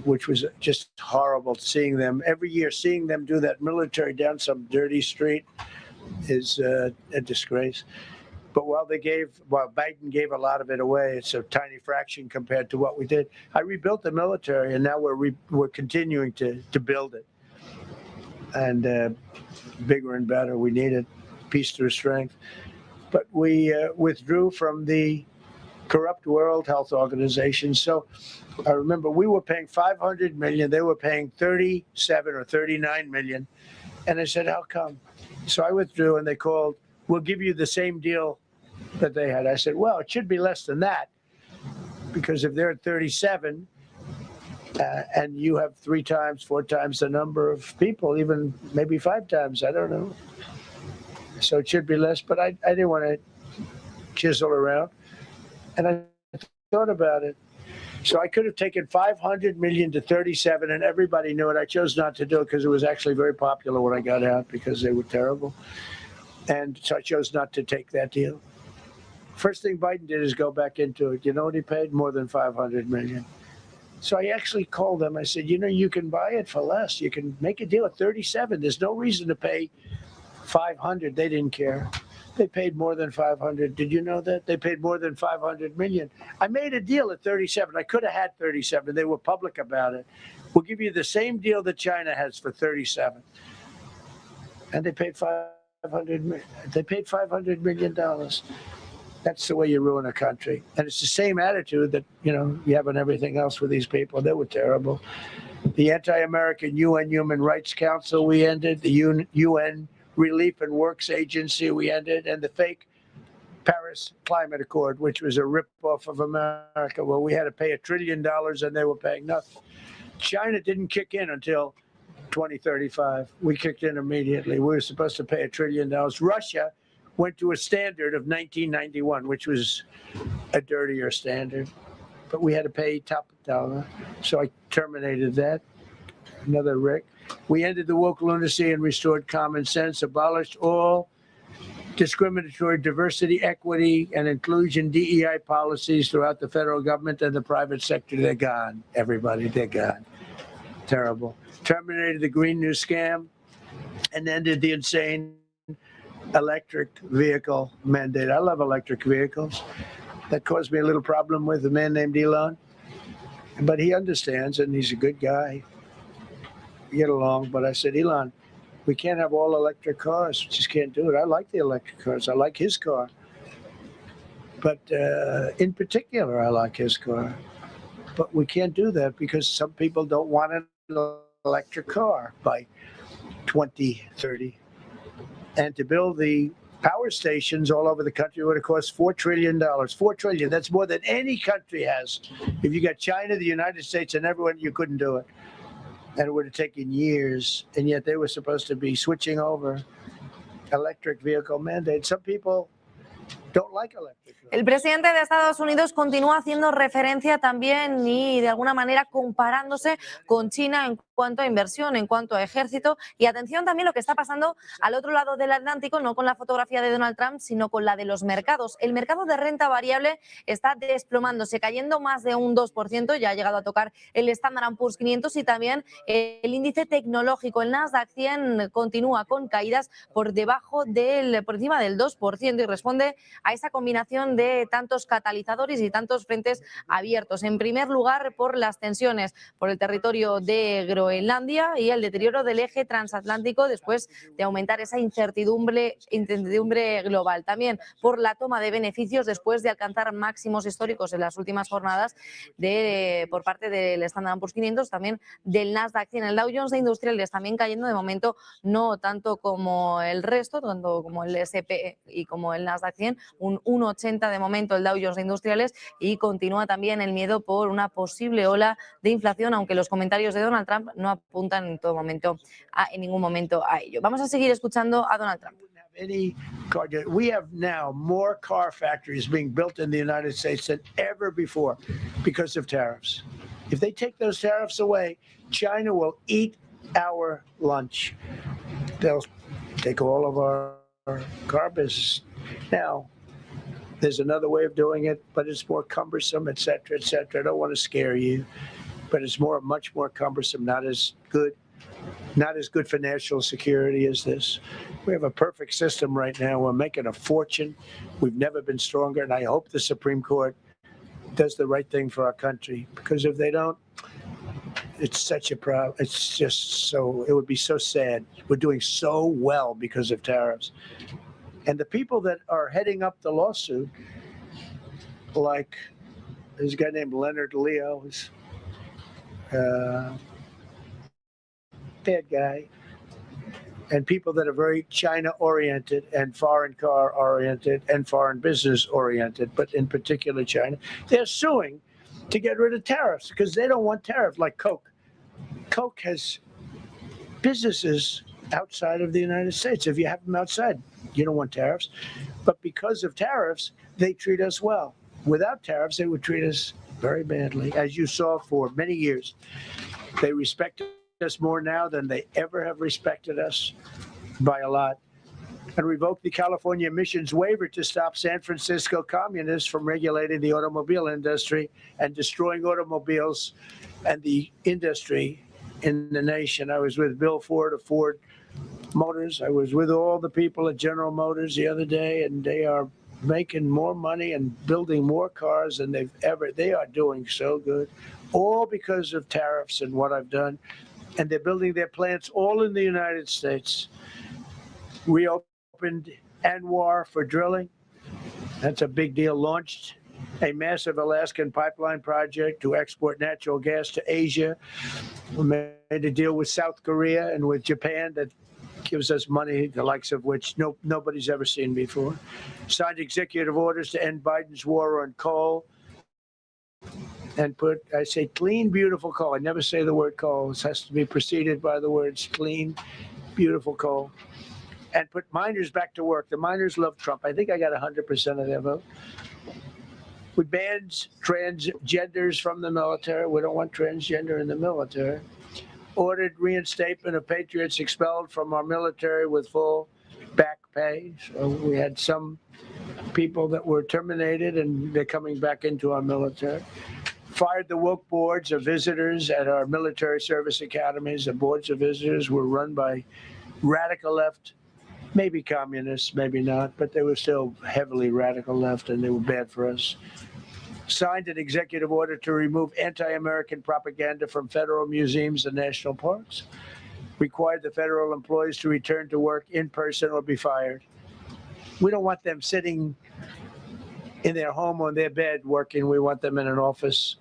which was just horrible seeing them every year, seeing them do that military down some dirty street is a disgrace. But while Biden gave a lot of it away, it's a tiny fraction compared to what we did. I rebuilt the military, and now we're continuing to build it, and bigger and better. We need it, peace through strength. But we withdrew from the corrupt World Health Organization. So I remember we were paying $500 million. They were paying 37 or 39 million. And I said, how come? So I withdrew, and they called, we'll give you the same deal that they had. I said, well, it should be less than that, because if they're at 37 and you have 3 times, 4 times the number of people, even maybe 5 times, I don't know. So it should be less, but I didn't want to chisel around. And I thought about it. So I could have taken 500 million to 37, and everybody knew it. I chose not to do it because it was actually very popular when I got out because they were terrible. And so I chose not to take that deal. First thing Biden did is go back into it. You know what he paid? More than 500 million. So I actually called them. I said, you know, you can buy it for less. You can make a deal at 37. There's no reason to pay 500. They didn't care. They paid more than 500. Did you know that? They paid more than 500 million. I made a deal at 37. I could have had 37. They were public about it. We'll give you the same deal that China has for 37. And they paid 500 million. They paid $500 million. That's the way you ruin a country. And it's the same attitude that, you know, you have on everything else with these people. They were terrible. The anti-American UN Human Rights Council we ended, the UN Relief and Works Agency we ended, and the fake Paris Climate Accord, which was a rip-off of America, where we had to pay $1 trillion and they were paying nothing. China didn't kick in until 2035. We kicked in immediately. We were supposed to pay $1 trillion. Russia went to a standard of 1991, which was a dirtier standard, but we had to pay top dollar. So I terminated that. Another Rick. We ended the woke lunacy and restored common sense, abolished all discriminatory diversity, equity, and inclusion DEI policies throughout the federal government and the private sector. They're gone, everybody, they're gone. Terrible. Terminated the Green New Scam and ended the insane electric vehicle mandate. I love electric vehicles. That caused me a little problem with a man named Elon, but he understands and he's a good guy. We get along, but I said, Elon, we can't have all electric cars. We just can't do it. I like the electric cars. I like his car. But in particular, I like his car. But we can't do that because some people don't want an electric car by 2030. And to build the power stations all over the country would have cost $4 trillion. $4 trillion. That's more than any country has. If you got China, the United States, and everyone, you couldn't do it. And it would have taken years. And yet they were supposed to be switching over electric vehicle mandate. Some people don't like electric.
El presidente de Estados Unidos continúa haciendo referencia también y de alguna manera comparándose con China en cuanto a inversión, en cuanto a ejército. Y atención también lo que está pasando al otro lado del Atlántico, no con la fotografía de Donald Trump, sino con la de los mercados. El mercado de renta variable está desplomándose, cayendo más de un 2%, ya ha llegado a tocar el Standard & Poor's 500 y también el índice tecnológico, el Nasdaq 100, continúa con caídas por encima del 2% y responde a esa combinación de tantos catalizadores y tantos frentes abiertos. En primer lugar, por las tensiones por el territorio de Groenlandia y el deterioro del eje transatlántico después de aumentar esa incertidumbre global. También por la toma de beneficios después de alcanzar máximos históricos en las últimas jornadas por parte del Standard & Poor's 500, también del Nasdaq 100. El Dow Jones de Industriales también cayendo de momento, no tanto como el resto, tanto como el S&P y como el Nasdaq 100, un 1,80 de momento el Dow Jones de Industriales, y continúa también el miedo por una posible ola de inflación, aunque los comentarios de Donald Trump no apuntan en ningún momento a ello. Vamos a seguir escuchando a Donald Trump.
We have now more car factories being built in the United States than ever before because of tariffs. If they take those tariffs away, China will eat our lunch. They'll take all of our car business. Now, there's another way of doing it, but it's more cumbersome, et cetera, et cetera. I don't want to scare you, but it's much more cumbersome, not as good for national security as this. We have a perfect system right now. We're making a fortune. We've never been stronger, and I hope the Supreme Court does the right thing for our country, because if they don't, it's such a problem. It's just so, it would be so sad. We're doing so well because of tariffs. And the people that are heading up the lawsuit, like there's a guy named Leonard Leo, who's bad guy, and people that are very China-oriented and foreign car-oriented and foreign business-oriented, but in particular China, they're suing to get rid of tariffs because they don't want tariffs, like Coke. Coke has businesses outside of the United States. If you have them outside, you don't want tariffs. But because of tariffs, they treat us well. without tariffs, they would treat us very badly, as you saw for many years. They respect us more now than they ever have respected us, by a lot. And revoked the California emissions waiver to stop San Francisco communists from regulating the automobile industry and destroying automobiles and the industry in the nation. I was with Bill Ford of Ford Motors. I was with all the people at General Motors the other day, and they are making more money and building more cars than they are doing so good, all because of tariffs and what I've done. And they're building their plants all in the United States. Reopened Anwar for drilling. That's a big deal. Launched a massive Alaskan pipeline project to export natural gas to Asia. We made a deal with South Korea and with Japan that gives us money, the likes of which nobody's ever seen before. Signed executive orders to end Biden's war on coal and put, I say, clean, beautiful coal. I never say the word coal. It has to be preceded by the words clean, beautiful coal. And put miners back to work. The miners love Trump. I think I got 100% of their vote. We banned transgenders from the military. We don't want transgender in the military. Ordered reinstatement of patriots expelled from our military with full back pay. So we had some people that were terminated and they're coming back into our military. Fired the woke boards of visitors at our military service academies. The boards of visitors were run by radical left, maybe communists, maybe not, but they were still heavily radical left and they were bad for us. Signed an executive order to remove anti-American propaganda from federal museums and national parks. Required the federal employees to return to work in person or be fired. We don't want them sitting in their home on their bed working. We want them in an office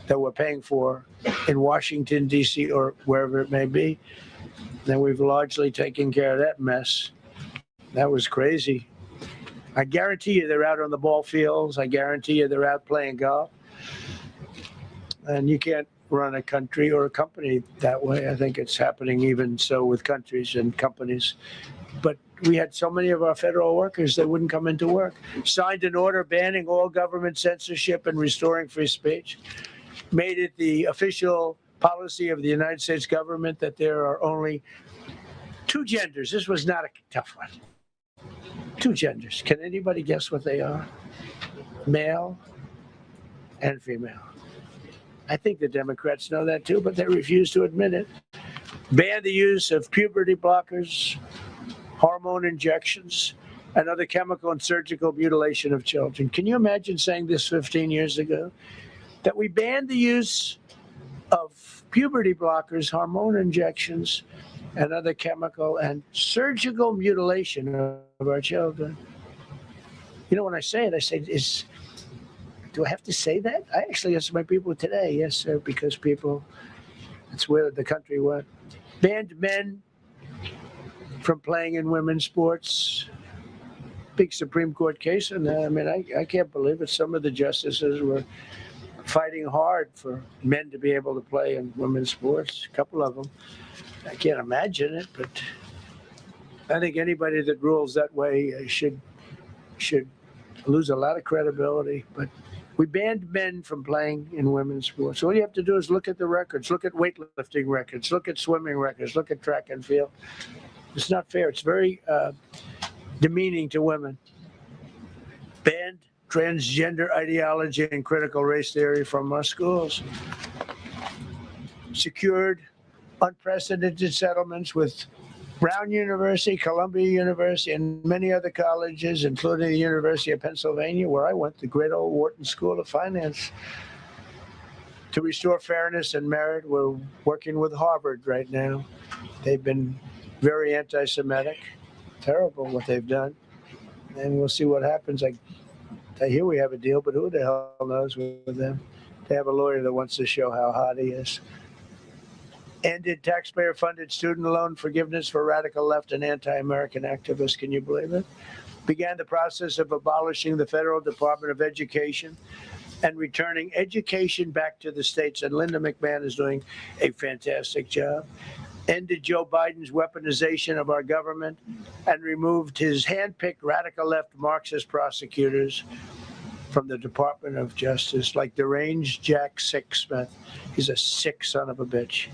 that we're paying for in Washington, D.C. or wherever it may be. And we've largely taken care of that mess. That was crazy. I guarantee you they're out on the ball fields. I guarantee you they're out playing golf. And you can't run a country or a company that way. I think it's happening even so with countries and companies. But we had so many of our federal workers that wouldn't come into work. Signed an order banning all government censorship and restoring free speech. Made it the official policy of the United States government that there are only two genders. This was not a tough one. Two genders. Can anybody guess what they are? Male and female. I think the Democrats know that too, but they refuse to admit it. Ban the use of puberty blockers, hormone injections, and other chemical and surgical mutilation of children. Can you imagine saying this 15 years ago? That we banned the use of puberty blockers, hormone injections, and other chemical and surgical mutilation of our children. You know, when I say it, I say, do I have to say that? I actually asked my people today, yes, sir, because that's where the country went. Banned men from playing in women's sports. Big Supreme Court case, and I mean, I can't believe it. Some of the justices were fighting hard for men to be able to play in women's sports, a couple of them. I can't imagine it, but I think anybody that rules that way should lose a lot of credibility. But we banned men from playing in women's sports. So all you have to do is look at the records, look at weightlifting records, look at swimming records, look at track and field. It's not fair. It's very demeaning to women. Banned transgender ideology and critical race theory from our schools. Secured unprecedented settlements with Brown University, Columbia University, and many other colleges, including the University of Pennsylvania, where I went, the great old Wharton School of Finance. To restore fairness and merit, we're working with Harvard right now. They've been very anti-Semitic. Terrible what they've done. And we'll see what happens. I hear we have a deal, but who the hell knows with them? They have a lawyer that wants to show how hot he is. Ended taxpayer-funded student loan forgiveness for radical left and anti-American activists. Can you believe it? Began the process of abolishing the Federal Department of Education and returning education back to the states. And Linda McMahon is doing a fantastic job. Ended Joe Biden's weaponization of our government and removed his hand-picked radical left Marxist prosecutors. from the Department of Justice, like deranged Jack Smith. He's a sick son of a bitch.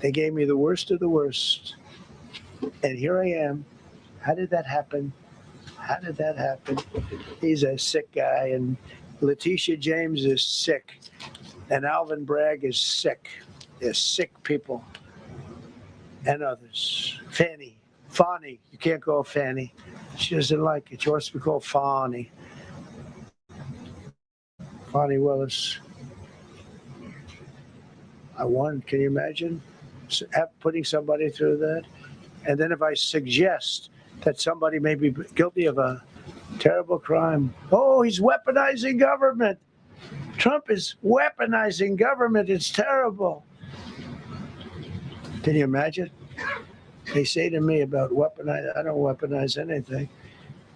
They gave me the worst of the worst. And here I am. How did that happen? How did that happen? He's a sick guy, and Letitia James is sick, and Alvin Bragg is sick. They're sick people. And others. Fani. You can't call Fanny. She doesn't like it. She wants to be called Fani. Fani Willis. I won. Can you imagine putting somebody through that? And then if I suggest that somebody may be guilty of a terrible crime, oh, he's weaponizing government. Trump is weaponizing government. It's terrible. Can you imagine? They say to me about weaponize. I don't weaponize anything.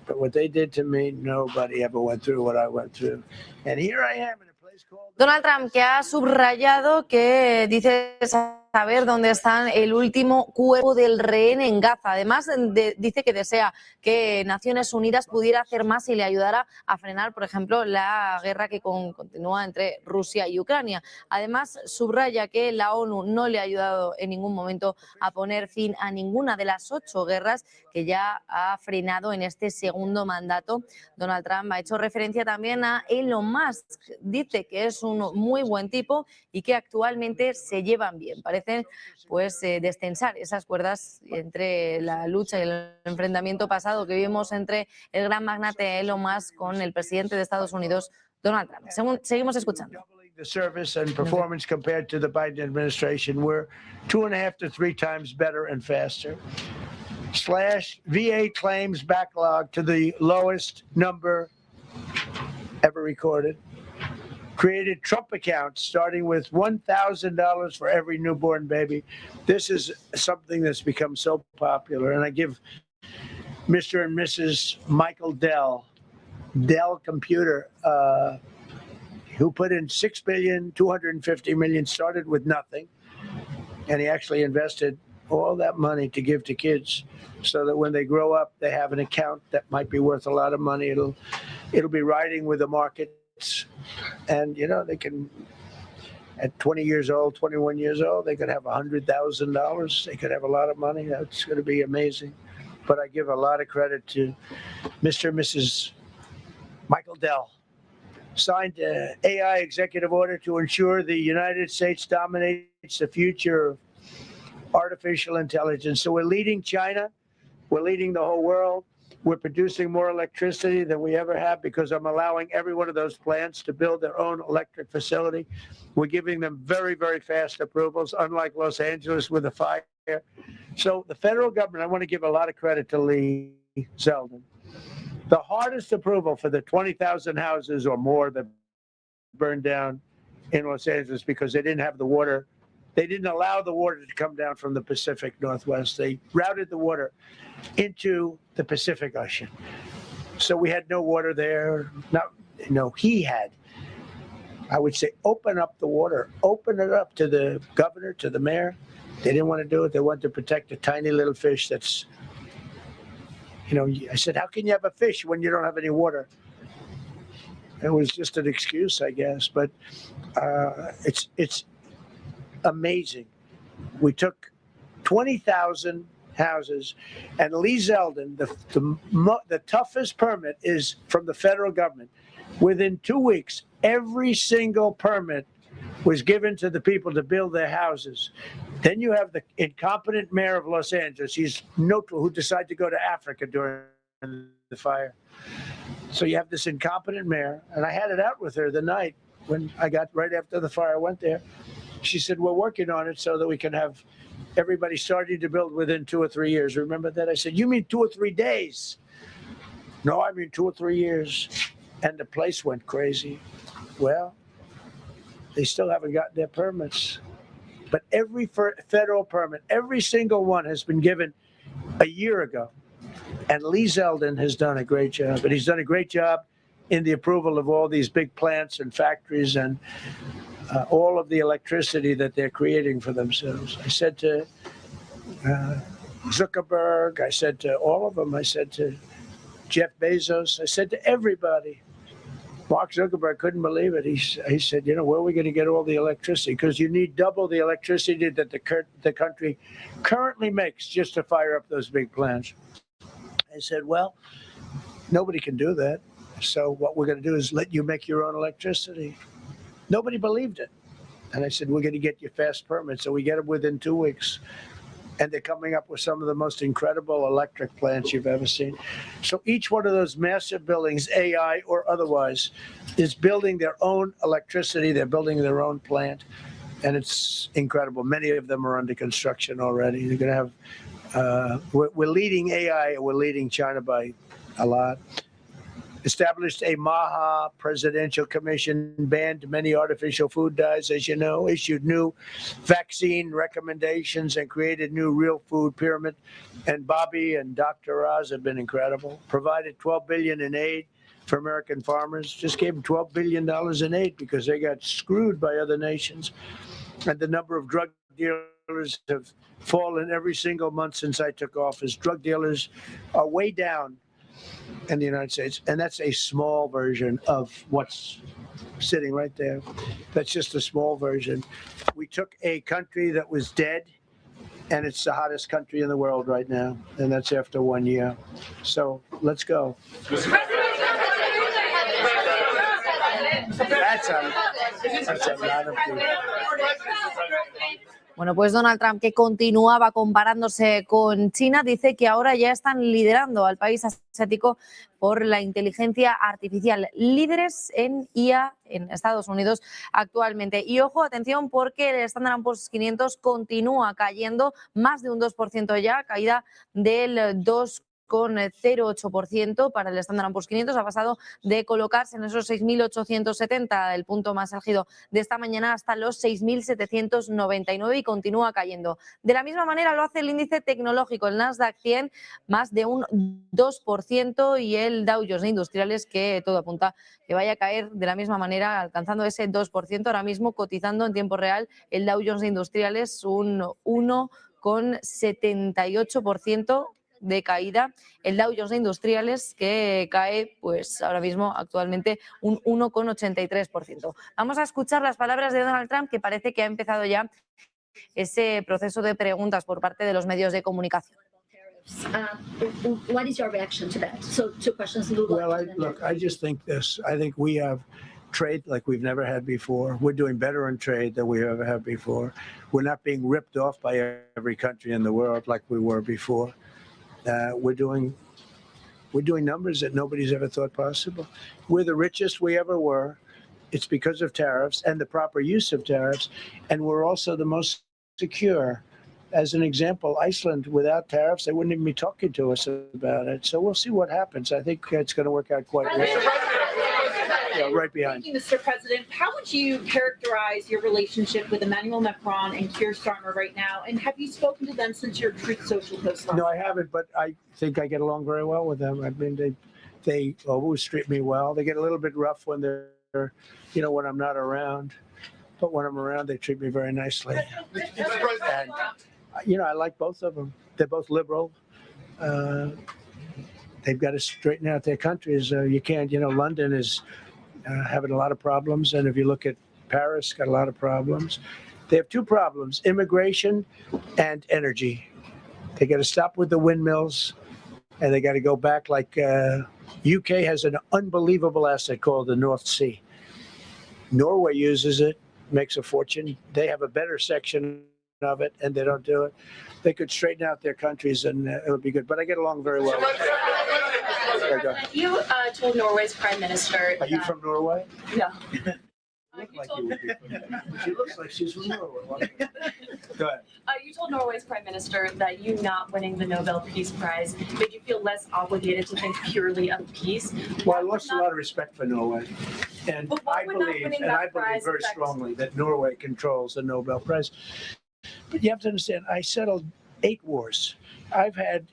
But what they did to me, nobody ever went through what I went through. And here I am in a place called...
Donald Trump, que ha subrayado que dice saber dónde está el último cuerpo del rehén en Gaza. Además, dice que desea que Naciones Unidas pudiera hacer más y le ayudara a frenar, por ejemplo, la guerra que continúa entre Rusia y Ucrania. Además, subraya que la ONU no le ha ayudado en ningún momento a poner fin a ninguna de las 8 guerras que ya ha frenado en este segundo mandato. Donald Trump ha hecho referencia también a Elon Musk. Dice que es un muy buen tipo y que actualmente se llevan bien. Parecen pues destensar esas cuerdas entre la lucha y el enfrentamiento pasado que vimos entre el gran magnate Elon Musk con el presidente de Estados Unidos, Donald Trump. Seguimos escuchando.
The service and performance compared to the Biden administration, we're 2.5 to 3 times better and faster. Slash VA claims backlog to the lowest number ever recorded. Created Trump accounts starting with $1,000 for every newborn baby. This is something that's become so popular. And I give Mr. and Mrs. Michael Dell Computer, who put in $6.25 billion, started with nothing. And he actually invested all that money to give to kids so that when they grow up, they have an account that might be worth a lot of money. It'll be riding with the market. And, you know, they can, at 20 years old, 21 years old, they could have $100,000. They could have a lot of money. That's going to be amazing. But I give a lot of credit to Mr. and Mrs. Michael Dell. Signed an AI executive order to ensure the United States dominates the future of artificial intelligence. So we're leading China. We're leading the whole world. We're producing more electricity than we ever have because I'm allowing every one of those plants to build their own electric facility. We're giving them very, very fast approvals, unlike Los Angeles with a fire. So the federal government, I want to give a lot of credit to Lee Zeldin. The hardest approval for the 20,000 houses or more that burned down in Los Angeles because they didn't have the water. They didn't allow the water to come down from the Pacific Northwest. They routed the water into the Pacific Ocean. So we had no water there. No, he had. I would say open up the water. Open it up to the governor, to the mayor. They didn't want to do it. They wanted to protect a tiny little fish that's, you know, I said, how can you have a fish when you don't have any water? It was just an excuse, I guess. But it's amazing. We took 20,000 houses, and Lee Zeldin, the toughest permit is from the federal government. Within 2 weeks, every single permit was given to the people to build their houses. Then you have the incompetent mayor of Los Angeles. He's neutral, who decided to go to Africa during the fire. So you have this incompetent mayor, and I had it out with her the night when I got right after the fire. I went there. She said, we're working on it so that we can have everybody starting to build within 2 or 3 years. Remember that? I said, you mean 2 or 3 days? No, I mean 2 or 3 years. And the place went crazy. Well, they still haven't gotten their permits. But every federal permit, every single one has been given a year ago. And Lee Zeldin has done a great job. And he's done a great job in the approval of all these big plants and factories and all of the electricity that they're creating for themselves. I said to Zuckerberg, I said to all of them, I said to Jeff Bezos. I said to everybody. Mark Zuckerberg couldn't believe it. He said, you know, where are we going to get all the electricity? Because you need double the electricity that the country currently makes just to fire up those big plants. I said, well, nobody can do that. So what we're going to do is let you make your own electricity. Nobody believed it. And I said, we're going to get you fast permits. So we get them within 2 weeks. And they're coming up with some of the most incredible electric plants you've ever seen. So each one of those massive buildings, AI or otherwise, is building their own electricity. They're building their own plant. And it's incredible. Many of them are under construction already. They're going to have, we're leading AI, we're leading China by a lot. Established a MAHA presidential commission, banned many artificial food dyes, as you know, issued new vaccine recommendations and created new real food pyramid. And Bobby and Dr. Oz have been incredible. Provided $12 billion in aid for American farmers. Just gave them $12 billion in aid because they got screwed by other nations. And the number of drug dealers have fallen every single month since I took office. Drug dealers are way down in the United States, and that's a small version of what's sitting right there. That's just a small version. We took a country that was dead, and it's the hottest country in the world right now, and that's after 1 year. So let's go. That's a lot of people.
Bueno, pues Donald Trump, que continuaba comparándose con China, dice que ahora ya están liderando al país asiático por la inteligencia artificial. Líderes en IA en Estados Unidos actualmente. Y ojo, atención, porque el Standard & Poor's 500 continúa cayendo más de un 2% ya, caída del 2,08% para el Standard & Poor's 500, ha pasado de colocarse en esos 6.870, el punto más álgido de esta mañana, hasta los 6.799 y continúa cayendo. De la misma manera lo hace el índice tecnológico, el Nasdaq 100, más de un 2%, y el Dow Jones de Industriales, que todo apunta que vaya a caer de la misma manera, alcanzando ese 2%, ahora mismo cotizando en tiempo real el Dow Jones de Industriales un 1,78% de caída, el Dow Jones de Industriales, que cae pues ahora mismo actualmente un 1,83%. Vamos a escuchar las palabras de Donald Trump, que parece que ha empezado ya ese proceso de preguntas por parte de los medios de comunicación.
What is your reaction to that? So two questions.
Well, I just think this. I think we have trade like we've never had before. We're doing better in trade than we ever have before. We're not being ripped off by every country in the world like we were before. We're doing numbers that nobody's ever thought possible. We're the richest we ever were. It's because of tariffs and the proper use of tariffs. And we're also the most secure. As an example, Iceland, without tariffs, they wouldn't even be talking to us about it. So we'll see what happens. I think it's going to work out quite well. Yeah, right behind.
Thank you, Mr. President. How would you characterize your relationship with Emmanuel Macron and Keir Starmer right now? And have you spoken to them since your Truth Social post?
No, I haven't, but I think I get along very well with them. I mean, they always treat me well. They get a little bit rough when they're, when I'm not around. But when I'm around, they treat me very nicely. And, I like both of them. They're both liberal. They've got to straighten out their countries. You can't, London is having a lot of problems. And if you look at Paris, got a lot of problems. They have two problems, immigration and energy. They got to stop with the windmills, and they got to go back like UK has an unbelievable asset called the North Sea. Norway uses it, makes a fortune. They have a better section of it, and they don't do it. They could straighten out their countries, and it would be good. But I get along very well.
You told Norway's Prime Minister.
Are you from Norway?
No.
She looks like she's from Norway. Go ahead.
You told Norway's Prime Minister that you not winning the Nobel Peace Prize made you feel less obligated to think purely of peace.
Well, I lost a lot of respect for Norway. And I believe very strongly that Norway controls the Nobel Prize. But you have to understand, I settled 8 wars. I've had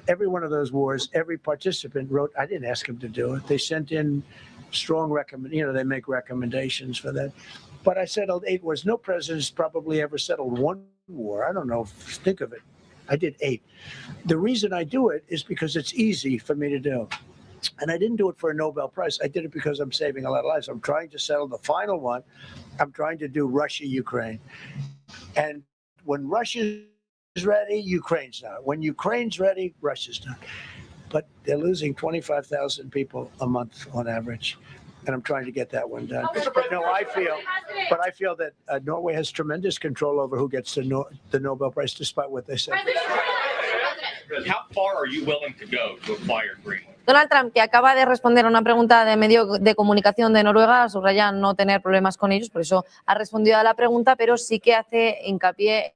every one of those wars, every participant wrote, I didn't ask them to do it. They sent in strong they make recommendations for that. But I settled 8 wars. No president's probably ever settled 1 war. I don't know, think of it. I did 8. The reason I do it is because it's easy for me to do. And I didn't do it for a Nobel Prize. I did it because I'm saving a lot of lives. I'm trying to settle the final one. I'm trying to do Russia, Ukraine. And when Russia's ready, Ukraine's not. When Ukraine's ready, Russia's not. But they're losing 25,000 people a month on average. And I'm trying to get that one done. But no, I feel that Norway has tremendous control over who gets the Nobel Prize, despite what they say.
How far are you willing to go to acquire Greenland?
Donald Trump, que acaba de responder a una pregunta de medio de comunicación de Noruega, subraya no tener problemas con ellos, por eso ha respondido a la pregunta, pero sí que hace hincapié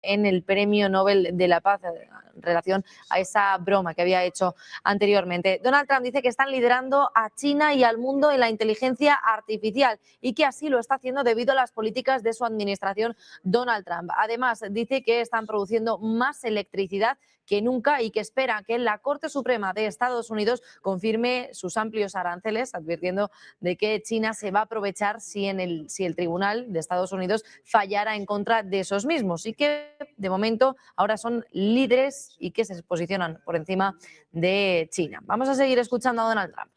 en el Premio Nobel de la Paz en relación a esa broma que había hecho anteriormente. Donald Trump dice que están liderando a China y al mundo en la inteligencia artificial y que así lo está haciendo debido a las políticas de su administración Donald Trump. Además, dice que están produciendo más electricidad que nunca y que espera que la Corte Suprema de Estados Unidos confirme sus amplios aranceles, advirtiendo de que China se va a aprovechar si el Tribunal de Estados Unidos fallara en contra de esos mismos y que de momento ahora son líderes y que se posicionan por encima de China. Vamos a seguir escuchando a Donald Trump.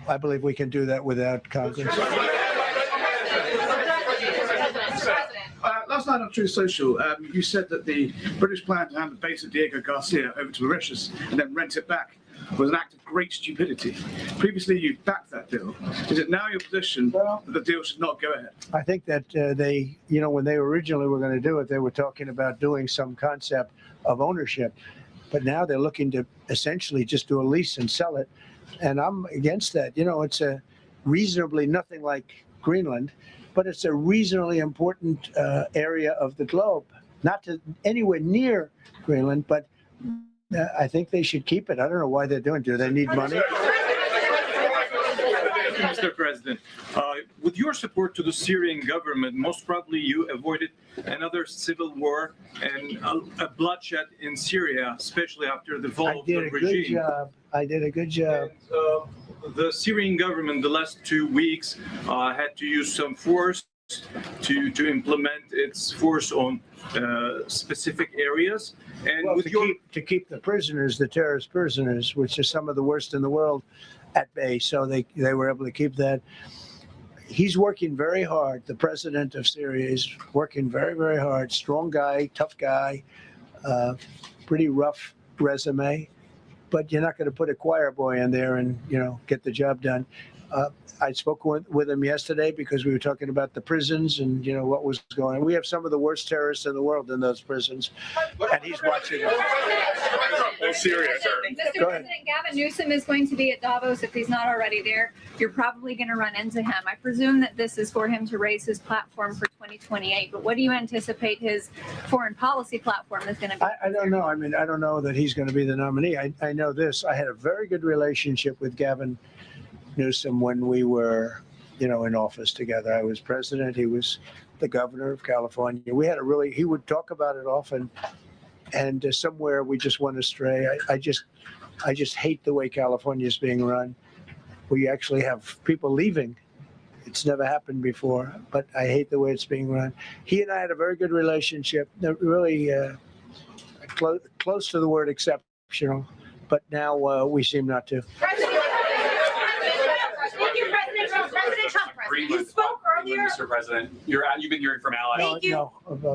I believe we can do that without Congress.
Last night on Truth Social, you said that the British plan to hand the base of Diego Garcia over to Mauritius and then rent it back was an act of great stupidity. Previously, you backed that deal. Is it now your position that the deal should not go ahead?
I think that they, when they originally were going to do it, they were talking about doing some concept of ownership. But now they're looking to essentially just do a lease and sell it. And I'm against that. It's a reasonably nothing like Greenland, but it's a reasonably important area of the globe. Not to anywhere near Greenland, but I think they should keep it. I don't know why they're doing it. Do they need money?
Mr. President, with your support to the Syrian government, most probably you avoided another civil war and a bloodshed in Syria, especially after the fall of the regime.
I did a good job.
And, the Syrian government, the last 2 weeks, had to use some force to implement its force on specific areas. And
to keep the prisoners, the terrorist prisoners, which are some of the worst in the world, at bay. So they were able to keep that. He's working very hard. The president of Syria is working very, very hard. Strong guy, tough guy, pretty rough resume. But you're not going to put a choir boy in there and, get the job done. I spoke with him yesterday because we were talking about the prisons and, what was going on. We have some of the worst terrorists in the world in those prisons, and he's watching them.
Oh, Syria.
Mr. President, Gavin Newsom is going to be at Davos if he's not already there. You're probably going to run into him. I presume that this is for him to raise his platform for 2028, but what do you anticipate his foreign policy platform is going to be?
I don't know. I don't know that he's going to be the nominee. I know this. I had a very good relationship with Gavin Newsom when we were, in office together. I was president. He was the governor of California. We had he would talk about it often, and somewhere we just went astray. I just hate the way California is being run. We actually have people leaving. It's never happened before, but I hate the way it's being run. He and I had a very good relationship, really close to the word exceptional, but now we seem not to.
You spoke earlier. Mr. President, you've been hearing from allies.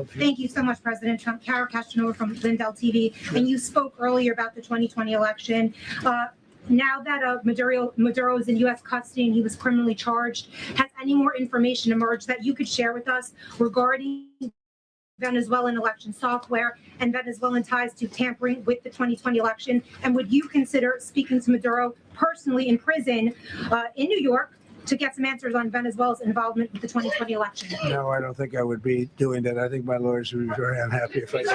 Thank you so much, President Trump. Kara Castanova from Lindell TV. And you spoke earlier about the 2020 election. Now that Maduro is in U.S. custody and he was criminally charged, has any more information emerged that you could share with us regarding Venezuelan election software and Venezuelan ties to tampering with the 2020 election? And would you consider speaking to Maduro personally in prison in New York to get some answers on Venezuela's involvement with the 2020 election?
No, I don't think I would be doing that. I think my lawyers would be very unhappy if I did.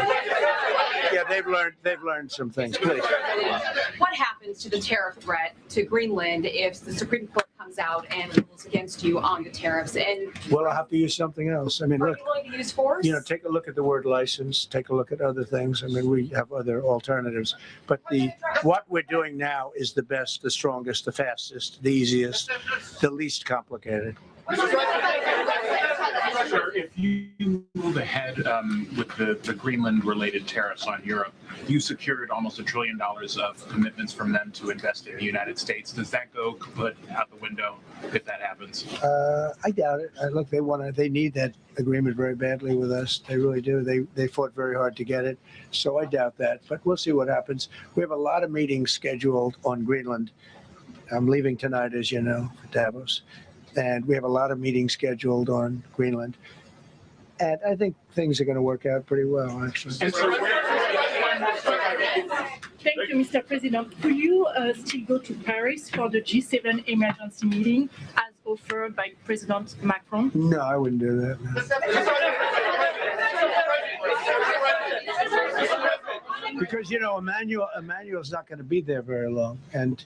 Yeah, they've learned some things. Please.
What happens to the tariff threat to Greenland if the Supreme Court comes out and rules against you on the tariffs? And
well, I'll have to use something else. Look,
are you willing to use force?
Take a look at the word license. Take a look at other things. We have other alternatives. But what we're doing now is the best, the strongest, the fastest, the easiest, the least complicated.
Sir, if you move ahead with the Greenland-related tariffs on Europe, you secured almost $1 trillion of commitments from them to invest in the United States. Does that go kaput out the window if that happens?
I doubt it. Look, they need that agreement very badly with us. They really do. They fought very hard to get it. So I doubt that. But we'll see what happens. We have a lot of meetings scheduled on Greenland. I'm leaving tonight, as you know, for Davos. And we have a lot of meetings scheduled on Greenland. And I think things are going to work out pretty well, actually.
Thank you, Mr. President. Will you still go to Paris for the G7 emergency meeting as offered by President Macron?
No, I wouldn't do that. No. Because, you know, Emmanuel's not going to be there very long. And,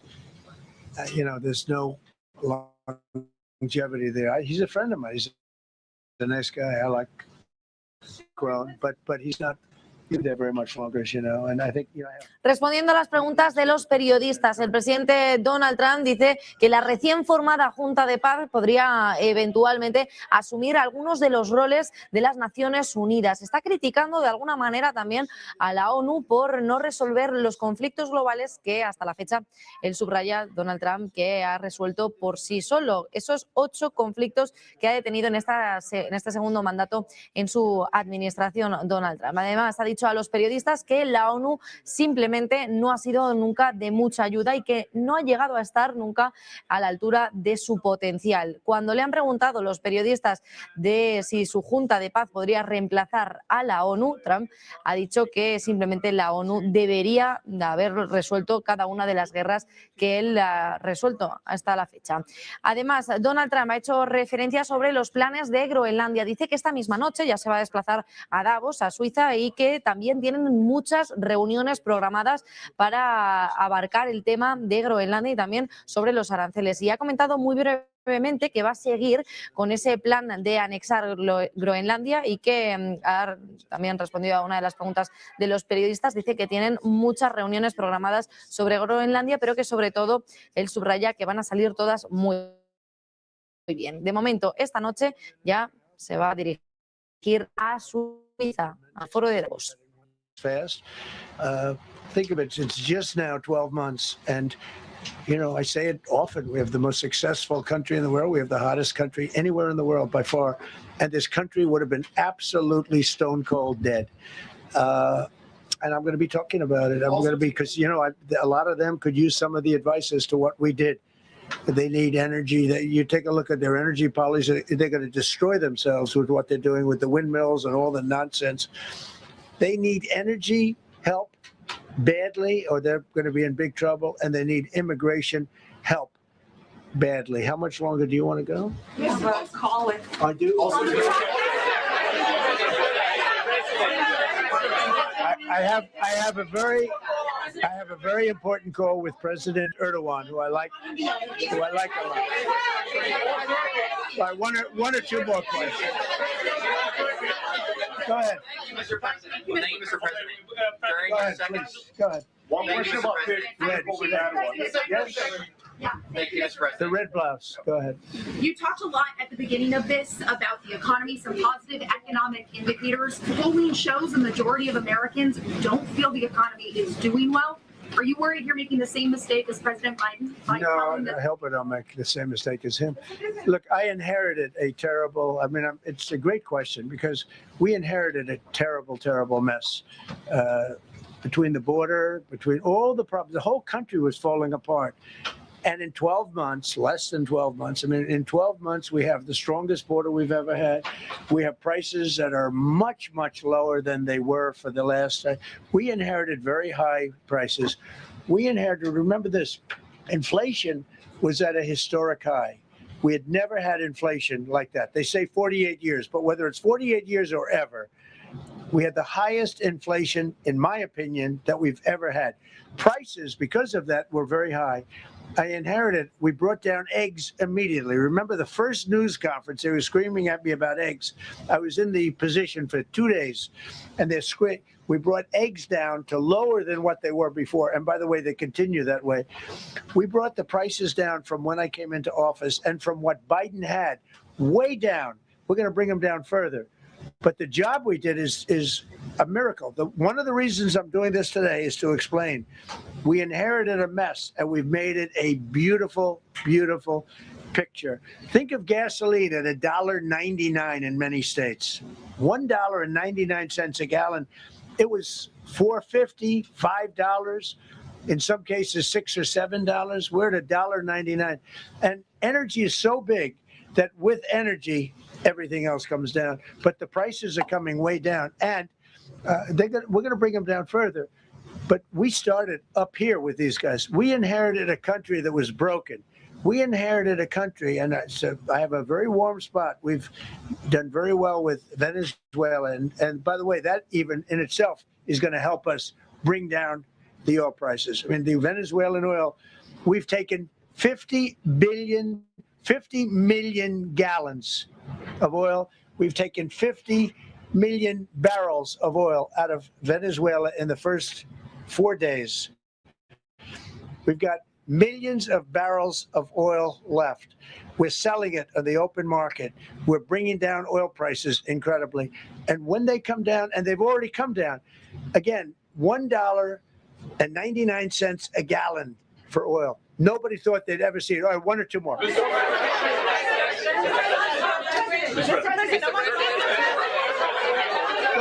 you know, there's no longevity there. He's a friend of mine. He's a nice guy. I like Macron, but he's not there very much longer, as you know. And I think, you know,
Respondiendo a las preguntas de los periodistas, el presidente Donald Trump dice que la recién formada Junta de Paz podría eventualmente asumir algunos de los roles de las Naciones Unidas. Está criticando de alguna manera también a la ONU por no resolver los conflictos globales que hasta la fecha él subraya, Donald Trump, que ha resuelto por sí solo. Esos 8 conflictos que ha detenido en este segundo mandato en su administración Donald Trump. Además, ha dicho a los periodistas que la ONU simplemente no ha sido nunca de mucha ayuda y que no ha llegado a estar nunca a la altura de su potencial. Cuando le han preguntado los periodistas de si su Junta de Paz podría reemplazar a la ONU, Trump ha dicho que simplemente la ONU debería haber resuelto cada una de las guerras que él ha resuelto hasta la fecha. Además, Donald Trump ha hecho referencia sobre los planes de Groenlandia. Dice que esta misma noche ya se va a desplazar a Davos, a Suiza, y que también tienen muchas reuniones programadas para abarcar el tema de Groenlandia y también sobre los aranceles. Y ha comentado muy brevemente que va a seguir con ese plan de anexar Groenlandia y que ha también respondido a una de las preguntas de los periodistas. Dice que tienen muchas reuniones programadas sobre Groenlandia, pero que sobre todo él subraya que van a salir todas muy bien. De momento, esta noche ya se va a dirigir a Suiza, al Foro de Davos.
Fast. Think of it, it's just now 12 months. And, you know, I say it often, we have the most successful country in the world. We have the hottest country anywhere in the world by far. And this country would have been absolutely stone cold dead. And I'm going to be talking about it. I'm going to be, because, you know, a lot of them could use some of the advice as to what we did. They need energy. You take a look at their energy policy, they're going to destroy themselves with what they're doing with the windmills and all the nonsense. They need energy help badly, or they're going to be in big trouble, and they need immigration help badly. How much longer do you want to go?
Yes, well, call it.
I do. I have a very important call with President Erdogan, who I like a lot. All right, one or two more questions. Go ahead.
Thank you, Mr. President. Thank you, Mr. President. During
Go
your
ahead,
second,
please. Go ahead.
One question about
Red. Yes.
Thank you, Mr. President.
The red blouse. Go ahead.
You talked a lot at the beginning of this about the economy, some positive economic indicators. Polling shows the majority of Americans don't feel the economy is doing well. Are you worried you're making the same mistake as President Biden?
No, I hope I don't make the same mistake as him. Look, I inherited a terrible, it's a great question, because we inherited a terrible, terrible mess. Between the border, between all the problems, the whole country was falling apart. And in 12 months, less than 12 months, in 12 months, we have the strongest border we've ever had. We have prices that are much, much lower than they were for the last time. We inherited very high prices. We inherited, remember this, inflation was at a historic high. We had never had inflation like that. They say 48 years, but whether it's 48 years or ever, we had the highest inflation, in my opinion, that we've ever had. Prices, because of that, were very high. I inherited, we brought down eggs immediately. Remember the first news conference, they were screaming at me about eggs. I was in the position for 2 days, and we brought eggs down to lower than what they were before. And by the way, they continue that way. We brought the prices down from when I came into office and from what Biden had, way down. we're going to bring them down further. But the job we did is a miracle. One of the reasons I'm doing this today is to explain. We inherited a mess, and we've made it a beautiful, beautiful picture. Think of gasoline at $1.99 in many states. $1.99 a gallon. It was $4.50, $5. In some cases, $6 or $7. We're at $1.99. And energy is so big that with energy, everything else comes down. But the prices are coming way down. And we're going to bring them down further. But we started up here with these guys. We inherited a country that was broken. We inherited a country, and I have a very warm spot. We've done very well with Venezuela. And by the way, that even in itself is going to help us bring down the oil prices. I mean, the Venezuelan oil, we've taken 50 million gallons of oil. We've taken 50 million barrels of oil out of Venezuela in the first 4 days. We've got millions of barrels of oil left. We're selling it on the open market. We're bringing down oil prices incredibly. And when they come down, and they've already come down, again, $1.99 a gallon for oil. Nobody thought they'd ever see it. All right, one or two more. Go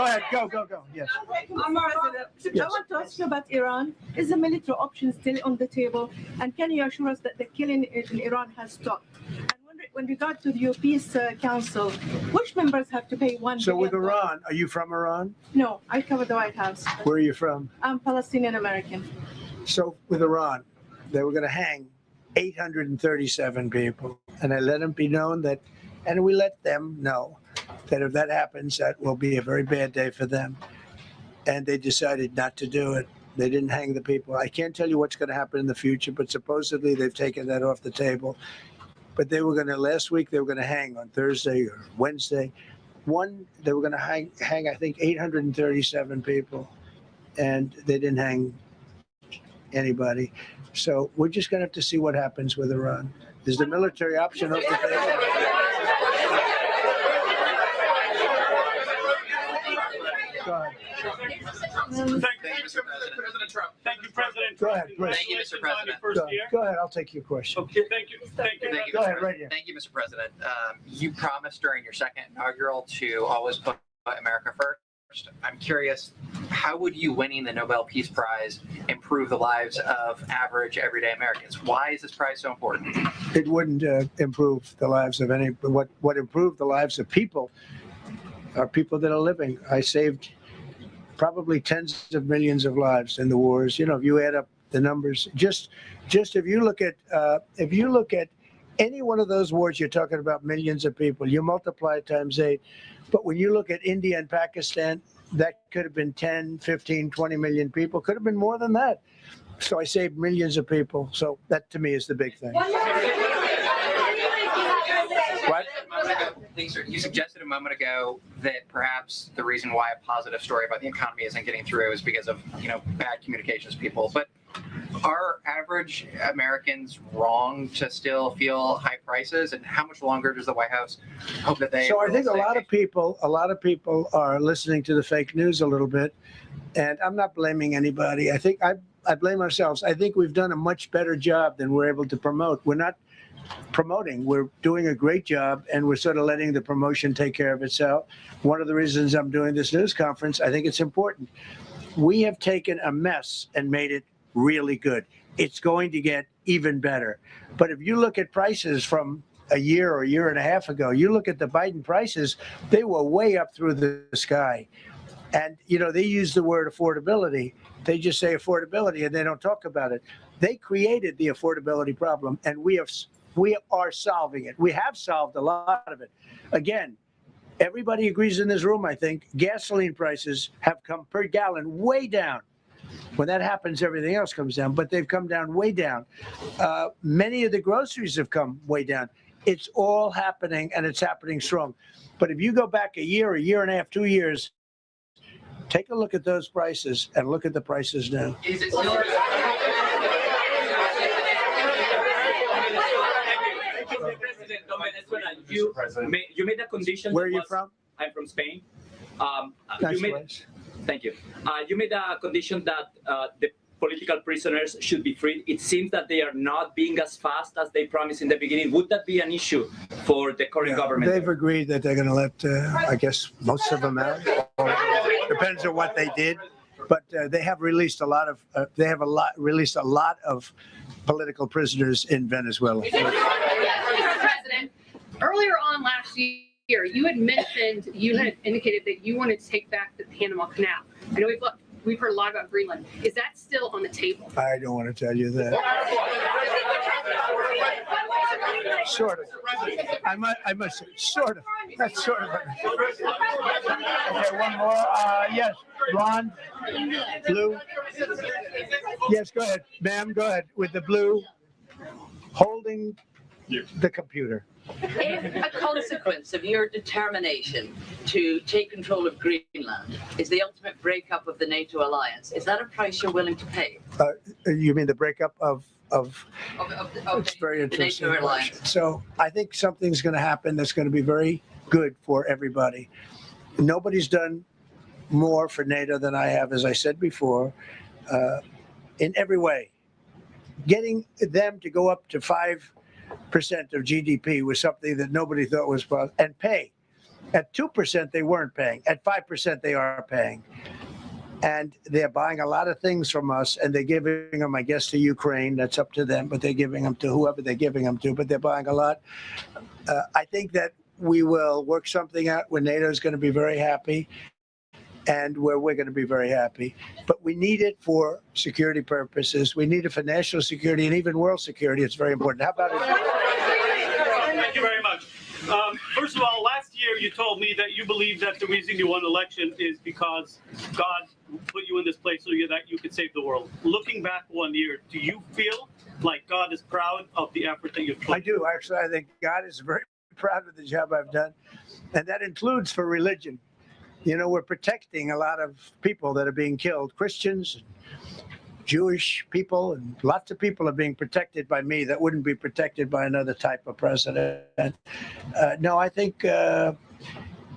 ahead, go. Yes.
I want to ask you about Iran. Is the military option still on the table? And can you assure us that the killing in Iran has stopped? And when regard to the Peace Council, which members have to pay $1 billion?
So with Iran, are you from Iran?
No, I cover the White House.
Where are you from?
I'm Palestinian American.
So with Iran, they were going to hang 837 people. And I let them be known that, and we let them know that if that happens, that will be a very bad day for them. And they decided not to do it. They didn't hang the people. I can't tell you what's going to happen in the future, but supposedly they've taken that off the table. But they were going to, last week, they were going to hang on Thursday or Wednesday. They were going to hang, I think, 837 people. And they didn't hang anybody. So we're just going to have to see what happens with Iran. Is the military option off the table? Go ahead.
Thank you, Mr. President Trump. Thank you, President
Go
Trump.
ahead, please.
Thank you, Mr. President.
Go ahead, I'll take your question.
Okay, thank you. Thank you.
Go ahead, right here.
Thank you, Mr. President. You promised during your second inaugural to always put America first. I'm curious, how would you winning the Nobel Peace Prize improve the lives of average, everyday Americans? Why is this prize so important?
It wouldn't improve the lives of any. What improved the lives of people are people that are living. I saved probably tens of millions of lives in the wars. You know, if you add up the numbers, just if you look at any one of those wars, you're talking about millions of people. You multiply it times 8. But when you look at India and Pakistan, that could have been 10, 15, 20 million people. Could have been more than that. So I saved millions of people. So that to me is the big thing. What?
You suggested a moment ago that perhaps the reason why a positive story about the economy isn't getting through is because of, bad communications people. But are average Americans wrong to still feel high prices? And how much longer does the White House hope that they?
So I think a lot of people are listening to the fake news a little bit, and I'm not blaming anybody. I think I blame ourselves. I think we've done a much better job than we're able to promote. We're not promoting. We're doing a great job, and we're sort of letting the promotion take care of itself. One of the reasons I'm doing this news conference, I think it's important. We have taken a mess and made it really good. It's going to get even better. But if you look at prices from a year or a year and a half ago, you look at the Biden prices, they were way up through the sky. And, they use the word affordability. They just say affordability and they don't talk about it. They created the affordability problem, and we are solving it. We have solved a lot of it. Again, everybody agrees in this room, I think, gasoline prices have come per gallon way down. When that happens, everything else comes down, but they've come down way down. Many of the groceries have come way down. It's all happening, and it's happening strong. But if you go back a year and a half, 2 years, take a look at those prices and look at the prices now.
Is it
Venezuela, you made a condition.
Where are you from?
I'm from Spain.
Nice
you made,
place.
Thank you. You made a condition that the political prisoners should be freed. It seems that they are not being as fast as they promised in the beginning. Would that be an issue for the current government?
They've agreed that they're going to let, I guess, most of them out. Depends on what they did, but they have released a lot of. Released a lot of political prisoners in Venezuela.
President, earlier on last year, you had mentioned, you had indicated that you wanted to take back the Panama Canal. I know we've heard a lot about Greenland. Is that still on the table?
I don't want to tell you that. Sort of. I must say, sort of. That's sort of. Okay, one more. Yes, blonde, blue. Yes, go ahead, ma'am. Go ahead with the blue, holding the computer.
If a consequence of your determination to take control of Greenland is the ultimate breakup of the NATO alliance, is that a price you're willing to pay?
You mean the breakup of
it's
very interesting.
NATO alliance.
So I think something's going to happen that's going to be very good for everybody. Nobody's done more for NATO than I have, as I said before, in every way. Getting them to go up to 5% of GDP was something that nobody thought was possible. And pay. At 2%, they weren't paying. At 5%, they are paying. And they're buying a lot of things from us, and they're giving them, I guess, to Ukraine. That's up to them, but they're giving them to whoever they're giving them to, but they're buying a lot. I think that we will work something out where NATO is going to be very happy and where we're going to be very happy. But we need it for security purposes. We need it for national security and even world security. It's very important. How about it?
Thank you very much. First of all, last year you told me that you believe that the reason you won the election is because God put you in this place so that you could save the world. Looking back 1 year, do you feel like God is proud of the effort that you've put?
I do. Actually, I think God is very proud of the job I've done. And that includes for religion. You know, we're protecting a lot of people that are being killed, Christians, Jewish people, and lots of people are being protected by me that wouldn't be protected by another type of president. No, I think a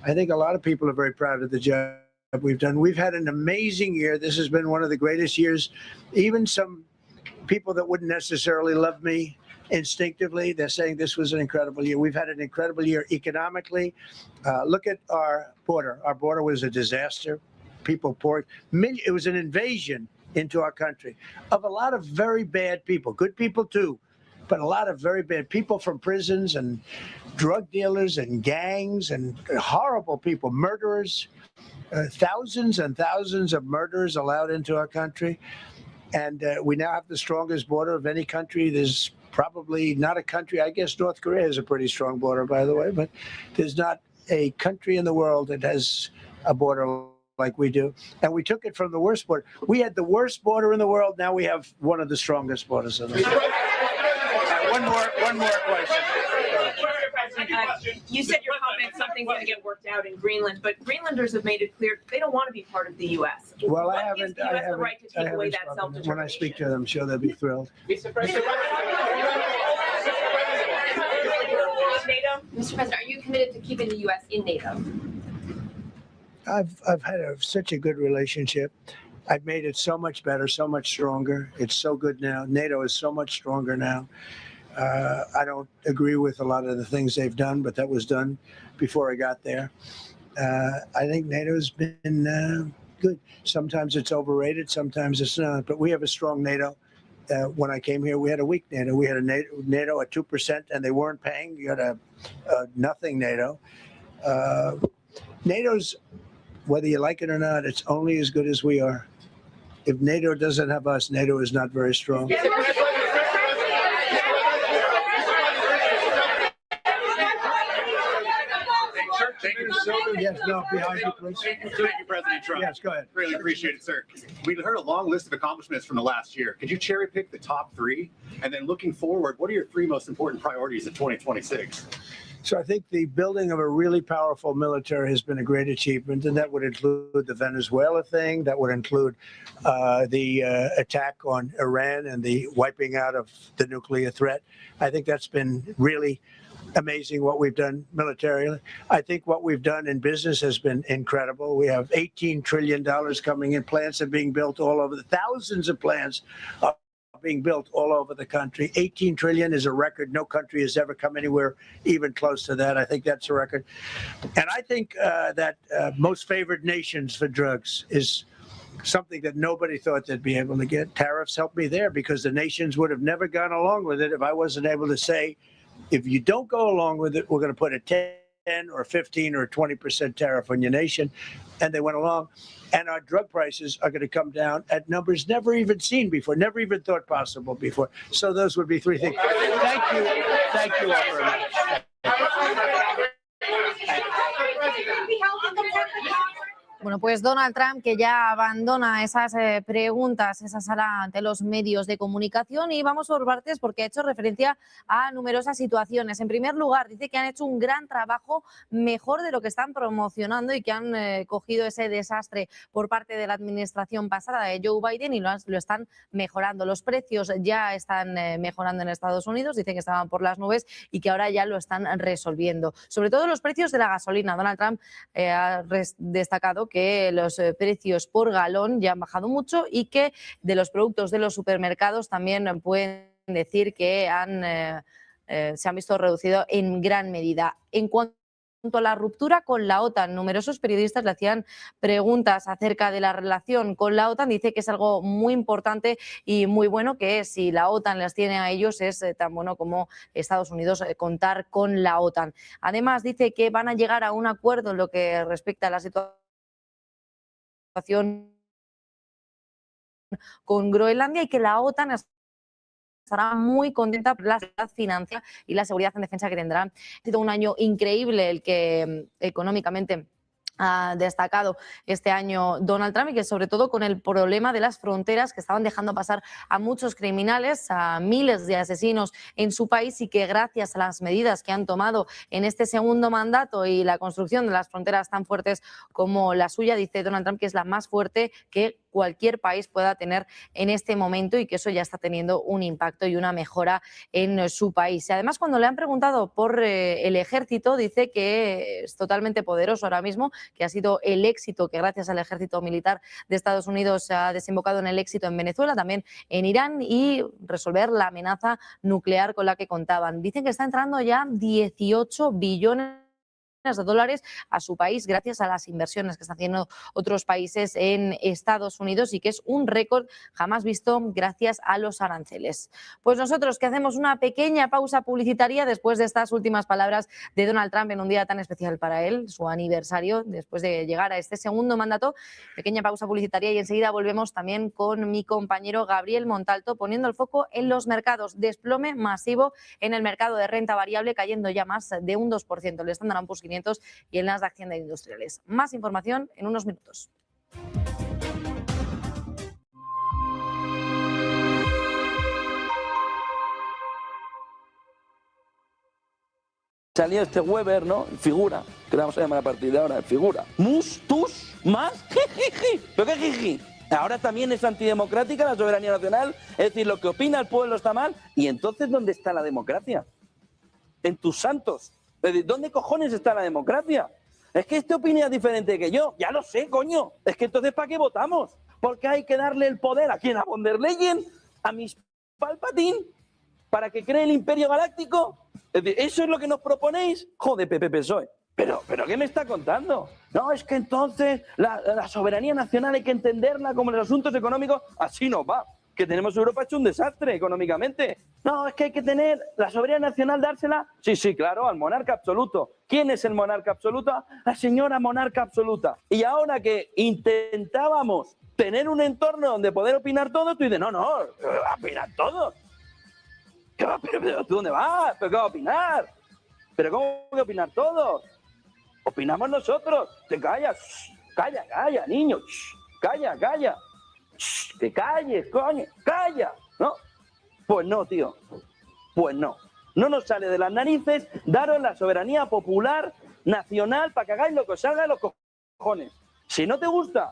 lot of people are very proud of the job we've done. We've had an amazing year. This has been one of the greatest years. Even some people that wouldn't necessarily love me instinctively, they're saying this was an incredible year. We've had an incredible year economically. Look at our border. Our border was a disaster. People poured. It was an invasion into our country of a lot of very bad people, good people too, but a lot of very bad people from prisons and drug dealers and gangs and horrible people, murderers, thousands and thousands of murderers allowed into our country. And we now have the strongest border of any country. There's probably not a country, I guess North Korea has a pretty strong border, by the way, but there's not a country in the world that has a border like we do. And we took it from the worst border. We had the worst border in the world. Now we have one of the strongest borders in the world. One more question.
You said your comment, something's going to get worked out in Greenland, but Greenlanders have made it clear they don't want to be part of the U.S.
Well,
what gives the U.S. the right to take away that self-determination?
When I speak to them, I'm sure they'll be thrilled.
Mr. President,
are you committed to keeping the U.S. in NATO?
I've had such a good relationship. I've made it so much better, so much stronger. It's so good now. NATO is so much stronger now. I don't agree with a lot of the things they've done, but that was done before I got there. I think NATO's been good. Sometimes it's overrated, sometimes it's not. But we have a strong NATO. When I came here, we had a weak NATO. We had a NATO at 2%, and they weren't paying. You had a nothing NATO. NATO's, whether you like it or not, it's only as good as we are. If NATO doesn't have us, NATO is not very strong. Yes, no, behind you, please.
Thank you, President Trump.
Yes, go ahead.
Really appreciate it, sir. We heard a long list of accomplishments from the last year. Could you cherry pick the top three? And then looking forward, what are your three most important priorities in 2026?
So I think the building of a really powerful military has been a great achievement, and that would include the Venezuela thing, that would include the attack on Iran and the wiping out of the nuclear threat. I think that's been really amazing what we've done militarily. I think what we've done in business has been incredible. We have $18 trillion coming in. Plants are being built all over. Thousands of plants are being built all over the country. 18 trillion is a record. No country has ever come anywhere even close to that. I think that's a record. And I think that most favored nations for drugs is something that nobody thought they'd be able to get. Tariffs helped me there because the nations would have never gone along with it if I wasn't able to say, if you don't go along with it, we're going to put a 10 or 15 or 20% tariff on your nation. And they went along. And our drug prices are going to come down at numbers never even seen before, never even thought possible before. So those would be three things. Thank you. Thank you all very much.
Bueno, pues Donald Trump, que ya abandona esas preguntas, esa sala ante los medios de comunicación, y vamos por partes porque ha hecho referencia a numerosas situaciones. En primer lugar, dice que han hecho un gran trabajo, mejor de lo que están promocionando, y que han cogido ese desastre por parte de la administración pasada de Joe Biden y lo están mejorando. Los precios ya están mejorando en Estados Unidos, dicen que estaban por las nubes y que ahora ya lo están resolviendo. Sobre todo los precios de la gasolina. Donald Trump ha destacado que los precios por galón ya han bajado mucho y que de los productos de los supermercados también pueden decir que se han visto reducidos en gran medida. En cuanto a la ruptura con la OTAN, numerosos periodistas le hacían preguntas acerca de la relación con la OTAN. Dice que es algo muy importante y muy bueno, que si la OTAN las tiene a ellos es tan bueno como Estados Unidos contar con la OTAN. Además, dice que van a llegar a un acuerdo en lo que respecta a la situación con Groenlandia y que la OTAN estará muy contenta por la seguridad financiera y la seguridad en defensa que tendrá. Ha sido un año increíble el que económicamente ha destacado este año Donald Trump, y que sobre todo con el problema de las fronteras que estaban dejando pasar a muchos criminales, a miles de asesinos en su país, y que gracias a las medidas que han tomado en este segundo mandato y la construcción de las fronteras tan fuertes como la suya, dice Donald Trump que es la más fuerte que cualquier país pueda tener en este momento, y que eso ya está teniendo un impacto y una mejora en su país. Y además, cuando le han preguntado por el ejército, dice que es totalmente poderoso ahora mismo, que ha sido el éxito que gracias al ejército militar de Estados Unidos ha desembocado en el éxito en Venezuela, también en Irán, y resolver la amenaza nuclear con la que contaban. Dicen que está entrando ya 18 billones de dólares a su país gracias a las inversiones que están haciendo otros países en Estados Unidos, y que es un récord jamás visto gracias a los aranceles. Pues nosotros, que hacemos una pequeña pausa publicitaria después de estas últimas palabras de Donald Trump en un día tan especial para él, su aniversario, después de llegar a este segundo mandato. Pequeña pausa publicitaria y enseguida volvemos también con mi compañero Gabriel Montalto, poniendo el foco en los mercados. Desplome masivo en el mercado de renta variable, cayendo ya más de un 2%. El Standard & Poor's 500 y el Nasdaq 100 de industriales. Más información en unos minutos.
Salió este Weber, ¿no? Figura, que le vamos a llamar a partir de ahora, figura. Mus, tus, más, jijiji. ¿Pero qué jiji? Ahora también es antidemocrática la soberanía nacional, es decir, lo que opina el pueblo está mal. ¿Y entonces dónde está la democracia? En tus santos. Es decir, ¿dónde cojones está la democracia? Es que este opina diferente que yo. Ya lo sé, coño. Es que entonces ¿para qué votamos? Porque hay que darle el poder a quién, a von der Leyen, a mis Palpatine, para que cree el imperio galáctico. Es decir, ¿eso es lo que nos proponéis? Joder, PSOE. ¿Pero qué me está contando? No, es que entonces la soberanía nacional hay que entenderla como los asuntos económicos. Así no va. Que tenemos Europa hecho un desastre económicamente. No, es que hay que tener la soberanía nacional, dársela. Sí, claro, al monarca absoluto. ¿Quién es el monarca absoluto? La señora monarca absoluta. Y ahora que intentábamos tener un entorno donde poder opinar todo, tú dices, no, va a opinar todo. ¿Pero tú dónde vas? ¿Pero qué va a opinar? ¿Pero cómo voy a opinar todos? Opinamos nosotros. Te callas. Calla, niño. Calla. Que calles, coño, calla, ¿no? Pues no, tío, pues no. no nos sale de las narices daros la soberanía popular nacional para que hagáis lo que os salga de los cojones. Si no te gusta,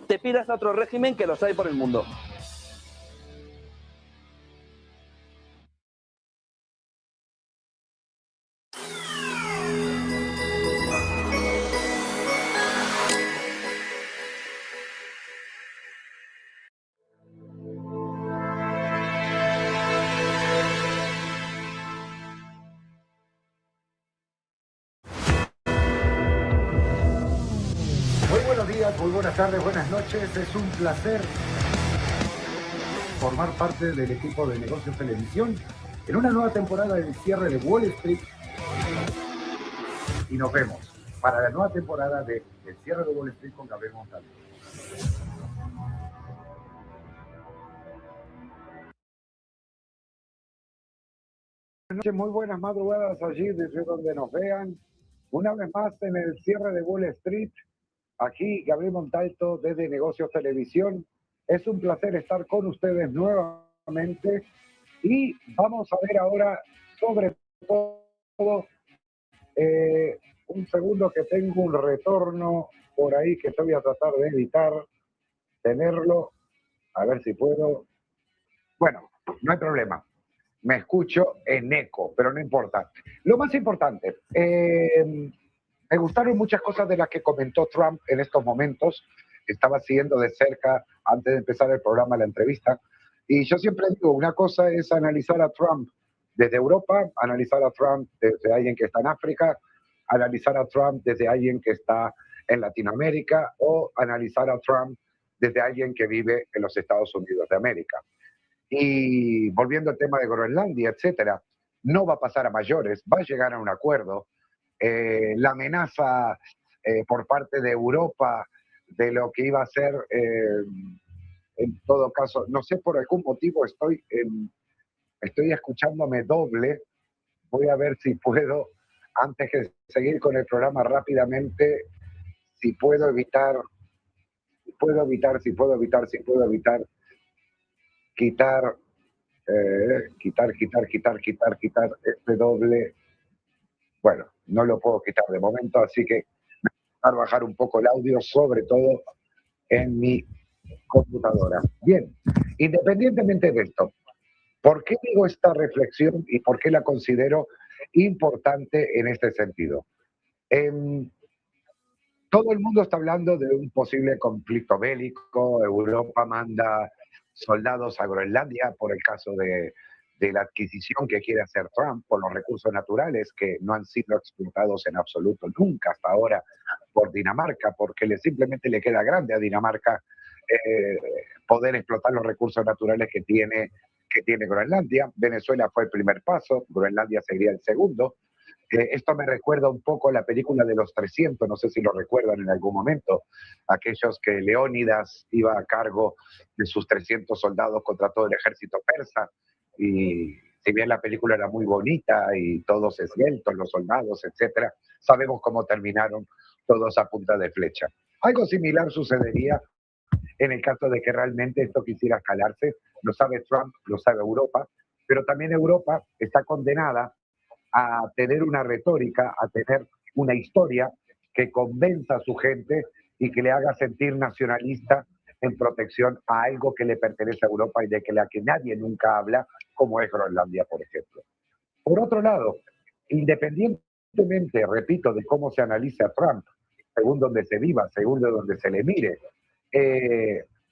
te pidas a otro régimen que los hay por el mundo.
Muy buenos días, muy buenas tardes, buenas noches. Es un placer formar parte del equipo de Negocios Televisión en una nueva temporada del cierre de Wall Street. Y nos vemos para la nueva temporada del cierre de Wall Street con Gabriel Montalvo. Buenas noches, muy buenas madrugadas allí desde donde nos vean. Una vez más en el cierre de Wall Street. Aquí Gabriel Montalto desde Negocios Televisión. Es un placer estar con ustedes nuevamente y vamos a ver ahora sobre todo un segundo que tengo un retorno por ahí que voy a tratar de evitar tenerlo. A ver si puedo. Bueno, no hay problema. Me escucho en eco, pero no importa. Lo más importante, me gustaron muchas cosas de las que comentó Trump en estos momentos. Estaba siguiendo de cerca, antes de empezar el programa, la entrevista. Y yo siempre digo, una cosa es analizar a Trump desde Europa, analizar a Trump desde alguien que está en África, analizar a Trump desde alguien que está en Latinoamérica o analizar a Trump desde alguien que vive en los Estados Unidos de América. Y volviendo al tema de Groenlandia, etcétera, no va a pasar a mayores, va a llegar a un acuerdo. La amenaza por parte de Europa de lo que iba a ser, en todo caso, no sé, por algún motivo estoy escuchándome doble. Voy a ver si puedo, antes de seguir con el programa rápidamente, si puedo evitar quitar este doble. Bueno, no lo puedo quitar de momento, así que voy a bajar un poco el audio, sobre todo en mi computadora. Bien, independientemente de esto, ¿por qué digo esta reflexión y por qué la considero importante en este sentido? Todo el mundo está hablando de un posible conflicto bélico. Europa manda soldados a Groenlandia por el caso de la adquisición que quiere hacer Trump por los recursos naturales que no han sido explotados en absoluto nunca hasta ahora por Dinamarca, porque simplemente le queda grande a Dinamarca poder explotar los recursos naturales que tiene Groenlandia. Venezuela fue el primer paso, Groenlandia sería el segundo. Esto me recuerda un poco a la película de los 300, no sé si lo recuerdan en algún momento, aquellos que Leónidas iba a cargo de sus 300 soldados contra todo el ejército persa, y si bien la película era muy bonita y todos esbeltos, los soldados, etcétera, sabemos cómo terminaron todos a punta de flecha. Algo similar sucedería en el caso de que realmente esto quisiera escalarse. Lo sabe Trump, lo sabe Europa, pero también Europa está condenada a tener una retórica, a tener una historia que convenza a su gente y que le haga sentir nacionalista en protección a algo que le pertenece a Europa y de la que nadie nunca habla, como es Groenlandia, por ejemplo. Por otro lado, independientemente, repito, de cómo se analice a Trump, según donde se viva, según de donde se le mire,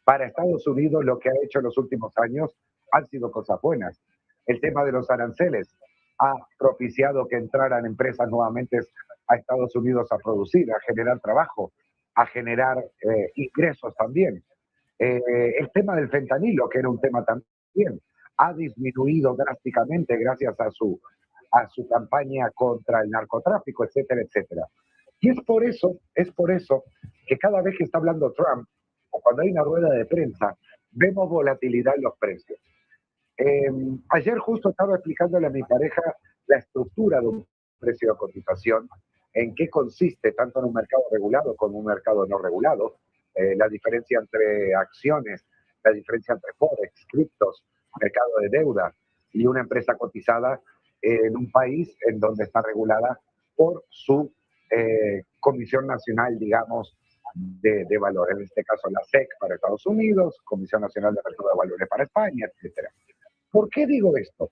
para Estados Unidos lo que ha hecho en los últimos años han sido cosas buenas. El tema de los aranceles ha propiciado que entraran empresas nuevamente a Estados Unidos a producir, a generar trabajo, a generar ingresos también. El tema del fentanilo, que era un tema también, ha disminuido drásticamente gracias a su campaña contra el narcotráfico, etcétera, etcétera. Y es por eso que cada vez que está hablando Trump, o cuando hay una rueda de prensa, vemos volatilidad en los precios. Ayer justo estaba explicándole a mi pareja la estructura de un precio de cotización, en qué consiste tanto en un mercado regulado como en un mercado no regulado, la diferencia entre acciones, la diferencia entre forex, criptos, mercado de deuda y una empresa cotizada, en un país en donde está regulada por su Comisión Nacional, digamos, de Valores, en este caso la SEC para Estados Unidos, Comisión Nacional de Mercado de Valores para España, etc. ¿Por qué digo esto?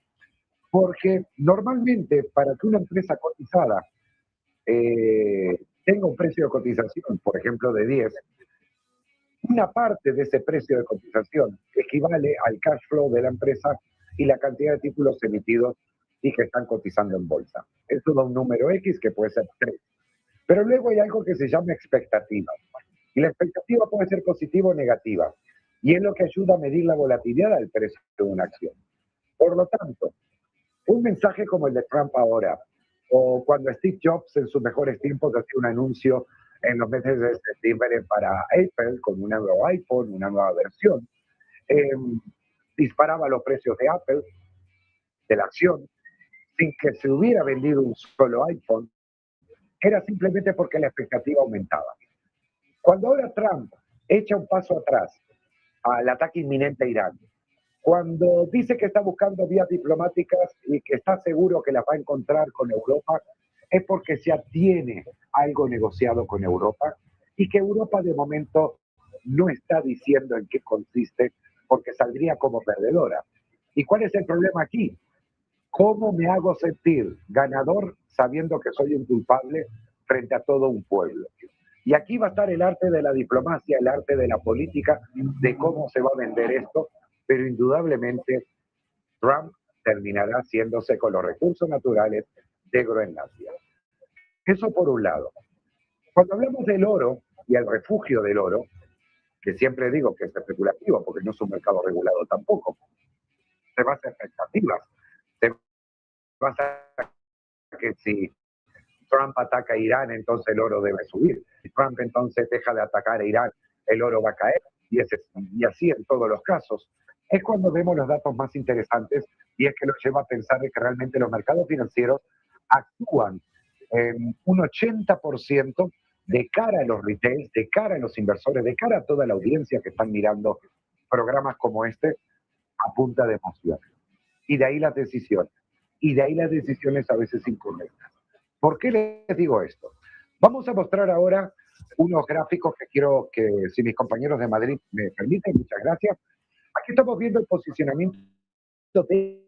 Porque normalmente para que una empresa cotizada tenga un precio de cotización, por ejemplo, de 10, una parte de ese precio de cotización equivale al cash flow de la empresa y la cantidad de títulos emitidos y que están cotizando en bolsa. Eso da un número X que puede ser 3. Pero luego hay algo que se llama expectativa. Y la expectativa puede ser positiva o negativa. Y es lo que ayuda a medir la volatilidad del precio de una acción. Por lo tanto, un mensaje como el de Trump ahora, o cuando Steve Jobs en sus mejores tiempos hacía un anuncio en los meses de septiembre para Apple con un nuevo iPhone, una nueva versión, disparaba los precios de Apple, de la acción, sin que se hubiera vendido un solo iPhone, era simplemente porque la expectativa aumentaba. Cuando ahora Trump echa un paso atrás al ataque inminente a Irán, cuando dice que está buscando vías diplomáticas y que está seguro que las va a encontrar con Europa, es porque ya tiene algo negociado con Europa y que Europa de momento no está diciendo en qué consiste porque saldría como perdedora. ¿Y cuál es el problema aquí? ¿Cómo me hago sentir ganador sabiendo que soy un culpable frente a todo un pueblo? Y aquí va a estar el arte de la diplomacia, el arte de la política, de cómo se va a vender esto, pero indudablemente Trump terminará haciéndose con los recursos naturales de Groenlandia. Eso por un lado. Cuando hablamos del oro y el refugio del oro, que siempre digo que es especulativo porque no es un mercado regulado tampoco, se basa en expectativas. Se basa en que si Trump ataca a Irán, entonces el oro debe subir. Si Trump entonces deja de atacar a Irán, el oro va a caer. Y así en todos los casos. Es cuando vemos los datos más interesantes y es que nos lleva a pensar de que realmente los mercados financieros actúan en un 80% de cara a los retails, de cara a los inversores, de cara a toda la audiencia que están mirando programas como este a punta de emoción. Y de ahí las decisiones. Y de ahí las decisiones a veces incorrectas. ¿Por qué les digo esto? Vamos a mostrar ahora unos gráficos que quiero que, si mis compañeros de Madrid me permiten, muchas gracias. Aquí estamos viendo el posicionamiento de